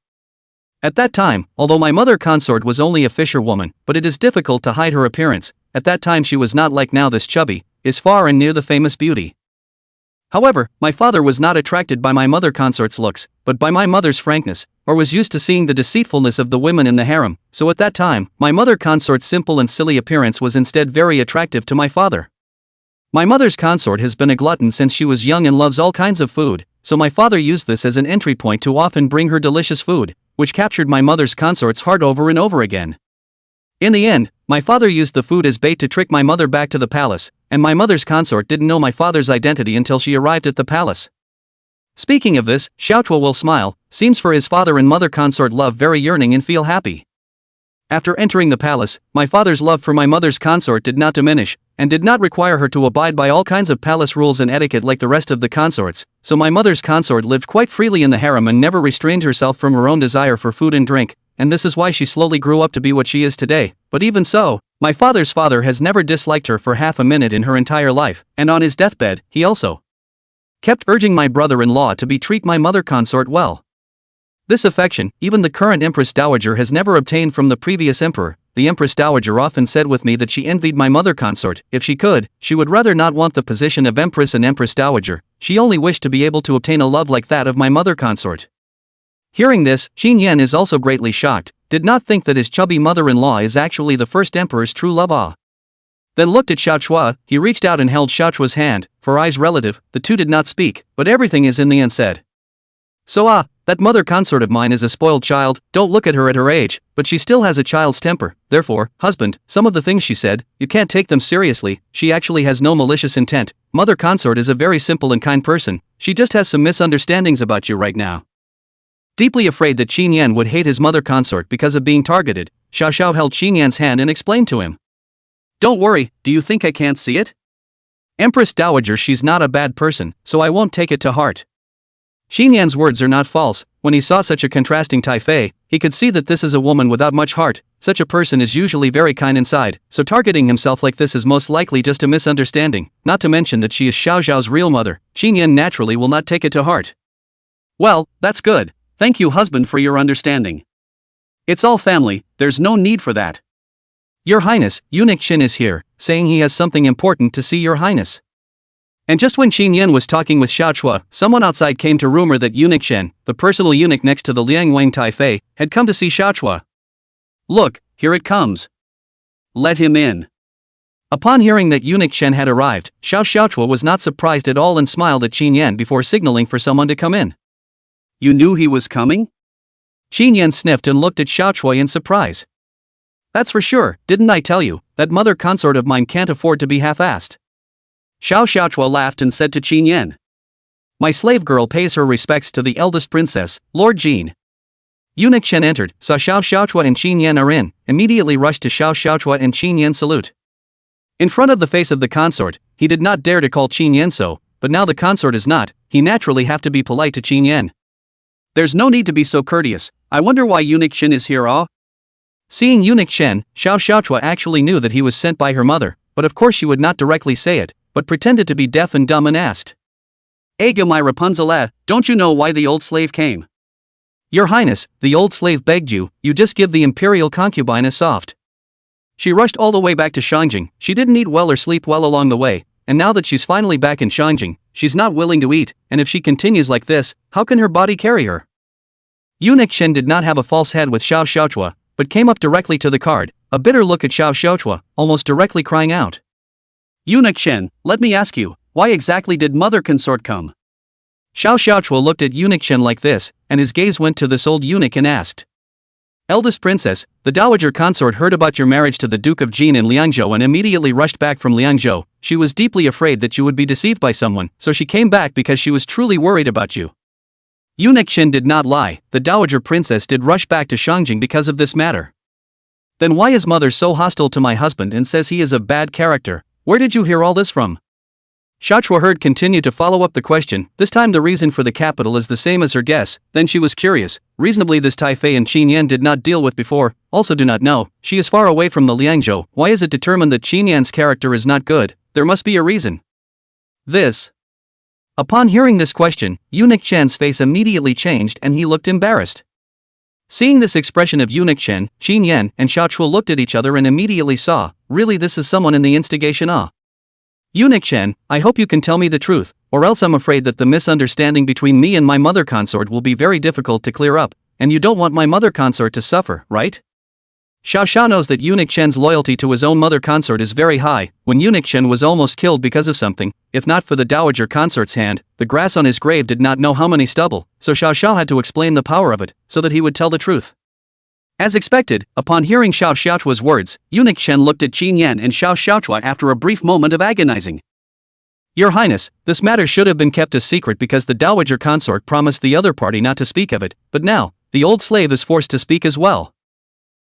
At that time, although my mother consort was only a fisherwoman, but it is difficult to hide her appearance, at that time she was not like now this chubby, is far and near the famous beauty. However, my father was not attracted by my mother consort's looks, but by my mother's frankness, or was used to seeing the deceitfulness of the women in the harem, so at that time, my mother consort's simple and silly appearance was instead very attractive to my father. My mother's consort has been a glutton since she was young and loves all kinds of food, so my father used this as an entry point to often bring her delicious food, which captured my mother's consort's heart over and over again. In the end, my father used the food as bait to trick my mother back to the palace, and my mother's consort didn't know my father's identity until she arrived at the palace. Speaking of this, Xiaochuo will smile, seems for his father and mother consort love very yearning and feel happy. After entering the palace, my father's love for my mother's consort did not diminish, and did not require her to abide by all kinds of palace rules and etiquette like the rest of the consorts, so my mother's consort lived quite freely in the harem and never restrained herself from her own desire for food and drink, and this is why she slowly grew up to be what she is today. But even so, my father's father has never disliked her for half a minute in her entire life, and on his deathbed, he also kept urging my brother-in-law to treat my mother consort well. This affection, even the current Empress Dowager has never obtained from the previous emperor. The Empress Dowager often said with me that she envied my mother consort. If she could, she would rather not want the position of Empress and Empress Dowager. She only wished to be able to obtain a love like that of my mother consort. Hearing this, Qin Yan is also greatly shocked, did not think that his chubby mother-in-law is actually the first emperor's true love. Then looked at Xiaochuo. He reached out and held Xiaochuo's hand. For eyes relative, the two did not speak, but everything is in the end said. So that mother consort of mine is a spoiled child. Don't look at her age, but she still has a child's temper. Therefore, husband, some of the things she said, you can't take them seriously. She actually has no malicious intent. Mother consort is a very simple and kind person. She just has some misunderstandings about you right now. Deeply afraid that Qin Yan would hate his mother consort because of being targeted, Xiao Xiao held Qin Yan's hand and explained to him. Don't worry, do you think I can't see it? Empress Dowager, she's not a bad person, so I won't take it to heart. Qin Yan's words are not false. When he saw such a contrasting Taifei, he could see that this is a woman without much heart. Such a person is usually very kind inside, so targeting himself like this is most likely just a misunderstanding, not to mention that she is Xiao Xiao's real mother. Qin Yan naturally will not take it to heart. Well, that's good. Thank you, husband, for your understanding. It's all family, there's no need for that. Your Highness, Eunuch Qin is here, saying he has something important to see your Highness. And just when Qin Yan was talking with Xiaochuo, someone outside came to rumor that Eunuch Qin, the personal eunuch next to the Liang Wang Taifei, had come to see Xiaochuo. Look, here it comes. Let him in. Upon hearing that Eunuch Qin had arrived, Xiaochuo was not surprised at all and smiled at Qin Yan before signaling for someone to come in. You knew he was coming? Qin Yan sniffed and looked at Xiaochuo in surprise. That's for sure, didn't I tell you, that mother consort of mine can't afford to be half-assed. Xiaochuo laughed and said to Qin Yan. My slave girl pays her respects to the eldest princess, Lord Jin. Eunuch Qin entered, saw Xiaochuo and Qin Yan are in, immediately rushed to Xiaochuo and Qin Yan salute. In front of the face of the consort, he did not dare to call Qin Yan so, but now the consort is not, he naturally have to be polite to Qin Yan. There's no need to be so courteous. I wonder why Eunuch Qin is here. Seeing Eunuch Qin, Xiaochuo actually knew that he was sent by her mother, but of course she would not directly say it, but pretended to be deaf and dumb and asked. Ega my Rapunzel, don't you know why the old slave came? Your Highness, the old slave begged you just give the imperial concubine a soft. She rushed all the way back to Shangjing. She didn't eat well or sleep well along the way, and now that she's finally back in Shangjing, she's not willing to eat, and if she continues like this, how can her body carry her? Eunuch Qin did not have a false head with Xiaochuo, but came up directly to the card, a bitter look at Xiaochuo, almost directly crying out. Eunuch Qin, let me ask you, why exactly did mother consort come? Xiaochuo looked at Eunuch Qin like this, and his gaze went to this old eunuch and asked. Eldest princess, the dowager consort heard about your marriage to the Duke of Jin in Liangzhou and immediately rushed back from Liangzhou. She was deeply afraid that you would be deceived by someone, so she came back because she was truly worried about you. Eunuch Qin did not lie, the dowager princess did rush back to Shangjing because of this matter. Then why is mother so hostile to my husband and says he is a bad character? Where did you hear all this from? Xiaochuo heard continued to follow up the question, this time the reason for the capital is the same as her guess, then she was curious, reasonably this Taifei and Qin Yan did not deal with before, also do not know, she is far away from the Liangzhou, why is it determined that Qin Yan's character is not good? There must be a reason. This. Upon hearing this question, Eunuch Qin's face immediately changed and he looked embarrassed. Seeing this expression of Eunuch Qin, Qin Yan and Xiaochuo looked at each other and immediately saw, really this is someone in the instigation. Eunuch Qin, I hope you can tell me the truth, or else I'm afraid that the misunderstanding between me and my mother consort will be very difficult to clear up, and you don't want my mother consort to suffer, right? Xiao Xiao knows that Eunuch Chen's loyalty to his own mother consort is very high. When Eunuch Chen was almost killed because of something, if not for the dowager consort's hand, the grass on his grave did not know how many stubble, so Xiao Xiao had to explain the power of it, so that he would tell the truth. As expected, upon hearing Xiao Xiaochua's words, Eunuch Chen looked at Qin Yan and Xiao Xiaochua after a brief moment of agonizing. Your Highness, this matter should have been kept a secret because the dowager consort promised the other party not to speak of it, but now, the old slave is forced to speak as well.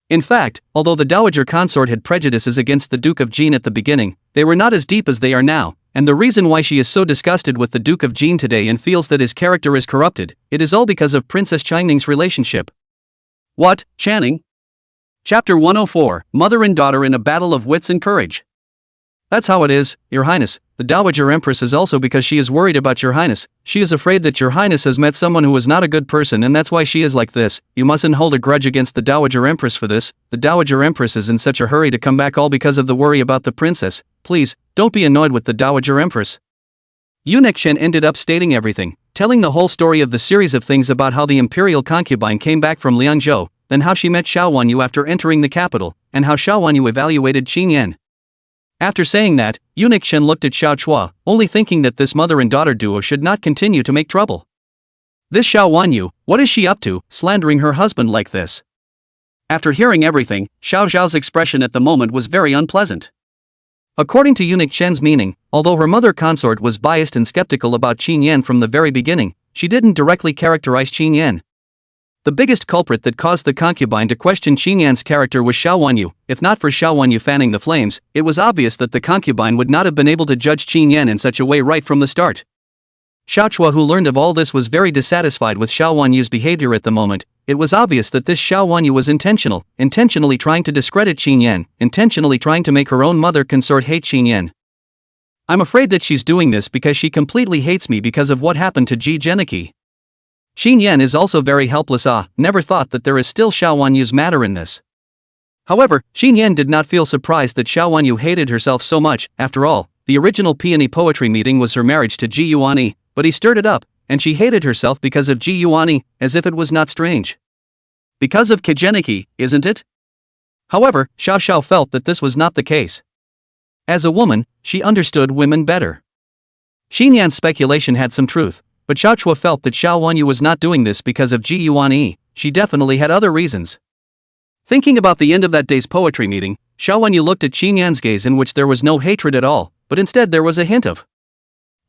In fact, although the dowager consort had prejudices against the Duke of Jin at the beginning, they were not as deep as they are now, and the reason why she is so disgusted with the Duke of Jin today and feels that his character is corrupted, it is all because of Princess Changning's relationship. What, Channing? Chapter 104, Mother and Daughter in a Battle of Wits and Courage. That's how it is, Your Highness. The Dowager Empress is also because she is worried about Your Highness. She is afraid that Your Highness has met someone who is not a good person and that's why she is like this. You mustn't hold a grudge against the Dowager Empress for this. The Dowager Empress is in such a hurry to come back all because of the worry about the princess. Please, don't be annoyed with the Dowager Empress. Eunuch Shen ended up stating everything, telling the whole story of the series of things about how the imperial concubine came back from Liangzhou, then how she met Xiao Wanyu after entering the capital, and how Xiao Wanyu evaluated Qin Yan. After saying that, Eunuch Shen looked at Xiao Chua, only thinking that this mother and daughter duo should not continue to make trouble. This Xiao Wanyu, what is she up to, slandering her husband like this? After hearing everything, Xiao Zhao's expression at the moment was very unpleasant. According to Eunuch Shen's meaning, although her mother consort was biased and skeptical about Qin Yan from the very beginning, she didn't directly characterize Qin Yan. The biggest culprit that caused the concubine to question Qin Yan's character was Xiao Wanyu. If not for Xiao Wanyu fanning the flames, it was obvious that the concubine would not have been able to judge Qin Yan in such a way right from the start. Xiao Chua, who learned of all this, was very dissatisfied with Xiao Wanyu's behavior at the moment. It was obvious that this Xiao Wanyu was intentionally trying to discredit Qin Yan, intentionally trying to make her own mother consort hate Qin Yan. I'm afraid that she's doing this because she completely hates me because of what happened to Ji Geniki. Qin Yan is also very helpless. Never thought that there is still Xiao Wanyu's matter in this. However, Qin Yan did not feel surprised that Xiao Wanyu hated herself so much. After all, the original peony poetry meeting was her marriage to Ji Yuani, but he stirred it up, and she hated herself because of Ji Yuani, as if it was not strange. Because of Kigeniki, isn't it? However, Xiao Xiao felt that this was not the case. As a woman, she understood women better. Qin Yan's speculation had some truth. But Xiao Chua felt that Xiao Wanyu was not doing this because of Ji Yuan. She definitely had other reasons. Thinking about the end of that day's poetry meeting, Xiao Wanyu looked at Qin Yan's gaze, in which there was no hatred at all, but instead there was a hint of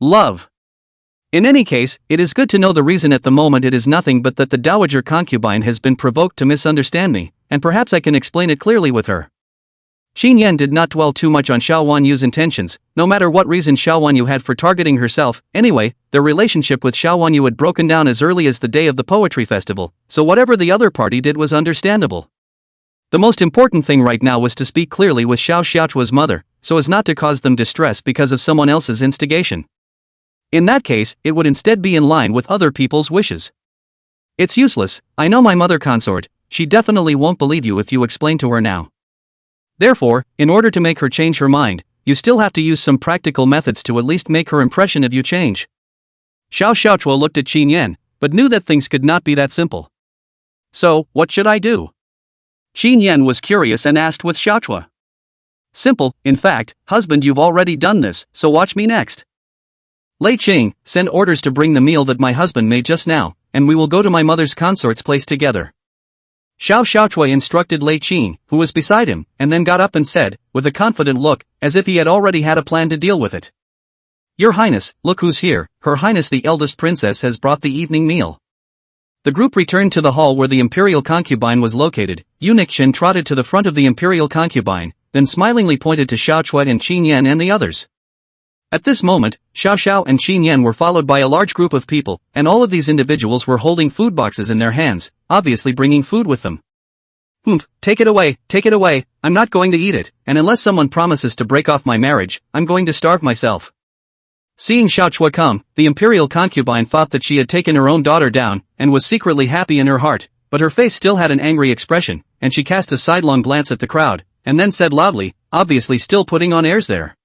love. In any case, it is good to know the reason. At the moment it is nothing but that the dowager concubine has been provoked to misunderstand me, and perhaps I can explain it clearly with her. Qin Yan did not dwell too much on Xiao Wanyu's intentions, no matter what reason Xiao Wanyu had for targeting herself. Anyway, their relationship with Xiao Wanyu had broken down as early as the day of the poetry festival, so whatever the other party did was understandable. The most important thing right now was to speak clearly with Xiao Xiaochua's mother, so as not to cause them distress because of someone else's instigation. In that case, it would instead be in line with other people's wishes. It's useless, I know my mother consort, she definitely won't believe you if you explain to her now. Therefore, in order to make her change her mind, you still have to use some practical methods to at least make her impression of you change. Xiao Xiaochua looked at Qin Yan, but knew that things could not be that simple. So, what should I do? Qin Yan was curious and asked with Xiaochua. Simple, in fact, husband, you've already done this, so watch me next. Lei Qing, send orders to bring the meal that my husband made just now, and we will go to my mother's consort's place together. Xiao Xiaochua instructed Lei Qing, who was beside him, and then got up and said, with a confident look, as if he had already had a plan to deal with it. Your Highness, look who's here. Her Highness the eldest princess has brought the evening meal. The group returned to the hall where the imperial concubine was located. Eunuch Shen trotted to the front of the imperial concubine, then smilingly pointed to Xiao Chua and Qin Yan and the others. At this moment, Xiao Xiao and Qin Yan were followed by a large group of people, and all of these individuals were holding food boxes in their hands, obviously bringing food with them. Take it away, I'm not going to eat it, and unless someone promises to break off my marriage, I'm going to starve myself. Seeing Xiao Chua come, the imperial concubine thought that she had taken her own daughter down, and was secretly happy in her heart, but her face still had an angry expression, and she cast a sidelong glance at the crowd, and then said loudly, obviously still putting on airs there.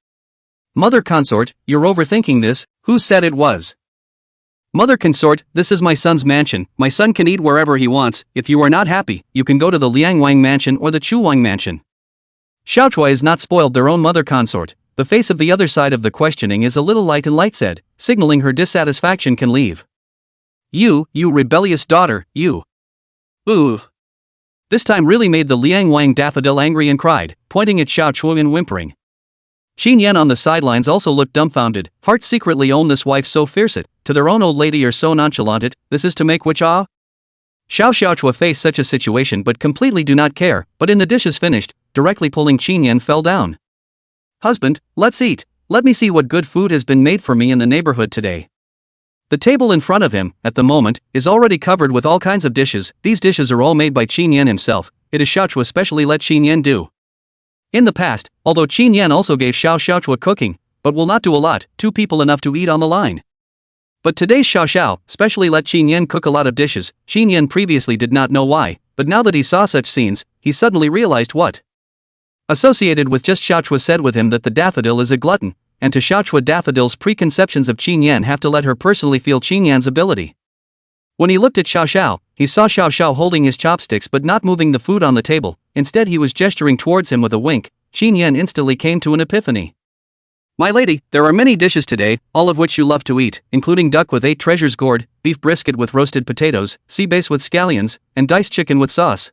Mother consort, you're overthinking this, who said it was? Mother consort, this is my son's mansion, my son can eat wherever he wants, if you are not happy, you can go to the Liangwang mansion or the Chuwang mansion. Xiaochua is not spoiled their own mother consort. The face of the other side of the questioning is a little light and light said, signaling her dissatisfaction can leave. You rebellious daughter, you. Ooh. This time really made the Liangwang daffodil angry and cried, pointing at Xiaochua and whimpering. Qin Yan on the sidelines also looked dumbfounded, heart secretly own this wife so fierce it, to their own old lady or so nonchalant it, this is to make which ah? Xiaochua faced such a situation but completely do not care, but in the dishes finished, directly pulling Qin Yan fell down. Husband, let's eat, let me see what good food has been made for me in the neighborhood today. The table in front of him, at the moment, is already covered with all kinds of dishes, these dishes are all made by Qin Yan himself, it is Xiaochua specially let Qin Yan do. In the past, although Qin Yan also gave Xiaochua cooking, but will not do a lot, 2 people enough to eat on the line. But today's Xiao specially let Qin Yan cook a lot of dishes. Qin Yan previously did not know why, but now that he saw such scenes, he suddenly realized what. Associated with just Xiaochua said with him that the daffodil is a glutton, and to Xiaochua daffodil's preconceptions of Qin Yan have to let her personally feel Qin Yan's ability. When he looked at Xiao, he saw Xiao holding his chopsticks but not moving the food on the table, instead he was gesturing towards him with a wink. Qin Yan instantly came to an epiphany. My lady, there are many dishes today, all of which you love to eat, including duck with 8 treasures gourd, beef brisket with roasted potatoes, sea bass with scallions, and diced chicken with sauce.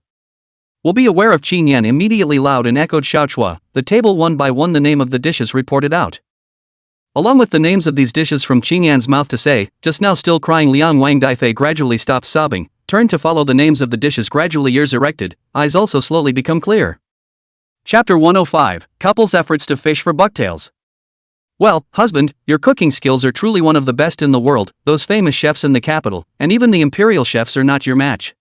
Will be aware of Qin Yan immediately loud and echoed Xiaochua, the table one by one the name of the dishes reported out. Along with the names of these dishes from Qin Yan's mouth to say, just now still crying Liang Wang Daifei gradually stopped sobbing, turned to follow the names of the dishes gradually ears erected, eyes also slowly become clear. Chapter 105, Couples' Efforts to Fish for Bucktails. Well, husband, your cooking skills are truly one of the best in the world, those famous chefs in the capital, and even the imperial chefs are not your match.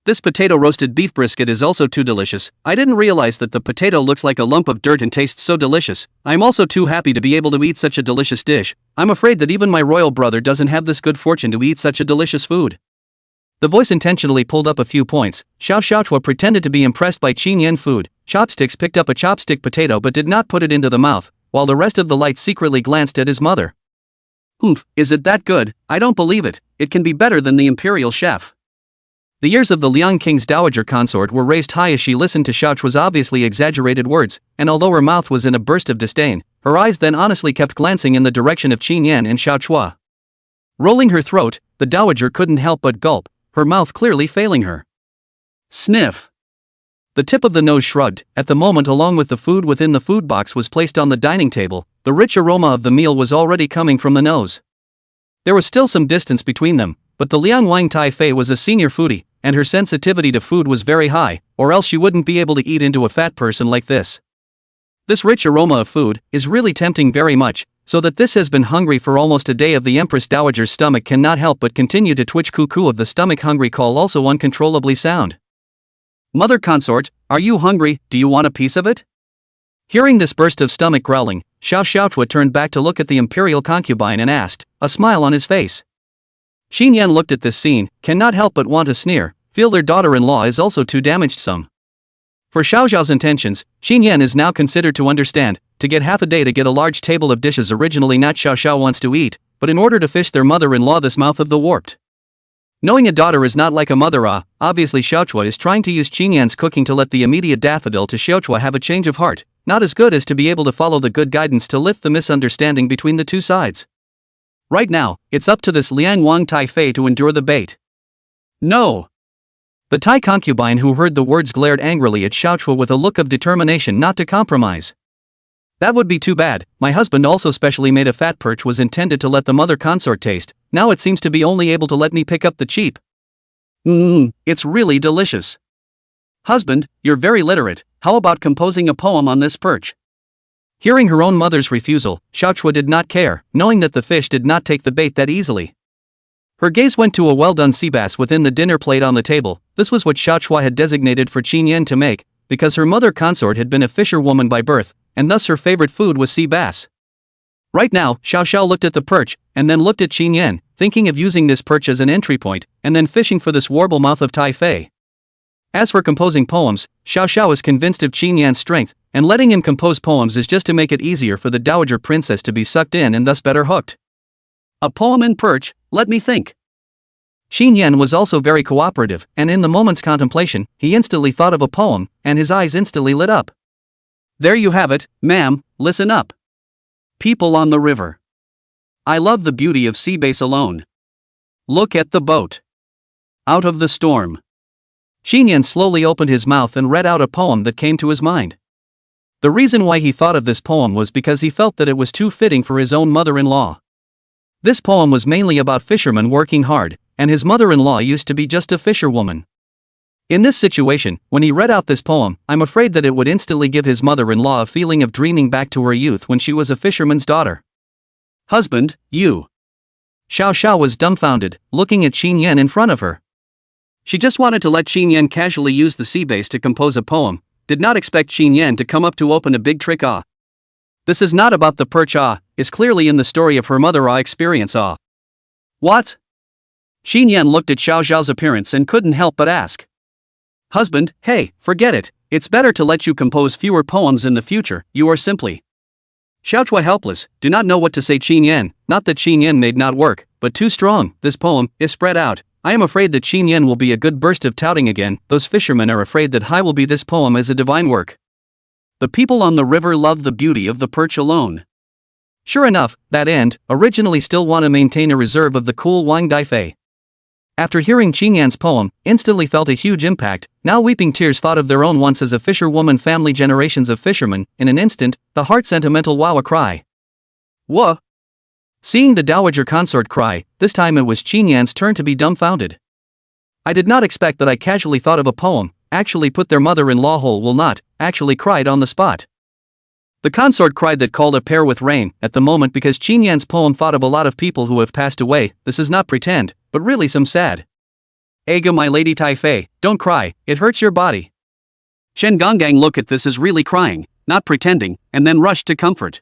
This potato roasted beef brisket is also too delicious. I didn't realize that the potato looks like a lump of dirt and tastes so delicious. I'm also too happy to be able to eat such a delicious dish. I'm afraid that even my royal brother doesn't have this good fortune to eat such a delicious food. The voice intentionally pulled up a few points. Xiaochua pretended to be impressed by Qin Yan food. Chopsticks picked up a chopstick potato but did not put it into the mouth, while the rest of the light secretly glanced at his mother. Oomph, is it that good? I don't believe it. It can be better than the imperial chef. The ears of the Liang King's dowager consort were raised high as she listened to Xiaochua's obviously exaggerated words, and although her mouth was in a burst of disdain, her eyes then honestly kept glancing in the direction of Qin Yan and Xiaochua. Rolling her throat, the dowager couldn't help but gulp, her mouth clearly failing her. Sniff. The tip of the nose shrugged. At the moment, along with the food within the food box was placed on the dining table, the rich aroma of the meal was already coming from the nose. There was still some distance between them, but the Liang Wang Taifei was a senior foodie, and her sensitivity to food was very high, or else she wouldn't be able to eat into a fat person like this. This rich aroma of food is really tempting very much, so that this has been hungry for almost a day of the Empress Dowager's stomach cannot help but continue to twitch. Cuckoo of the stomach hungry call also uncontrollably sound. Mother consort, are you hungry, do you want a piece of it? Hearing this burst of stomach growling, Xiaochua turned back to look at the imperial concubine and asked, a smile on his face. Qin Yan looked at this scene, cannot help but want to sneer, feel their daughter-in-law is also too damaged some. For Xiao's intentions, Qin Yan is now considered to understand, to get half a day to get a large table of dishes originally not Xiao wants to eat, but in order to fish their mother-in-law this mouth of the warped. Knowing a daughter is not like a mother obviously Xiaochua is trying to use Qin Yan's cooking to let the immediate daffodil to Xiaochua have a change of heart, not as good as to be able to follow the good guidance to lift the misunderstanding between the two sides. Right now, it's up to this Liang Wang Taifei to endure the bait. No! The Thai concubine who heard the words glared angrily at Xiaochua with a look of determination not to compromise. That would be too bad, my husband also specially made a fat perch was intended to let the mother consort taste, now it seems to be only able to let me pick up the cheap. It's really delicious. Husband, you're very literate, how about composing a poem on this perch? Hearing her own mother's refusal, Xiaochua did not care, knowing that the fish did not take the bait that easily. Her gaze went to a well-done sea bass within the dinner plate on the table. This was what Xiaochua had designated for Qin Yan to make, because her mother consort had been a fisherwoman by birth, and thus her favorite food was sea bass. Right now, Xiao looked at the perch, and then looked at Qin Yan, thinking of using this perch as an entry point, and then fishing for this warble mouth of Taifei. As for composing poems, Xiao Xiao is convinced of Qin Yan's strength, and letting him compose poems is just to make it easier for the dowager princess to be sucked in and thus better hooked. A poem in perch, let me think. Qin Yan was also very cooperative, and in the moment's contemplation, he instantly thought of a poem, and his eyes instantly lit up. There you have it, ma'am, listen up. People on the river. I love the beauty of sea base alone. Look at the boat. Out of the storm. Qin Yan slowly opened his mouth and read out a poem that came to his mind. The reason why he thought of this poem was because he felt that it was too fitting for his own mother-in-law. This poem was mainly about fishermen working hard, and his mother-in-law used to be just a fisherwoman. In this situation, when he read out this poem, I'm afraid that it would instantly give his mother-in-law a feeling of dreaming back to her youth when she was a fisherman's daughter. Husband, you. Xiao Xiao was dumbfounded, looking at Qin Yan in front of her. She just wanted to let Qin Yan casually use the sea base to compose a poem, did not expect Qin Yan to come up to open a big trick. This is not about the perch is clearly in the story of her mother experience. What? Qin Yan looked at Xiao Xiao's appearance and couldn't help but ask. Husband, hey, forget it, it's better to let you compose fewer poems in the future, you are simply. Xiao Chua helpless, do not know what to say. Qin Yan, not that Qin Yan made not work, but too strong, this poem, is spread out. I am afraid that Qin Yan will be a good burst of touting again, those fishermen are afraid that Hai will be this poem as a divine work. The people on the river love the beauty of the perch alone. Sure enough, that end, originally still want to maintain a reserve of the cool Wang Dai Fei. After hearing Qin Yan's poem, instantly felt a huge impact, now weeping tears thought of their own once as a fisherwoman family generations of fishermen, in an instant, the heart sentimental wow a cry. Whoa! Seeing the dowager consort cry, this time it was Qin Yan's turn to be dumbfounded. I did not expect that I casually thought of a poem, actually put their mother-in-law whole will not, actually cried on the spot. The consort cried that called a pair with rain, at the moment because Qin Yan's poem thought of a lot of people who have passed away, this is not pretend, but really some sad. Ega my lady Tai Fei, don't cry, it hurts your body. Chen Gonggang look at this as really crying, not pretending, and then rushed to comfort.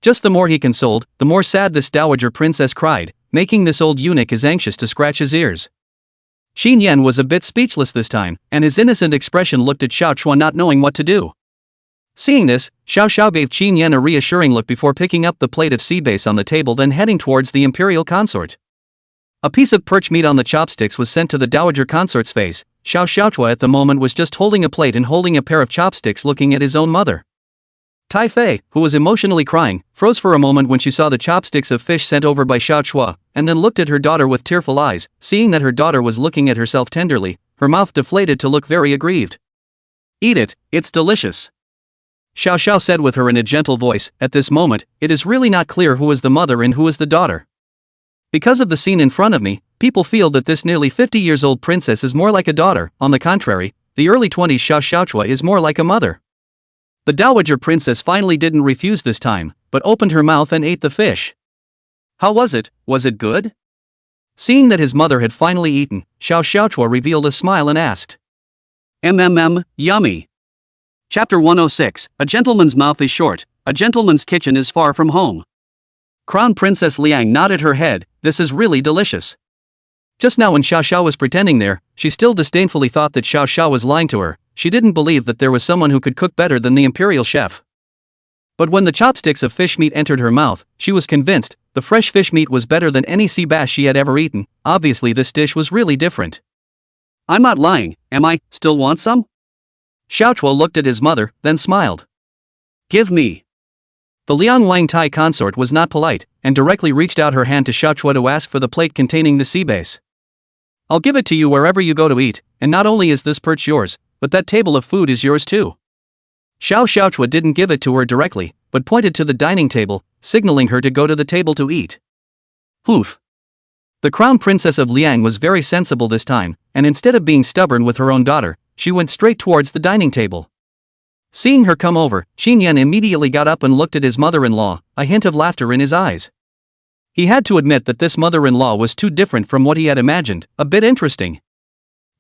Just the more he consoled, the more sad this dowager princess cried, making this old eunuch as anxious to scratch his ears. Qin Yan was a bit speechless this time, and his innocent expression looked at Xiao Chua not knowing what to do. Seeing this, Xiao Xiao gave Qin Yan a reassuring look before picking up the plate of sea base on the table, then heading towards the imperial consort. A piece of perch meat on the chopsticks was sent to the dowager consort's face. Xiao Chua at the moment was just holding a plate and holding a pair of chopsticks looking at his own mother. Tai Fei, who was emotionally crying, froze for a moment when she saw the chopsticks of fish sent over by Xiao Chua, and then looked at her daughter with tearful eyes. Seeing that her daughter was looking at herself tenderly, her mouth deflated to look very aggrieved. Eat it, it's delicious. Xiao Xiao said with her in a gentle voice. At this moment, it is really not clear who is the mother and who is the daughter. Because of the scene in front of me, people feel that this nearly 50 years old princess is more like a daughter. On the contrary, the early 20s Xiao Chua is more like a mother. The dowager princess finally didn't refuse this time, but opened her mouth and ate the fish. How was it? Was it good? Seeing that his mother had finally eaten, Xiao Chua revealed a smile and asked. Yummy. Chapter 106, A gentleman's mouth is short, a gentleman's kitchen is far from home. Crown Princess Liang nodded her head, this is really delicious. Just now when Xiao Xiao was pretending there, she still disdainfully thought that Xiao Xiao was lying to her. She didn't believe that there was someone who could cook better than the imperial chef. But when the chopsticks of fish meat entered her mouth, she was convinced, the fresh fish meat was better than any sea bass she had ever eaten. Obviously this dish was really different. I'm not lying, am I? Still want some? Xiao Chua looked at his mother, then smiled. Give me. The Liang Wang Tai consort was not polite, and directly reached out her hand to Xiao Chua to ask for the plate containing the sea base. I'll give it to you wherever you go to eat, and not only is this perch yours, but that table of food is yours too. Xiao Chua didn't give it to her directly, but pointed to the dining table, signaling her to go to the table to eat. Oof. The crown princess of Liang was very sensible this time, and instead of being stubborn with her own daughter, she went straight towards the dining table. Seeing her come over, Qin Yan immediately got up and looked at his mother-in-law, a hint of laughter in his eyes. He had to admit that this mother-in-law was too different from what he had imagined, a bit interesting.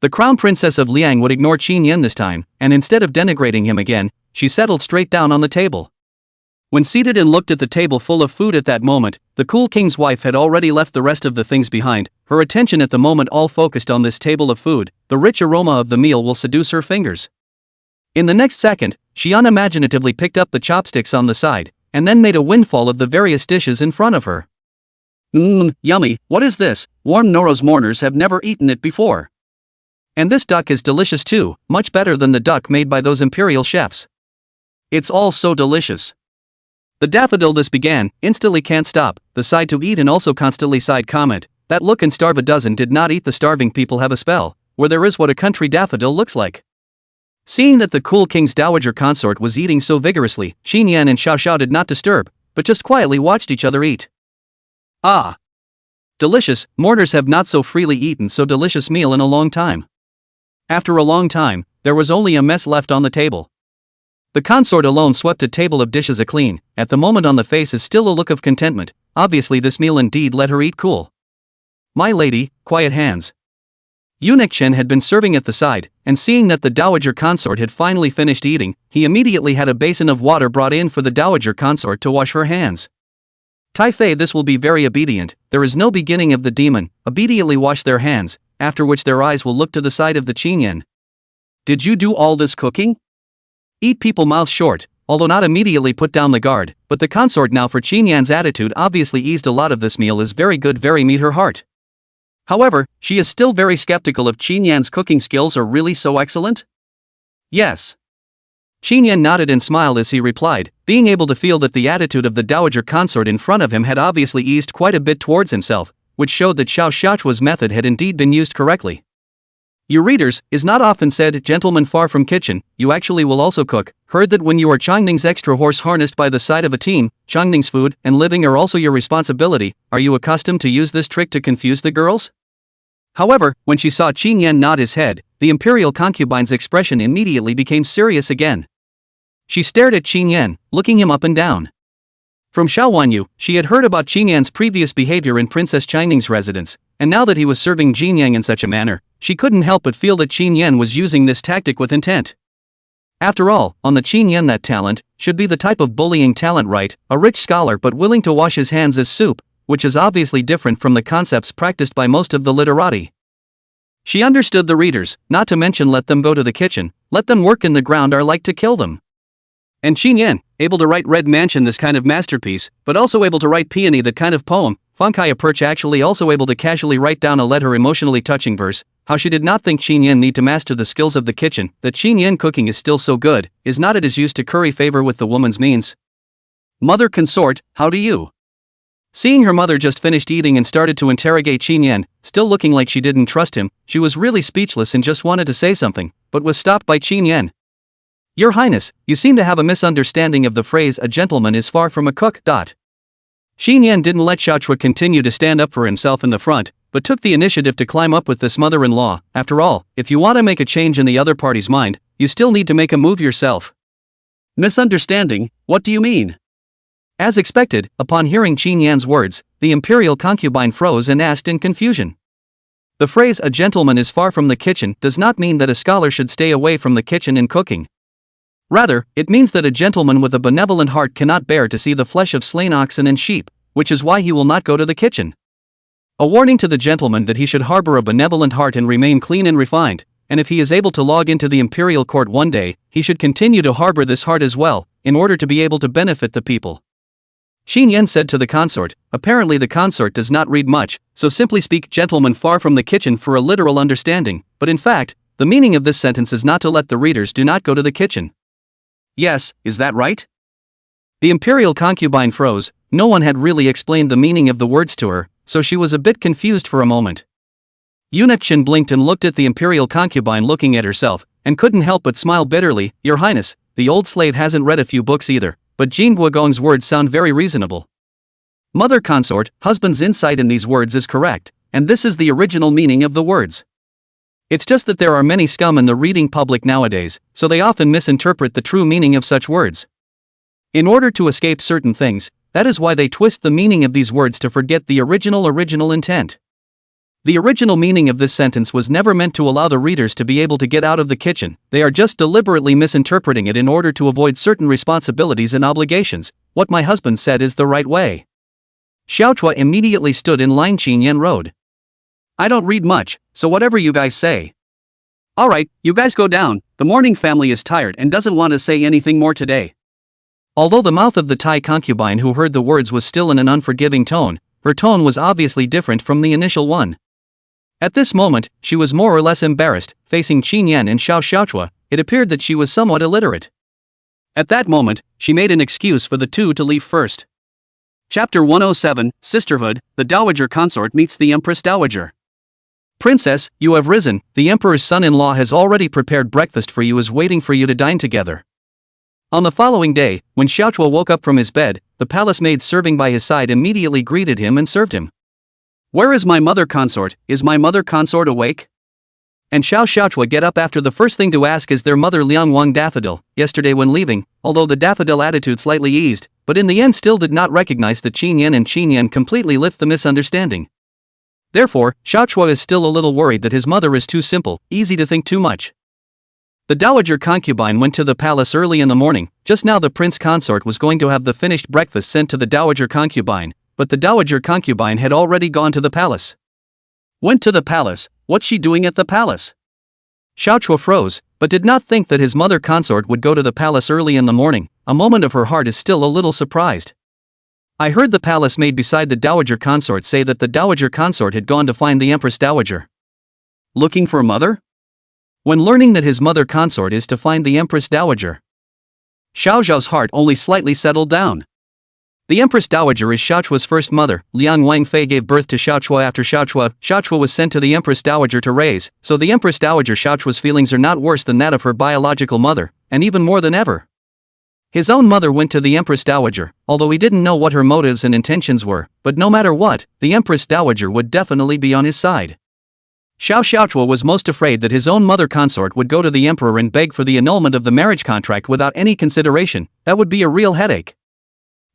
The crown princess of Liang would ignore Qin Yan this time, and instead of denigrating him again, she settled straight down on the table. When seated and looked at the table full of food at that moment, the cool king's wife had already left the rest of the things behind, her attention at the moment all focused on this table of food. The rich aroma of the meal will seduce her fingers. In the next second, she unimaginatively picked up the chopsticks on the side, and then made a windfall of the various dishes in front of her. Yummy, what is this? Warm Noro's mourners have never eaten it before. And this duck is delicious too, much better than the duck made by those imperial chefs. It's all so delicious. The daffodil this began, instantly can't stop, the side to eat and also constantly side comment, that look and starve a dozen did not eat the starving people have a spell, where there is what a country daffodil looks like. Seeing that the cool king's dowager consort was eating so vigorously, Qin Yan and Xiao Xiao did not disturb, but just quietly watched each other eat. Ah! Delicious, mourners have not so freely eaten so delicious meal in a long time. After a long time, there was only a mess left on the table. The consort alone swept a table of dishes clean. At the moment on the face is still a look of contentment, obviously this meal indeed let her eat cool. My lady, quiet hands. Eunuch Chen had been serving at the side, and seeing that the dowager consort had finally finished eating, he immediately had a basin of water brought in for the dowager consort to wash her hands. Tai Fei, this will be very obedient, there is no beginning of the demon, obediently wash their hands, after which their eyes will look to the side of the Qin Yan. Did you do all this cooking? Eat people mouth short, although not immediately put down the guard, but the consort now for Qin Yan's attitude obviously eased a lot of this meal is very good, very meet her heart. However, she is still very skeptical if Qin Yan's cooking skills are really so excellent? Yes. Qin Yan nodded and smiled as he replied, being able to feel that the attitude of the dowager consort in front of him had obviously eased quite a bit towards himself, which showed that Xiao Xiaochua's method had indeed been used correctly. You readers, is not often said, gentlemen far from kitchen, you actually will also cook. Heard that when you are Changning's extra horse harnessed by the side of a team, Changning's food and living are also your responsibility. Are you accustomed to use this trick to confuse the girls? However, when she saw Qin Yan nod his head, the imperial concubine's expression immediately became serious again. She stared at Qin Yan, looking him up and down. From Xiao Wanyu, she had heard about Qin Yan's previous behavior in Princess Changning's residence, and now that he was serving Qin Yan in such a manner, she couldn't help but feel that Qin Yan was using this tactic with intent. After all, on the Qin Yan that talent should be the type of bullying talent, right? A rich scholar but willing to wash his hands as soup, which is obviously different from the concepts practiced by most of the literati. She understood the readers, not to mention let them go to the kitchen, let them work in the ground are like to kill them. And Qin Yan, able to write Red Mansion this kind of masterpiece, but also able to write Peony that kind of poem, Fankaya Perch actually also able to casually write down a let her emotionally touching verse, how she did not think Qin Yan need to master the skills of the kitchen, that Qin Yan cooking is still so good, is not it is used to curry favor with the woman's means. Mother consort, how do you? Seeing her mother just finished eating and started to interrogate Qin Yan, still looking like she didn't trust him, she was really speechless and just wanted to say something, but was stopped by Qin Yan. Your Highness, you seem to have a misunderstanding of the phrase a gentleman is far from a cook. Qin Yan didn't let Xiaochua continue to stand up for himself in the front, but took the initiative to climb up with this mother-in-law. After all, if you want to make a change in the other party's mind, you still need to make a move yourself. Misunderstanding, what do you mean? As expected, upon hearing Qin Yan's words, the imperial concubine froze and asked in confusion. The phrase a gentleman is far from the kitchen does not mean that a scholar should stay away from the kitchen and cooking. Rather, it means that a gentleman with a benevolent heart cannot bear to see the flesh of slain oxen and sheep, which is why he will not go to the kitchen. A warning to the gentleman that he should harbor a benevolent heart and remain clean and refined, and if he is able to log into the imperial court one day, he should continue to harbor this heart as well, in order to be able to benefit the people. Qin Yan said to the consort, apparently the consort does not read much, so simply speak gentleman far from the kitchen for a literal understanding, but in fact, the meaning of this sentence is not to let the readers do not go to the kitchen. Yes, is that right? The imperial concubine froze, no one had really explained the meaning of the words to her, so she was a bit confused for a moment. Eunuch Chen blinked and looked at the imperial concubine looking at herself, and couldn't help but smile bitterly. Your Highness, the old slave hasn't read a few books either, but Jin Guogong's words sound very reasonable. Mother consort, husband's insight in these words is correct, and this is the original meaning of the words. It's just that there are many scum in the reading public nowadays, so they often misinterpret the true meaning of such words. In order to escape certain things, that is why they twist the meaning of these words to forget the original intent. The original meaning of this sentence was never meant to allow the readers to be able to get out of the kitchen, they are just deliberately misinterpreting it in order to avoid certain responsibilities and obligations, what my husband said is the right way. Xiao Chua immediately stood in line. Qin Yan rode. I don't read much, so whatever you guys say. Alright, you guys go down, the mourning family is tired and doesn't want to say anything more today. Although the mouth of the Thai concubine who heard the words was still in an unforgiving tone, her tone was obviously different from the initial one. At this moment, she was more or less embarrassed. Facing Qin Yan and Xiao Chua, it appeared that she was somewhat illiterate. At that moment, she made an excuse for the two to leave first. Chapter 107, Sisterhood, the Dowager Consort meets the Empress Dowager. Princess, you have risen, the Emperor's son-in-law has already prepared breakfast for you, is waiting for you to dine together. On the following day, when Xiao Chua woke up from his bed, the palace maid serving by his side immediately greeted him and served him. Where is my mother consort? Is my mother consort awake? And Xiao Chua get up after the first thing to ask is their mother Liang Wang Daffodil. Yesterday when leaving, although the Daffodil attitude slightly eased, but in the end still did not recognize that Qin Yan, and Qin Yan completely lift the misunderstanding. Therefore, Xiao Chua is still a little worried that his mother is too simple, easy to think too much. The dowager concubine went to the palace early in the morning. Just now the prince consort was going to have the finished breakfast sent to the dowager concubine, but the dowager concubine had already gone to the palace. Went to the palace? What's she doing at the palace? Xiao Chua froze, but did not think that his mother consort would go to the palace early in the morning. A moment of her heart is still a little surprised. I heard the palace maid beside the dowager consort say that the dowager consort had gone to find the empress dowager. Looking for mother? When learning that his mother consort is to find the empress dowager, Xiao Zhao's heart only slightly settled down. The empress dowager is Xiao Chua's first mother. Liang Wangfei gave birth to Xiao Chua. After Xiao Chua was sent to the empress dowager to raise, so the empress dowager Xiao Chua's feelings are not worse than that of her biological mother, and even more than ever. His own mother went to the empress dowager, although he didn't know what her motives and intentions were, but no matter what, the empress dowager would definitely be on his side. Xiao Chua was most afraid that his own mother consort would go to the emperor and beg for the annulment of the marriage contract without any consideration. That would be a real headache.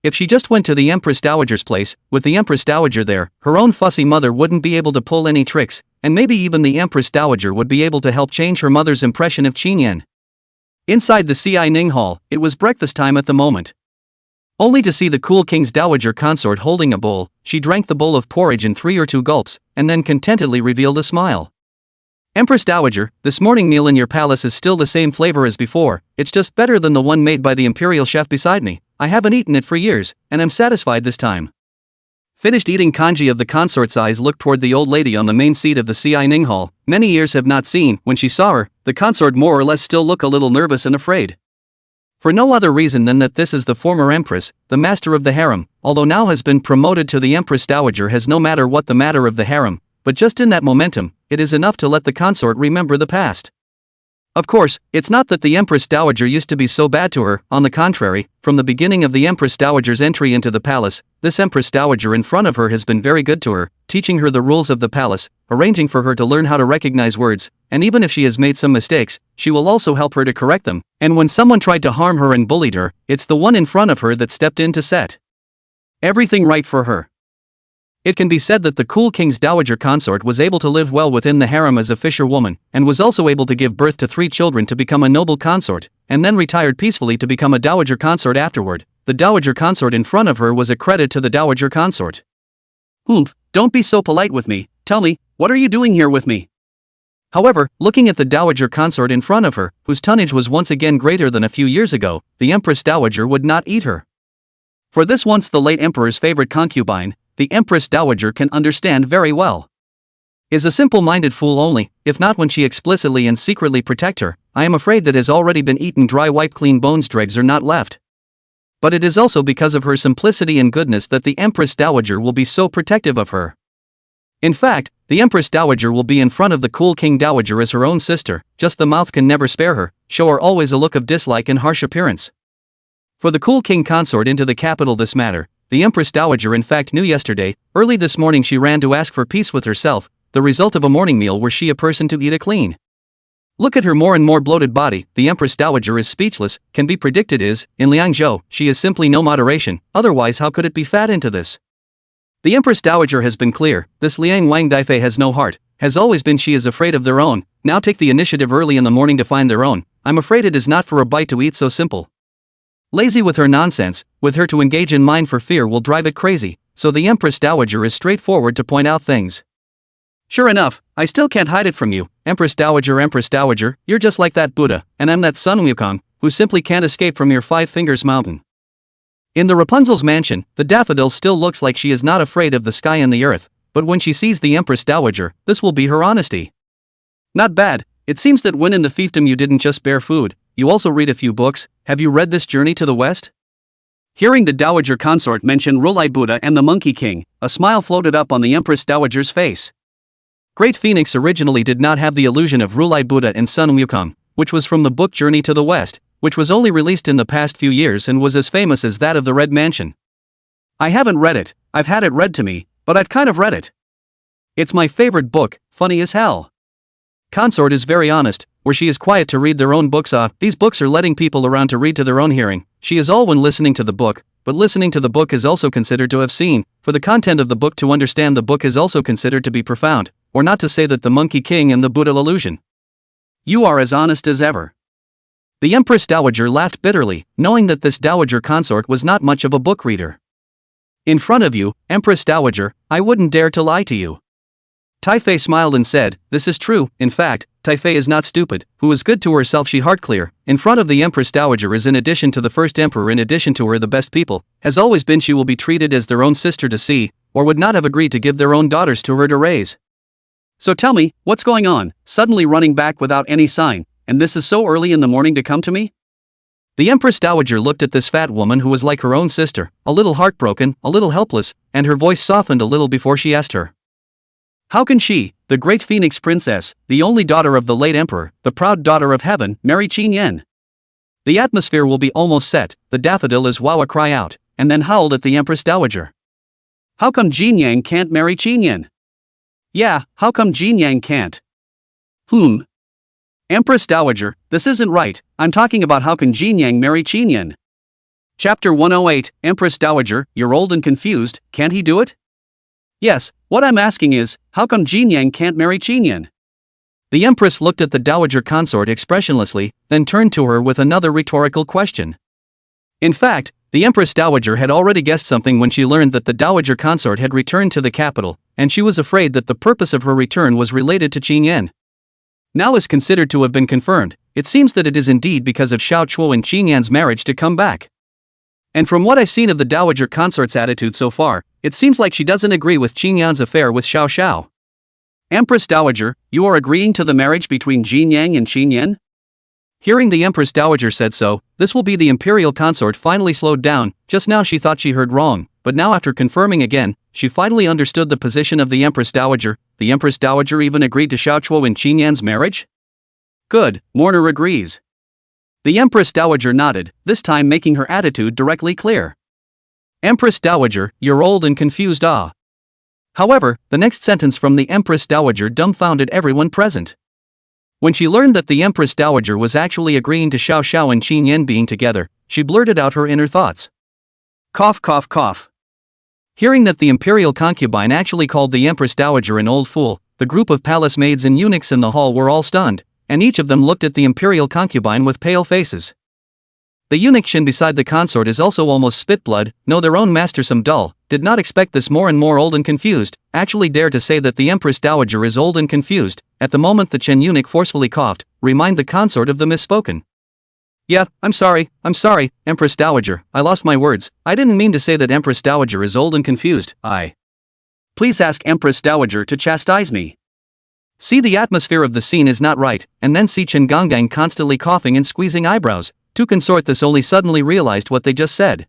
If she just went to the empress dowager's place, with the empress dowager there, her own fussy mother wouldn't be able to pull any tricks, and maybe even the empress dowager would be able to help change her mother's impression of Qin Yan. Inside the Ci Ning Hall, it was breakfast time at the moment. Only to see the cool king's dowager consort holding a bowl, she drank the bowl of porridge in 3 or 2 gulps, and then contentedly revealed a smile. Empress Dowager, this morning meal in your palace is still the same flavor as before, it's just better than the one made by the imperial chef beside me. I haven't eaten it for years, and I'm satisfied this time. Finished eating, kanji of the consort's eyes looked toward the old lady on the main seat of the Ci Ning Hall. Many years have not seen. When she saw her, the consort more or less still looked a little nervous and afraid. For no other reason than that this is the former empress, the master of the harem, although now has been promoted to the empress dowager, has no matter what the matter of the harem, but just in that momentum, it is enough to let the consort remember the past. Of course, it's not that the empress dowager used to be so bad to her. On the contrary, from the beginning of the empress dowager's entry into the palace, this empress dowager in front of her has been very good to her, teaching her the rules of the palace, arranging for her to learn how to recognize words, and even if she has made some mistakes, she will also help her to correct them. And when someone tried to harm her and bullied her, it's the one in front of her that stepped in to set everything right for her. It can be said that the cool king's dowager consort was able to live well within the harem as a fisherwoman, and was also able to give birth to 3 children to become a noble consort, and then retired peacefully to become a dowager consort afterward. The dowager consort in front of her was a credit to the dowager consort. Don't be so polite with me, tell me, what are you doing here with me? However, looking at the dowager consort in front of her, whose tonnage was once again greater than a few years ago, the empress dowager would not eat her. For this once the late emperor's favorite concubine, the empress dowager can understand very well. Is a simple-minded fool only, if not when she explicitly and secretly protect her. I am afraid that has already been eaten dry, wipe clean, bones dregs are not left. But it is also because of her simplicity and goodness that the empress dowager will be so protective of her. In fact, the empress dowager will be in front of the cool king dowager as her own sister, just the mouth can never spare her, show her always a look of dislike and harsh appearance. For the cool king consort into the capital this matter, the empress dowager in fact knew yesterday. Early this morning she ran to ask for peace with herself, the result of a morning meal were she a person to eat a clean. Look at her more and more bloated body, the empress dowager is speechless, can be predicted is, in Liangzhou, she is simply no moderation, otherwise how could it be fat into this? The empress dowager has been clear, this Liang Wang Daifei has no heart, has always been she is afraid of their own, now take the initiative early in the morning to find their own, I'm afraid it is not for a bite to eat so simple. Lazy with her nonsense, with her to engage in mind for fear will drive it crazy, so the Empress Dowager is straightforward to point out things. Sure enough, I still can't hide it from you, Empress Dowager, you're just like that Buddha, and I'm that Sun Wukong, who simply can't escape from your 5 fingers mountain. In the Rapunzel's mansion, the daffodil still looks like she is not afraid of the sky and the earth, but when she sees the Empress Dowager, this will be her honesty. Not bad, it seems that when in the fiefdom you didn't just bear food, you also read a few books. Have you read this Journey to the West? Hearing the Dowager Consort mention Rulai Buddha and the Monkey King, a smile floated up on the Empress Dowager's face. Great Phoenix originally did not have the illusion of Rulai Buddha and Sun Wukong, which was from the book Journey to the West, which was only released in the past few years and was as famous as that of the Red Mansion. I haven't read it, I've had it read to me, but I've kind of read it. It's my favorite book, funny as hell. Consort is very honest, where she is quiet to read their own books. These books are letting people around to read to their own hearing. She is all when listening to the book, but listening to the book is also considered to have seen, for the content of the book to understand the book is also considered to be profound, or not to say that the Monkey King and the Buddha illusion. You are as honest as ever. The Empress Dowager laughed bitterly, knowing that this Dowager Consort was not much of a book reader. In front of you, Empress Dowager, I wouldn't dare to lie to you. Taifei smiled and said, this is true. In fact, Taifei is not stupid, who is good to herself. She heart clear, in front of the Empress Dowager is in addition to the first emperor, in addition to her the best people, has always been she will be treated as their own sister to see, or would not have agreed to give their own daughters to her to raise. So tell me, what's going on, suddenly running back without any sign, and this is so early in the morning to come to me? The Empress Dowager looked at this fat woman who was like her own sister, a little heartbroken, a little helpless, and her voice softened a little before she asked her. How can she, the great Phoenix Princess, the only daughter of the late emperor, the proud daughter of heaven, marry Qin Yan? The atmosphere will be almost set, the daffodil is Wawa cry out, and then howled at the Empress Dowager. How come Jin Yang can't marry Qin Yan? Yeah, how come Jin Yang can't? Empress Dowager, this isn't right, I'm talking about how can Jin Yang marry Qin Yan? Chapter 108, Empress Dowager, you're old and confused, can't he do it? Yes, what I'm asking is, how come Jin Yang can't marry Qin Yan? The Empress looked at the Dowager Consort expressionlessly, then turned to her with another rhetorical question. In fact, the Empress Dowager had already guessed something when she learned that the Dowager Consort had returned to the capital, and she was afraid that the purpose of her return was related to Qin Yan. Now is considered to have been confirmed, it seems that it is indeed because of Xiao Chuo and Qin Yan's marriage to come back. And from what I've seen of the Dowager Consort's attitude so far, it seems like she doesn't agree with Qin Yan's affair with Xiao Xiao. Empress Dowager, you are agreeing to the marriage between Jin Yang and Qin Yan? Hearing the Empress Dowager said so, this will be the Imperial Consort finally slowed down. Just now she thought she heard wrong, but now after confirming again, she finally understood the position of the Empress Dowager. The Empress Dowager even agreed to Xiao Chuo and Qin Yan's marriage? Good, Mourner agrees. The Empress Dowager nodded, this time making her attitude directly clear. Empress Dowager, you're old and confused. However, the next sentence from the Empress Dowager dumbfounded everyone present. When she learned that the Empress Dowager was actually agreeing to Xiao Xiao and Qin Yan being together, she blurted out her inner thoughts. Cough cough cough. Hearing that the imperial concubine actually called the Empress Dowager an old fool, the group of palace maids and eunuchs in the hall were all stunned, and each of them looked at the imperial concubine with pale faces. The eunuch Shin beside the consort is also almost spit blood, know their own master some dull, did not expect this more and more old and confused, actually dare to say that the Empress Dowager is old and confused. At the moment the Chen eunuch forcefully coughed, remind the consort of the misspoken. Yeah, I'm sorry, Empress Dowager, I lost my words, I didn't mean to say that Empress Dowager is old and confused, Please ask Empress Dowager to chastise me. See, the atmosphere of the scene is not right, and then see Chen Gonggang constantly coughing and squeezing eyebrows. To consort this only suddenly realized what they just said.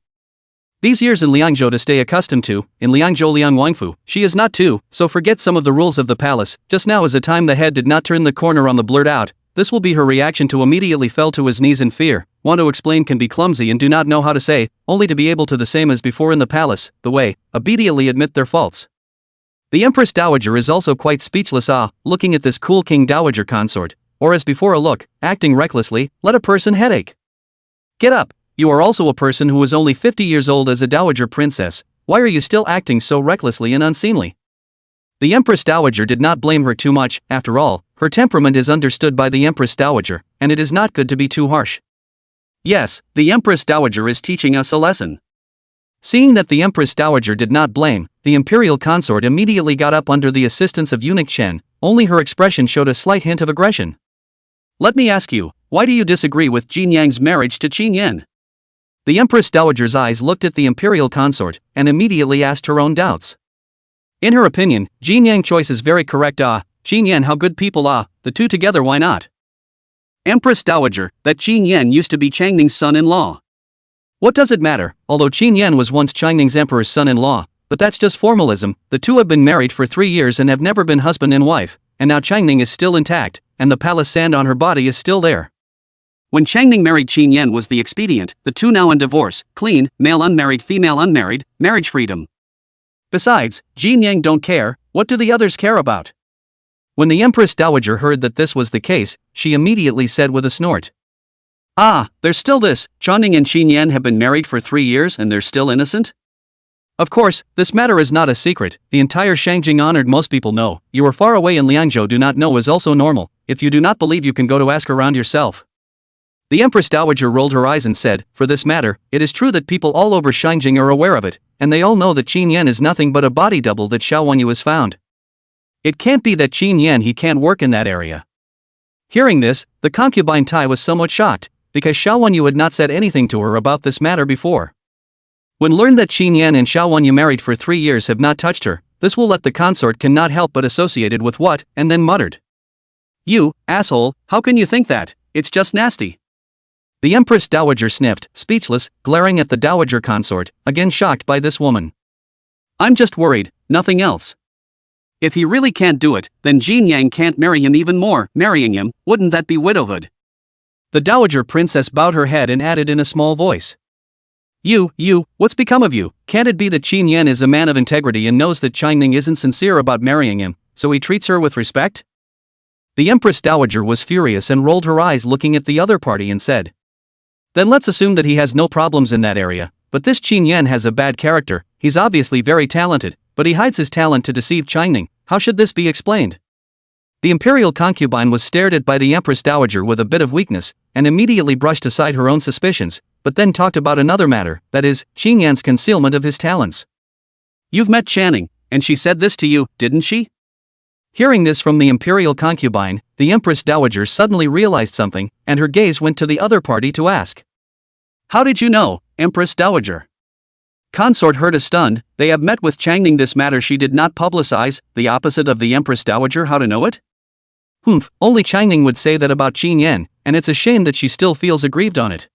These years in Liangzhou to stay accustomed to, in Liangzhou Liang Wangfu, she is not too, so forget some of the rules of the palace. Just now is a time the head did not turn the corner on the blurt out. This will be her reaction to immediately fell to his knees in fear, want to explain can be clumsy and do not know how to say, only to be able to the same as before in the palace, the way, obediently admit their faults. The Empress Dowager is also quite speechless looking at this cool King Dowager consort, or as before a look, acting recklessly, let a person headache. Get up, you are also a person who is only 50 years old as a Dowager Princess, why are you still acting so recklessly and unseemly? The Empress Dowager did not blame her too much, after all, her temperament is understood by the Empress Dowager, and it is not good to be too harsh. Yes, the Empress Dowager is teaching us a lesson. Seeing that the Empress Dowager did not blame, the imperial consort immediately got up under the assistance of eunuch Shen, only her expression showed a slight hint of aggression. Let me ask you, why do you disagree with Jin Yang's marriage to Qin Yan? The Empress Dowager's eyes looked at the imperial consort, and immediately asked her own doubts. In her opinion, Jin Yang's choice is very correct. Qin Yan, how good people are, the two together, why not? Empress Dowager, that Qin Yan used to be Changning's son-in-law. What does it matter, although Qin Yan was once Changning's emperor's son-in-law, but that's just formalism. The two have been married for 3 years and have never been husband and wife, and now Changning is still intact, and the palace sand on her body is still there. When Changning married Qin Yan was the expedient, the two now in divorce, clean, male unmarried, female unmarried, marriage freedom. Besides, Jin Yang don't care, what do the others care about? When the Empress Dowager heard that this was the case, she immediately said with a snort. There's still this, Channing and Qin Yan have been married for 3 years and they're still innocent? Of course, this matter is not a secret, the entire Shangjing honored most people know, you are far away in Liangzhou do not know is also normal, if you do not believe you can go to ask around yourself. The Empress Dowager rolled her eyes and said, for this matter, it is true that people all over Shangjing are aware of it, and they all know that Qin Yan is nothing but a body double that Xiao Wanyu has found. It can't be that Qin Yan he can't work in that area. Hearing this, the concubine Tai was somewhat shocked, because Xiao Wanyu had not said anything to her about this matter before. When learned that Qin Yan and Xiao Wanyu married for 3 years have not touched her, this will let the consort cannot help but associated with what, and then muttered. You, asshole, how can you think that, it's just nasty. The Empress Dowager sniffed, speechless, glaring at the Dowager consort, again shocked by this woman. I'm just worried, nothing else. If he really can't do it, then Jin Yang can't marry him even more, marrying him, wouldn't that be widowhood? The Dowager Princess bowed her head and added in a small voice. You, what's become of you? Can't it be that Qin Yan is a man of integrity and knows that Changning isn't sincere about marrying him, so he treats her with respect? The Empress Dowager was furious and rolled her eyes looking at the other party and said. Then let's assume that he has no problems in that area, but this Qin Yan has a bad character, he's obviously very talented, but he hides his talent to deceive Changning, how should this be explained? The imperial concubine was stared at by the Empress Dowager with a bit of weakness, and immediately brushed aside her own suspicions, but then talked about another matter, that is, Qin Yan's concealment of his talents. You've met Channing, and she said this to you, didn't she? Hearing this from the imperial concubine, the Empress Dowager suddenly realized something, and her gaze went to the other party to ask. How did you know, Empress Dowager? Consort heard stunned, they have met with Changning this matter she did not publicize, the opposite of the Empress Dowager how to know it? Only Changning would say that about Qin Yan, and it's a shame that she still feels aggrieved on it.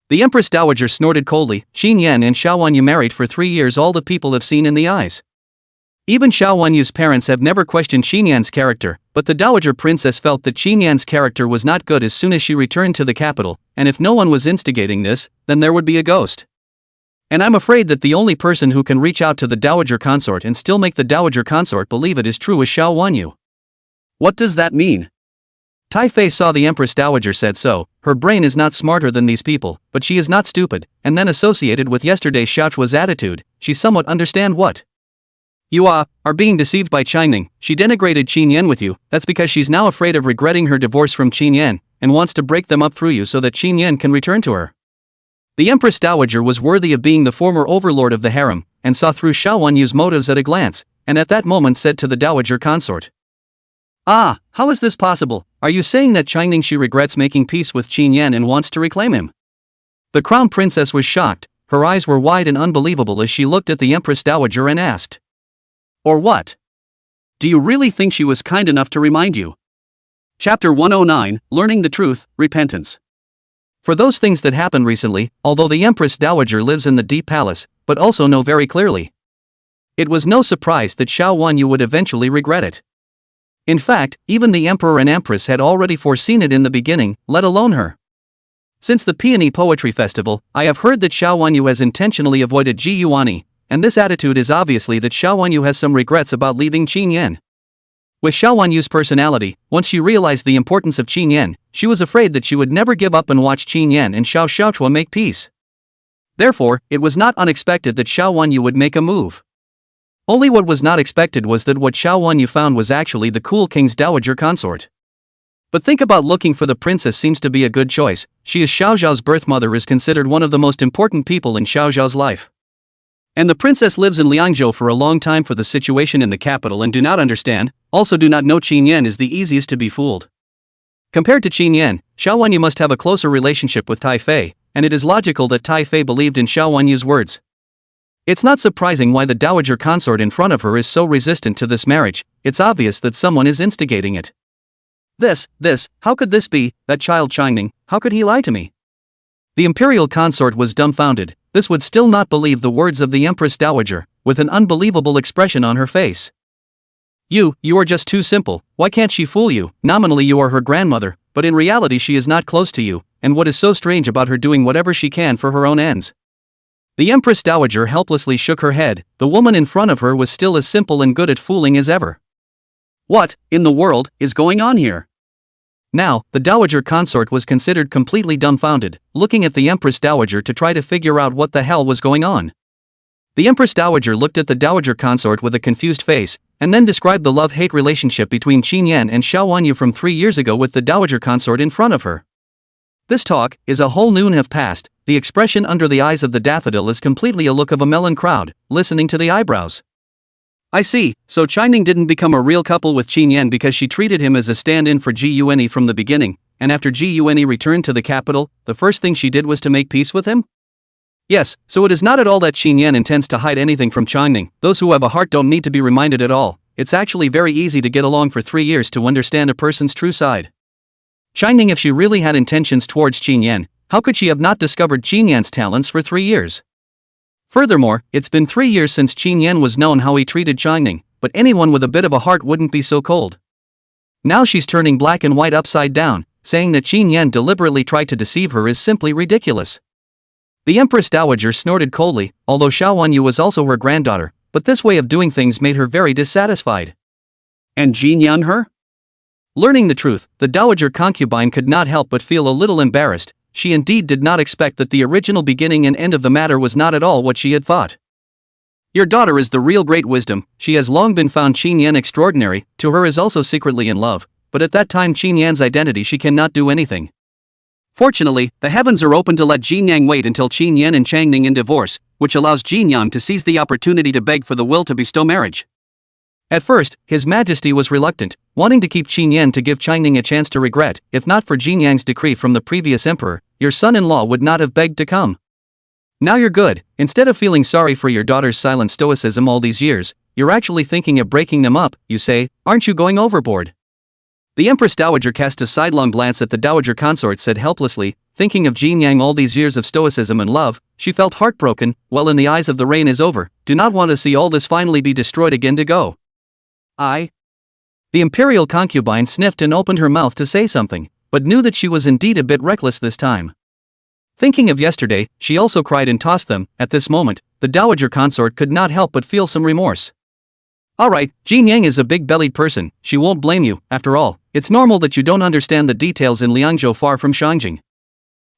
The Empress Dowager snorted coldly, Qin Yan and Xiao Wanyu married for 3 years all the people have seen in the eyes. Even Xiao Wanyu's parents have never questioned Qin Yan's character, but the Dowager Princess felt that Qin Yan's character was not good as soon as she returned to the capital, and if no one was instigating this, then there would be a ghost. And I'm afraid that the only person who can reach out to the Dowager Consort and still make the Dowager Consort believe it is true is Xiao Wanyu. What does that mean? Tai Fei saw the Empress Dowager said so, her brain is not smarter than these people, but she is not stupid, and then associated with yesterday's Xiaochua's attitude, she somewhat understand what. You are being deceived by Changning, she denigrated Qin Yan with you, that's because she's now afraid of regretting her divorce from Qin Yan, and wants to break them up through you so that Qin Yan can return to her. The Empress Dowager was worthy of being the former overlord of the harem, and saw through Xiao Wanyu's motives at a glance, and at that moment said to the Dowager Consort. How is this possible, are you saying that Changning she regrets making peace with Qin Yan and wants to reclaim him? The Crown Princess was shocked, her eyes were wide and unbelievable as she looked at the Empress Dowager and asked. Or what? Do you really think she was kind enough to remind you? Chapter 109, Learning the Truth, Repentance. For those things that happened recently, although the Empress Dowager lives in the Deep Palace, but also know very clearly. It was no surprise that Xiao Wanyu would eventually regret it. In fact, even the Emperor and Empress had already foreseen it in the beginning, let alone her. Since the Peony Poetry Festival, I have heard that Xiao Wanyu has intentionally avoided Ji Yuani, and this attitude is obviously that Xiao Wanyu has some regrets about leaving Qin Yan. With Xiao Wanyu's personality, once she realized the importance of Qin Yan, she was afraid that she would never give up and watch Qin Yan and Xiao Xiaochua make peace. Therefore, it was not unexpected that Xiao Wanyu would make a move. Only what was not expected was that what Xiao Wanyu found was actually the cool king's Dowager Consort. But think about looking for the princess seems to be a good choice. She is Xiao Zhao's birth mother, is considered one of the most important people in Xiao Zhao's life. And the princess lives in Liangzhou for a long time for the situation in the capital and do not understand, also do not know Qin Yan is the easiest to be fooled. Compared to Qin Yan, Xiao Wanyu must have a closer relationship with Tai Fei, and it is logical that Tai Fei believed in Xiao Wanyu's words. It's not surprising why the dowager consort in front of her is so resistant to this marriage. It's obvious that someone is instigating it. This, how could this be? That child Changning, how could he lie to me? The imperial consort was dumbfounded. This would still not believe the words of the Empress Dowager, with an unbelievable expression on her face. You are just too simple. Why can't she fool you? Nominally you are her grandmother, but in reality she is not close to you, and what is so strange about her doing whatever she can for her own ends? The Empress Dowager helplessly shook her head. The woman in front of her was still as simple and good at fooling as ever. What, in the world, is going on here? Now, the dowager consort was considered completely dumbfounded, looking at the Empress Dowager to try to figure out what the hell was going on. The Empress Dowager looked at the dowager consort with a confused face, and then described the love-hate relationship between Qin Yan and Xiao Wanyu from 3 years ago with the dowager consort in front of her. This talk is a whole noon have passed. The expression under the eyes of the daffodil is completely a look of a melon crowd, listening to the eyebrows. I see, so Changning didn't become a real couple with Qin Yan because she treated him as a stand-in for Gune from the beginning, and after Gune returned to the capital, the first thing she did was to make peace with him? Yes, so it is not at all that Qin Yan intends to hide anything from Changning. Those who have a heart don't need to be reminded at all. It's actually very easy to get along for 3 years to understand a person's true side. Changning, if she really had intentions towards Qin Yan, how could she have not discovered Qin Yan's talents for 3 years? Furthermore, it's been 3 years since Qin Yan was known how he treated Changning, but anyone with a bit of a heart wouldn't be so cold. Now she's turning black and white upside down, saying that Qin Yan deliberately tried to deceive her is simply ridiculous. The Empress Dowager snorted coldly, although Xiao Wanyu was also her granddaughter, but this way of doing things made her very dissatisfied. And Qin Yan her? Learning the truth, the dowager concubine could not help but feel a little embarrassed. She indeed did not expect that the original beginning and end of the matter was not at all what she had thought. Your daughter is the real great wisdom. She has long been found Qin Yan extraordinary, to her is also secretly in love, but at that time Qin Yan's identity she cannot do anything. Fortunately, the heavens are open to let Qin Yang wait until Qin Yan and Changning in divorce, which allows Qin Yang to seize the opportunity to beg for the will to bestow marriage. At first, His Majesty was reluctant, wanting to keep Qin Yan to give Changning a chance to regret. If not for Qin Yang's decree from the previous emperor, your son-in-law would not have begged to come. Now you're good. Instead of feeling sorry for your daughter's silent stoicism all these years, you're actually thinking of breaking them up, you say. Aren't you going overboard? The Empress Dowager cast a sidelong glance at the dowager consort, said helplessly, thinking of Qin Yang all these years of stoicism and love, she felt heartbroken. Well, in the eyes of the reign is over, do not want to see all this finally be destroyed again to go. The imperial concubine sniffed and opened her mouth to say something, but knew that she was indeed a bit reckless this time. Thinking of yesterday, she also cried and tossed them. At this moment, the dowager consort could not help but feel some remorse. Alright, Qin Yang is a big-bellied person, she won't blame you. After all, it's normal that you don't understand the details in Liangzhou far from Shangjing.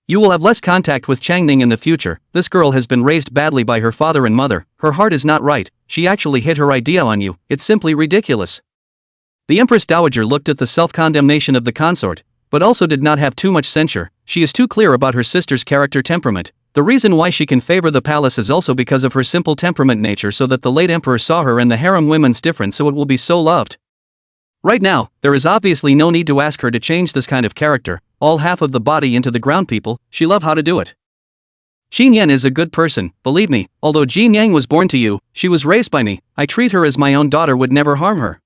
You will have less contact with Changning in the future. This girl has been raised badly by her father and mother, her heart is not right, she actually hit her idea on you, it's simply ridiculous. The Empress Dowager looked at the self-condemnation of the consort, but also did not have too much censure. She is too clear about her sister's character temperament. The reason why she can favor the palace is also because of her simple temperament nature, so that the late emperor saw her and the harem women's different, so it will be so loved. Right now, there is obviously no need to ask her to change this kind of character, all half of the body into the ground people, she love how to do it. Qin Yan is a good person, believe me, although Qin Yang was born to you, she was raised by me, I treat her as my own daughter, would never harm her.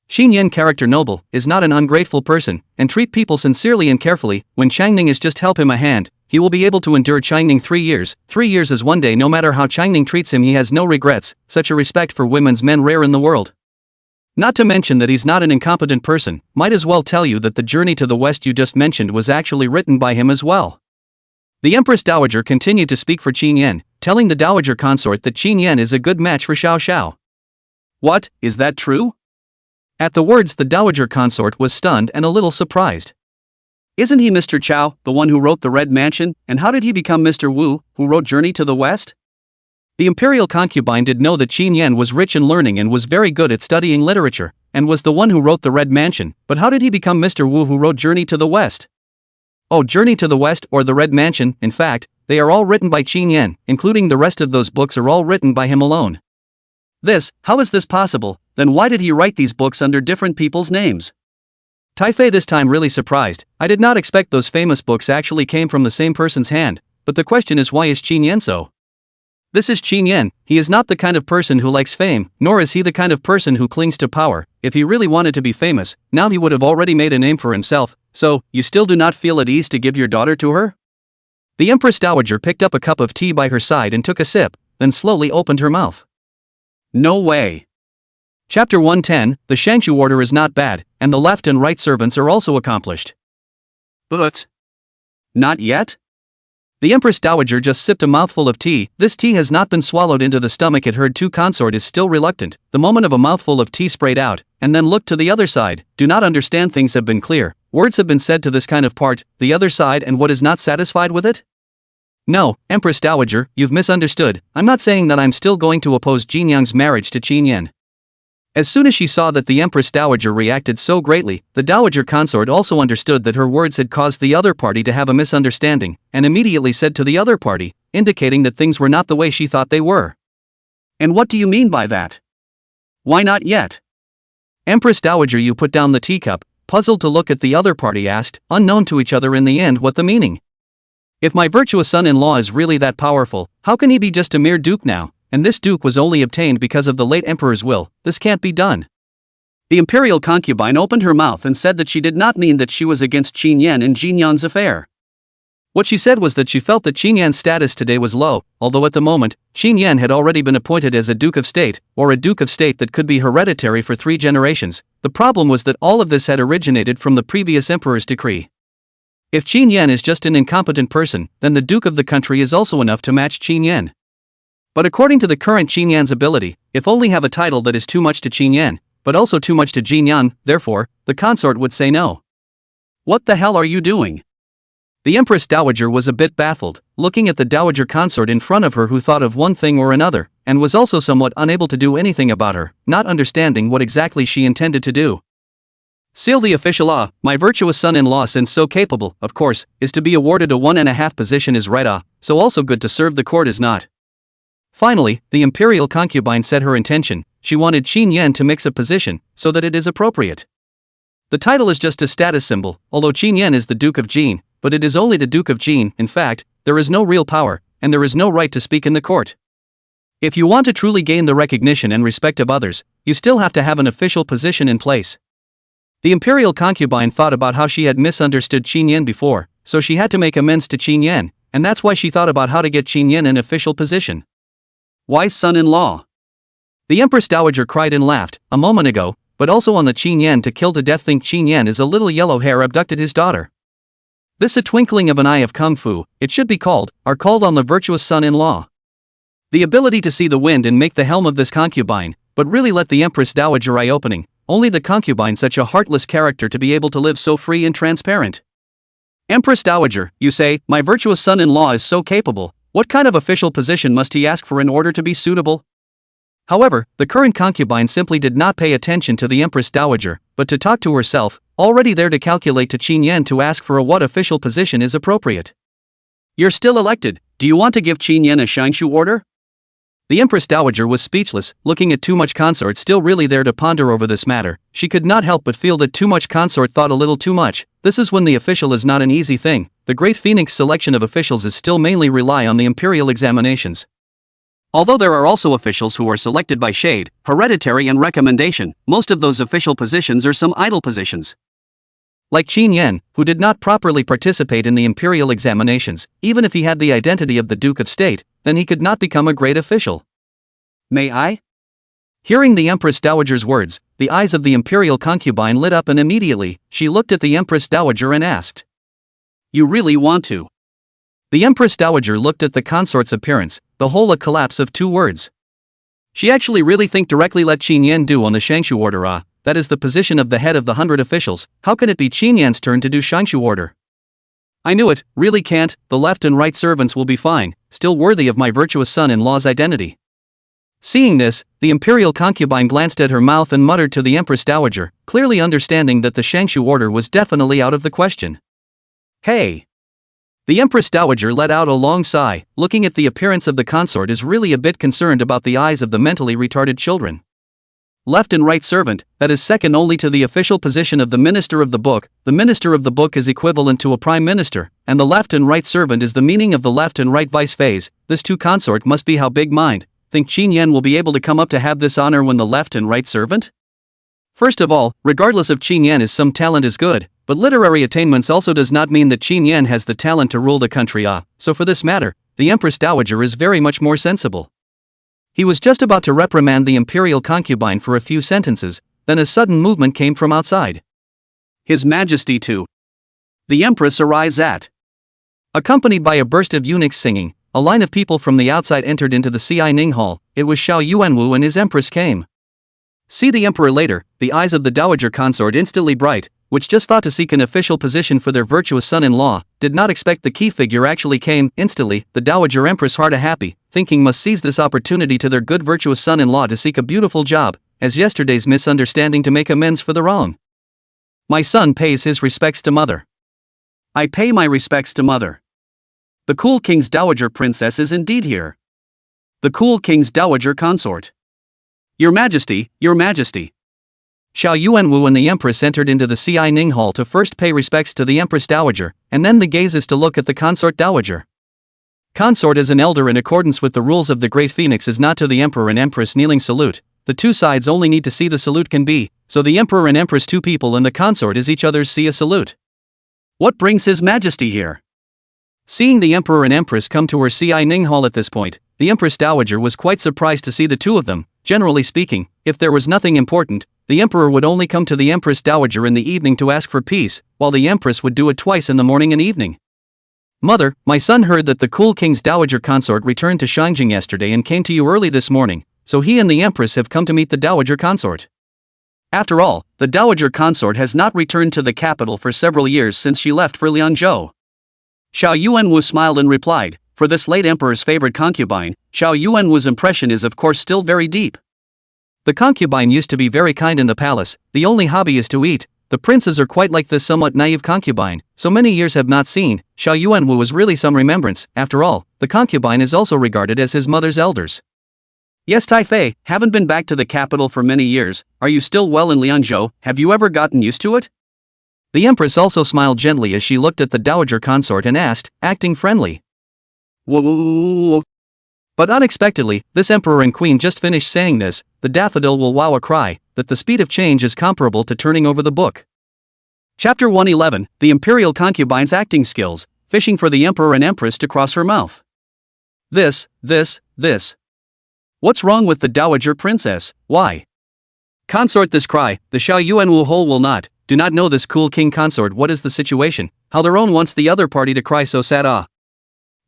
Qin Yan character noble, is not an ungrateful person, and treat people sincerely and carefully. When Changning is just help him a hand, he will be able to endure Changning 3 years. 3 years is one day. No matter how Changning treats him, he has no regrets. Such a respect for women's men rare in the world. Not to mention that he's not an incompetent person. Might as well tell you that the journey to the west you just mentioned was actually written by him as well. The Empress Dowager continued to speak for Qin Yan, telling the dowager consort that Qin Yan is a good match for Xiao Xiao. What, is that true? At the words, the dowager consort was stunned and a little surprised. Isn't he Mr. Chao, the one who wrote The Red Mansion, and how did he become Mr. Wu, who wrote Journey to the West? The imperial concubine did know that Qin Yan was rich in learning and was very good at studying literature, and was the one who wrote The Red Mansion, but how did he become Mr. Wu who wrote Journey to the West? Oh, Journey to the West or The Red Mansion, in fact, they are all written by Qin Yan, including the rest of those books are all written by him alone. How is this possible? Then why did he write these books under different people's names? Taifei this time really surprised. I did not expect those famous books actually came from the same person's hand, but the question is, why is Qin Yan so? This is Qin Yan. He is not the kind of person who likes fame, nor is he the kind of person who clings to power. If he really wanted to be famous, now he would have already made a name for himself. So, you still do not feel at ease to give your daughter to her? The Empress Dowager picked up a cup of tea by her side and took a sip, then slowly opened her mouth. No way. Chapter 110, the Shangshu order is not bad, and the left and right servants are also accomplished. But not yet? The Empress Dowager just sipped a mouthful of tea. This tea has not been swallowed into the stomach. It heard consort is still reluctant. The moment of a mouthful of tea sprayed out, and then looked to the other side. Do not understand, things have been clear. Words have been said to this kind of part, the other side, and what is not satisfied with it? No, Empress Dowager, you've misunderstood. I'm not saying that I'm still going to oppose Jin Yang's marriage to Qin Yan. As soon as she saw that the Empress Dowager reacted so greatly, the Dowager consort also understood that her words had caused the other party to have a misunderstanding, and immediately said to the other party, indicating that things were not the way she thought they were. And what do you mean by that? Why not yet? Empress Dowager, you put down the teacup, puzzled to look at the other party, asked, unknown to each other in the end, what the meaning? If my virtuous son-in-law is really that powerful, how can he be just a mere duke now? And this duke was only obtained because of the late emperor's will. This can't be done. The imperial concubine opened her mouth and said that she did not mean that she was against Qin Yan and Jin Yan's affair. What she said was that she felt that Qin Yan's status today was low, although at the moment, Qin Yan had already been appointed as a duke of state, or a duke of state that could be hereditary for 3 generations. The problem was that all of this had originated from the previous emperor's decree. If Qin Yan is just an incompetent person, then the duke of the country is also enough to match Qin Yan. But according to the current Qin Yan's ability, if only have a title that is too much to Qin Yan, but also too much to Jin Yan, therefore, the consort would say no. What the hell are you doing? The Empress Dowager was a bit baffled, looking at the Dowager consort in front of her who thought of one thing or another, and was also somewhat unable to do anything about her, not understanding what exactly she intended to do. Seal the official. My virtuous son-in-law, since so capable, of course, is to be awarded a 1.5 position is right. So also good to serve the court is not. Finally, the imperial concubine said her intention. She wanted Qin Yan to mix a position, so that it is appropriate. The title is just a status symbol, although Qin Yan is the Duke of Jin, but it is only the Duke of Jin. In fact, there is no real power, and there is no right to speak in the court. If you want to truly gain the recognition and respect of others, you still have to have an official position in place. The imperial concubine thought about how she had misunderstood Qin Yan before, so she had to make amends to Qin Yan, and that's why she thought about how to get Qin Yan an official position. Why son-in-law? The Empress Dowager cried and laughed, a moment ago, but also on the Qin Yan to kill to death. Think Qin Yan is a little yellow hair abducted his daughter. This a twinkling of an eye of kung fu, it should be called, are called on the virtuous son-in-law. The ability to see the wind and make the helm of this concubine, but really let the Empress Dowager eye opening, only the concubine such a heartless character to be able to live so free and transparent. Empress Dowager, you say, my virtuous son-in-law is so capable. What kind of official position must he ask for in order to be suitable? However, the current concubine simply did not pay attention to the Empress Dowager, but to talk to herself, already there to calculate to Qin Yan to ask for what official position is appropriate. You're still elected, do you want to give Qin Yan a Shangshu order? The Empress Dowager was speechless, looking at too much consort still really there to ponder over this matter. She could not help but feel that too much consort thought a little too much. This is when the official is not an easy thing. The Great Phoenix selection of officials is still mainly rely on the imperial examinations. Although there are also officials who are selected by shade, hereditary and recommendation, most of those official positions are some idle positions. Like Qin Yan, who did not properly participate in the imperial examinations, even if he had the identity of the Duke of State, then he could not become a great official. May I? Hearing the Empress Dowager's words, the eyes of the imperial concubine lit up and immediately, she looked at the Empress Dowager and asked. You really want to? The Empress Dowager looked at the consort's appearance, the whole a collapse of 2 words. She actually really think directly let Qin Yan do on the Shangshu order. That is the position of the head of the 100 officials. How can it be Qin Yan's turn to do Shangshu order? I knew it, really can't. The left and right servants will be fine, still worthy of my virtuous son-in-law's identity. Seeing this, the imperial concubine glanced at her mouth and muttered to the Empress Dowager, clearly understanding that the Shangshu order was definitely out of the question. Hey! The Empress Dowager let out a long sigh, looking at the appearance of the consort is really a bit concerned about the eyes of the mentally retarded children. Left and right servant, that is second only to the official position of the minister of the book. The minister of the book is equivalent to a prime minister, and the left and right servant is the meaning of the left and right vice phase. This two consort must be how big mind. Think Qin Yan will be able to come up to have this honor when the left and right servant? First of all, regardless of Qin Yan is some talent is good, but literary attainments also does not mean that Qin Yan has the talent to rule the country. So for this matter, the Empress Dowager is very much more sensible. He was just about to reprimand the imperial concubine for a few sentences, then a sudden movement came from outside. His Majesty too. The Empress arrives at. Accompanied by a burst of eunuchs singing, a line of people from the outside entered into the Ci Ning Hall. It was Xiao Yuanwu and his Empress came. See the Emperor later. The eyes of the Dowager consort instantly bright, which just thought to seek an official position for their virtuous son-in-law, did not expect the key figure actually came. Instantly, the Dowager Empress heart happy, thinking must seize this opportunity to their good virtuous son-in-law to seek a beautiful job, as yesterday's misunderstanding to make amends for the wrong. My son pays his respects to mother. I pay my respects to mother. The cool king's dowager princess is indeed here. The cool king's dowager consort. Your Majesty, Your Majesty. Xiao Yuanwu and the Empress entered into the Ci Ning Hall to first pay respects to the Empress Dowager, and then the gazes to look at the consort Dowager. Consort as an elder in accordance with the rules of the Great Phoenix is not to the Emperor and Empress kneeling salute. The two sides only need to see the salute can be, so the Emperor and Empress two people and the consort is each other's see a salute. What brings His Majesty here? Seeing the Emperor and Empress come to her Ci Ning Hall at this point, the Empress Dowager was quite surprised to see the two of them. Generally speaking, if there was nothing important, the Emperor would only come to the Empress Dowager in the evening to ask for peace, while the Empress would do it twice in the morning and evening. Mother, my son heard that the cool king's Dowager consort returned to Shangjing yesterday and came to you early this morning, so he and the Empress have come to meet the Dowager consort. After all, the Dowager consort has not returned to the capital for several years since she left for Lianzhou. Xiao Yuanwu smiled and replied, for this late emperor's favorite concubine, Xiao Yuanwu's impression is of course still very deep. The concubine used to be very kind in the palace, the only hobby is to eat. The princes are quite like this somewhat naive concubine, so many years have not seen. Xiao Yuanwu was really some remembrance. After all, the concubine is also regarded as his mother's elders. Yes, Taifei, haven't been back to the capital for many years. Are you still well in Lianzhou? Have you ever gotten used to it? The Empress also smiled gently as she looked at the Dowager consort and asked, acting friendly. Whoa. But unexpectedly, this Emperor and Queen just finished saying this, the daffodil will wow a cry, that the speed of change is comparable to turning over the book. Chapter 111, The Imperial Concubine's Acting Skills, Fishing for the Emperor and Empress to Cross Her Mouth. This. What's wrong with the Dowager Princess? Why? Consort this cry, the Xiao Yuanwu hole will not, do not know this cool king consort what is the situation, how their own wants the other party to cry so sad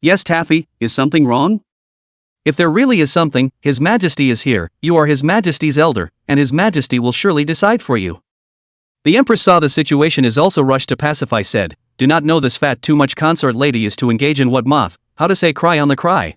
Yes Taffy, is something wrong? If there really is something, His Majesty is here, you are His Majesty's elder, and His Majesty will surely decide for you. The Empress saw the situation is also rushed to pacify said, do not know this fat too much consort lady is to engage in what moth, how to say cry on the cry.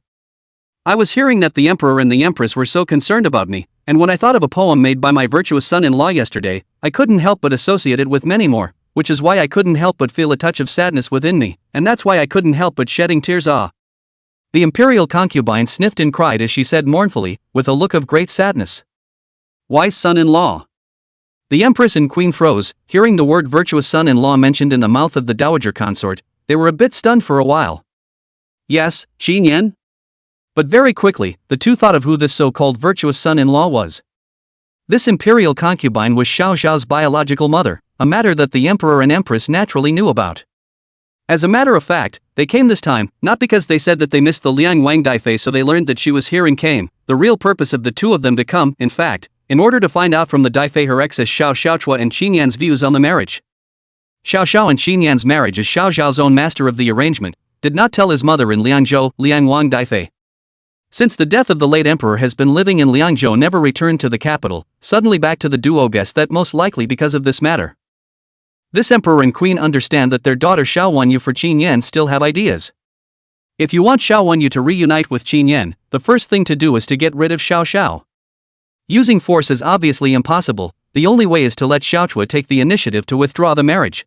I was hearing that the Emperor and the Empress were so concerned about me, and when I thought of a poem made by my virtuous son-in-law yesterday, I couldn't help but associate it with many more, which is why I couldn't help but feel a touch of sadness within me, and that's why I couldn't help but shedding tears The imperial concubine sniffed and cried as she said mournfully, with a look of great sadness. Why son-in-law? The Empress and Queen froze, hearing the word virtuous son-in-law mentioned in the mouth of the Dowager consort. They were a bit stunned for a while. Yes, Qin Yan? But very quickly, the two thought of who this so-called virtuous son-in-law was. This imperial concubine was Xiao Xiao's biological mother, a matter that the Emperor and Empress naturally knew about. As a matter of fact, they came this time, not because they said that they missed the Liang Wang Daifei so they learned that she was here and came, the real purpose of the two of them to come, in fact, in order to find out from the Daifei her exes Xiao Xiaochua and Qin Yan's views on the marriage. Xiao Xiao and Qin Yan's marriage as Xiao Xiao's own master of the arrangement, did not tell his mother in Liangzhou, Liang Wang Daifei. Since the death of the late emperor has been living in Liangzhou never returned to the capital, suddenly back to the duo guessed that most likely because of this matter. This emperor and queen understand that their daughter Xiao Wanyu for Qin Yan still have ideas. If you want Xiao Wenyu to reunite with Qin Yan, the first thing to do is to get rid of Xiao Xiao. Using force is obviously impossible, the only way is to let Xiao Chua take the initiative to withdraw the marriage.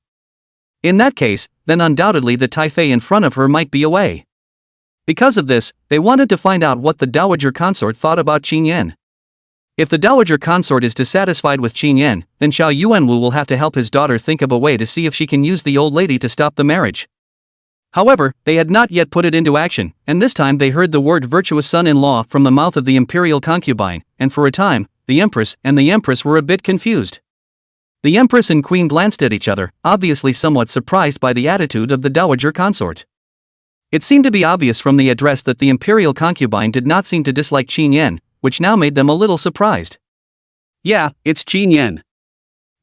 In that case, then undoubtedly the Taifei in front of her might be away. Because of this, they wanted to find out what the dowager consort thought about Qin Yan. If the dowager consort is dissatisfied with Qin Yan, then Xiao Yuanwu will have to help his daughter think of a way to see if she can use the old lady to stop the marriage. However, they had not yet put it into action, and this time they heard the word virtuous son-in-law from the mouth of the imperial concubine, and for a time, the empress and the empress were a bit confused. The empress and queen glanced at each other, obviously somewhat surprised by the attitude of the dowager consort. It seemed to be obvious from the address that the imperial concubine did not seem to dislike Qin Yan, which now made them a little surprised. Yeah, it's Qin Yan.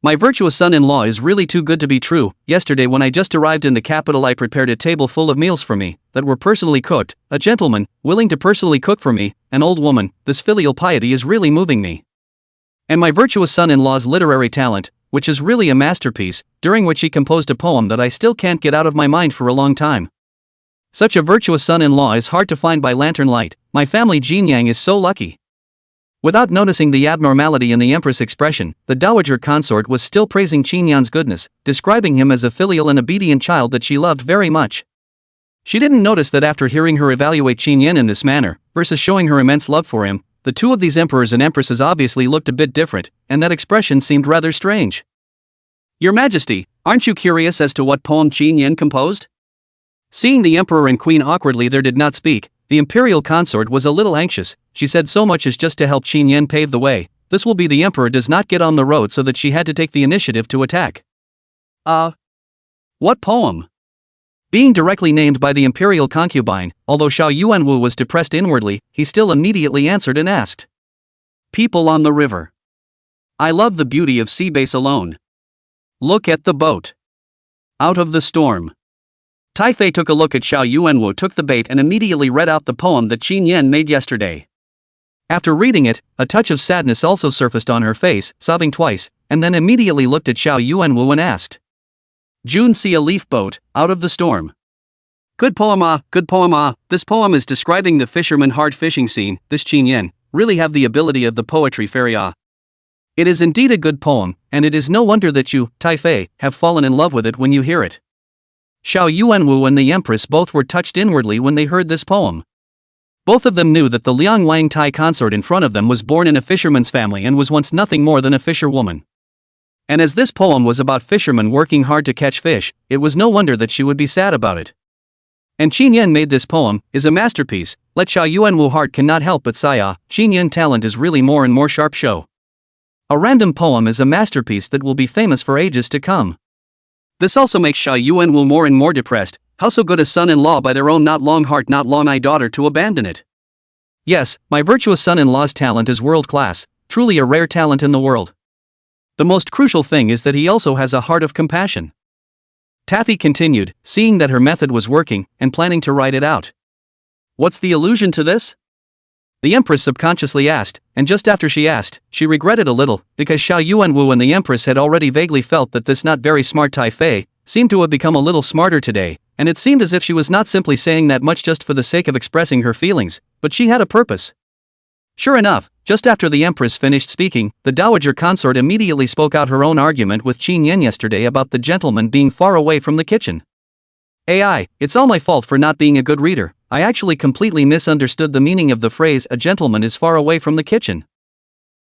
My virtuous son-in-law is really too good to be true. Yesterday when I just arrived in the capital I prepared a table full of meals for me, that were personally cooked, a gentleman, willing to personally cook for me, an old woman. This filial piety is really moving me. And my virtuous son-in-law's literary talent, which is really a masterpiece, during which he composed a poem that I still can't get out of my mind for a long time. Such a virtuous son-in-law is hard to find by lantern light. My family Jin Yang is so lucky. Without noticing the abnormality in the empress' expression, the dowager consort was still praising Qin Yan's goodness, describing him as a filial and obedient child that she loved very much. She didn't notice that after hearing her evaluate Qin Yan in this manner, versus showing her immense love for him, the two of these emperors and empresses obviously looked a bit different, and that expression seemed rather strange. Your Majesty, aren't you curious as to what poem Qin Yan composed? Seeing the emperor and queen awkwardly there did not speak, the imperial consort was a little anxious. She said so much as just to help Qin Yan pave the way. This will be the emperor does not get on the road, so that she had to take the initiative to attack. What poem? Being directly named by the imperial concubine, although Xiao Yuanwu was depressed inwardly, he still immediately answered and asked. People on the river. I love the beauty of sea base alone. Look at the boat. Out of the storm. Taifei took a look at Xiao Yuanwu, took the bait and immediately read out the poem that Qin Yan made yesterday. After reading it, a touch of sadness also surfaced on her face, sobbing twice, and then immediately looked at Xiao Yuanwu and asked. June see a leaf boat, out of the storm. Good poem good poem This poem is describing the fisherman hard fishing scene. This Qin Yan really have the ability of the poetry fairy It is indeed a good poem, and it is no wonder that you, Taifei, have fallen in love with it when you hear it. Xiao Yuanwu and the empress both were touched inwardly when they heard this poem. Both of them knew that the Liang Wang Tai consort in front of them was born in a fisherman's family and was once nothing more than a fisherwoman. And as this poem was about fishermen working hard to catch fish, it was no wonder that she would be sad about it. And Qin Yan made this poem, is a masterpiece. Let Xiao Yuanwu heart cannot help but sigh. Qin Yan talent is really more and more sharp show. A random poem is a masterpiece that will be famous for ages to come. This also makes Xiao Yuanwu more and more depressed. How so good a son-in-law by their own not long heart not long eye daughter to abandon it? Yes, my virtuous son-in-law's talent is world-class, truly a rare talent in the world. The most crucial thing is that he also has a heart of compassion. Taffy continued, seeing that her method was working, and planning to write it out. What's the allusion to this? The empress subconsciously asked, and just after she asked, she regretted a little, because Xiao Yuanwu and the empress had already vaguely felt that this not very smart Taifei seemed to have become a little smarter today, and it seemed as if she was not simply saying that much just for the sake of expressing her feelings, but she had a purpose. Sure enough, just after the empress finished speaking, the dowager consort immediately spoke out her own argument with Qin Yan yesterday about the gentleman being far away from the kitchen. It's all my fault for not being a good reader. I actually completely misunderstood the meaning of the phrase a gentleman is far away from the kitchen.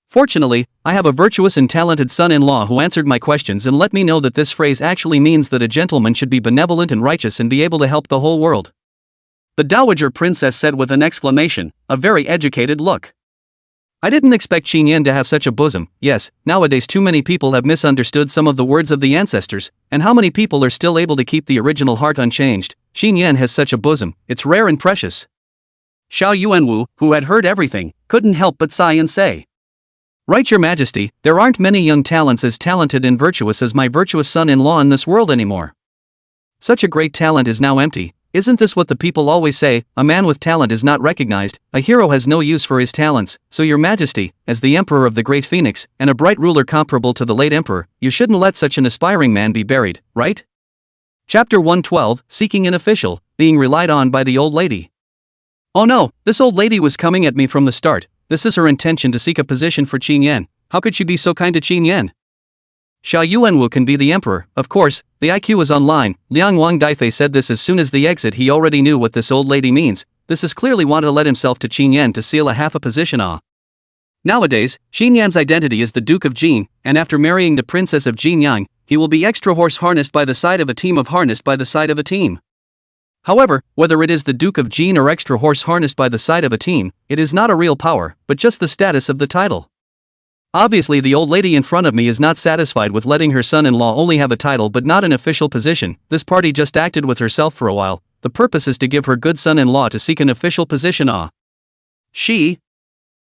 Fortunately, I have a virtuous and talented son-in-law who answered my questions and let me know that this phrase actually means that a gentleman should be benevolent and righteous and be able to help the whole world. The dowager princess said with an exclamation, a very educated look. I didn't expect Qin Yan to have such a bosom. Yes, nowadays too many people have misunderstood some of the words of the ancestors, and how many people are still able to keep the original heart unchanged. Qin Yan has such a bosom, it's rare and precious. Xiao Yuanwu, who had heard everything, couldn't help but sigh and say. Right, Your Majesty, there aren't many young talents as talented and virtuous as my virtuous son-in-law in this world anymore. Such a great talent is now empty. Isn't this what the people always say? A man with talent is not recognized, a hero has no use for his talents, so Your Majesty, as the Emperor of the Great Phoenix, and a bright ruler comparable to the late Emperor, you shouldn't let such an aspiring man be buried, right? Chapter 112, Seeking an Official. being relied on by the old lady. Oh no, this old lady was coming at me from the start. This is her intention to seek a position for Qin Yan. How could she be so kind to Qin Yan? Xiao Yuanwu can be the emperor, of course. The IQ is online. Liang Wang Daifei said this as soon as the exit. He already knew what this old lady means. This is clearly want to let himself to Qin Yan to seal a half a position. Nowadays, Qin Yan's identity is the Duke of Jin, and after marrying the Princess of Jinyang, he will be extra horse harnessed by the side of a team of harnessed by the side of a team. However, whether it is the Duke of Jin or extra horse harnessed by the side of a team, it is not a real power, but just the status of the title. Obviously the old lady in front of me is not satisfied with letting her son-in-law only have a title but not an official position. This party just acted with herself for a while. The purpose is to give her good son-in-law to seek an official position.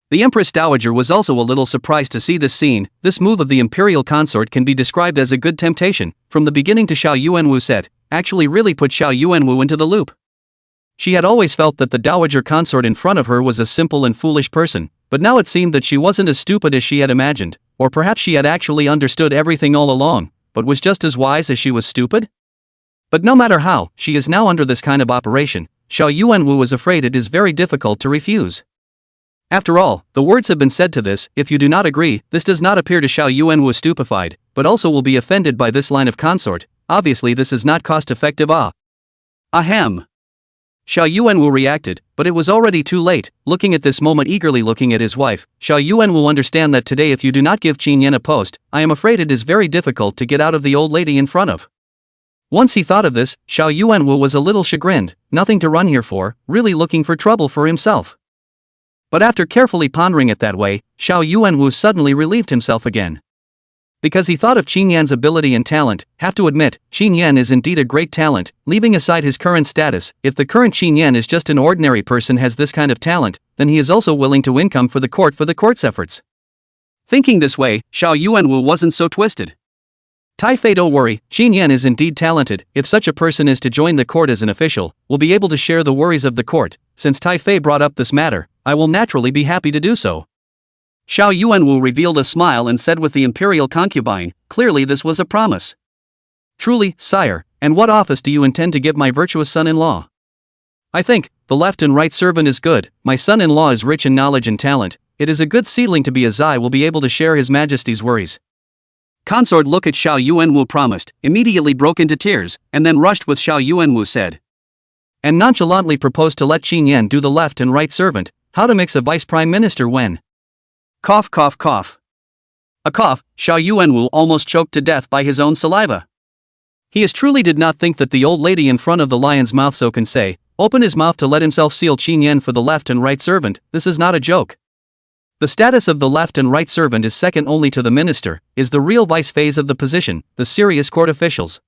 The Empress Dowager was also a little surprised to see this scene. This move of the imperial consort can be described as a good temptation. From the beginning to Xiao Yuanwu set, actually really put Xiao Yuanwu into the loop. She had always felt that the dowager consort in front of her was a simple and foolish person, but now it seemed that she wasn't as stupid as she had imagined, or perhaps she had actually understood everything all along, but was just as wise as she was stupid? But no matter how, she is now under this kind of operation. Xiao Yuanwu was afraid it is very difficult to refuse. After all, the words have been said to this. If you do not agree, this does not appear to Xiao Yuanwu stupefied, but also will be offended by this line of consort. Obviously this is not cost-effective. Ahem. Xiao Yuanwu reacted, but it was already too late. Looking at this moment, eagerly looking at his wife, Xiao Yuanwu understand that today if you do not give Qin Yan a post, I am afraid it is very difficult to get out of the old lady in front of. Once he thought of this, Xiao Yuanwu was a little chagrined. Nothing to run here for, really looking for trouble for himself. But after carefully pondering it that way, Xiao Yuanwu suddenly relieved himself again. Because he thought of Qin Yan's ability and talent. Have to admit, Qin Yan is indeed a great talent. Leaving aside his current status, if the current Qin Yan is just an ordinary person has this kind of talent, then he is also willing to income for the court's efforts. Thinking this way, Xiao Yuanwu wasn't so twisted. Taifei, don't worry, Qin Yan is indeed talented. If such a person is to join the court as an official, will be able to share the worries of the court. Since Taifei brought up this matter, I will naturally be happy to do so. Xiao Yuanwu revealed a smile and said with the imperial concubine, clearly this was a promise. Truly, sire, and what office do you intend to give my virtuous son-in-law? I think, the left and right servant is good. My son-in-law is rich in knowledge and talent. It is a good seedling to be, as I will be able to share his majesty's worries. Consort look at Xiao Yuanwu promised, immediately broke into tears, and then rushed with Xiao Yuanwu said. And nonchalantly proposed to let Qin Yan do the left and right servant. How to mix a vice prime minister when? Cough cough cough. A cough, Xiao Yuanwu almost choked to death by his own saliva. He truly did not think that the old lady in front of the lion's mouth so can say, open his mouth to let himself seal Qin Yan for the left and right servant. This is not a joke. The status of the left and right servant is second only to the minister, is the real vice phase of the position, the serious court officials.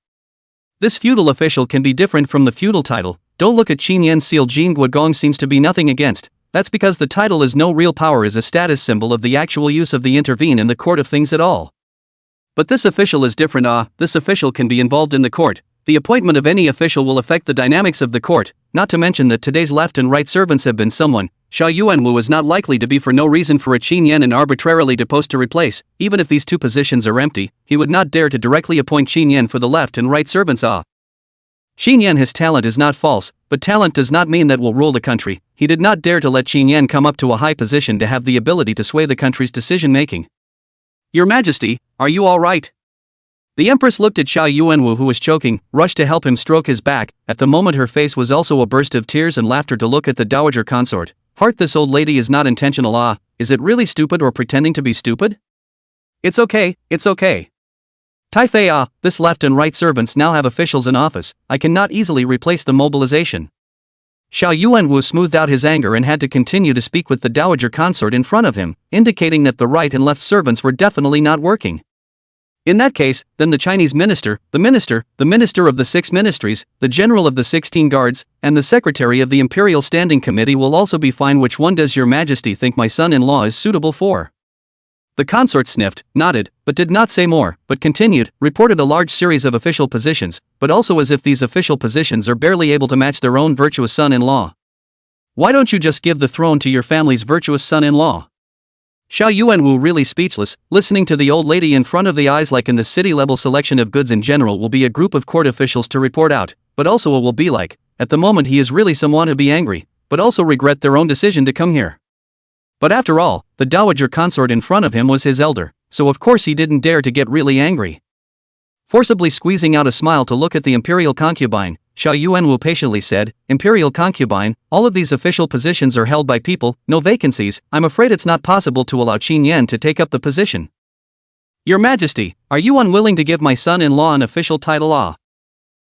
This feudal official can be different from the feudal title. Don't look at Qin Yan's seal. Jin Guodong seems to be nothing against. That's because the title is no real power, is a status symbol of the actual use of the intervene in the court of things at all. But this official is different. This official can be involved in the court. The appointment of any official will affect the dynamics of the court, not to mention that today's left and right servants have been someone. Xiao Yuanwu is not likely to be for no reason for a Qin Yan and arbitrarily deposed to replace. Even if these two positions are empty, he would not dare to directly appoint Qin Yan for the left and right servants. Qin Yan, his talent is not false, but talent does not mean that will rule the country. He did not dare to let Qin Yan come up to a high position to have the ability to sway the country's decision-making. Your Majesty, are you all right? The Empress looked at Xiao Yuanwu, who was choking, rushed to help him stroke his back. At the moment her face was also a burst of tears and laughter to look at the dowager consort. Heart, this old lady is not intentional. Is it really stupid or pretending to be stupid? It's okay, it's okay. Taifei, this left and right servants now have officials in office. I cannot easily replace the mobilization. Xiao Yuanwu smoothed out his anger and had to continue to speak with the dowager consort in front of him, indicating that the right and left servants were definitely not working. In that case, then the Chinese minister, the minister of the 6 ministries, the general of the 16 guards, and the secretary of the Imperial Standing Committee will also be fine. Which one does your Majesty think my son-in-law is suitable for? The consort sniffed, nodded, but did not say more, but continued, reported a large series of official positions, but also as if these official positions are barely able to match their own virtuous son-in-law. Why don't you just give the throne to your family's virtuous son-in-law? Xiao Yuanwu really speechless, listening to the old lady in front of the eyes. Like in the city level selection of goods in general will be a group of court officials to report out, but also it will be like, at the moment he is really someone to be angry, but also regret their own decision to come here. But after all, the dowager consort in front of him was his elder, so of course he didn't dare to get really angry. Forcibly squeezing out a smile to look at the imperial concubine, Xiao Yuanwu patiently said, "Imperial concubine, all of these official positions are held by people, no vacancies. I'm afraid it's not possible to allow Qin Yan to take up the position." "Your Majesty, are you unwilling to give my son-in-law an official title?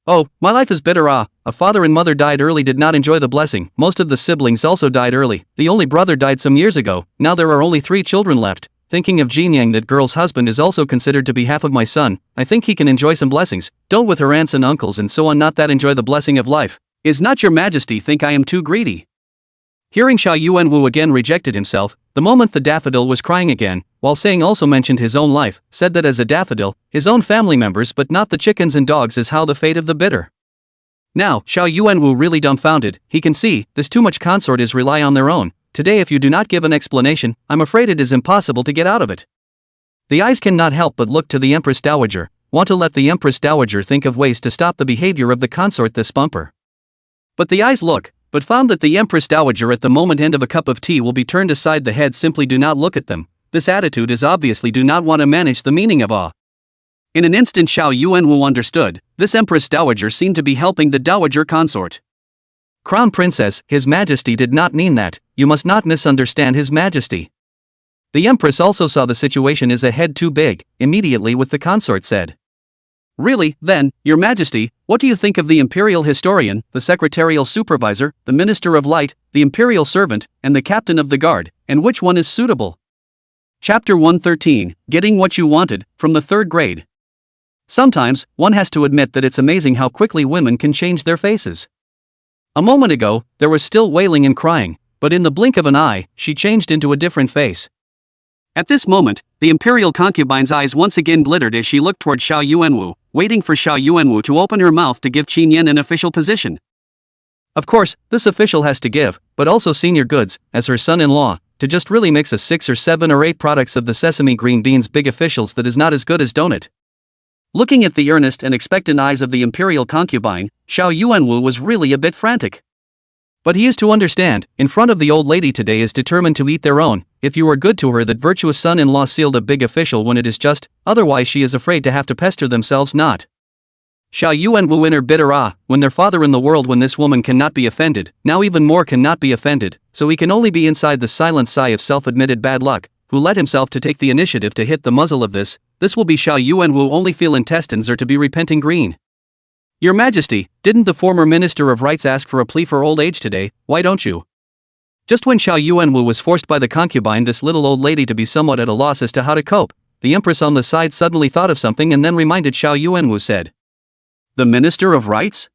Oh, my life is bitter. A father and mother died early, did not enjoy the blessing. Most of the siblings also died early. The only brother died some years ago. Now there are only 3 children left. Thinking of Jinyang, that girl's husband, is also considered to be half of my son. I think he can enjoy some blessings. Don't with her aunts and uncles and so on not that enjoy the blessing of life. Is not your Majesty think I am too greedy?" Hearing Xiao Yuanwu again rejected himself, the moment the daffodil was crying again, while saying also mentioned his own life, said that as a daffodil, his own family members but not the chickens and dogs is how the fate of the bitter. Now, Xiao Yuanwu really dumbfounded, he can see, this too much consort is rely on their own. Today if you do not give an explanation, I'm afraid it is impossible to get out of it. The eyes cannot help but look to the Empress Dowager, want to let the Empress Dowager think of ways to stop the behavior of the consort this bumper. But the eyes look, but found that the Empress Dowager at the moment end of a cup of tea will be turned aside, the head simply do not look at them. This attitude is obviously do not want to manage the meaning of awe. In an instant Xiao Yuanwu understood, this Empress Dowager seemed to be helping the Dowager consort. "Crown Princess, His Majesty did not mean that, you must not misunderstand His Majesty." The Empress also saw the situation is a head too big, immediately with the consort said, "Really, then, Your Majesty, what do you think of the imperial historian, the secretarial supervisor, the minister of light, the imperial servant, and the captain of the guard, and which one is suitable?" Chapter 113, Getting What You Wanted, from the 3rd grade. Sometimes, one has to admit that it's amazing how quickly women can change their faces. A moment ago, there was still wailing and crying, but in the blink of an eye, she changed into a different face. At this moment, the imperial concubine's eyes once again glittered as she looked toward Xiao Yuanwu, waiting for Xiao Yuanwu to open her mouth to give Qin Yan an official position. Of course, this official has to give, but also senior goods, as her son-in-law, to just really mix a 6 or 7 or 8 products of the sesame green beans big officials that is not as good as donut. Looking at the earnest and expectant eyes of the imperial concubine, Xiao Yuanwu was really a bit frantic. But he is to understand, in front of the old lady today is determined to eat their own. If you are good to her, that virtuous son-in-law sealed a big official when it is just, otherwise she is afraid to have to pester themselves not. Xiao Yuanwu in her bitter when their father in the world, when this woman cannot be offended, now even more cannot be offended, so he can only be inside the silent sigh of self-admitted bad luck, who let himself to take the initiative to hit the muzzle of this will be Xiao Yuanwu only feel intestines are to be repenting green. "Your Majesty, didn't the former Minister of Rights ask for a plea for old age today, why don't you?" Just when Xiao Yuanwu was forced by the concubine, this little old lady, to be somewhat at a loss as to how to cope, the Empress on the side suddenly thought of something and then reminded Xiao Yuanwu said, "The Minister of Rights?"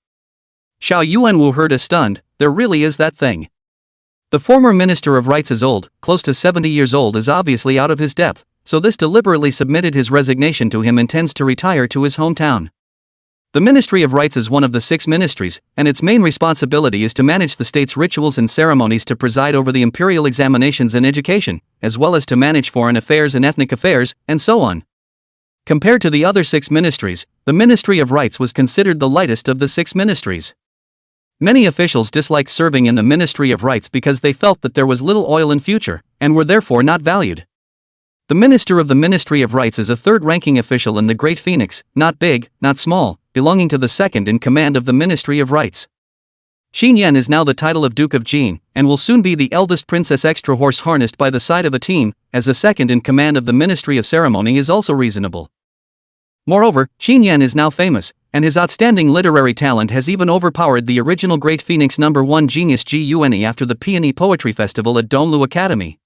Xiao Yuanwu heard as stunned, there really is that thing. The former Minister of Rights is old, close to 70 years old, is obviously out of his depth, so this deliberately submitted his resignation to him, intends to retire to his hometown. The Ministry of Rights is one of the 6 ministries, and its main responsibility is to manage the state's rituals and ceremonies, to preside over the imperial examinations and education, as well as to manage foreign affairs and ethnic affairs, and so on. Compared to the other 6 ministries, the Ministry of Rights was considered the lightest of the 6 ministries. Many officials disliked serving in the Ministry of Rights because they felt that there was little oil in future, and were therefore not valued. The Minister of the Ministry of Rights is a 3rd-ranking official in the Great Phoenix, not big, not small, belonging to the 2nd in command of the Ministry of Rights. Qin Yan is now the title of Duke of Jin, and will soon be the eldest princess, extra horse harnessed by the side of a team, as the 2nd in command of the Ministry of Ceremony is also reasonable. Moreover, Qin Yan is now famous, and his outstanding literary talent has even overpowered the original Great Phoenix #1 genius Gune after the Peony Poetry Festival at Donglu Academy.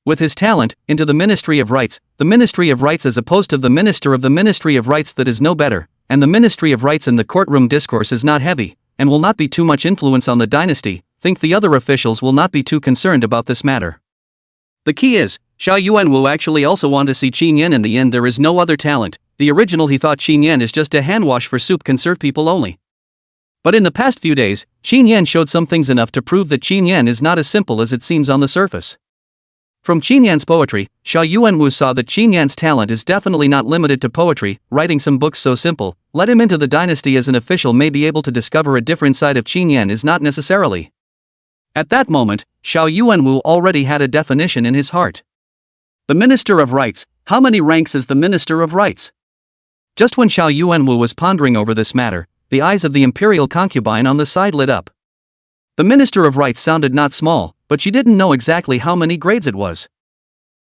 With his talent, into the Ministry of Rights, the Ministry of Rights as opposed to the Minister of the Ministry of Rights that is no better, and the Ministry of Rights in the courtroom discourse is not heavy, and will not be too much influence on the dynasty, think the other officials will not be too concerned about this matter. The key is, Xiao Yuanwu actually also want to see Qin Yan. In the end there is no other talent, the original he thought Qin Yan is just a hand wash for soup, can serve people only. But in the past few days, Qin Yan showed some things enough to prove that Qin Yan is not as simple as it seems on the surface. From Qin Yan's poetry, Xiao Yuanwu saw that Qin Yan's talent is definitely not limited to poetry. Writing some books so simple, let him into the dynasty as an official may be able to discover a different side of Qin Yan is not necessarily. At that moment, Xiao Yuanwu already had a definition in his heart. The Minister of Rights. How many ranks is the Minister of Rights? Just when Xiao Yuanwu was pondering over this matter, the eyes of the imperial concubine on the side lit up. The Minister of Rights sounded not small, but she didn't know exactly how many grades it was.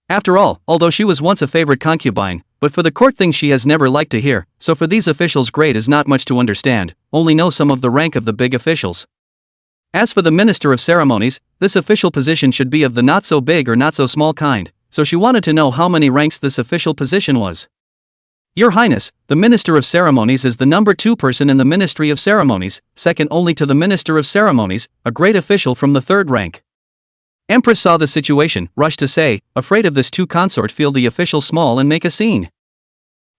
After all, although she was once a favorite concubine, but for the court things she has never liked to hear, so for these officials grade is not much to understand, only know some of the rank of the big officials. As for the Minister of Ceremonies, this official position should be of the not so big or not so small kind, so she wanted to know how many ranks this official position was. Your Highness, the Minister of Ceremonies is the number 2 person in the Ministry of Ceremonies, second only to the Minister of Ceremonies, a great official from the 3rd rank. Empress saw the situation, rushed to say, afraid of this two consort feel the official small and make a scene.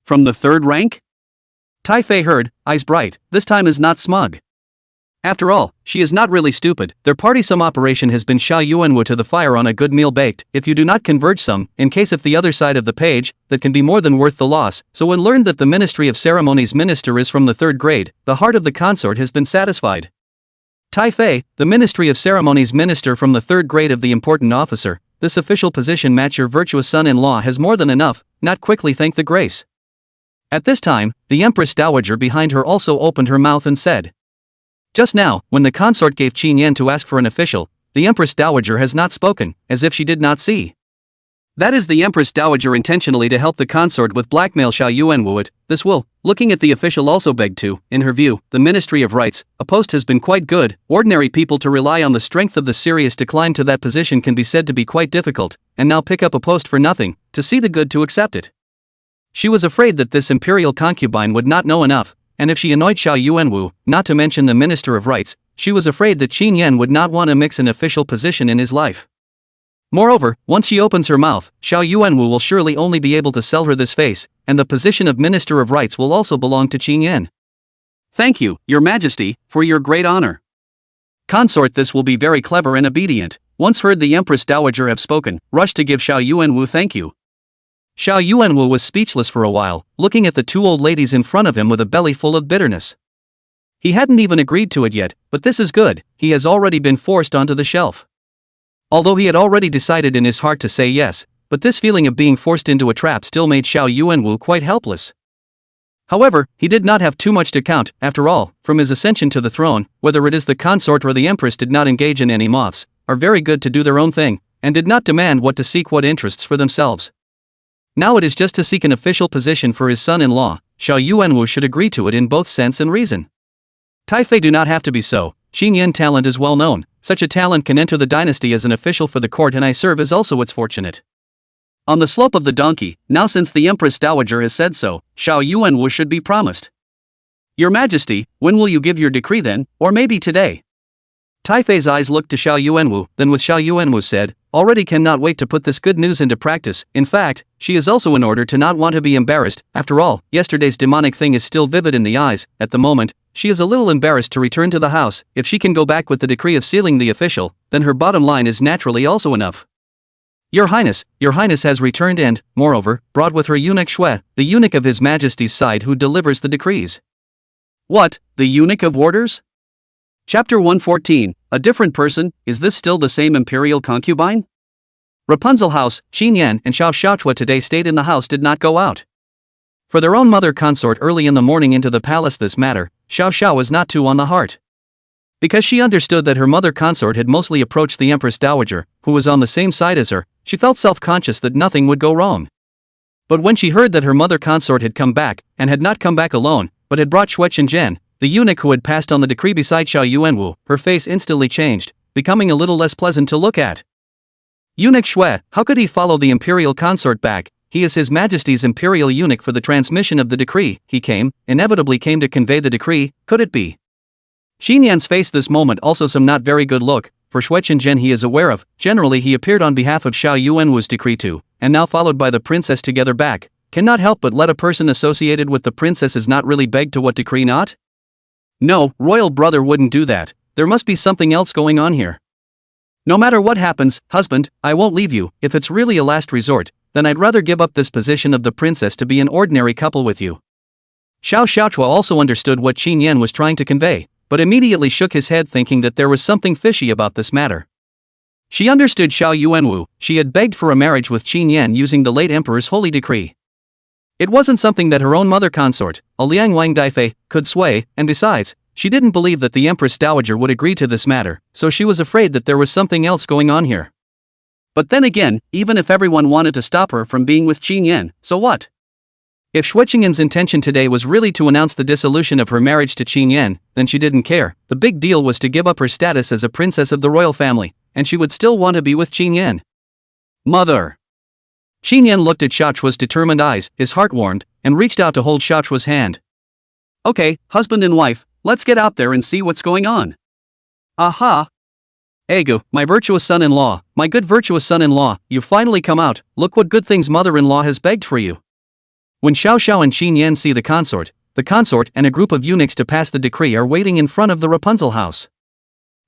From the 3rd rank? Tai Fei heard, eyes bright, this time is not smug. After all, she is not really stupid. Their party some operation has been Xiao Yuanwu to the fire on a good meal baked. If you do not converge some, in case if the other side of the page, that can be more than worth the loss. So when learned that the Ministry of Ceremonies minister is from the 3rd grade, the heart of the consort has been satisfied. Tai Fei, the Ministry of Ceremonies minister from the 3rd grade of the important officer, this official position match your virtuous son-in-law has more than enough, not quickly thank the grace. At this time, the Empress Dowager behind her also opened her mouth and said. Just now, when the consort gave Qin Yan to ask for an official, the Empress Dowager has not spoken, as if she did not see. That is the Empress Dowager intentionally to help the consort with blackmail Xiao Yuanwu. This will, looking at the official also begged to, in her view, the Ministry of Rights, a post has been quite good, ordinary people to rely on the strength of the serious decline to that position can be said to be quite difficult, and now pick up a post for nothing, to see the good to accept it. She was afraid that this imperial concubine would not know enough, and if she annoyed Xiao Yuanwu, not to mention the Minister of Rights, she was afraid that Qin Yan would not want to mix an official position in his life. Moreover, once she opens her mouth, Xiao Yuanwu will surely only be able to sell her this face, and the position of Minister of Rights will also belong to Qin Yan. Thank you, Your Majesty, for your great honor. Consort this will be very clever and obedient, once heard the Empress Dowager have spoken, rushed to give Xiao Yuanwu thank you. Xiao Yuanwu was speechless for a while, looking at the 2 old ladies in front of him with a belly full of bitterness. He hadn't even agreed to it yet, but this is good, he has already been forced onto the shelf. Although he had already decided in his heart to say yes, but this feeling of being forced into a trap still made Xiao Yuanwu quite helpless. However, he did not have too much to count, after all, from his ascension to the throne, whether it is the consort or the empress did not engage in any moths, are very good to do their own thing, and did not demand what to seek what interests for themselves. Now it is just to seek an official position for his son-in-law, Xiao Yuanwu should agree to it in both sense and reason. Tai Fei do not have to be so, Qin Yan talent is well known, such a talent can enter the dynasty as an official for the court and I serve as also its fortunate. On the slope of the donkey, now since the Empress Dowager has said so, Xiao Yuanwu should be promised. Your Majesty, when will you give your decree then, or maybe today? Tai Fei's eyes looked to Xiao Yuanwu, then with Xiao Yuanwu said, already cannot wait to put this good news into practice. In fact, she is also in order to not want to be embarrassed. After all, yesterday's demonic thing is still vivid in the eyes. At the moment, she is a little embarrassed to return to the house. If she can go back with the decree of sealing the official, then her bottom line is naturally also enough. Your Highness has returned and, moreover, brought with her eunuch Shui, the eunuch of His Majesty's side who delivers the decrees. What, the eunuch of orders? Chapter 114, a different person, is this still the same imperial concubine? Rapunzel House, Qin Yan and Xiao Xiaochua today stayed in the house did not go out. For their own mother consort early in the morning into the palace this matter, Xiao Xiao was not too on the heart. Because she understood that her mother consort had mostly approached the Empress Dowager, who was on the same side as her, she felt self-conscious that nothing would go wrong. But when she heard that her mother consort had come back, and had not come back alone, but had brought Shui Qingzhen, the eunuch who had passed on the decree beside Xiao Yuanwu, her face instantly changed, becoming a little less pleasant to look at. Eunuch Shui, how could he follow the imperial consort back? He is His Majesty's imperial eunuch for the transmission of the decree. He inevitably came to convey the decree, could it be? Qin Yan's face this moment also some not very good look, for Shui Qingzhen he is aware of, generally he appeared on behalf of Xiao Yuanwu's decree too, and now followed by the princess together back, cannot help but let a person associated with the princess is not really beg to what decree not? No, royal brother wouldn't do that, there must be something else going on here. No matter what happens, husband, I won't leave you. If it's really a last resort, then I'd rather give up this position of the princess to be an ordinary couple with you. Xiao Xiaochua also understood what Qin Yan was trying to convey, but immediately shook his head thinking that there was something fishy about this matter. She understood Xiao Yuanwu. She had begged for a marriage with Qin Yan using the late emperor's holy decree. It wasn't something that her own mother consort, a Liang Wang Daifei, could sway, and besides, she didn't believe that the Empress Dowager would agree to this matter, so she was afraid that there was something else going on here. But then again, even if everyone wanted to stop her from being with Qin Yan, so what? If Xue Qingyan's intention today was really to announce the dissolution of her marriage to Qin Yan, then she didn't care. The big deal was to give up her status as a princess of the royal family, and she would still want to be with Qin Yan. Mother! Qin Yan looked at Xiaochua's determined eyes, his heart warmed, and reached out to hold Xiaochua's hand. Okay, husband and wife, let's get out there and see what's going on. Aha! Egu, my virtuous son-in-law, my good virtuous son-in-law, you've finally come out. Look what good things mother-in-law has begged for you. When Xiao Xiao and Qin Yan see the consort and a group of eunuchs to pass the decree are waiting in front of the Rapunzel house.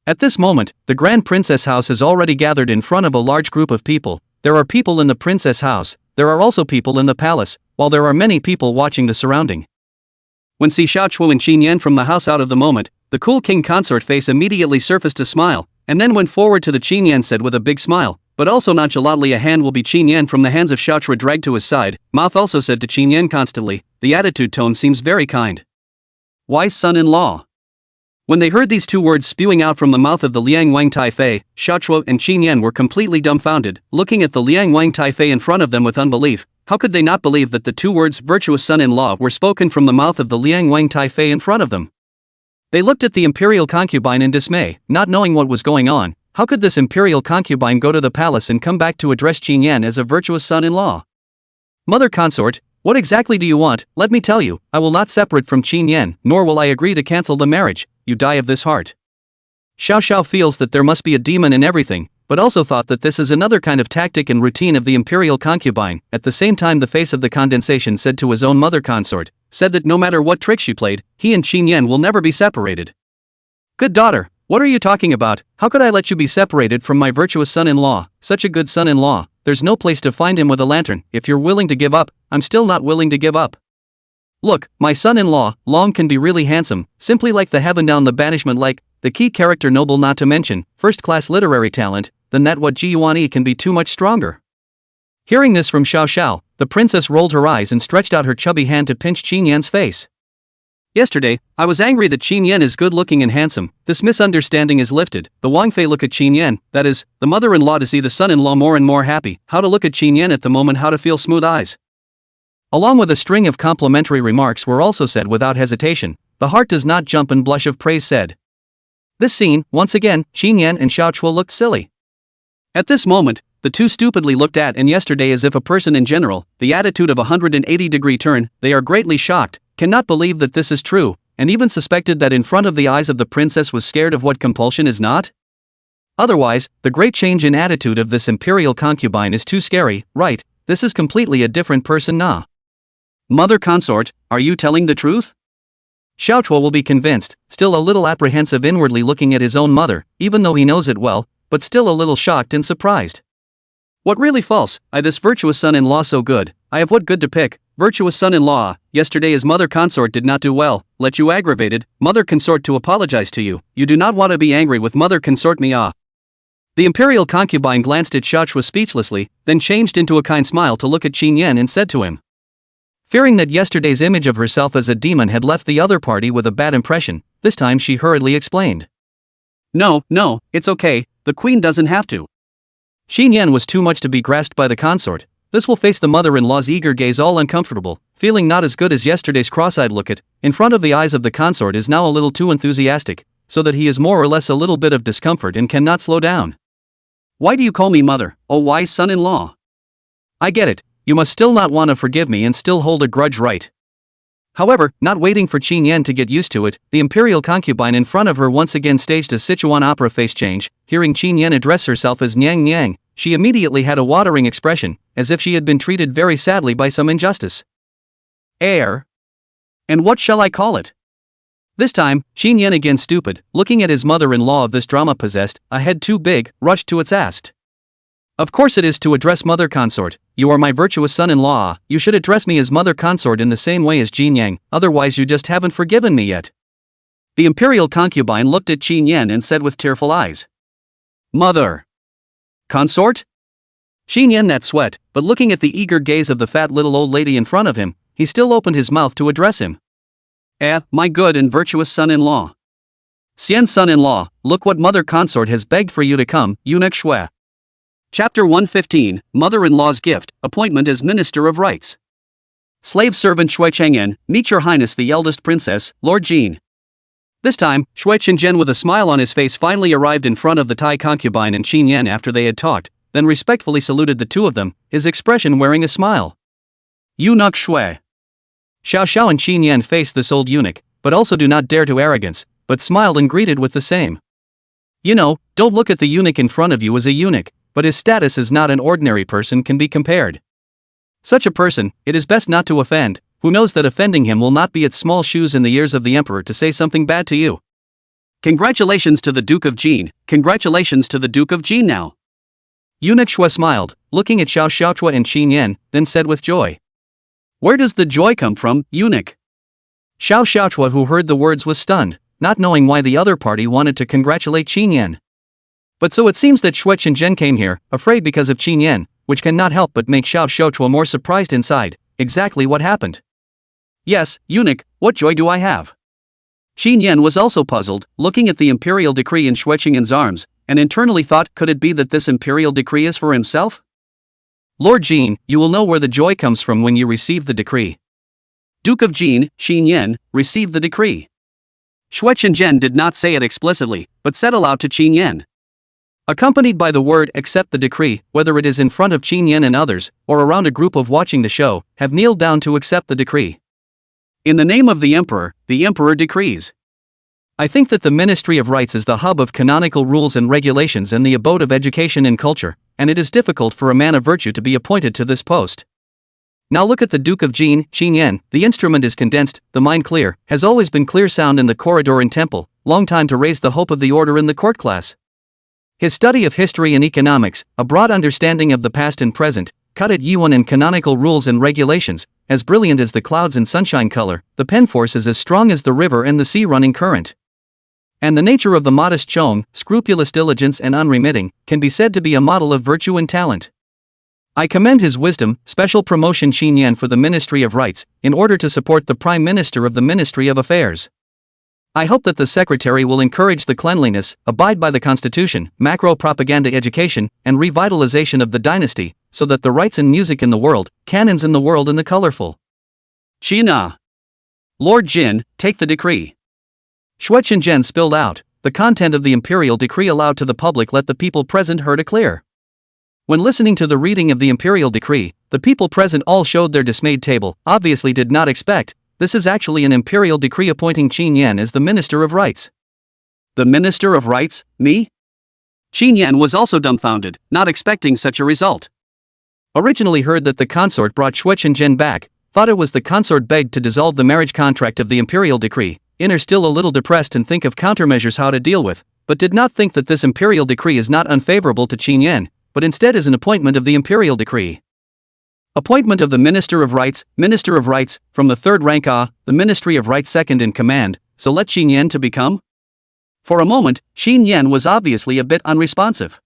At this moment, the Grand Princess house is already gathered in front of a large group of people. There are people in the princess house, there are also people in the palace, while there are many people watching the surrounding. When see Xiaochu and Qin Yan from the house out of the moment, the cool king consort face immediately surfaced a smile, and then went forward to the Qin Yan said with a big smile, but also nonchalantly a hand will be Qin Yan from the hands of Xiaochu dragged to his side. Mouth also said to Qin Yan constantly, the attitude tone seems very kind. Wise son-in-law. When they heard these two words spewing out from the mouth of the Liang Wang Taifei, Xiaochu and Qin Yan were completely dumbfounded, looking at the Liang Wang Taifei in front of them with unbelief. How could they not believe that the two words virtuous son-in-law were spoken from the mouth of the Liang Wang Taifei in front of them? They looked at the imperial concubine in dismay, not knowing what was going on. How could this imperial concubine go to the palace and come back to address Qin Yan as a virtuous son-in-law? Mother consort, what exactly do you want? Let me tell you, I will not separate from Qin Yan, nor will I agree to cancel the marriage. You die of this heart. Xiao Xiao feels that there must be a demon in everything, but also thought that this is another kind of tactic and routine of the imperial concubine. At the same time, the face of the condensation said to his own mother consort, said that no matter what trick she played, he and Qin Yan will never be separated. Good daughter, what are you talking about? How could I let you be separated from my virtuous son-in-law, such a good son-in-law? There's no place to find him with a lantern. If you're willing to give up, I'm still not willing to give up. Look, my son-in-law, Long can be really handsome, simply like the heaven down the banishment like, the key character noble not to mention, first-class literary talent, then that what Ji Yuan can be too much stronger. Hearing this from Xiao Xiao, the princess rolled her eyes and stretched out her chubby hand to pinch Qin Yan's face. Yesterday, I was angry that Qin Yan is good-looking and handsome. This misunderstanding is lifted. The Wang Fei look at Qin Yan, that is, the mother-in-law to see the son-in-law more and more happy. How to look at Qin Yan at the moment, how to feel smooth eyes. Along with a string of complimentary remarks were also said without hesitation. The heart does not jump and blush of praise said. This scene, once again, Qin Yan and Xiao Chua looked silly. At this moment, the two stupidly looked at and yesterday as if a person in general, the attitude of a 180-degree turn, they are greatly shocked, cannot believe that this is true, and even suspected that in front of the eyes of the princess was scared of what compulsion is not? Otherwise, the great change in attitude of this imperial concubine is too scary, right? This is completely a different person now. Mother consort, are you telling the truth? Xiao Chua will be convinced, still a little apprehensive inwardly looking at his own mother, even though he knows it well, but still a little shocked and surprised. What really false? I this virtuous son-in-law so good, I have what good to pick, virtuous son-in-law, yesterday his mother consort did not do well, let you aggravated, mother consort to apologize to you, you do not want to be angry with mother consort me ah. The imperial concubine glanced at Xiao Chua speechlessly, then changed into a kind smile to look at Qin Yan and said to him. Fearing that yesterday's image of herself as a demon had left the other party with a bad impression, this time she hurriedly explained. No, it's okay, the queen doesn't have to. Qin Yan was too much to be grasped by the consort. This will face the mother-in-law's eager gaze all uncomfortable, feeling not as good as yesterday's cross-eyed look at, in front of the eyes of the consort is now a little too enthusiastic, so that he is more or less a little bit of discomfort and cannot slow down. Why do you call me mother, oh wise son-in-law? I get it, you must still not want to forgive me and still hold a grudge right? However, not waiting for Qin Yan to get used to it, the imperial concubine in front of her once again staged a Sichuan opera face change. Hearing Qin Yan address herself as Niang Niang, she immediately had a watering expression, as if she had been treated very sadly by some injustice. Heir? And what shall I call it? This time, Qin Yan again stupid, looking at his mother-in-law of this drama possessed, a head too big, rushed to its asked. Of course it is to address mother consort, you are my virtuous son-in-law, you should address me as mother consort in the same way as Jin Yang, otherwise you just haven't forgiven me yet. The imperial concubine looked at Qin Yan and said with tearful eyes. Mother. Consort? Qin Yan that sweat, but looking at the eager gaze of the fat little old lady in front of him, he still opened his mouth to address him. My good and virtuous son-in-law. Xian son-in-law, look what mother consort has begged for you to come, eunuch Shui. Chapter 115, Mother-in-law's Gift, Appointment as Minister of Rights. Slave servant Shui Chang'an, meet your highness the eldest princess, Lord Jin. This time, Shui Qingzhen with a smile on his face finally arrived in front of the Thai concubine and Qin Yan after they had talked, then respectfully saluted the two of them, his expression wearing a smile. Eunuch Shui. Xiao Xiao and Qin Yan faced this old eunuch, but also do not dare to arrogance, but smiled and greeted with the same. You know, don't look at the eunuch in front of you as a eunuch, but his status as not an ordinary person can be compared. Such a person, it is best not to offend, who knows that offending him will not be its small shoes in the ears of the emperor to say something bad to you. Congratulations to the Duke of Jin, congratulations to the Duke of Jin now. Eunuch Shui smiled, looking at Xiao Xiaochua and Qin Yan, then said with joy. Where does the joy come from, eunuch? Xiao Xiaochua who heard the words was stunned, not knowing why the other party wanted to congratulate Qin Yan. But so it seems that Shui Qingzhen came here, afraid because of Qin Yan, which cannot help but make Xiao Xiaochua more surprised inside. Exactly what happened? Yes, eunuch, what joy do I have? Qin Yan was also puzzled, looking at the imperial decree in Shui Qingzhen's arms, and internally thought, could it be that this imperial decree is for himself? Lord Jin, you will know where the joy comes from when you receive the decree. Duke of Jin, Qin Yan, received the decree. Shui Qingzhen did not say it explicitly, but said aloud to Qin Yan. Accompanied by the word accept the decree, whether it is in front of Qin Yan and others, or around a group of watching the show, have kneeled down to accept the decree. In the name of the emperor decrees. I think that the Ministry of Rights is the hub of canonical rules and regulations and the abode of education and culture, and it is difficult for a man of virtue to be appointed to this post. Now look at the Duke of Jin, Qin Yan, the instrument is condensed, the mind clear, has always been clear sound in the corridor and temple, long time to raise the hope of the order in the court class. His study of history and economics, a broad understanding of the past and present, cut at Yuan and canonical rules and regulations, as brilliant as the clouds and sunshine color, the pen force is as strong as the river and the sea running current. And the nature of the modest Chong, scrupulous diligence and unremitting, can be said to be a model of virtue and talent. I commend his wisdom, special promotion Qin Yan for the Ministry of Rights, in order to support the Prime Minister of the Ministry of Affairs. I hope that the Secretary will encourage the cleanliness, abide by the Constitution, macro-propaganda education, and revitalization of the dynasty, so that the rights and music in the world, canons in the world and the colorful. Qina. Lord Jin, take the decree. Shui Qingzhen spilled out, the content of the imperial decree aloud to the public let the people present heard it clear. When listening to the reading of the imperial decree, the people present all showed their dismayed table, obviously did not expect, this is actually an imperial decree appointing Qin Yan as the Minister of Rights. The Minister of Rights, me? Qin Yan was also dumbfounded, not expecting such a result. Originally heard that the consort brought Shui Qingzhen back, thought it was the consort begged to dissolve the marriage contract of the imperial decree, inner still a little depressed and think of countermeasures how to deal with, but did not think that this imperial decree is not unfavorable to Qin Yan, but instead is an appointment of the imperial decree. Appointment of the Minister of Rights, from the third rank the Ministry of Rights second in command, so let Qin Yan to become? For a moment, Qin Yan was obviously a bit unresponsive.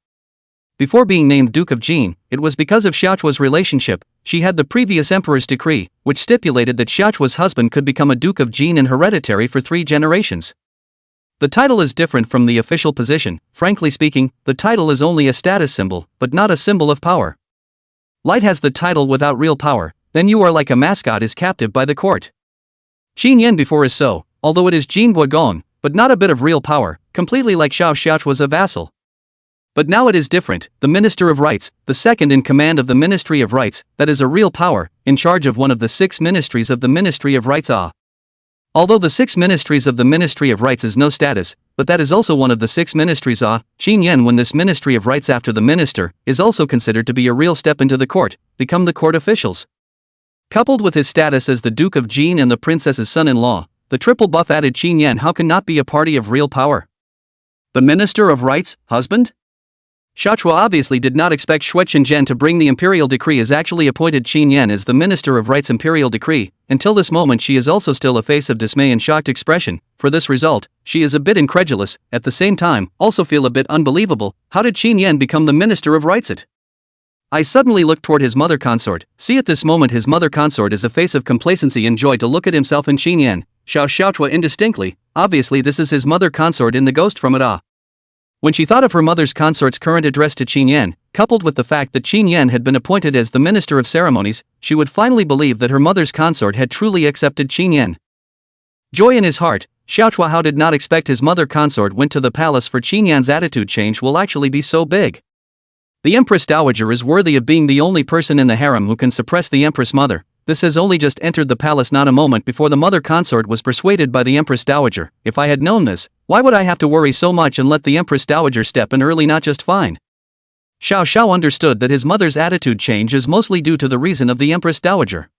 Before being named Duke of Jin, it was because of Xiaochua's relationship. She had the previous emperor's decree, which stipulated that Xiaochua's husband could become a Duke of Jin and hereditary for 3 generations. The title is different from the official position. Frankly speaking, the title is only a status symbol, but not a symbol of power. Light has the title without real power, then you are like a mascot is captive by the court. Qin Yan before is so, although it is Jin Guogong, but not a bit of real power, completely like Xiao Xiaochua's a vassal. But now it is different, the Minister of Rights, the second in command of the Ministry of Rights, that is a real power, in charge of one of the 6 ministries of the Ministry of Rights Although the 6 ministries of the Ministry of Rights is no status, but that is also one of the 6 ministries Qin Yan when this Ministry of Rights after the minister, is also considered to be a real step into the court, become the court officials. Coupled with his status as the Duke of Jin and the princess's son-in-law, the triple buff added Qin Yan. How can not be a party of real power? The Minister of Rights, husband? Xiaochua obviously did not expect Xue Qingzhen to bring the imperial decree as actually appointed Qin Yan as the Minister of Rights imperial decree. Until this moment she is also still a face of dismay and shocked expression. For this result, she is a bit incredulous, at the same time, also feel a bit unbelievable. How did Qin Yan become the Minister of Rights? I suddenly looked toward his mother consort. See, at this moment his mother consort is a face of complacency and joy to look at himself in Qin Yan. Xiaochua indistinctly, obviously this is his mother consort in the ghost from it. When she thought of her mother's consort's current address to Qin Yan, coupled with the fact that Qin Yan had been appointed as the Minister of Ceremonies, she would finally believe that her mother's consort had truly accepted Qin Yan. Joy in his heart, Xiaochua how did not expect his mother consort went to the palace for Qin Yan's attitude change will actually be so big. The Empress Dowager is worthy of being the only person in the harem who can suppress the Empress Mother. This has only just entered the palace not a moment before the mother consort was persuaded by the Empress Dowager. If I had known this, why would I have to worry so much and let the Empress Dowager step in early not just fine? Xiao understood that his mother's attitude change is mostly due to the reason of the Empress Dowager.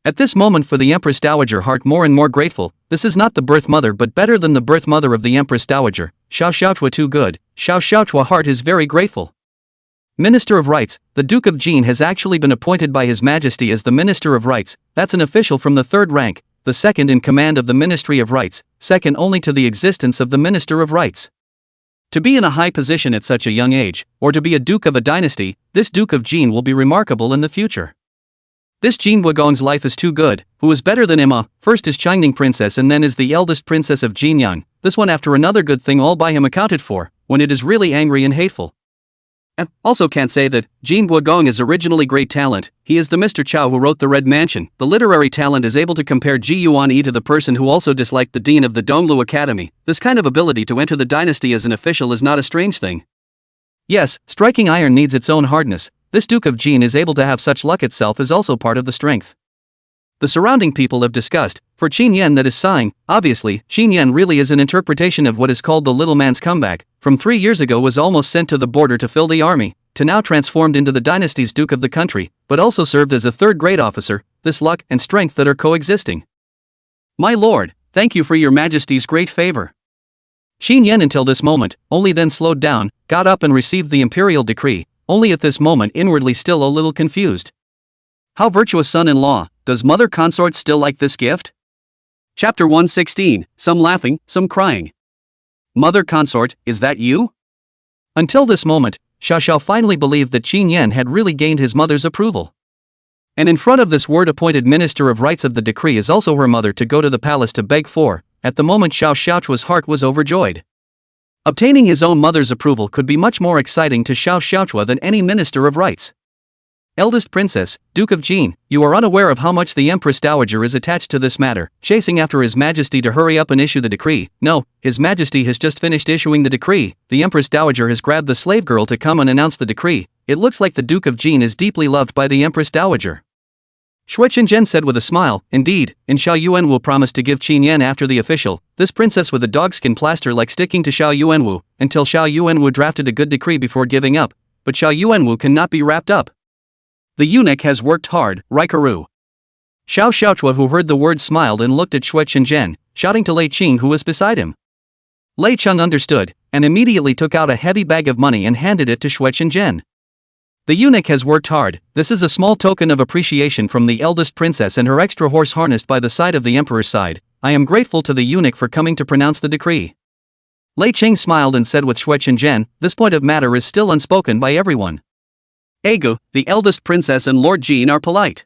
At this moment for the Empress Dowager heart more and more grateful, this is not the birth mother but better than the birth mother of the Empress Dowager. Xiaochua too good, Xiaochua heart is very grateful. Minister of Rights, the Duke of Jin has actually been appointed by His Majesty as the Minister of Rights. That's an official from the third rank, the second in command of the Ministry of Rights, second only to the existence of the Minister of Rights. To be in a high position at such a young age, or to be a Duke of a dynasty, this Duke of Jin will be remarkable in the future. This Jin Wugong's life is too good, who is better than Emma, first is Changning Princess and then is the eldest princess of Jinyang, this one after another good thing all by him accounted for, when it is really angry and hateful. Also can't say that Jin Wugong is originally great talent. He is the Mr. Chow who wrote The Red Mansion. The literary talent is able to compare Ji Yuan-yi to the person who also disliked the dean of the Donglu Academy. This kind of ability to enter the dynasty as an official is not a strange thing. Yes, striking iron needs its own hardness. This Duke of Jin is able to have such luck itself is also part of the strength. The surrounding people have discussed, for Qin Yan that is sighing. Obviously, Qin Yan really is an interpretation of what is called the little man's comeback. From 3 years ago was almost sent to the border to fill the army, to now transformed into the dynasty's duke of the country, but also served as a third-grade officer, this luck and strength that are coexisting. My lord, thank you for your majesty's great favor. Qin Yan until this moment, only then slowed down, got up and received the imperial decree, only at this moment inwardly still a little confused. How virtuous son-in-law, does mother consort still like this gift? Chapter 116, some laughing, some crying. Mother consort, is that you? Until this moment, Xiao finally believed that Qin Yan had really gained his mother's approval. And in front of this word-appointed Minister of Rights of the decree is also her mother to go to the palace to beg for. At the moment Xiaochua's heart was overjoyed. Obtaining his own mother's approval could be much more exciting to Xiaochua than any Minister of Rights. Eldest Princess, Duke of Jin, you are unaware of how much the Empress Dowager is attached to this matter, chasing after His Majesty to hurry up and issue the decree. No, His Majesty has just finished issuing the decree. The Empress Dowager has grabbed the slave girl to come and announce the decree. It looks like the Duke of Jin is deeply loved by the Empress Dowager. Xue Qingzhen said with a smile, indeed, and Xiao Yuan will promise to give Qin Yan after the official, this princess with a dogskin plaster like sticking to Xiao Yuanwu, until Xiao Yuanwu drafted a good decree before giving up, but Xiao Yuanwu cannot be wrapped up. The eunuch has worked hard, Raikaru. Xiaochua who heard the words smiled and looked at Xue Qingzhen, shouting to Lei Qing who was beside him. Lei Cheng understood, and immediately took out a heavy bag of money and handed it to Xue Qingzhen. The eunuch has worked hard. This is a small token of appreciation from the eldest princess and her extra horse harnessed by the side of the emperor's side. I am grateful to the eunuch for coming to pronounce the decree. Lei Qing smiled and said with Xue Qingzhen, this point of matter is still unspoken by everyone. Egu, the eldest princess and Lord Jin are polite.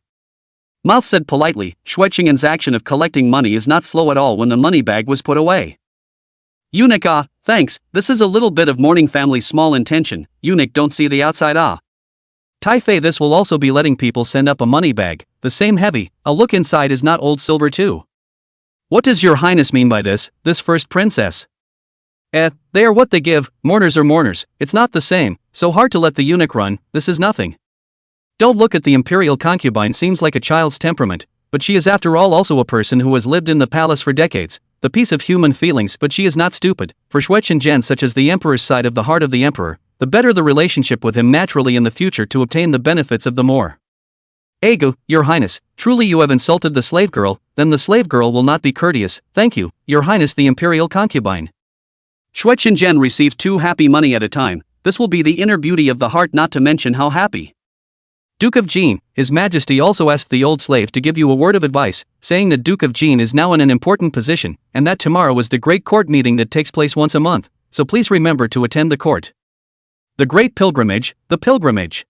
Mouth said politely, Xue Qingzhen's action of collecting money is not slow at all when the money bag was put away. Eunuch thanks, this is a little bit of mourning family's small intention, eunuch don't see the outside Tai Fei this will also be letting people send up a money bag, the same heavy, a look inside is not old silver too. What does your highness mean by this first princess? They are what they give, mourners are mourners, it's not the same, so hard to let the eunuch run, this is nothing. Don't look at the imperial concubine seems like a child's temperament, but she is after all also a person who has lived in the palace for decades, the piece of human feelings but she is not stupid, for Xue Qingzhen such as the emperor's side of the heart of the emperor, the better the relationship with him naturally in the future to obtain the benefits of the more. Ego, your highness, truly you have insulted the slave girl, then the slave girl will not be courteous, thank you, your highness the imperial concubine. Xue Qingjian received 2 happy money at a time, this will be the inner beauty of the heart not to mention how happy. Duke of Jin, His Majesty also asked the old slave to give you a word of advice, saying that Duke of Jin is now in an important position, and that tomorrow is the great court meeting that takes place once a month, so please remember to attend the court. The great pilgrimage, the pilgrimage.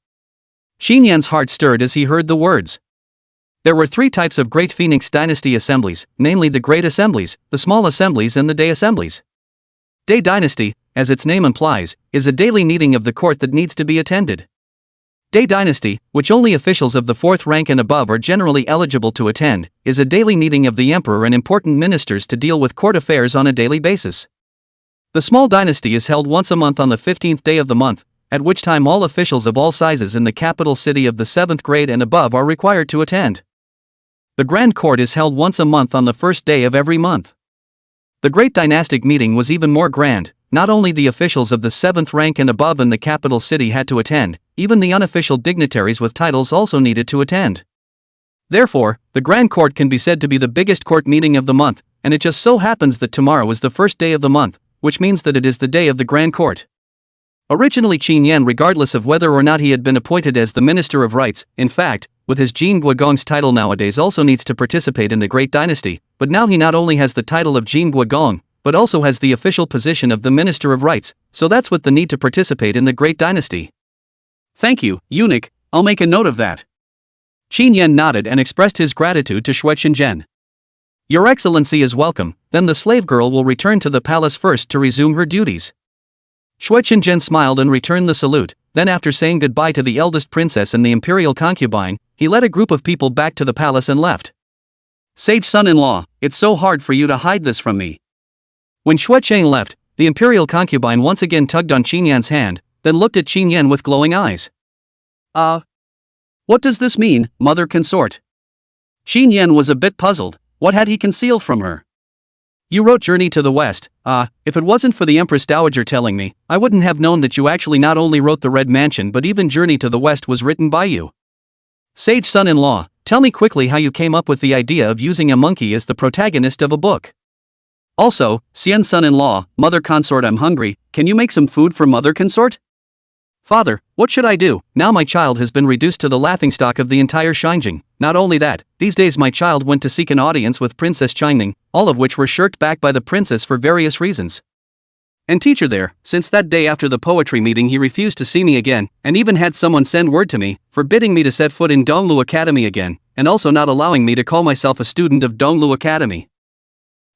Xing Yan's heart stirred as he heard the words. There were 3 types of great Phoenix dynasty assemblies, namely the great assemblies, the small assemblies and the day assemblies. Day dynasty, as its name implies, is a daily meeting of the court that needs to be attended. Day dynasty, which only officials of the 4th rank and above are generally eligible to attend, is a daily meeting of the emperor and important ministers to deal with court affairs on a daily basis. The small dynasty is held once a month on the 15th day of the month, at which time all officials of all sizes in the capital city of the 7th grade and above are required to attend. The grand court is held once a month on the 1st day of every month. The great dynastic meeting was even more grand. Not only the officials of the 7th rank and above in the capital city had to attend, even the unofficial dignitaries with titles also needed to attend. Therefore, the Grand Court can be said to be the biggest court meeting of the month, and it just so happens that tomorrow is the 1st day of the month, which means that it is the day of the Grand Court. Originally Qin Yan, regardless of whether or not he had been appointed as the Minister of Rights, in fact, with his Jin Guogong's title nowadays also needs to participate in the Great Dynasty, but now he not only has the title of Jin Guogong, but also has the official position of the Minister of Rights, so that's what the need to participate in the Great Dynasty. Thank you, eunuch, I'll make a note of that. Qin Yan nodded and expressed his gratitude to Xue Qingjian. Your Excellency is welcome, then the slave girl will return to the palace first to resume her duties. Xue Qingjian smiled and returned the salute, then after saying goodbye to the eldest princess and the imperial concubine, he led a group of people back to the palace and left. Sage son-in-law, it's so hard for you to hide this from me. When Xue Qing left, the imperial concubine once again tugged on Qin Yan's hand, then looked at Qin Yan with glowing eyes. What does this mean, mother consort? Qin Yan was a bit puzzled. What had he concealed from her? You wrote Journey to the West. If it wasn't for the Empress Dowager telling me, I wouldn't have known that you actually not only wrote the Red Mansion but even Journey to the West was written by you. Sage son-in-law, tell me quickly how you came up with the idea of using a monkey as the protagonist of a book. Also, Xian son-in-law, mother consort, I'm hungry, can you make some food for mother consort? Father, what should I do? Now my child has been reduced to the laughingstock of the entire Xinjiang. Not only that, these days my child went to seek an audience with Princess Changning, all of which were shirked back by the princess for various reasons. And teacher there, since that day after the poetry meeting he refused to see me again, and even had someone send word to me, forbidding me to set foot in Donglu Academy again, and also not allowing me to call myself a student of Donglu Academy.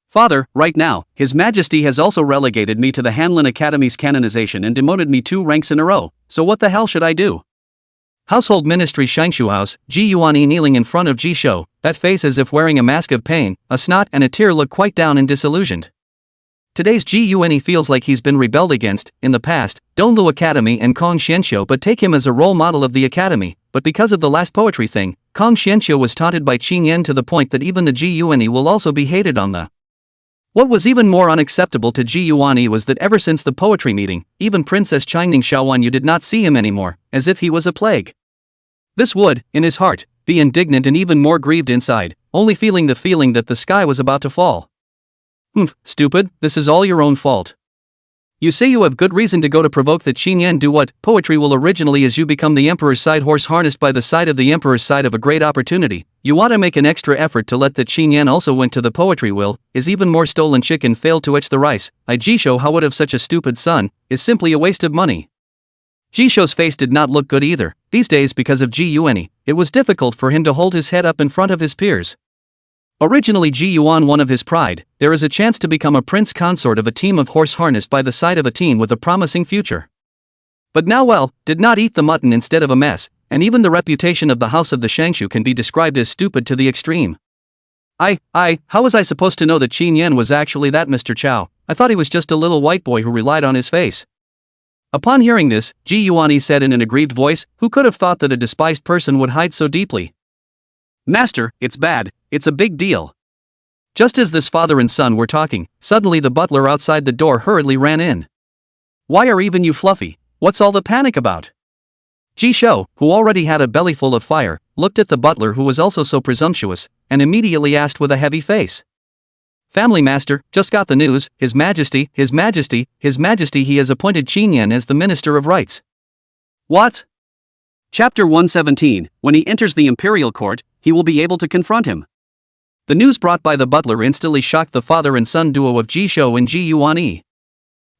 Father, right now, His Majesty has also relegated me to the Hanlin Academy's canonization and demoted me 2 ranks in a row, so what the hell should I do? Household Ministry Shangshu House, Ji Yuanyi kneeling in front of Ji Shou, that face as if wearing a mask of pain, a snot and a tear look quite down and disillusioned. Today's Ji Yuanyi feels like he's been rebelled against, in the past, Donglu Academy and Kong Xianxiu but take him as a role model of the academy, but because of the last poetry thing, Kong Xianxiu was taunted by Qin Yan to the point that even the Ji Yuanyi will also be hated on the. What was even more unacceptable to Ji Yuanyi was that ever since the poetry meeting, even Princess Changning Xiaowanyu did not see him anymore, as if he was a plague. This would, in his heart, be indignant and even more grieved inside, only feeling the feeling that the sky was about to fall. Stupid, this is all your own fault. You say you have good reason to go to provoke that Qin Yan do what? Poetry will originally as you become the emperor's side horse harnessed by the side of the emperor's side of a great opportunity. You want to make an extra effort to let that Qin Yan also went to the poetry will, is even more stolen chicken failed to etch the rice. Jisho how would have such a stupid son, is simply a waste of money. Jishou's face did not look good either. These days because of Ji Yuanyi, it was difficult for him to hold his head up in front of his peers. Originally Ji Yuan one of his pride, there is a chance to become a prince consort of a team of horse harnessed by the side of a teen with a promising future. But now well, did not eat the mutton instead of a mess, and even the reputation of the house of the Shangshu can be described as stupid to the extreme. How was I supposed to know that Qin Yan was actually that Mr. Chow? I thought he was just a little white boy who relied on his face. Upon hearing this, Ji Yuanyi said in an aggrieved voice, who could have thought that a despised person would hide so deeply? Master, it's bad, it's a big deal. Just as this father and son were talking, suddenly the butler outside the door hurriedly ran in. Why are even you fluffy? What's all the panic about? Ji Shou, who already had a bellyful of fire, looked at the butler who was also so presumptuous, and immediately asked with a heavy face. "Family master, just got the news, His Majesty, His Majesty, His Majesty he has appointed Qin Yan as the Minister of Rights." What? Chapter 117, when he enters the imperial court, he will be able to confront him. The news brought by the butler instantly shocked the father and son duo of Ji Shou and Ji Yuanyi.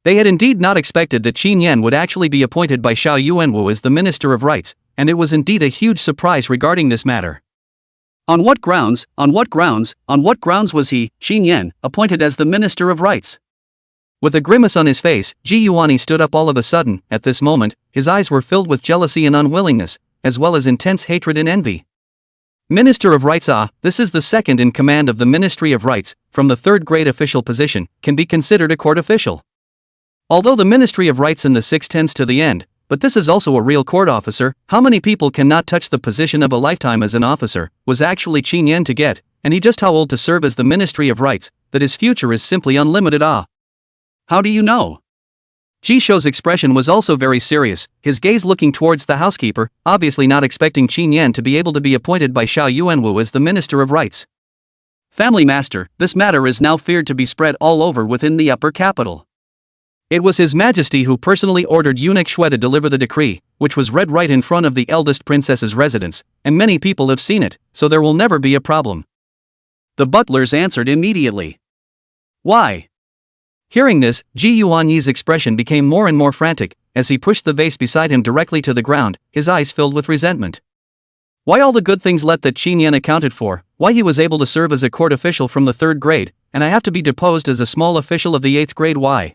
They had indeed not expected that Qin Yan would actually be appointed by Xiao Yuanwu as the Minister of Rights, and it was indeed a huge surprise regarding this matter. On what grounds was he, Qin Yan, appointed as the Minister of Rights? With a grimace on his face, Ji Yuanyi stood up all of a sudden. At this moment, his eyes were filled with jealousy and unwillingness, as well as intense hatred and envy. Minister of Rights, this is the second in command of the Ministry of Rights, from the third-grade official position, can be considered a court official. Although the Ministry of Rights in the 6 tends to the end, but this is also a real court officer. How many people cannot touch the position of a lifetime as an officer, was actually Qin Yan to get, and he just how old to serve as the Ministry of Rights, that his future is simply unlimited. How do you know? Ji Shou's expression was also very serious, his gaze looking towards the housekeeper, obviously not expecting Qin Yan to be able to be appointed by Xiao Yuanwu as the Minister of Rights. Family master, this matter is now feared to be spread all over within the upper capital. It was His Majesty who personally ordered eunuch Shui to deliver the decree, which was read right in front of the eldest princess's residence, and many people have seen it, so there will never be a problem. The butlers answered immediately. Why? Hearing this, Ji Yuanyi's expression became more and more frantic, as he pushed the vase beside him directly to the ground, his eyes filled with resentment. Why all the good things let that Qin Yan accounted for, why he was able to serve as a court official from the 3rd grade, and I have to be deposed as a small official of the 8th grade, why?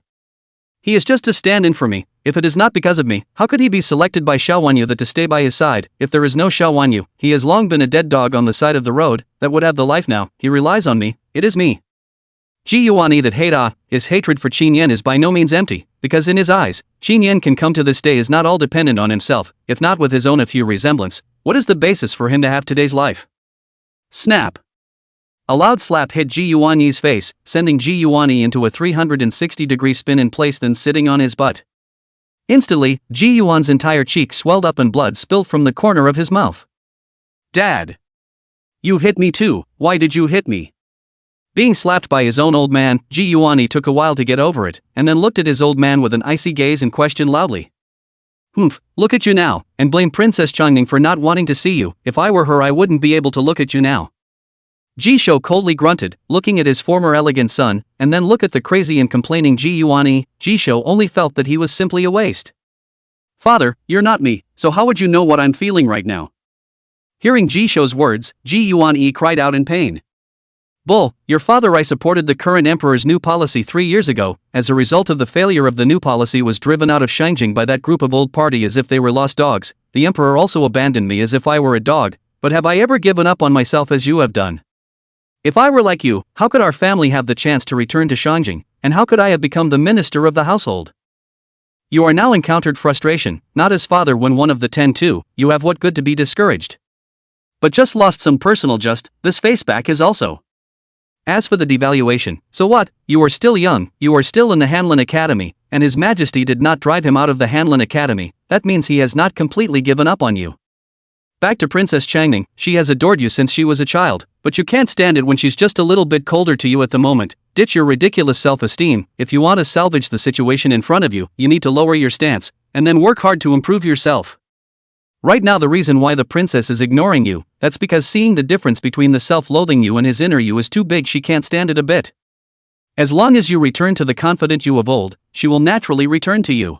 He is just to stand in for me. If it is not because of me, how could he be selected by Xiao Wanyu that to stay by his side? If there is no Xiao Wanyu, he has long been a dead dog on the side of the road, that would have the life now. He relies on me, it is me. Ji Yuanyi that his hatred for Qin Yan is by no means empty, because in his eyes, Qin Yan can come to this day is not all dependent on himself, if not with his own a few resemblance. What is the basis for him to have today's life? Snap. A loud slap hit Ji Yuanyi's face, sending Ji Yuanyi into a 360-degree spin in place, then sitting on his butt. Instantly, Ji Yuan's entire cheek swelled up and blood spilled from the corner of his mouth. Dad! You hit me too, why did you hit me? Being slapped by his own old man, Ji Yuanyi took a while to get over it, and then looked at his old man with an icy gaze and questioned loudly. Humph, look at you now, and blame Princess Changning for not wanting to see you. If I were her I wouldn't be able to look at you now. Ji Shou coldly grunted, looking at his former elegant son, and then look at the crazy and complaining Ji Yuanyi. Ji Shou only felt that he was simply a waste. Father, you're not me, so how would you know what I'm feeling right now? Hearing Ji Shou's words, Ji Yuanyi cried out in pain. Bull, your father I supported the current emperor's new policy 3 years ago. As a result of the failure of the new policy was driven out of Shangjing by that group of old party as if they were lost dogs. The emperor also abandoned me as if I were a dog, but have I ever given up on myself as you have done? If I were like you, how could our family have the chance to return to Shangjing, and how could I have become the minister of the household? You are now encountered frustration, not as father when one of the 10 too, you have what good to be discouraged. But just lost some personal this face back is also. As for the devaluation, so what, you are still young, you are still in the Hanlin Academy, and His Majesty did not drive him out of the Hanlin Academy, that means he has not completely given up on you. Back to Princess Changning, she has adored you since she was a child, but you can't stand it when she's just a little bit colder to you at the moment. Ditch your ridiculous self-esteem. If you want to salvage the situation in front of you, you need to lower your stance, and then work hard to improve yourself. Right now the reason why the princess is ignoring you, that's because seeing the difference between the self-loathing you and his inner you is too big, she can't stand it a bit. As long as you return to the confident you of old, she will naturally return to you.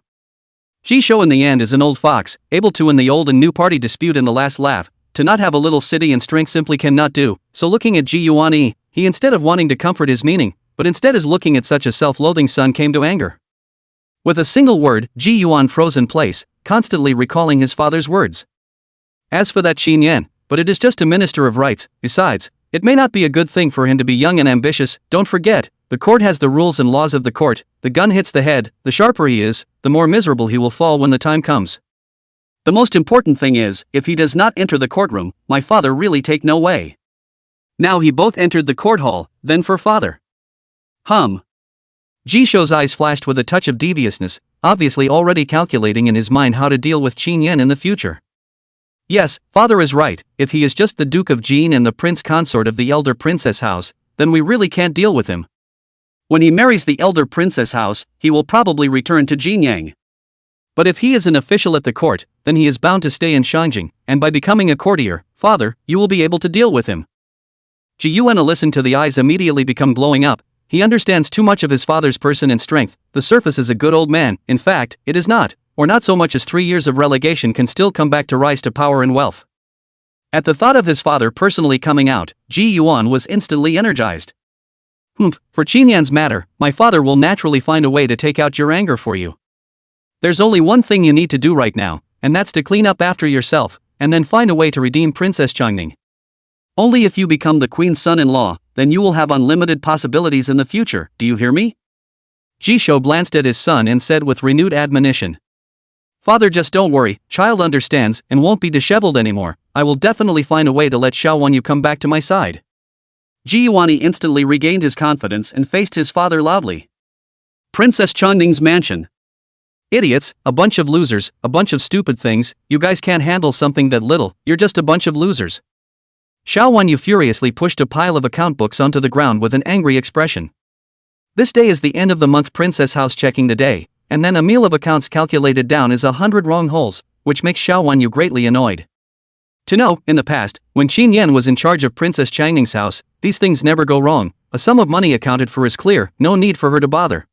Ji Shou in the end is an old fox, able to in the old and new party dispute in the last laugh, to not have a little city and strength simply cannot do, so looking at Ji Yuanyi, he instead of wanting to comfort his meaning, but instead is looking at such a self-loathing son came to anger. With a single word, Ji Yuan froze in place, constantly recalling his father's words. As for that Qin Yan, but it is just a minister of rights, besides, it may not be a good thing for him to be young and ambitious. Don't forget, the court has the rules and laws of the court. The gun hits the head, the sharper he is, the more miserable he will fall when the time comes. The most important thing is, if he does not enter the courtroom, my father really take no way. Now he both entered the court hall, then for father. Ji Shou's eyes flashed with a touch of deviousness, obviously already calculating in his mind how to deal with Qin Yan in the future. Yes, father is right, if he is just the Duke of Jin and the prince consort of the elder princess house, then we really can't deal with him. When he marries the elder princess house, he will probably return to Jinyang. But if he is an official at the court, then he is bound to stay in Shangjing, and by becoming a courtier, father, you will be able to deal with him. Ji Yuan listened to the eyes immediately become glowing up. He understands too much of his father's person and strength. The surface is a good old man, in fact, it is not, or not so much as 3 years of relegation can still come back to rise to power and wealth. At the thought of his father personally coming out, Ji Yuan was instantly energized. For Qinyan's matter, my father will naturally find a way to take out your anger for you. There's only one thing you need to do right now, and that's to clean up after yourself, and then find a way to redeem Princess Changning. Only if you become the queen's son-in-law, then you will have unlimited possibilities in the future, do you hear me? Jisho glanced at his son and said with renewed admonition. Father, just don't worry, child understands and won't be disheveled anymore. I will definitely find a way to let Xiao Wanyu come back to my side. Ji Yuani instantly regained his confidence and faced his father loudly. Princess Changning's mansion. Idiots, a bunch of losers, a bunch of stupid things, you guys can't handle something that little, you're just a bunch of losers. Xiao Wanyu furiously pushed a pile of account books onto the ground with an angry expression. This day is the end of the month princess house checking the day, and then a meal of accounts calculated down is 100 wrong holes, which makes Xiao Wanyu greatly annoyed. To know, in the past, when Qin Yan was in charge of Princess Changning's house, these things never go wrong, a sum of money accounted for is clear, no need for her to bother.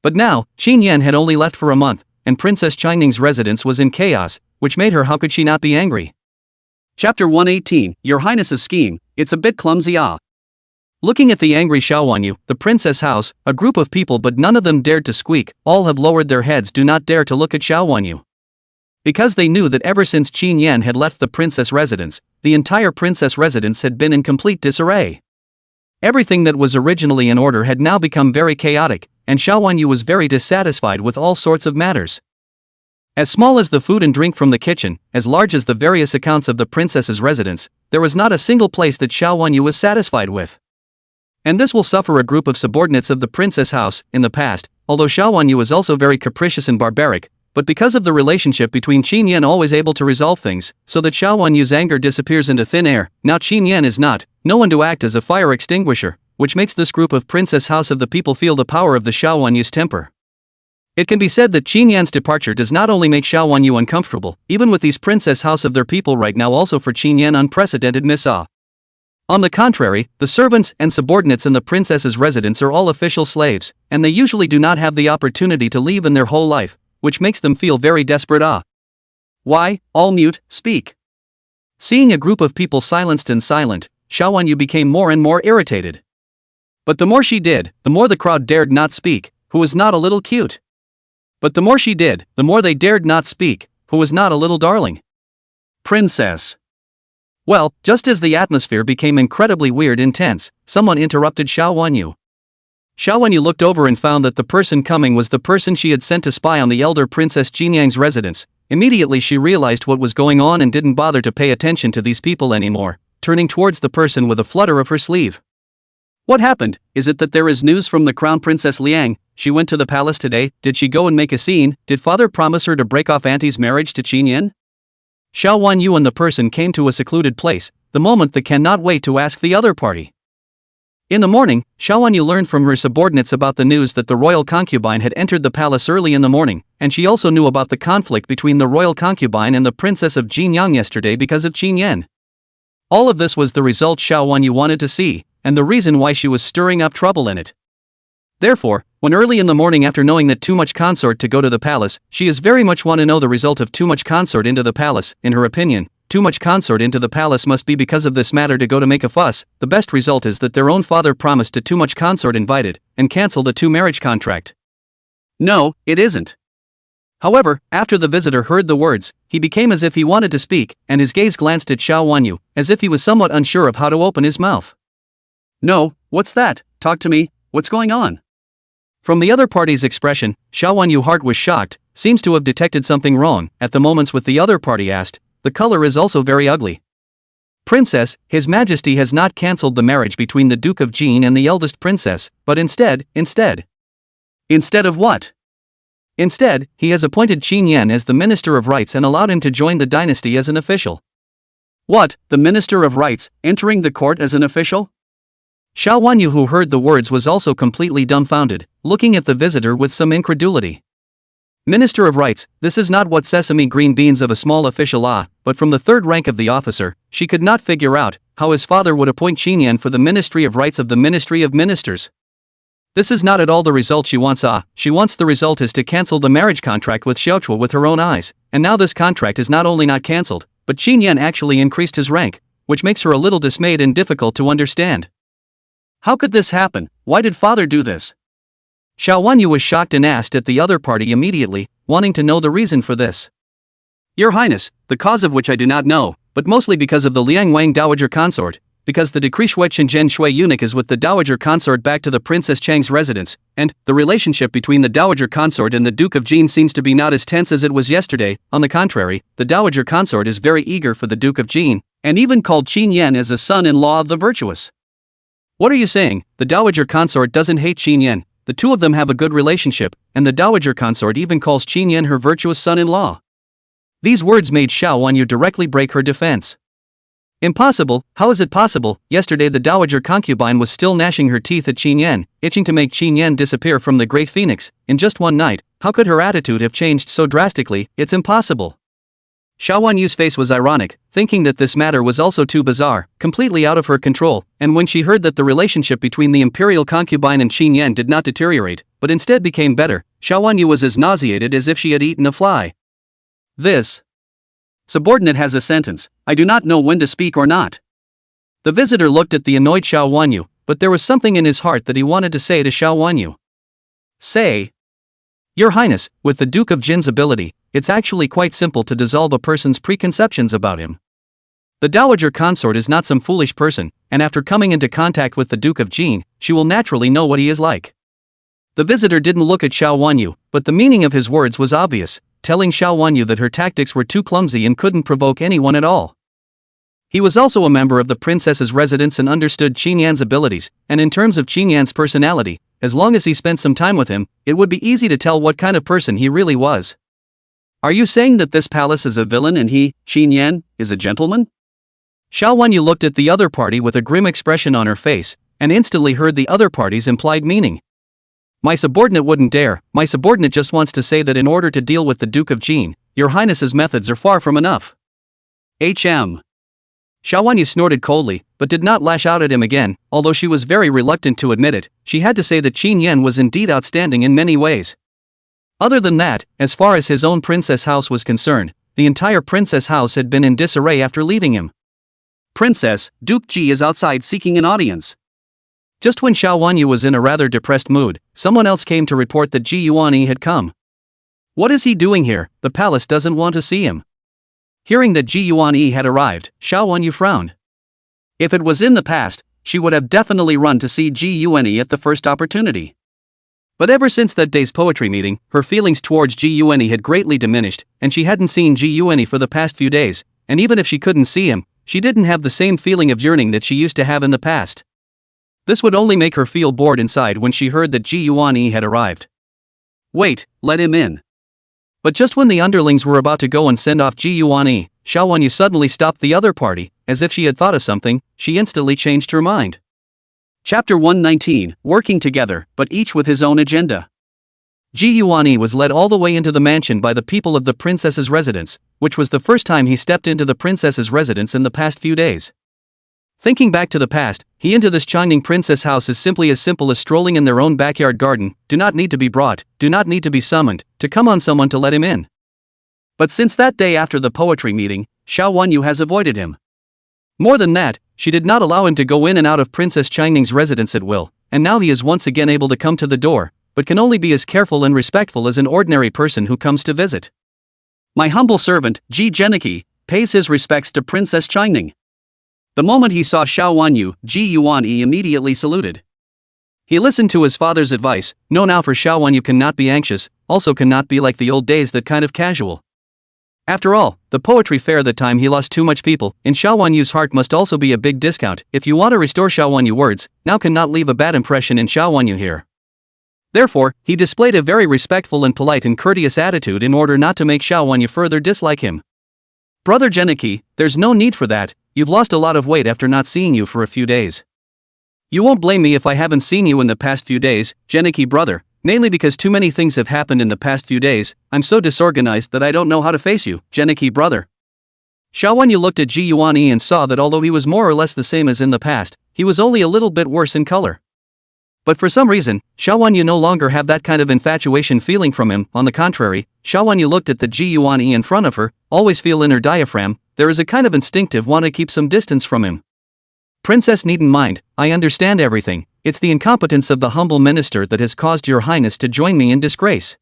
But now, Qin Yan had only left for a month, and Princess Changning's residence was in chaos, which made her how could she not be angry? Chapter 118, Your Highness's scheme, it's a bit clumsy Looking at the angry Xiao Wanyu, the princess house, a group of people but none of them dared to squeak, all have lowered their heads do not dare to look at Xiao Wanyu. Because they knew that ever since Qin Yan had left the princess residence, the entire princess residence had been in complete disarray. Everything that was originally in order had now become very chaotic, and Xiao Wanyu was very dissatisfied with all sorts of matters. As small as the food and drink from the kitchen, as large as the various accounts of the princess's residence, there was not a single place that Xiao Wanyu was satisfied with. And this will suffer a group of subordinates of the princess house. In the past, although Xiao Wanyu was also very capricious and barbaric, but because of the relationship between Qin Yan always able to resolve things, so that Xiao Wanyu's anger disappears into thin air, now Qin Yan is not, no one to act as a fire extinguisher, which makes this group of princess house of the people feel the power of the Xiao Wanyu's temper. It can be said that Qin Yan's departure does not only make Xiao Wanyu uncomfortable, even with these princess house of their people right now also for Qin Yan unprecedented misaw. On the contrary, the servants and subordinates in the princess's residence are all official slaves, and they usually do not have the opportunity to leave in their whole life, which makes them feel very desperate. Why, all mute, speak. Seeing a group of people silenced and silent, Xiao Wanyu became more and more irritated. But the more she did, the more the crowd dared not speak, who was not a little cute. But the more she did, the more they dared not speak, who was not a little darling. Princess. Well, just as the atmosphere became incredibly weird and tense, someone interrupted Xiao Wanyu. Xiao Wanyu looked over and found that the person coming was the person she had sent to spy on the elder Princess Jinyang's residence. Immediately she realized what was going on and didn't bother to pay attention to these people anymore, turning towards the person with a flutter of her sleeve. What happened? Is it that there is news from the Crown Princess Liang? She went to the palace today. Did she go and make a scene? Did father promise her to break off auntie's marriage to Qin Yan? Xiao Wanyu and the person came to a secluded place, the moment they cannot wait to ask the other party. In the morning, Xiao Wanyu learned from her subordinates about the news that the royal concubine had entered the palace early in the morning, and she also knew about the conflict between the royal concubine and the princess of Jinyang yesterday because of Qin Yan. All of this was the result Xiao Wanyu wanted to see, and the reason why she was stirring up trouble in it. Therefore, when early in the morning after knowing that too much consort to go to the palace, she is very much want to know the result of too much consort into the palace. In her opinion, too much consort into the palace must be because of this matter to go to make a fuss. The best result is that their own father promised to too much consort invited, and cancel the marriage contract. No, it isn't. However, after the visitor heard the words, he became as if he wanted to speak, and his gaze glanced at Xiao Wanyu, as if he was somewhat unsure of how to open his mouth. No, what's that? Talk to me, what's going on? From the other party's expression, Xiao Wanyu's heart was shocked, seems to have detected something wrong. At the moments with the other party asked, the color is also very ugly. Princess, His Majesty has not cancelled the marriage between the Duke of Jin and the eldest princess, but instead of what? Instead, he has appointed Qin Yan as the Minister of Rights and allowed him to join the dynasty as an official. What, the Minister of Rights, entering the court as an official? Xiao Wanyu, who heard the words, was also completely dumbfounded, looking at the visitor with some incredulity. Minister of Rights, this is not what sesame green beans of a small official but from the third rank of the officer, she could not figure out how his father would appoint Qin Yan for the Ministry of Rights of the Ministry of Ministers. This is not at all the result she wants. She wants the result is to cancel the marriage contract with Xiaochua with her own eyes, and now this contract is not only not cancelled, but Qin Yan actually increased his rank, which makes her a little dismayed and difficult to understand. How could this happen? Why did father do this? Xiao Wanyu was shocked and asked at the other party immediately, wanting to know the reason for this. Your Highness, the cause of which I do not know, but mostly because of the Liang Wang Dowager Consort, because the decree Shui Chen Shui eunuch is with the Dowager Consort back to the Princess Chang's residence, and the relationship between the Dowager Consort and the Duke of Jin seems to be not as tense as it was yesterday. On the contrary, the Dowager Consort is very eager for the Duke of Jin, and even called Qin Yan as a son-in-law of the virtuous. What are you saying? The Dowager Consort doesn't hate Qin Yan. The two of them have a good relationship, and the Dowager Consort even calls Qin Yan her virtuous son-in-law. These words made Xiao Wanyu directly break her defense. Impossible, how is it possible? Yesterday the Dowager concubine was still gnashing her teeth at Qin Yan, itching to make Qin Yan disappear from the Great Phoenix. In just one night, how could her attitude have changed so drastically? It's impossible. Xiao Wanyu's face was ironic, thinking that this matter was also too bizarre, completely out of her control, and when she heard that the relationship between the imperial concubine and Qin Yan did not deteriorate, but instead became better, Xiao Wanyu was as nauseated as if she had eaten a fly. This subordinate has a sentence, I do not know when to speak or not. The visitor looked at the annoyed Xiao Wanyu, but there was something in his heart that he wanted to say to Xiao Wanyu. Say, Your Highness, with the Duke of Jin's ability, it's actually quite simple to dissolve a person's preconceptions about him. The Dowager Consort is not some foolish person, and after coming into contact with the Duke of Jin, she will naturally know what he is like. The visitor didn't look at Xiao Wanyu, but the meaning of his words was obvious, telling Xiao Wanyu that her tactics were too clumsy and couldn't provoke anyone at all. He was also a member of the princess's residence and understood Qin Yan's abilities, and in terms of Qin Yan's personality, as long as he spent some time with him, it would be easy to tell what kind of person he really was. Are you saying that this palace is a villain and he, Qin Yan, is a gentleman? Xiao Wanyu looked at the other party with a grim expression on her face, and instantly heard the other party's implied meaning. My subordinate wouldn't dare. My subordinate just wants to say that in order to deal with the Duke of Jin, Your Highness's methods are far from enough. Xiao Wanyu snorted coldly, but did not lash out at him again. Although she was very reluctant to admit it, she had to say that Qin Yan was indeed outstanding in many ways. Other than that, as far as his own princess house was concerned, the entire princess house had been in disarray after leaving him. Princess, Duke Ji is outside seeking an audience. Just when Xiao Wanyu was in a rather depressed mood, someone else came to report that Ji Yuanyi had come. What is he doing here? The palace doesn't want to see him. Hearing that Ji Yuanyi had arrived, Xiao Wanyu frowned. If it was in the past, she would have definitely run to see Ji Yuanyi at the first opportunity. But ever since that day's poetry meeting, her feelings towards Ji Yuanyi had greatly diminished, and she hadn't seen Ji Yuanyi for the past few days, and even if she couldn't see him, she didn't have the same feeling of yearning that she used to have in the past. This would only make her feel bored inside when she heard that Ji Yuanyi had arrived. Wait, let him in. But just when the underlings were about to go and send off Ji Yuanyi, Xiao Wanyu suddenly stopped the other party. As if she had thought of something, she instantly changed her mind. Chapter 119, Working Together, but each with his own agenda. Ji Yuanyi was led all the way into the mansion by the people of the princess's residence, which was the first time he stepped into the princess's residence in the past few days. Thinking back to the past, he into this Changning princess house is simply as simple as strolling in their own backyard garden, do not need to be brought, do not need to be summoned, to come on someone to let him in. But since that day after the poetry meeting, Xiao Wanyu has avoided him. More than that, she did not allow him to go in and out of Princess Changning's residence at will, and now he is once again able to come to the door, but can only be as careful and respectful as an ordinary person who comes to visit. My humble servant, Ji Geniki, pays his respects to Princess Changning. The moment he saw Xiao Wanyu, Ji Yuanyi immediately saluted. He listened to his father's advice. No, now for Xiao Wanyu cannot be anxious, also cannot be like the old days, that kind of casual. After all, the poetry fair that time he lost too much people, in Xiao Wanyu's heart must also be a big discount. If you want to restore Xiao Wanyu words, now cannot leave a bad impression in Xiao Wanyu here. Therefore, he displayed a very respectful and polite and courteous attitude in order not to make Xiao Wanyu further dislike him. Brother Geniki, there's no need for that, you've lost a lot of weight after not seeing you for a few days. You won't blame me if I haven't seen you in the past few days, Geniki brother, mainly because too many things have happened in the past few days, I'm so disorganized that I don't know how to face you, Geniki brother. Xiao Wanyu looked at Ji Yuanyi and saw that although he was more or less the same as in the past, he was only a little bit worse in color. But for some reason, Xiao Wanyu no longer had that kind of infatuation feeling from him. On the contrary, Xiao Wanyu looked at the Ji Yuanyi in front of her, always feel in her diaphragm, there is a kind of instinctive want to keep some distance from him. Princess needn't mind, I understand everything, it's the incompetence of the humble minister that has caused your highness to join me in disgrace.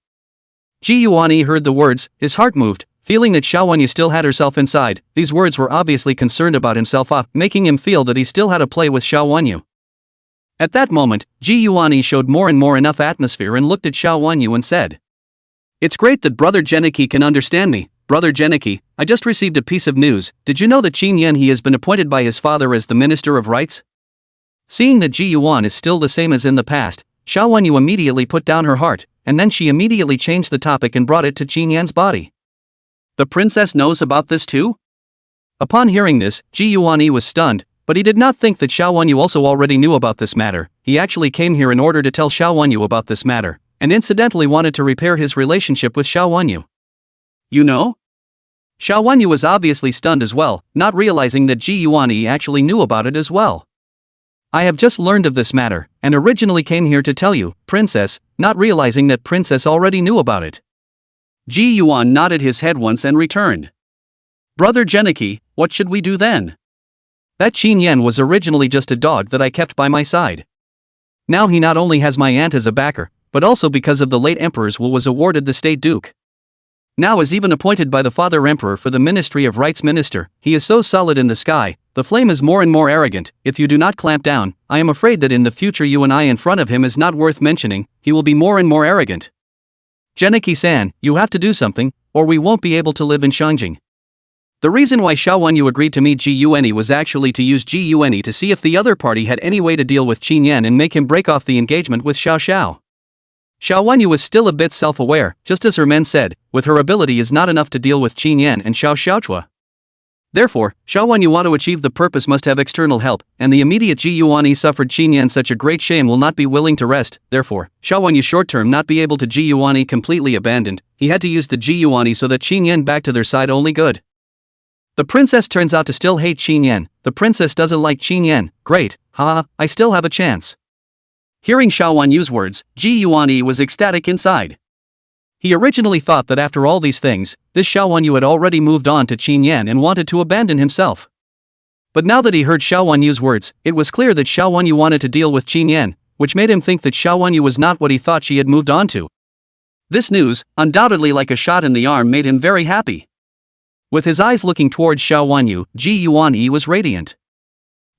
Ji Yuanyi heard the words, his heart moved, feeling that Xiao Wanyu still had herself inside. These words were obviously concerned about himself, making him feel that he still had a play with Xiao Wanyu. At that moment, Ji Yuanyi showed more and more enough atmosphere and looked at Xiao Wanyu and said, "It's great that Brother Geniki can understand me. Brother Geniki, I just received a piece of news. Did you know that Qin Yan he has been appointed by his father as the Minister of Rights?" Seeing that Ji Yuan is still the same as in the past, Xiao Wanyu immediately put down her heart, and then she immediately changed the topic and brought it to Qin Yan's body. The princess knows about this too? Upon hearing this, Ji Yuanyi was stunned, but he did not think that Xiao Wanyu also already knew about this matter. He actually came here in order to tell Xiao Wanyu about this matter, and incidentally wanted to repair his relationship with Xiao Wanyu. You know? Xiao Wanyu was obviously stunned as well, not realizing that Ji Yuanyi actually knew about it as well. I have just learned of this matter, and originally came here to tell you, princess, not realizing that princess already knew about it. Ji Yuan nodded his head once and returned. Brother Geniki, what should we do then? That Qin Yan was originally just a dog that I kept by my side. Now he not only has my aunt as a backer, but also because of the late emperor's will was awarded the state duke. Now is even appointed by the father emperor for the Ministry of Rights minister. He is so solid in the sky, the flame is more and more arrogant. If you do not clamp down, I am afraid that in the future you and I in front of him is not worth mentioning, he will be more and more arrogant. Geniki-san, you have to do something, or we won't be able to live in Shangjing. The reason why Xiao Wanyu agreed to meet Ji Yuanyi was actually to use Ji Yuanyi to see if the other party had any way to deal with Qin Yan and make him break off the engagement with Xiao Xiao. Xiao Wanyu was still a bit self-aware, just as her men said, with her ability is not enough to deal with Qin Yan and Xiao Xiaochua. Therefore, Xiao Wanyu want to achieve the purpose must have external help, and the immediate Ji Yuanyi suffered Qin Yan such a great shame will not be willing to rest. Therefore, Xiao Wanyu short-term not be able to Ji Yuanyi completely abandoned, he had to use the Ji Yuanyi so that Qin Yan back to their side only good. The princess turns out to still hate Qin Yan. The princess doesn't like Qin Yan. Great, haha, I still have a chance. Hearing Xiao Wanyu's words, Ji Yuanyi was ecstatic inside. He originally thought that after all these things, this Xiao Wanyu had already moved on to Qin Yan and wanted to abandon himself. But now that he heard Xiao Wanyu's words, it was clear that Xiao Wanyu wanted to deal with Qin Yan, which made him think that Xiao Wanyu was not what he thought she had moved on to. This news, undoubtedly like a shot in the arm, made him very happy. With his eyes looking towards Xiao Wanyu, Ji Yuanyi was radiant.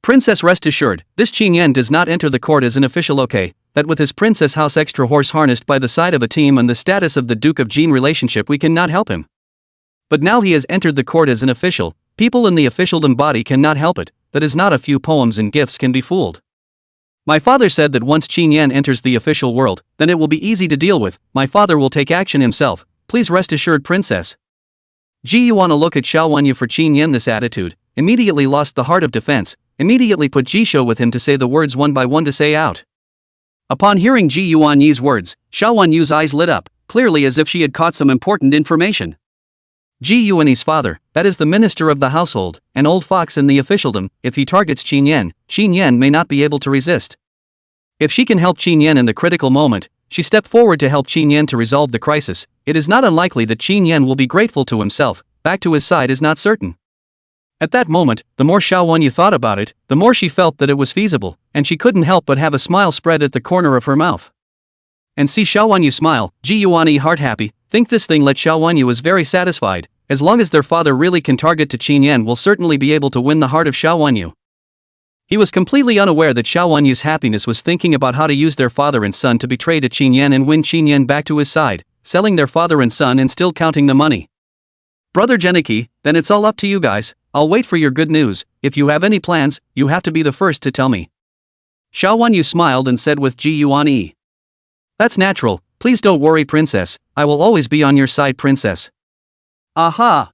Princess, rest assured, this Qin Yan does not enter the court as an official. Okay, that with his princess house extra horse harnessed by the side of a team and the status of the Duke of Jin relationship we cannot help him. But now he has entered the court as an official, people in the officialdom body cannot help it, that is not a few poems and gifts can be fooled. My father said that once Qin Yan enters the official world, then it will be easy to deal with, my father will take action himself, please rest assured princess. Ji Yuanyi look at Xiao Wanyu for Qin Yan this attitude, immediately lost the heart of defense, immediately put Jisho with him to say the words one by one to say out. Upon hearing Ji Yuanyi's words, Xiao Wanyu's eyes lit up, clearly as if she had caught some important information. Ji Yuanyi's father, that is the minister of the household, an old fox in the officialdom, if he targets Qin Yan may not be able to resist. If she can help Qin Yan in the critical moment, she stepped forward to help Qin Yan to resolve the crisis, it is not unlikely that Qin Yan will be grateful to himself, back to his side is not certain. At that moment, the more Xiao Wanyu thought about it, the more she felt that it was feasible, and she couldn't help but have a smile spread at the corner of her mouth. And see Xiao Wanyu smile, Ji Yuanyi heart happy, think this thing let Xiao Wanyu is very satisfied, as long as their father really can target to Qin Yan will certainly be able to win the heart of Xiao Wanyu. He was completely unaware that Xiao Wanyu's happiness was thinking about how to use their father and son to betray to Qin Yan and win Qin Yan back to his side, selling their father and son and still counting the money. Brother Geniki, then it's all up to you guys, I'll wait for your good news, if you have any plans, you have to be the first to tell me. Xiao Wanyu smiled and said with Ji Yuanyi. That's natural, please don't worry princess, I will always be on your side princess. Aha!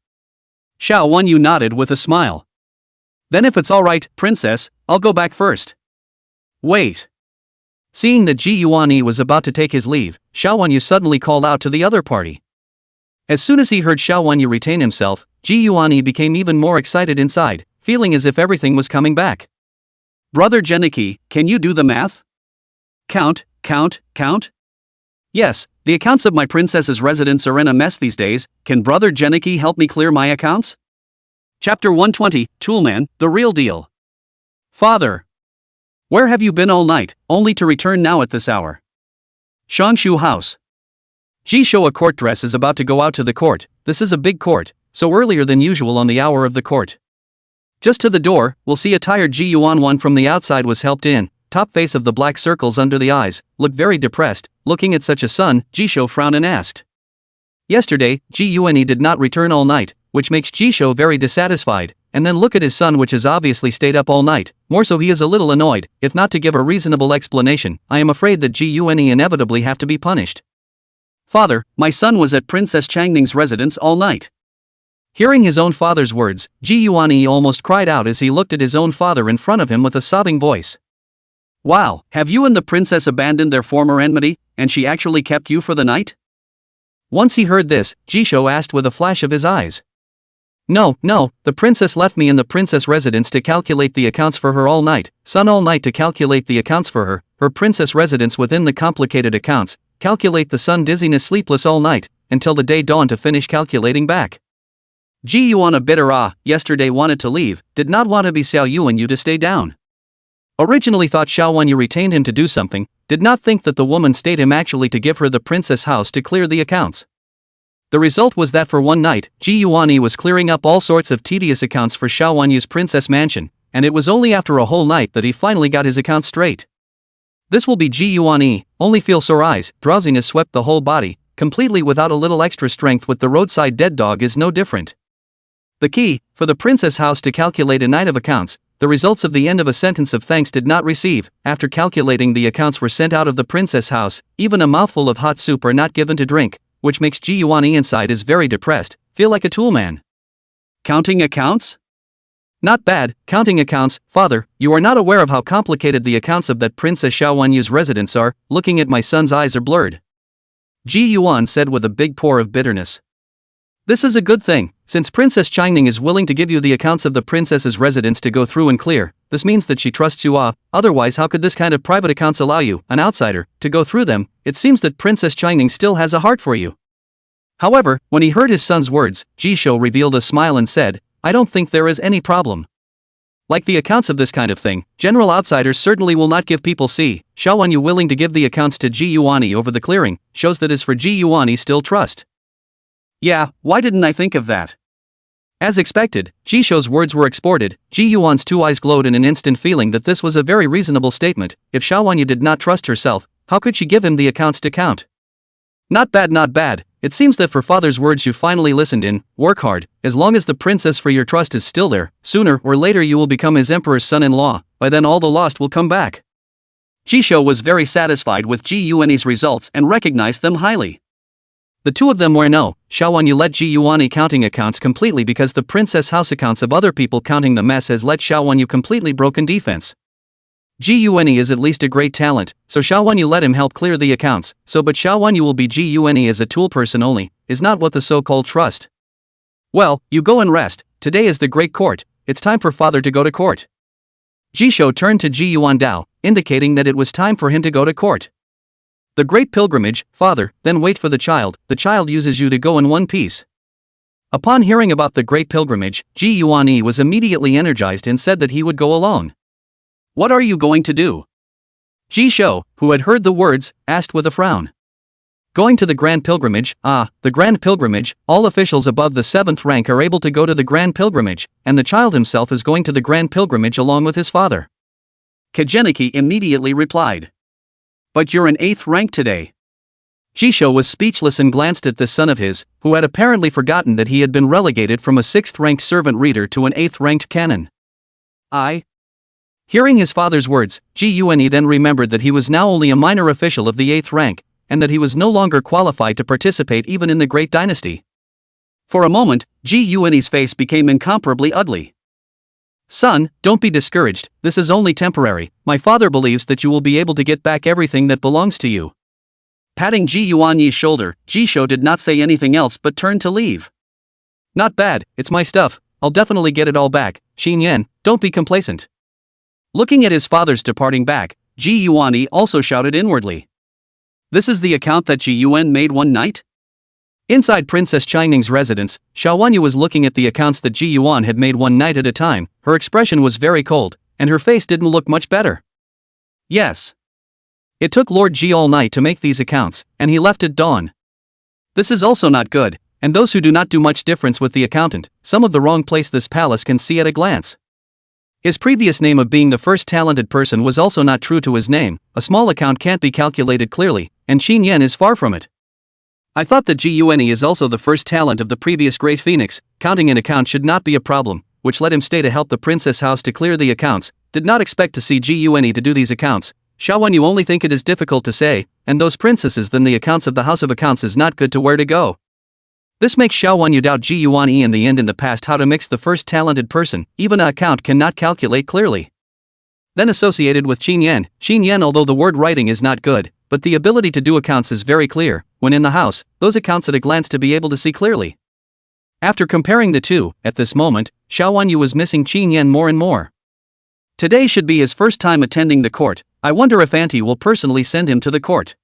Xiao Wenyu nodded with a smile. Then if it's alright, princess, I'll go back first. Wait. Seeing that Ji Yuanyi was about to take his leave, Xiao Wenyu suddenly called out to the other party. As soon as he heard Xiao Wenyu retain himself, Ji Yuanyi became even more excited inside, feeling as if everything was coming back. Brother Geniki, can you do the math? Count. Yes, the accounts of my princess's residence are in a mess these days, can Brother Geniki help me clear my accounts? Chapter 120, Toolman, the real deal. Father. Where have you been all night, only to return now at this hour? Shangshu House. Jisho a court dress is about to go out to the court, this is a big court, so earlier than usual on the hour of the court. Just to the door, we'll see a tired Ji Yuan from the outside was helped in, top face of the black circles under the eyes, looked very depressed, looking at such a son, Jisho frowned and asked. Yesterday, Ji Yuanyi did not return all night, which makes Jisho very dissatisfied, and then look at his son which has obviously stayed up all night, more so he is a little annoyed, if not to give a reasonable explanation, I am afraid that Ji Yuanyi inevitably have to be punished. Father, my son was at Princess Changning's residence all night. Hearing his own father's words, Ji Yuanyi almost cried out as he looked at his own father in front of him with a sobbing voice. Wow, have you and the princess abandoned their former enmity, and she actually kept you for the night? Once he heard this, Jisho asked with a flash of his eyes. No, the princess left me in the princess residence to calculate the accounts for her all night, son all night to calculate the accounts for her princess residence within the complicated accounts, calculate the sun dizziness sleepless all night, until the day dawned to finish calculating back. Ji Yuan a bitter yesterday wanted to leave, did not want to be Xiao Yuanyu to stay down. Originally thought Xiao Wenyu retained him to do something, did not think that the woman stayed him actually to give her the princess house to clear the accounts. The result was that for one night, Ji Yuanyi was clearing up all sorts of tedious accounts for Xiao Wenyu's princess mansion, and it was only after a whole night that he finally got his accounts straight. This will be Ji Yuanyi, only feel sore eyes, drowsiness swept the whole body, completely without a little extra strength with the roadside dead dog is no different. The key, for the princess house to calculate a night of accounts, the results of the end of a sentence of thanks did not receive, after calculating the accounts were sent out of the princess house, even a mouthful of hot soup are not given to drink, which makes Ji Yuanyi inside is very depressed, feel like a tool man. Counting accounts? Not bad, counting accounts, father, you are not aware of how complicated the accounts of that Princess Xiao Wenyu's residence are, looking at my son's eyes are blurred. Ji Yuan said with a big pour of bitterness. This is a good thing, since Princess Changning is willing to give you the accounts of the princess's residence to go through and clear, this means that she trusts you otherwise how could this kind of private accounts allow you, an outsider, to go through them, it seems that Princess Changning still has a heart for you. However, when he heard his son's words, Jisho revealed a smile and said, I don't think there is any problem. Like the accounts of this kind of thing, general outsiders certainly will not give people Xiao Wenyu willing to give the accounts to Ji Yuanyi over the clearing, shows that is for Ji Yuanyi still trust. Yeah, why didn't I think of that? As expected, Jisho's words were exported, Ji Yuan's two eyes glowed in an instant feeling that this was a very reasonable statement, if Xiao Wenyu did not trust herself, how could she give him the accounts to count? Not bad, it seems that for father's words you finally listened in, work hard, as long as the princess for your trust is still there, sooner or later you will become his emperor's son-in-law, by then all the lost will come back. Jisho was very satisfied with Ji Yuanyi's results and recognized them highly. The two of them were no, Xiao Wenyu let Ji Yuanyi counting accounts completely because the princess house accounts of other people counting the mess has let Xiao Wenyu completely broken defense. Ji Yuanyi is at least a great talent, so Xiao Wenyu let him help clear the accounts, but Xiao Wenyu will be Ji Yuanyi as a tool person only, is not what the so-called trust. Well, you go and rest, today is the great court, it's time for father to go to court. Jisho turned to Ji Yuan Dao, indicating that it was time for him to go to court. The great pilgrimage, father, then wait for the child uses you to go in one piece. Upon hearing about the great pilgrimage, Ji Yuanyi was immediately energized and said that he would go alone. What are you going to do? Jisho, who had heard the words, asked with a frown. Going to the grand pilgrimage, the grand pilgrimage, all officials above the 7th rank are able to go to the grand pilgrimage, and the child himself is going to the grand pilgrimage along with his father. Kageniki immediately replied. But you're in 8th rank today. Jisho was speechless and glanced at this son of his, who had apparently forgotten that he had been relegated from a 6th-ranked servant reader to an 8th-ranked canon. Hearing his father's words, Ji Yuanyi then remembered that he was now only a minor official of the 8th rank, and that he was no longer qualified to participate even in the Great Dynasty. For a moment, Ji Yuan's face became incomparably ugly. "Son, don't be discouraged, this is only temporary. My father believes that you will be able to get back everything that belongs to you." Patting Ji Yuan's shoulder, Ji Shou did not say anything else but turned to leave. "Not bad, it's my stuff, I'll definitely get it all back. Xin Yan, don't be complacent." Looking at his father's departing back, Ji Yuan also shouted inwardly. "This is the account that Ji Yuan made one night?" Inside Princess Chingning's residence, Xiao Wanyu was looking at the accounts that Ji Yuan had made one night at a time. Her expression was very cold, and her face didn't look much better. "Yes. It took Lord Ji all night to make these accounts, and he left at dawn. This is also not good, and those who do not do much difference with the accountant, some of the wrong place this palace can see at a glance." His previous name of being the first talented person was also not true to his name. A small account can't be calculated clearly, and Xin Yan is far from it. "I thought that Ji Yuan is also the first talent of the previous Great Phoenix. Counting an account should not be a problem, which let him stay to help the princess house to clear the accounts. Did not expect to see Ji Yuan to do these accounts. Xiao Wanyu only think it is difficult to say, and those princesses then the accounts of the House of Accounts is not good to where to go." This makes Xiao Wanyu doubt Ji Yuan in the end in the past how to mix the first talented person, even an account cannot calculate clearly. Then associated with Xin Yan although the word writing is not good, but the ability to do accounts is very clear. When in the house, those accounts at a glance to be able to see clearly. After comparing the two, at this moment, Xiao Wanyu was missing Xin Yan more and more. Today should be his first time attending the court. I wonder if Auntie will personally send him to the court.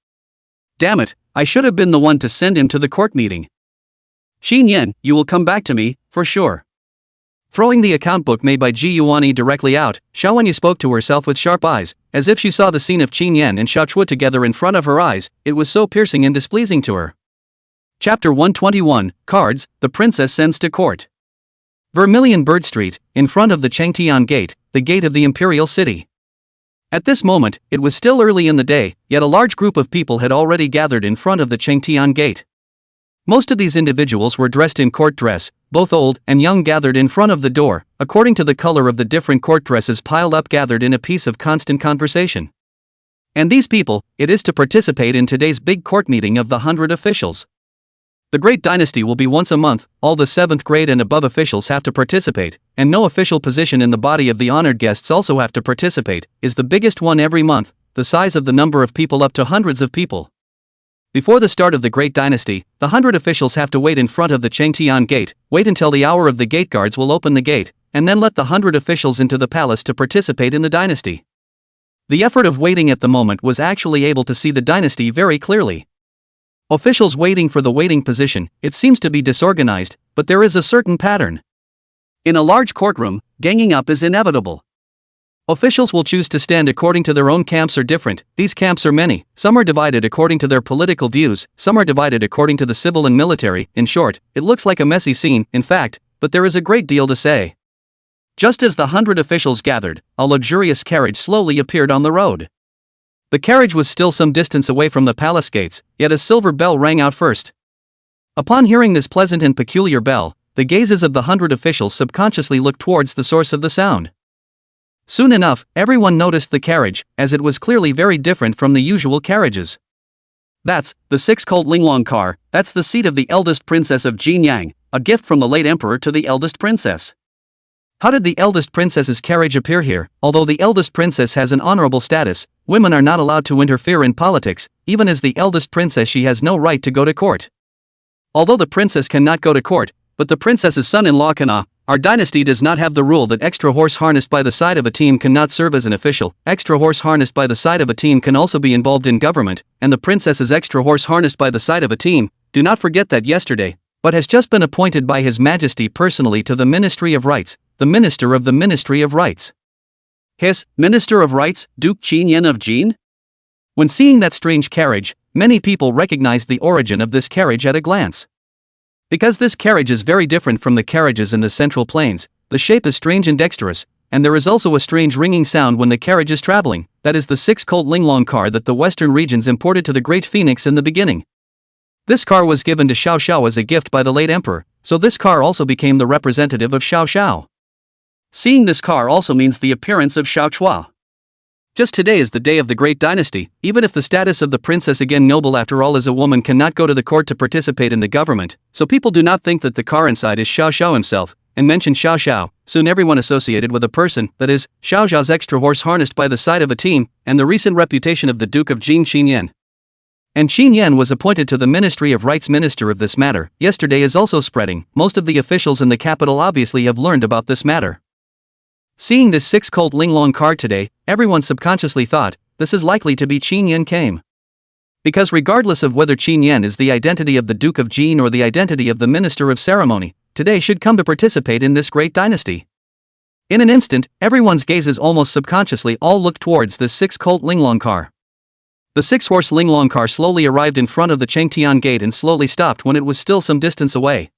Damn it, I should have been the one to send him to the court meeting. "Xin Yan, you will come back to me, for sure." Throwing the account book made by Ji Yuan directly out, Xiao Wanyu spoke to herself with sharp eyes, as if she saw the scene of Xin Yan and Xiao Chua together in front of her eyes. It was so piercing and displeasing to her. Chapter 121, Cards, the Princess Sends to Court. Vermilion Bird Street, in front of the Changtian Gate, the gate of the imperial city. At this moment, it was still early in the day, yet a large group of people had already gathered in front of the Changtian Gate. Most of these individuals were dressed in court dress, both old and young gathered in front of the door, according to the color of the different court dresses piled up gathered in a piece of constant conversation. And these people, it is to participate in today's big court meeting of the 100 officials. The Great Dynasty will be once a month, all the 7th grade and above officials have to participate, and no official position in the body of the honored guests also have to participate, is the biggest one every month, the size of the number of people up to hundreds of people. Before the start of the Great Dynasty, the 100 officials have to wait in front of the Changtian Gate, wait until the hour of the gate guards will open the gate, and then let the 100 officials into the palace to participate in the dynasty. The effort of waiting at the moment was actually able to see the dynasty very clearly. Officials waiting for the waiting position, it seems to be disorganized, but there is a certain pattern. In a large courtroom, ganging up is inevitable. Officials will choose to stand according to their own camps are different. These camps are many, some are divided according to their political views, some are divided according to the civil and military. In short, it looks like a messy scene, in fact, but there is a great deal to say. Just as the 100 officials gathered, a luxurious carriage slowly appeared on the road. The carriage was still some distance away from the palace gates, yet a silver bell rang out first. Upon hearing this pleasant and peculiar bell, the gazes of the 100 officials subconsciously looked towards the source of the sound. Soon enough, everyone noticed the carriage, as it was clearly very different from the usual carriages. "That's the 6-colt Linglong car, that's the seat of the eldest princess of Jinyang, a gift from the late emperor to the eldest princess." How did the eldest princess's carriage appear here? Although the eldest princess has an honorable status, women are not allowed to interfere in politics. Even as the eldest princess, she has no right to go to court. Although the princess cannot go to court, but the princess's son-in-law can. Our dynasty does not have the rule that extra horse harnessed by the side of a team cannot serve as an official. Extra horse harnessed by the side of a team can also be involved in government, and the princess's extra horse harnessed by the side of a team, do not forget that yesterday, but has just been appointed by His Majesty personally to the Ministry of Rights, the Minister of the Ministry of Rights. His Minister of Rights, Duke Qinyan of Jin? When seeing that strange carriage, many people recognized the origin of this carriage at a glance. Because this carriage is very different from the carriages in the Central Plains, the shape is strange and dexterous, and there is also a strange ringing sound when the carriage is traveling. That is the 6-colt Linglong car that the western regions imported to the Great Phoenix in the beginning. This car was given to Xiao Xiao as a gift by the late emperor, so this car also became the representative of Xiao Xiao. Seeing this car also means the appearance of Xiao Chua. Just today is the day of the great dynasty. Even if the status of the princess, again noble after all as a woman, cannot go to the court to participate in the government, so people do not think that the car inside is Xiao Xiao himself, and mention Xiao Xiao. Soon everyone associated with a person, that is, Xiao Xiao's extra horse harnessed by the side of a team, and the recent reputation of the Duke of Jin Qin Yan. And Qin Yan was appointed to the Ministry of Rights minister of this matter. Yesterday is also spreading. Most of the officials in the capital obviously have learned about this matter. Seeing this 6-colt Linglong card today, everyone subconsciously thought, this is likely to be Qin Yan came. Because regardless of whether Qin Yan is the identity of the Duke of Jin or the identity of the Minister of Ceremony, today should come to participate in this great dynasty. In an instant, everyone's gazes almost subconsciously all looked towards this 6-colt Linglong car. The 6-horse Linglong car slowly arrived in front of the Chengtian gate and slowly stopped when it was still some distance away.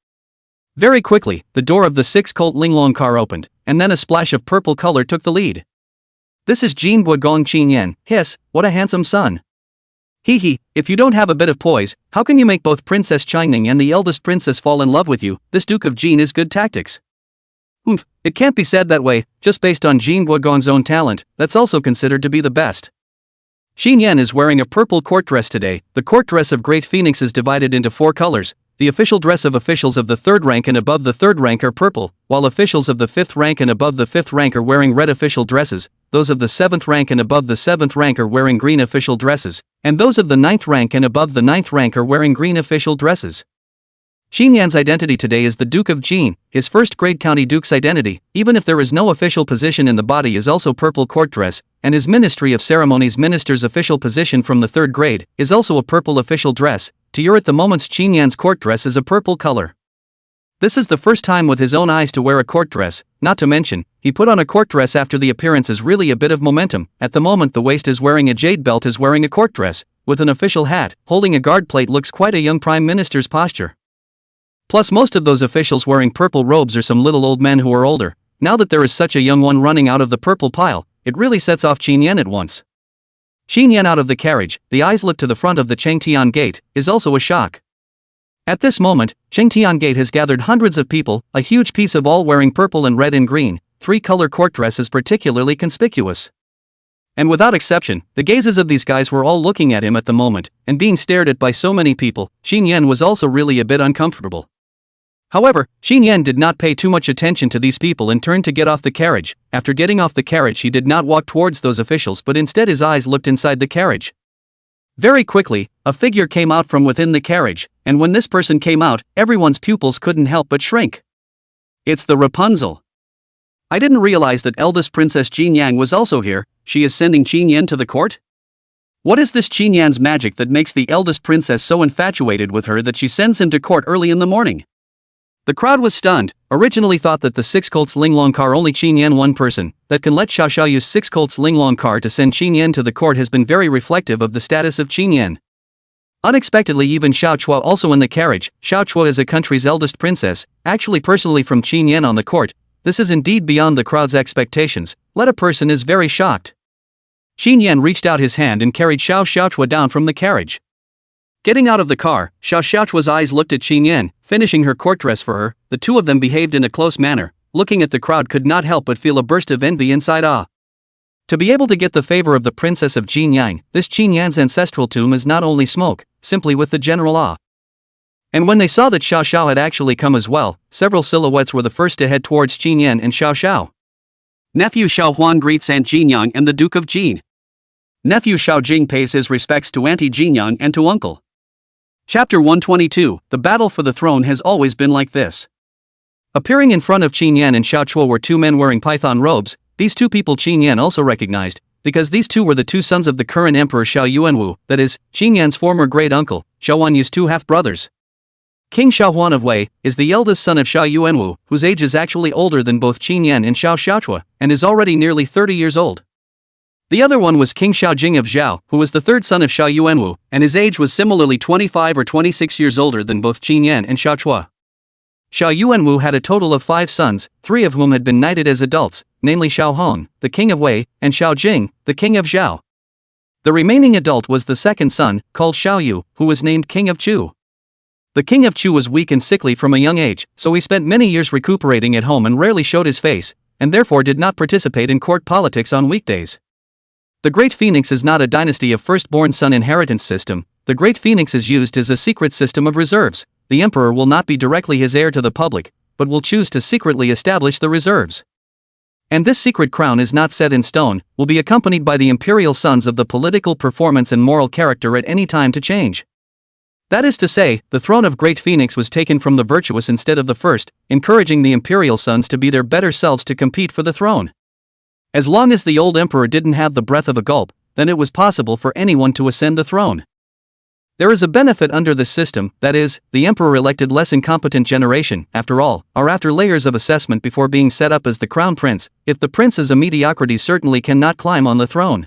Very quickly, the door of the 6-colt Linglong car opened, and then a splash of purple color took the lead. This is Jin Buogong Qin Yan. Hiss, what a handsome son. Hee, if you don't have a bit of poise, how can you make both Princess Changning and the eldest princess fall in love with you? This Duke of Jin is good tactics. It can't be said that way, just based on Jin Buogong's own talent, that's also considered to be the best. Qin Yan is wearing a purple court dress today. The court dress of Great Phoenix is divided into 4 colors. The official dress of officials of the 3rd rank and above the 3rd rank are purple, while officials of the 5th rank and above the 5th rank are wearing red official dresses, those of the 7th rank and above the 7th rank are wearing green official dresses, and those of the 9th rank and above the 9th rank are wearing green official dresses. Qin Yan's identity today is the Duke of Jin. His 1st grade county duke's identity, even if there is no official position in the body, is also purple court dress, and his Ministry of Ceremonies minister's official position from the 3rd grade is also a purple official dress. To your at the moment's Qin Yan's court dress is a purple color. This is the first time with his own eyes to wear a court dress, not to mention, he put on a court dress after the appearance is really a bit of momentum. At the moment the waist is wearing a jade belt is wearing a court dress, with an official hat, holding a guard plate looks quite a young prime minister's posture. Plus most of those officials wearing purple robes are some little old men who are older. Now that there is such a young one running out of the purple pile, it really sets off Qin Yan at once. Qin Yan out of the carriage, the eyes look to the front of the Chengtian gate, is also a shock. At this moment, Chengtian gate has gathered hundreds of people, a huge piece of all wearing purple and red and green, 3-color court dress is particularly conspicuous. And without exception, the gazes of these guys were all looking at him at the moment, and being stared at by so many people, Qin Yan was also really a bit uncomfortable. However, Qin Yan did not pay too much attention to these people and turned to get off the carriage. After getting off the carriage he did not walk towards those officials but instead his eyes looked inside the carriage. Very quickly, a figure came out from within the carriage, and when this person came out, everyone's pupils couldn't help but shrink. It's the Rapunzel. I didn't realize that eldest Princess Qin Yang was also here. She is sending Qin Yan to the court? What is this Qin Yan's magic that makes the eldest princess so infatuated with her that she sends him to court early in the morning? The crowd was stunned. Originally thought that the 6-colts Linglong car only Qin Yan one person that can let Xiao Xiao use 6-colts Linglong car to send Qin Yan to the court has been very reflective of the status of Qin Yan. Unexpectedly even Xiao Chua also in the carriage. Xiao Chua is a country's eldest princess, actually personally from Qin Yan on the court. This is indeed beyond the crowd's expectations. Let a person is very shocked. Qin Yan reached out his hand and carried Xiao Chua down from the carriage. Getting out of the car, Xiao Chua's eyes looked at Qin Yan, finishing her court dress for her. The two of them behaved in a close manner. Looking at the crowd could not help but feel a burst of envy inside. To be able to get the favor of the princess of Jin Yang, this Qin Yan's ancestral tomb is not only smoke, simply with the general awe. And when they saw that Xiao Xiao had actually come as well, several silhouettes were the first to head towards Qin Yan and Xiao Xiao. Nephew Xiao Huan greets Aunt Jinyang and the Duke of Jin. Nephew Xiao Jing pays his respects to Auntie Jinyang and to Uncle. Chapter 122, The Battle for the Throne has always been like this. Appearing in front of Qin Yan and Xiao Chua were 2 men wearing python robes. These 2 people Qin Yan also recognized, because these 2 were the 2 sons of the current emperor Xiao Yuanwu, that is, Qin Yan's former great-uncle, Xiao Huanyu's 2 half-brothers. King Xiao Huan of Wei is the eldest son of Xiao Yuanwu, whose age is actually older than both Qin Yan and Xiao Chua, and is already nearly 30 years old. The other one was King Xiao Jing of Zhao, who was the 3rd son of Xiao Yuanwu, and his age was similarly 25 or 26 years older than both Qin Yan and Xiao Chua. Xiao Yuanwu had a total of 5 sons, 3 of whom had been knighted as adults, namely Xiao Hong, the king of Wei, and Xiao Jing, the king of Zhao. The remaining adult was the 2nd son, called Xiao Yu, who was named king of Chu. The king of Chu was weak and sickly from a young age, so he spent many years recuperating at home and rarely showed his face, and therefore did not participate in court politics on weekdays. The Great Phoenix is not a dynasty of firstborn son inheritance system. The Great Phoenix is used as a secret system of reserves. The emperor will not be directly his heir to the public, but will choose to secretly establish the reserves. And this secret crown is not set in stone, will be accompanied by the imperial sons of the political performance and moral character at any time to change. That is to say, the throne of Great Phoenix was taken from the virtuous instead of the first, encouraging the imperial sons to be their better selves to compete for the throne. As long as the old emperor didn't have the breath of a gulp, then it was possible for anyone to ascend the throne. There is a benefit under this system, that is, the emperor elected less incompetent generation, after all, or after layers of assessment before being set up as the crown prince. If the prince is a mediocrity, certainly cannot climb on the throne.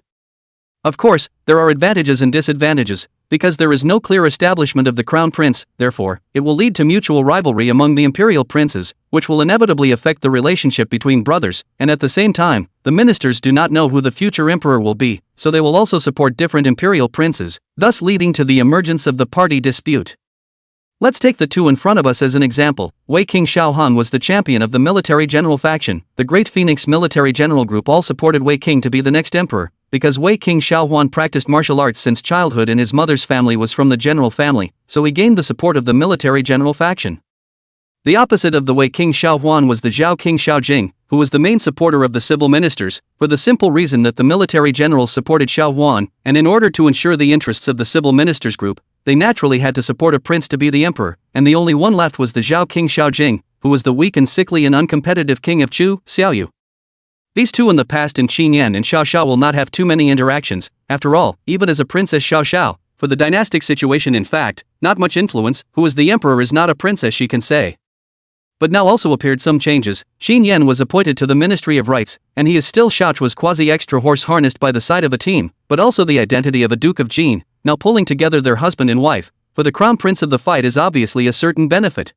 Of course, there are advantages and disadvantages, because there is no clear establishment of the crown prince. Therefore, it will lead to mutual rivalry among the imperial princes, which will inevitably affect the relationship between brothers, and at the same time, the ministers do not know who the future emperor will be, so they will also support different imperial princes, thus leading to the emergence of the party dispute. Let's take the two in front of us as an example. Wei King Xiao Han was the champion of the military general faction. The Great Phoenix military general group all supported Wei King to be the next emperor, because Wei King Xiao Han practiced martial arts since childhood and his mother's family was from the general family, so he gained the support of the military general faction. The opposite of the Wei King Xiao Huan was the Zhao King Xiao Jing, who was the main supporter of the civil ministers, for the simple reason that the military generals supported Xiao Huan, and in order to ensure the interests of the civil ministers group, they naturally had to support a prince to be the emperor, and the only one left was the Zhao King Xiao Jing, who was the weak and sickly and uncompetitive king of Chu, Xiaoyu. These two in the past in Qin Yan and Xiao Xiao will not have too many interactions. After all, even as a princess Xiao Xiao, for the dynastic situation in fact, not much influence, who is the emperor is not a princess she can say. But now also appeared some changes. Qin Yan was appointed to the Ministry of Rights, and he is still Xiao Chua's quasi-extra horse harnessed by the side of a team, but also the identity of a Duke of Jin, now pulling together their husband and wife. For the crown prince of the fight is obviously a certain benefit.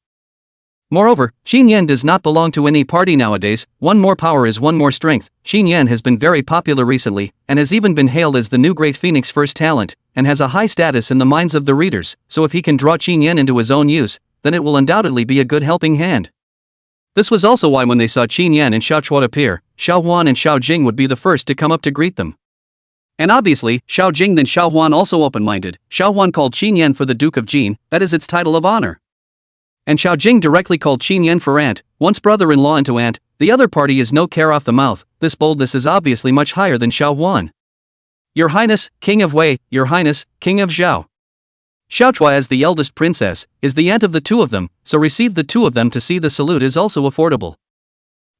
Moreover, Qin Yan does not belong to any party nowadays. One more power is one more strength. Qin Yan has been very popular recently, and has even been hailed as the new Great Phoenix first talent, and has a high status in the minds of the readers, so if he can draw Qin Yan into his own use, then it will undoubtedly be a good helping hand. This was also why when they saw Qin Yan and Xiao Chua appear, Xiao Huan and Xiao Jing would be the first to come up to greet them. And obviously, Xiao Jing then Xiao Huan also open-minded. Xiao Huan called Qin Yan for the Duke of Jin, that is its title of honor. And Xiao Jing directly called Qin Yan for aunt, once brother-in-law into aunt. The other party is no care off the mouth. This boldness is obviously much higher than Xiao Huan. Your Highness, King of Wei, Your Highness, King of Zhao. Xiao Chua as the eldest princess, is the aunt of the two of them, so receive the two of them to see the salute is also affordable.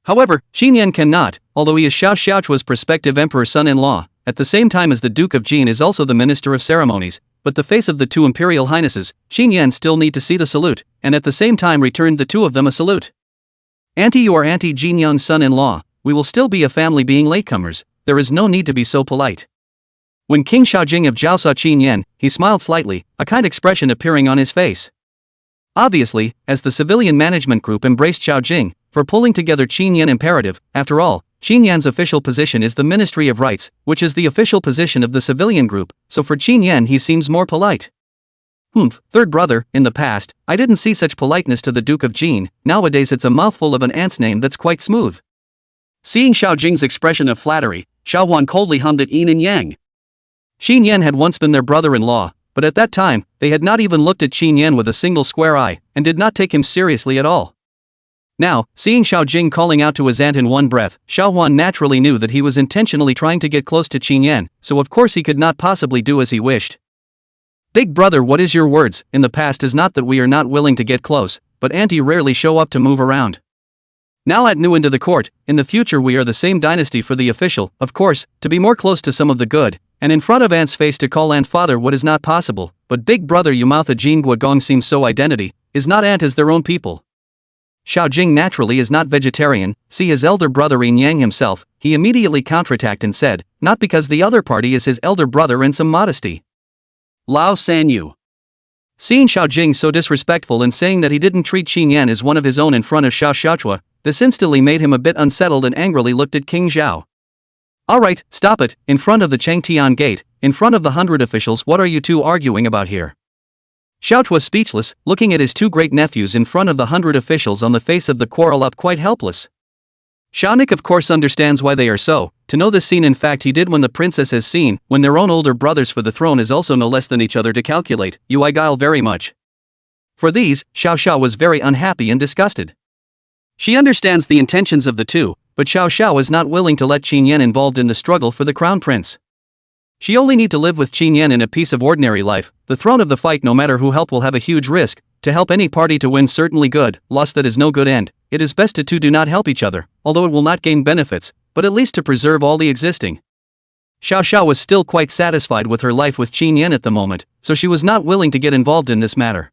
However, Qin Yan cannot, although he is Xiao Chua's prospective emperor's son-in-law, at the same time as the Duke of Jin is also the Minister of Ceremonies, but the face of the two imperial highnesses, Qin Yan still need to see the salute, and at the same time return the two of them a salute. Auntie, you are Auntie Jin Young's son-in-law, we will still be a family being latecomers, there is no need to be so polite. When King Xiaojing of Zhao saw Qin Yan, he smiled slightly, a kind expression appearing on his face. Obviously, as the civilian management group embraced Xiaojing, for pulling together Qin Yan imperative, after all, Qin Yan's official position is the Ministry of Rights, which is the official position of the civilian group, so for Qin Yan he seems more polite. Third brother, in the past, I didn't see such politeness to the Duke of Jin, nowadays it's a mouthful of an aunt's name that's quite smooth. Seeing Xiaojing's expression of flattery, Xiao Huan coldly hummed at yin and yang. Qin Yan had once been their brother-in-law, but at that time, they had not even looked at Qin Yan with a single square eye, and did not take him seriously at all. Now, seeing Xiao Jing calling out to his aunt in one breath, Xiao Huan naturally knew that he was intentionally trying to get close to Qin Yan, so of course he could not possibly do as he wished. Big brother, what is your words? In the past is not that we are not willing to get close, but auntie rarely show up to move around. Now at new into the court, in the future we are the same dynasty for the official, of course, to be more close to some of the good, and in front of aunt's face to call aunt father what is not possible, but big brother you mouth a Jin Guogong seems so identity, is not aunt as their own people. Xiao Jing naturally is not vegetarian, see his elder brother Yin Yang himself, he immediately counterattacked and said, not because the other party is his elder brother and some modesty. Lao San Yu. Seeing Xiao Jing so disrespectful and saying that he didn't treat Qin Yan as one of his own in front of Xiao Chua, this instantly made him a bit unsettled and angrily looked at King Zhao. Alright, stop it, in front of the Changtian gate, in front of the 100 officials, what are you two arguing about here? Xiao Chua speechless, looking at his two great nephews in front of the 100 officials on the face of the quarrel up quite helpless. Shanik of course understands why they are so. To know this scene, in fact he did when the princess has seen, when their own older brothers for the throne is also no less than each other to calculate, you I guile very much. For these, Xiao Xiao was very unhappy and disgusted. She understands the intentions of the two, but Xiao Xiao is not willing to let Qin Yan involved in the struggle for the crown prince. She only need to live with Qin Yan in a peace of ordinary life. The throne of the fight, no matter who help, will have a huge risk. To help any party to win certainly good, loss that is no good end. It is best to two do not help each other, although it will not gain benefits, but at least to preserve all the existing. Xiao Xiao was still quite satisfied with her life with Qin Yan at the moment, so she was not willing to get involved in this matter.